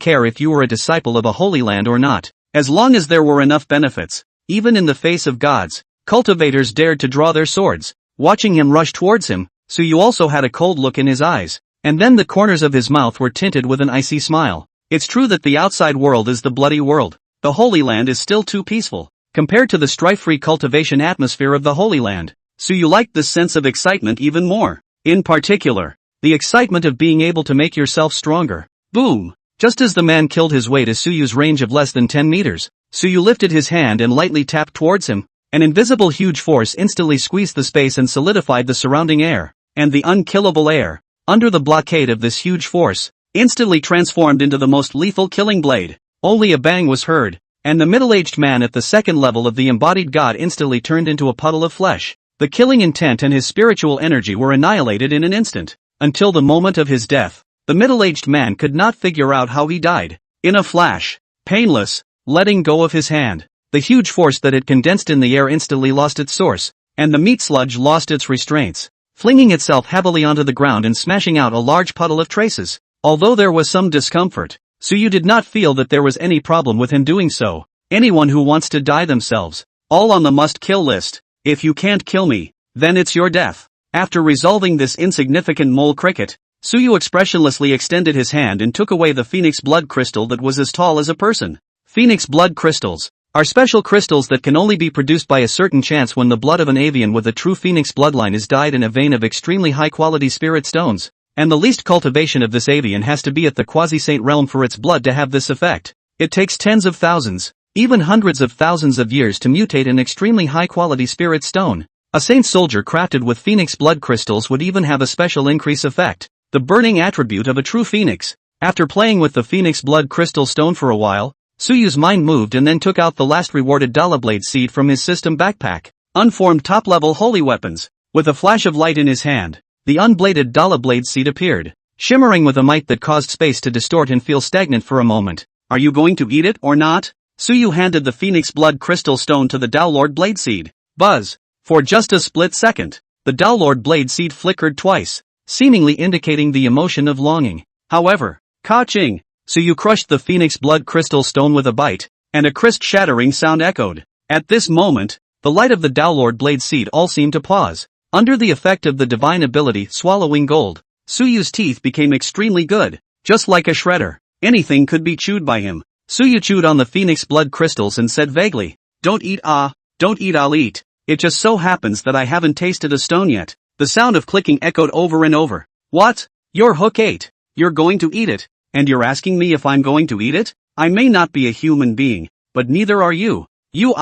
care if you were a disciple of a holy land or not, as long as there were enough benefits. Even in the face of gods, cultivators dared to draw their swords. Watching him rush towards him, Suyu also had a cold look in his eyes, and then the corners of his mouth were tinted with an icy smile. It's true that the outside world is the bloody world. The Holy Land is still too peaceful, compared to the strife-free cultivation atmosphere of the Holy Land. Suyu liked this sense of excitement even more. In particular, the excitement of being able to make yourself stronger. Boom! Just as the man killed his way to Suyu's range of less than 10 meters, Suyu lifted his hand and lightly tapped towards him. An invisible huge force instantly squeezed the space and solidified the surrounding air, and the unkillable air, under the blockade of this huge force, instantly transformed into the most lethal killing blade. Only a bang was heard, and the middle-aged man at the second level of the embodied god instantly turned into a puddle of flesh. The killing intent and his spiritual energy were annihilated in an instant. until the moment of his death. The middle-aged man could not figure out how he died. In a flash, painless, letting go of his hand, the huge force that had condensed in the air instantly lost its source, and the meat sludge lost its restraints, flinging itself heavily onto the ground and smashing out a large puddle of traces. Although there was some discomfort, Suyu did not feel that there was any problem with him doing so. Anyone who wants to die themselves, all on the must-kill list. If you can't kill me, then it's your death. After resolving this insignificant mole cricket, Suyu expressionlessly extended his hand and took away the phoenix blood crystal that was as tall as a person. Phoenix blood crystals are special crystals that can only be produced by a certain chance when the blood of an avian with a true phoenix bloodline is dyed in a vein of extremely high-quality spirit stones, and the least cultivation of this avian has to be at the quasi-saint realm for its blood to have this effect. It takes tens of thousands, even hundreds of thousands of years to mutate an extremely high-quality spirit stone. A saint soldier crafted with phoenix blood crystals would even have a special increase effect, the burning attribute of a true phoenix. After playing with the phoenix blood crystal stone for a while, Suyu's mind moved and then took out the last rewarded Dalablade seed from his system backpack. Unformed top-level holy weapons. With a flash of light in his hand, the unbladed Dalablade seed appeared, shimmering with a might that caused space to distort and feel stagnant for a moment. Are you going to eat it or not? Suyu handed the phoenix blood crystal stone to the Dowlord blade seed. Buzz! For just a split second, the Dowlord blade seed flickered twice, seemingly indicating the emotion of longing. However, ka-ching! Suyu crushed the phoenix blood crystal stone with a bite, and a crisp shattering sound echoed. At this moment, the light of the Dowlord blade seed all seemed to pause. Under the effect of the divine ability swallowing gold, Suyu's teeth became extremely good, just like a shredder. Anything could be chewed by him. Suyu chewed on the phoenix blood crystals and said vaguely, don't eat, I'll eat. It just so happens that I haven't tasted a stone yet. The sound of clicking echoed over and over. What? Your hook ate. You're going to eat it, and you're asking me if I'm going to eat it? I may not be a human being, but neither are you. You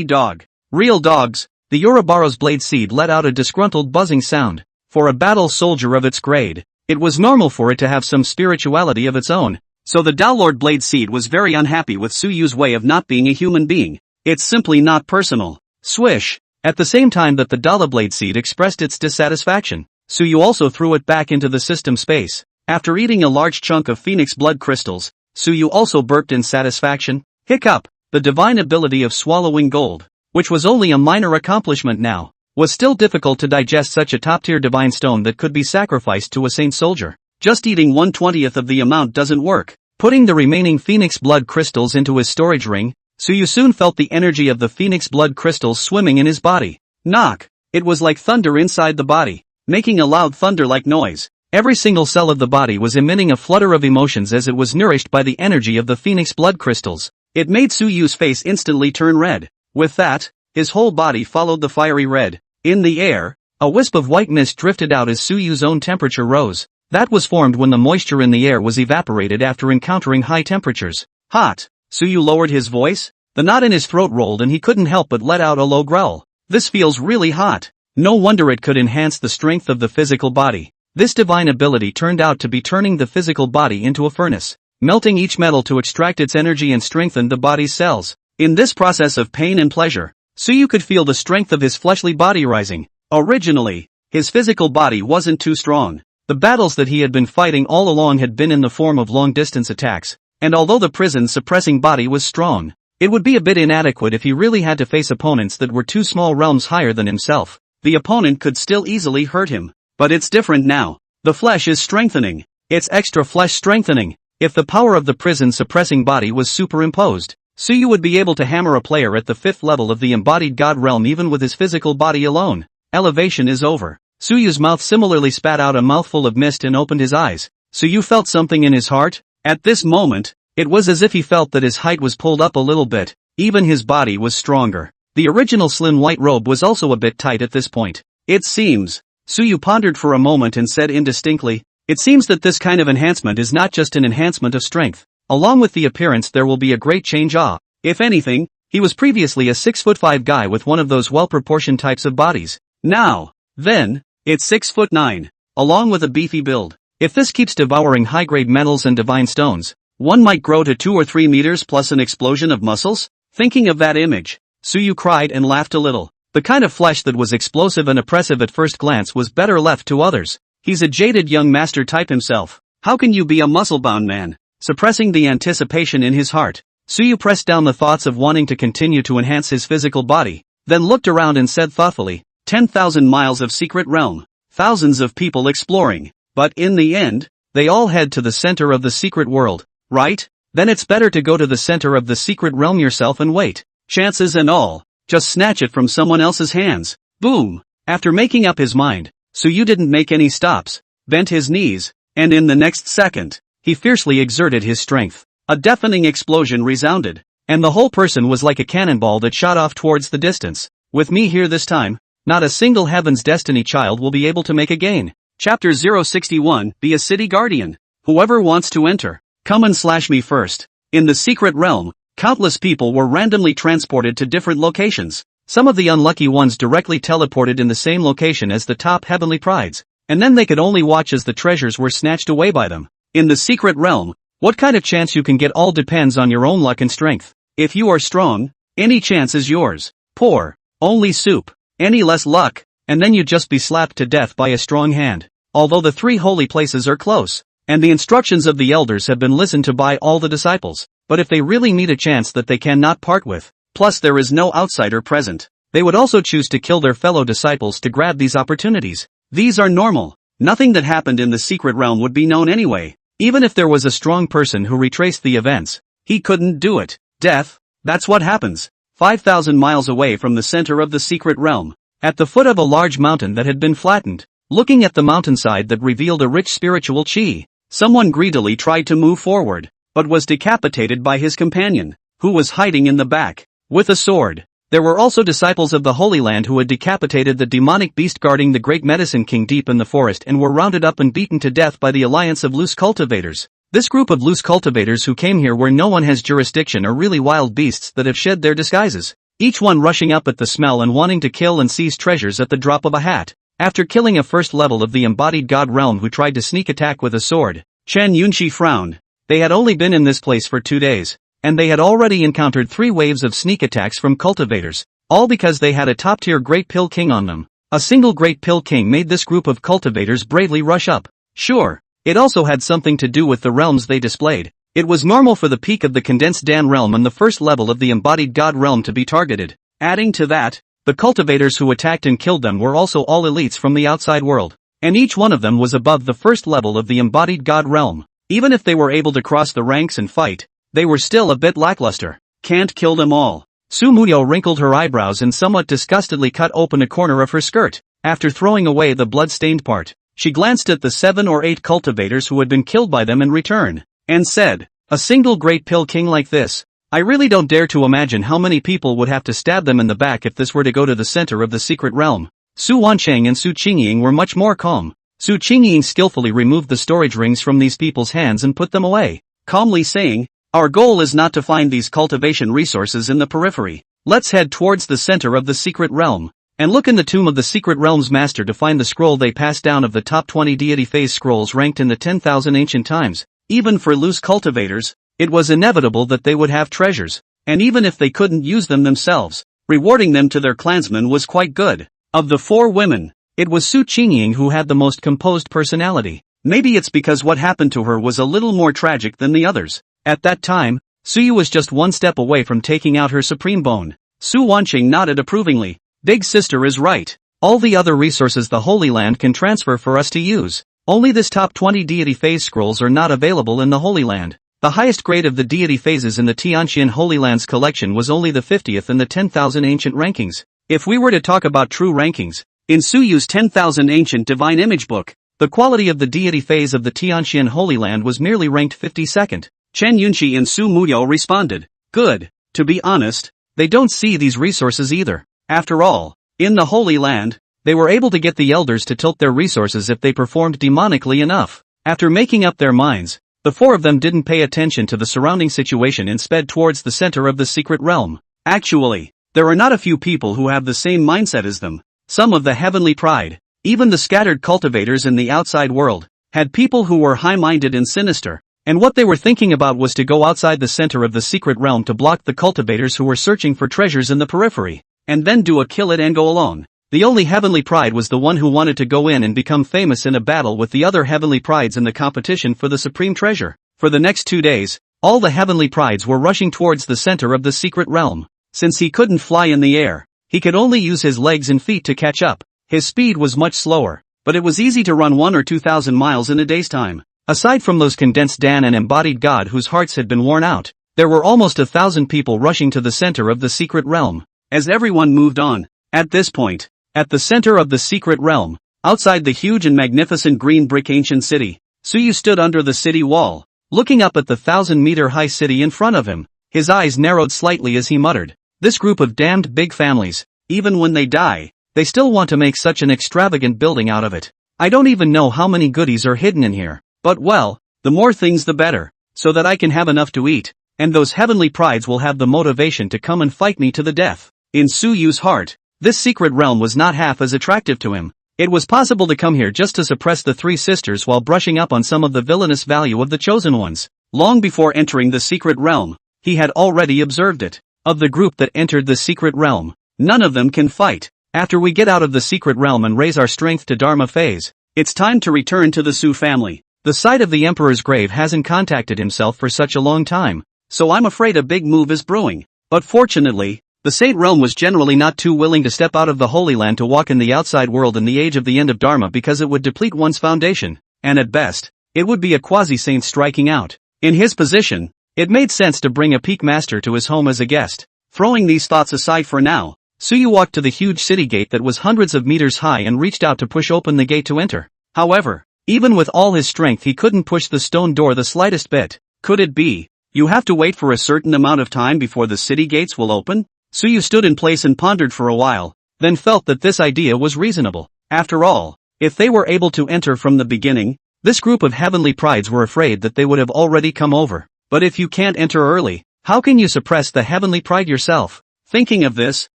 dog. Real dogs. The Ouroboros blade seed let out a disgruntled buzzing sound. For a battle soldier of its grade, it was normal for it to have some spirituality of its own. So the Dowlord blade seed was very unhappy with Suyu's way of not being a human being. It's simply not personal. Swish! At the same time that the Dalablade seed expressed its dissatisfaction, Suyu also threw it back into the system space. After eating a large chunk of phoenix blood crystals, Suyu also burped in satisfaction. Hiccup! The divine ability of swallowing gold, which was only a minor accomplishment now, was still difficult to digest such a top-tier divine stone that could be sacrificed to a saint soldier. Just eating 1/20th of the amount doesn't work. Putting the remaining phoenix blood crystals into his storage ring, Suyu soon felt the energy of the phoenix blood crystals swimming in his body. Knock! It was like thunder inside the body, making a loud thunder-like noise. Every single cell of the body was emitting a flutter of emotions as it was nourished by the energy of the phoenix blood crystals. It made Suyu's face instantly turn red. With that, his whole body followed the fiery red. In the air, a wisp of white mist drifted out as Suyu's own temperature rose. That was formed when the moisture in the air was evaporated after encountering high temperatures. Hot! Suyu lowered his voice. The knot in his throat rolled and he couldn't help but let out a low growl. This feels really hot. No wonder it could enhance the strength of the physical body. This divine ability turned out to be turning the physical body into a furnace, melting each metal to extract its energy and strengthen the body's cells. In this process of pain and pleasure, Suyu could feel the strength of his fleshly body rising. Originally, his physical body wasn't too strong. The battles that he had been fighting all along had been in the form of long-distance attacks, and although the prison-suppressing body was strong, it would be a bit inadequate if he really had to face opponents that were 2 small realms higher than himself. The opponent could still easily hurt him. But it's different now. The flesh is strengthening. It's extra flesh strengthening. If the power of the prison-suppressing body was superimposed, Suyu would be able to hammer a player at the 5th level of the embodied god realm even with his physical body alone. Elevation is over. Suyu's mouth similarly spat out a mouthful of mist and opened his eyes. Suyu felt something in his heart. At this moment, it was as if he felt that his height was pulled up a little bit. Even his body was stronger. The original slim white robe was also a bit tight at this point. It seems. Suyu pondered for a moment and said indistinctly, it seems that this kind of enhancement is not just an enhancement of strength. Along with the appearance there will be a great change. If anything, he was previously a 6'5" guy with one of those well-proportioned types of bodies. Now, then, it's 6'9", along with a beefy build. If this keeps devouring high-grade metals and divine stones, one might grow to 2 or 3 meters plus an explosion of muscles? Thinking of that image, Suyu cried and laughed a little. The kind of flesh that was explosive and oppressive at first glance was better left to others. He's a jaded young master type himself. How can you be a muscle-bound man? Suppressing the anticipation in his heart, Suyu pressed down the thoughts of wanting to continue to enhance his physical body, then looked around and said thoughtfully, 10,000 miles of secret realm, thousands of people exploring, but in the end, they all head to the center of the secret world, right? Then it's better to go to the center of the secret realm yourself and wait. Chances and all, just snatch it from someone else's hands. Boom! After making up his mind, Suyu didn't make any stops, bent his knees, and in the next second, he fiercely exerted his strength. A deafening explosion resounded, and the whole person was like a cannonball that shot off towards the distance. With me here this time, not a single Heaven's Destiny child will be able to make a gain. Chapter 061, Be a City Guardian. Whoever wants to enter, come and slash me first. In the secret realm, countless people were randomly transported to different locations. Some of the unlucky ones directly teleported in the same location as the top heavenly prides, and then they could only watch as the treasures were snatched away by them. In the secret realm, what kind of chance you can get all depends on your own luck and strength. If you are strong, any chance is yours. Poor, only soup. Any less luck, and then you'd just be slapped to death by a strong hand. Although the 3 holy places are close, and the instructions of the elders have been listened to by all the disciples, but if they really meet a chance that they cannot part with, plus there is no outsider present, they would also choose to kill their fellow disciples to grab these opportunities. These are normal. Nothing that happened in the secret realm would be known anyway. Even if there was a strong person who retraced the events, he couldn't do it. Death, that's what happens. 5,000 miles away from the center of the secret realm, at the foot of a large mountain that had been flattened, looking at the mountainside that revealed a rich spiritual chi, someone greedily tried to move forward, but was decapitated by his companion, who was hiding in the back, with a sword. There were also disciples of the Holy Land who had decapitated the demonic beast guarding the great medicine king deep in the forest and were rounded up and beaten to death by the alliance of loose cultivators. This group of loose cultivators who came here where no one has jurisdiction are really wild beasts that have shed their disguises, each one rushing up at the smell and wanting to kill and seize treasures at the drop of a hat. After killing a first level of the embodied god realm who tried to sneak attack with a sword, Chen Yunshi frowned. They had only been in this place for 2 days, and they had already encountered 3 waves of sneak attacks from cultivators, all because they had a top-tier Great Pill King on them. A single Great Pill King made this group of cultivators bravely rush up. Sure, it also had something to do with the realms they displayed. It was normal for the peak of the Condensed Dan realm and the first level of the embodied god realm to be targeted. Adding to that, the cultivators who attacked and killed them were also all elites from the outside world, and each one of them was above the first level of the embodied god realm. Even if they were able to cross the ranks and fight, they were still a bit lackluster. Can't kill them all. Su Muyo wrinkled her eyebrows and somewhat disgustedly cut open a corner of her skirt. After throwing away the blood-stained part, she glanced at the 7 or 8 cultivators who had been killed by them in return, and said, a single Great Pill King like this? I really don't dare to imagine how many people would have to stab them in the back if this were to go to the center of the secret realm. Su Wancheng and Su Qingying were much more calm. Su Qingying skillfully removed the storage rings from these people's hands and put them away, calmly saying, our goal is not to find these cultivation resources in the periphery. Let's head towards the center of the secret realm, and look in the tomb of the secret realm's master to find the scroll they passed down of the top 20 deity phase scrolls ranked in the 10,000 ancient times. Even for loose cultivators, it was inevitable that they would have treasures, and even if they couldn't use them themselves, rewarding them to their clansmen was quite good. Of the 4 women, it was Su Qingying who had the most composed personality. Maybe it's because what happened to her was a little more tragic than the others. At that time, Suyu was just 1 step away from taking out her supreme bone. Su Wanqing nodded approvingly. Big sister is right. All the other resources the Holy Land can transfer for us to use. Only this top 20 deity phase scrolls are not available in the Holy Land. The highest grade of the deity phases in the Tianqian Holy Land's collection was only the 50th in the 10,000 ancient rankings. If we were to talk about true rankings, in Suyu's 10,000 ancient divine image book, the quality of the deity phase of the Tianqian Holy Land was merely ranked 52nd. Chen Yunshi and Su Muyo responded, good. To be honest, they don't see these resources either. After all, in the Holy Land, they were able to get the elders to tilt their resources if they performed demonically enough. After making up their minds, the 4 of them didn't pay attention to the surrounding situation and sped towards the center of the secret realm. Actually, there are not a few people who have the same mindset as them. Some of the heavenly pride, even the scattered cultivators in the outside world, had people who were high-minded and sinister. And what they were thinking about was to go outside the center of the secret realm to block the cultivators who were searching for treasures in the periphery, and then do a kill it and go alone. The only heavenly pride was the one who wanted to go in and become famous in a battle with the other heavenly prides in the competition for the supreme treasure. For the next 2 days, all the heavenly prides were rushing towards the center of the secret realm. Since he couldn't fly in the air, he could only use his legs and feet to catch up. His speed was much slower, but it was easy to run 1 or 2,000 miles in a day's time. Aside from those condensed Dan and embodied God whose hearts had been worn out, there were almost 1,000 people rushing to the center of the secret realm. As everyone moved on, at this point, at the center of the secret realm, outside the huge and magnificent green brick ancient city, Suyu stood under the city wall, looking up at the 1,000-meter-high city in front of him. His eyes narrowed slightly as he muttered, "This group of damned big families, even when they die, they still want to make such an extravagant building out of it. I don't even know how many goodies are hidden in here, but well, the more things the better, so that I can have enough to eat, and those heavenly prides will have the motivation to come and fight me to the death." In Suyu's heart, this secret realm was not half as attractive to him. It was possible to come here just to suppress the three sisters while brushing up on some of the villainous value of the chosen ones. Long before entering the secret realm, he had already observed it. Of the group that entered the secret realm, none of them can fight. After we get out of the secret realm and raise our strength to Dharma phase, it's time to return to the Su family. The site of the Emperor's grave hasn't contacted himself for such a long time, so I'm afraid a big move is brewing. But fortunately, the Saint realm was generally not too willing to step out of the Holy Land to walk in the outside world in the age of the end of Dharma because it would deplete one's foundation, and at best, it would be a quasi-saint striking out. In his position, it made sense to bring a peak master to his home as a guest. Throwing these thoughts aside for now, Suyu walked to the huge city gate that was hundreds of meters high and reached out to push open the gate to enter. However, even with all his strength he couldn't push the stone door the slightest bit. Could it be? You have to wait for a certain amount of time before the city gates will open? Suyu stood in place and pondered for a while, then felt that this idea was reasonable. After all, if they were able to enter from the beginning, this group of heavenly prides were afraid that they would have already come over. But if you can't enter early, how can you suppress the heavenly pride yourself? Thinking of this,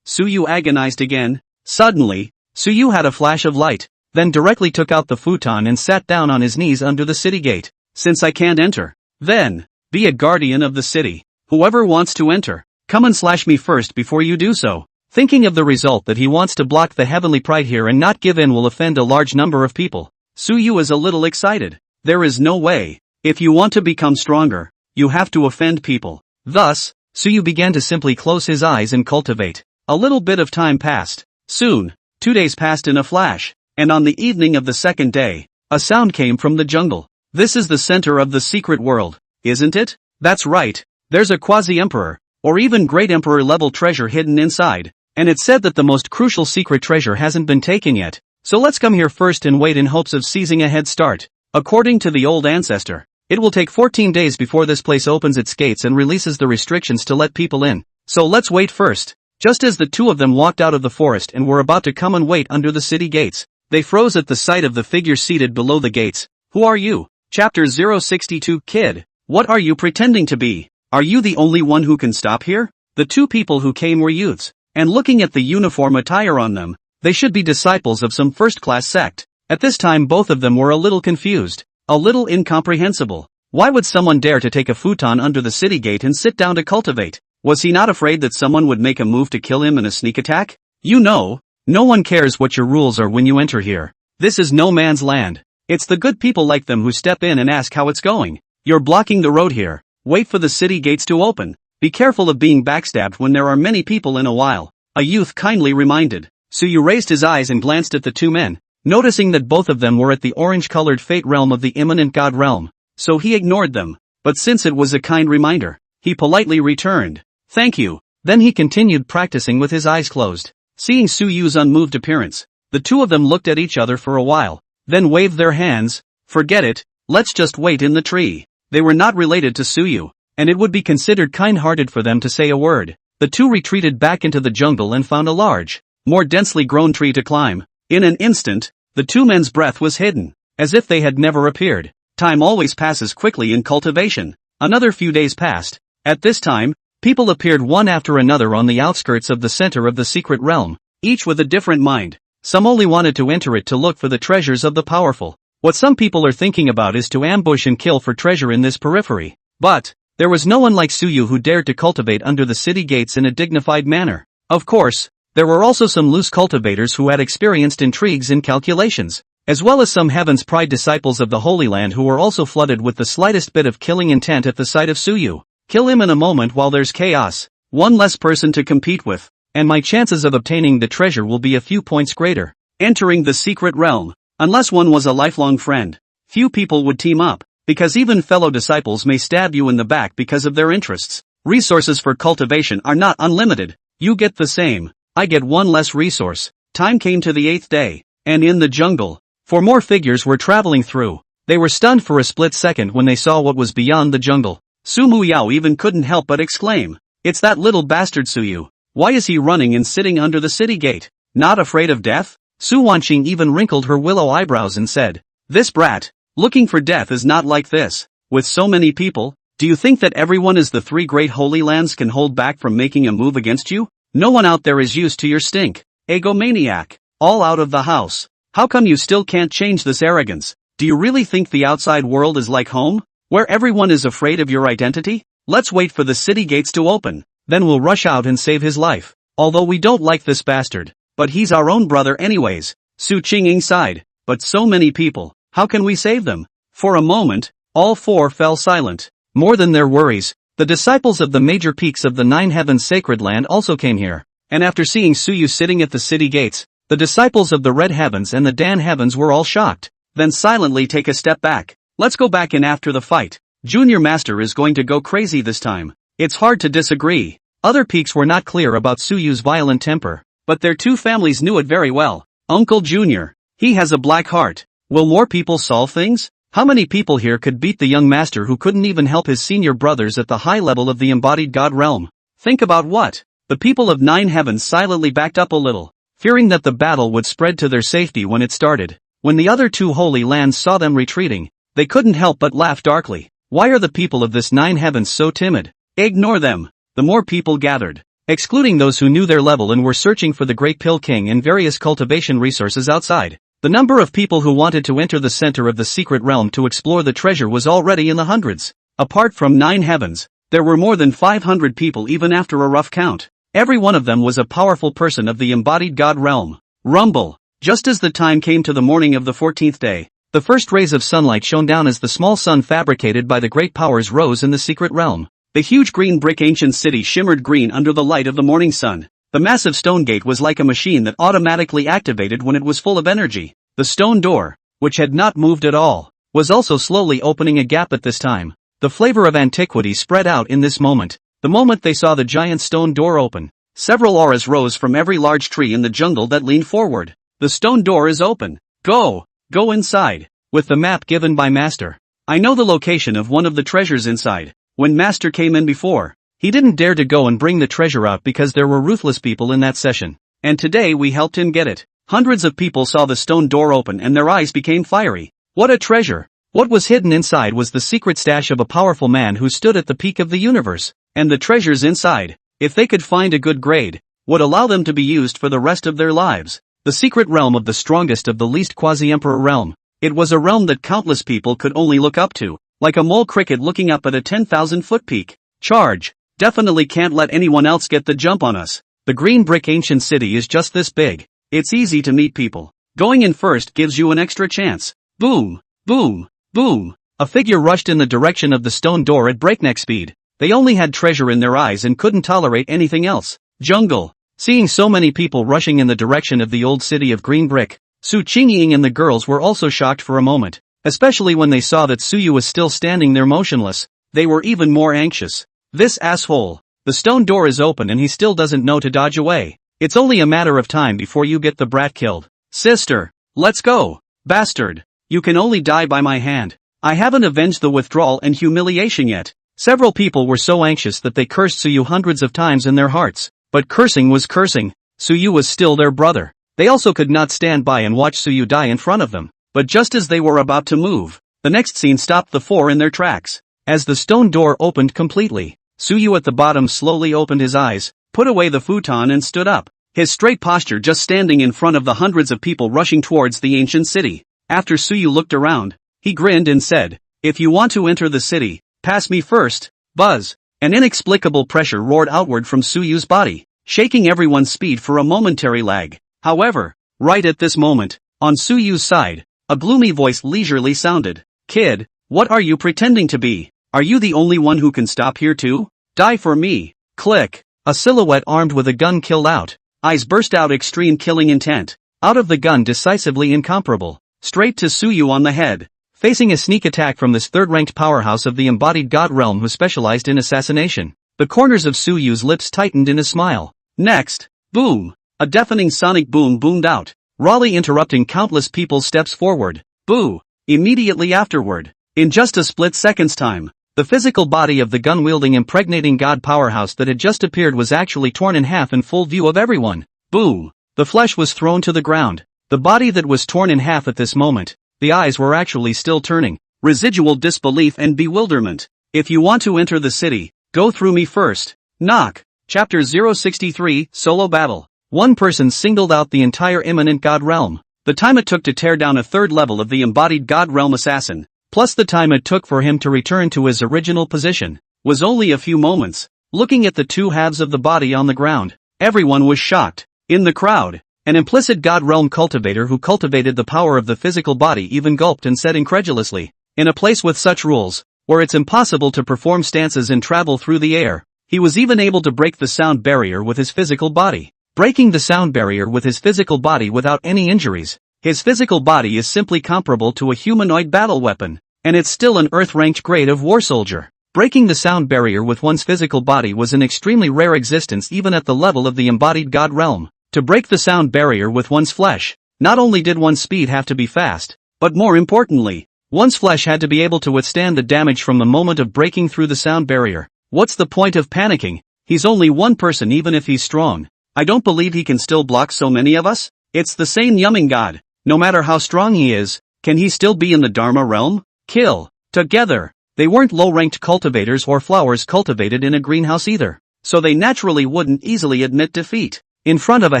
Suyu agonized again. Suddenly, Suyu had a flash of light, then directly took out the futon and sat down on his knees under the city gate. Since I can't enter, then, be a guardian of the city. Whoever wants to enter, come and slash me first before you do so. Thinking of the result that he wants to block the heavenly pride here and not give in will offend a large number of people, Suyu is a little excited. There is no way. If you want to become stronger, you have to offend people. Thus, Suyu began to simply close his eyes and cultivate. A little bit of time passed. Soon, 2 days passed in a flash, and on the evening of the second day, a sound came from the jungle. This is the center of the secret world, isn't it? That's right. There's a quasi-emperor, or even great emperor level treasure hidden inside, and it's said that the most crucial secret treasure hasn't been taken yet, so let's come here first and wait in hopes of seizing a head start. According to the old ancestor, it will take 14 days before this place opens its gates and releases the restrictions to let people in, so let's wait first. Just as the two of them walked out of the forest and were about to come and wait under the city gates, they froze at the sight of the figure seated below the gates. Who are you? Chapter 062 Kid, what are you pretending to be? Are you the only one who can stop here? The two people who came were youths, and looking at the uniform attire on them, they should be disciples of some first-class sect. At this time both of them were a little confused, a little incomprehensible. Why would someone dare to take a futon under the city gate and sit down to cultivate? Was he not afraid that someone would make a move to kill him in a sneak attack? You know, no one cares what your rules are when you enter here. This is no man's land. It's the good people like them who step in and ask how it's going. You're blocking the road here. Wait for the city gates to open. Be careful of being backstabbed when there are many people in a while, a youth kindly reminded. Suyu raised his eyes and glanced at the two men, noticing that both of them were at the orange-colored fate realm of the imminent god realm, so he ignored them. But since it was a kind reminder, he politely returned, "Thank you." Then he continued practicing with his eyes closed. Seeing Suyu's unmoved appearance, the two of them looked at each other for a while, then waved their hands. Forget it, let's just wait in the tree. They were not related to Suyu, and it would be considered kind-hearted for them to say a word. The two retreated back into the jungle and found a large, more densely grown tree to climb. In an instant, the two men's breath was hidden, as if they had never appeared. Time always passes quickly in cultivation. Another few days passed. At this time, people appeared one after another on the outskirts of the center of the secret realm, each with a different mind. Some only wanted to enter it to look for the treasures of the powerful. What some people are thinking about is to ambush and kill for treasure in this periphery. But there was no one like Suyu who dared to cultivate under the city gates in a dignified manner. Of course, There were also some loose cultivators who had experienced intrigues and calculations, as well as some Heaven's Pride disciples of the Holy Land who were also flooded with the slightest bit of killing intent at the sight of Suyu. Kill him in a moment while there's chaos, one less person to compete with, and my chances of obtaining the treasure will be a few points greater. Entering the secret realm. Unless one was a lifelong friend, few people would team up, because even fellow disciples may stab you in the back because of their interests. Resources for cultivation are not unlimited. You get the same. I get one less resource. Time came to the 8th day, and in the jungle, 4 more figures were traveling through. They were stunned for a split second when they saw what was beyond the jungle. Su Muyao even couldn't help but exclaim, "It's that little bastard Suyu. Why is he running and sitting under the city gate? Not afraid of death?" Su Wanqing even wrinkled her willow eyebrows and said, "This brat, looking for death is not like this. With so many people, do you think that everyone is the 3 great holy lands can hold back from making a move against you? No one out there is used to your stink. Egomaniac. All out of the house. How come you still can't change this arrogance? Do you really think the outside world is like home, where everyone is afraid of your identity? Let's wait for the city gates to open, then we'll rush out and save his life. Although we don't like this bastard, but he's our own brother anyways." Su Qingying sighed. "But so many people, how can we save them?" For a moment, all 4 fell silent. More than their worries, the disciples of the major peaks of the 9 heavens sacred land also came here, and after seeing Suyu sitting at the city gates, the disciples of the red heavens and the Dan heavens were all shocked. Then silently take a step back. "Let's go back in after the fight. Junior Master is going to go crazy this time." It's hard to disagree. Other peaks were not clear about Suyu's violent temper, but their 2 families knew it very well. Uncle Junior, he has a black heart. Will more people solve things? How many people here could beat the young master who couldn't even help his senior brothers at the high level of the embodied god realm? Think about what? The people of 9 heavens silently backed up a little, fearing that the battle would spread to their safety when it started. When the other 2 holy lands saw them retreating, they couldn't help but laugh darkly. Why are the people of this 9 heavens so timid? Ignore them. The more people gathered, excluding those who knew their level and were searching for the Great Pill King and various cultivation resources outside. The number of people who wanted to enter the center of the secret realm to explore the treasure was already in the hundreds. Apart from 9 heavens, there were more than 500 people even after a rough count. Every one of them was a powerful person of the embodied god realm. Rumble. Just as the time came to the morning of the 14th day, the first rays of sunlight shone down as the small sun fabricated by the great powers rose in the secret realm. The huge green brick ancient city shimmered green under the light of the morning sun. The massive stone gate was like a machine that automatically activated when it was full of energy. The stone door, which had not moved at all, was also slowly opening a gap at this time. The flavor of antiquity spread out in this moment. The moment they saw the giant stone door open, several auras rose from every large tree in the jungle that leaned forward. The stone door is open. Go inside. With the map given by Master, I know the location of one of the treasures inside. When Master came in before, he didn't dare to go and bring the treasure out because there were ruthless people in that session. And today we helped him get it. Hundreds of people saw the stone door open and their eyes became fiery. What a treasure! What was hidden inside was the secret stash of a powerful man who stood at the peak of the universe. And the treasures inside, if they could find a good grade, would allow them to be used for the rest of their lives. The secret realm of the strongest of the least quasi-emperor realm. It was a realm that countless people could only look up to, like a mole cricket looking up at a 10,000-foot peak. Charge! Definitely can't let anyone else get the jump on us. The green brick ancient city is just this big. It's easy to meet people. Going in first gives you an extra chance. Boom! Boom! Boom! A figure rushed in the direction of the stone door at breakneck speed. They only had treasure in their eyes and couldn't tolerate anything else. Jungle. Seeing so many people rushing in the direction of the old city of green brick, Su Qingying and the girls were also shocked for a moment, especially when they saw that Suyu was still standing there motionless. They were even more anxious. This asshole. The stone door is open and he still doesn't know to dodge away. It's only a matter of time before you get the brat killed. Sister, let's go. Bastard. You can only die by my hand. I haven't avenged the withdrawal and humiliation yet. Several people were so anxious that they cursed Suyu hundreds of times in their hearts. But cursing was cursing. Suyu was still their brother. They also could not stand by and watch Suyu die in front of them. But just as they were about to move, the next scene stopped the 4 in their tracks. As the stone door opened completely, Suyu at the bottom slowly opened his eyes, put away the futon and stood up. His straight posture just standing in front of the hundreds of people rushing towards the ancient city. After Suyu looked around, he grinned and said, "If you want to enter the city, pass me first." Buzz. An inexplicable pressure roared outward from Suyu's body. shaking everyone's speed for a momentary lag. However, right at this moment, on Suyu's side, a gloomy voice leisurely sounded. Kid, what are you pretending to be? Are you the only one who can stop here too? Die for me. Click. A silhouette armed with a gun killed out. Eyes burst out extreme killing intent. Out of the gun decisively incomparable. Straight to Suyu on the head. Facing a sneak attack from this third-ranked powerhouse of the embodied god realm who specialized in assassination. The corners of Suyu's lips tightened in a smile. Next. Boom. A deafening sonic boom boomed out. Raleigh interrupting countless people's steps forward. Boo. Immediately afterward. In just a split second's time. The physical body of the gun-wielding impregnating god powerhouse that had just appeared was actually torn in half in full view of everyone. Boom. The flesh was thrown to the ground. The body that was torn in half at this moment. The eyes were actually still turning. Residual disbelief and bewilderment. If you want to enter the city, go through me first. Knock. Chapter 063, Solo Battle. One person singled out the entire imminent god realm. The time it took to tear down a third level of the embodied god realm assassin, plus the time it took for him to return to his original position, was only a few moments. Looking at the two halves of the body on the ground, everyone was shocked. In the crowd, an implicit god realm cultivator who cultivated the power of the physical body even gulped and said incredulously, in a place with such rules, where it's impossible to perform stances and travel through the air, he was even able to break the sound barrier with his physical body. Breaking the sound barrier with his physical body without any injuries. His physical body is simply comparable to a humanoid battle weapon, and it's still an Earth-ranked grade of war soldier. Breaking the sound barrier with one's physical body was an extremely rare existence even at the level of the embodied god realm. To break the sound barrier with one's flesh, not only did one's speed have to be fast, but more importantly, one's flesh had to be able to withstand the damage from the moment of breaking through the sound barrier. What's the point of panicking? He's only one person even if he's strong. I don't believe he can still block so many of us. It's the same yumming god. No matter how strong he is, can he still be in the Dharma realm? Kill. Together. They weren't low-ranked cultivators or flowers cultivated in a greenhouse either, so they naturally wouldn't easily admit defeat. In front of a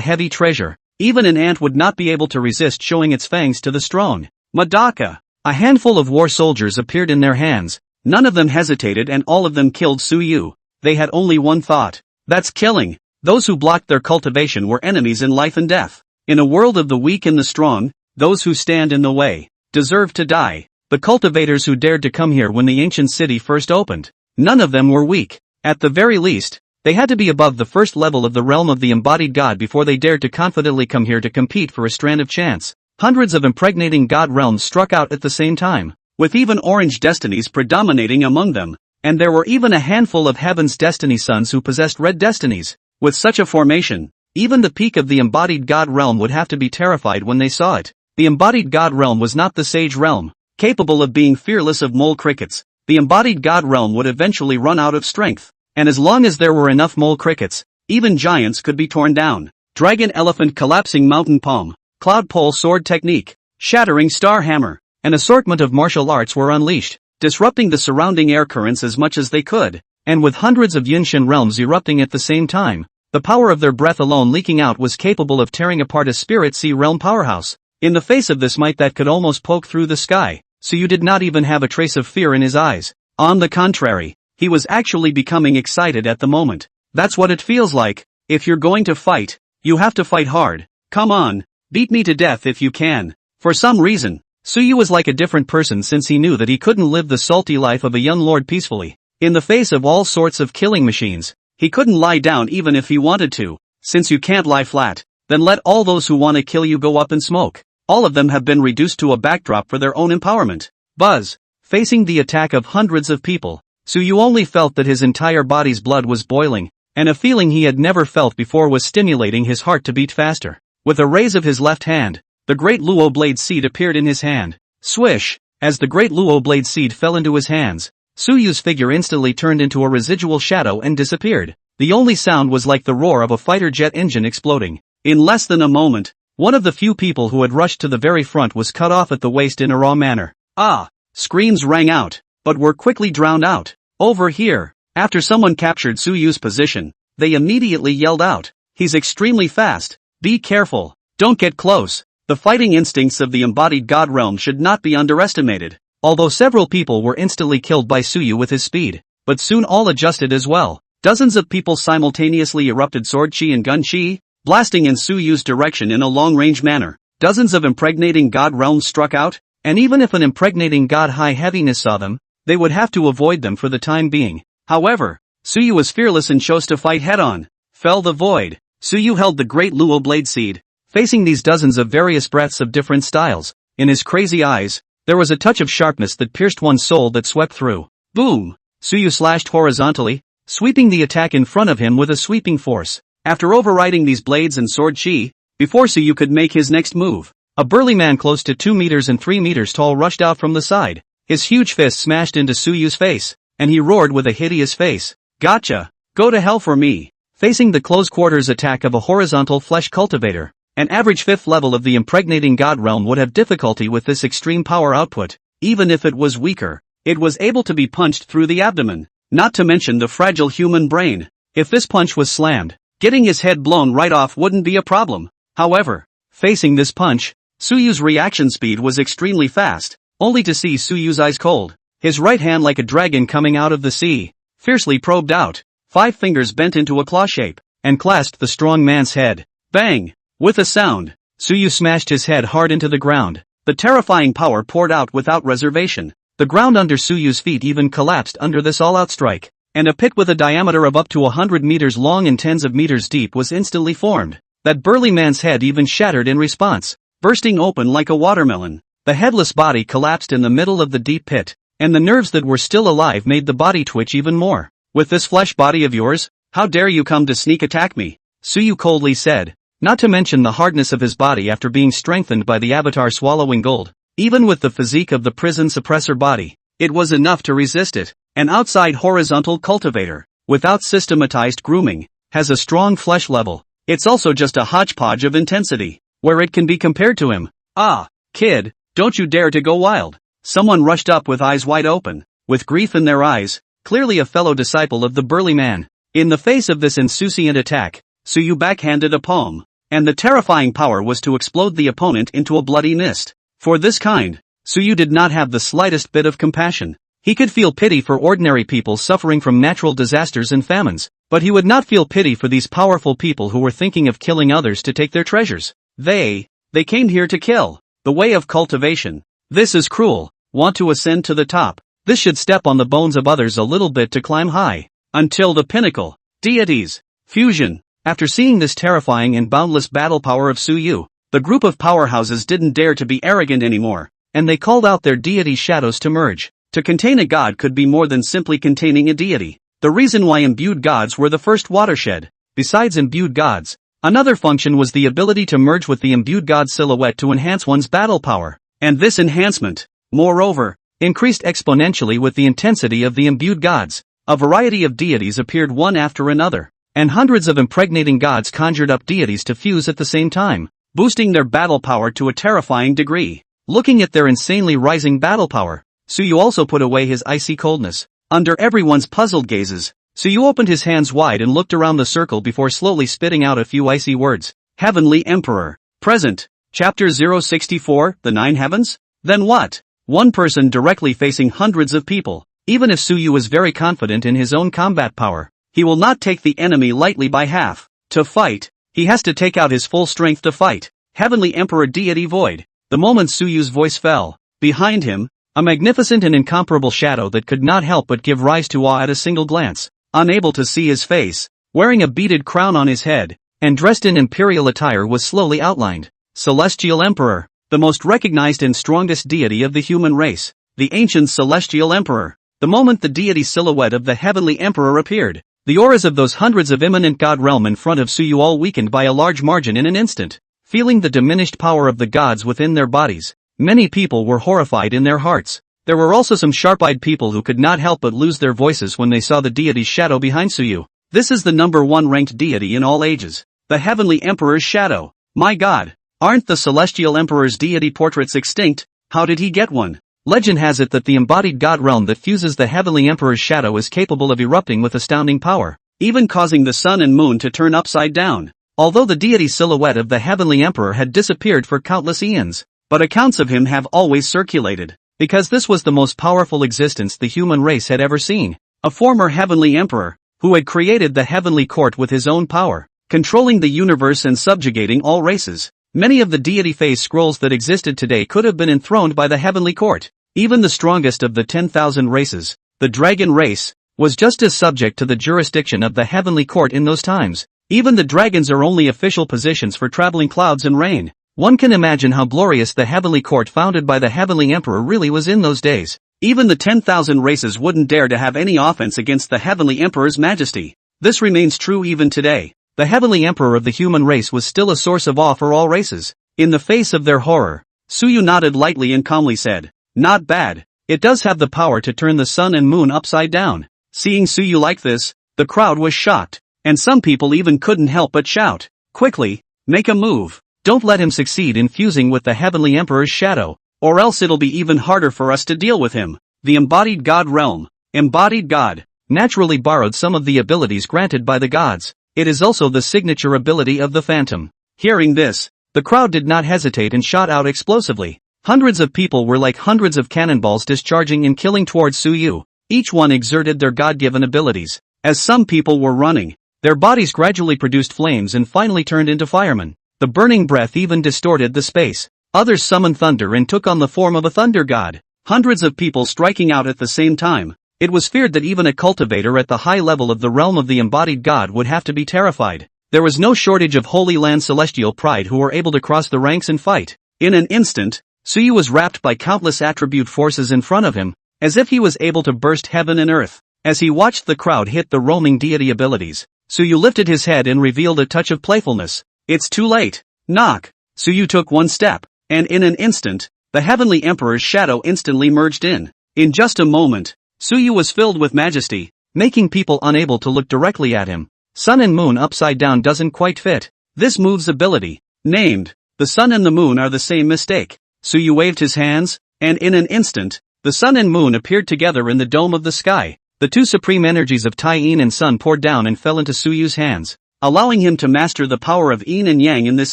heavy treasure, even an ant would not be able to resist showing its fangs to the strong. Madaka. A handful of war soldiers appeared in their hands. None of them hesitated and all of them killed Suyu. They had only one thought. That's killing. Those who blocked their cultivation were enemies in life and death. In a world of the weak and the strong, those who stand in the way deserve to die. The cultivators who dared to come here when the ancient city first opened, none of them were weak. At the very least, they had to be above the first level of the realm of the embodied god before they dared to confidently come here to compete for a strand of chance. Hundreds of impregnating god realms struck out at the same time, with even orange destinies predominating among them, and there were even a handful of heaven's destiny sons who possessed red destinies. With such a formation, even the peak of the embodied god realm would have to be terrified when they saw it. The embodied god realm was not the sage realm, capable of being fearless of mole crickets. The embodied god realm would eventually run out of strength. And as long as there were enough mole crickets, even giants could be torn down. Dragon elephant collapsing mountain palm, cloud pole sword technique, shattering star hammer, an assortment of martial arts were unleashed, disrupting the surrounding air currents as much as they could, and with hundreds of Yunshin realms erupting at the same time, the power of their breath alone leaking out was capable of tearing apart a spirit sea realm powerhouse. In the face of this might that could almost poke through the sky, Suyu did not even have a trace of fear in his eyes. On the contrary, he was actually becoming excited at the moment. That's what it feels like. If you're going to fight, you have to fight hard. Come on, beat me to death if you can. For some reason, Suyu was like a different person since he knew that he couldn't live the salty life of a young lord peacefully. In the face of all sorts of killing machines, he couldn't lie down even if he wanted to. Since you can't lie flat, then let all those who want to kill you go up in smoke. All of them have been reduced to a backdrop for their own empowerment. Buzz. Facing the attack of hundreds of people, Suyu only felt that his entire body's blood was boiling, and a feeling he had never felt before was stimulating his heart to beat faster. With a raise of his left hand, the great Luo blade seed appeared in his hand. Swish! As the great Luo blade seed fell into his hands, Suyu's figure instantly turned into a residual shadow and disappeared. The only sound was like the roar of a fighter jet engine exploding. In less than a moment, one of the few people who had rushed to the very front was cut off at the waist in a raw manner. Ah! Screams rang out, but were quickly drowned out. Over here. After someone captured Suyu's position, they immediately yelled out, "He's extremely fast. Be careful. Don't get close." The fighting instincts of the embodied god realm should not be underestimated. Although several people were instantly killed by Suyu with his speed, but soon all adjusted as well. Dozens of people simultaneously erupted sword chi and gun chi, blasting in Suyu's direction in a long-range manner. Dozens of impregnating god realms struck out, and even if an impregnating god high heaviness saw them, they would have to avoid them for the time being. However, Suyu was fearless and chose to fight head-on. Fell the void. Suyu held the great Luo blade seed, facing these dozens of various breaths of different styles. In his crazy eyes, there was a touch of sharpness that pierced one's soul that swept through. Boom! Suyu slashed horizontally, sweeping the attack in front of him with a sweeping force. After overriding these blades and sword chi, before Suyu could make his next move, a burly man close to 2 meters and 3 meters tall rushed out from the side. His huge fist smashed into Suyu's face, and he roared with a hideous face. Gotcha! Go to hell for me! Facing the close quarters attack of a horizontal flesh cultivator, an average 5th level of the impregnating god realm would have difficulty with this extreme power output. Even if it was weaker, it was able to be punched through the abdomen, not to mention the fragile human brain. If this punch was slammed, getting his head blown right off wouldn't be a problem. However, facing this punch, Suyu's reaction speed was extremely fast, only to see Suyu's eyes cold, his right hand like a dragon coming out of the sea, fiercely probed out, 5 fingers bent into a claw shape, and clasped the strong man's head. Bang! With a sound, Suyu smashed his head hard into the ground. The terrifying power poured out without reservation. The ground under Suyu's feet even collapsed under this all-out strike, and a pit with a diameter of up to 100 meters long and tens of meters deep was instantly formed. That burly man's head even shattered in response, bursting open like a watermelon. The headless body collapsed in the middle of the deep pit, and the nerves that were still alive made the body twitch even more. With this flesh body of yours, how dare you come to sneak attack me? Suyu coldly said, not to mention the hardness of his body after being strengthened by the avatar swallowing gold. Even with the physique of the prison suppressor body, it was enough to resist it. An outside horizontal cultivator, without systematized grooming, has a strong flesh level. It's also just a hodgepodge of intensity, where it can be compared to him. Ah, kid, don't you dare to go wild. Someone rushed up with eyes wide open, with grief in their eyes, clearly a fellow disciple of the burly man. In the face of this insouciant attack, Suyu backhanded a palm, and the terrifying power was to explode the opponent into a bloody mist. For this kind, Suyu did not have the slightest bit of compassion. He could feel pity for ordinary people suffering from natural disasters and famines, but he would not feel pity for these powerful people who were thinking of killing others to take their treasures. They came here to kill. The way of cultivation. This is cruel. Want to ascend to the top. This should step on the bones of others a little bit to climb high. Until the pinnacle. Deities. Fusion. After seeing this terrifying and boundless battle power of Suyu, the group of powerhouses didn't dare to be arrogant anymore, and they called out their deity shadows to merge. To contain a god could be more than simply containing a deity. The reason why imbued gods were the first watershed. Besides imbued gods, another function was the ability to merge with the imbued god silhouette to enhance one's battle power. And this enhancement, moreover, increased exponentially with the intensity of the imbued gods. A variety of deities appeared one after another, and hundreds of impregnating gods conjured up deities to fuse at the same time, boosting their battle power to a terrifying degree. Looking at their insanely rising battle power, Suyu also put away his icy coldness. Under everyone's puzzled gazes, Suyu opened his hands wide and looked around the circle before slowly spitting out a few icy words. Heavenly Emperor. Present. Chapter 064, The Nine Heavens? Then what? One person directly facing hundreds of people. Even if Suyu is very confident in his own combat power, he will not take the enemy lightly by half. To fight, he has to take out his full strength to fight. Heavenly Emperor Deity Void. The moment Suyu's voice fell, behind him, a magnificent and incomparable shadow that could not help but give rise to awe at a single glance. Unable to see his face, wearing a beaded crown on his head, and dressed in imperial attire was slowly outlined. Celestial Emperor, the most recognized and strongest deity of the human race, the ancient Celestial Emperor. The moment the deity silhouette of the Heavenly Emperor appeared, the auras of those hundreds of imminent god realm in front of Suyu all weakened by a large margin in an instant. Feeling the diminished power of the gods within their bodies, many people were horrified in their hearts. There were also some sharp-eyed people who could not help but lose their voices when they saw the deity's shadow behind Suyu. This is the number 1 ranked deity in all ages. The Heavenly Emperor's shadow. My god, aren't the Celestial Emperor's deity portraits extinct? How did he get one? Legend has it that the embodied god realm that fuses the Heavenly Emperor's shadow is capable of erupting with astounding power, even causing the sun and moon to turn upside down. Although the deity silhouette of the Heavenly Emperor had disappeared for countless eons, but accounts of him have always circulated, because this was the most powerful existence the human race had ever seen. A former Heavenly Emperor, who had created the heavenly court with his own power, controlling the universe and subjugating all races. Many of the deity phase scrolls that existed today could have been enthroned by the heavenly court. Even the strongest of the 10,000 races, the dragon race, was just as subject to the jurisdiction of the heavenly court in those times. Even the dragons are only official positions for traveling clouds and rain. One can imagine how glorious the heavenly court founded by the heavenly emperor really was in those days. Even the 10,000 races wouldn't dare to have any offense against the heavenly emperor's majesty. This remains true even today. The heavenly emperor of the human race was still a source of awe for all races. In the face of their horror, Suyu nodded lightly and calmly said, "Not bad. It does have the power to turn the sun and moon upside down." Seeing Suyu like this, the crowd was shocked, and some people even couldn't help but shout, "Quickly, make a move. Don't let him succeed in fusing with the heavenly emperor's shadow, or else it'll be even harder for us to deal with him." The embodied god realm. Embodied god naturally borrowed some of the abilities granted by the gods. It is also the signature ability of the phantom. Hearing this, the crowd did not hesitate and shot out explosively. Hundreds of people were like hundreds of cannonballs discharging and killing towards Suyu. Each one exerted their god-given abilities. As some people were running, their bodies gradually produced flames and finally turned into firemen. The burning breath even distorted the space. Others summoned thunder and took on the form of a thunder god. Hundreds of people striking out at the same time. It was feared that even a cultivator at the high level of the realm of the embodied god would have to be terrified. There was no shortage of Holy Land celestial pride who were able to cross the ranks and fight. In an instant, Suyu was wrapped by countless attribute forces in front of him, as if he was able to burst heaven and earth. As he watched the crowd hit the roaming deity abilities, Suyu lifted his head and revealed a touch of playfulness. "It's too late. Knock." Suyu took one step, and in an instant, the heavenly emperor's shadow instantly merged in. In just a moment, Suyu was filled with majesty, making people unable to look directly at him. Sun and moon upside down doesn't quite fit. This move's ability, named, the sun and the moon are the same mistake. Suyu waved his hands, and in an instant, the sun and moon appeared together in the dome of the sky. The two supreme energies of Tai-In and Sun poured down and fell into Suyu's hands, allowing him to master the power of Yin and Yang in this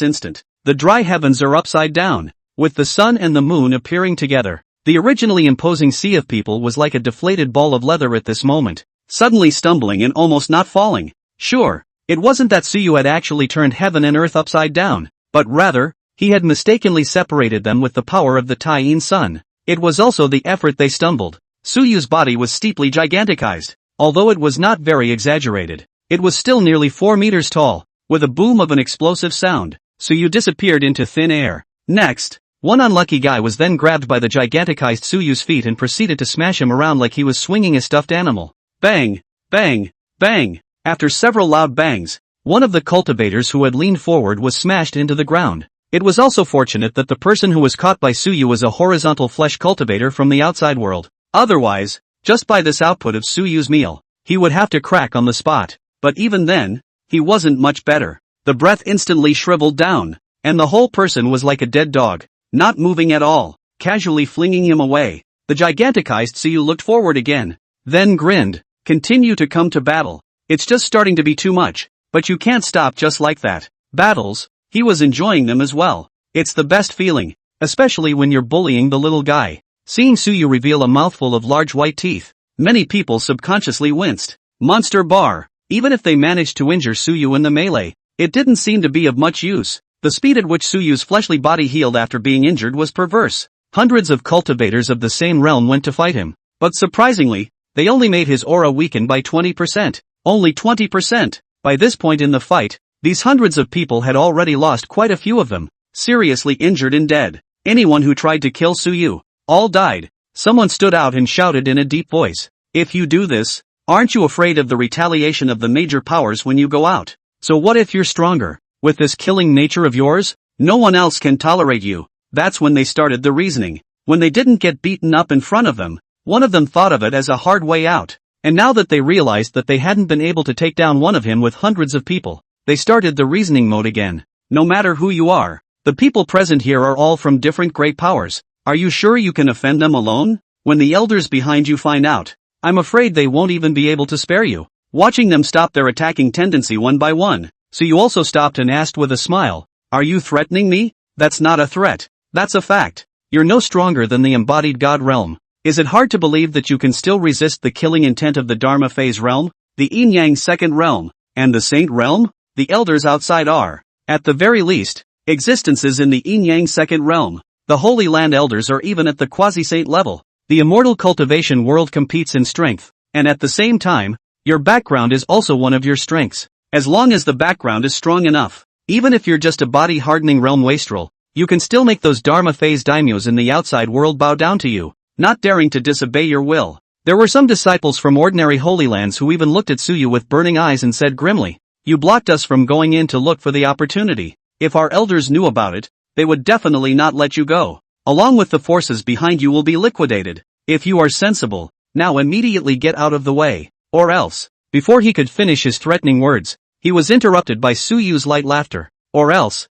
instant. The dry heavens are upside down, with the sun and the moon appearing together. The originally imposing sea of people was like a deflated ball of leather at this moment, suddenly stumbling and almost not falling. Sure, it wasn't that Suyu had actually turned heaven and earth upside down, but rather, he had mistakenly separated them with the power of the Tai-In sun. It was also the effort they stumbled. Suyu's body was steeply giganticized. Although it was not very exaggerated, it was still nearly 4 meters tall. With a boom of an explosive sound, Suyu disappeared into thin air. Next, one unlucky guy was then grabbed by the giganticized Suyu's feet and proceeded to smash him around like he was swinging a stuffed animal. Bang! Bang! Bang! After several loud bangs, one of the cultivators who had leaned forward was smashed into the ground. It was also fortunate that the person who was caught by Suyu was a horizontal flesh cultivator from the outside world. Otherwise, just by this output of Suyu's meal, he would have to crack on the spot. But even then, he wasn't much better. The breath instantly shriveled down, and the whole person was like a dead dog, not moving at all, casually flinging him away. The giganticized Suyu looked forward again, then grinned. "Continue to come to battle. It's just starting to be too much, but you can't stop just like that." Battles, he was enjoying them as well. It's the best feeling, especially when you're bullying the little guy. Seeing Suyu reveal a mouthful of large white teeth, many people subconsciously winced. Monster bar. Even if they managed to injure Suyu in the melee, it didn't seem to be of much use. The speed at which Suyu's fleshly body healed after being injured was perverse. Hundreds of cultivators of the same realm went to fight him, but surprisingly, they only made his aura weaken by 20%. Only 20%. By this point in the fight, these hundreds of people had already lost quite a few of them, seriously injured and dead. Anyone who tried to kill Suyu, all died. Someone stood out and shouted in a deep voice, "If you do this, aren't you afraid of the retaliation of the major powers when you go out? So what if you're stronger? With this killing nature of yours, no one else can tolerate you." That's when they started the reasoning. When they didn't get beaten up in front of them, one of them thought of it as a hard way out. And now that they realized that they hadn't been able to take down one of him with hundreds of people, they started the reasoning mode again. No matter who you are, the people present here are all from different great powers. Are you sure you can offend them alone? When the elders behind you find out, I'm afraid they won't even be able to spare you. Watching them stop their attacking tendency one by one, Suyu also stopped and asked with a smile, "Are you threatening me?" "That's not a threat. That's a fact. You're no stronger than the embodied god realm. Is it hard to believe that you can still resist the killing intent of the Dharma phase realm?" The yin-yang second realm. And the saint realm? The elders outside are, at the very least, existences in the yin-yang second realm. The Holy Land elders are even at the quasi-saint level. The immortal cultivation world competes in strength, and at the same time, your background is also one of your strengths. As long as the background is strong enough, even if you're just a body-hardening realm wastrel, you can still make those Dharma phase daimyos in the outside world bow down to you, not daring to disobey your will. There were some disciples from ordinary Holy Lands who even looked at Suyu with burning eyes and said grimly, "You blocked us from going in to look for the opportunity. If our elders knew about it, they would definitely not let you go. Along with the forces behind you will be liquidated. If you are sensible, now immediately get out of the way, or else." Before he could finish his threatening words, he was interrupted by Suyu's light laughter. Or else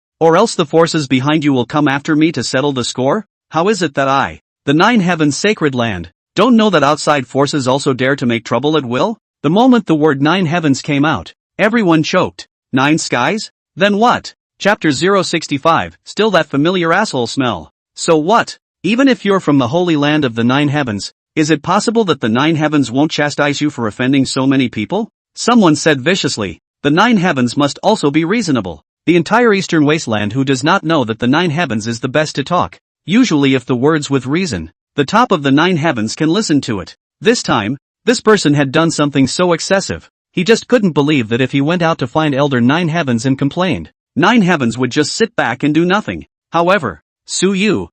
the forces behind you will come after me to settle the score? How is it that I, the Nine Heavens sacred land, don't know that outside forces also dare to make trouble at will? The moment the word Nine Heavens came out, everyone choked. Nine skies? Then what? Chapter 065, still that familiar asshole smell. So what? Even if you're from the Holy Land of the Nine Heavens, is it possible that the Nine Heavens won't chastise you for offending so many people? Someone said viciously, the Nine Heavens must also be reasonable. The entire Eastern Wasteland who does not know that the Nine Heavens is the best to talk. Usually if the words with reason, the top of the Nine Heavens can listen to it. This time, this person had done something so excessive, he just couldn't believe that if he went out to find Elder Nine Heavens and complained, Nine Heavens would just sit back and do nothing. However, Suyu,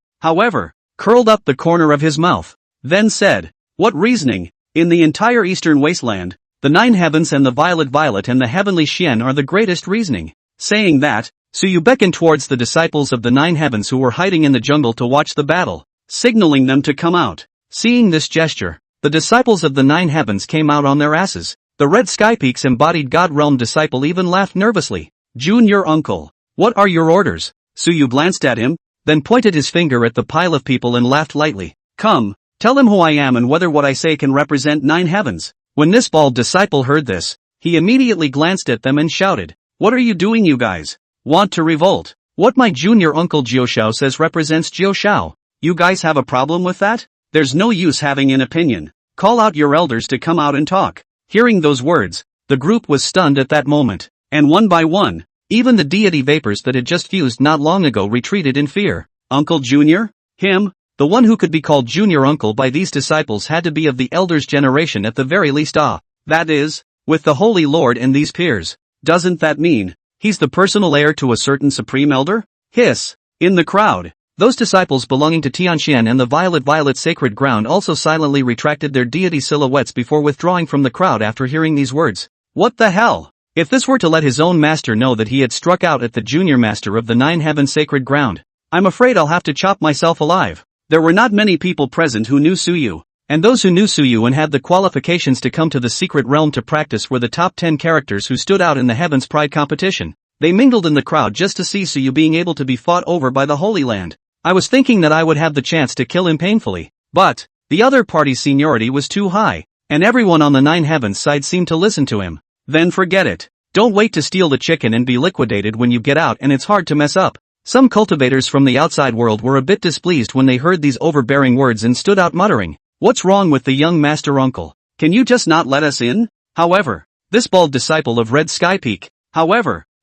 curled up the corner of his mouth, then said, "What reasoning? In the entire Eastern Wasteland, the Nine Heavens and the Violet and the Heavenly Xian are the greatest reasoning." Saying that, Suyu beckoned towards the disciples of the Nine Heavens who were hiding in the jungle to watch the battle, signaling them to come out. Seeing this gesture, the disciples of the Nine Heavens came out on their asses. The Red Sky Peak's embodied God Realm disciple even laughed nervously. "Junior uncle, what are your orders?" Suyu glanced at him, then pointed his finger at the pile of people and laughed lightly. "Come, tell him who I am and whether what I say can represent Nine Heavens." When this bald disciple heard this, he immediately glanced at them and shouted, "What are you doing, you guys? Want to revolt? What my junior uncle Jiushao says represents Jiushao. You guys have a problem with that? There's no use having an opinion. Call out your elders to come out and talk." Hearing those words, the group was stunned at that moment, and one by one, even the deity vapors that had just fused not long ago retreated in fear. Uncle Junior? Him? The one who could be called Junior Uncle by these disciples had to be of the elders' generation at the very least. That is, with the Holy Lord and these peers. Doesn't that mean he's the personal heir to a certain supreme elder? Hiss. In the crowd, those disciples belonging to Tianxian and the Violet sacred ground also silently retracted their deity silhouettes before withdrawing from the crowd after hearing these words. What the hell? If this were to let his own master know that he had struck out at the junior master of the Nine Heavens sacred ground, I'm afraid I'll have to chop myself alive. There were not many people present who knew Suyu, and those who knew Suyu and had the qualifications to come to the secret realm to practice were the top 10 characters who stood out in the Heavens Pride competition. They mingled in the crowd just to see Suyu being able to be fought over by the Holy Land. I was thinking that I would have the chance to kill him painfully, but the other party's seniority was too high, and everyone on the Nine Heavens side seemed to listen to him. Then forget it. Don't wait to steal the chicken and be liquidated when you get out, and it's hard to mess up. Some cultivators from the outside world were a bit displeased when they heard these overbearing words and stood out muttering, "What's wrong with the young master uncle? Can you just not let us in?" However, this bald disciple of Red Sky Peak,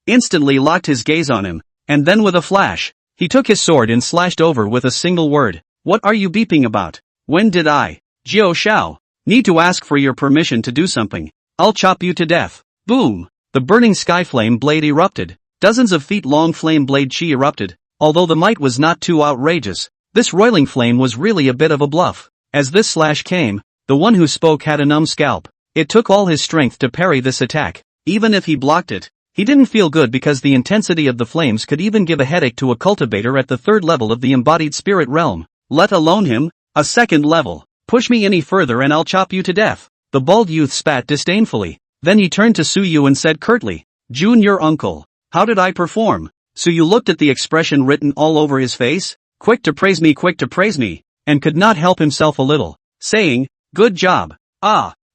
instantly locked his gaze on him, and then with a flash, he took his sword and slashed over with a single word. "What are you beeping about? When did I, Jiu Shao, need to ask for your permission to do something? I'll chop you to death." Boom! The burning sky flame blade erupted. Dozens of feet long flame blade chi erupted. Although the might was not too outrageous, this roiling flame was really a bit of a bluff. As this slash came, the one who spoke had a numb scalp. It took all his strength to parry this attack. Even if he blocked it, he didn't feel good because the intensity of the flames could even give a headache to a cultivator at the third level of the embodied spirit realm, let alone him, a second level. "Push me any further and I'll chop you to death." The bald youth spat disdainfully. Then he turned to Suyu and said curtly, "Junior uncle, how did I perform?" Suyu looked at the expression written all over his face, quick to praise me, and could not help himself a little, saying, "Good job.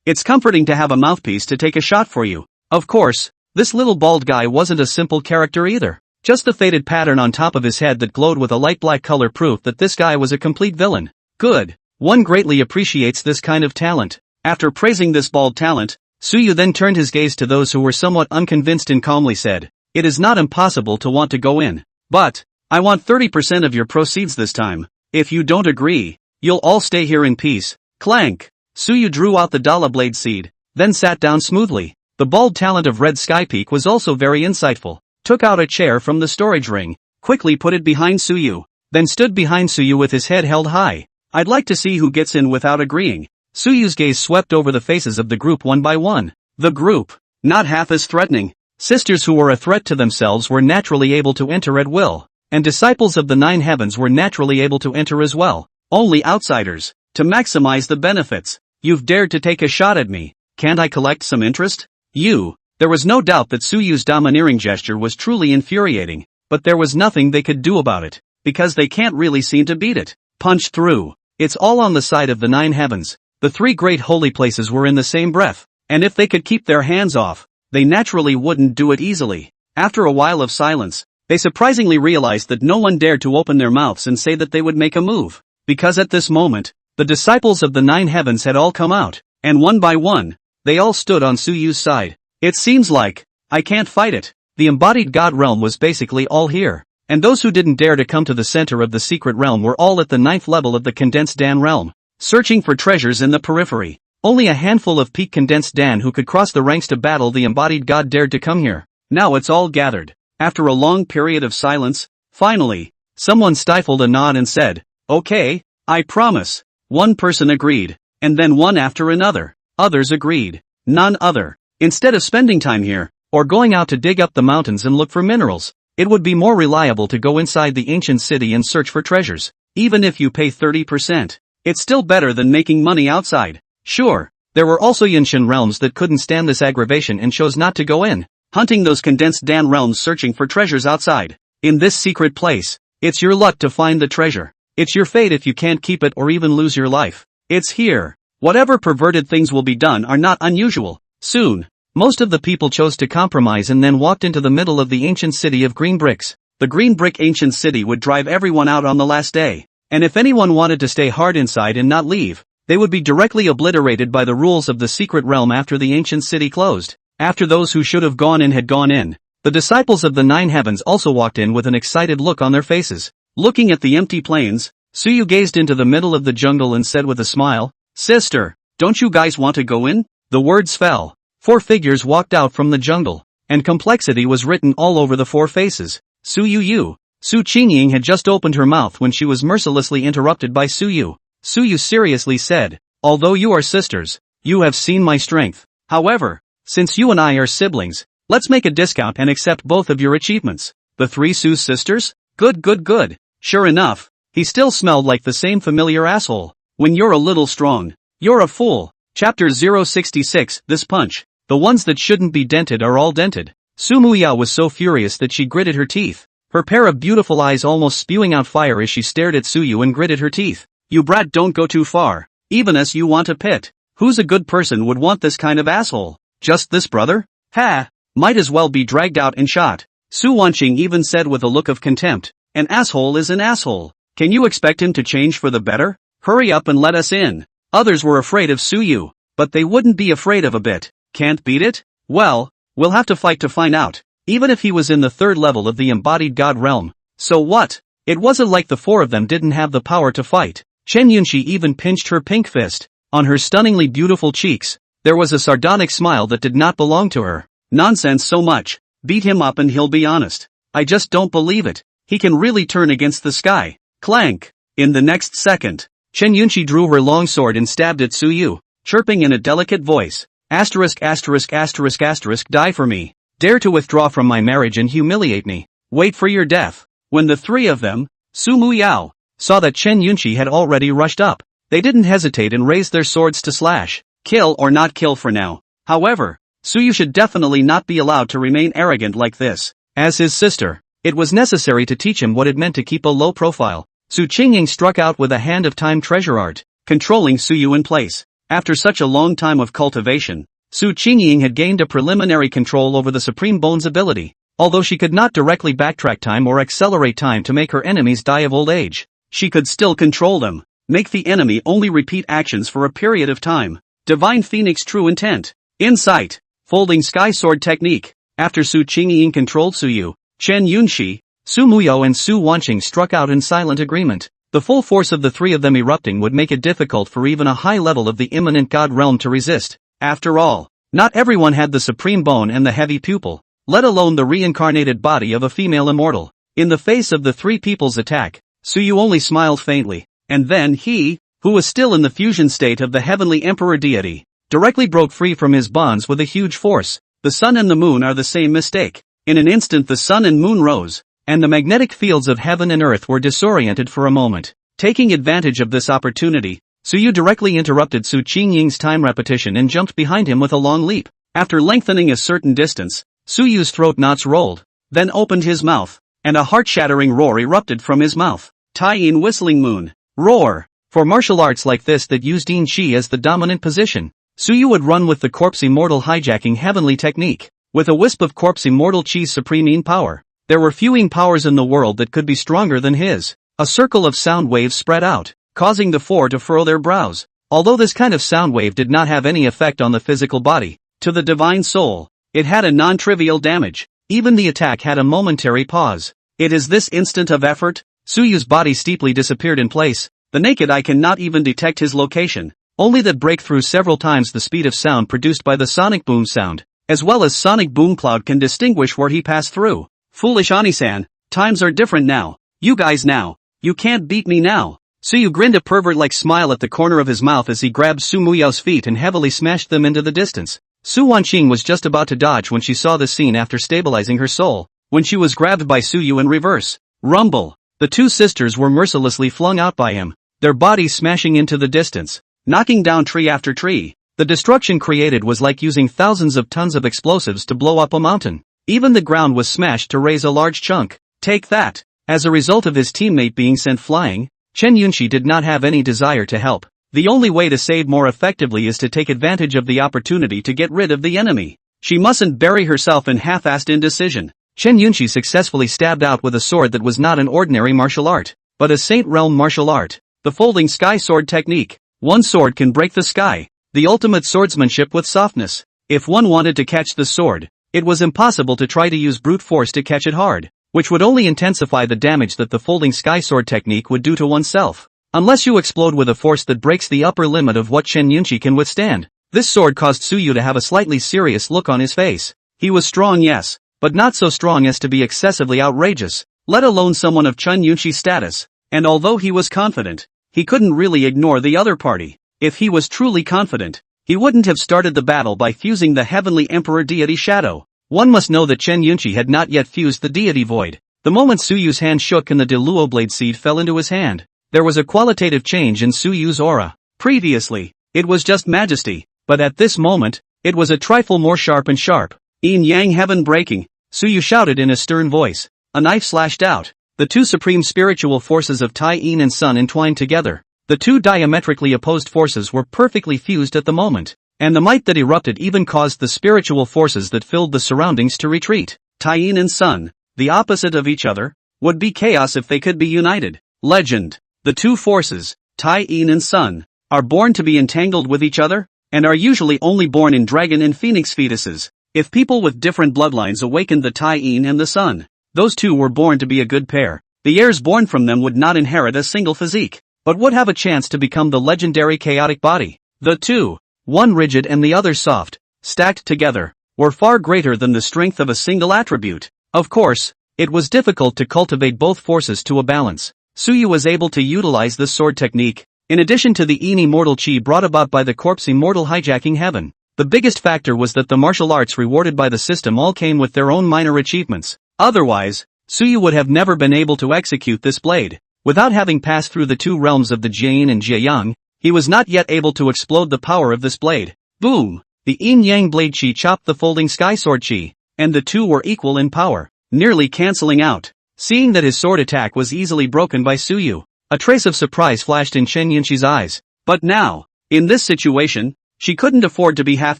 It's comforting to have a mouthpiece to take a shot for you." Of course, this little bald guy wasn't a simple character either. Just the faded pattern on top of his head that glowed with a light black color proof that this guy was a complete villain. Good. One greatly appreciates this kind of talent. After praising this bald talent, Suyu then turned his gaze to those who were somewhat unconvinced and calmly said, "It is not impossible to want to go in. But, I want 30% of your proceeds this time. If you don't agree, you'll all stay here in peace." Clank! Suyu drew out the Dala blade seed, then sat down smoothly. The bald talent of Red Sky Peak was also very insightful, took out a chair from the storage ring, quickly put it behind Suyu, then stood behind Suyu with his head held high. "I'd like to see who gets in without agreeing." Suyu's gaze swept over the faces of the group one by one. The group, not half as threatening. Sisters who were a threat to themselves were naturally able to enter at will, and disciples of the nine heavens were naturally able to enter as well. Only outsiders, to maximize the benefits. "You've dared to take a shot at me. Can't I collect some interest?" There was no doubt that Suyu's domineering gesture was truly infuriating, but there was nothing they could do about it, because they can't really seem to beat it. Punch through. It's all on the side of the nine heavens. The three great holy places were in the same breath, and if they could keep their hands off, they naturally wouldn't do it easily. After a while of silence, they surprisingly realized that no one dared to open their mouths and say that they would make a move, because at this moment, the disciples of the nine heavens had all come out, and one by one, they all stood on Suyu's side. "It seems like, I can't fight it." The embodied god realm was basically all here, and those who didn't dare to come to the center of the secret realm were all at the 9th level of the condensed Dan realm, searching for treasures in the periphery. Only a handful of peak condensed Dan who could cross the ranks to battle the embodied god dared to come here. Now it's all gathered. After a long period of silence, finally, someone stifled a nod and said, "Okay, I promise." One person agreed, and then one after another. Others agreed. None other. Instead of spending time here, or going out to dig up the mountains and look for minerals, it would be more reliable to go inside the ancient city and search for treasures. Even if you pay 30%, it's still better than making money outside. Sure, there were also Yinshan realms that couldn't stand this aggravation and chose not to go in, hunting those condensed Dan realms searching for treasures outside. In this secret place, it's your luck to find the treasure. It's your fate if you can't keep it or even lose your life. It's here. Whatever perverted things will be done are not unusual. Soon, most of the people chose to compromise and then walked into the middle of the ancient city of green bricks. The green brick ancient city would drive everyone out on the last day, and if anyone wanted to stay hard inside and not leave, they would be directly obliterated by the rules of the secret realm after the ancient city closed. After those who should have gone in had gone in, the disciples of the nine heavens also walked in with an excited look on their faces. Looking at the empty plains, Suyu gazed into the middle of the jungle and said with a smile, "Sister, don't you guys want to go in?" The words fell. 4 figures walked out from the jungle, and complexity was written all over the 4 faces. Suyu. Su Qingying had just opened her mouth when she was mercilessly interrupted by Suyu. Suyu seriously said, "Although you are sisters, you have seen my strength. However, since you and I are siblings, let's make a discount and accept both of your achievements." The 3 Su's sisters? Good. Sure enough, he still smelled like the same familiar asshole. When you're a little strong, you're a fool. Chapter 066, This Punch. The ones that shouldn't be dented are all dented. Su Muyao was so furious that she gritted her teeth, her pair of beautiful eyes almost spewing out fire as she stared at Suyu and gritted her teeth. "You brat, don't go too far. Even as you want a pit. Who's a good person would want this kind of asshole? Just this brother? Ha! Might as well be dragged out and shot." Su Wanqing even said with a look of contempt, "An asshole is an asshole. Can you expect him to change for the better? Hurry up and let us in." Others were afraid of Suyu, but they wouldn't be afraid of a bit. Can't beat it? Well, we'll have to fight to find out. Even if he was in the 3rd level of the embodied god realm. So what? It wasn't like the 4 of them didn't have the power to fight. Chen Yunxi even pinched her pink fist. On her stunningly beautiful cheeks, there was a sardonic smile that did not belong to her. "Nonsense so much. Beat him up and he'll be honest. I just don't believe it. He can really turn against the sky." Clank! In the next second, Chen Yunxi drew her long sword and stabbed at Suyu, chirping in a delicate voice. *********, die for me. Dare to withdraw from my marriage and humiliate me. Wait for your death." When the 3 of them, Su Muyao, saw that Chen Yunxi had already rushed up, they didn't hesitate and raised their swords to slash. Kill or not kill for now. However, Suyu should definitely not be allowed to remain arrogant like this. As his sister, it was necessary to teach him what it meant to keep a low profile. Su Qingying struck out with a hand of time treasure art, controlling Suyu in place. After such a long time of cultivation, Su Qingying had gained a preliminary control over the Supreme Bone's ability. Although she could not directly backtrack time or accelerate time to make her enemies die of old age, she could still control them, make the enemy only repeat actions for a period of time. Divine Phoenix True Intent. Insight. Folding Sky Sword Technique. After Su Qingying controlled Su Yu, Chen Yunxi, Su Muyo and Su Wanqing struck out in silent agreement. The full force of the three of them erupting would make it difficult for even a high level of the immanent god realm to resist. After all, not everyone had the supreme bone and the heavy pupil, let alone the reincarnated body of a female immortal. In the face of the three people's attack, Su Yu only smiled faintly, and then he, who was still in the fusion state of the heavenly emperor deity, directly broke free from his bonds with a huge force. The sun and the moon are the same mistake. In an instant the sun and moon rose, and the magnetic fields of heaven and earth were disoriented for a moment. Taking advantage of this opportunity, Su Yu directly interrupted Su Qingying's time repetition and jumped behind him with a long leap. After lengthening a certain distance, Su Yu's throat knots rolled, then opened his mouth, and a heart-shattering roar erupted from his mouth. Tai-yin Whistling Moon. Roar. For martial arts like this that used Yin Qi as the dominant position, Su Yu would run with the corpse immortal hijacking heavenly technique. With a wisp of corpse immortal Qi's supreme Yin power, there were few Yin powers in the world that could be stronger than his. A circle of sound waves spread out, causing the four to furrow their brows. Although this kind of sound wave did not have any effect on the physical body, to the divine soul, it had a non-trivial damage. Even the attack had a momentary pause. It is this instant of effort. Su Yu's body steeply disappeared in place. The naked eye cannot even detect his location. Only that break through several times the speed of sound produced by the sonic boom sound, as well as sonic boom cloud can distinguish where he passed through. Foolish Ani-san, times are different now. You guys now. You can't beat me now. Su Yu grinned a pervert-like smile at the corner of his mouth as he grabbed Su Muyo's feet and heavily smashed them into the distance. Su Wanqing was just about to dodge when she saw the scene after stabilizing her soul, when she was grabbed by Su Yu in reverse. Rumble. The two sisters were mercilessly flung out by him, their bodies smashing into the distance, knocking down tree after tree. The destruction created was like using thousands of tons of explosives to blow up a mountain. Even the ground was smashed to raise a large chunk. Take that! As a result of his teammate being sent flying, Chen Yunxi did not have any desire to help. The only way to save more effectively is to take advantage of the opportunity to get rid of the enemy. She mustn't bury herself in half-assed indecision. Chen Yunxi successfully stabbed out with a sword that was not an ordinary martial art, but a Saint Realm martial art. The Folding Sky Sword Technique. One sword can break the sky. The ultimate swordsmanship with softness. If one wanted to catch the sword, it was impossible to try to use brute force to catch it hard, which would only intensify the damage that the Folding Sky Sword Technique would do to oneself. Unless you explode with a force that breaks the upper limit of what Chen Yunxi can withstand. This sword caused Su Yu to have a slightly serious look on his face. He was strong, yes, but not so strong as to be excessively outrageous, let alone someone of Chen Yunxi's status. And although he was confident, he couldn't really ignore the other party. If he was truly confident, he wouldn't have started the battle by fusing the heavenly emperor deity shadow. One must know that Chen Yunxi had not yet fused the deity void. The moment Su Yu's hand shook and the Deluo blade seed fell into his hand, there was a qualitative change in Su Yu's aura. Previously, it was just majesty, but at this moment, it was a trifle more sharp and sharp. Yin-yang heaven breaking, Su Yu shouted in a stern voice. A knife slashed out. The two supreme spiritual forces of Tai-yin and Sun entwined together. The two diametrically opposed forces were perfectly fused at the moment, and the might that erupted even caused the spiritual forces that filled the surroundings to retreat. Tai-yin and Sun, the opposite of each other, would be chaos if they could be united. Legend. The two forces, Tai-yin and Sun, are born to be entangled with each other, and are usually only born in dragon and phoenix fetuses. If people with different bloodlines awakened the Tai-yin and the Sun, those two were born to be a good pair. The heirs born from them would not inherit a single physique, but would have a chance to become the legendary chaotic body. The two, one rigid and the other soft, stacked together, were far greater than the strength of a single attribute. Of course, it was difficult to cultivate both forces to a balance. Su Yu was able to utilize this sword technique, in addition to the immortal Qi brought about by the corpse immortal hijacking heaven. The biggest factor was that the martial arts rewarded by the system all came with their own minor achievements. Otherwise, Su Yu would have never been able to execute this blade. Without having passed through the two realms of the Jian and Jiayang, he was not yet able to explode the power of this blade. Boom! The yin-yang blade Qi chopped the Folding Sky Sword Qi, and the two were equal in power, nearly canceling out. Seeing that his sword attack was easily broken by Su Yu, a trace of surprise flashed in Chen Yunxi's eyes. But now, in this situation, she couldn't afford to be half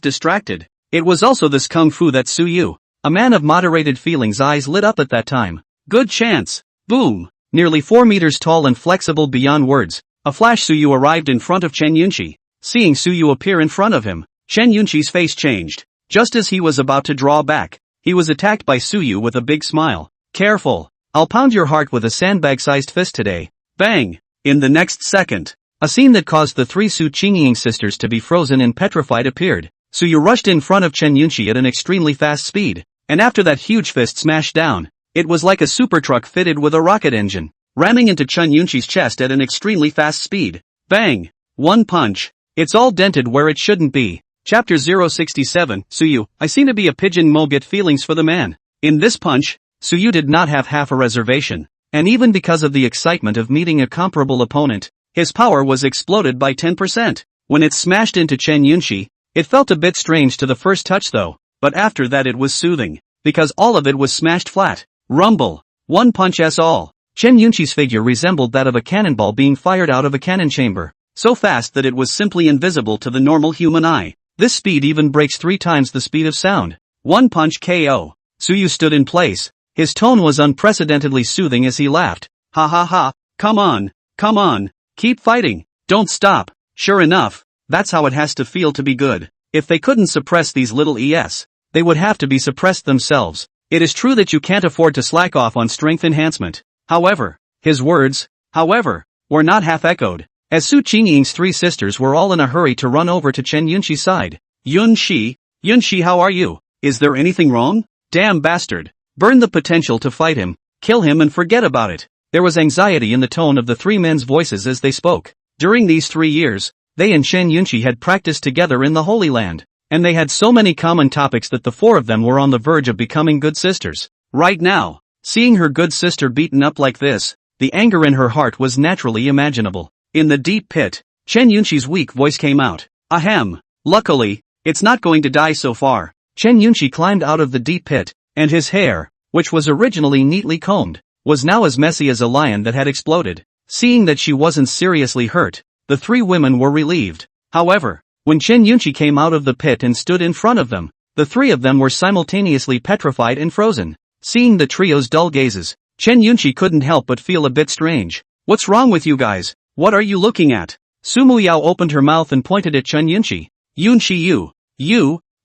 distracted. It was also this kung fu that Su Yu, a man of moderated feelings, eyes lit up at that time. Good chance. Boom! Nearly 4 meters tall and flexible beyond words, a flash Su Yu arrived in front of Chen Yunxi. Seeing Su Yu appear in front of him, Chen Yunqi's face changed. Just as he was about to draw back, he was attacked by Suyu with a big smile. Careful, I'll pound your heart with a sandbag-sized fist today. Bang! In the next second, a scene that caused the three Su Qingying sisters to be frozen and petrified appeared. Suyu rushed in front of Chen Yunqi at an extremely fast speed, and after that huge fist smashed down, it was like a super truck fitted with a rocket engine, ramming into Chen Yunqi's chest at an extremely fast speed. Bang! One punch. It's all dented where it shouldn't be. Chapter 067, Suyu, I seem to be a pigeon mo get feelings for the man. In this punch, Suyu did not have half a reservation, and even because of the excitement of meeting a comparable opponent, his power was exploded by 10%. When it smashed into Chen Yunqi, it felt a bit strange to the first touch though, but after that it was soothing, because all of it was smashed flat. Rumble. One punch as all. Chen Yunqi's figure resembled that of a cannonball being fired out of a cannon chamber, so fast that it was simply invisible to the normal human eye. This speed even breaks 3 times the speed of sound. One punch KO. Suyu stood in place. His tone was unprecedentedly soothing as he laughed. Ha ha ha, come on, keep fighting, don't stop. Sure enough, that's how it has to feel to be good. If they couldn't suppress these little ES, they would have to be suppressed themselves. It is true that you can't afford to slack off on strength enhancement. However, his words, were not half-echoed, as Su Qingying's 3 sisters were all in a hurry to run over to Chen Yunqi's side. Yunqi, how are you? Is there anything wrong? Damn bastard. Burn the potential to fight him, kill him and forget about it. There was anxiety in the tone of the 3 men's voices as they spoke. During these 3 years, they and Chen Yunqi had practiced together in the Holy Land, and they had so many common topics that the 4 of them were on the verge of becoming good sisters. Right now, seeing her good sister beaten up like this, the anger in her heart was naturally imaginable. In the deep pit, Chen Yunqi's weak voice came out. Ahem. Luckily, it's not going to die so far. Chen Yunqi climbed out of the deep pit, and his hair, which was originally neatly combed, was now as messy as a lion that had exploded. Seeing that she wasn't seriously hurt, the 3 women were relieved. However, when Chen Yunqi came out of the pit and stood in front of them, the 3 of them were simultaneously petrified and frozen. Seeing the trio's dull gazes, Chen Yunqi couldn't help but feel a bit strange. What's wrong with you guys? What are you looking at? Su Muyao opened her mouth and pointed at Chen Yunqi. Yunqi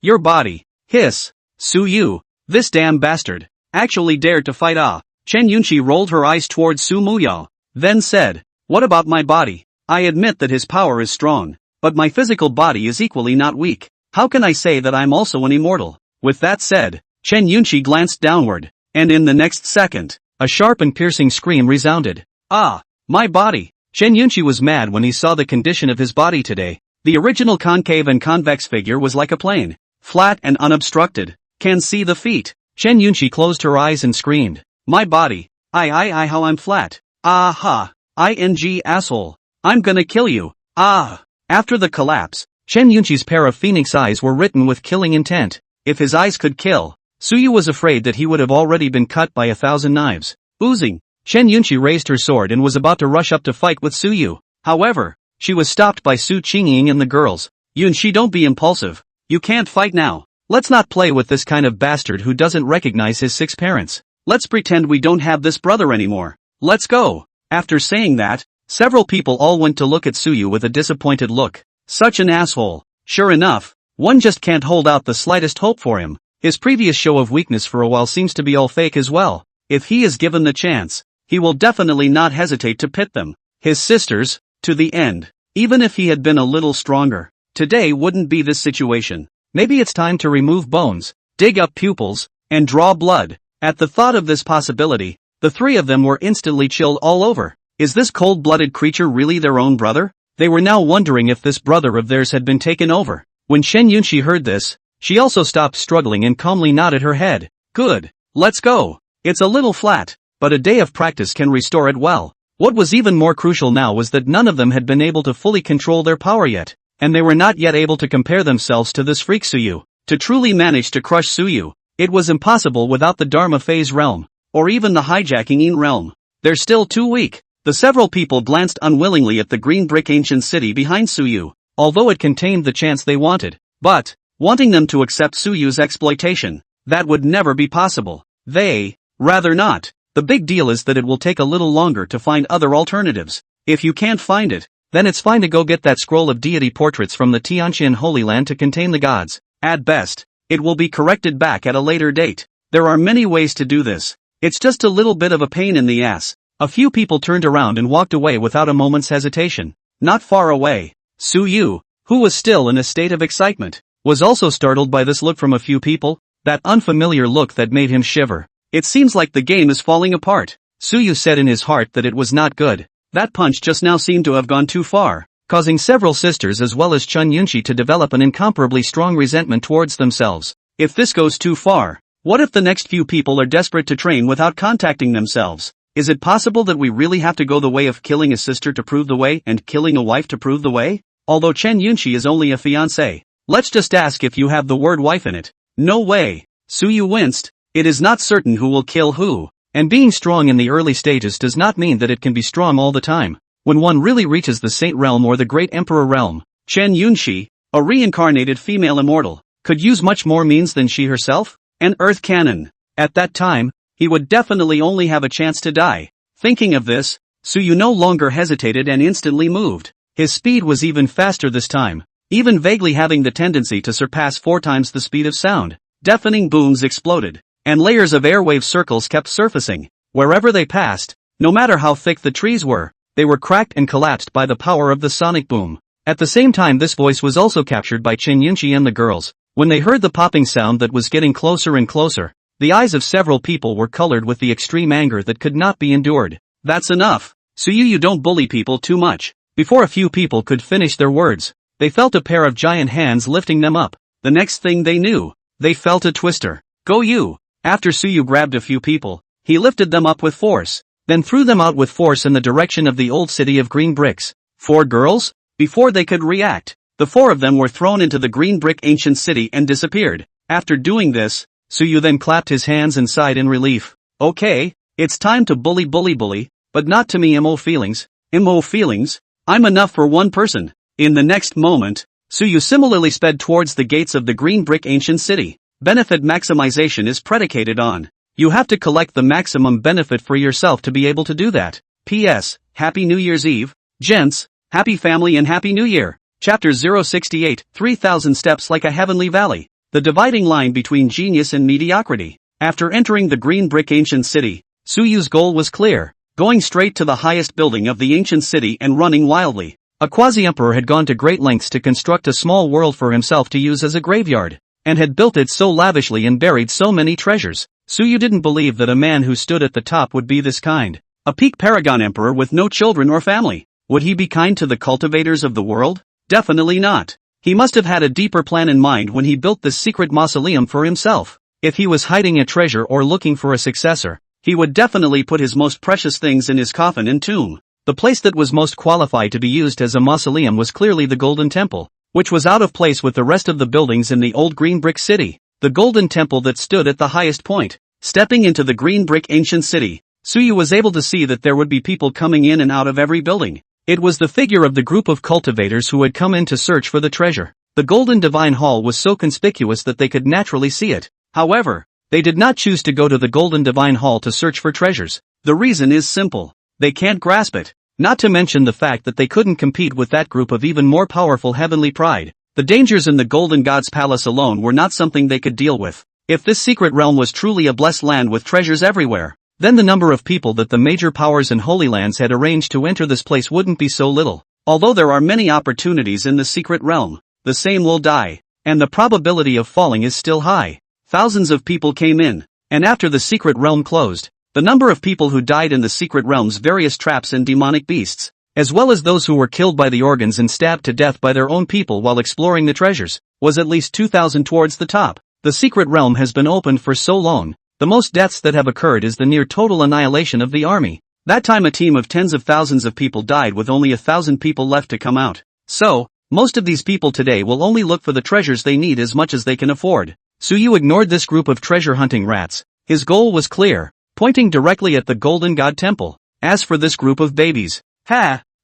your body. Hiss. Su, this damn bastard, actually dared to fight Chen Yunqi rolled her eyes towards Su Muyao, then said, what about my body? I admit that his power is strong, but my physical body is equally not weak. How can I say that I'm also an immortal? With that said, Chen Yunqi glanced downward, and in the next second, a sharp and piercing scream resounded. Ah, my body! Chen Yunqi was mad when he saw the condition of his body today. The original concave and convex figure was like a plane, flat and unobstructed. Can see the feet. Chen Yunqi closed her eyes and screamed. My body. I how I'm flat. Ah ha. Ing asshole. I'm gonna kill you. Ah. After the collapse, Chen Yunqi's pair of phoenix eyes were written with killing intent. If his eyes could kill, Suyu was afraid that he would have already been cut by 1,000 knives. Oozing, Chen Yunqi raised her sword and was about to rush up to fight with Suyu. However, she was stopped by Su Qingying and the girls. Yunqi, don't be impulsive. You can't fight now. Let's not play with this kind of bastard who doesn't recognize his 6 parents. Let's pretend we don't have this brother anymore. Let's go. After saying that, several people all went to look at Suyu with a disappointed look. Such an asshole. Sure enough, one just can't hold out the slightest hope for him. His previous show of weakness for a while seems to be all fake as well. If he is given the chance, he will definitely not hesitate to pit them, his sisters, to the end. Even if he had been a little stronger, today wouldn't be this situation. Maybe it's time to remove bones, dig up pupils, and draw blood. At the thought of this possibility, the 3 of them were instantly chilled all over. Is this cold-blooded creature really their own brother? They were now wondering if this brother of theirs had been taken over. When Chen Yunqi heard this, she also stopped struggling and calmly nodded her head. Good. Let's go. It's a little flat, but a day of practice can restore it well. What was even more crucial now was that none of them had been able to fully control their power yet, and they were not yet able to compare themselves to this freak Suyu. To truly manage to crush Suyu, it was impossible without the Dharma Phase realm, or even the hijacking In realm. They're still too weak. The several people glanced unwillingly at the green brick ancient city behind Suyu, although it contained the chance they wanted. But, wanting them to accept Suyu's exploitation, that would never be possible. They, rather not. The big deal is that it will take a little longer to find other alternatives. If you can't find it, Then it's fine to go get that scroll of deity portraits from the Tianqian Holy Land to contain the gods. At best, it will be corrected back at a later date. There are many ways to do this. It's just a little bit of a pain in the ass. A few people turned around and walked away without a moment's hesitation. Not far away, Su Yu, who was still in a state of excitement, was also startled by this look from a few people, that unfamiliar look that made him shiver. It seems like the game is falling apart. Su Yu said in his heart that it was not good. That punch just now seemed to have gone too far, causing several sisters as well as Chun Yunchi to develop an incomparably strong resentment towards themselves. If this goes too far, what if the next few people are desperate to train without contacting themselves? Is it possible that we really have to go the way of killing a sister to prove the way and killing a wife to prove the way? Although Chen Yunchi is only a fiancé. Let's just ask if you have the word wife in it. No way. Su Yu winced. It is not certain who will kill who. And being strong in the early stages does not mean that it can be strong all the time. When one really reaches the Saint Realm or the Great Emperor Realm, Chen Yunchi, a reincarnated female immortal, could use much more means than she herself? An earth cannon. At that time, he would definitely only have a chance to die. Thinking of this, Su Yu no longer hesitated and instantly moved. His speed was even faster this time, even vaguely having the tendency to surpass 4 times the speed of sound. Deafening booms exploded, and layers of airwave circles kept surfacing. Wherever they passed, no matter how thick the trees were, they were cracked and collapsed by the power of the sonic boom. At the same time, this voice was also captured by Chen Yunchi and the girls. When they heard the popping sound that was getting closer and closer, the eyes of several people were colored with the extreme anger that could not be endured. That's enough. Su Yu, you don't bully people too much. Before a few people could finish their words, they felt a pair of giant hands lifting them up. The next thing they knew, they felt a twister. Go you! After Su Yu grabbed a few people, he lifted them up with force, then threw them out with force in the direction of the old city of green bricks. 4 girls? Before they could react, the 4 of them were thrown into the green brick ancient city and disappeared. After doing this, Su Yu then clapped his hands and sighed in relief. Okay, it's time to bully, but not to me. Emo feelings? I'm enough for one person. In the next moment, Su Yu similarly sped towards the gates of the green brick ancient city. Benefit maximization is predicated on. You have to collect the maximum benefit for yourself to be able to do that. P.S. Happy New Year's Eve, gents. Happy family and Happy New Year. Chapter 068, 3000 Steps Like a Heavenly Valley. The dividing line between genius and mediocrity. After entering the green brick ancient city, Su Yu's goal was clear. Going straight to the highest building of the ancient city and running wildly. A quasi-emperor had gone to great lengths to construct a small world for himself to use as a graveyard, and had built it so lavishly and buried so many treasures. Su Yu didn't believe that a man who stood at the top would be this kind. A peak paragon emperor with no children or family. Would he be kind to the cultivators of the world? Definitely not. He must have had a deeper plan in mind when he built this secret mausoleum for himself. If he was hiding a treasure or looking for a successor, he would definitely put his most precious things in his coffin and tomb. The place that was most qualified to be used as a mausoleum was clearly the Golden Temple, which was out of place with the rest of the buildings in the old green brick city. The Golden Temple that stood at the highest point. Stepping into the green brick ancient city, Su Yu was able to see that there would be people coming in and out of every building. It was the figure of the group of cultivators who had come in to search for the treasure. The Golden Divine Hall was so conspicuous that they could naturally see it. However, they did not choose to go to the Golden Divine Hall to search for treasures. The reason is simple. They can't grasp it. Not to mention the fact that they couldn't compete with that group of even more powerful heavenly pride. The dangers in the Golden God's Palace alone were not something they could deal with. If this secret realm was truly a blessed land with treasures everywhere, then the number of people that the major powers and holy lands had arranged to enter this place wouldn't be so little. Although there are many opportunities in the secret realm, the same will die, and the probability of falling is still high. Thousands of people came in, and after the secret realm closed, the number of people who died in the secret realm's various traps and demonic beasts, as well as those who were killed by the organs and stabbed to death by their own people while exploring the treasures, was at least 2,000 towards the top. The secret realm has been opened for so long, the most deaths that have occurred is the near total annihilation of the army. That time a team of tens of thousands of people died with only 1,000 people left to come out. So, most of these people today will only look for the treasures they need as much as they can afford. Su Yu ignored this group of treasure-hunting rats. His goal was clear, pointing directly at the Golden God Temple. As for this group of babies,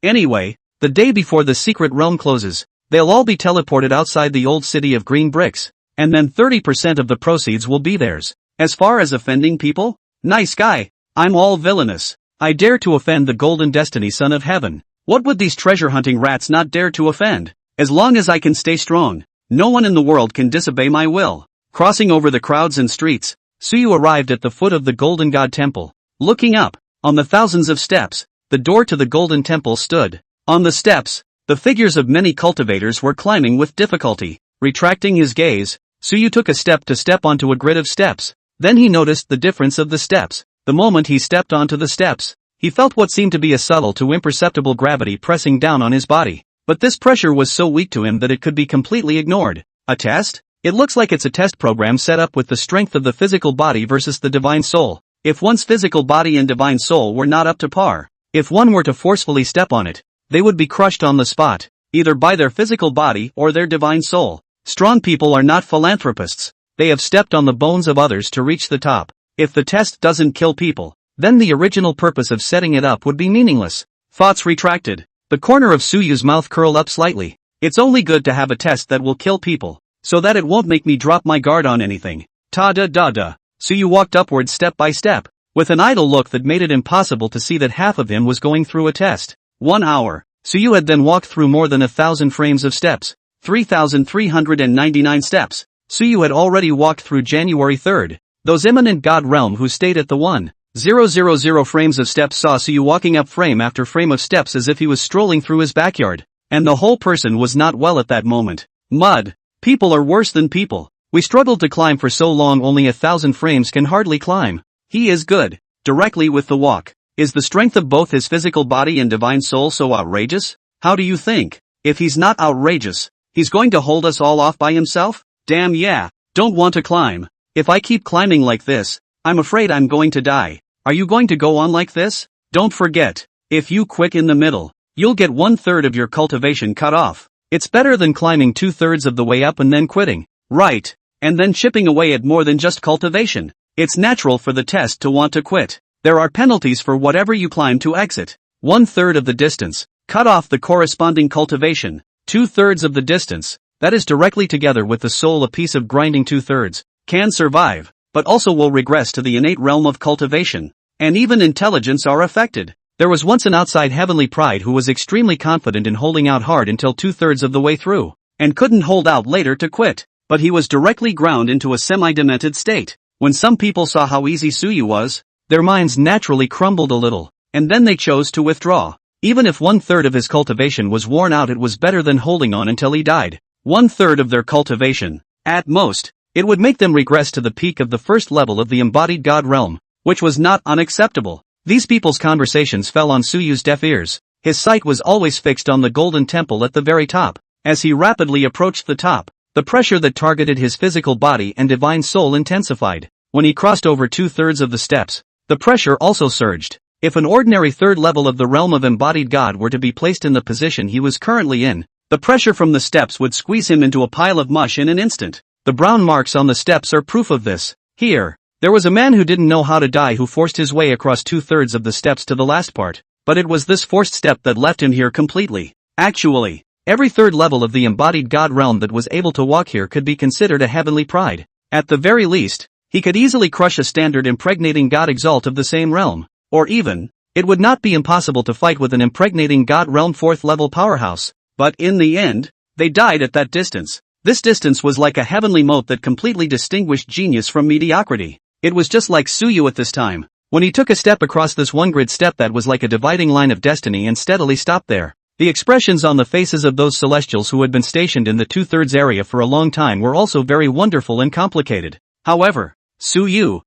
anyway, the day before the secret realm closes, they'll all be teleported outside the old city of green bricks, and then 30% of the proceeds will be theirs. As far as offending people? Nice guy. I'm all villainous. I dare to offend the Golden Destiny Son of Heaven. What would these treasure-hunting rats not dare to offend? As long as I can stay strong, no one in the world can disobey my will. Crossing over the crowds and streets, Suyu arrived at the foot of the Golden God Temple. Looking up, on the thousands of steps, the door to the Golden Temple stood. On the steps, the figures of many cultivators were climbing with difficulty. Retracting his gaze, Suyu took a step to step onto a grid of steps. Then he noticed the difference of the steps. The moment he stepped onto the steps, he felt what seemed to be a subtle to imperceptible gravity pressing down on his body. But this pressure was so weak to him that it could be completely ignored. A test? It looks like it's a test program set up with the strength of the physical body versus the divine soul. If one's physical body and divine soul were not up to par, if one were to forcefully step on it, they would be crushed on the spot, either by their physical body or their divine soul. Strong people are not philanthropists. They have stepped on the bones of others to reach the top. If the test doesn't kill people, then the original purpose of setting it up would be meaningless. Thoughts retracted. The corner of Suyu's mouth curled up slightly. It's only good to have a test that will kill people, so that it won't make me drop my guard on anything. Ta-da-da-da. Suyu walked upwards step by step, with an idle look that made it impossible to see that half of him was going through a test. 1 hour. Suyu had then walked through more than 1,000 frames of steps. 3,399 steps. Suyu had already walked through January 3rd. Those imminent god realm who stayed at the 1,000 frames of steps saw Suyu walking up frame after frame of steps as if he was strolling through his backyard. And the whole person was not well at that moment. Mud. People are worse than people. We struggled to climb for so long, only 1,000 frames can hardly climb. He is good. Directly with the walk. Is the strength of both his physical body and divine soul so outrageous? How do you think? If he's not outrageous, he's going to hold us all off by himself? Damn yeah. Don't want to climb. If I keep climbing like this, I'm afraid I'm going to die. Are you going to go on like this? Don't forget, if you quit in the middle, you'll get 1/3 of your cultivation cut off. It's better than climbing 2/3 of the way up and then quitting. Right. And then chipping away at more than just cultivation. It's natural for the test to want to quit. There are penalties for whatever you climb to exit. 1/3 of the distance. Cut off the corresponding cultivation. 2/3 of the distance. That is directly together with the soul. A piece of grinding 2/3 can survive, but also will regress to the innate realm of cultivation. And even intelligence are affected. There was once an outside heavenly pride who was extremely confident in holding out hard until 2/3 of the way through, and couldn't hold out later to quit. But he was directly ground into a semi-demented state. When some people saw how easy Suyu was, their minds naturally crumbled a little, and then they chose to withdraw. Even if 1/3 of his cultivation was worn out, it was better than holding on until he died. 1/3 of their cultivation, at most, it would make them regress to the peak of the first level of the embodied god realm, which was not unacceptable. These people's conversations fell on Suyu's deaf ears. His sight was always fixed on the golden temple at the very top. As he rapidly approached the top, the pressure that targeted his physical body and divine soul intensified. When he crossed over 2/3 of the steps, the pressure also surged. If an ordinary third level of the realm of embodied God were to be placed in the position he was currently in, the pressure from the steps would squeeze him into a pile of mush in an instant. The brown marks on the steps are proof of this. Here, there was a man who didn't know how to die who forced his way across 2/3 of the steps to the last part, but it was this forced step that left him here completely. Actually, every third level of the embodied God realm that was able to walk here could be considered a heavenly pride. At the very least, he could easily crush a standard impregnating God exalt of the same realm. Or even, it would not be impossible to fight with an impregnating God realm 4th level powerhouse. But in the end, they died at that distance. This distance was like a heavenly moat that completely distinguished genius from mediocrity. It was just like Suyu at this time. When he took a step across this one grid step that was like a dividing line of destiny and steadily stopped there. The expressions on the faces of those celestials who had been stationed in the 2/3 area for a long time were also very wonderful and complicated. However, Suyu,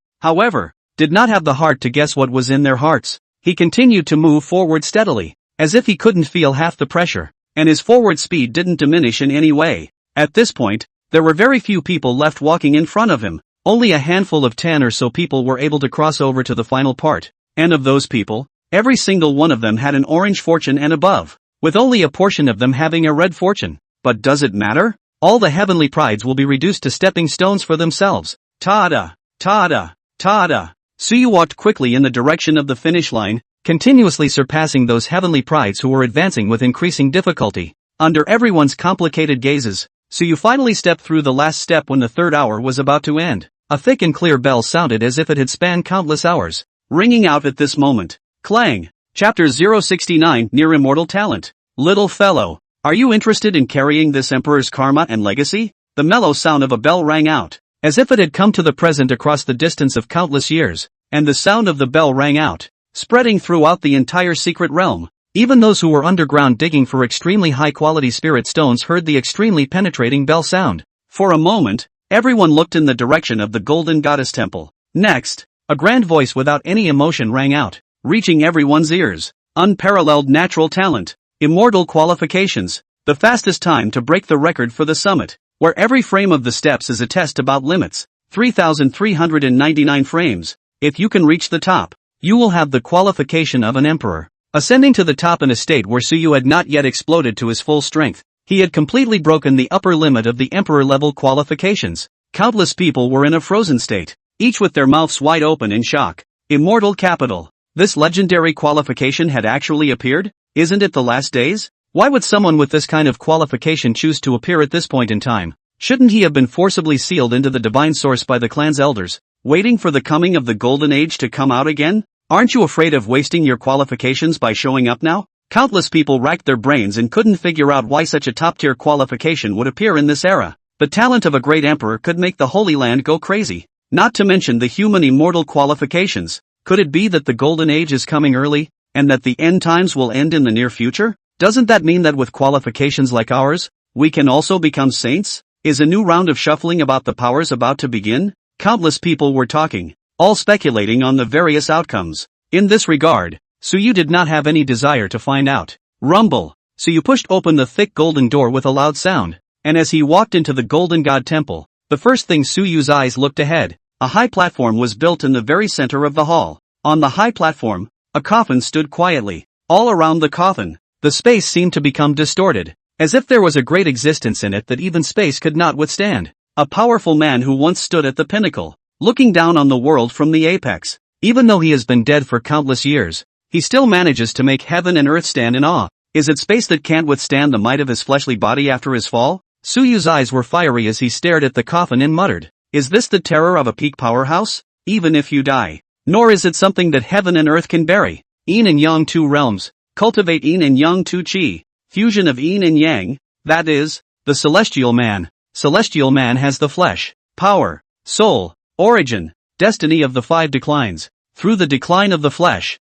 did not have the heart to guess what was in their hearts. He continued to move forward steadily, as if he couldn't feel half the pressure, and his forward speed didn't diminish in any way. At this point, there were very few people left walking in front of him. Only a handful of 10 or so people were able to cross over to the final part. And of those people, every single one of them had an orange fortune and above, with only a portion of them having a red fortune. But does it matter? All the heavenly prides will be reduced to stepping stones for themselves. Ta-da! Ta-da! Ta-da! Suyu walked quickly in the direction of the finish line, continuously surpassing those heavenly prides who were advancing with increasing difficulty. Under everyone's complicated gazes, Suyu finally stepped through the last step when the 3rd hour was about to end. A thick and clear bell sounded as if it had spanned countless hours, ringing out at this moment. Clang! Chapter 069 Near Immortal Talent. Little fellow, are you interested in carrying this emperor's karma and legacy? The mellow sound of a bell rang out, as if it had come to the present across the distance of countless years, and the sound of the bell rang out, spreading throughout the entire secret realm. Even those who were underground digging for extremely high-quality spirit stones heard the extremely penetrating bell sound. For a moment, everyone looked in the direction of the Golden Goddess Temple. Next, a grand voice without any emotion rang out, reaching everyone's ears. Unparalleled natural talent. Immortal qualifications. The fastest time to break the record for the summit, where every frame of the steps is a test about limits. 3,399 frames. If you can reach the top, you will have the qualification of an emperor. Ascending to the top in a state where Suyu had not yet exploded to his full strength, he had completely broken the upper limit of the emperor-level qualifications. Countless people were in a frozen state, each with their mouths wide open in shock. Immortal capital. This legendary qualification had actually appeared? Isn't it the last days? Why would someone with this kind of qualification choose to appear at this point in time? Shouldn't he have been forcibly sealed into the divine source by the clan's elders, waiting for the coming of the golden age to come out again? Aren't you afraid of wasting your qualifications by showing up now? Countless people racked their brains and couldn't figure out why such a top-tier qualification would appear in this era. The talent of a great emperor could make the Holy Land go crazy. Not to mention the human immortal qualifications. Could it be that the golden age is coming early, and that the end times will end in the near future? Doesn't that mean that with qualifications like ours, we can also become saints? Is a new round of shuffling about the powers about to begin? Countless people were talking, all speculating on the various outcomes. In this regard, Suyu did not have any desire to find out. Rumble. Suyu pushed open the thick golden door with a loud sound, and as he walked into the Golden God Temple, the first thing Suyu's eyes looked ahead. A high platform was built in the very center of the hall. On the high platform, a coffin stood quietly. All around the coffin, the space seemed to become distorted, as if there was a great existence in it that even space could not withstand. A powerful man who once stood at the pinnacle, looking down on the world from the apex. Even though he has been dead for countless years, he still manages to make heaven and earth stand in awe. Is it space that can't withstand the might of his fleshly body after his fall? Suyu's eyes were fiery as he stared at the coffin and muttered, "Is this the terror of a peak powerhouse? Even if you die. Nor is it something that heaven and earth can bury. Yin and Yang two realms. Cultivate Yin and Yang two Qi. Fusion of Yin and Yang. That is, the celestial man. Celestial man has the flesh, power, soul, origin, destiny of the 5 declines. Through the decline of the flesh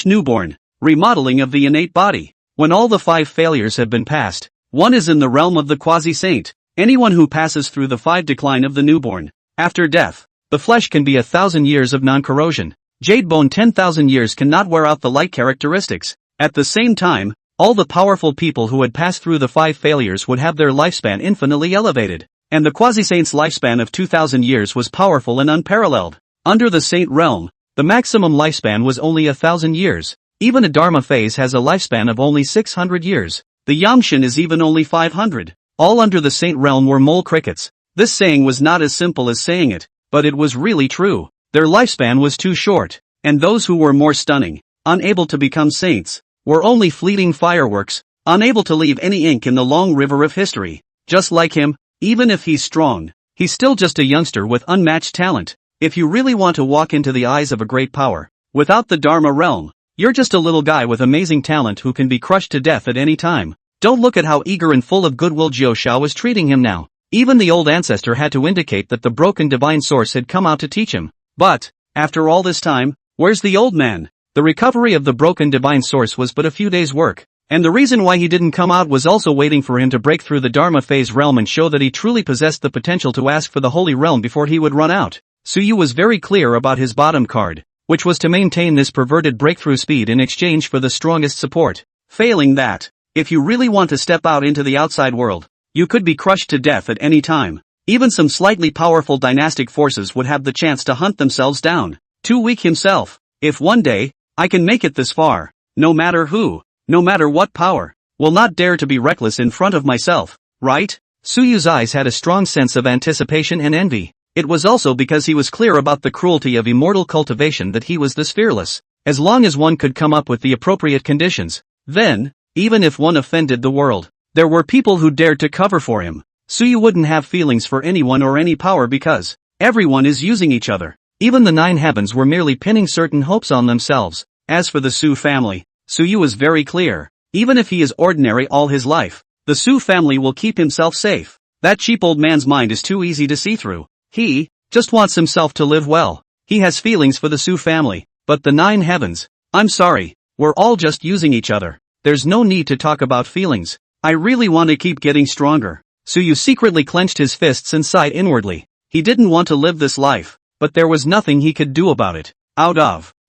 newborn, remodeling of the innate body. When all the 5 failures have been passed, one is in the realm of the quasi-saint. Anyone who passes through the 5 decline of the newborn, after death, the flesh can be 1,000 years of non-corrosion. Jade bone 10,000 years cannot wear out the light characteristics. At the same time, all the powerful people who had passed through the 5 failures would have their lifespan infinitely elevated. And the quasi-saint's lifespan of 2,000 years was powerful and unparalleled. Under the saint realm, the maximum lifespan was only 1,000 years. Even a Dharma phase has a lifespan of only 600 years. The Yamshin is even only 500. All under the saint realm were mole crickets. This saying was not as simple as saying it, but it was really true. Their lifespan was too short, and those who were more stunning, unable to become saints, were only fleeting fireworks, unable to leave any ink in the long river of history. Just like him, even if he's strong, he's still just a youngster with unmatched talent. If you really want to walk into the eyes of a great power, without the Dharma realm, you're just a little guy with amazing talent who can be crushed to death at any time. Don't look at how eager and full of goodwill Jiu Shao is treating him now. Even the old ancestor had to indicate that the broken divine source had come out to teach him. But, after all this time, where's the old man? The recovery of the broken divine source was but a few days' work, and the reason why he didn't come out was also waiting for him to break through the Dharma phase realm and show that he truly possessed the potential to ask for the holy realm before he would run out. Suyu was very clear about his bottom card, which was to maintain this perverted breakthrough speed in exchange for the strongest support. Failing that, if you really want to step out into the outside world, you could be crushed to death at any time. Even some slightly powerful dynastic forces would have the chance to hunt themselves down. Too weak himself. If one day, I can make it this far, no matter who, no matter what power, will not dare to be reckless in front of myself, right? Suyu's eyes had a strong sense of anticipation and envy. It was also because he was clear about the cruelty of immortal cultivation that he was this fearless. As long as one could come up with the appropriate conditions, then, even if one offended the world, there were people who dared to cover for him. Suyu wouldn't have feelings for anyone or any power because everyone is using each other. Even the 9 heavens were merely pinning certain hopes on themselves. As for the Su family, Suyu is very clear. Even if he is ordinary all his life, the Su family will keep himself safe. That cheap old man's mind is too easy to see through. He just wants himself to live well. He has feelings for the Su family, but the 9 heavens. I'm sorry, we're all just using each other. There's no need to talk about feelings. I really want to keep getting stronger. Suyu secretly clenched his fists and sighed inwardly. He didn't want to live this life, but there was nothing he could do about it.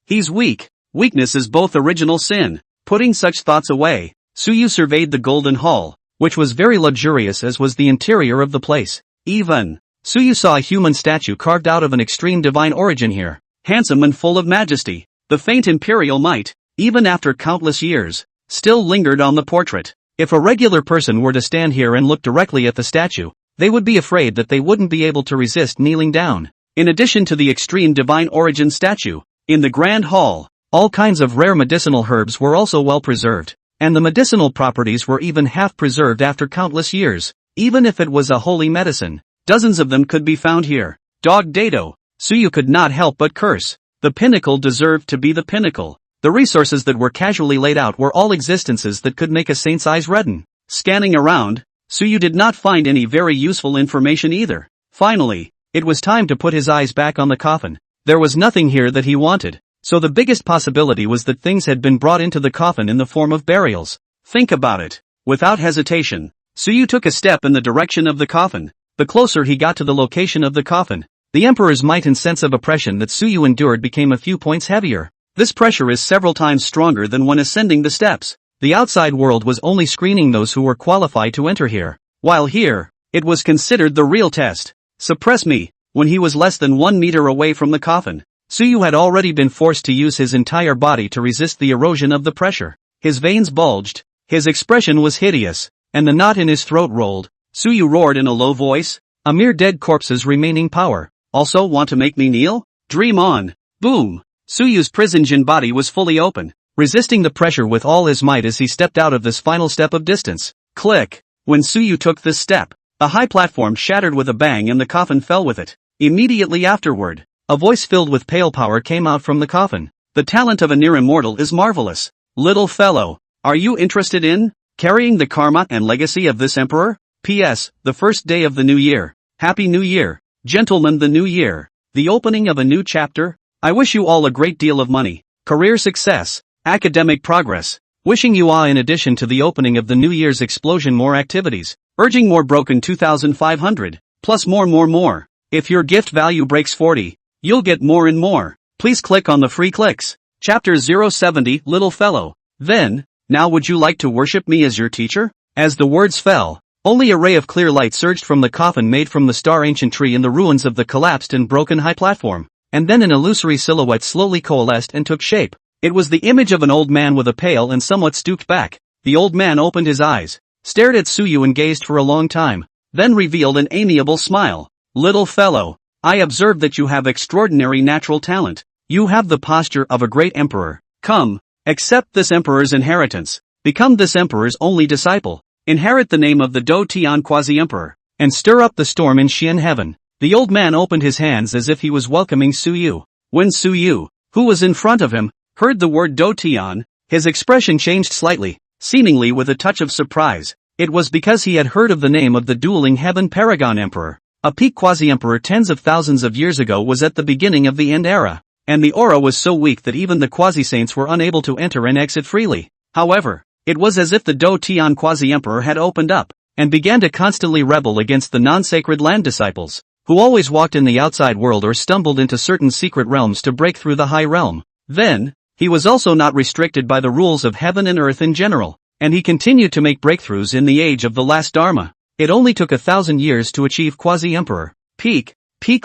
He's weak. Weakness is both original sin. Putting such thoughts away, Suyu surveyed the golden hall, which was very luxurious as was the interior of the place. Suyu saw a human statue carved out of an extreme divine origin here, handsome and full of majesty. The faint imperial might, even after countless years, still lingered on the portrait. If a regular person were to stand here and look directly at the statue, they would be afraid that they wouldn't be able to resist kneeling down. In addition to the extreme divine origin statue, in the grand hall, all kinds of rare medicinal herbs were also well preserved, and the medicinal properties were even half preserved after countless years. Even if it was a holy medicine, dozens of them could be found here. Dog Dado. Suyu could not help but curse. The pinnacle deserved to be the pinnacle. The resources that were casually laid out were all existences that could make a saint's eyes redden. Scanning around, Suyu did not find any very useful information either. Finally, it was time to put his eyes back on the coffin. There was nothing here that he wanted. So the biggest possibility was that things had been brought into the coffin in the form of burials. Think about it. Without hesitation, Suyu took a step in the direction of the coffin. The closer he got to the location of the coffin, the emperor's might and sense of oppression that Suyu endured became a few points heavier. This pressure is several times stronger than when ascending the steps. The outside world was only screening those who were qualified to enter here, while here, it was considered the real test. Suppress me. When he was less than 1 meter away from the coffin, Suyu had already been forced to use his entire body to resist the erosion of the pressure. His veins bulged, his expression was hideous, and the knot in his throat rolled. Suyu roared in a low voice, "A mere dead corpse's remaining power. Also want to make me kneel? Dream on." Boom! Suyu's prison-jin body was fully open, resisting the pressure with all his might as he stepped out of this final step of distance. Click! When Suyu took this step, a high platform shattered with a bang and the coffin fell with it. Immediately afterward, a voice filled with pale power came out from the coffin. "The talent of a near immortal is marvelous. Little fellow, are you interested in carrying the karma and legacy of this emperor? P.S. The first day of the new year. Happy New Year, gentlemen, the new year. The opening of a new chapter. I wish you all a great deal of money, career success, academic progress. Wishing you all in addition to the opening of the New Year's explosion more activities. Urging more broken 2,500, plus more. If your gift value breaks 40, you'll get more and more. Please click on the free clicks. Chapter 070, Little Fellow. Then, now would you like to worship me as your teacher?" As the words fell, only a ray of clear light surged from the coffin made from the star ancient tree in the ruins of the collapsed and broken high platform, and then an illusory silhouette slowly coalesced and took shape. It was the image of an old man with a pale and somewhat stooped back. The old man opened his eyes, stared at Suyu and gazed for a long time, then revealed an amiable smile. "Little fellow, I observe that you have extraordinary natural talent. You have the posture of a great emperor. Come, accept this emperor's inheritance. Become this emperor's only disciple. Inherit the name of the Do Tian Quasi-Emperor, and stir up the storm in Xian heaven." The old man opened his hands as if he was welcoming Suyu. When Suyu, who was in front of him, heard the word Do Tian, his expression changed slightly, seemingly with a touch of surprise. It was because he had heard of the name of the dueling heaven paragon emperor. A peak quasi-emperor tens of thousands of years ago was at the beginning of the end era, and the aura was so weak that even the quasi-saints were unable to enter and exit freely. However, it was as if the Do Tian quasi-emperor had opened up, and began to constantly rebel against the non-sacred land disciples, who always walked in the outside world or stumbled into certain secret realms to break through the high realm. Then, he was also not restricted by the rules of heaven and earth in general, and he continued to make breakthroughs in the age of the last Dharma. It only took 1,000 years to achieve quasi-emperor, peak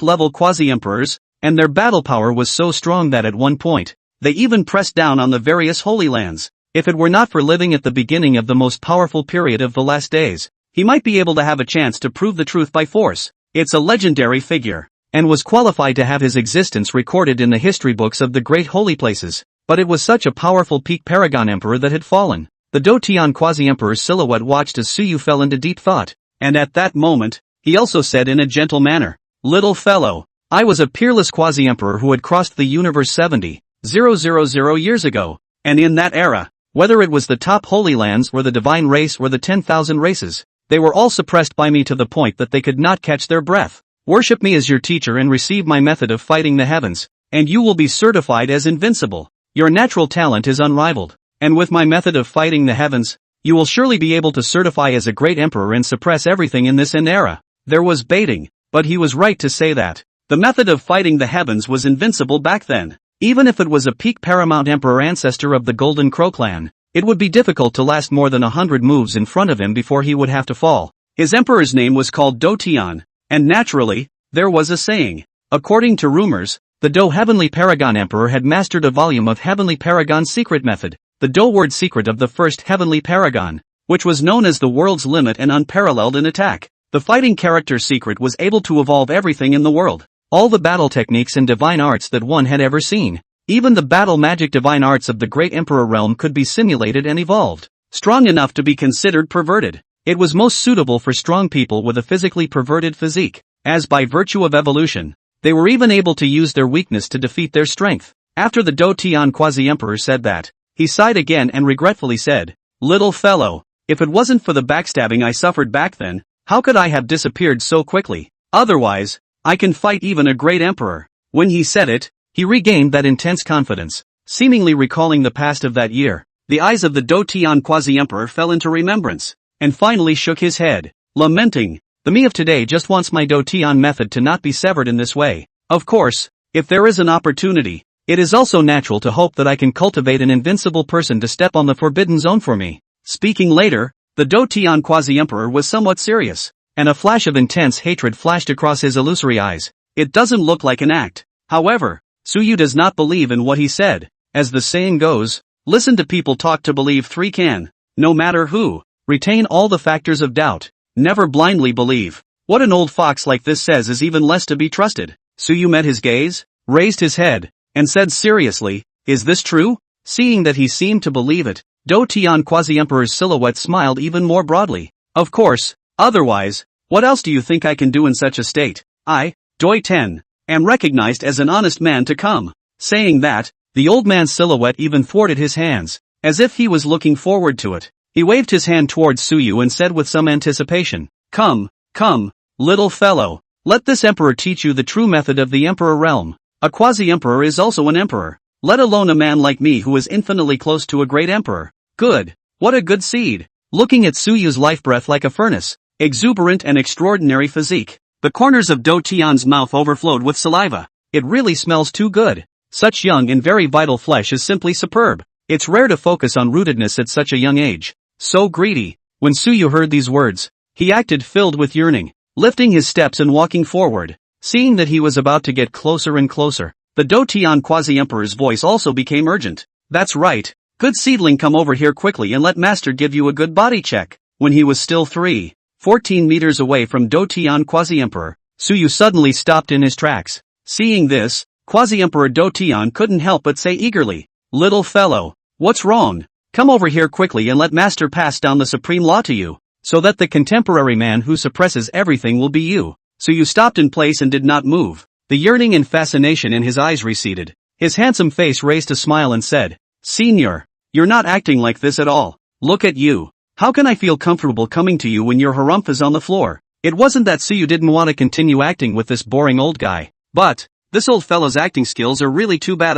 level quasi-emperors, and their battle power was so strong that at one point, they even pressed down on the various holy lands. If it were not for living at the beginning of the most powerful period of the last days, he might be able to have a chance to prove the truth by force. It's a legendary figure, and was qualified to have his existence recorded in the history books of the great holy places, but it was such a powerful peak paragon emperor that had fallen. The Do Tian quasi-emperor's silhouette watched as Suyu fell into deep thought, and at that moment, he also said in a gentle manner, "Little fellow, I was a peerless quasi-emperor who had crossed the universe 70 000 years ago. And in that era, whether it was the top holy lands or the divine race or the 10,000 races, they were all suppressed by me to the point that they could not catch their breath. Worship me as your teacher and receive my method of fighting the heavens, and you will be certified as invincible. Your natural talent is unrivaled, and with my method of fighting the heavens, you will surely be able to certify as a great emperor and suppress everything in this end era. There was baiting, but he was right to say that. The method of fighting the heavens was invincible back then. Even if it was a peak paramount emperor ancestor of the Golden Crow clan, it would be difficult to last more than 100 moves in front of him before he would have to fall. His emperor's name was called Do Tian, and naturally, there was a saying. According to rumors, the Do Heavenly Paragon Emperor had mastered a volume of Heavenly Paragon's secret method, the Do word secret of the first Heavenly Paragon, which was known as the world's limit and unparalleled in attack. The fighting character secret was able to evolve everything in the world. All the battle techniques and divine arts that one had ever seen. Even the battle magic divine arts of the great emperor realm could be simulated and evolved. Strong enough to be considered perverted. It was most suitable for strong people with a physically perverted physique, as by virtue of evolution, they were even able to use their weakness to defeat their strength. After the Do Tian quasi-emperor said that, he sighed again and regretfully said, "Little fellow, if it wasn't for the backstabbing I suffered back then, how could I have disappeared so quickly? Otherwise, I can fight even a great emperor." When he said it, he regained that intense confidence, seemingly recalling the past of that year. The eyes of the Do Tian quasi-emperor fell into remembrance, and finally shook his head, lamenting, "The me of today just wants my Do Tian method to not be severed in this way. Of course, if there is an opportunity, it is also natural to hope that I can cultivate an invincible person to step on the forbidden zone for me." Speaking later, the Do Tian quasi-emperor was somewhat serious, and a flash of intense hatred flashed across his illusory eyes. It doesn't look like an act. However, Suyu does not believe in what he said. As the saying goes, listen to people talk to believe 3 can. No matter who, retain all the factors of doubt. Never blindly believe. What an old fox like this says is even less to be trusted. Suyu met his gaze, raised his head, and said seriously, "Is this true?" Seeing that he seemed to believe it, Do Tian quasi-emperor's silhouette smiled even more broadly. "Of course, otherwise, what else do you think I can do in such a state? I, Doi Ten, am recognized as an honest man to come." Saying that, the old man's silhouette even thwarted his hands, as if he was looking forward to it. He waved his hand towards Suyu and said with some anticipation, "Come, come, little fellow, let this emperor teach you the true method of the emperor realm. A quasi-emperor is also an emperor, let alone a man like me who is infinitely close to a great emperor." Good. What a good seed. Looking at Suyu's life breath like a furnace, exuberant and extraordinary physique. The corners of Do Tian's mouth overflowed with saliva. It really smells too good. Such young and very vital flesh is simply superb. It's rare to focus on rootedness at such a young age. So greedy. When Suyu heard these words, he acted filled with yearning, lifting his steps and walking forward. Seeing that he was about to get closer and closer, the Do Tian quasi-emperor's voice also became urgent. "That's right. Good seedling, come over here quickly and let master give you a good body check." When he was still 14 meters away from Do Tian quasi-emperor, Suyu suddenly stopped in his tracks. Seeing this, quasi-emperor Do Tian couldn't help but say eagerly, "Little fellow, what's wrong? Come over here quickly and let master pass down the supreme law to you, so that the contemporary man who suppresses everything will be you." Suyu stopped in place and did not move. The yearning and fascination in his eyes receded. His handsome face raised a smile and said, "Senior, you're not acting like this at all. Look at you. How can I feel comfortable coming to you when your harumph is on the floor?" It wasn't that Suyu didn't want to continue acting with this boring old guy, but this old fellow's acting skills are really too bad.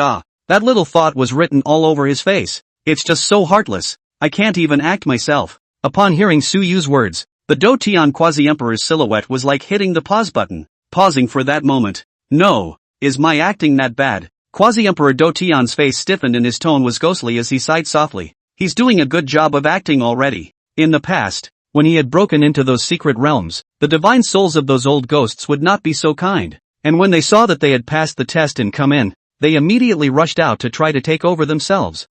That little thought was written all over his face. "It's just so heartless. I can't even act myself." Upon hearing Suyu's words, the Do Tian quasi-emperor's silhouette was like hitting the pause button, pausing for that moment. "No, is my acting that bad?" Quasi-emperor Do Tian's face stiffened and his tone was ghostly as he sighed softly. "He's doing a good job of acting already." In the past, when he had broken into those secret realms, the divine souls of those old ghosts would not be so kind, and when they saw that they had passed the test and come in, they immediately rushed out to try to take over themselves.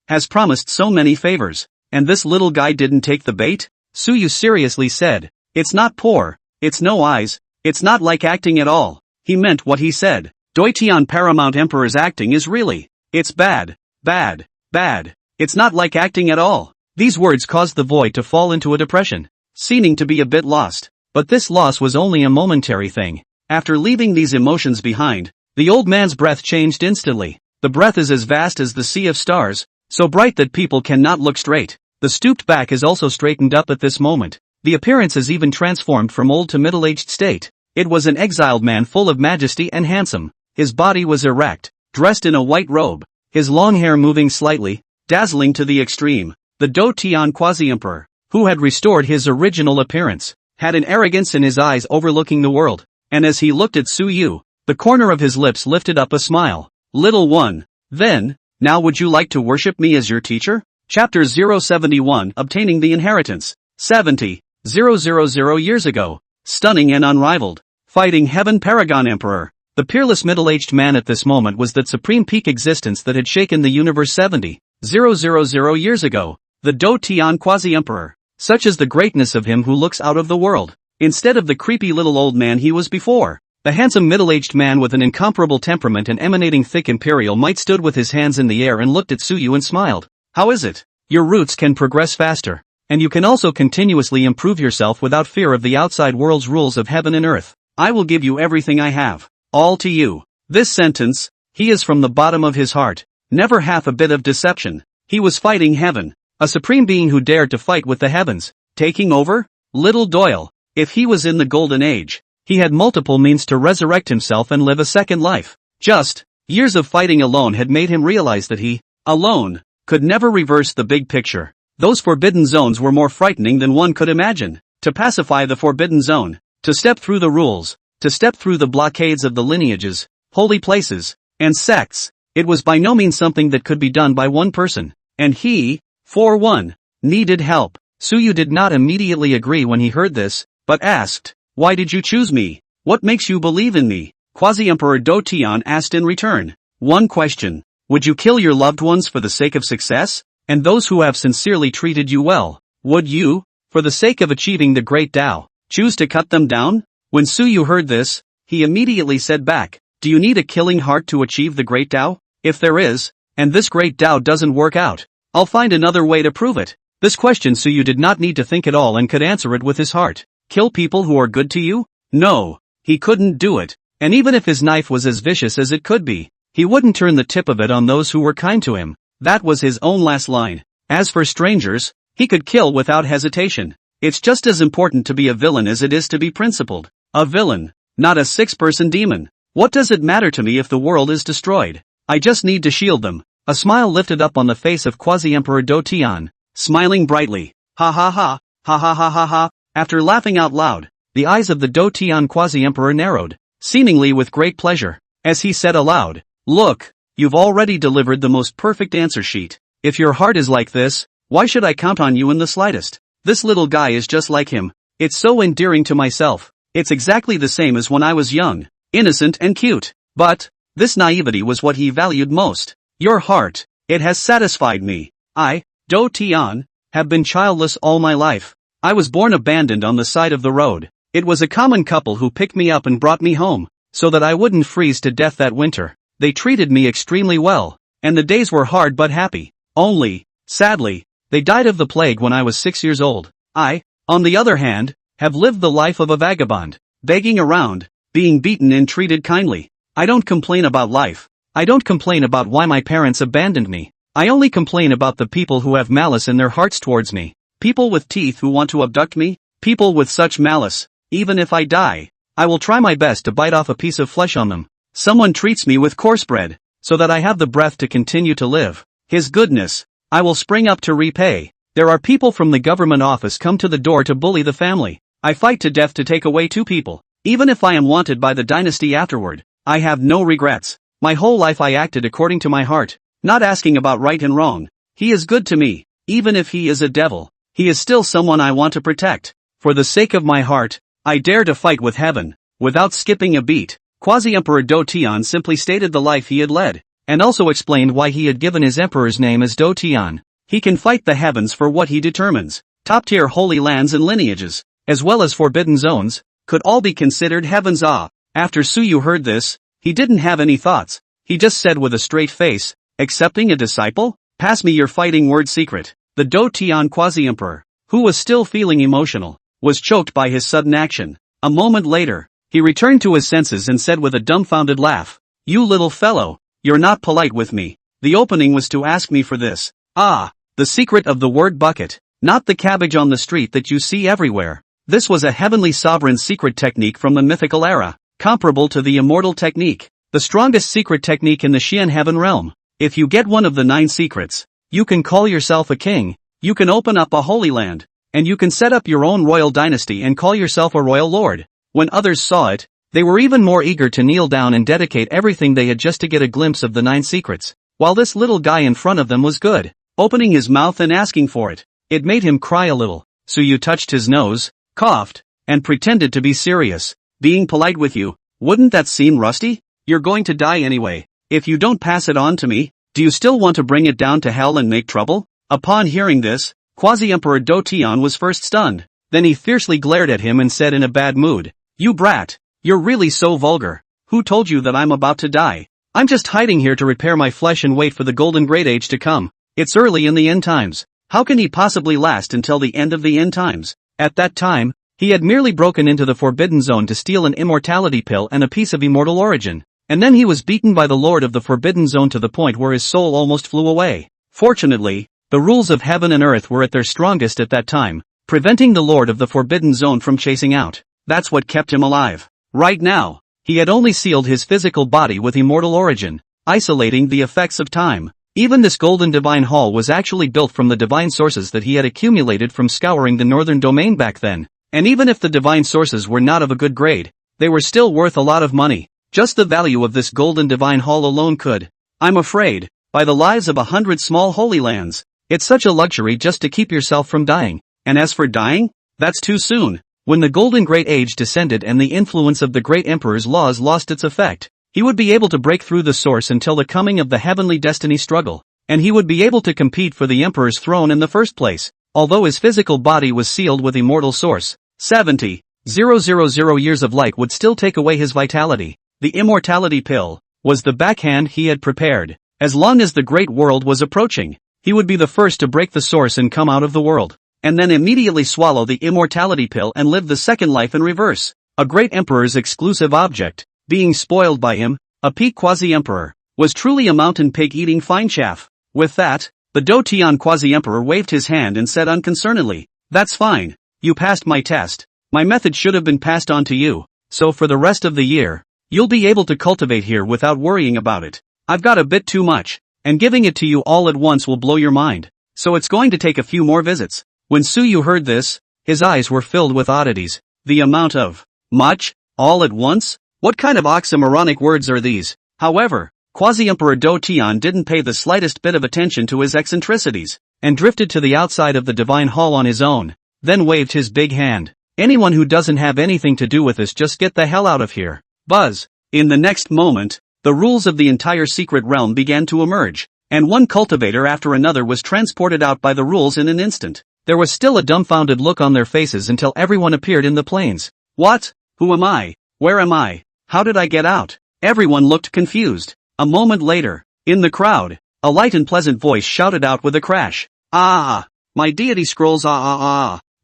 Has promised so many favors, and this little guy didn't take the bait? Suyu seriously said, "It's not poor, it's no eyes, it's not like acting at all." He meant what he said. Doi Tian Paramount Emperor's acting is really, it's bad, bad, bad. It's not like acting at all. These words caused the boy to fall into a depression, seeming to be a bit lost. But this loss was only a momentary thing. After leaving these emotions behind, the old man's breath changed instantly. The breath is as vast as the sea of stars, so bright that people cannot look straight. The stooped back is also straightened up at this moment. The appearance is even transformed from old to middle-aged state. It was an exiled man full of majesty and handsome. His body was erect, dressed in a white robe, his long hair moving slightly, dazzling to the extreme. The Do Tian quasi-emperor, who had restored his original appearance, had an arrogance in his eyes overlooking the world, and as he looked at Su Yu, the corner of his lips lifted up a smile. Little one, then, now would you like to worship me as your teacher? Chapter 071 Obtaining the Inheritance. 70,000 years ago. Stunning and unrivaled. Fighting Heaven Paragon Emperor. The peerless middle-aged man at this moment was that supreme peak existence that had shaken the universe 70,000 years ago. The Do Tian quasi-emperor. Such is the greatness of him who looks out of the world, instead of the creepy little old man he was before. The handsome middle-aged man with an incomparable temperament and emanating thick imperial might stood with his hands in the air and looked at Su Yu and smiled. How is it? Your roots can progress faster, and you can also continuously improve yourself without fear of the outside world's rules of heaven and earth. I will give you everything I have, all to you. This sentence, he is from the bottom of his heart, never half a bit of deception. He was fighting heaven, a supreme being who dared to fight with the heavens, taking over? Little Doyle, if he was in the golden age, he had multiple means to resurrect himself and live a second life. Just, years of fighting alone had made him realize that he, alone, could never reverse the big picture. Those forbidden zones were more frightening than one could imagine. To pacify the forbidden zone, to step through the rules, to step through the blockades of the lineages, holy places, and sects, it was by no means something that could be done by one person. And he, for one, needed help. Su Yu did not immediately agree when he heard this, but asked, why did you choose me? What makes you believe in me? Quasi-Emperor Do Tian asked in return. One question. Would you kill your loved ones for the sake of success? And those who have sincerely treated you well, would you, for the sake of achieving the great Tao, choose to cut them down? When Su Yu heard this, he immediately said back, do you need a killing heart to achieve the great Tao? If there is, and this great Tao doesn't work out, I'll find another way to prove it. This question Su Yu did not need to think at all and could answer it with his heart. Kill people who are good to you? No, he couldn't do it. And even if his knife was as vicious as it could be, he wouldn't turn the tip of it on those who were kind to him. That was his own last line. As for strangers, he could kill without hesitation. It's just as important to be a villain as it is to be principled. A villain, not a six-person demon. What does it matter to me if the world is destroyed? I just need to shield them. A smile lifted up on the face of Quasi-Emperor Do Tian, smiling brightly. Ha ha ha, ha ha ha ha ha. After laughing out loud, the eyes of the Do Tian Quasi-Emperor narrowed, seemingly with great pleasure, as he said aloud, look, you've already delivered the most perfect answer sheet. If your heart is like this, why should I count on you in the slightest? This little guy is just like him. It's so endearing to myself. It's exactly the same as when I was young, innocent and cute. But, this naivety was what he valued most. Your heart, it has satisfied me. I, Do Tian, have been childless all my life. I was born abandoned on the side of the road. It was a common couple who picked me up and brought me home, so that I wouldn't freeze to death that winter. They treated me extremely well, and the days were hard but happy. Only, sadly, they died of the plague when I was 6 years old. I, on the other hand, have lived the life of a vagabond, begging around, being beaten and treated kindly. I don't complain about life. I don't complain about why my parents abandoned me. I only complain about the people who have malice in their hearts towards me. People with teeth who want to abduct me, people with such malice. Even if I die, I will try my best to bite off a piece of flesh on them. Someone treats me with coarse bread, so that I have the breath to continue to live. His goodness, I will spring up to repay. There are people from the government office come to the door to bully the family. I fight to death to take away 2 people. Even if I am wanted by the dynasty afterward, I have no regrets. My whole life I acted according to my heart, not asking about right and wrong. He is good to me, even if he is a devil. He is still someone I want to protect. For the sake of my heart, I dare to fight with heaven, without skipping a beat. Quasi-Emperor Do Tian simply stated the life he had led, and also explained why he had given his emperor's name as Do Tian. He can fight the heavens for what he determines. Top-tier holy lands and lineages, as well as forbidden zones, could all be considered heaven's awe. After Su Yu heard this, he didn't have any thoughts. He just said with a straight face, accepting a disciple? Pass me your fighting word secret. The Do Tian Quasi-Emperor, who was still feeling emotional, was choked by his sudden action. A moment later, he returned to his senses and said with a dumbfounded laugh, you little fellow, you're not polite with me. The opening was to ask me for this. Ah, the secret of the word bucket. Not the cabbage on the street that you see everywhere. This was a heavenly sovereign's secret technique from the mythical era, comparable to the immortal technique, the strongest secret technique in the Xian heaven realm. If you get one of the 9 secrets, you can call yourself a king, you can open up a holy land, and you can set up your own royal dynasty and call yourself a royal lord. When others saw it, they were even more eager to kneel down and dedicate everything they had just to get a glimpse of the 9 secrets, while this little guy in front of them was good, opening his mouth and asking for it. It made him cry a little. So you touched his nose, coughed, and pretended to be serious. Being polite with you, wouldn't that seem rusty? You're going to die anyway. If you don't pass it on to me, do you still want to bring it down to hell and make trouble? Upon hearing this, Quasi-Emperor Do Tian was first stunned. Then he fiercely glared at him and said in a bad mood, "You brat, you're really so vulgar. Who told you that I'm about to die? I'm just hiding here to repair my flesh and wait for the golden great age to come. It's early in the end times. How can he possibly last until the end of the end times?" At that time, he had merely broken into the Forbidden Zone to steal an immortality pill and a piece of immortal origin. And then he was beaten by the Lord of the Forbidden Zone to the point where his soul almost flew away. Fortunately, the rules of heaven and earth were at their strongest at that time, preventing the Lord of the Forbidden Zone from chasing out. That's what kept him alive. Right now, he had only sealed his physical body with immortal origin, isolating the effects of time. Even this golden divine hall was actually built from the divine sources that he had accumulated from scouring the northern domain back then. And even if the divine sources were not of a good grade, they were still worth a lot of money. Just the value of this golden divine hall alone could, I'm afraid, buy the lives of 100 small holy lands. It's such a luxury just to keep yourself from dying. And as for dying, that's too soon. When the golden great age descended and the influence of the great emperor's laws lost its effect, he would be able to break through the source until the coming of the heavenly destiny struggle, and he would be able to compete for the emperor's throne in the first place, although his physical body was sealed with immortal source. 70,000 years of light would still take away his vitality. The immortality pill was the backhand he had prepared. As long as the great world was approaching, he would be the first to break the source and come out of the world, and then immediately swallow the immortality pill and live the second life in reverse. A great emperor's exclusive object, being spoiled by him, a peak quasi-emperor, was truly a mountain pig eating fine chaff. With that, the Do Tian quasi-emperor waved his hand and said unconcernedly, "That's fine. You passed my test. My method should have been passed on to you, so for the rest of the year, you'll be able to cultivate here without worrying about it. I've got a bit too much, and giving it to you all at once will blow your mind, so it's going to take a few more visits." When Suyu heard this, his eyes were filled with oddities. The amount of much, all at once? What kind of oxymoronic words are these? However, Quasi-Emperor Do Tian didn't pay the slightest bit of attention to his eccentricities, and drifted to the outside of the divine hall on his own, then waved his big hand. "Anyone who doesn't have anything to do with this, just get the hell out of here." Buzz. In the next moment, the rules of the entire secret realm began to emerge, and one cultivator after another was transported out by the rules in an instant. There was still a dumbfounded look on their faces until everyone appeared in the plains. What? Who am I? Where am I? How did I get out? Everyone looked confused. A moment later, in the crowd, a light and pleasant voice shouted out with a crash. "Ah! My deity scrolls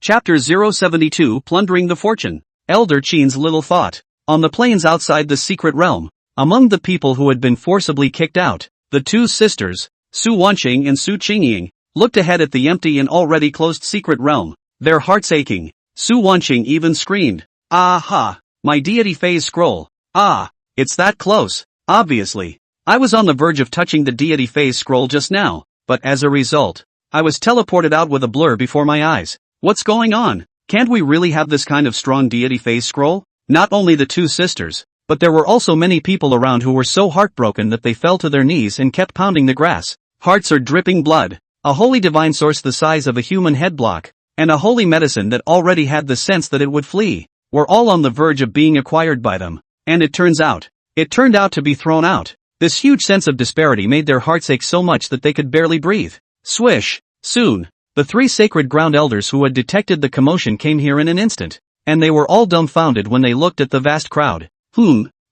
Chapter 072 Plundering the Fortune. Elder Qin's little thought. On the plains outside the secret realm, among the people who had been forcibly kicked out, the two sisters, Su Wanqing and Su Qingying, looked ahead at the empty and already closed secret realm, their hearts aching. Su Wanqing even screamed, "Aha! My deity phase scroll. Ah! It's that close." Obviously, I was on the verge of touching the deity phase scroll just now, but as a result, I was teleported out with a blur before my eyes. What's going on? Can't we really have this kind of strong deity phase scroll? Not only the two sisters, but there were also many people around who were so heartbroken that they fell to their knees and kept pounding the grass. Hearts are dripping blood, a holy divine source the size of a human head block, and a holy medicine that already had the sense that it would flee, were all on the verge of being acquired by them. And it turned out to be thrown out. This huge sense of disparity made their hearts ache so much that they could barely breathe. Swish! Soon, the three sacred ground elders who had detected the commotion came here in an instant, and they were all dumbfounded when they looked at the vast crowd.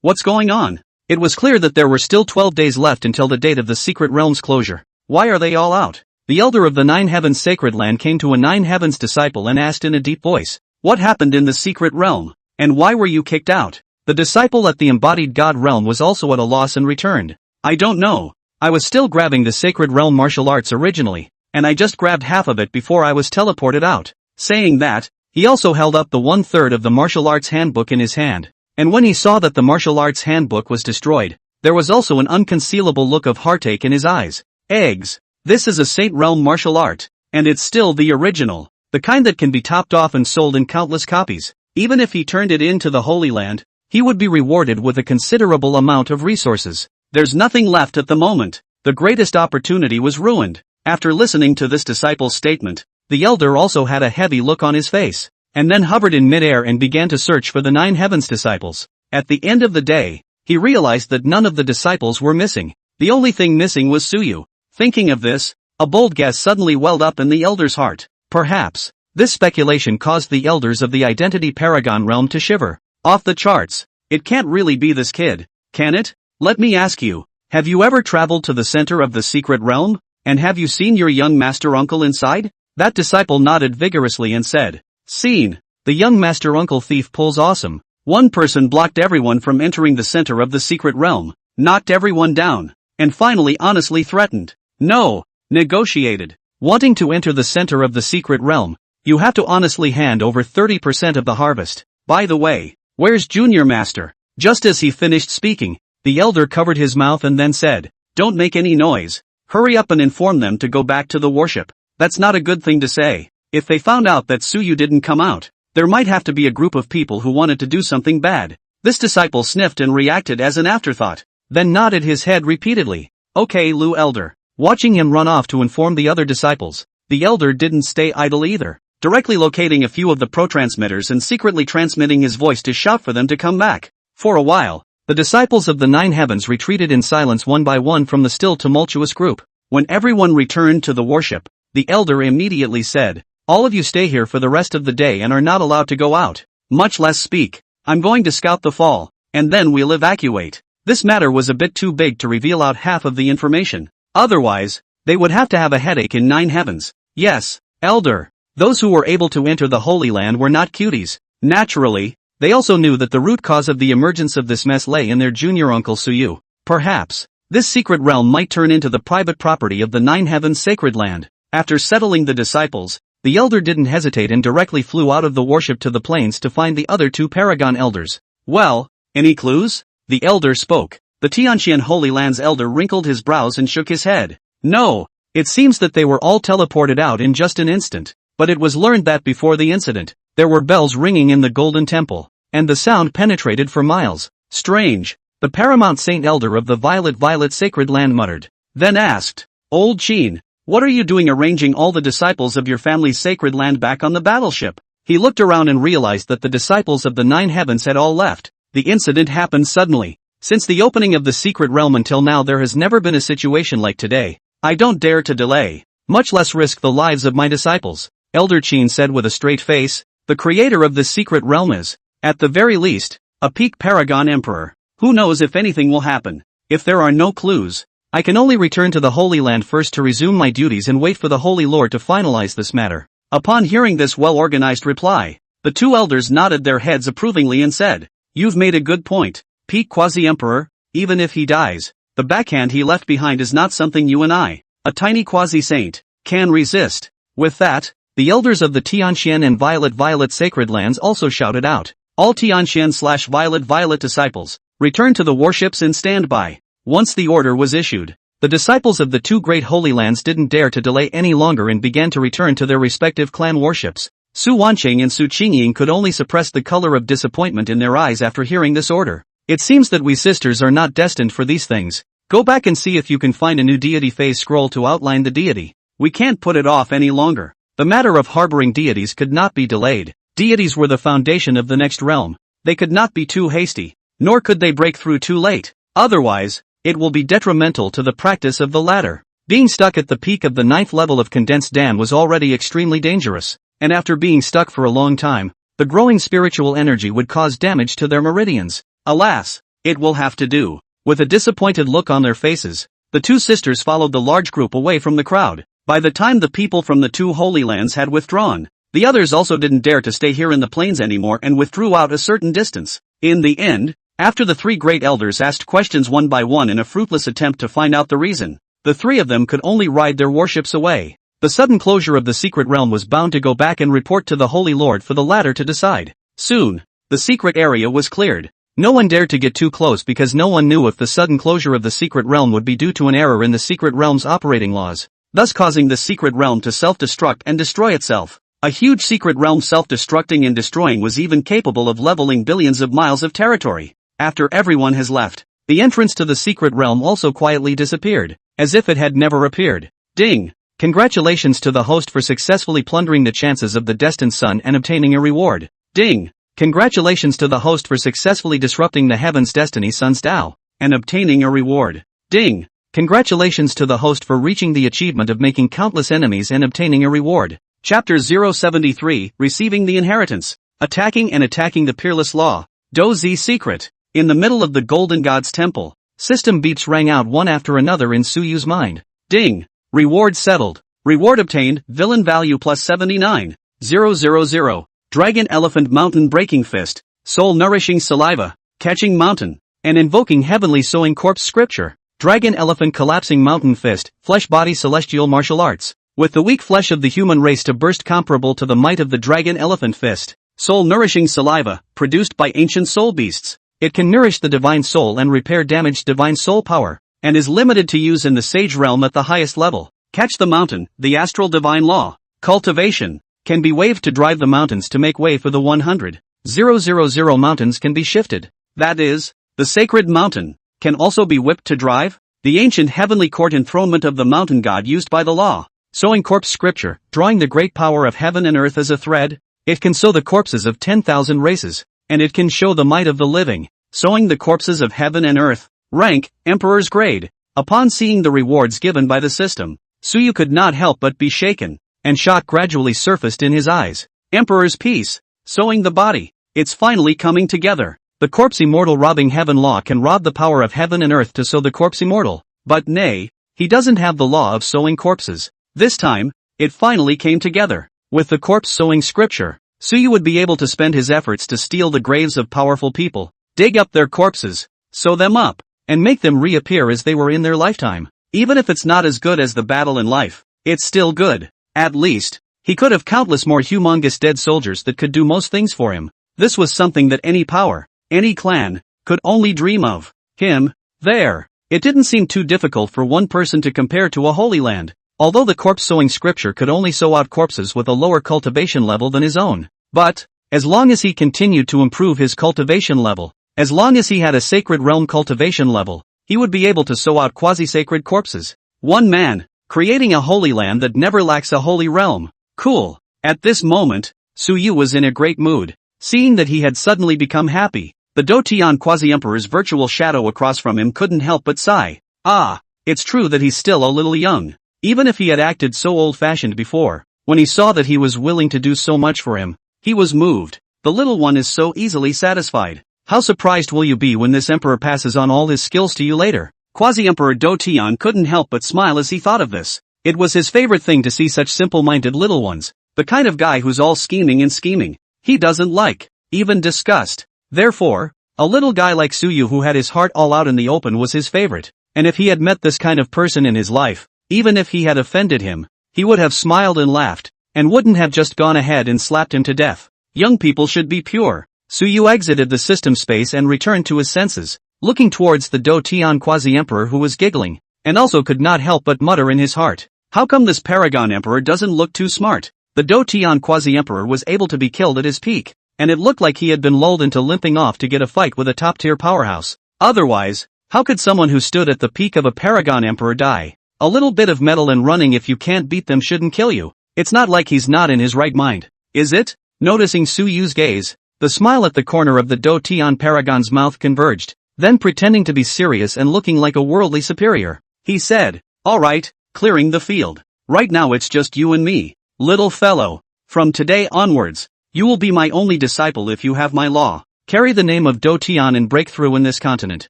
What's going on? It was clear that there were still 12 days left until the date of the secret realm's closure. Why are they all out? The elder of the Nine Heavens sacred land came to a Nine Heavens disciple and asked in a deep voice, "What happened in the secret realm? And why were you kicked out?" The disciple at the embodied God realm was also at a loss and returned, I don't know. I was still grabbing the sacred realm martial arts originally, and I just grabbed half of it before I was teleported out. Saying that, he also held up the 1/3 of the martial arts handbook in his hand. And when he saw that the martial arts handbook was destroyed, there was also an unconcealable look of heartache in his eyes. Eggs. This is a Saint Realm martial art, and it's still the original. The kind that can be topped off and sold in countless copies. Even if he turned it into the Holy Land, he would be rewarded with a considerable amount of resources. There's nothing left at the moment. The greatest opportunity was ruined. After listening to this disciple's statement, the elder also had a heavy look on his face, and then hovered in midair and began to search for the 9 heavens disciples. At the end of the day, he realized that none of the disciples were missing. The only thing missing was Suyu. Thinking of this, a bold guess suddenly welled up in the elder's heart. Perhaps, this speculation caused the elders of the Identity Paragon realm to shiver. Off the charts. It can't really be this kid, can it? Let me ask you, have you ever traveled to the center of the secret realm? And have you seen your young master uncle inside? That disciple nodded vigorously and said, seen. The young master uncle thief pulls awesome. One person blocked everyone from entering the center of the secret realm, knocked everyone down, and finally honestly threatened. No, negotiated. Wanting to enter the center of the secret realm, you have to honestly hand over 30% of the harvest. By the way, where's Junior Master? Just as he finished speaking, the elder covered his mouth and then said, don't make any noise. Hurry up and inform them to go back to the worship. That's not a good thing to say. If they found out that Suyu didn't come out, there might have to be a group of people who wanted to do something bad. This disciple sniffed and reacted as an afterthought, then nodded his head repeatedly. Okay, Lu Elder. Watching him run off to inform the other disciples, the elder didn't stay idle either, directly locating a few of the pro-transmitters and secretly transmitting his voice to shout for them to come back. For a while, the disciples of the 9 heavens retreated in silence one by one from the still tumultuous group. When everyone returned to the worship, the elder immediately said, all of you stay here for the rest of the day and are not allowed to go out, much less speak. I'm going to scout the fall, and then we'll evacuate. This matter was a bit too big to reveal out half of the information. Otherwise, they would have to have a headache in 9 heavens. Yes, elder. Those who were able to enter the Holy Land were not cuties. Naturally, they also knew that the root cause of the emergence of this mess lay in their junior uncle Suyu. Perhaps, this secret realm might turn into the private property of the 9 heavens sacred land. After settling the disciples, the elder didn't hesitate and directly flew out of the worship to the plains to find the other 2 paragon elders. Well, any clues? The elder spoke. The Tianqian Holy Land's elder wrinkled his brows and shook his head. No, it seems that they were all teleported out in just an instant. But it was learned that before the incident, there were bells ringing in the Golden Temple, and the sound penetrated for miles. Strange, the paramount saint elder of the Violet Sacred Land muttered. Then asked, Old Qin, what are you doing arranging all the disciples of your family's sacred land back on the battleship? He looked around and realized that the disciples of the 9 heavens had all left. The incident happened suddenly. Since the opening of the secret realm until now there has never been a situation like today. I don't dare to delay, much less risk the lives of my disciples. Elder Qin said with a straight face, the creator of this secret realm is, at the very least, a peak paragon emperor. Who knows if anything will happen? If there are no clues, I can only return to the Holy Land first to resume my duties and wait for the Holy Lord to finalize this matter. Upon hearing this well-organized reply, the 2 elders nodded their heads approvingly and said, you've made a good point. Peak quasi-emperor, even if he dies, the backhand he left behind is not something you and I, a tiny quasi-saint, can resist. With that, the elders of the Tianqian and Violet Sacred Lands also shouted out, all Tianqian/Violet disciples, return to the warships and stand by. Once the order was issued, the disciples of the 2 great holy lands didn't dare to delay any longer and began to return to their respective clan warships. Su Wanqing and Su Qingying could only suppress the color of disappointment in their eyes after hearing this order. It seems that we sisters are not destined for these things. Go back and see if you can find a new deity phase scroll to outline the deity. We can't put it off any longer. The matter of harboring deities could not be delayed. Deities were the foundation of the next realm. They could not be too hasty, nor could they break through too late. Otherwise, it will be detrimental to the practice of the latter. Being stuck at the peak of the 9th level of Condensed Dam was already extremely dangerous, and after being stuck for a long time, the growing spiritual energy would cause damage to their meridians. Alas, it will have to do. With a disappointed look on their faces, the 2 sisters followed the large group away from the crowd. By the time the people from the 2 Holy Lands had withdrawn, the others also didn't dare to stay here in the plains anymore and withdrew out a certain distance. In the end, After the three great elders asked questions one by one in a fruitless attempt to find out the reason, the three of them could only ride their warships away. The sudden closure of the secret realm was bound to go back and report to the Holy Lord for the latter to decide. Soon, the secret area was cleared. No one dared to get too close because no one knew if the sudden closure of the secret realm would be due to an error in the secret realm's operating laws, thus causing the secret realm to self-destruct and destroy itself. A huge secret realm self-destructing and destroying was even capable of leveling billions of miles of territory. After everyone has left, the entrance to the secret realm also quietly disappeared, as if it had never appeared. Ding! Congratulations to the host for successfully plundering the chances of the destined sun and obtaining a reward. Ding! Congratulations to the host for successfully disrupting the heaven's destiny sun's Tao, and obtaining a reward. Ding! Congratulations to the host for reaching the achievement of making countless enemies and obtaining a reward. Chapter 073, Receiving the Inheritance. Attacking the Peerless Law. Do-Zi Secret. In the middle of the Golden God's Temple, system beeps rang out one after another in Suyu's mind. Ding! Reward settled. Reward obtained, villain value plus 79,000. Dragon Elephant Mountain Breaking Fist, Soul Nourishing Saliva, Catching Mountain, and Invoking Heavenly Sowing Corpse Scripture. Dragon Elephant Collapsing Mountain Fist, Flesh Body Celestial Martial Arts. With the weak flesh of the human race to burst comparable to the might of the Dragon Elephant Fist. Soul Nourishing Saliva, produced by ancient soul beasts. It can nourish the divine soul and repair damaged divine soul power, and is limited to use in the sage realm at the highest level. Catch the Mountain, the Astral Divine Law. Cultivation. Can be waved to drive the mountains to make way for the 100,000 mountains can be shifted. That is, the sacred mountain can also be whipped to drive. The ancient heavenly court enthronement of the mountain god used by the law. Sowing corpse scripture, drawing the great power of heaven and earth as a thread. It can sow the corpses of 10,000 races, and it can show the might of the living. Sowing the corpses of heaven and earth. Rank, Emperor's grade. Upon seeing the rewards given by the system, Suyu could not help but be shaken, and shock gradually surfaced in his eyes. Emperor's peace. Sowing the body. It's finally coming together. The corpse immortal robbing heaven law can rob the power of heaven and earth to sow the corpse immortal. But nay, he doesn't have the law of sowing corpses. This time, it finally came together. With the corpse sowing scripture, Suyu would be able to spend his efforts to steal the graves of powerful people, dig up their corpses, sew them up, and make them reappear as they were in their lifetime. Even if it's not as good as the battle in life, it's still good. At least, he could have countless more humongous dead soldiers that could do most things for him. This was something that any power, any clan, could only dream of. Him, there. It didn't seem too difficult for one person to compare to a holy land. Although the corpse sowing scripture could only sow out corpses with a lower cultivation level than his own. But, as long as he continued to improve his cultivation level, as long as he had a sacred realm cultivation level, he would be able to sow out quasi-sacred corpses. One man, creating a holy land that never lacks a holy realm. Cool. At this moment, Suyu was in a great mood. Seeing that he had suddenly become happy, the Dotian quasi-emperor's virtual shadow across from him couldn't help but sigh. Ah, it's true that he's still a little young. Even if he had acted so old-fashioned before, when he saw that he was willing to do so much for him, he was moved. The little one is so easily satisfied. How surprised will you be when this emperor passes on all his skills to you later? Quasi-Emperor Dotian couldn't help but smile as he thought of this. It was his favorite thing to see such simple-minded little ones. The kind of guy who's all scheming and scheming. He doesn't like, even disgust. Therefore, a little guy like Suyu who had his heart all out in the open was his favorite. And if he had met this kind of person in his life, even if he had offended him, he would have smiled and laughed, and wouldn't have just gone ahead and slapped him to death. Young people should be pure. Suyu exited the system space and returned to his senses, looking towards the Dotian quasi-emperor who was giggling, and also could not help but mutter in his heart. How come this paragon emperor doesn't look too smart? The Dotian quasi-emperor was able to be killed at his peak, and it looked like he had been lulled into limping off to get a fight with a top-tier powerhouse. Otherwise, how could someone who stood at the peak of a paragon emperor die? A little bit of metal and running if you can't beat them shouldn't kill you. It's not like he's not in his right mind, is it? Noticing Suyu's gaze, the smile at the corner of the Dotian paragon's mouth converged, then pretending to be serious and looking like a worldly superior, he said, "All right, clearing the field. Right now it's just you and me, little fellow. From today onwards, you will be my only disciple if you have my law. Carry the name of Dotian and break through in this continent."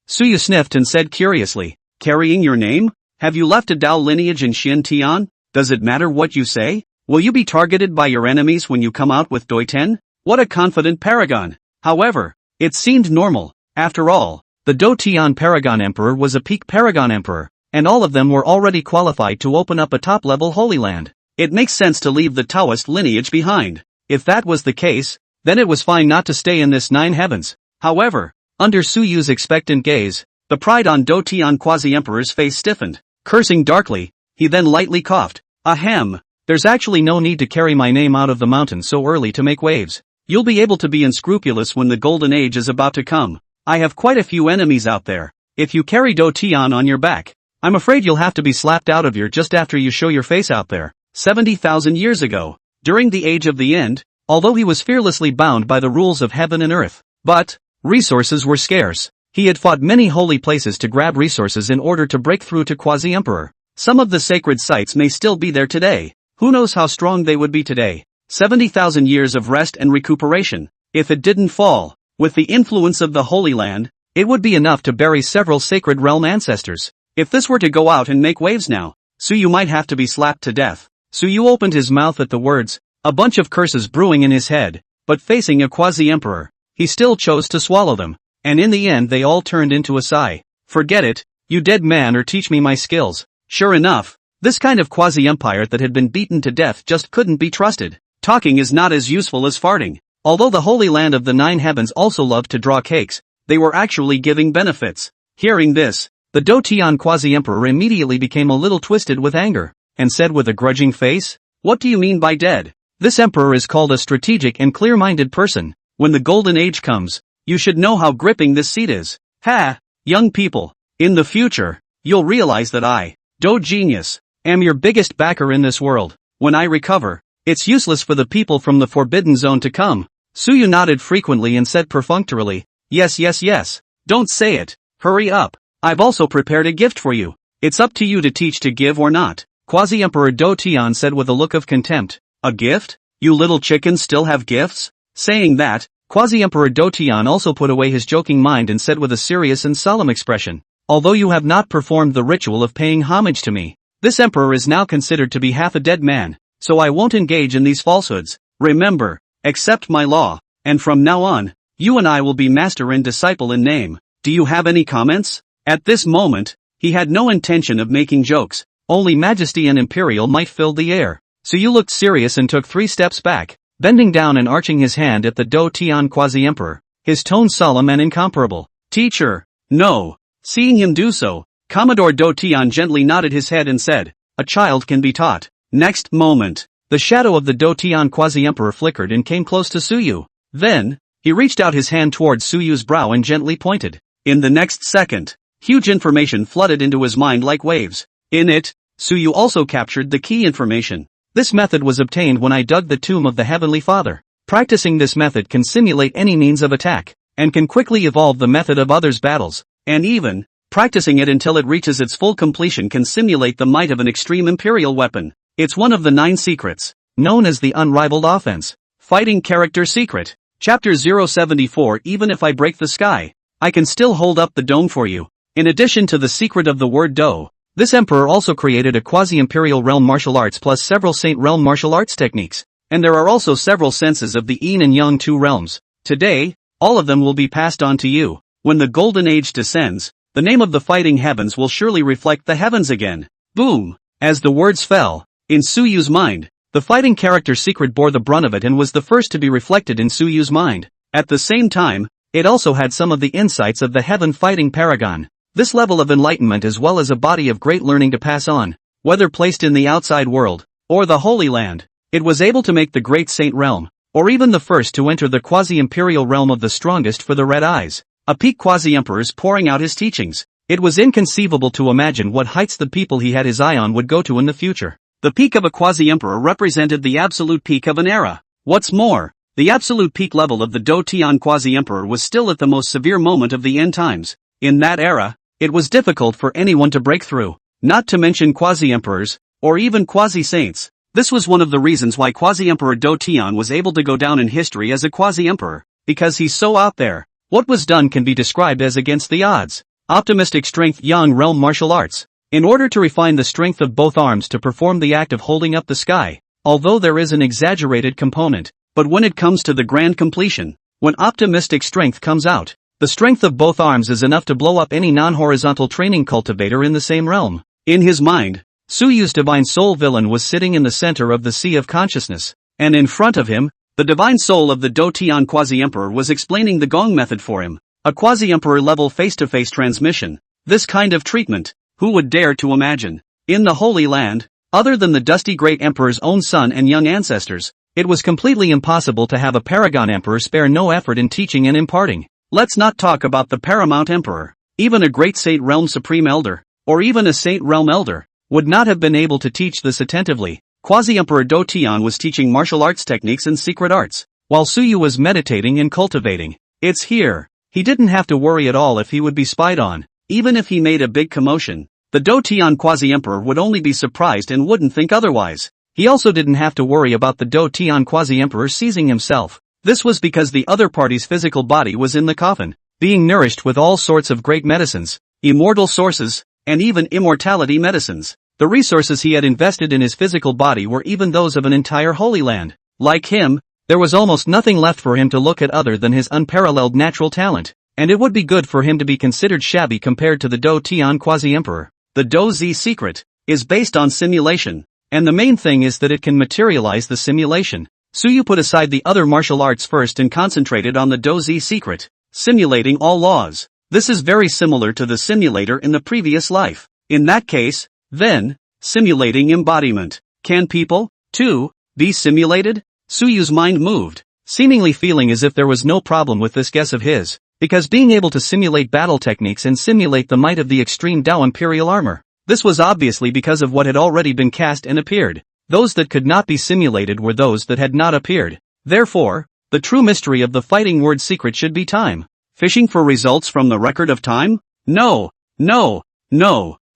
Suyu sniffed and said curiously, "Carrying your name? Have you left a Dao lineage in Xintian? Does it matter what you say? Will you be targeted by your enemies when you come out with Doiten?" What a confident paragon. However, it seemed normal, After all, the Do-Tian Paragon Emperor was a peak Paragon Emperor, and all of them were already qualified to open up a top-level Holy Land. It makes sense to leave the Taoist lineage behind. If that was the case, then it was fine not to stay in this 9 heavens. However, under Su Yu's expectant gaze, the pride on Do-Tian Quasi-Emperor's face stiffened. Cursing darkly, he then lightly coughed. Ahem, there's actually no need to carry my name out of the mountain so early to make waves. You'll be able to be unscrupulous when the golden age is about to come. I have quite a few enemies out there. If you carry Do-Tian on your back, I'm afraid you'll have to be slapped out of here just after you show your face out there. 70,000 years ago, during the Age of the End, although he was fearlessly bound by the rules of heaven and earth, but resources were scarce. He had fought many holy places to grab resources in order to break through to Quasi-Emperor. Some of the sacred sites may still be there today. Who knows how strong they would be today? 70,000 years of rest and recuperation. If it didn't fall, with the influence of the Holy Land, it would be enough to bury several sacred realm ancestors. If this were to go out and make waves now, Su Yu might have to be slapped to death. Su Yu opened his mouth at the words, a bunch of curses brewing in his head, but facing a Quasi-Emperor, he still chose to swallow them, and in the end they all turned into a sigh. Forget it, you dead man, or teach me my skills. Sure enough, this kind of quasi-empire that had been beaten to death just couldn't be trusted. Talking is not as useful as farting. Although the Holy Land of the 9 heavens also loved to draw cakes, they were actually giving benefits. Hearing this, the Do-Tian Quasi-Emperor immediately became a little twisted with anger, and said with a grudging face, what do you mean by dead? This emperor is called a strategic and clear-minded person. When the golden age comes, you should know how gripping this seat is. Ha! Young people, in the future, you'll realize that I, Do Genius, am your biggest backer in this world. When I recover, it's useless for the people from the Forbidden Zone to come. Su Yu nodded frequently and said perfunctorily, yes yes yes, don't say it, hurry up. I've also prepared a gift for you. It's up to you to teach to give or not. Quasi-Emperor Do-Tian said with a look of contempt. A gift? You little chickens still have gifts? Saying that, Quasi-Emperor Do-Tian also put away his joking mind and said with a serious and solemn expression, although you have not performed the ritual of paying homage to me, this emperor is now considered to be half a dead man, so I won't engage in these falsehoods. Remember, accept my law, and from now on, you and I will be master and disciple in name. Do you have any comments? At this moment, he had no intention of making jokes, only majesty and imperial might filled the air. So you looked serious and took 3 steps back, bending down and arching his hand at the Do-Tian Quasi-Emperor, his tone solemn and incomparable. Teacher, no. Seeing him do so, Commodore Do-Tian gently nodded his head and said, a child can be taught. Next moment, the shadow of the Do-Tian Quasi-Emperor flickered and came close to Su Yu. Then, he reached out his hand towards Su Yu's brow and gently pointed. In the next second, huge information flooded into his mind like waves. In it, Su Yu also captured the key information. This method was obtained when I dug the tomb of the Heavenly Father. Practicing this method can simulate any means of attack, and can quickly evolve the method of others' battles, and even, practicing it until it reaches its full completion can simulate the might of an extreme imperial weapon. It's one of the 9 secrets, known as the Unrivaled Offense. Fighting Character Secret. Chapter 074. Even if I break the sky, I can still hold up the dome for you. In addition to the secret of the word Do, this emperor also created a quasi-imperial realm martial arts plus several saint realm martial arts techniques, and there are also several senses of the yin and yang 2 realms. Today, all of them will be passed on to you. When the golden age descends, the name of the fighting heavens will surely reflect the heavens again. Boom! As the words fell, in Su Yu's mind, the fighting character secret bore the brunt of it and was the first to be reflected in Su Yu's mind. At the same time, it also had some of the insights of the heaven fighting paragon. This level of enlightenment as well as a body of great learning to pass on, whether placed in the outside world, or the Holy Land, it was able to make the great saint realm, or even the first to enter the quasi-imperial realm of the strongest for the red eyes, a peak quasi-emperors pouring out his teachings. It was inconceivable to imagine what heights the people he had his eye on would go to in the future. The peak of a quasi-emperor represented the absolute peak of an era. What's more, the absolute peak level of the Do-Tian quasi-emperor was still at the most severe moment of the end times. In that era, it was difficult for anyone to break through, not to mention quasi-emperors, or even quasi-saints. This was one of the reasons why quasi-emperor Do-Tian was able to go down in history as a quasi-emperor, because he's so out there. What was done can be described as against the odds. Optimistic strength Yang realm martial arts. In order to refine the strength of both arms to perform the act of holding up the sky, although there is an exaggerated component, but when it comes to the grand completion, when optimistic strength comes out, The strength of both arms is enough to blow up any non-horizontal training cultivator in the same realm. In his mind, Suyu's divine soul villain was sitting in the center of the sea of consciousness, and in front of him, the divine soul of the Do Tian Quasi-Emperor was explaining the Gong method for him, a Quasi-Emperor level face-to-face transmission. This kind of treatment, who would dare to imagine? In the Holy Land, other than the dusty great emperor's own son and young ancestors, it was completely impossible to have a paragon emperor spare no effort in teaching and imparting. Let's not talk about the paramount emperor. Even a great Saint Realm Supreme Elder, or even a Saint Realm Elder, would not have been able to teach this attentively. Quasi-Emperor Do Tian was teaching martial arts techniques and secret arts, while Suyu was meditating and cultivating. It's here. He didn't have to worry at all if he would be spied on. Even if he made a big commotion, the Do Tian Quasi-Emperor would only be surprised and wouldn't think otherwise. He also didn't have to worry about the Do Tian Quasi-Emperor seizing himself. This was because the other party's physical body was in the coffin, being nourished with all sorts of great medicines, immortal sources, and even immortality medicines. The resources he had invested in his physical body were even those of an entire Holy Land. Like him, there was almost nothing left for him to look at other than his unparalleled natural talent, and it would be good for him to be considered shabby compared to the Do Tian Quasi-Emperor. The Do Z secret is based on simulation. And the main thing is that it can materialize the simulation. Suyu put aside the other martial arts first and concentrated on the Do Z secret, simulating all laws. This is very similar to the simulator in the previous life. In that case, then, simulating embodiment. Can people, too, be simulated? Suyu's mind moved, seemingly feeling as if there was no problem with this guess of his, because being able to simulate battle techniques and simulate the might of the extreme Dao Imperial armor. This was obviously because of what had already been cast and appeared. Those that could not be simulated were those that had not appeared. Therefore, the true mystery of the fighting word secret should be time. Fishing for results from the record of time? No.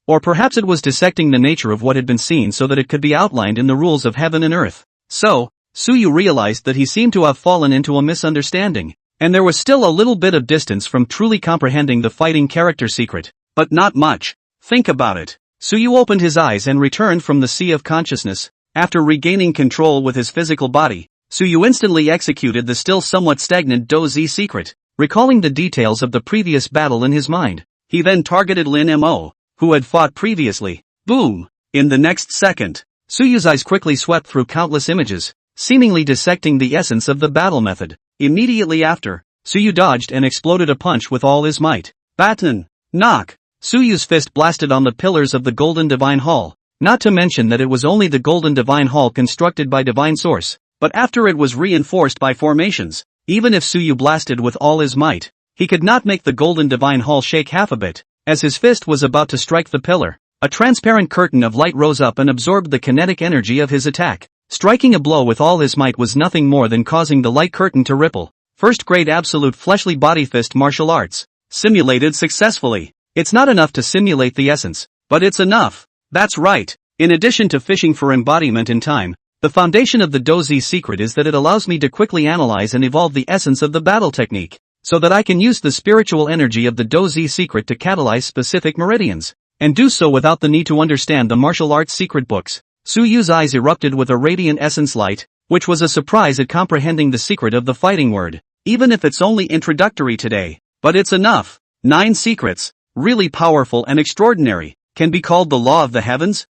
Or perhaps it was dissecting the nature of what had been seen so that it could be outlined in the rules of heaven and earth. So, Suyu realized that he seemed to have fallen into a misunderstanding, and there was still a little bit of distance from truly comprehending the fighting character secret, but not much. Think about it. Suyu opened his eyes and returned from the sea of consciousness. After regaining control with his physical body, Suyu instantly executed the still somewhat stagnant Do Z secret, recalling the details of the previous battle in his mind. He then targeted Lin Mo, who had fought previously. Boom! In the next second, Suyu's eyes quickly swept through countless images, seemingly dissecting the essence of the battle method. Immediately after, Suyu dodged and exploded a punch with all his might. Baton! Knock! Suyu's fist blasted on the pillars of the Golden Divine Hall, not to mention that it was only the Golden Divine Hall constructed by Divine Source, but after it was reinforced by formations. Even if Suyu blasted with all his might, he could not make the Golden Divine Hall shake half a bit. As his fist was about to strike the pillar, a transparent curtain of light rose up and absorbed the kinetic energy of his attack. Striking a blow with all his might was nothing more than causing the light curtain to ripple. First grade absolute fleshly body fist martial arts. Simulated successfully. It's not enough to simulate the essence, but it's enough. That's right. In addition to fishing for embodiment in time, the foundation of the Do Z secret is that it allows me to quickly analyze and evolve the essence of the battle technique, so that I can use the spiritual energy of the Do Z secret to catalyze specific meridians, and do so without the need to understand the martial arts secret books. Suyu's eyes erupted with a radiant essence light, which was a surprise at comprehending the secret of the fighting word, even if it's only introductory today. But it's enough. 9 secrets, really powerful and extraordinary, can be called the law of the heavens?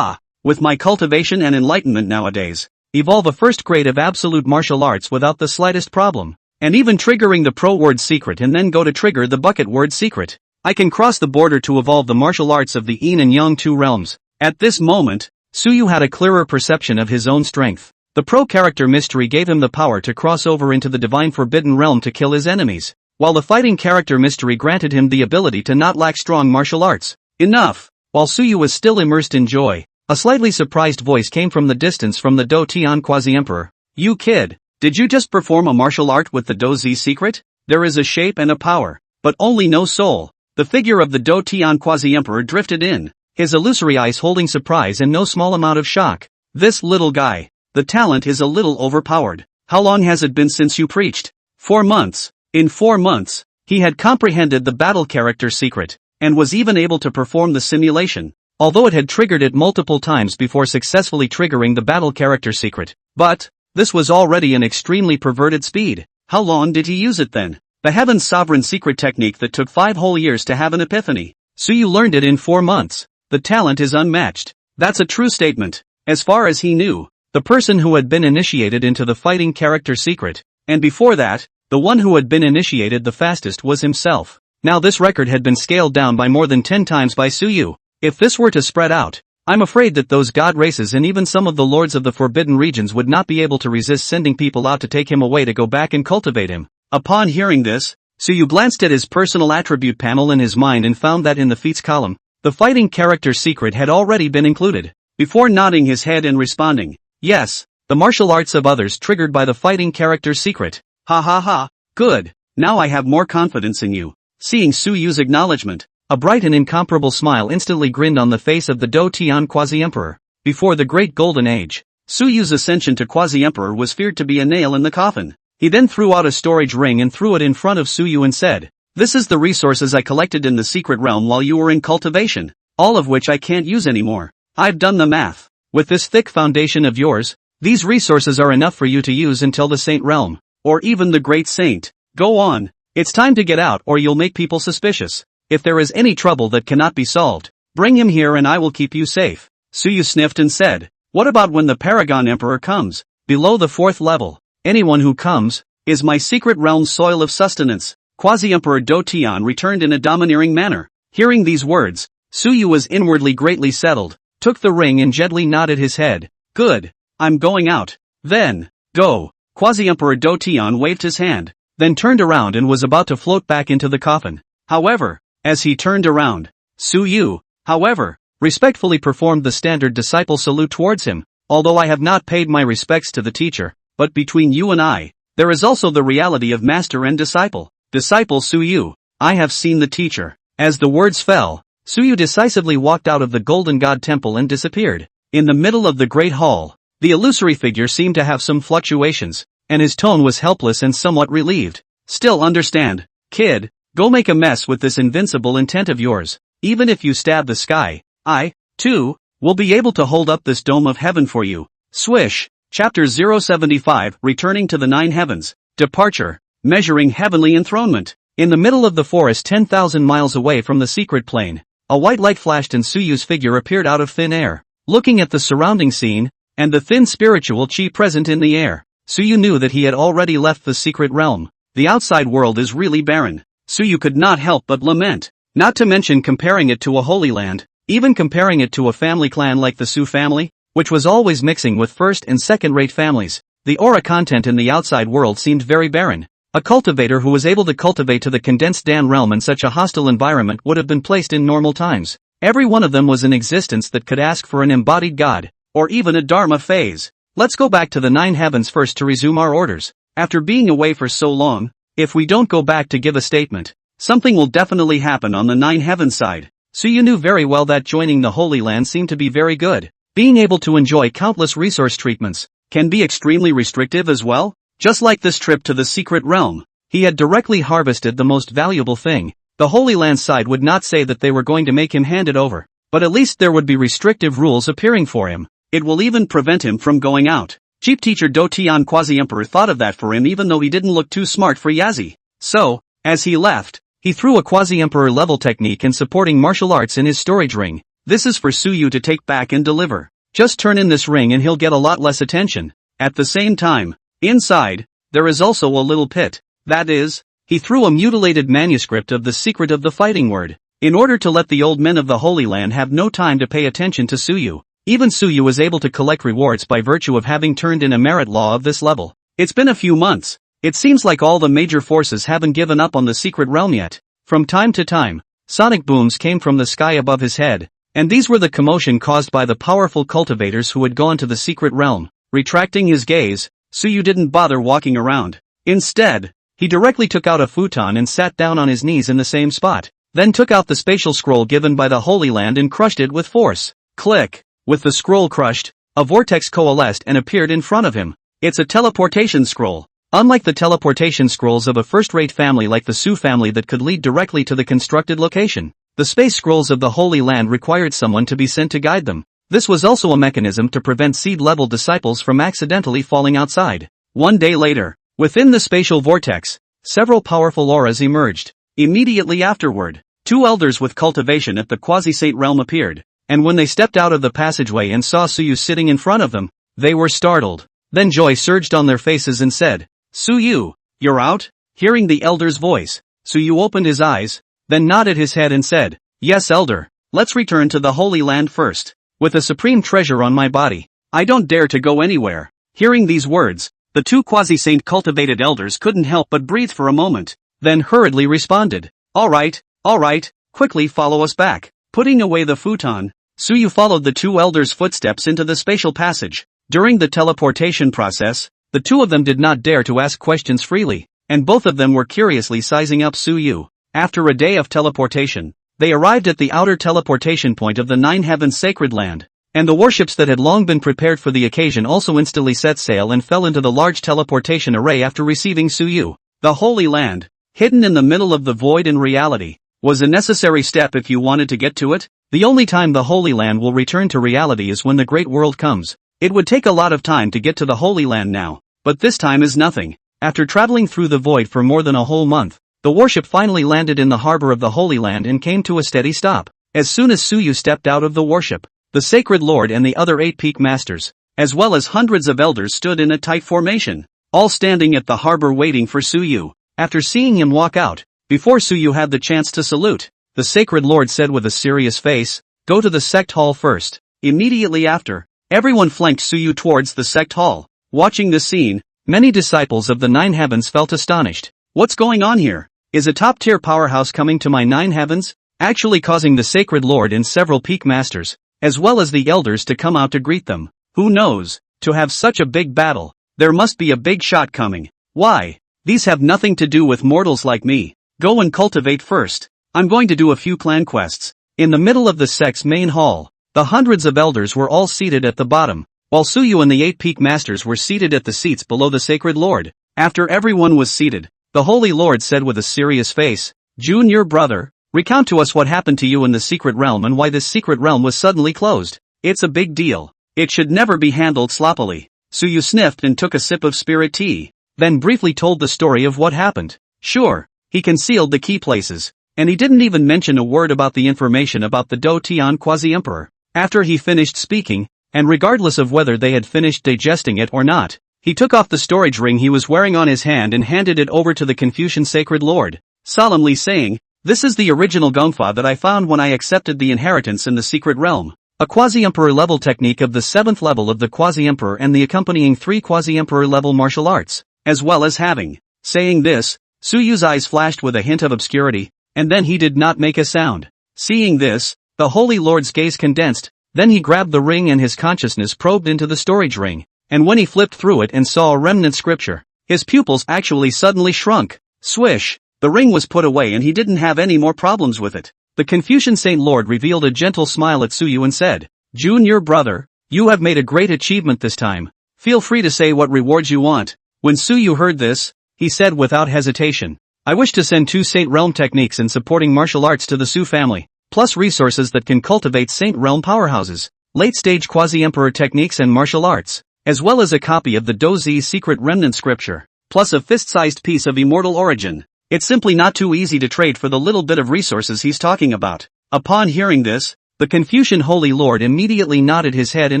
With my cultivation and enlightenment nowadays, evolve a first grade of absolute martial arts without the slightest problem, and even triggering the pro word secret and then go to trigger the bucket word secret. I can cross the border to evolve the martial arts of the Yin and Yang 2 realms. At this moment, Suyu had a clearer perception of his own strength. The pro character mystery gave him the power to cross over into the divine forbidden realm to kill his enemies, while the fighting character mystery granted him the ability to not lack strong martial arts. Enough! While Suyu was still immersed in joy, a slightly surprised voice came from the distance from the Do Tian Quasi-Emperor. You kid, did you just perform a martial art with the Do Z secret? There is a shape and a power, but only no soul. The figure of the Do Tian Quasi-Emperor drifted in, his illusory eyes holding surprise and no small amount of shock. This little guy, the talent is a little overpowered. How long has it been since you preached? 4 months. In 4 months, he had comprehended the battle character secret, and was even able to perform the simulation, although it had triggered it multiple times before successfully triggering the battle character secret. But, this was already an extremely perverted speed. How long did he use it then? The Heaven's Sovereign secret technique that took 5 whole years to have an epiphany. Suyu learned it in 4 months. The talent is unmatched. That's a true statement. As far as he knew, the person who had been initiated into the fighting character secret, and before that, the one who had been initiated the fastest was himself. Now this record had been scaled down by more than 10 times by Suyu. If this were to spread out, I'm afraid that those god races and even some of the lords of the forbidden regions would not be able to resist sending people out to take him away to go back and cultivate him. Upon hearing this, Suyu glanced at his personal attribute panel in his mind and found that in the feats column, the fighting character secret had already been included. Before nodding his head and responding, yes, the martial arts of others triggered by the fighting character secret. Ha ha ha, good, now I have more confidence in you. Seeing Suyu's acknowledgement, a bright and incomparable smile instantly grinned on the face of the Do Tian Quasi-Emperor. Before the Great Golden Age, Suyu's ascension to Quasi-Emperor was feared to be a nail in the coffin. He then threw out a storage ring and threw it in front of Suyu and said, "This is the resources I collected in the secret realm while you were in cultivation, all of which I can't use anymore. I've done the math. With this thick foundation of yours, these resources are enough for you to use until the Saint Realm, or even the Great Saint. Go on. It's time to get out or you'll make people suspicious. If there is any trouble that cannot be solved, bring him here and I will keep you safe." Suyu sniffed and said, "What about when the Paragon Emperor comes? Below the 4th level. Anyone who comes, is my secret realm's soil of sustenance." Quasi-Emperor Do Tian returned in a domineering manner. Hearing these words, Suyu was inwardly greatly settled, took the ring and gently nodded his head. "Good. I'm going out. Then, go." Quasi-Emperor Do Tian waved his hand, then turned around and was about to float back into the coffin. However, as he turned around, Suyu, however, respectfully performed the standard disciple salute towards him. "Although I have not paid my respects to the teacher, but between you and I, there is also the reality of master and disciple. Disciple Suyu, I have seen the teacher." As the words fell, Suyu decisively walked out of the Golden God Temple and disappeared. In the middle of the Great Hall, the illusory figure seemed to have some fluctuations, and his tone was helpless and somewhat relieved. "Still understand, kid, go make a mess with this invincible intent of yours. Even if you stab the sky, I, too, will be able to hold up this dome of heaven for you." Swish. Chapter 075, Returning to the 9 Heavens. Departure. Measuring heavenly enthronement. In the middle of the forest 10,000 miles away from the secret plane, a white light flashed and Suyu's figure appeared out of thin air. Looking at the surrounding scene, and the thin spiritual chi present in the air, Suyu knew that he had already left the secret realm. The outside world is really barren. Suyu could not help but lament, not to mention comparing it to a holy land, even comparing it to a family clan like the Su family, which was always mixing with first and second-rate families. The aura content in the outside world seemed very barren. A cultivator who was able to cultivate to the condensed Dan realm in such a hostile environment would have been placed in normal times. Every one of them was an existence that could ask for an embodied god, or even a dharma phase. Let's go back to the 9 heavens first to resume our orders. After being away for so long, if we don't go back to give a statement, something will definitely happen on the 9 heavens side. So you knew very well that joining the Holy Land seemed to be very good. Being able to enjoy countless resource treatments can be extremely restrictive as well. Just like this trip to the secret realm, he had directly harvested the most valuable thing. The Holy Land side would not say that they were going to make him hand it over, but at least there would be restrictive rules appearing for him. It will even prevent him from going out. Cheap teacher Do Tian Quasi-Emperor thought of that for him even though he didn't look too smart for Yazi. So, as he left, he threw a Quasi-Emperor level technique and supporting martial arts in his storage ring. "This is for Suyu to take back and deliver. Just turn in this ring and he'll get a lot less attention." At the same time, inside, there is also a little pit. That is, he threw a mutilated manuscript of the secret of the fighting word, in order to let the old men of the Holy Land have no time to pay attention to Suyu. Even Suyu was able to collect rewards by virtue of having turned in a merit law of this level. It's been a few months. It seems like all the major forces haven't given up on the secret realm yet. From time to time, sonic booms came from the sky above his head, and these were the commotion caused by the powerful cultivators who had gone to the secret realm. Retracting his gaze, Suyu didn't bother walking around. Instead, he directly took out a futon and sat down on his knees in the same spot, then took out the spatial scroll given by the Holy Land and crushed it with force. Click! With the scroll crushed, a vortex coalesced and appeared in front of him. It's a teleportation scroll. Unlike the teleportation scrolls of a first-rate family like the Su family that could lead directly to the constructed location, the space scrolls of the Holy Land required someone to be sent to guide them. This was also a mechanism to prevent seed-level disciples from accidentally falling outside. One day later, within the spatial vortex, several powerful auras emerged. Immediately afterward, 2 elders with cultivation at the quasi-saint realm appeared, and when they stepped out of the passageway and saw Suyu sitting in front of them, they were startled. Then joy surged on their faces and said, "Suyu, you're out?" Hearing the elder's voice, Suyu opened his eyes, then nodded his head and said, "Yes, elder, let's return to the Holy Land first. With a supreme treasure on my body, I don't dare to go anywhere." Hearing these words, the 2 quasi-saint cultivated elders couldn't help but breathe for a moment, then hurriedly responded, all right, quickly follow us back." Putting away the futon, Suyu followed the 2 elders' footsteps into the spatial passage. During the teleportation process, the 2 of them did not dare to ask questions freely, and both of them were curiously sizing up Suyu. After a day of teleportation, they arrived at the outer teleportation point of the 9 Heavens Sacred Land, and the warships that had long been prepared for the occasion also instantly set sail and fell into the large teleportation array after receiving Suyu. The Holy Land, hidden in the middle of the void in reality, was a necessary step if you wanted to get to it. The only time the Holy Land will return to reality is when the Great World comes. It would take a lot of time to get to the Holy Land now, but this time is nothing. After traveling through the void for more than a whole month, the warship finally landed in the harbor of the Holy Land and came to a steady stop. As soon as Suyu stepped out of the warship, the Sacred Lord and the other 8 peak masters, as well as hundreds of elders stood in a tight formation, all standing at the harbor waiting for Suyu. After seeing him walk out, before Suyu had the chance to salute, the Sacred Lord said with a serious face, "Go to the sect hall first." Immediately after, everyone flanked Suyu towards the sect hall. Watching this scene, many disciples of the 9 Heavens felt astonished. What's going on here? Is a top-tier powerhouse coming to my 9 Heavens? Actually causing the Sacred Lord and several peak masters, as well as the elders to come out to greet them. Who knows? To have such a big battle, there must be a big shot coming. Why? These have nothing to do with mortals like me. Go and cultivate first. I'm going to do a few clan quests. In the middle of the sect's main hall, the hundreds of elders were all seated at the bottom, while Suyu and the 8 peak masters were seated at the seats below the Sacred Lord. After everyone was seated, the Holy Lord said with a serious face, "Junior brother, recount to us what happened to you in the secret realm and why this secret realm was suddenly closed. It's a big deal. It should never be handled sloppily." Suyu sniffed and took a sip of spirit tea, then briefly told the story of what happened. Sure, he concealed the key places, and he didn't even mention a word about the information about the Do Tian Quasi-Emperor. After he finished speaking, and regardless of whether they had finished digesting it or not, he took off the storage ring he was wearing on his hand and handed it over to the Confucian Sacred Lord, solemnly saying, "This is the original gongfa that I found when I accepted the inheritance in the secret realm. A Quasi-Emperor level technique of the 7th level of the Quasi-Emperor and the accompanying 3 Quasi-Emperor level martial arts, as well as having." Saying this, Suyu's eyes flashed with a hint of obscurity, and then he did not make a sound. Seeing this, the Holy Lord's gaze condensed, then he grabbed the ring and his consciousness probed into the storage ring, and when he flipped through it and saw a remnant scripture, his pupils actually suddenly shrunk. Swish! The ring was put away and he didn't have any more problems with it. The Confucian Saint Lord revealed a gentle smile at Suyu and said, "Junior brother, you have made a great achievement this time. Feel free to say what rewards you want." When Suyu heard this, he said without hesitation, "I wish to send 2 Saint Realm techniques in supporting martial arts to the Su family, plus resources that can cultivate Saint Realm powerhouses, late-stage Quasi-Emperor techniques and martial arts, as well as a copy of the Dozi's secret remnant scripture, plus a fist-sized piece of immortal origin. It's simply not too easy to trade for the little bit of resources he's talking about." Upon hearing this, the Confucian Holy Lord immediately nodded his head in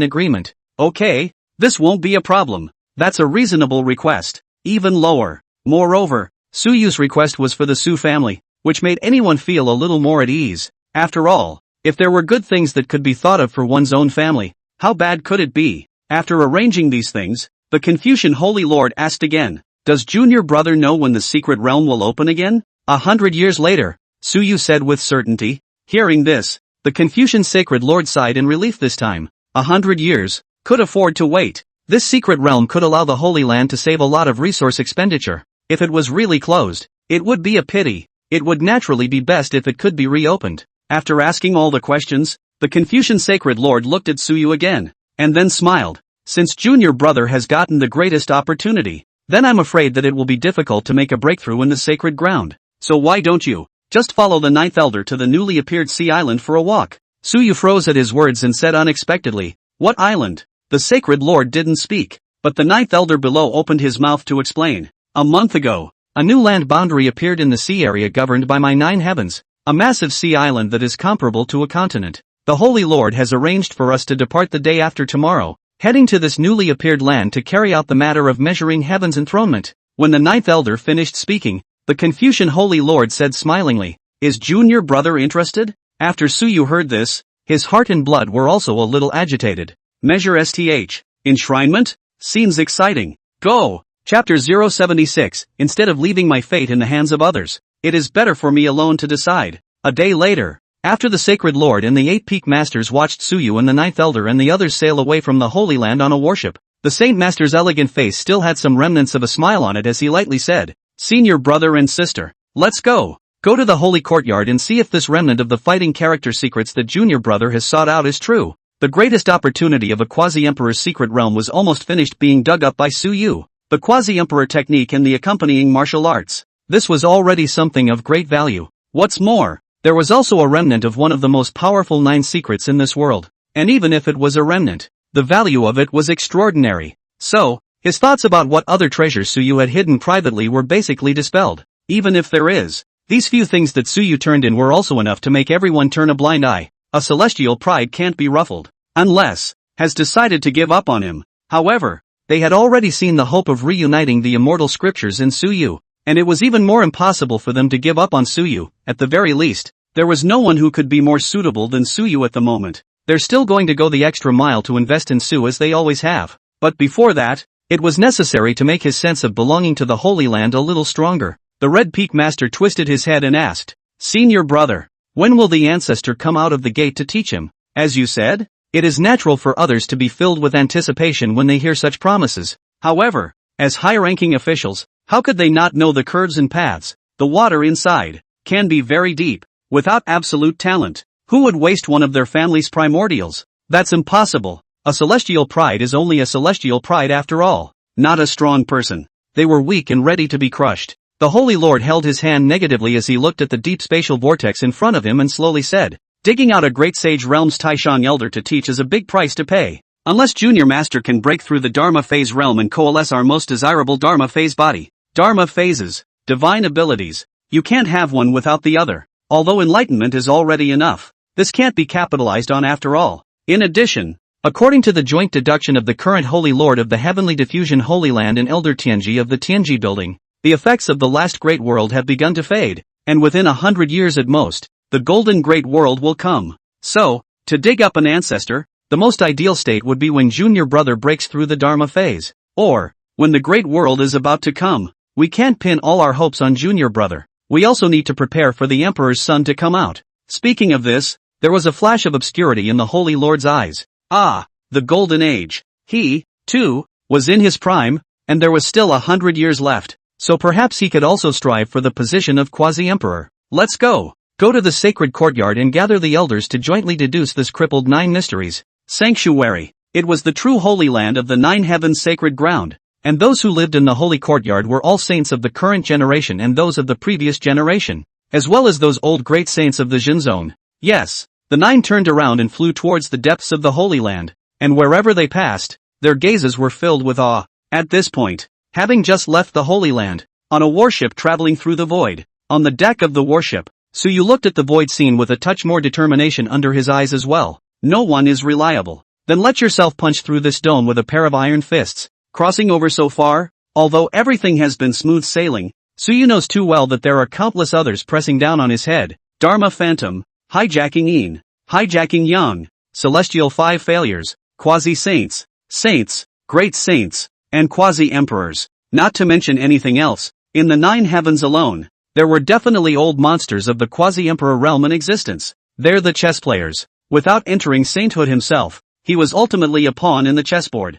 agreement. "Okay, this won't be a problem. That's a reasonable request. Even lower." Moreover, Suyu's request was for the Su family, which made anyone feel a little more at ease. After all, if there were good things that could be thought of for one's own family, how bad could it be? After arranging these things, the Confucian Holy Lord asked again, "Does junior brother know when the secret realm will open again?" 100 years later, Suyu said with certainty. Hearing this, the Confucian Sacred Lord sighed in relief this time. 100 years, could afford to wait. This secret realm could allow the Holy Land to save a lot of resource expenditure. If it was really closed, it would be a pity. It would naturally be best if it could be reopened. After asking all the questions, the Confucian Sacred Lord looked at Suyu again, and then smiled. "Since junior brother has gotten the greatest opportunity, then I'm afraid that it will be difficult to make a breakthrough in the sacred ground. So why don't you just follow the 9th elder to the newly appeared sea island for a walk?" Suyu froze at his words and said unexpectedly, "What island?" The Sacred Lord didn't speak, but the 9th elder below opened his mouth to explain. "A month ago, A new land boundary appeared in the sea area governed by my 9 heavens, a massive sea island that is comparable to a continent. The Holy Lord has arranged for us to depart the day after tomorrow, heading to this newly appeared land to carry out the matter of measuring heaven's enthronement. When the 9th elder finished speaking, the Confucian Holy Lord said smilingly, "Is junior brother interested?" After Suyu heard this, his heart and blood were also a little agitated. Measure STH. Enshrinement? Seems exciting. Go! Chapter 076, instead of leaving my fate in the hands of others, it is better for me alone to decide. A day later, after the Sacred Lord and the 8 Peak Masters watched Suyu and the 9th Elder and the others sail away from the Holy Land on a warship, the Saint Master's elegant face still had some remnants of a smile on it as he lightly said, "Senior brother and sister, let's go. Go to the Holy Courtyard and see if this remnant of the fighting character secrets that junior brother has sought out is true." The greatest opportunity of a quasi-emperor's secret realm was almost finished being dug up by Suyu. The quasi-emperor technique and the accompanying martial arts. This was already something of great value. What's more, there was also a remnant of one of the most powerful 9 secrets in this world. And even if it was a remnant, the value of it was extraordinary. So, his thoughts about what other treasures Suyu had hidden privately were basically dispelled. Even if there is, these few things that Suyu turned in were also enough to make everyone turn a blind eye. A celestial pride can't be ruffled, unless, has decided to give up on him. However, they had already seen the hope of reuniting the immortal scriptures in Suyu, and it was even more impossible for them to give up on Suyu. At the very least, there was no one who could be more suitable than Suyu at the moment. They're still going to go the extra mile to invest in Su as they always have. But before that, it was necessary to make his sense of belonging to the Holy Land a little stronger. The Red Peak Master twisted his head and asked, "Senior brother, when will the ancestor come out of the gate to teach him?" As you said, it is natural for others to be filled with anticipation when they hear such promises. However, as high-ranking officials, how could they not know the curves and paths? The water inside can be very deep. Without absolute talent, who would waste one of their family's primordials? That's impossible. A celestial pride is only a celestial pride after all, not a strong person. They were weak and ready to be crushed. The Holy Lord held his hand negatively as he looked at the deep spatial vortex in front of him and slowly said, "Digging out a great sage realm's Taishang elder to teach is a big price to pay. Unless Junior Master can break through the Dharma phase realm and coalesce our most desirable Dharma phase body." Dharma phases, divine abilities. You can't have one without the other. Although enlightenment is already enough, this can't be capitalized on after all. In addition, according to the joint deduction of the current Holy Lord of the Heavenly Diffusion Holy Land and Elder Tianji of the Tianji building, the effects of the last Great World have begun to fade, and within 100 years at most, the Golden Great World will come. So, to dig up an ancestor, the most ideal state would be when Junior Brother breaks through the Dharma phase, or when the Great World is about to come. We can't pin all our hopes on Junior Brother. We also need to prepare for the Emperor's son to come out. Speaking of this, there was a flash of obscurity in the Holy Lord's eyes. Ah, the Golden Age. He, too, was in his prime, and there was still 100 years left, so perhaps he could also strive for the position of Quasi-Emperor. Let's go. Go to the sacred courtyard and gather the elders to jointly deduce this crippled 9 mysteries. Sanctuary. It was the true Holy Land of the 9 heavens sacred ground. And those who lived in the holy courtyard were all saints of the current generation and those of the previous generation, as well as those old great saints of the Jin zone. Yes, the 9 turned around and flew towards the depths of the Holy Land, and wherever they passed, their gazes were filled with awe. At this point, having just left the Holy Land, on a warship traveling through the void, on the deck of the warship, Suyu looked at the void scene with a touch more determination under his eyes as well. No one is reliable. Then let yourself punch through this dome with a pair of iron fists. Crossing over so far, although everything has been smooth sailing, Suyu knows too well that there are countless others pressing down on his head. Dharma Phantom, hijacking Yin, hijacking Yang, Celestial 5 failures, Quasi-Saints, Saints, Great Saints, and Quasi-Emperors. Not to mention anything else, in the 9 heavens alone, there were definitely old monsters of the Quasi-Emperor realm in existence. They're the chess players. Without entering sainthood himself, he was ultimately a pawn in the chessboard.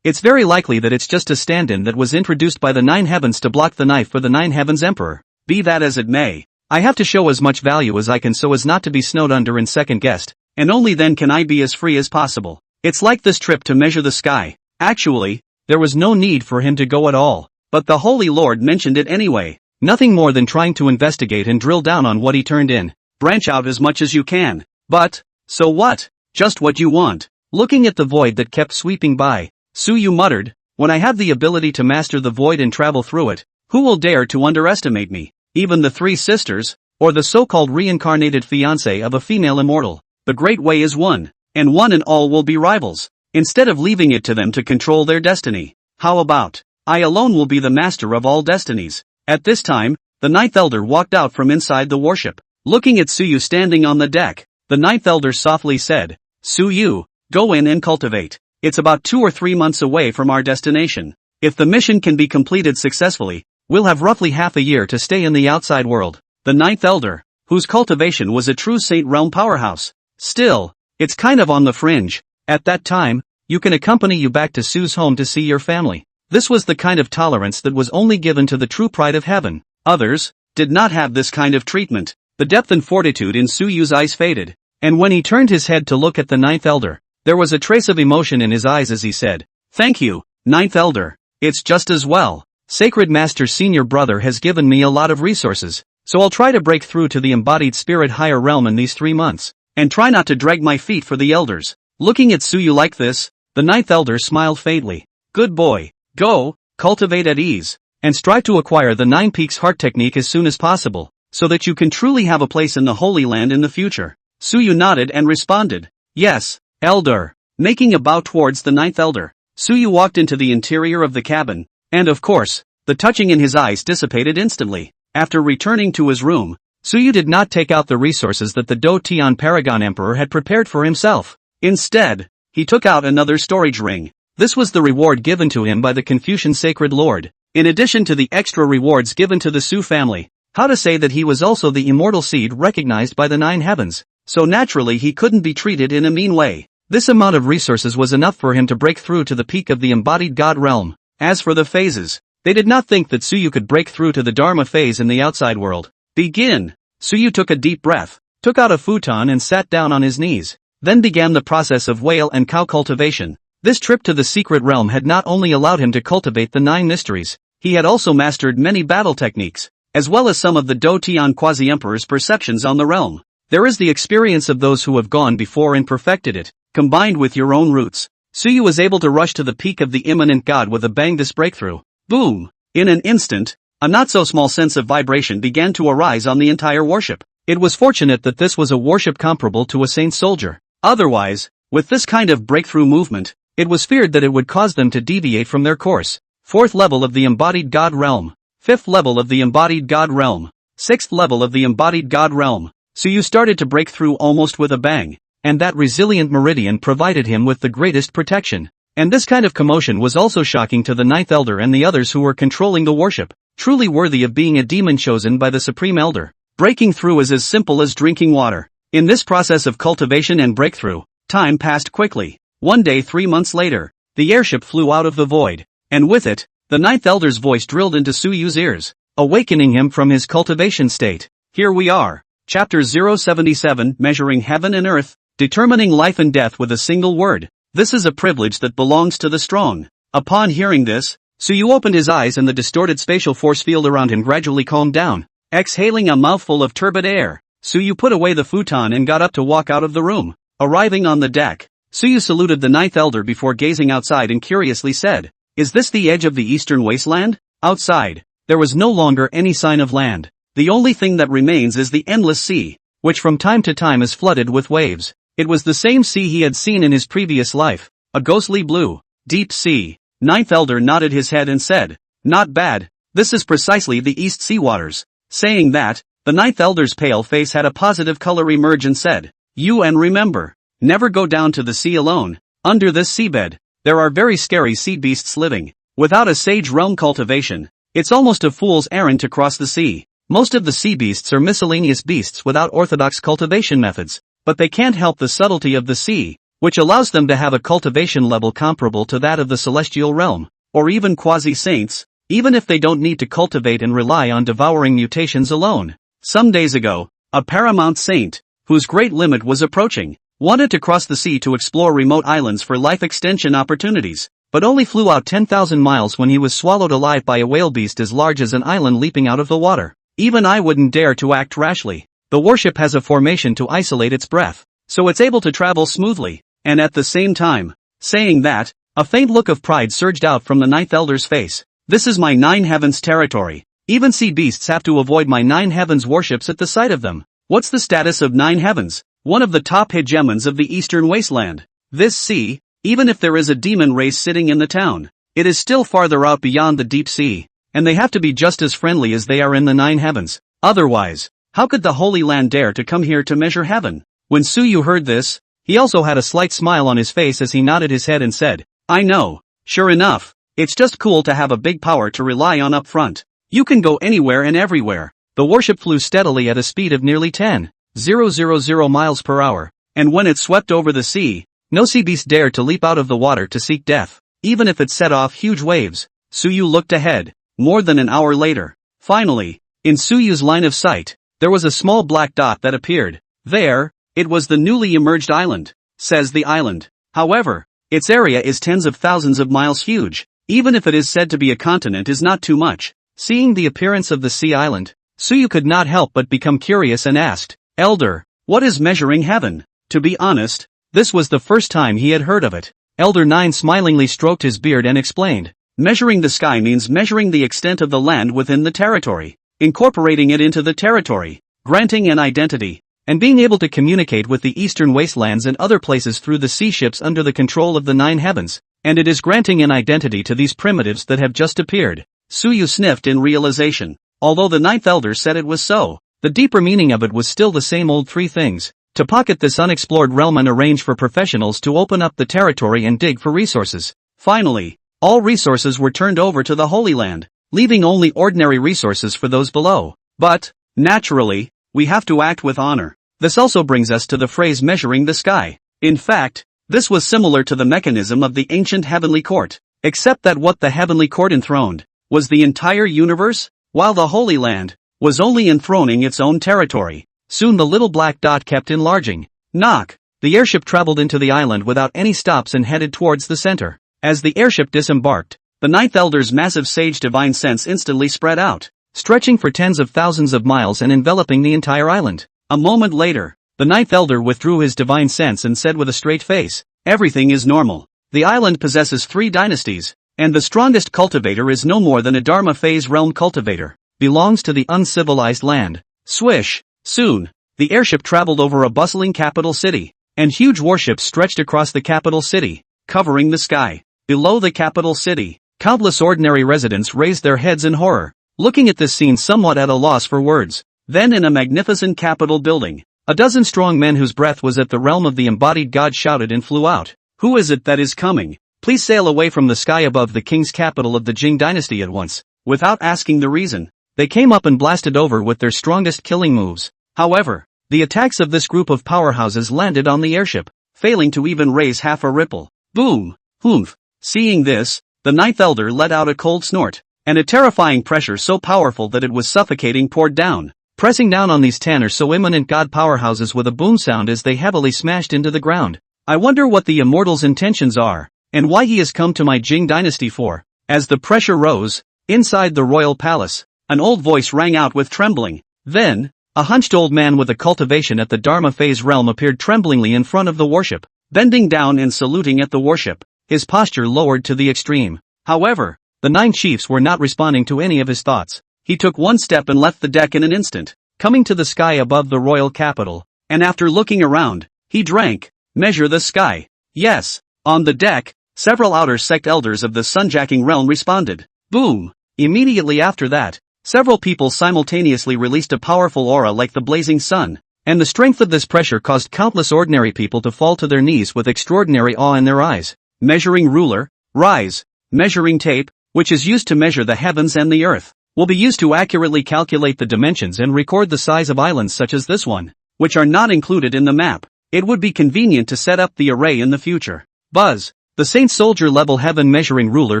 It's very likely that it's just a stand-in that was introduced by the 9 heavens to block the knife for the 9 heavens emperor. Be that as it may, I have to show as much value as I can so as not to be snowed under and second-guessed, and only then can I be as free as possible. It's like this trip to measure the sky. Actually, there was no need for him to go at all, but the Holy Lord mentioned it anyway. Nothing more than trying to investigate and drill down on what he turned in. Branch out as much as you can. But, so what? Just what you want. Looking at the void that kept sweeping by, Suyu muttered, "When I have the ability to master the void and travel through it, Who will dare to underestimate me? Even the three sisters, or the so-called reincarnated fiancé of a female immortal. The great way is one, and one and all will be rivals. Instead of leaving it to them to control their destiny, how about, I alone will be the master of all destinies. At this time, the ninth elder walked out from inside the warship. Looking at Suyu standing on the deck, the ninth elder softly said, Suyu, go in and cultivate. It's about 2 or 3 months away from our destination. If the mission can be completed successfully, we'll have roughly half a year to stay in the outside world. The ninth elder, whose cultivation was a true Saint Realm powerhouse. Still, it's kind of on the fringe. At that time, you can accompany you back to Su's home to see your family. This was the kind of tolerance that was only given to the true pride of heaven. Others did not have this kind of treatment. The depth and fortitude in Suyu's eyes faded, and when he turned his head to look at the ninth elder, there was a trace of emotion in his eyes as he said, Thank you, ninth elder. It's just as well. Sacred Master Senior Brother has given me a lot of resources, so I'll try to break through to the embodied spirit higher realm in these 3 months, and try not to drag my feet for the elders. Looking at Suyu like this, the ninth elder smiled faintly. Good boy. Go, cultivate at ease, and strive to acquire the 9 Peaks Heart technique as soon as possible, so that you can truly have a place in the Holy Land in the future. Suyu nodded and responded, Yes, elder. Making a bow towards the ninth elder, Suyu walked into the interior of the cabin, and of course, the touching in his eyes dissipated instantly. After returning to his room, Suyu did not take out the resources that the Do Tian Paragon Emperor had prepared for himself. Instead, he took out another storage ring. This was the reward given to him by the Confucian Sacred Lord, in addition to the extra rewards given to the Su family. How to say that he was also the immortal seed recognized by the 9 heavens, so naturally he couldn't be treated in a mean way. This amount of resources was enough for him to break through to the peak of the embodied God realm. As for the phases, they did not think that Suyu could break through to the Dharma phase in the outside world. Begin! Suyu took a deep breath, took out a futon and sat down on his knees, then began the process of whale and cow cultivation. This trip to the secret realm had not only allowed him to cultivate the 9 mysteries, he had also mastered many battle techniques, as well as some of the Do Tian Quasi-Emperor's perceptions on the realm. There is the experience of those who have gone before and perfected it, combined with your own roots. Suyu was able to rush to the peak of the immanent God with a bang. This breakthrough. Boom! In an instant, a not-so-small sense of vibration began to arise on the entire warship. It was fortunate that this was a warship comparable to a saint soldier. Otherwise, with this kind of breakthrough movement, it was feared that it would cause them to deviate from their course. 4th level of the embodied God realm. 5th level of the embodied God realm. 6th level of the embodied God realm. Suyu started to break through almost with a bang, and that resilient meridian provided him with the greatest protection. And this kind of commotion was also shocking to the ninth elder and the others who were controlling the warship, truly worthy of being a demon chosen by the Supreme Elder. Breaking through is as simple as drinking water. In this process of cultivation and breakthrough, time passed quickly. One day 3 months later, the airship flew out of the void, and with it, the ninth elder's voice drilled into Suyu's ears, awakening him from his cultivation state. Here we are. Chapter 077, Measuring Heaven and Earth, Determining Life and Death with a Single Word. This is a privilege that belongs to the strong. Upon hearing this, Suyu opened his eyes and the distorted spatial force field around him gradually calmed down. Exhaling a mouthful of turbid air, Suyu put away the futon and got up to walk out of the room. Arriving on the deck, Suyu saluted the ninth elder before gazing outside and curiously said, Is this the edge of the eastern wasteland? Outside, there was no longer any sign of land. The only thing that remains is the endless sea, which from time to time is flooded with waves. It was the same sea he had seen in his previous life, a ghostly blue, deep sea. Ninth elder nodded his head and said, Not bad, this is precisely the East Sea waters. Saying that, the ninth elder's pale face had a positive color emerge and said, You and remember, never go down to the sea alone. Under this seabed, there are very scary sea beasts living. Without a sage realm cultivation, it's almost a fool's errand to cross the sea. Most of the sea beasts are miscellaneous beasts without orthodox cultivation methods, but they can't help the subtlety of the sea, which allows them to have a cultivation level comparable to that of the celestial realm, or even quasi-saints, even if they don't need to cultivate and rely on devouring mutations alone. Some days ago, a paramount saint, whose great limit was approaching, wanted to cross the sea to explore remote islands for life extension opportunities, but only flew out 10,000 miles when he was swallowed alive by a whale beast as large as an island leaping out of the water. Even I wouldn't dare to act rashly. The warship has a formation to isolate its breath, so it's able to travel smoothly, and at the same time. Saying that, a faint look of pride surged out from the ninth elder's face. This is my nine heavens territory. Even sea beasts have to avoid my nine heavens warships at the sight of them. What's the status of nine heavens? One of the top hegemons of the eastern wasteland. This sea, even if there is a demon race sitting in the town, it is still farther out beyond the deep sea, and they have to be just as friendly as they are in the nine heavens. Otherwise, how could the Holy Land dare to come here to measure heaven? When Suyu heard this, he also had a slight smile on his face as he nodded his head and said, I know. Sure enough, it's just cool to have a big power to rely on up front. You can go anywhere and everywhere. The warship flew steadily at a speed of nearly 10,000 miles per hour, and when it swept over the sea, no sea beast dared to leap out of the water to seek death, even if it set off huge waves. Suyu looked ahead. More than an hour later, finally, in Suyu's line of sight, there was a small black dot that appeared. There, it was the newly emerged island, says the island. However, its area is tens of thousands of miles huge. Even if it is said to be a continent is not too much. Seeing the appearance of the sea island, Suyu could not help but become curious and asked, Elder, what is measuring heaven? To be honest, this was the first time he had heard of it. Elder 9 smilingly stroked his beard and explained, measuring the sky means measuring the extent of the land within the territory, incorporating it into the territory, granting an identity, and being able to communicate with the eastern wastelands and other places through the sea ships under the control of the nine heavens, and it is granting an identity to these primitives that have just appeared. Suyu sniffed in realization. Although the ninth elder said it was so, the deeper meaning of it was still the same old three things: to pocket this unexplored realm and arrange for professionals to open up the territory and dig for resources. Finally, all resources were turned over to the Holy Land, leaving only ordinary resources for those below. But, naturally, we have to act with honor. This also brings us to the phrase measuring the sky. In fact, this was similar to the mechanism of the ancient heavenly court, except that what the heavenly court enthroned was the entire universe, while the Holy Land was only enthroning its own territory. Soon the little black dot kept enlarging. Knock! The airship traveled into the island without any stops and headed towards the center. As the airship disembarked, the ninth elder's massive sage divine sense instantly spread out, stretching for tens of thousands of miles and enveloping the entire island. A moment later, the ninth elder withdrew his divine sense and said with a straight face, everything is normal. The island possesses 3 dynasties, and the strongest cultivator is no more than a Dharma phase realm cultivator, belongs to the uncivilized land. Swish! Soon, the airship traveled over a bustling capital city, and huge warships stretched across the capital city, covering the sky. Below the capital city, countless ordinary residents raised their heads in horror, looking at this scene somewhat at a loss for words. Then in a magnificent capitol building, a dozen strong men whose breath was at the realm of the embodied god shouted and flew out. Who is it that is coming? Please sail away from the sky above the king's capital of the Jing dynasty at once. Without asking the reason, they came up and blasted over with their strongest killing moves. However, the attacks of this group of powerhouses landed on the airship, failing to even raise half a ripple. Boom! Humph! Seeing this, the ninth elder let out a cold snort, and a terrifying pressure so powerful that it was suffocating poured down, pressing down on these 10 or so imminent god powerhouses with a boom sound as they heavily smashed into the ground. I wonder what the immortal's intentions are, and why he has come to my Jing dynasty for. As the pressure rose, inside the royal palace, an old voice rang out with trembling. Then, a hunched old man with a cultivation at the Dharma phase realm appeared tremblingly in front of the warship, bending down and saluting at the warship, his posture lowered to the extreme. However, the 9 chiefs were not responding to any of his thoughts. He took one step and left the deck in an instant, coming to the sky above the royal capital, and after looking around, he drank, measure the sky. Yes, on the deck, several outer sect elders of the sunjacking realm responded. Boom! Immediately after that, several people simultaneously released a powerful aura like the blazing sun, and the strength of this pressure caused countless ordinary people to fall to their knees with extraordinary awe in their eyes. Measuring ruler, rise. Measuring tape, which is used to measure the heavens and the earth, will be used to accurately calculate the dimensions and record the size of islands such as this one, which are not included in the map. It would be convenient to set up the array in the future. Buzz! The Saint Soldier level heaven measuring ruler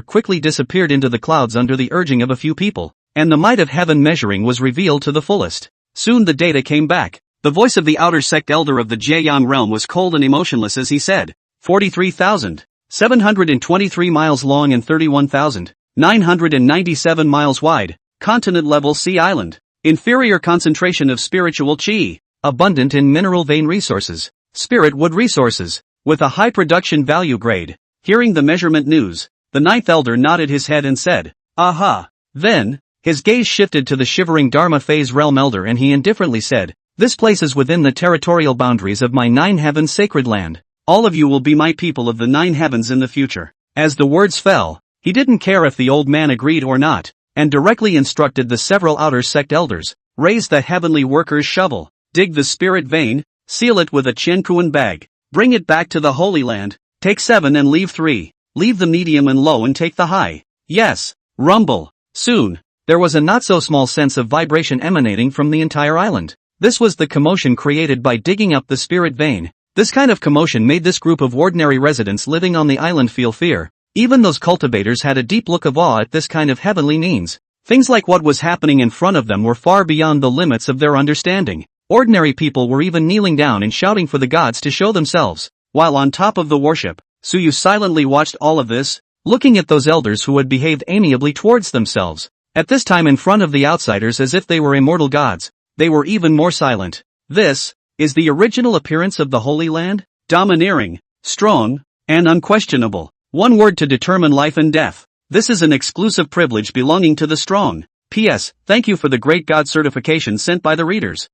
quickly disappeared into the clouds under the urging of a few people, and the might of heaven measuring was revealed to the fullest. Soon the data came back. The voice of the outer sect elder of the Jieyang realm was cold and emotionless as he said, 43,723 miles long and 31,997 miles wide, continent-level sea island, inferior concentration of spiritual qi, abundant in mineral vein resources, spirit wood resources, with a high production value grade. Hearing the measurement news, the ninth elder nodded his head and said, Aha! Then, his gaze shifted to the shivering Dharma phase realm elder and he indifferently said, "This place is within the territorial boundaries of my 9 heavens sacred land. All of you will be my people of the 9 heavens in the future." As the words fell, he didn't care if the old man agreed or not, and directly instructed the several outer sect elders, "Raise the heavenly worker's shovel, dig the spirit vein, seal it with a Chenkuan bag, bring it back to the Holy Land, take 7 and leave 3, leave the medium and low and take the high. Yes, rumble." Soon, there was a not-so-small sense of vibration emanating from the entire island. This was the commotion created by digging up the spirit vein. This kind of commotion made this group of ordinary residents living on the island feel fear. Even those cultivators had a deep look of awe at this kind of heavenly means. Things like what was happening in front of them were far beyond the limits of their understanding. Ordinary people were even kneeling down and shouting for the gods to show themselves. While on top of the worship, Suyu silently watched all of this, looking at those elders who had behaved amiably towards themselves. At this time in front of the outsiders as if they were immortal gods, they were even more silent. This is the original appearance of the Holy Land? Domineering, strong, and unquestionable. One word to determine life and death. This is an exclusive privilege belonging to the strong. P.S. Thank you for the great God certification sent by the readers.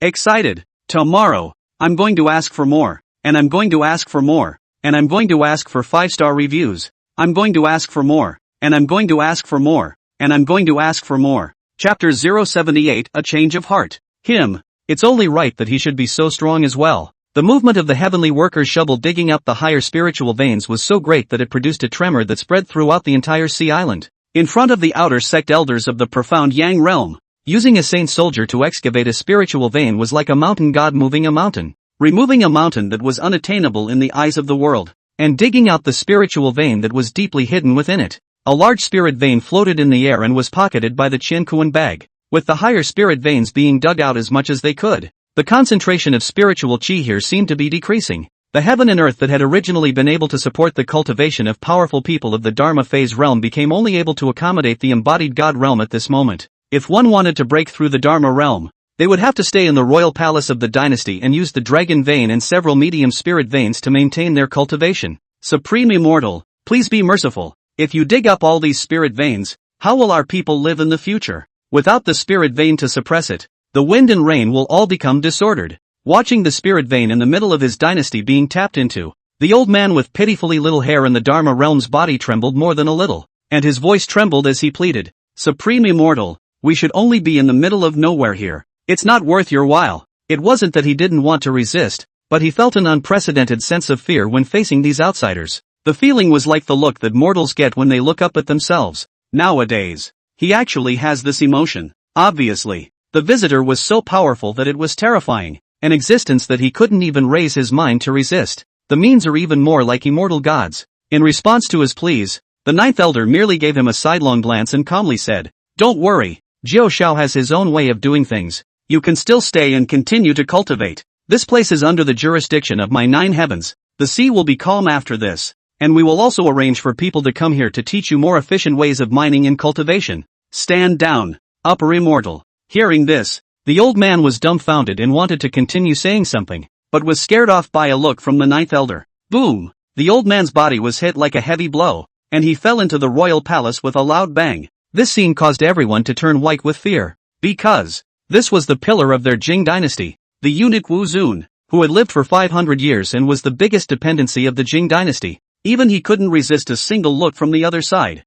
Excited. Tomorrow, I'm going to ask for more, and I'm going to ask for more, and I'm going to ask for 5-star reviews. I'm going to ask for more, and I'm going to ask for more, and I'm going to ask for more. Chapter 078, A Change of Heart. Him. It's only right that he should be so strong as well. The movement of the heavenly worker's shovel digging up the higher spiritual veins was so great that it produced a tremor that spread throughout the entire sea island. In front of the outer sect elders of the profound Yang realm, using a saint soldier to excavate a spiritual vein was like a mountain god moving a mountain, removing a mountain that was unattainable in the eyes of the world, and digging out the spiritual vein that was deeply hidden within it. A large spirit vein floated in the air and was pocketed by the Chenkuan bag, with the higher spirit veins being dug out as much as they could. The concentration of spiritual chi here seemed to be decreasing. The heaven and earth that had originally been able to support the cultivation of powerful people of the Dharma phase realm became only able to accommodate the embodied God realm at this moment. If one wanted to break through the Dharma realm, they would have to stay in the royal palace of the dynasty and use the dragon vein and several medium spirit veins to maintain their cultivation. Supreme Immortal, please be merciful. If you dig up all these spirit veins, how will our people live in the future? Without the spirit vein to suppress it, the wind and rain will all become disordered. Watching the spirit vein in the middle of his dynasty being tapped into, the old man with pitifully little hair in the Dharma realm's body trembled more than a little, and his voice trembled as he pleaded, "Supreme Immortal, we should only be in the middle of nowhere here. It's not worth your while." It wasn't that he didn't want to resist, but he felt an unprecedented sense of fear when facing these outsiders. The feeling was like the look that mortals get when they look up at themselves. Nowadays, he actually has this emotion. Obviously, the visitor was so powerful that it was terrifying, an existence that he couldn't even raise his mind to resist. The means are even more like immortal gods. In response to his pleas, the ninth elder merely gave him a sidelong glance and calmly said, "Don't worry, Jiao Shao has his own way of doing things. You can still stay and continue to cultivate. This place is under the jurisdiction of my 9 heavens. The sea will be calm after this, and we will also arrange for people to come here to teach you more efficient ways of mining and cultivation. Stand down, Upper Immortal." Hearing this, the old man was dumbfounded and wanted to continue saying something, but was scared off by a look from the ninth elder. Boom! The old man's body was hit like a heavy blow, and he fell into the royal palace with a loud bang. This scene caused everyone to turn white with fear, because this was the pillar of their Jing dynasty, the eunuch Wu Zun, who had lived for 500 years and was the biggest dependency of the Jing dynasty. Even he couldn't resist a single look from the other side.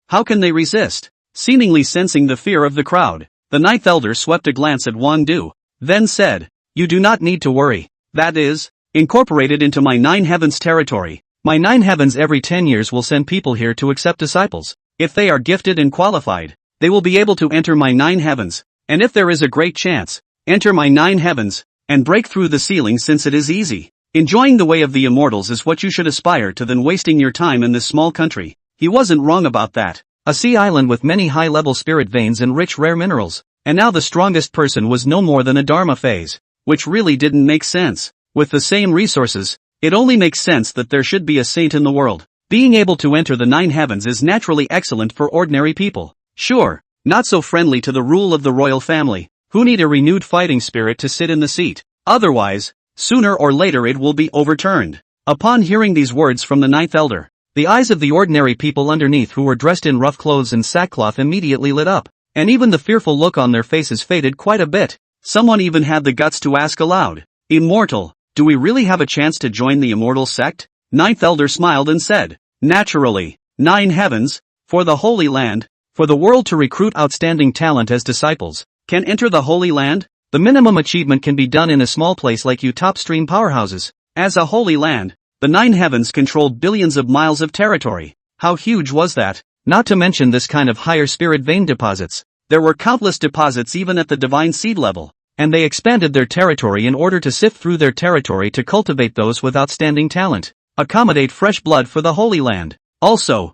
How can they resist? Seemingly sensing the fear of the crowd, the ninth elder swept a glance at Wang Du, then said, "You do not need to worry. That is, incorporated into my 9 heavens territory. My 9 heavens every 10 years will send people here to accept disciples. If they are gifted and qualified, they will be able to enter my 9 heavens, and if there is a great chance, enter my 9 heavens, and break through the ceiling since it is easy. Enjoying the way of the immortals is what you should aspire to than wasting your time in this small country." He wasn't wrong about that. A sea island with many high-level spirit veins and rich rare minerals, and now the strongest person was no more than a Dharma phase, which really didn't make sense. With the same resources, it only makes sense that there should be a saint in the world. Being able to enter the 9 heavens is naturally excellent for ordinary people. Sure, not so friendly to the rule of the royal family, who need a renewed fighting spirit to sit in the seat. Otherwise, sooner or later it will be overturned. Upon hearing these words from the ninth elder, The eyes of the ordinary people underneath who were dressed in rough clothes and sackcloth immediately lit up, and even the fearful look on their faces faded quite a bit. Someone even had the guts to ask aloud, "Immortal, do we really have a chance to join the immortal sect?" Ninth Elder smiled and said, "Naturally, 9 heavens, for the Holy Land, for the world to recruit outstanding talent as disciples, can enter the Holy Land? The minimum achievement can be done in a small place like you top-stream powerhouses. As a Holy Land, the 9 heavens controlled billions of miles of territory. How huge was that? Not to mention this kind of higher spirit vein deposits. There were countless deposits even at the divine seed level, and they expanded their territory in order to sift through their territory to cultivate those with outstanding talent, accommodate fresh blood for the Holy Land. Also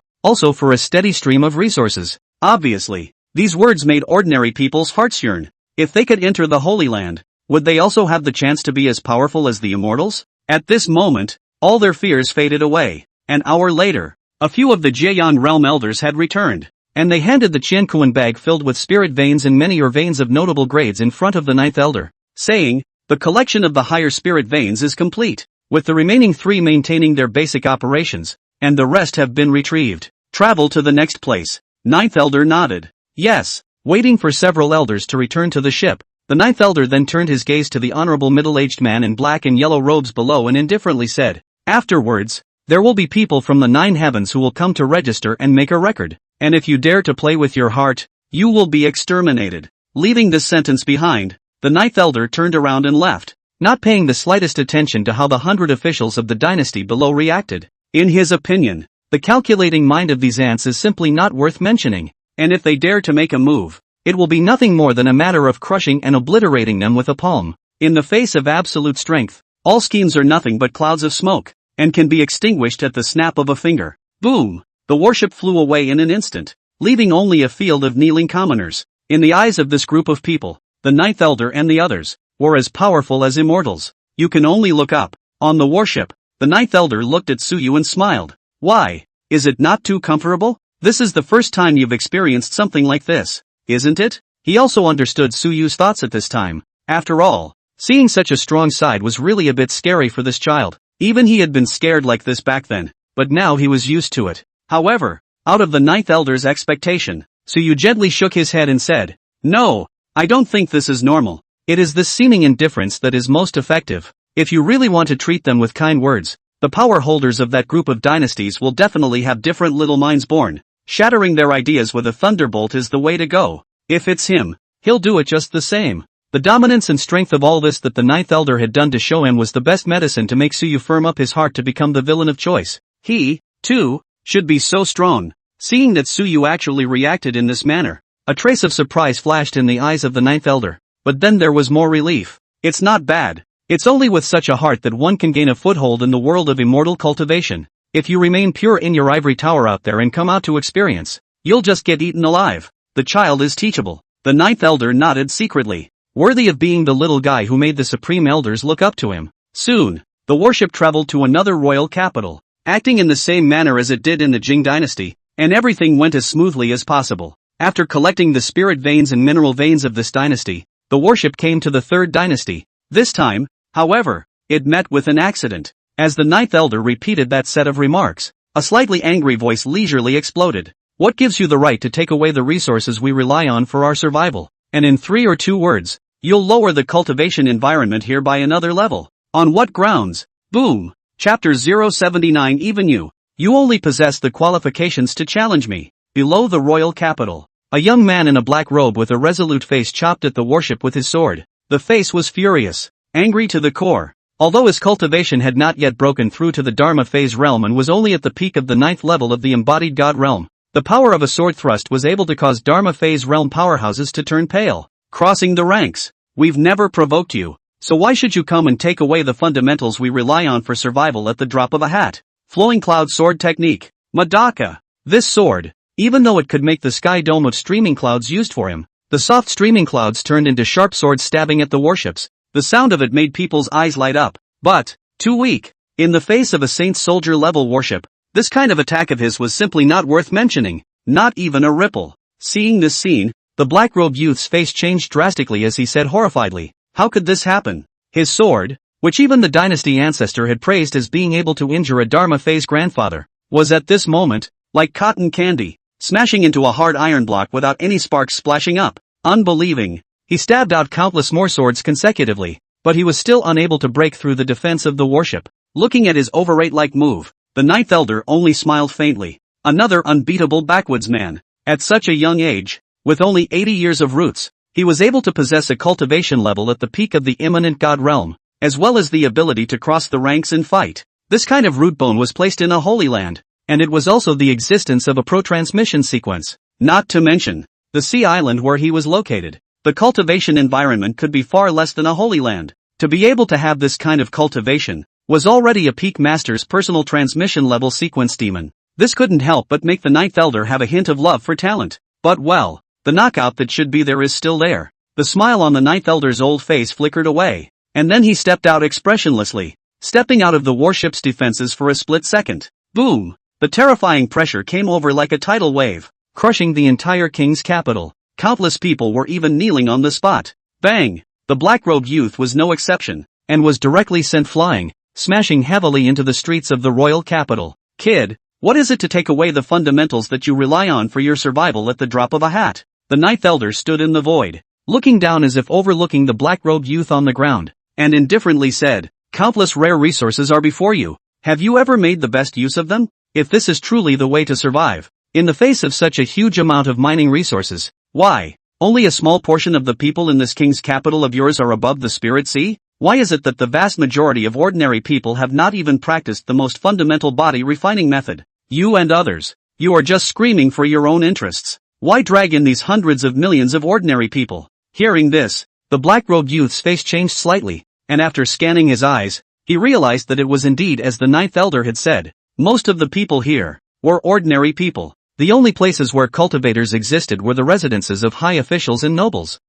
for a steady stream of resources. Obviously, these words made ordinary people's hearts yearn. If they could enter the Holy Land, would they also have the chance to be as powerful as the immortals? At this moment, all their fears faded away. An hour later, a few of the Jian realm elders had returned, and they handed the Qiankuan bag filled with spirit veins and many veins of notable grades in front of the 9th elder, saying, "The collection of the higher spirit veins is complete, with the remaining 3 maintaining their basic operations, and the rest have been retrieved. Travel to the next place." 9th elder nodded. Yes. Waiting for several elders to return to the ship, the 9th elder then turned his gaze to the honorable middle-aged man in black and yellow robes below and indifferently said, "Afterwards, there will be people from the 9 heavens who will come to register and make a record, and if you dare to play with your heart, you will be exterminated." Leaving this sentence behind, the 9th elder turned around and left, not paying the slightest attention to how the 100 officials of the dynasty below reacted. In his opinion, the calculating mind of these ants is simply not worth mentioning, and if they dare to make a move, it will be nothing more than a matter of crushing and obliterating them with a palm. In the face of absolute strength, all schemes are nothing but clouds of smoke, and can be extinguished at the snap of a finger. Boom! The warship flew away in an instant, leaving only a field of kneeling commoners. In the eyes of this group of people, the 9th elder and the others were as powerful as immortals. You can only look up. On the warship, the 9th elder looked at Suyu and smiled. "Why? Is it not too comfortable? This is the first time you've experienced something like this, isn't it?" He also understood Suyu's thoughts at this time. After all, seeing such a strong side was really a bit scary for this child. Even he had been scared like this back then, but now he was used to it. However, out of the 9th elder's expectation, Suyu gently shook his head and said, "No, I don't think this is normal. It is this seeming indifference that is most effective. If you really want to treat them with kind words, the power holders of that group of dynasties will definitely have different little minds born. Shattering their ideas with a thunderbolt is the way to go. If it's him, he'll do it just the same." The dominance and strength of all this that the 9th elder had done to show him was the best medicine to make Suyu firm up his heart to become the villain of choice. He, too, should be so strong. Seeing that Suyu actually reacted in this manner, a trace of surprise flashed in the eyes of the 9th elder. But then there was more relief. It's not bad. It's only with such a heart that one can gain a foothold in the world of immortal cultivation. If you remain pure in your ivory tower out there and come out to experience, you'll just get eaten alive. The child is teachable. The 9th elder nodded secretly, worthy of being the little guy who made the supreme elders look up to him. Soon, the warship traveled to another royal capital, acting in the same manner as it did in the Jing dynasty, and everything went as smoothly as possible. After collecting the spirit veins and mineral veins of this dynasty, the warship came to the 3rd dynasty. This time, however, it met with an accident. As the 9th elder repeated that set of remarks, a slightly angry voice leisurely exploded. "What gives you the right to take away the resources we rely on for our survival? And in 3 or 2 words, you'll lower the cultivation environment here by another level. On what grounds?" Boom! Chapter 079. Even you only possess the qualifications to challenge me. Below the royal capital, a young man in a black robe with a resolute face chopped at the warship with his sword. The face was furious, angry to the core. Although his cultivation had not yet broken through to the Dharma phase realm and was only at the peak of the 9th level of the embodied god realm, the power of a sword thrust was able to cause Dharma phase realm powerhouses to turn pale. "Crossing the ranks. We've never provoked you, so why should you come and take away the fundamentals we rely on for survival at the drop of a hat?" Flowing cloud sword technique. Madaka. This sword, even though it could make the sky dome of streaming clouds used for him, the soft streaming clouds turned into sharp swords stabbing at the warships. The sound of it made people's eyes light up. But, too weak. In the face of a Saint Soldier level warship, this kind of attack of his was simply not worth mentioning. Not even a ripple. Seeing this scene, the black-robed youth's face changed drastically as he said horrifiedly, "How could this happen?" His sword, which even the dynasty ancestor had praised as being able to injure a Dharma phase grandfather, was at this moment, like cotton candy, smashing into a hard iron block without any sparks splashing up. Unbelieving. He stabbed out countless more swords consecutively, but he was still unable to break through the defense of the warship. Looking at his overrate-like move, the Ninth Elder only smiled faintly. Another unbeatable backwoodsman. At such a young age, with only 80 years of roots, he was able to possess a cultivation level at the peak of the immanent god realm, as well as the ability to cross the ranks and fight. This kind of root bone was placed in a holy land, and it was also the existence of a pro-transmission sequence. Not to mention, the sea island where he was located. The cultivation environment could be far less than a holy land. To be able to have this kind of cultivation was already a peak master's personal transmission level sequence demon. This couldn't help but make the Ninth Elder have a hint of love for talent. But well, the knockout that should be there is still there. The smile on the Ninth Elder's old face flickered away, and then he stepped out expressionlessly, stepping out of the warship's defenses for a split second. Boom! The terrifying pressure came over like a tidal wave, crushing the entire king's capital. Countless people were even kneeling on the spot. Bang! The black-robed youth was no exception, and was directly sent flying, smashing heavily into the streets of the royal capital. Kid, what is it to take away the fundamentals that you rely on for your survival at the drop of a hat? The Ninth Elder stood in the void, looking down as if overlooking the black-robed youth on the ground, and indifferently said, "Countless rare resources are before you. Have you ever made the best use of them? If this is truly the way to survive, in the face of such a huge amount of mining resources, why, only a small portion of the people in this king's capital of yours are above the spirit sea? Why is it that the vast majority of ordinary people have not even practiced the most fundamental body refining method? You and others, you are just screaming for your own interests. Why drag in these hundreds of millions of ordinary people?" Hearing this, the black-robed youth's face changed slightly, and after scanning his eyes, he realized that it was indeed as the Ninth Elder had said. Most of the people here were ordinary people. The only places where cultivators existed were the residences of high officials and nobles.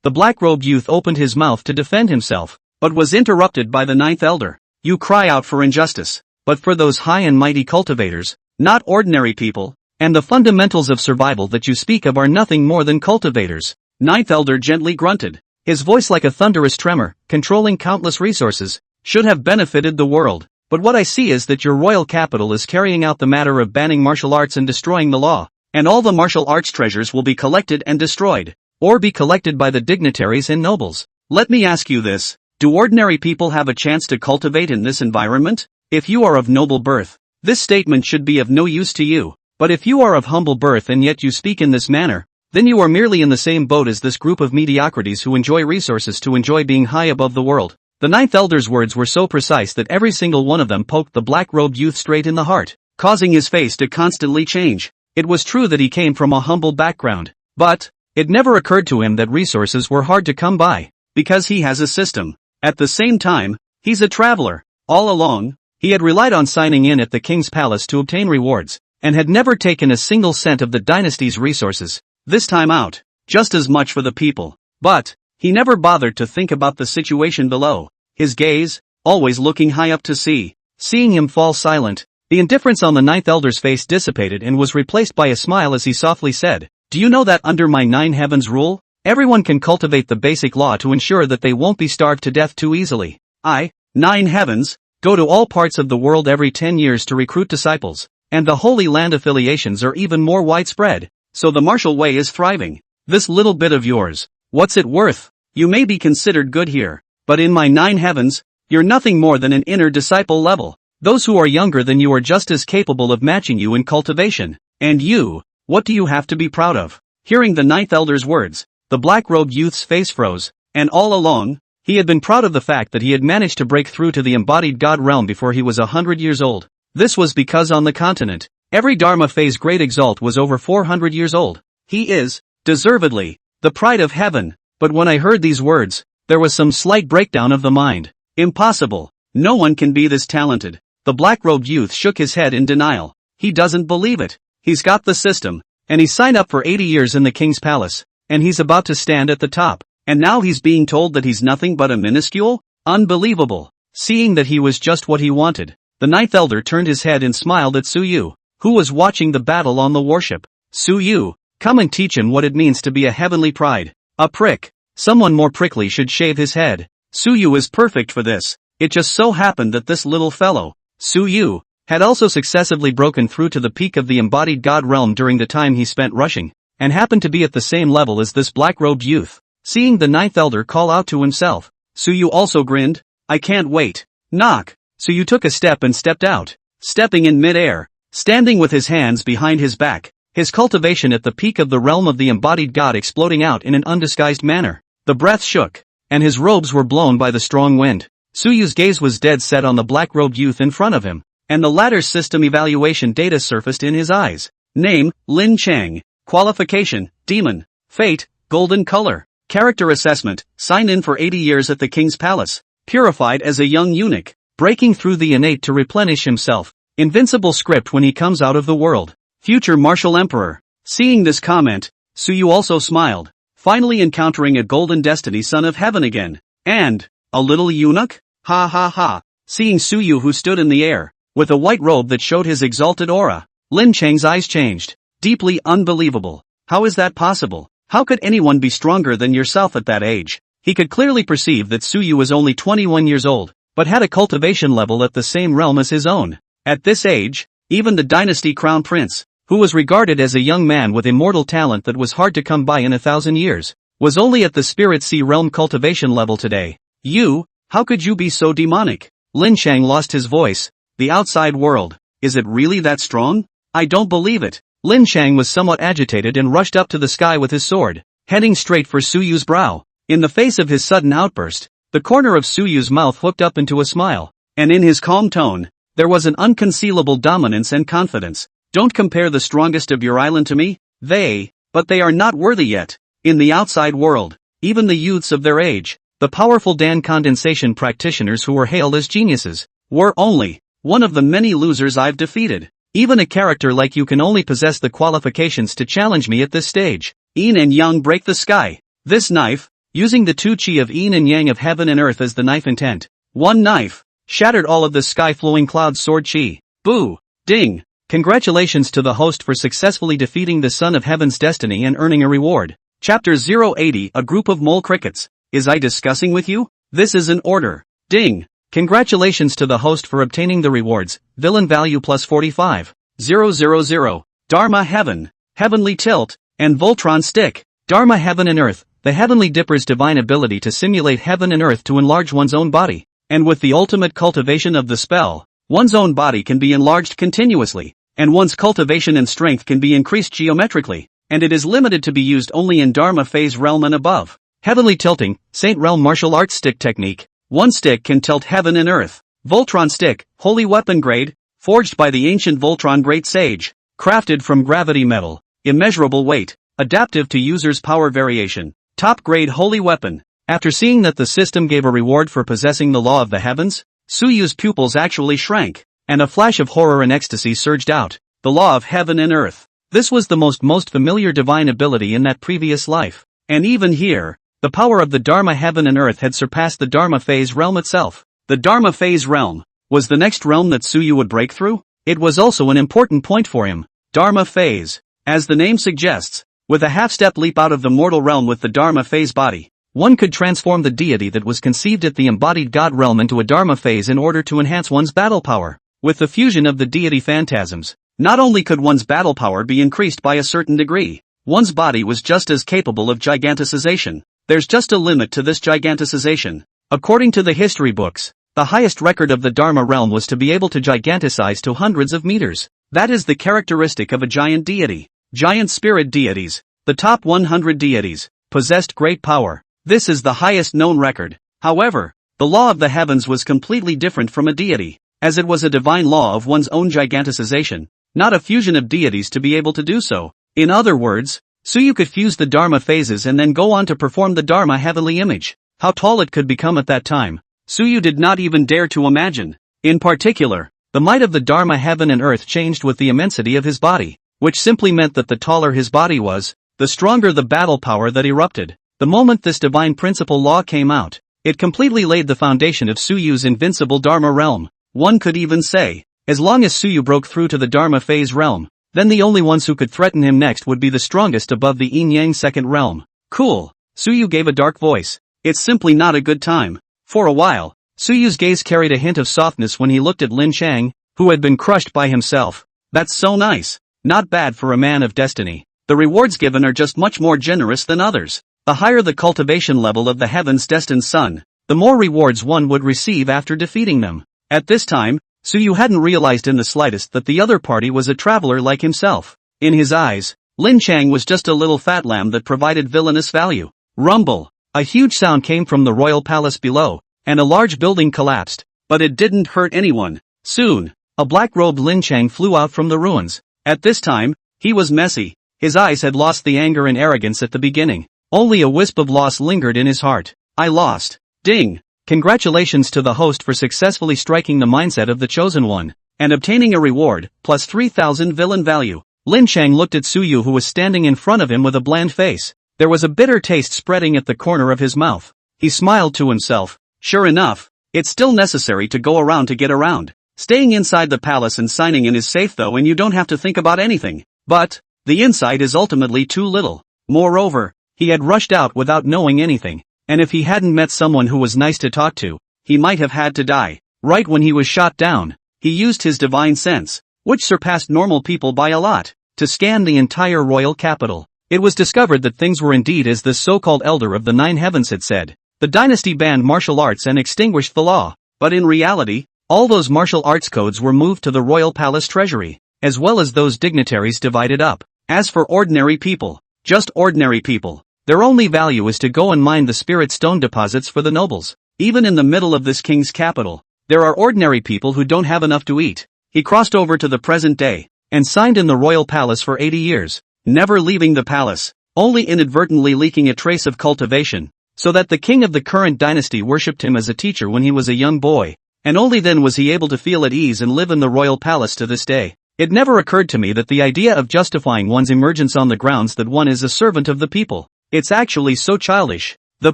The black-robed youth opened his mouth to defend himself, but was interrupted by the Ninth Elder. "You cry out for injustice, but for those high and mighty cultivators, not ordinary people, and the fundamentals of survival that you speak of are nothing more than cultivators." Ninth Elder gently grunted, his voice like a thunderous tremor. "Controlling countless resources should have benefited the world. But what I see is that your royal capital is carrying out the matter of banning martial arts and destroying the law, and all the martial arts treasures will be collected and destroyed, or be collected by the dignitaries and nobles. Let me ask you this, do ordinary people have a chance to cultivate in this environment? If you are of noble birth, this statement should be of no use to you, but if you are of humble birth and yet you speak in this manner, then you are merely in the same boat as this group of mediocrities who enjoy resources to enjoy being high above the world." The Ninth Elder's words were so precise that every single one of them poked the black-robed youth straight in the heart, causing his face to constantly change. It was true that he came from a humble background, but it never occurred to him that resources were hard to come by, because he has a system. At the same time, he's a traveler. All along, he had relied on signing in at the king's palace to obtain rewards, and had never taken a single cent of the dynasty's resources. This time out, just as much for the people. But he never bothered to think about the situation below. His gaze, always looking high up to sea. Seeing him fall silent, the indifference on the Ninth Elder's face dissipated and was replaced by a smile as he softly said, "Do you know that under my 9 heavens rule, everyone can cultivate the basic law to ensure that they won't be starved to death too easily? 9 heavens, go to all parts of the world every 10 years to recruit disciples, and the Holy Land affiliations are even more widespread, so the martial way is thriving. This little bit of yours, what's it worth? You may be considered good here, but in my 9 heavens, you're nothing more than an inner disciple level. Those who are younger than you are just as capable of matching you in cultivation. And you, what do you have to be proud of?" Hearing the Ninth Elder's words, the black-robed youth's face froze, and all along, he had been proud of the fact that he had managed to break through to the embodied god realm before he was 100 years old. This was because on the continent, every Dharma phase great exalt was over 400 years old. He is, deservedly, the pride of heaven. But when I heard these words, there was some slight breakdown of the mind. Impossible. No one can be this talented. The black-robed youth shook his head in denial. He doesn't believe it. He's got the system, and he signed up for 80 years in the king's palace, and he's about to stand at the top, and now he's being told that he's nothing but a minuscule? Unbelievable. Seeing that he was just what he wanted, the Ninth Elder turned his head and smiled at Su Yu, who was watching the battle on the warship. "Su Yu, come and teach him what it means to be a heavenly pride. A prick. Someone more prickly should shave his head. Su Yu is perfect for this. It just so happened that this little fellow, Su Yu, had also successively broken through to the peak of the embodied god realm during the time he spent rushing, and happened to be at the same level as this black-robed youth. Seeing the ninth elder call out to himself, Suyu also grinned. I can't wait. Knock. Suyu took a step and stepped out, stepping in mid-air, standing with his hands behind his back, his cultivation at the peak of the realm of the embodied god exploding out in an undisguised manner. The breath shook, and his robes were blown by the strong wind. Suyu's gaze was dead set on the black-robed youth in front of him, and the latter's system evaluation data surfaced in his eyes. Name, Lin Chang. Qualification, Demon. Fate, Golden Color. Character assessment, sign in for 80 years at the King's Palace. Purified as a young eunuch, breaking through the innate to replenish himself. Invincible script when he comes out of the world. Future martial emperor. Seeing this comment, Suyu also smiled, finally encountering a golden destiny son of heaven again. And, a little eunuch? Ha ha ha. Seeing Suyu who stood in the air, with a white robe that showed his exalted aura, Lin Chang's eyes changed. Deeply unbelievable. How is that possible? How could anyone be stronger than yourself at that age? He could clearly perceive that Suyu was only 21 years old, but had a cultivation level at the same realm as his own. At this age, even the dynasty crown prince, who was regarded as a young man with immortal talent that was hard to come by in 1,000 years, was only at the spirit sea realm cultivation level today. You, how could you be so demonic? Lin Chang lost his voice. The outside world, is it really that strong? I don't believe it. Lin Chang was somewhat agitated and rushed up to the sky with his sword, heading straight for Suyu's brow. In the face of his sudden outburst, the corner of Suyu's mouth hooked up into a smile, and in his calm tone, there was an unconcealable dominance and confidence. Don't compare the strongest of your island to me, but they are not worthy yet. In the outside world, even the youths of their age, the powerful Dan condensation practitioners who were hailed as geniuses, were only one of the many losers I've defeated. Even a character like you can only possess the qualifications to challenge me at this stage. Yin and Yang break the sky. This knife, using the two chi of Yin and Yang of heaven and earth as the knife intent. One knife, shattered all of the sky-flowing cloud sword chi. Boo! Ding! Congratulations to the host for successfully defeating the son of heaven's destiny and earning a reward. Chapter 080. A group of mole crickets. Is I discussing with you? This is an order. Ding! Congratulations to the host for obtaining the rewards. Villain value plus 45. 000. Dharma Heaven, Heavenly Tilt, and Voltron Stick. Dharma Heaven and Earth, the Heavenly Dipper's divine ability to simulate heaven and earth to enlarge one's own body. And with the ultimate cultivation of the spell, one's own body can be enlarged continuously, and one's cultivation and strength can be increased geometrically, and it is limited to be used only in Dharma phase realm and above. Heavenly Tilting, Saint Realm Martial Arts Stick Technique. One stick can tilt heaven and earth. Voltron Stick, Holy Weapon Grade, forged by the ancient Voltron Great Sage, crafted from gravity metal, immeasurable weight, adaptive to user's power variation, top grade Holy Weapon. After seeing that the system gave a reward for possessing the law of the heavens, Suyu's pupils actually shrank, and a flash of horror and ecstasy surged out. The law of heaven and earth. This was the most familiar divine ability in that previous life. And even here, the power of the Dharma heaven and earth had surpassed the Dharma phase realm itself. The Dharma phase realm was the next realm that Suyu would break through. It was also an important point for him. Dharma phase, as the name suggests, with a half-step leap out of the mortal realm with the Dharma phase body, one could transform the deity that was conceived at the embodied god realm into a Dharma phase in order to enhance one's battle power. With the fusion of the deity phantasms, not only could one's battle power be increased by a certain degree, one's body was just as capable of giganticization. There's just a limit to this giganticization. According to the history books, the highest record of the Dharma realm was to be able to giganticize to hundreds of meters. That is the characteristic of a giant deity. Giant spirit deities, the top 100 deities, possessed great power. This is the highest known record. However, the law of the heavens was completely different from a deity, as it was a divine law of one's own giganticization, not a fusion of deities to be able to do so. In other words, Suyu could fuse the Dharma phases and then go on to perform the Dharma heavenly image. How tall it could become at that time, Suyu did not even dare to imagine. In particular, the might of the Dharma heaven and earth changed with the immensity of his body, which simply meant that the taller his body was, the stronger the battle power that erupted. The moment this divine principle law came out, it completely laid the foundation of Suyu's invincible Dharma realm. One could even say, as long as Suyu broke through to the Dharma phase realm, then the only ones who could threaten him next would be the strongest above the Yin-Yang second realm. Cool. Suyu gave a dark voice. It's simply not a good time. For a while, Suyu's gaze carried a hint of softness when he looked at Lin Chang, who had been crushed by himself. That's so nice. Not bad for a man of destiny. The rewards given are just much more generous than others. The higher the cultivation level of the heaven's destined son, the more rewards one would receive after defeating them. At this time, Suyu hadn't realized in the slightest that the other party was a traveler like himself. In his eyes, Lin Chang was just a little fat lamb that provided villainous value. Rumble! A huge sound came from the royal palace below, and a large building collapsed, but it didn't hurt anyone. Soon, a black-robed Lin Chang flew out from the ruins. At this time, he was messy. His eyes had lost the anger and arrogance at the beginning. Only a wisp of loss lingered in his heart. I lost. Ding! Congratulations to the host for successfully striking the mindset of the chosen one, and obtaining a reward, plus 3,000 villain value. Lin Chang looked at Suyu who was standing in front of him with a bland face. There was a bitter taste spreading at the corner of his mouth. He smiled to himself. Sure enough, it's still necessary to go around to get around. Staying inside the palace and signing in is safe though, and you don't have to think about anything. But the inside is ultimately too little. Moreover, he had rushed out without knowing anything, and if he hadn't met someone who was nice to talk to, he might have had to die. Right when he was shot down, he used his divine sense, which surpassed normal people by a lot, to scan the entire royal capital. It was discovered that things were indeed as the so-called elder of the nine heavens had said. The dynasty banned martial arts and extinguished the law, but in reality, all those martial arts codes were moved to the royal palace treasury, as well as those dignitaries divided up. As for ordinary people, just ordinary people, their only value is to go and mine the spirit stone deposits for the nobles. Even in the middle of this king's capital, there are ordinary people who don't have enough to eat. He crossed over to the present day, and signed in the royal palace for 80 years, never leaving the palace, only inadvertently leaking a trace of cultivation, so that the king of the current dynasty worshipped him as a teacher when he was a young boy, and only then was he able to feel at ease and live in the royal palace to this day. It never occurred to me that the idea of justifying one's emergence on the grounds that one is a servant of the people, it's actually so childish. The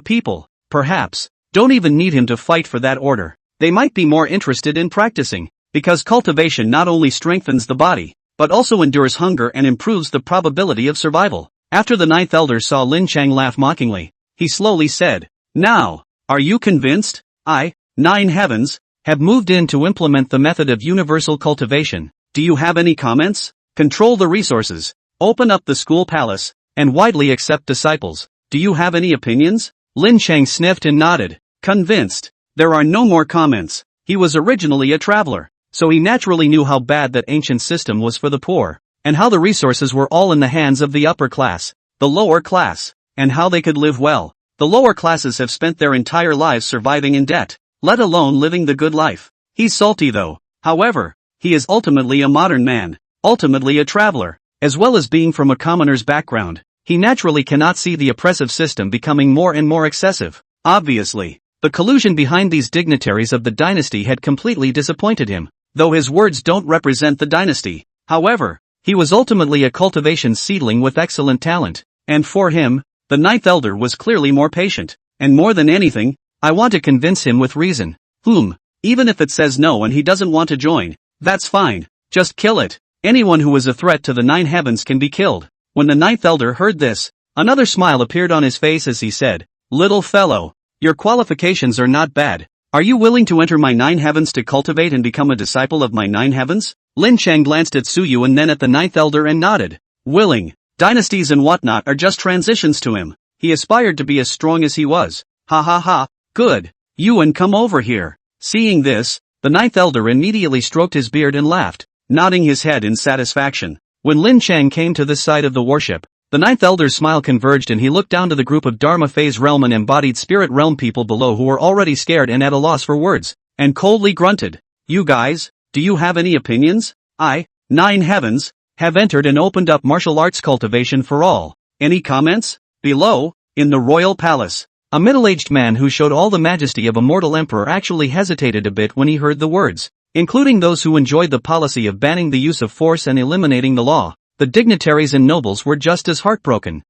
people, perhaps, don't even need him to fight for that order. They might be more interested in practicing, because cultivation not only strengthens the body, but also endures hunger and improves the probability of survival. After the ninth elder saw Lin Chang laugh mockingly, he slowly said, "Now, are you convinced? I, nine heavens, have moved in to implement the method of universal cultivation. Do you have any comments? Control the resources, open up the school palace, and widely accept disciples. Do you have any opinions?" Lin Chang sniffed and nodded. Convinced. There are no more comments. He was originally a traveler, so he naturally knew how bad that ancient system was for the poor, and how the resources were all in the hands of the upper class, the lower class, and how they could live well. The lower classes have spent their entire lives surviving in debt, let alone living the good life. He's salty though. However, he is ultimately a modern man, ultimately a traveler, as well as being from a commoner's background. He naturally cannot see the oppressive system becoming more and more excessive. Obviously, the collusion behind these dignitaries of the dynasty had completely disappointed him, though his words don't represent the dynasty. However, he was ultimately a cultivation seedling with excellent talent, and for him, the ninth elder was clearly more patient, and more than anything, I want to convince him with reason. Even if it says no and he doesn't want to join, that's fine, just kill it. Anyone who is a threat to the nine heavens can be killed. When the ninth elder heard this, another smile appeared on his face as he said, "Little fellow, your qualifications are not bad. Are you willing to enter my nine heavens to cultivate and become a disciple of my nine heavens?" Lin Chang glanced at Suyu and then at the ninth elder and nodded. Willing. Dynasties and whatnot are just transitions to him. He aspired to be as strong as he was. Ha ha ha, good. Yuan, come over here. Seeing this, the ninth elder immediately stroked his beard and laughed, nodding his head in satisfaction. When Lin Chang came to this side of the worship, the ninth elder's smile converged and he looked down to the group of Dharma phase realm and embodied spirit realm people below who were already scared and at a loss for words, and coldly grunted. You guys, do you have any opinions? I, nine heavens, have entered and opened up martial arts cultivation for all. Any comments? Below, in the royal palace, a middle-aged man who showed all the majesty of a mortal emperor actually hesitated a bit when he heard the words, including those who enjoyed the policy of banning the use of force and eliminating the law. The dignitaries and nobles were just as heartbroken.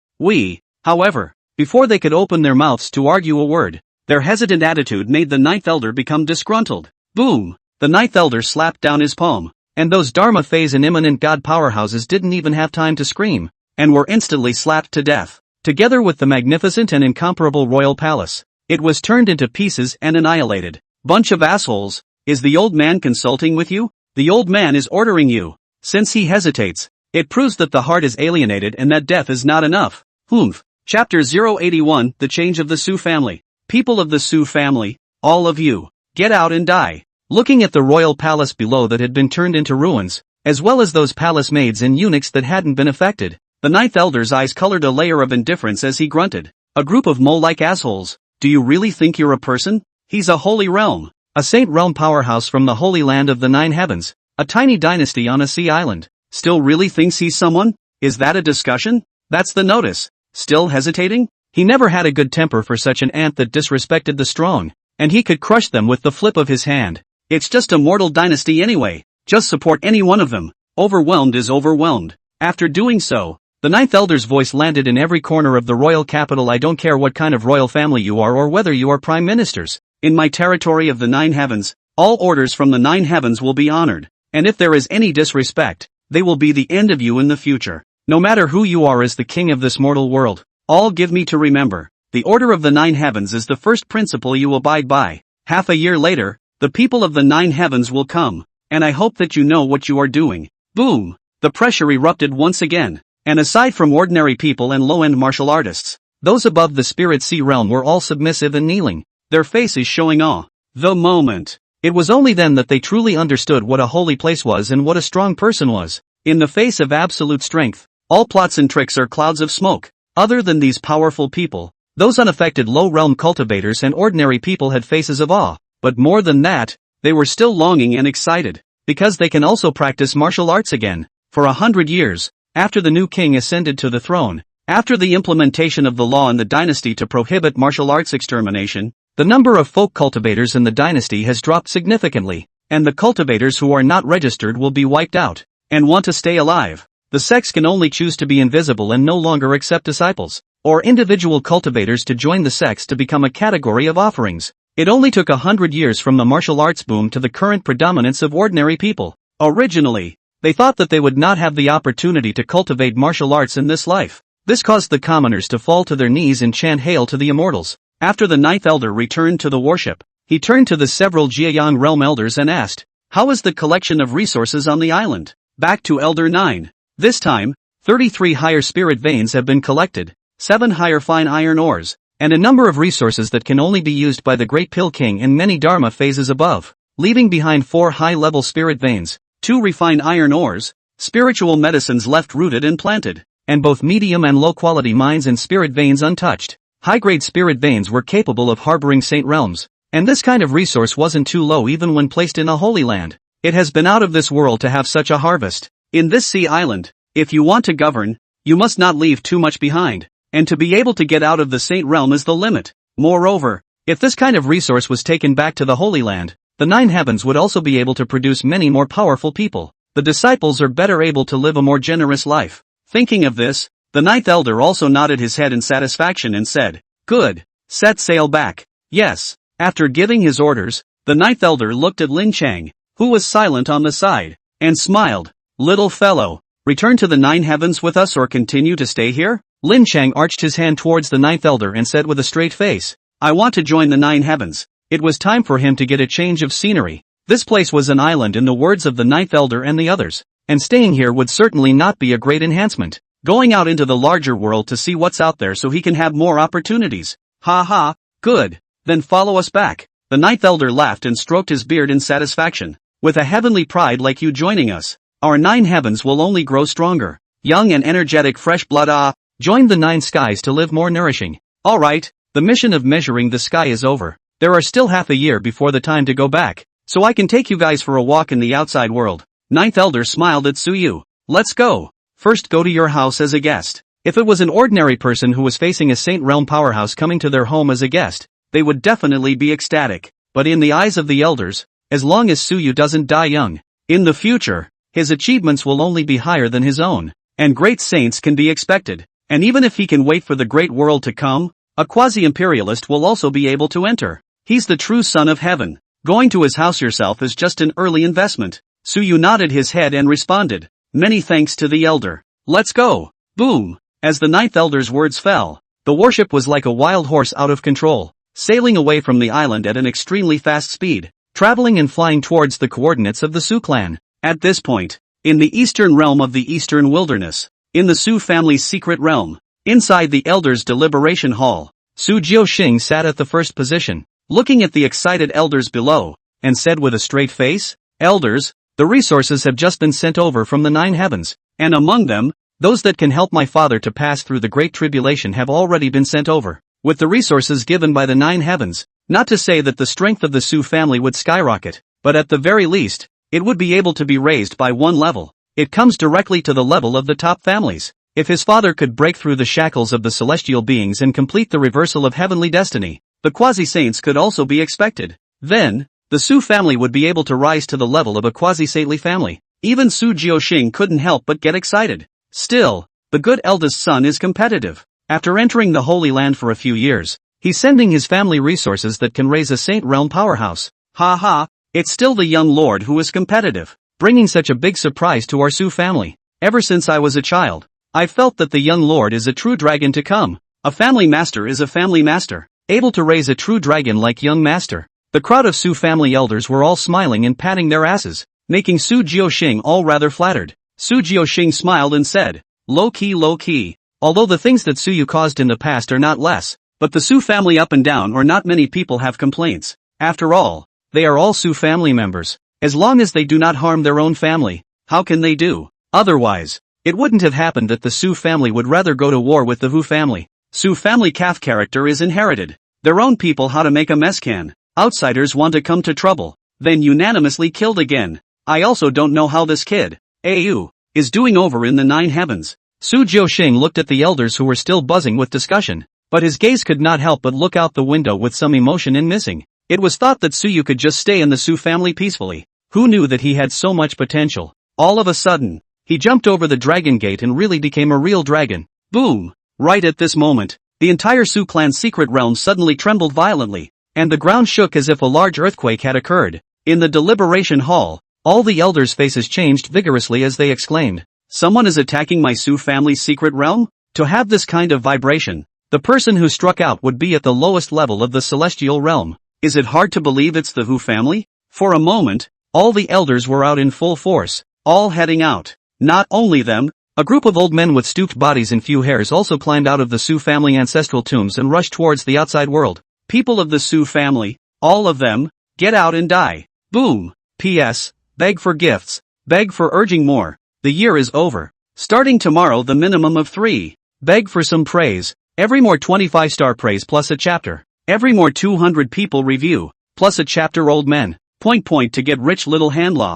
However, before they could open their mouths to argue a word, their hesitant attitude made the ninth elder become disgruntled. Boom! The ninth elder slapped down his palm, and those Dharma phase and imminent god powerhouses didn't even have time to scream, and were instantly slapped to death. Together with the magnificent and incomparable royal palace, it was turned into pieces and annihilated. Bunch of assholes, is the old man consulting with you? The old man is ordering you. Since he hesitates, it proves that the heart is alienated and that death is not enough. Humph. Chapter 081, The Change of the Su Family. People of the Su family, all of you, get out and die. Looking at the royal palace below that had been turned into ruins, as well as those palace maids and eunuchs that hadn't been affected, the ninth elder's eyes colored a layer of indifference as he grunted. A group of mole-like assholes. Do you really think you're a person? He's a holy realm. A saint realm powerhouse from the holy land of the nine heavens. A tiny dynasty on a sea island. Still really thinks he's someone? Is that a discussion? That's the notice. Still hesitating? He never had a good temper for such an ant that disrespected the strong, and he could crush them with the flip of his hand. It's just a mortal dynasty anyway. Just support any one of them. Overwhelmed is overwhelmed. After doing so, the ninth elder's voice landed in every corner of the royal capital. I don't care what kind of royal family you are or whether you are prime ministers. In my territory of the nine heavens, all orders from the nine heavens will be honored, and if there is any disrespect, they will be the end of you in the future. No matter who you are as the king of this mortal world, all give me to remember, the order of the nine heavens is the first principle you abide by. Half a year later, the people of the nine heavens will come, and I hope that you know what you are doing. Boom! The pressure erupted once again, and aside from ordinary people and low-end martial artists, those above the spirit sea realm were all submissive and kneeling, their faces showing awe. The moment. It was only then that they truly understood what a holy place was and what a strong person was. In the face of absolute strength, all plots and tricks are clouds of smoke. Other than these powerful people, those unaffected low-realm cultivators and ordinary people had faces of awe. But more than that, they were still longing and excited, because they can also practice martial arts again. For 100 years, after the new king ascended to the throne, after the implementation of the law in the dynasty to prohibit martial arts extermination, the number of folk cultivators in the dynasty has dropped significantly, and the cultivators who are not registered will be wiped out, and want to stay alive. The sects can only choose to be invisible and no longer accept disciples, or individual cultivators to join the sects to become a category of offerings. It only took 100 years from the martial arts boom to the current predominance of ordinary people. Originally, they thought that they would not have the opportunity to cultivate martial arts in this life. This caused the commoners to fall to their knees and chant hail to the immortals. After the ninth elder returned to the worship, he turned to the several Jiayang realm elders and asked, "How is the collection of resources on the island?" Back to Elder 9. This time, 33 higher spirit veins have been collected, 7 higher fine iron ores, and a number of resources that can only be used by the Great Pill King in many Dharma phases above, leaving behind 4 high-level spirit veins, 2 refined iron ores, spiritual medicines left rooted and planted, and both medium and low-quality mines and spirit veins untouched. High-grade spirit veins were capable of harboring saint realms, and this kind of resource wasn't too low even when placed in a holy land. It has been out of this world to have such a harvest. In this sea island, if you want to govern, you must not leave too much behind, and to be able to get out of the saint realm is the limit. Moreover, if this kind of resource was taken back to the Holy Land, the nine heavens would also be able to produce many more powerful people. The disciples are better able to live a more generous life. Thinking of this, the ninth elder also nodded his head in satisfaction and said, "Good. Set sail back." Yes. After giving his orders, the ninth elder looked at Lin Chang, who was silent on the side, and smiled. "Little fellow, return to the nine heavens with us or continue to stay here?" Lin Chang arched his hand towards the ninth elder and said with a straight face, "I want to join the nine heavens." It was time for him to get a change of scenery. This place was an island in the words of the ninth elder and the others, and staying here would certainly not be a great enhancement. Going out into the larger world to see what's out there so he can have more opportunities. Ha ha, good. Then follow us back. The ninth elder laughed and stroked his beard in satisfaction. With a heavenly pride like you joining us, our nine heavens will only grow stronger. Young and energetic fresh blood join the nine skies to live more nourishing. Alright, the mission of measuring the sky is over. There are still half a year before the time to go back, so I can take you guys for a walk in the outside world. Ninth elder smiled at Suyu. Let's go. First go to your house as a guest. If it was an ordinary person who was facing a Saint Realm powerhouse coming to their home as a guest, they would definitely be ecstatic. But in the eyes of the elders, as long as Suyu doesn't die young, in the future, his achievements will only be higher than his own, and great saints can be expected. And even if he can wait for the great world to come, a quasi-imperialist will also be able to enter. He's the true son of heaven. Going to his house yourself is just an early investment. Suyu nodded his head and responded, "Many thanks to the elder. Let's go." Boom. As the ninth elder's words fell, the warship was like a wild horse out of control, sailing away from the island at an extremely fast speed, traveling and flying towards the coordinates of the Su clan. At this point, in the eastern realm of the eastern wilderness, in the Su family's secret realm, inside the elders' deliberation hall, Su Jiuxing sat at the first position, looking at the excited elders below, and said with a straight face, "Elders, the resources have just been sent over from the 9 heavens, and among them, those that can help my father to pass through the great tribulation have already been sent over. With the resources given by the 9 heavens, not to say that the strength of the Su family would skyrocket, but at the very least, it would be able to be raised by 1 level. It comes directly to the level of the top families. If his father could break through the shackles of the celestial beings and complete the reversal of heavenly destiny, the quasi-saints could also be expected. Then, the Su family would be able to rise to the level of a quasi-saintly family." Even Su Jiuxing couldn't help but get excited. Still, the good eldest son is competitive. After entering the Holy Land for a few years, he's sending his family resources that can raise a Saint Realm powerhouse. Ha ha, it's still the young lord who is competitive, bringing such a big surprise to our Su family. Ever since I was a child, I've felt that the young lord is a true dragon to come. A family master is a family master, able to raise a true dragon like young master. The crowd of Su family elders were all smiling and patting their asses, making Su Jiuxing all rather flattered. Su Jiuxing smiled and said, low key. Although the things that Suyu caused in the past are not less, but the Su family up and down or not many people have complaints. After all, they are all Su family members. As long as they do not harm their own family, how can they do? Otherwise, it wouldn't have happened that the Su family would rather go to war with the Hu family. Su family calf character is inherited. Their own people how to make a mess can. Outsiders want to come to trouble, then unanimously killed again. I also don't know how this kid, Au, is doing over in the 9 heavens. Su Jiuxing looked at the elders who were still buzzing with discussion, but his gaze could not help but look out the window with some emotion in missing. It was thought that Suyu could just stay in the Su family peacefully. Who knew that he had so much potential? All of a sudden, he jumped over the dragon gate and really became a real dragon. Boom! Right at this moment, the entire Su clan's secret realm suddenly trembled violently, and the ground shook as if a large earthquake had occurred. In the deliberation hall, all the elders' faces changed vigorously as they exclaimed, "Someone is attacking my Su family's secret realm?" To have this kind of vibration, the person who struck out would be at the lowest level of the celestial realm. Is it hard to believe it's the Hu family? For a moment, all the elders were out in full force, all heading out. Not only them, a group of old men with stooped bodies and few hairs also climbed out of the Su family ancestral tombs and rushed towards the outside world. People of the Su family, all of them, get out and die. Boom. P.S. Beg for gifts. Beg for urging more. The year is over. Starting tomorrow the minimum of 3. Beg for some praise. Every more 25-star praise plus a chapter. Every more 200 people review, plus a chapter old men. Point to get rich little hand law.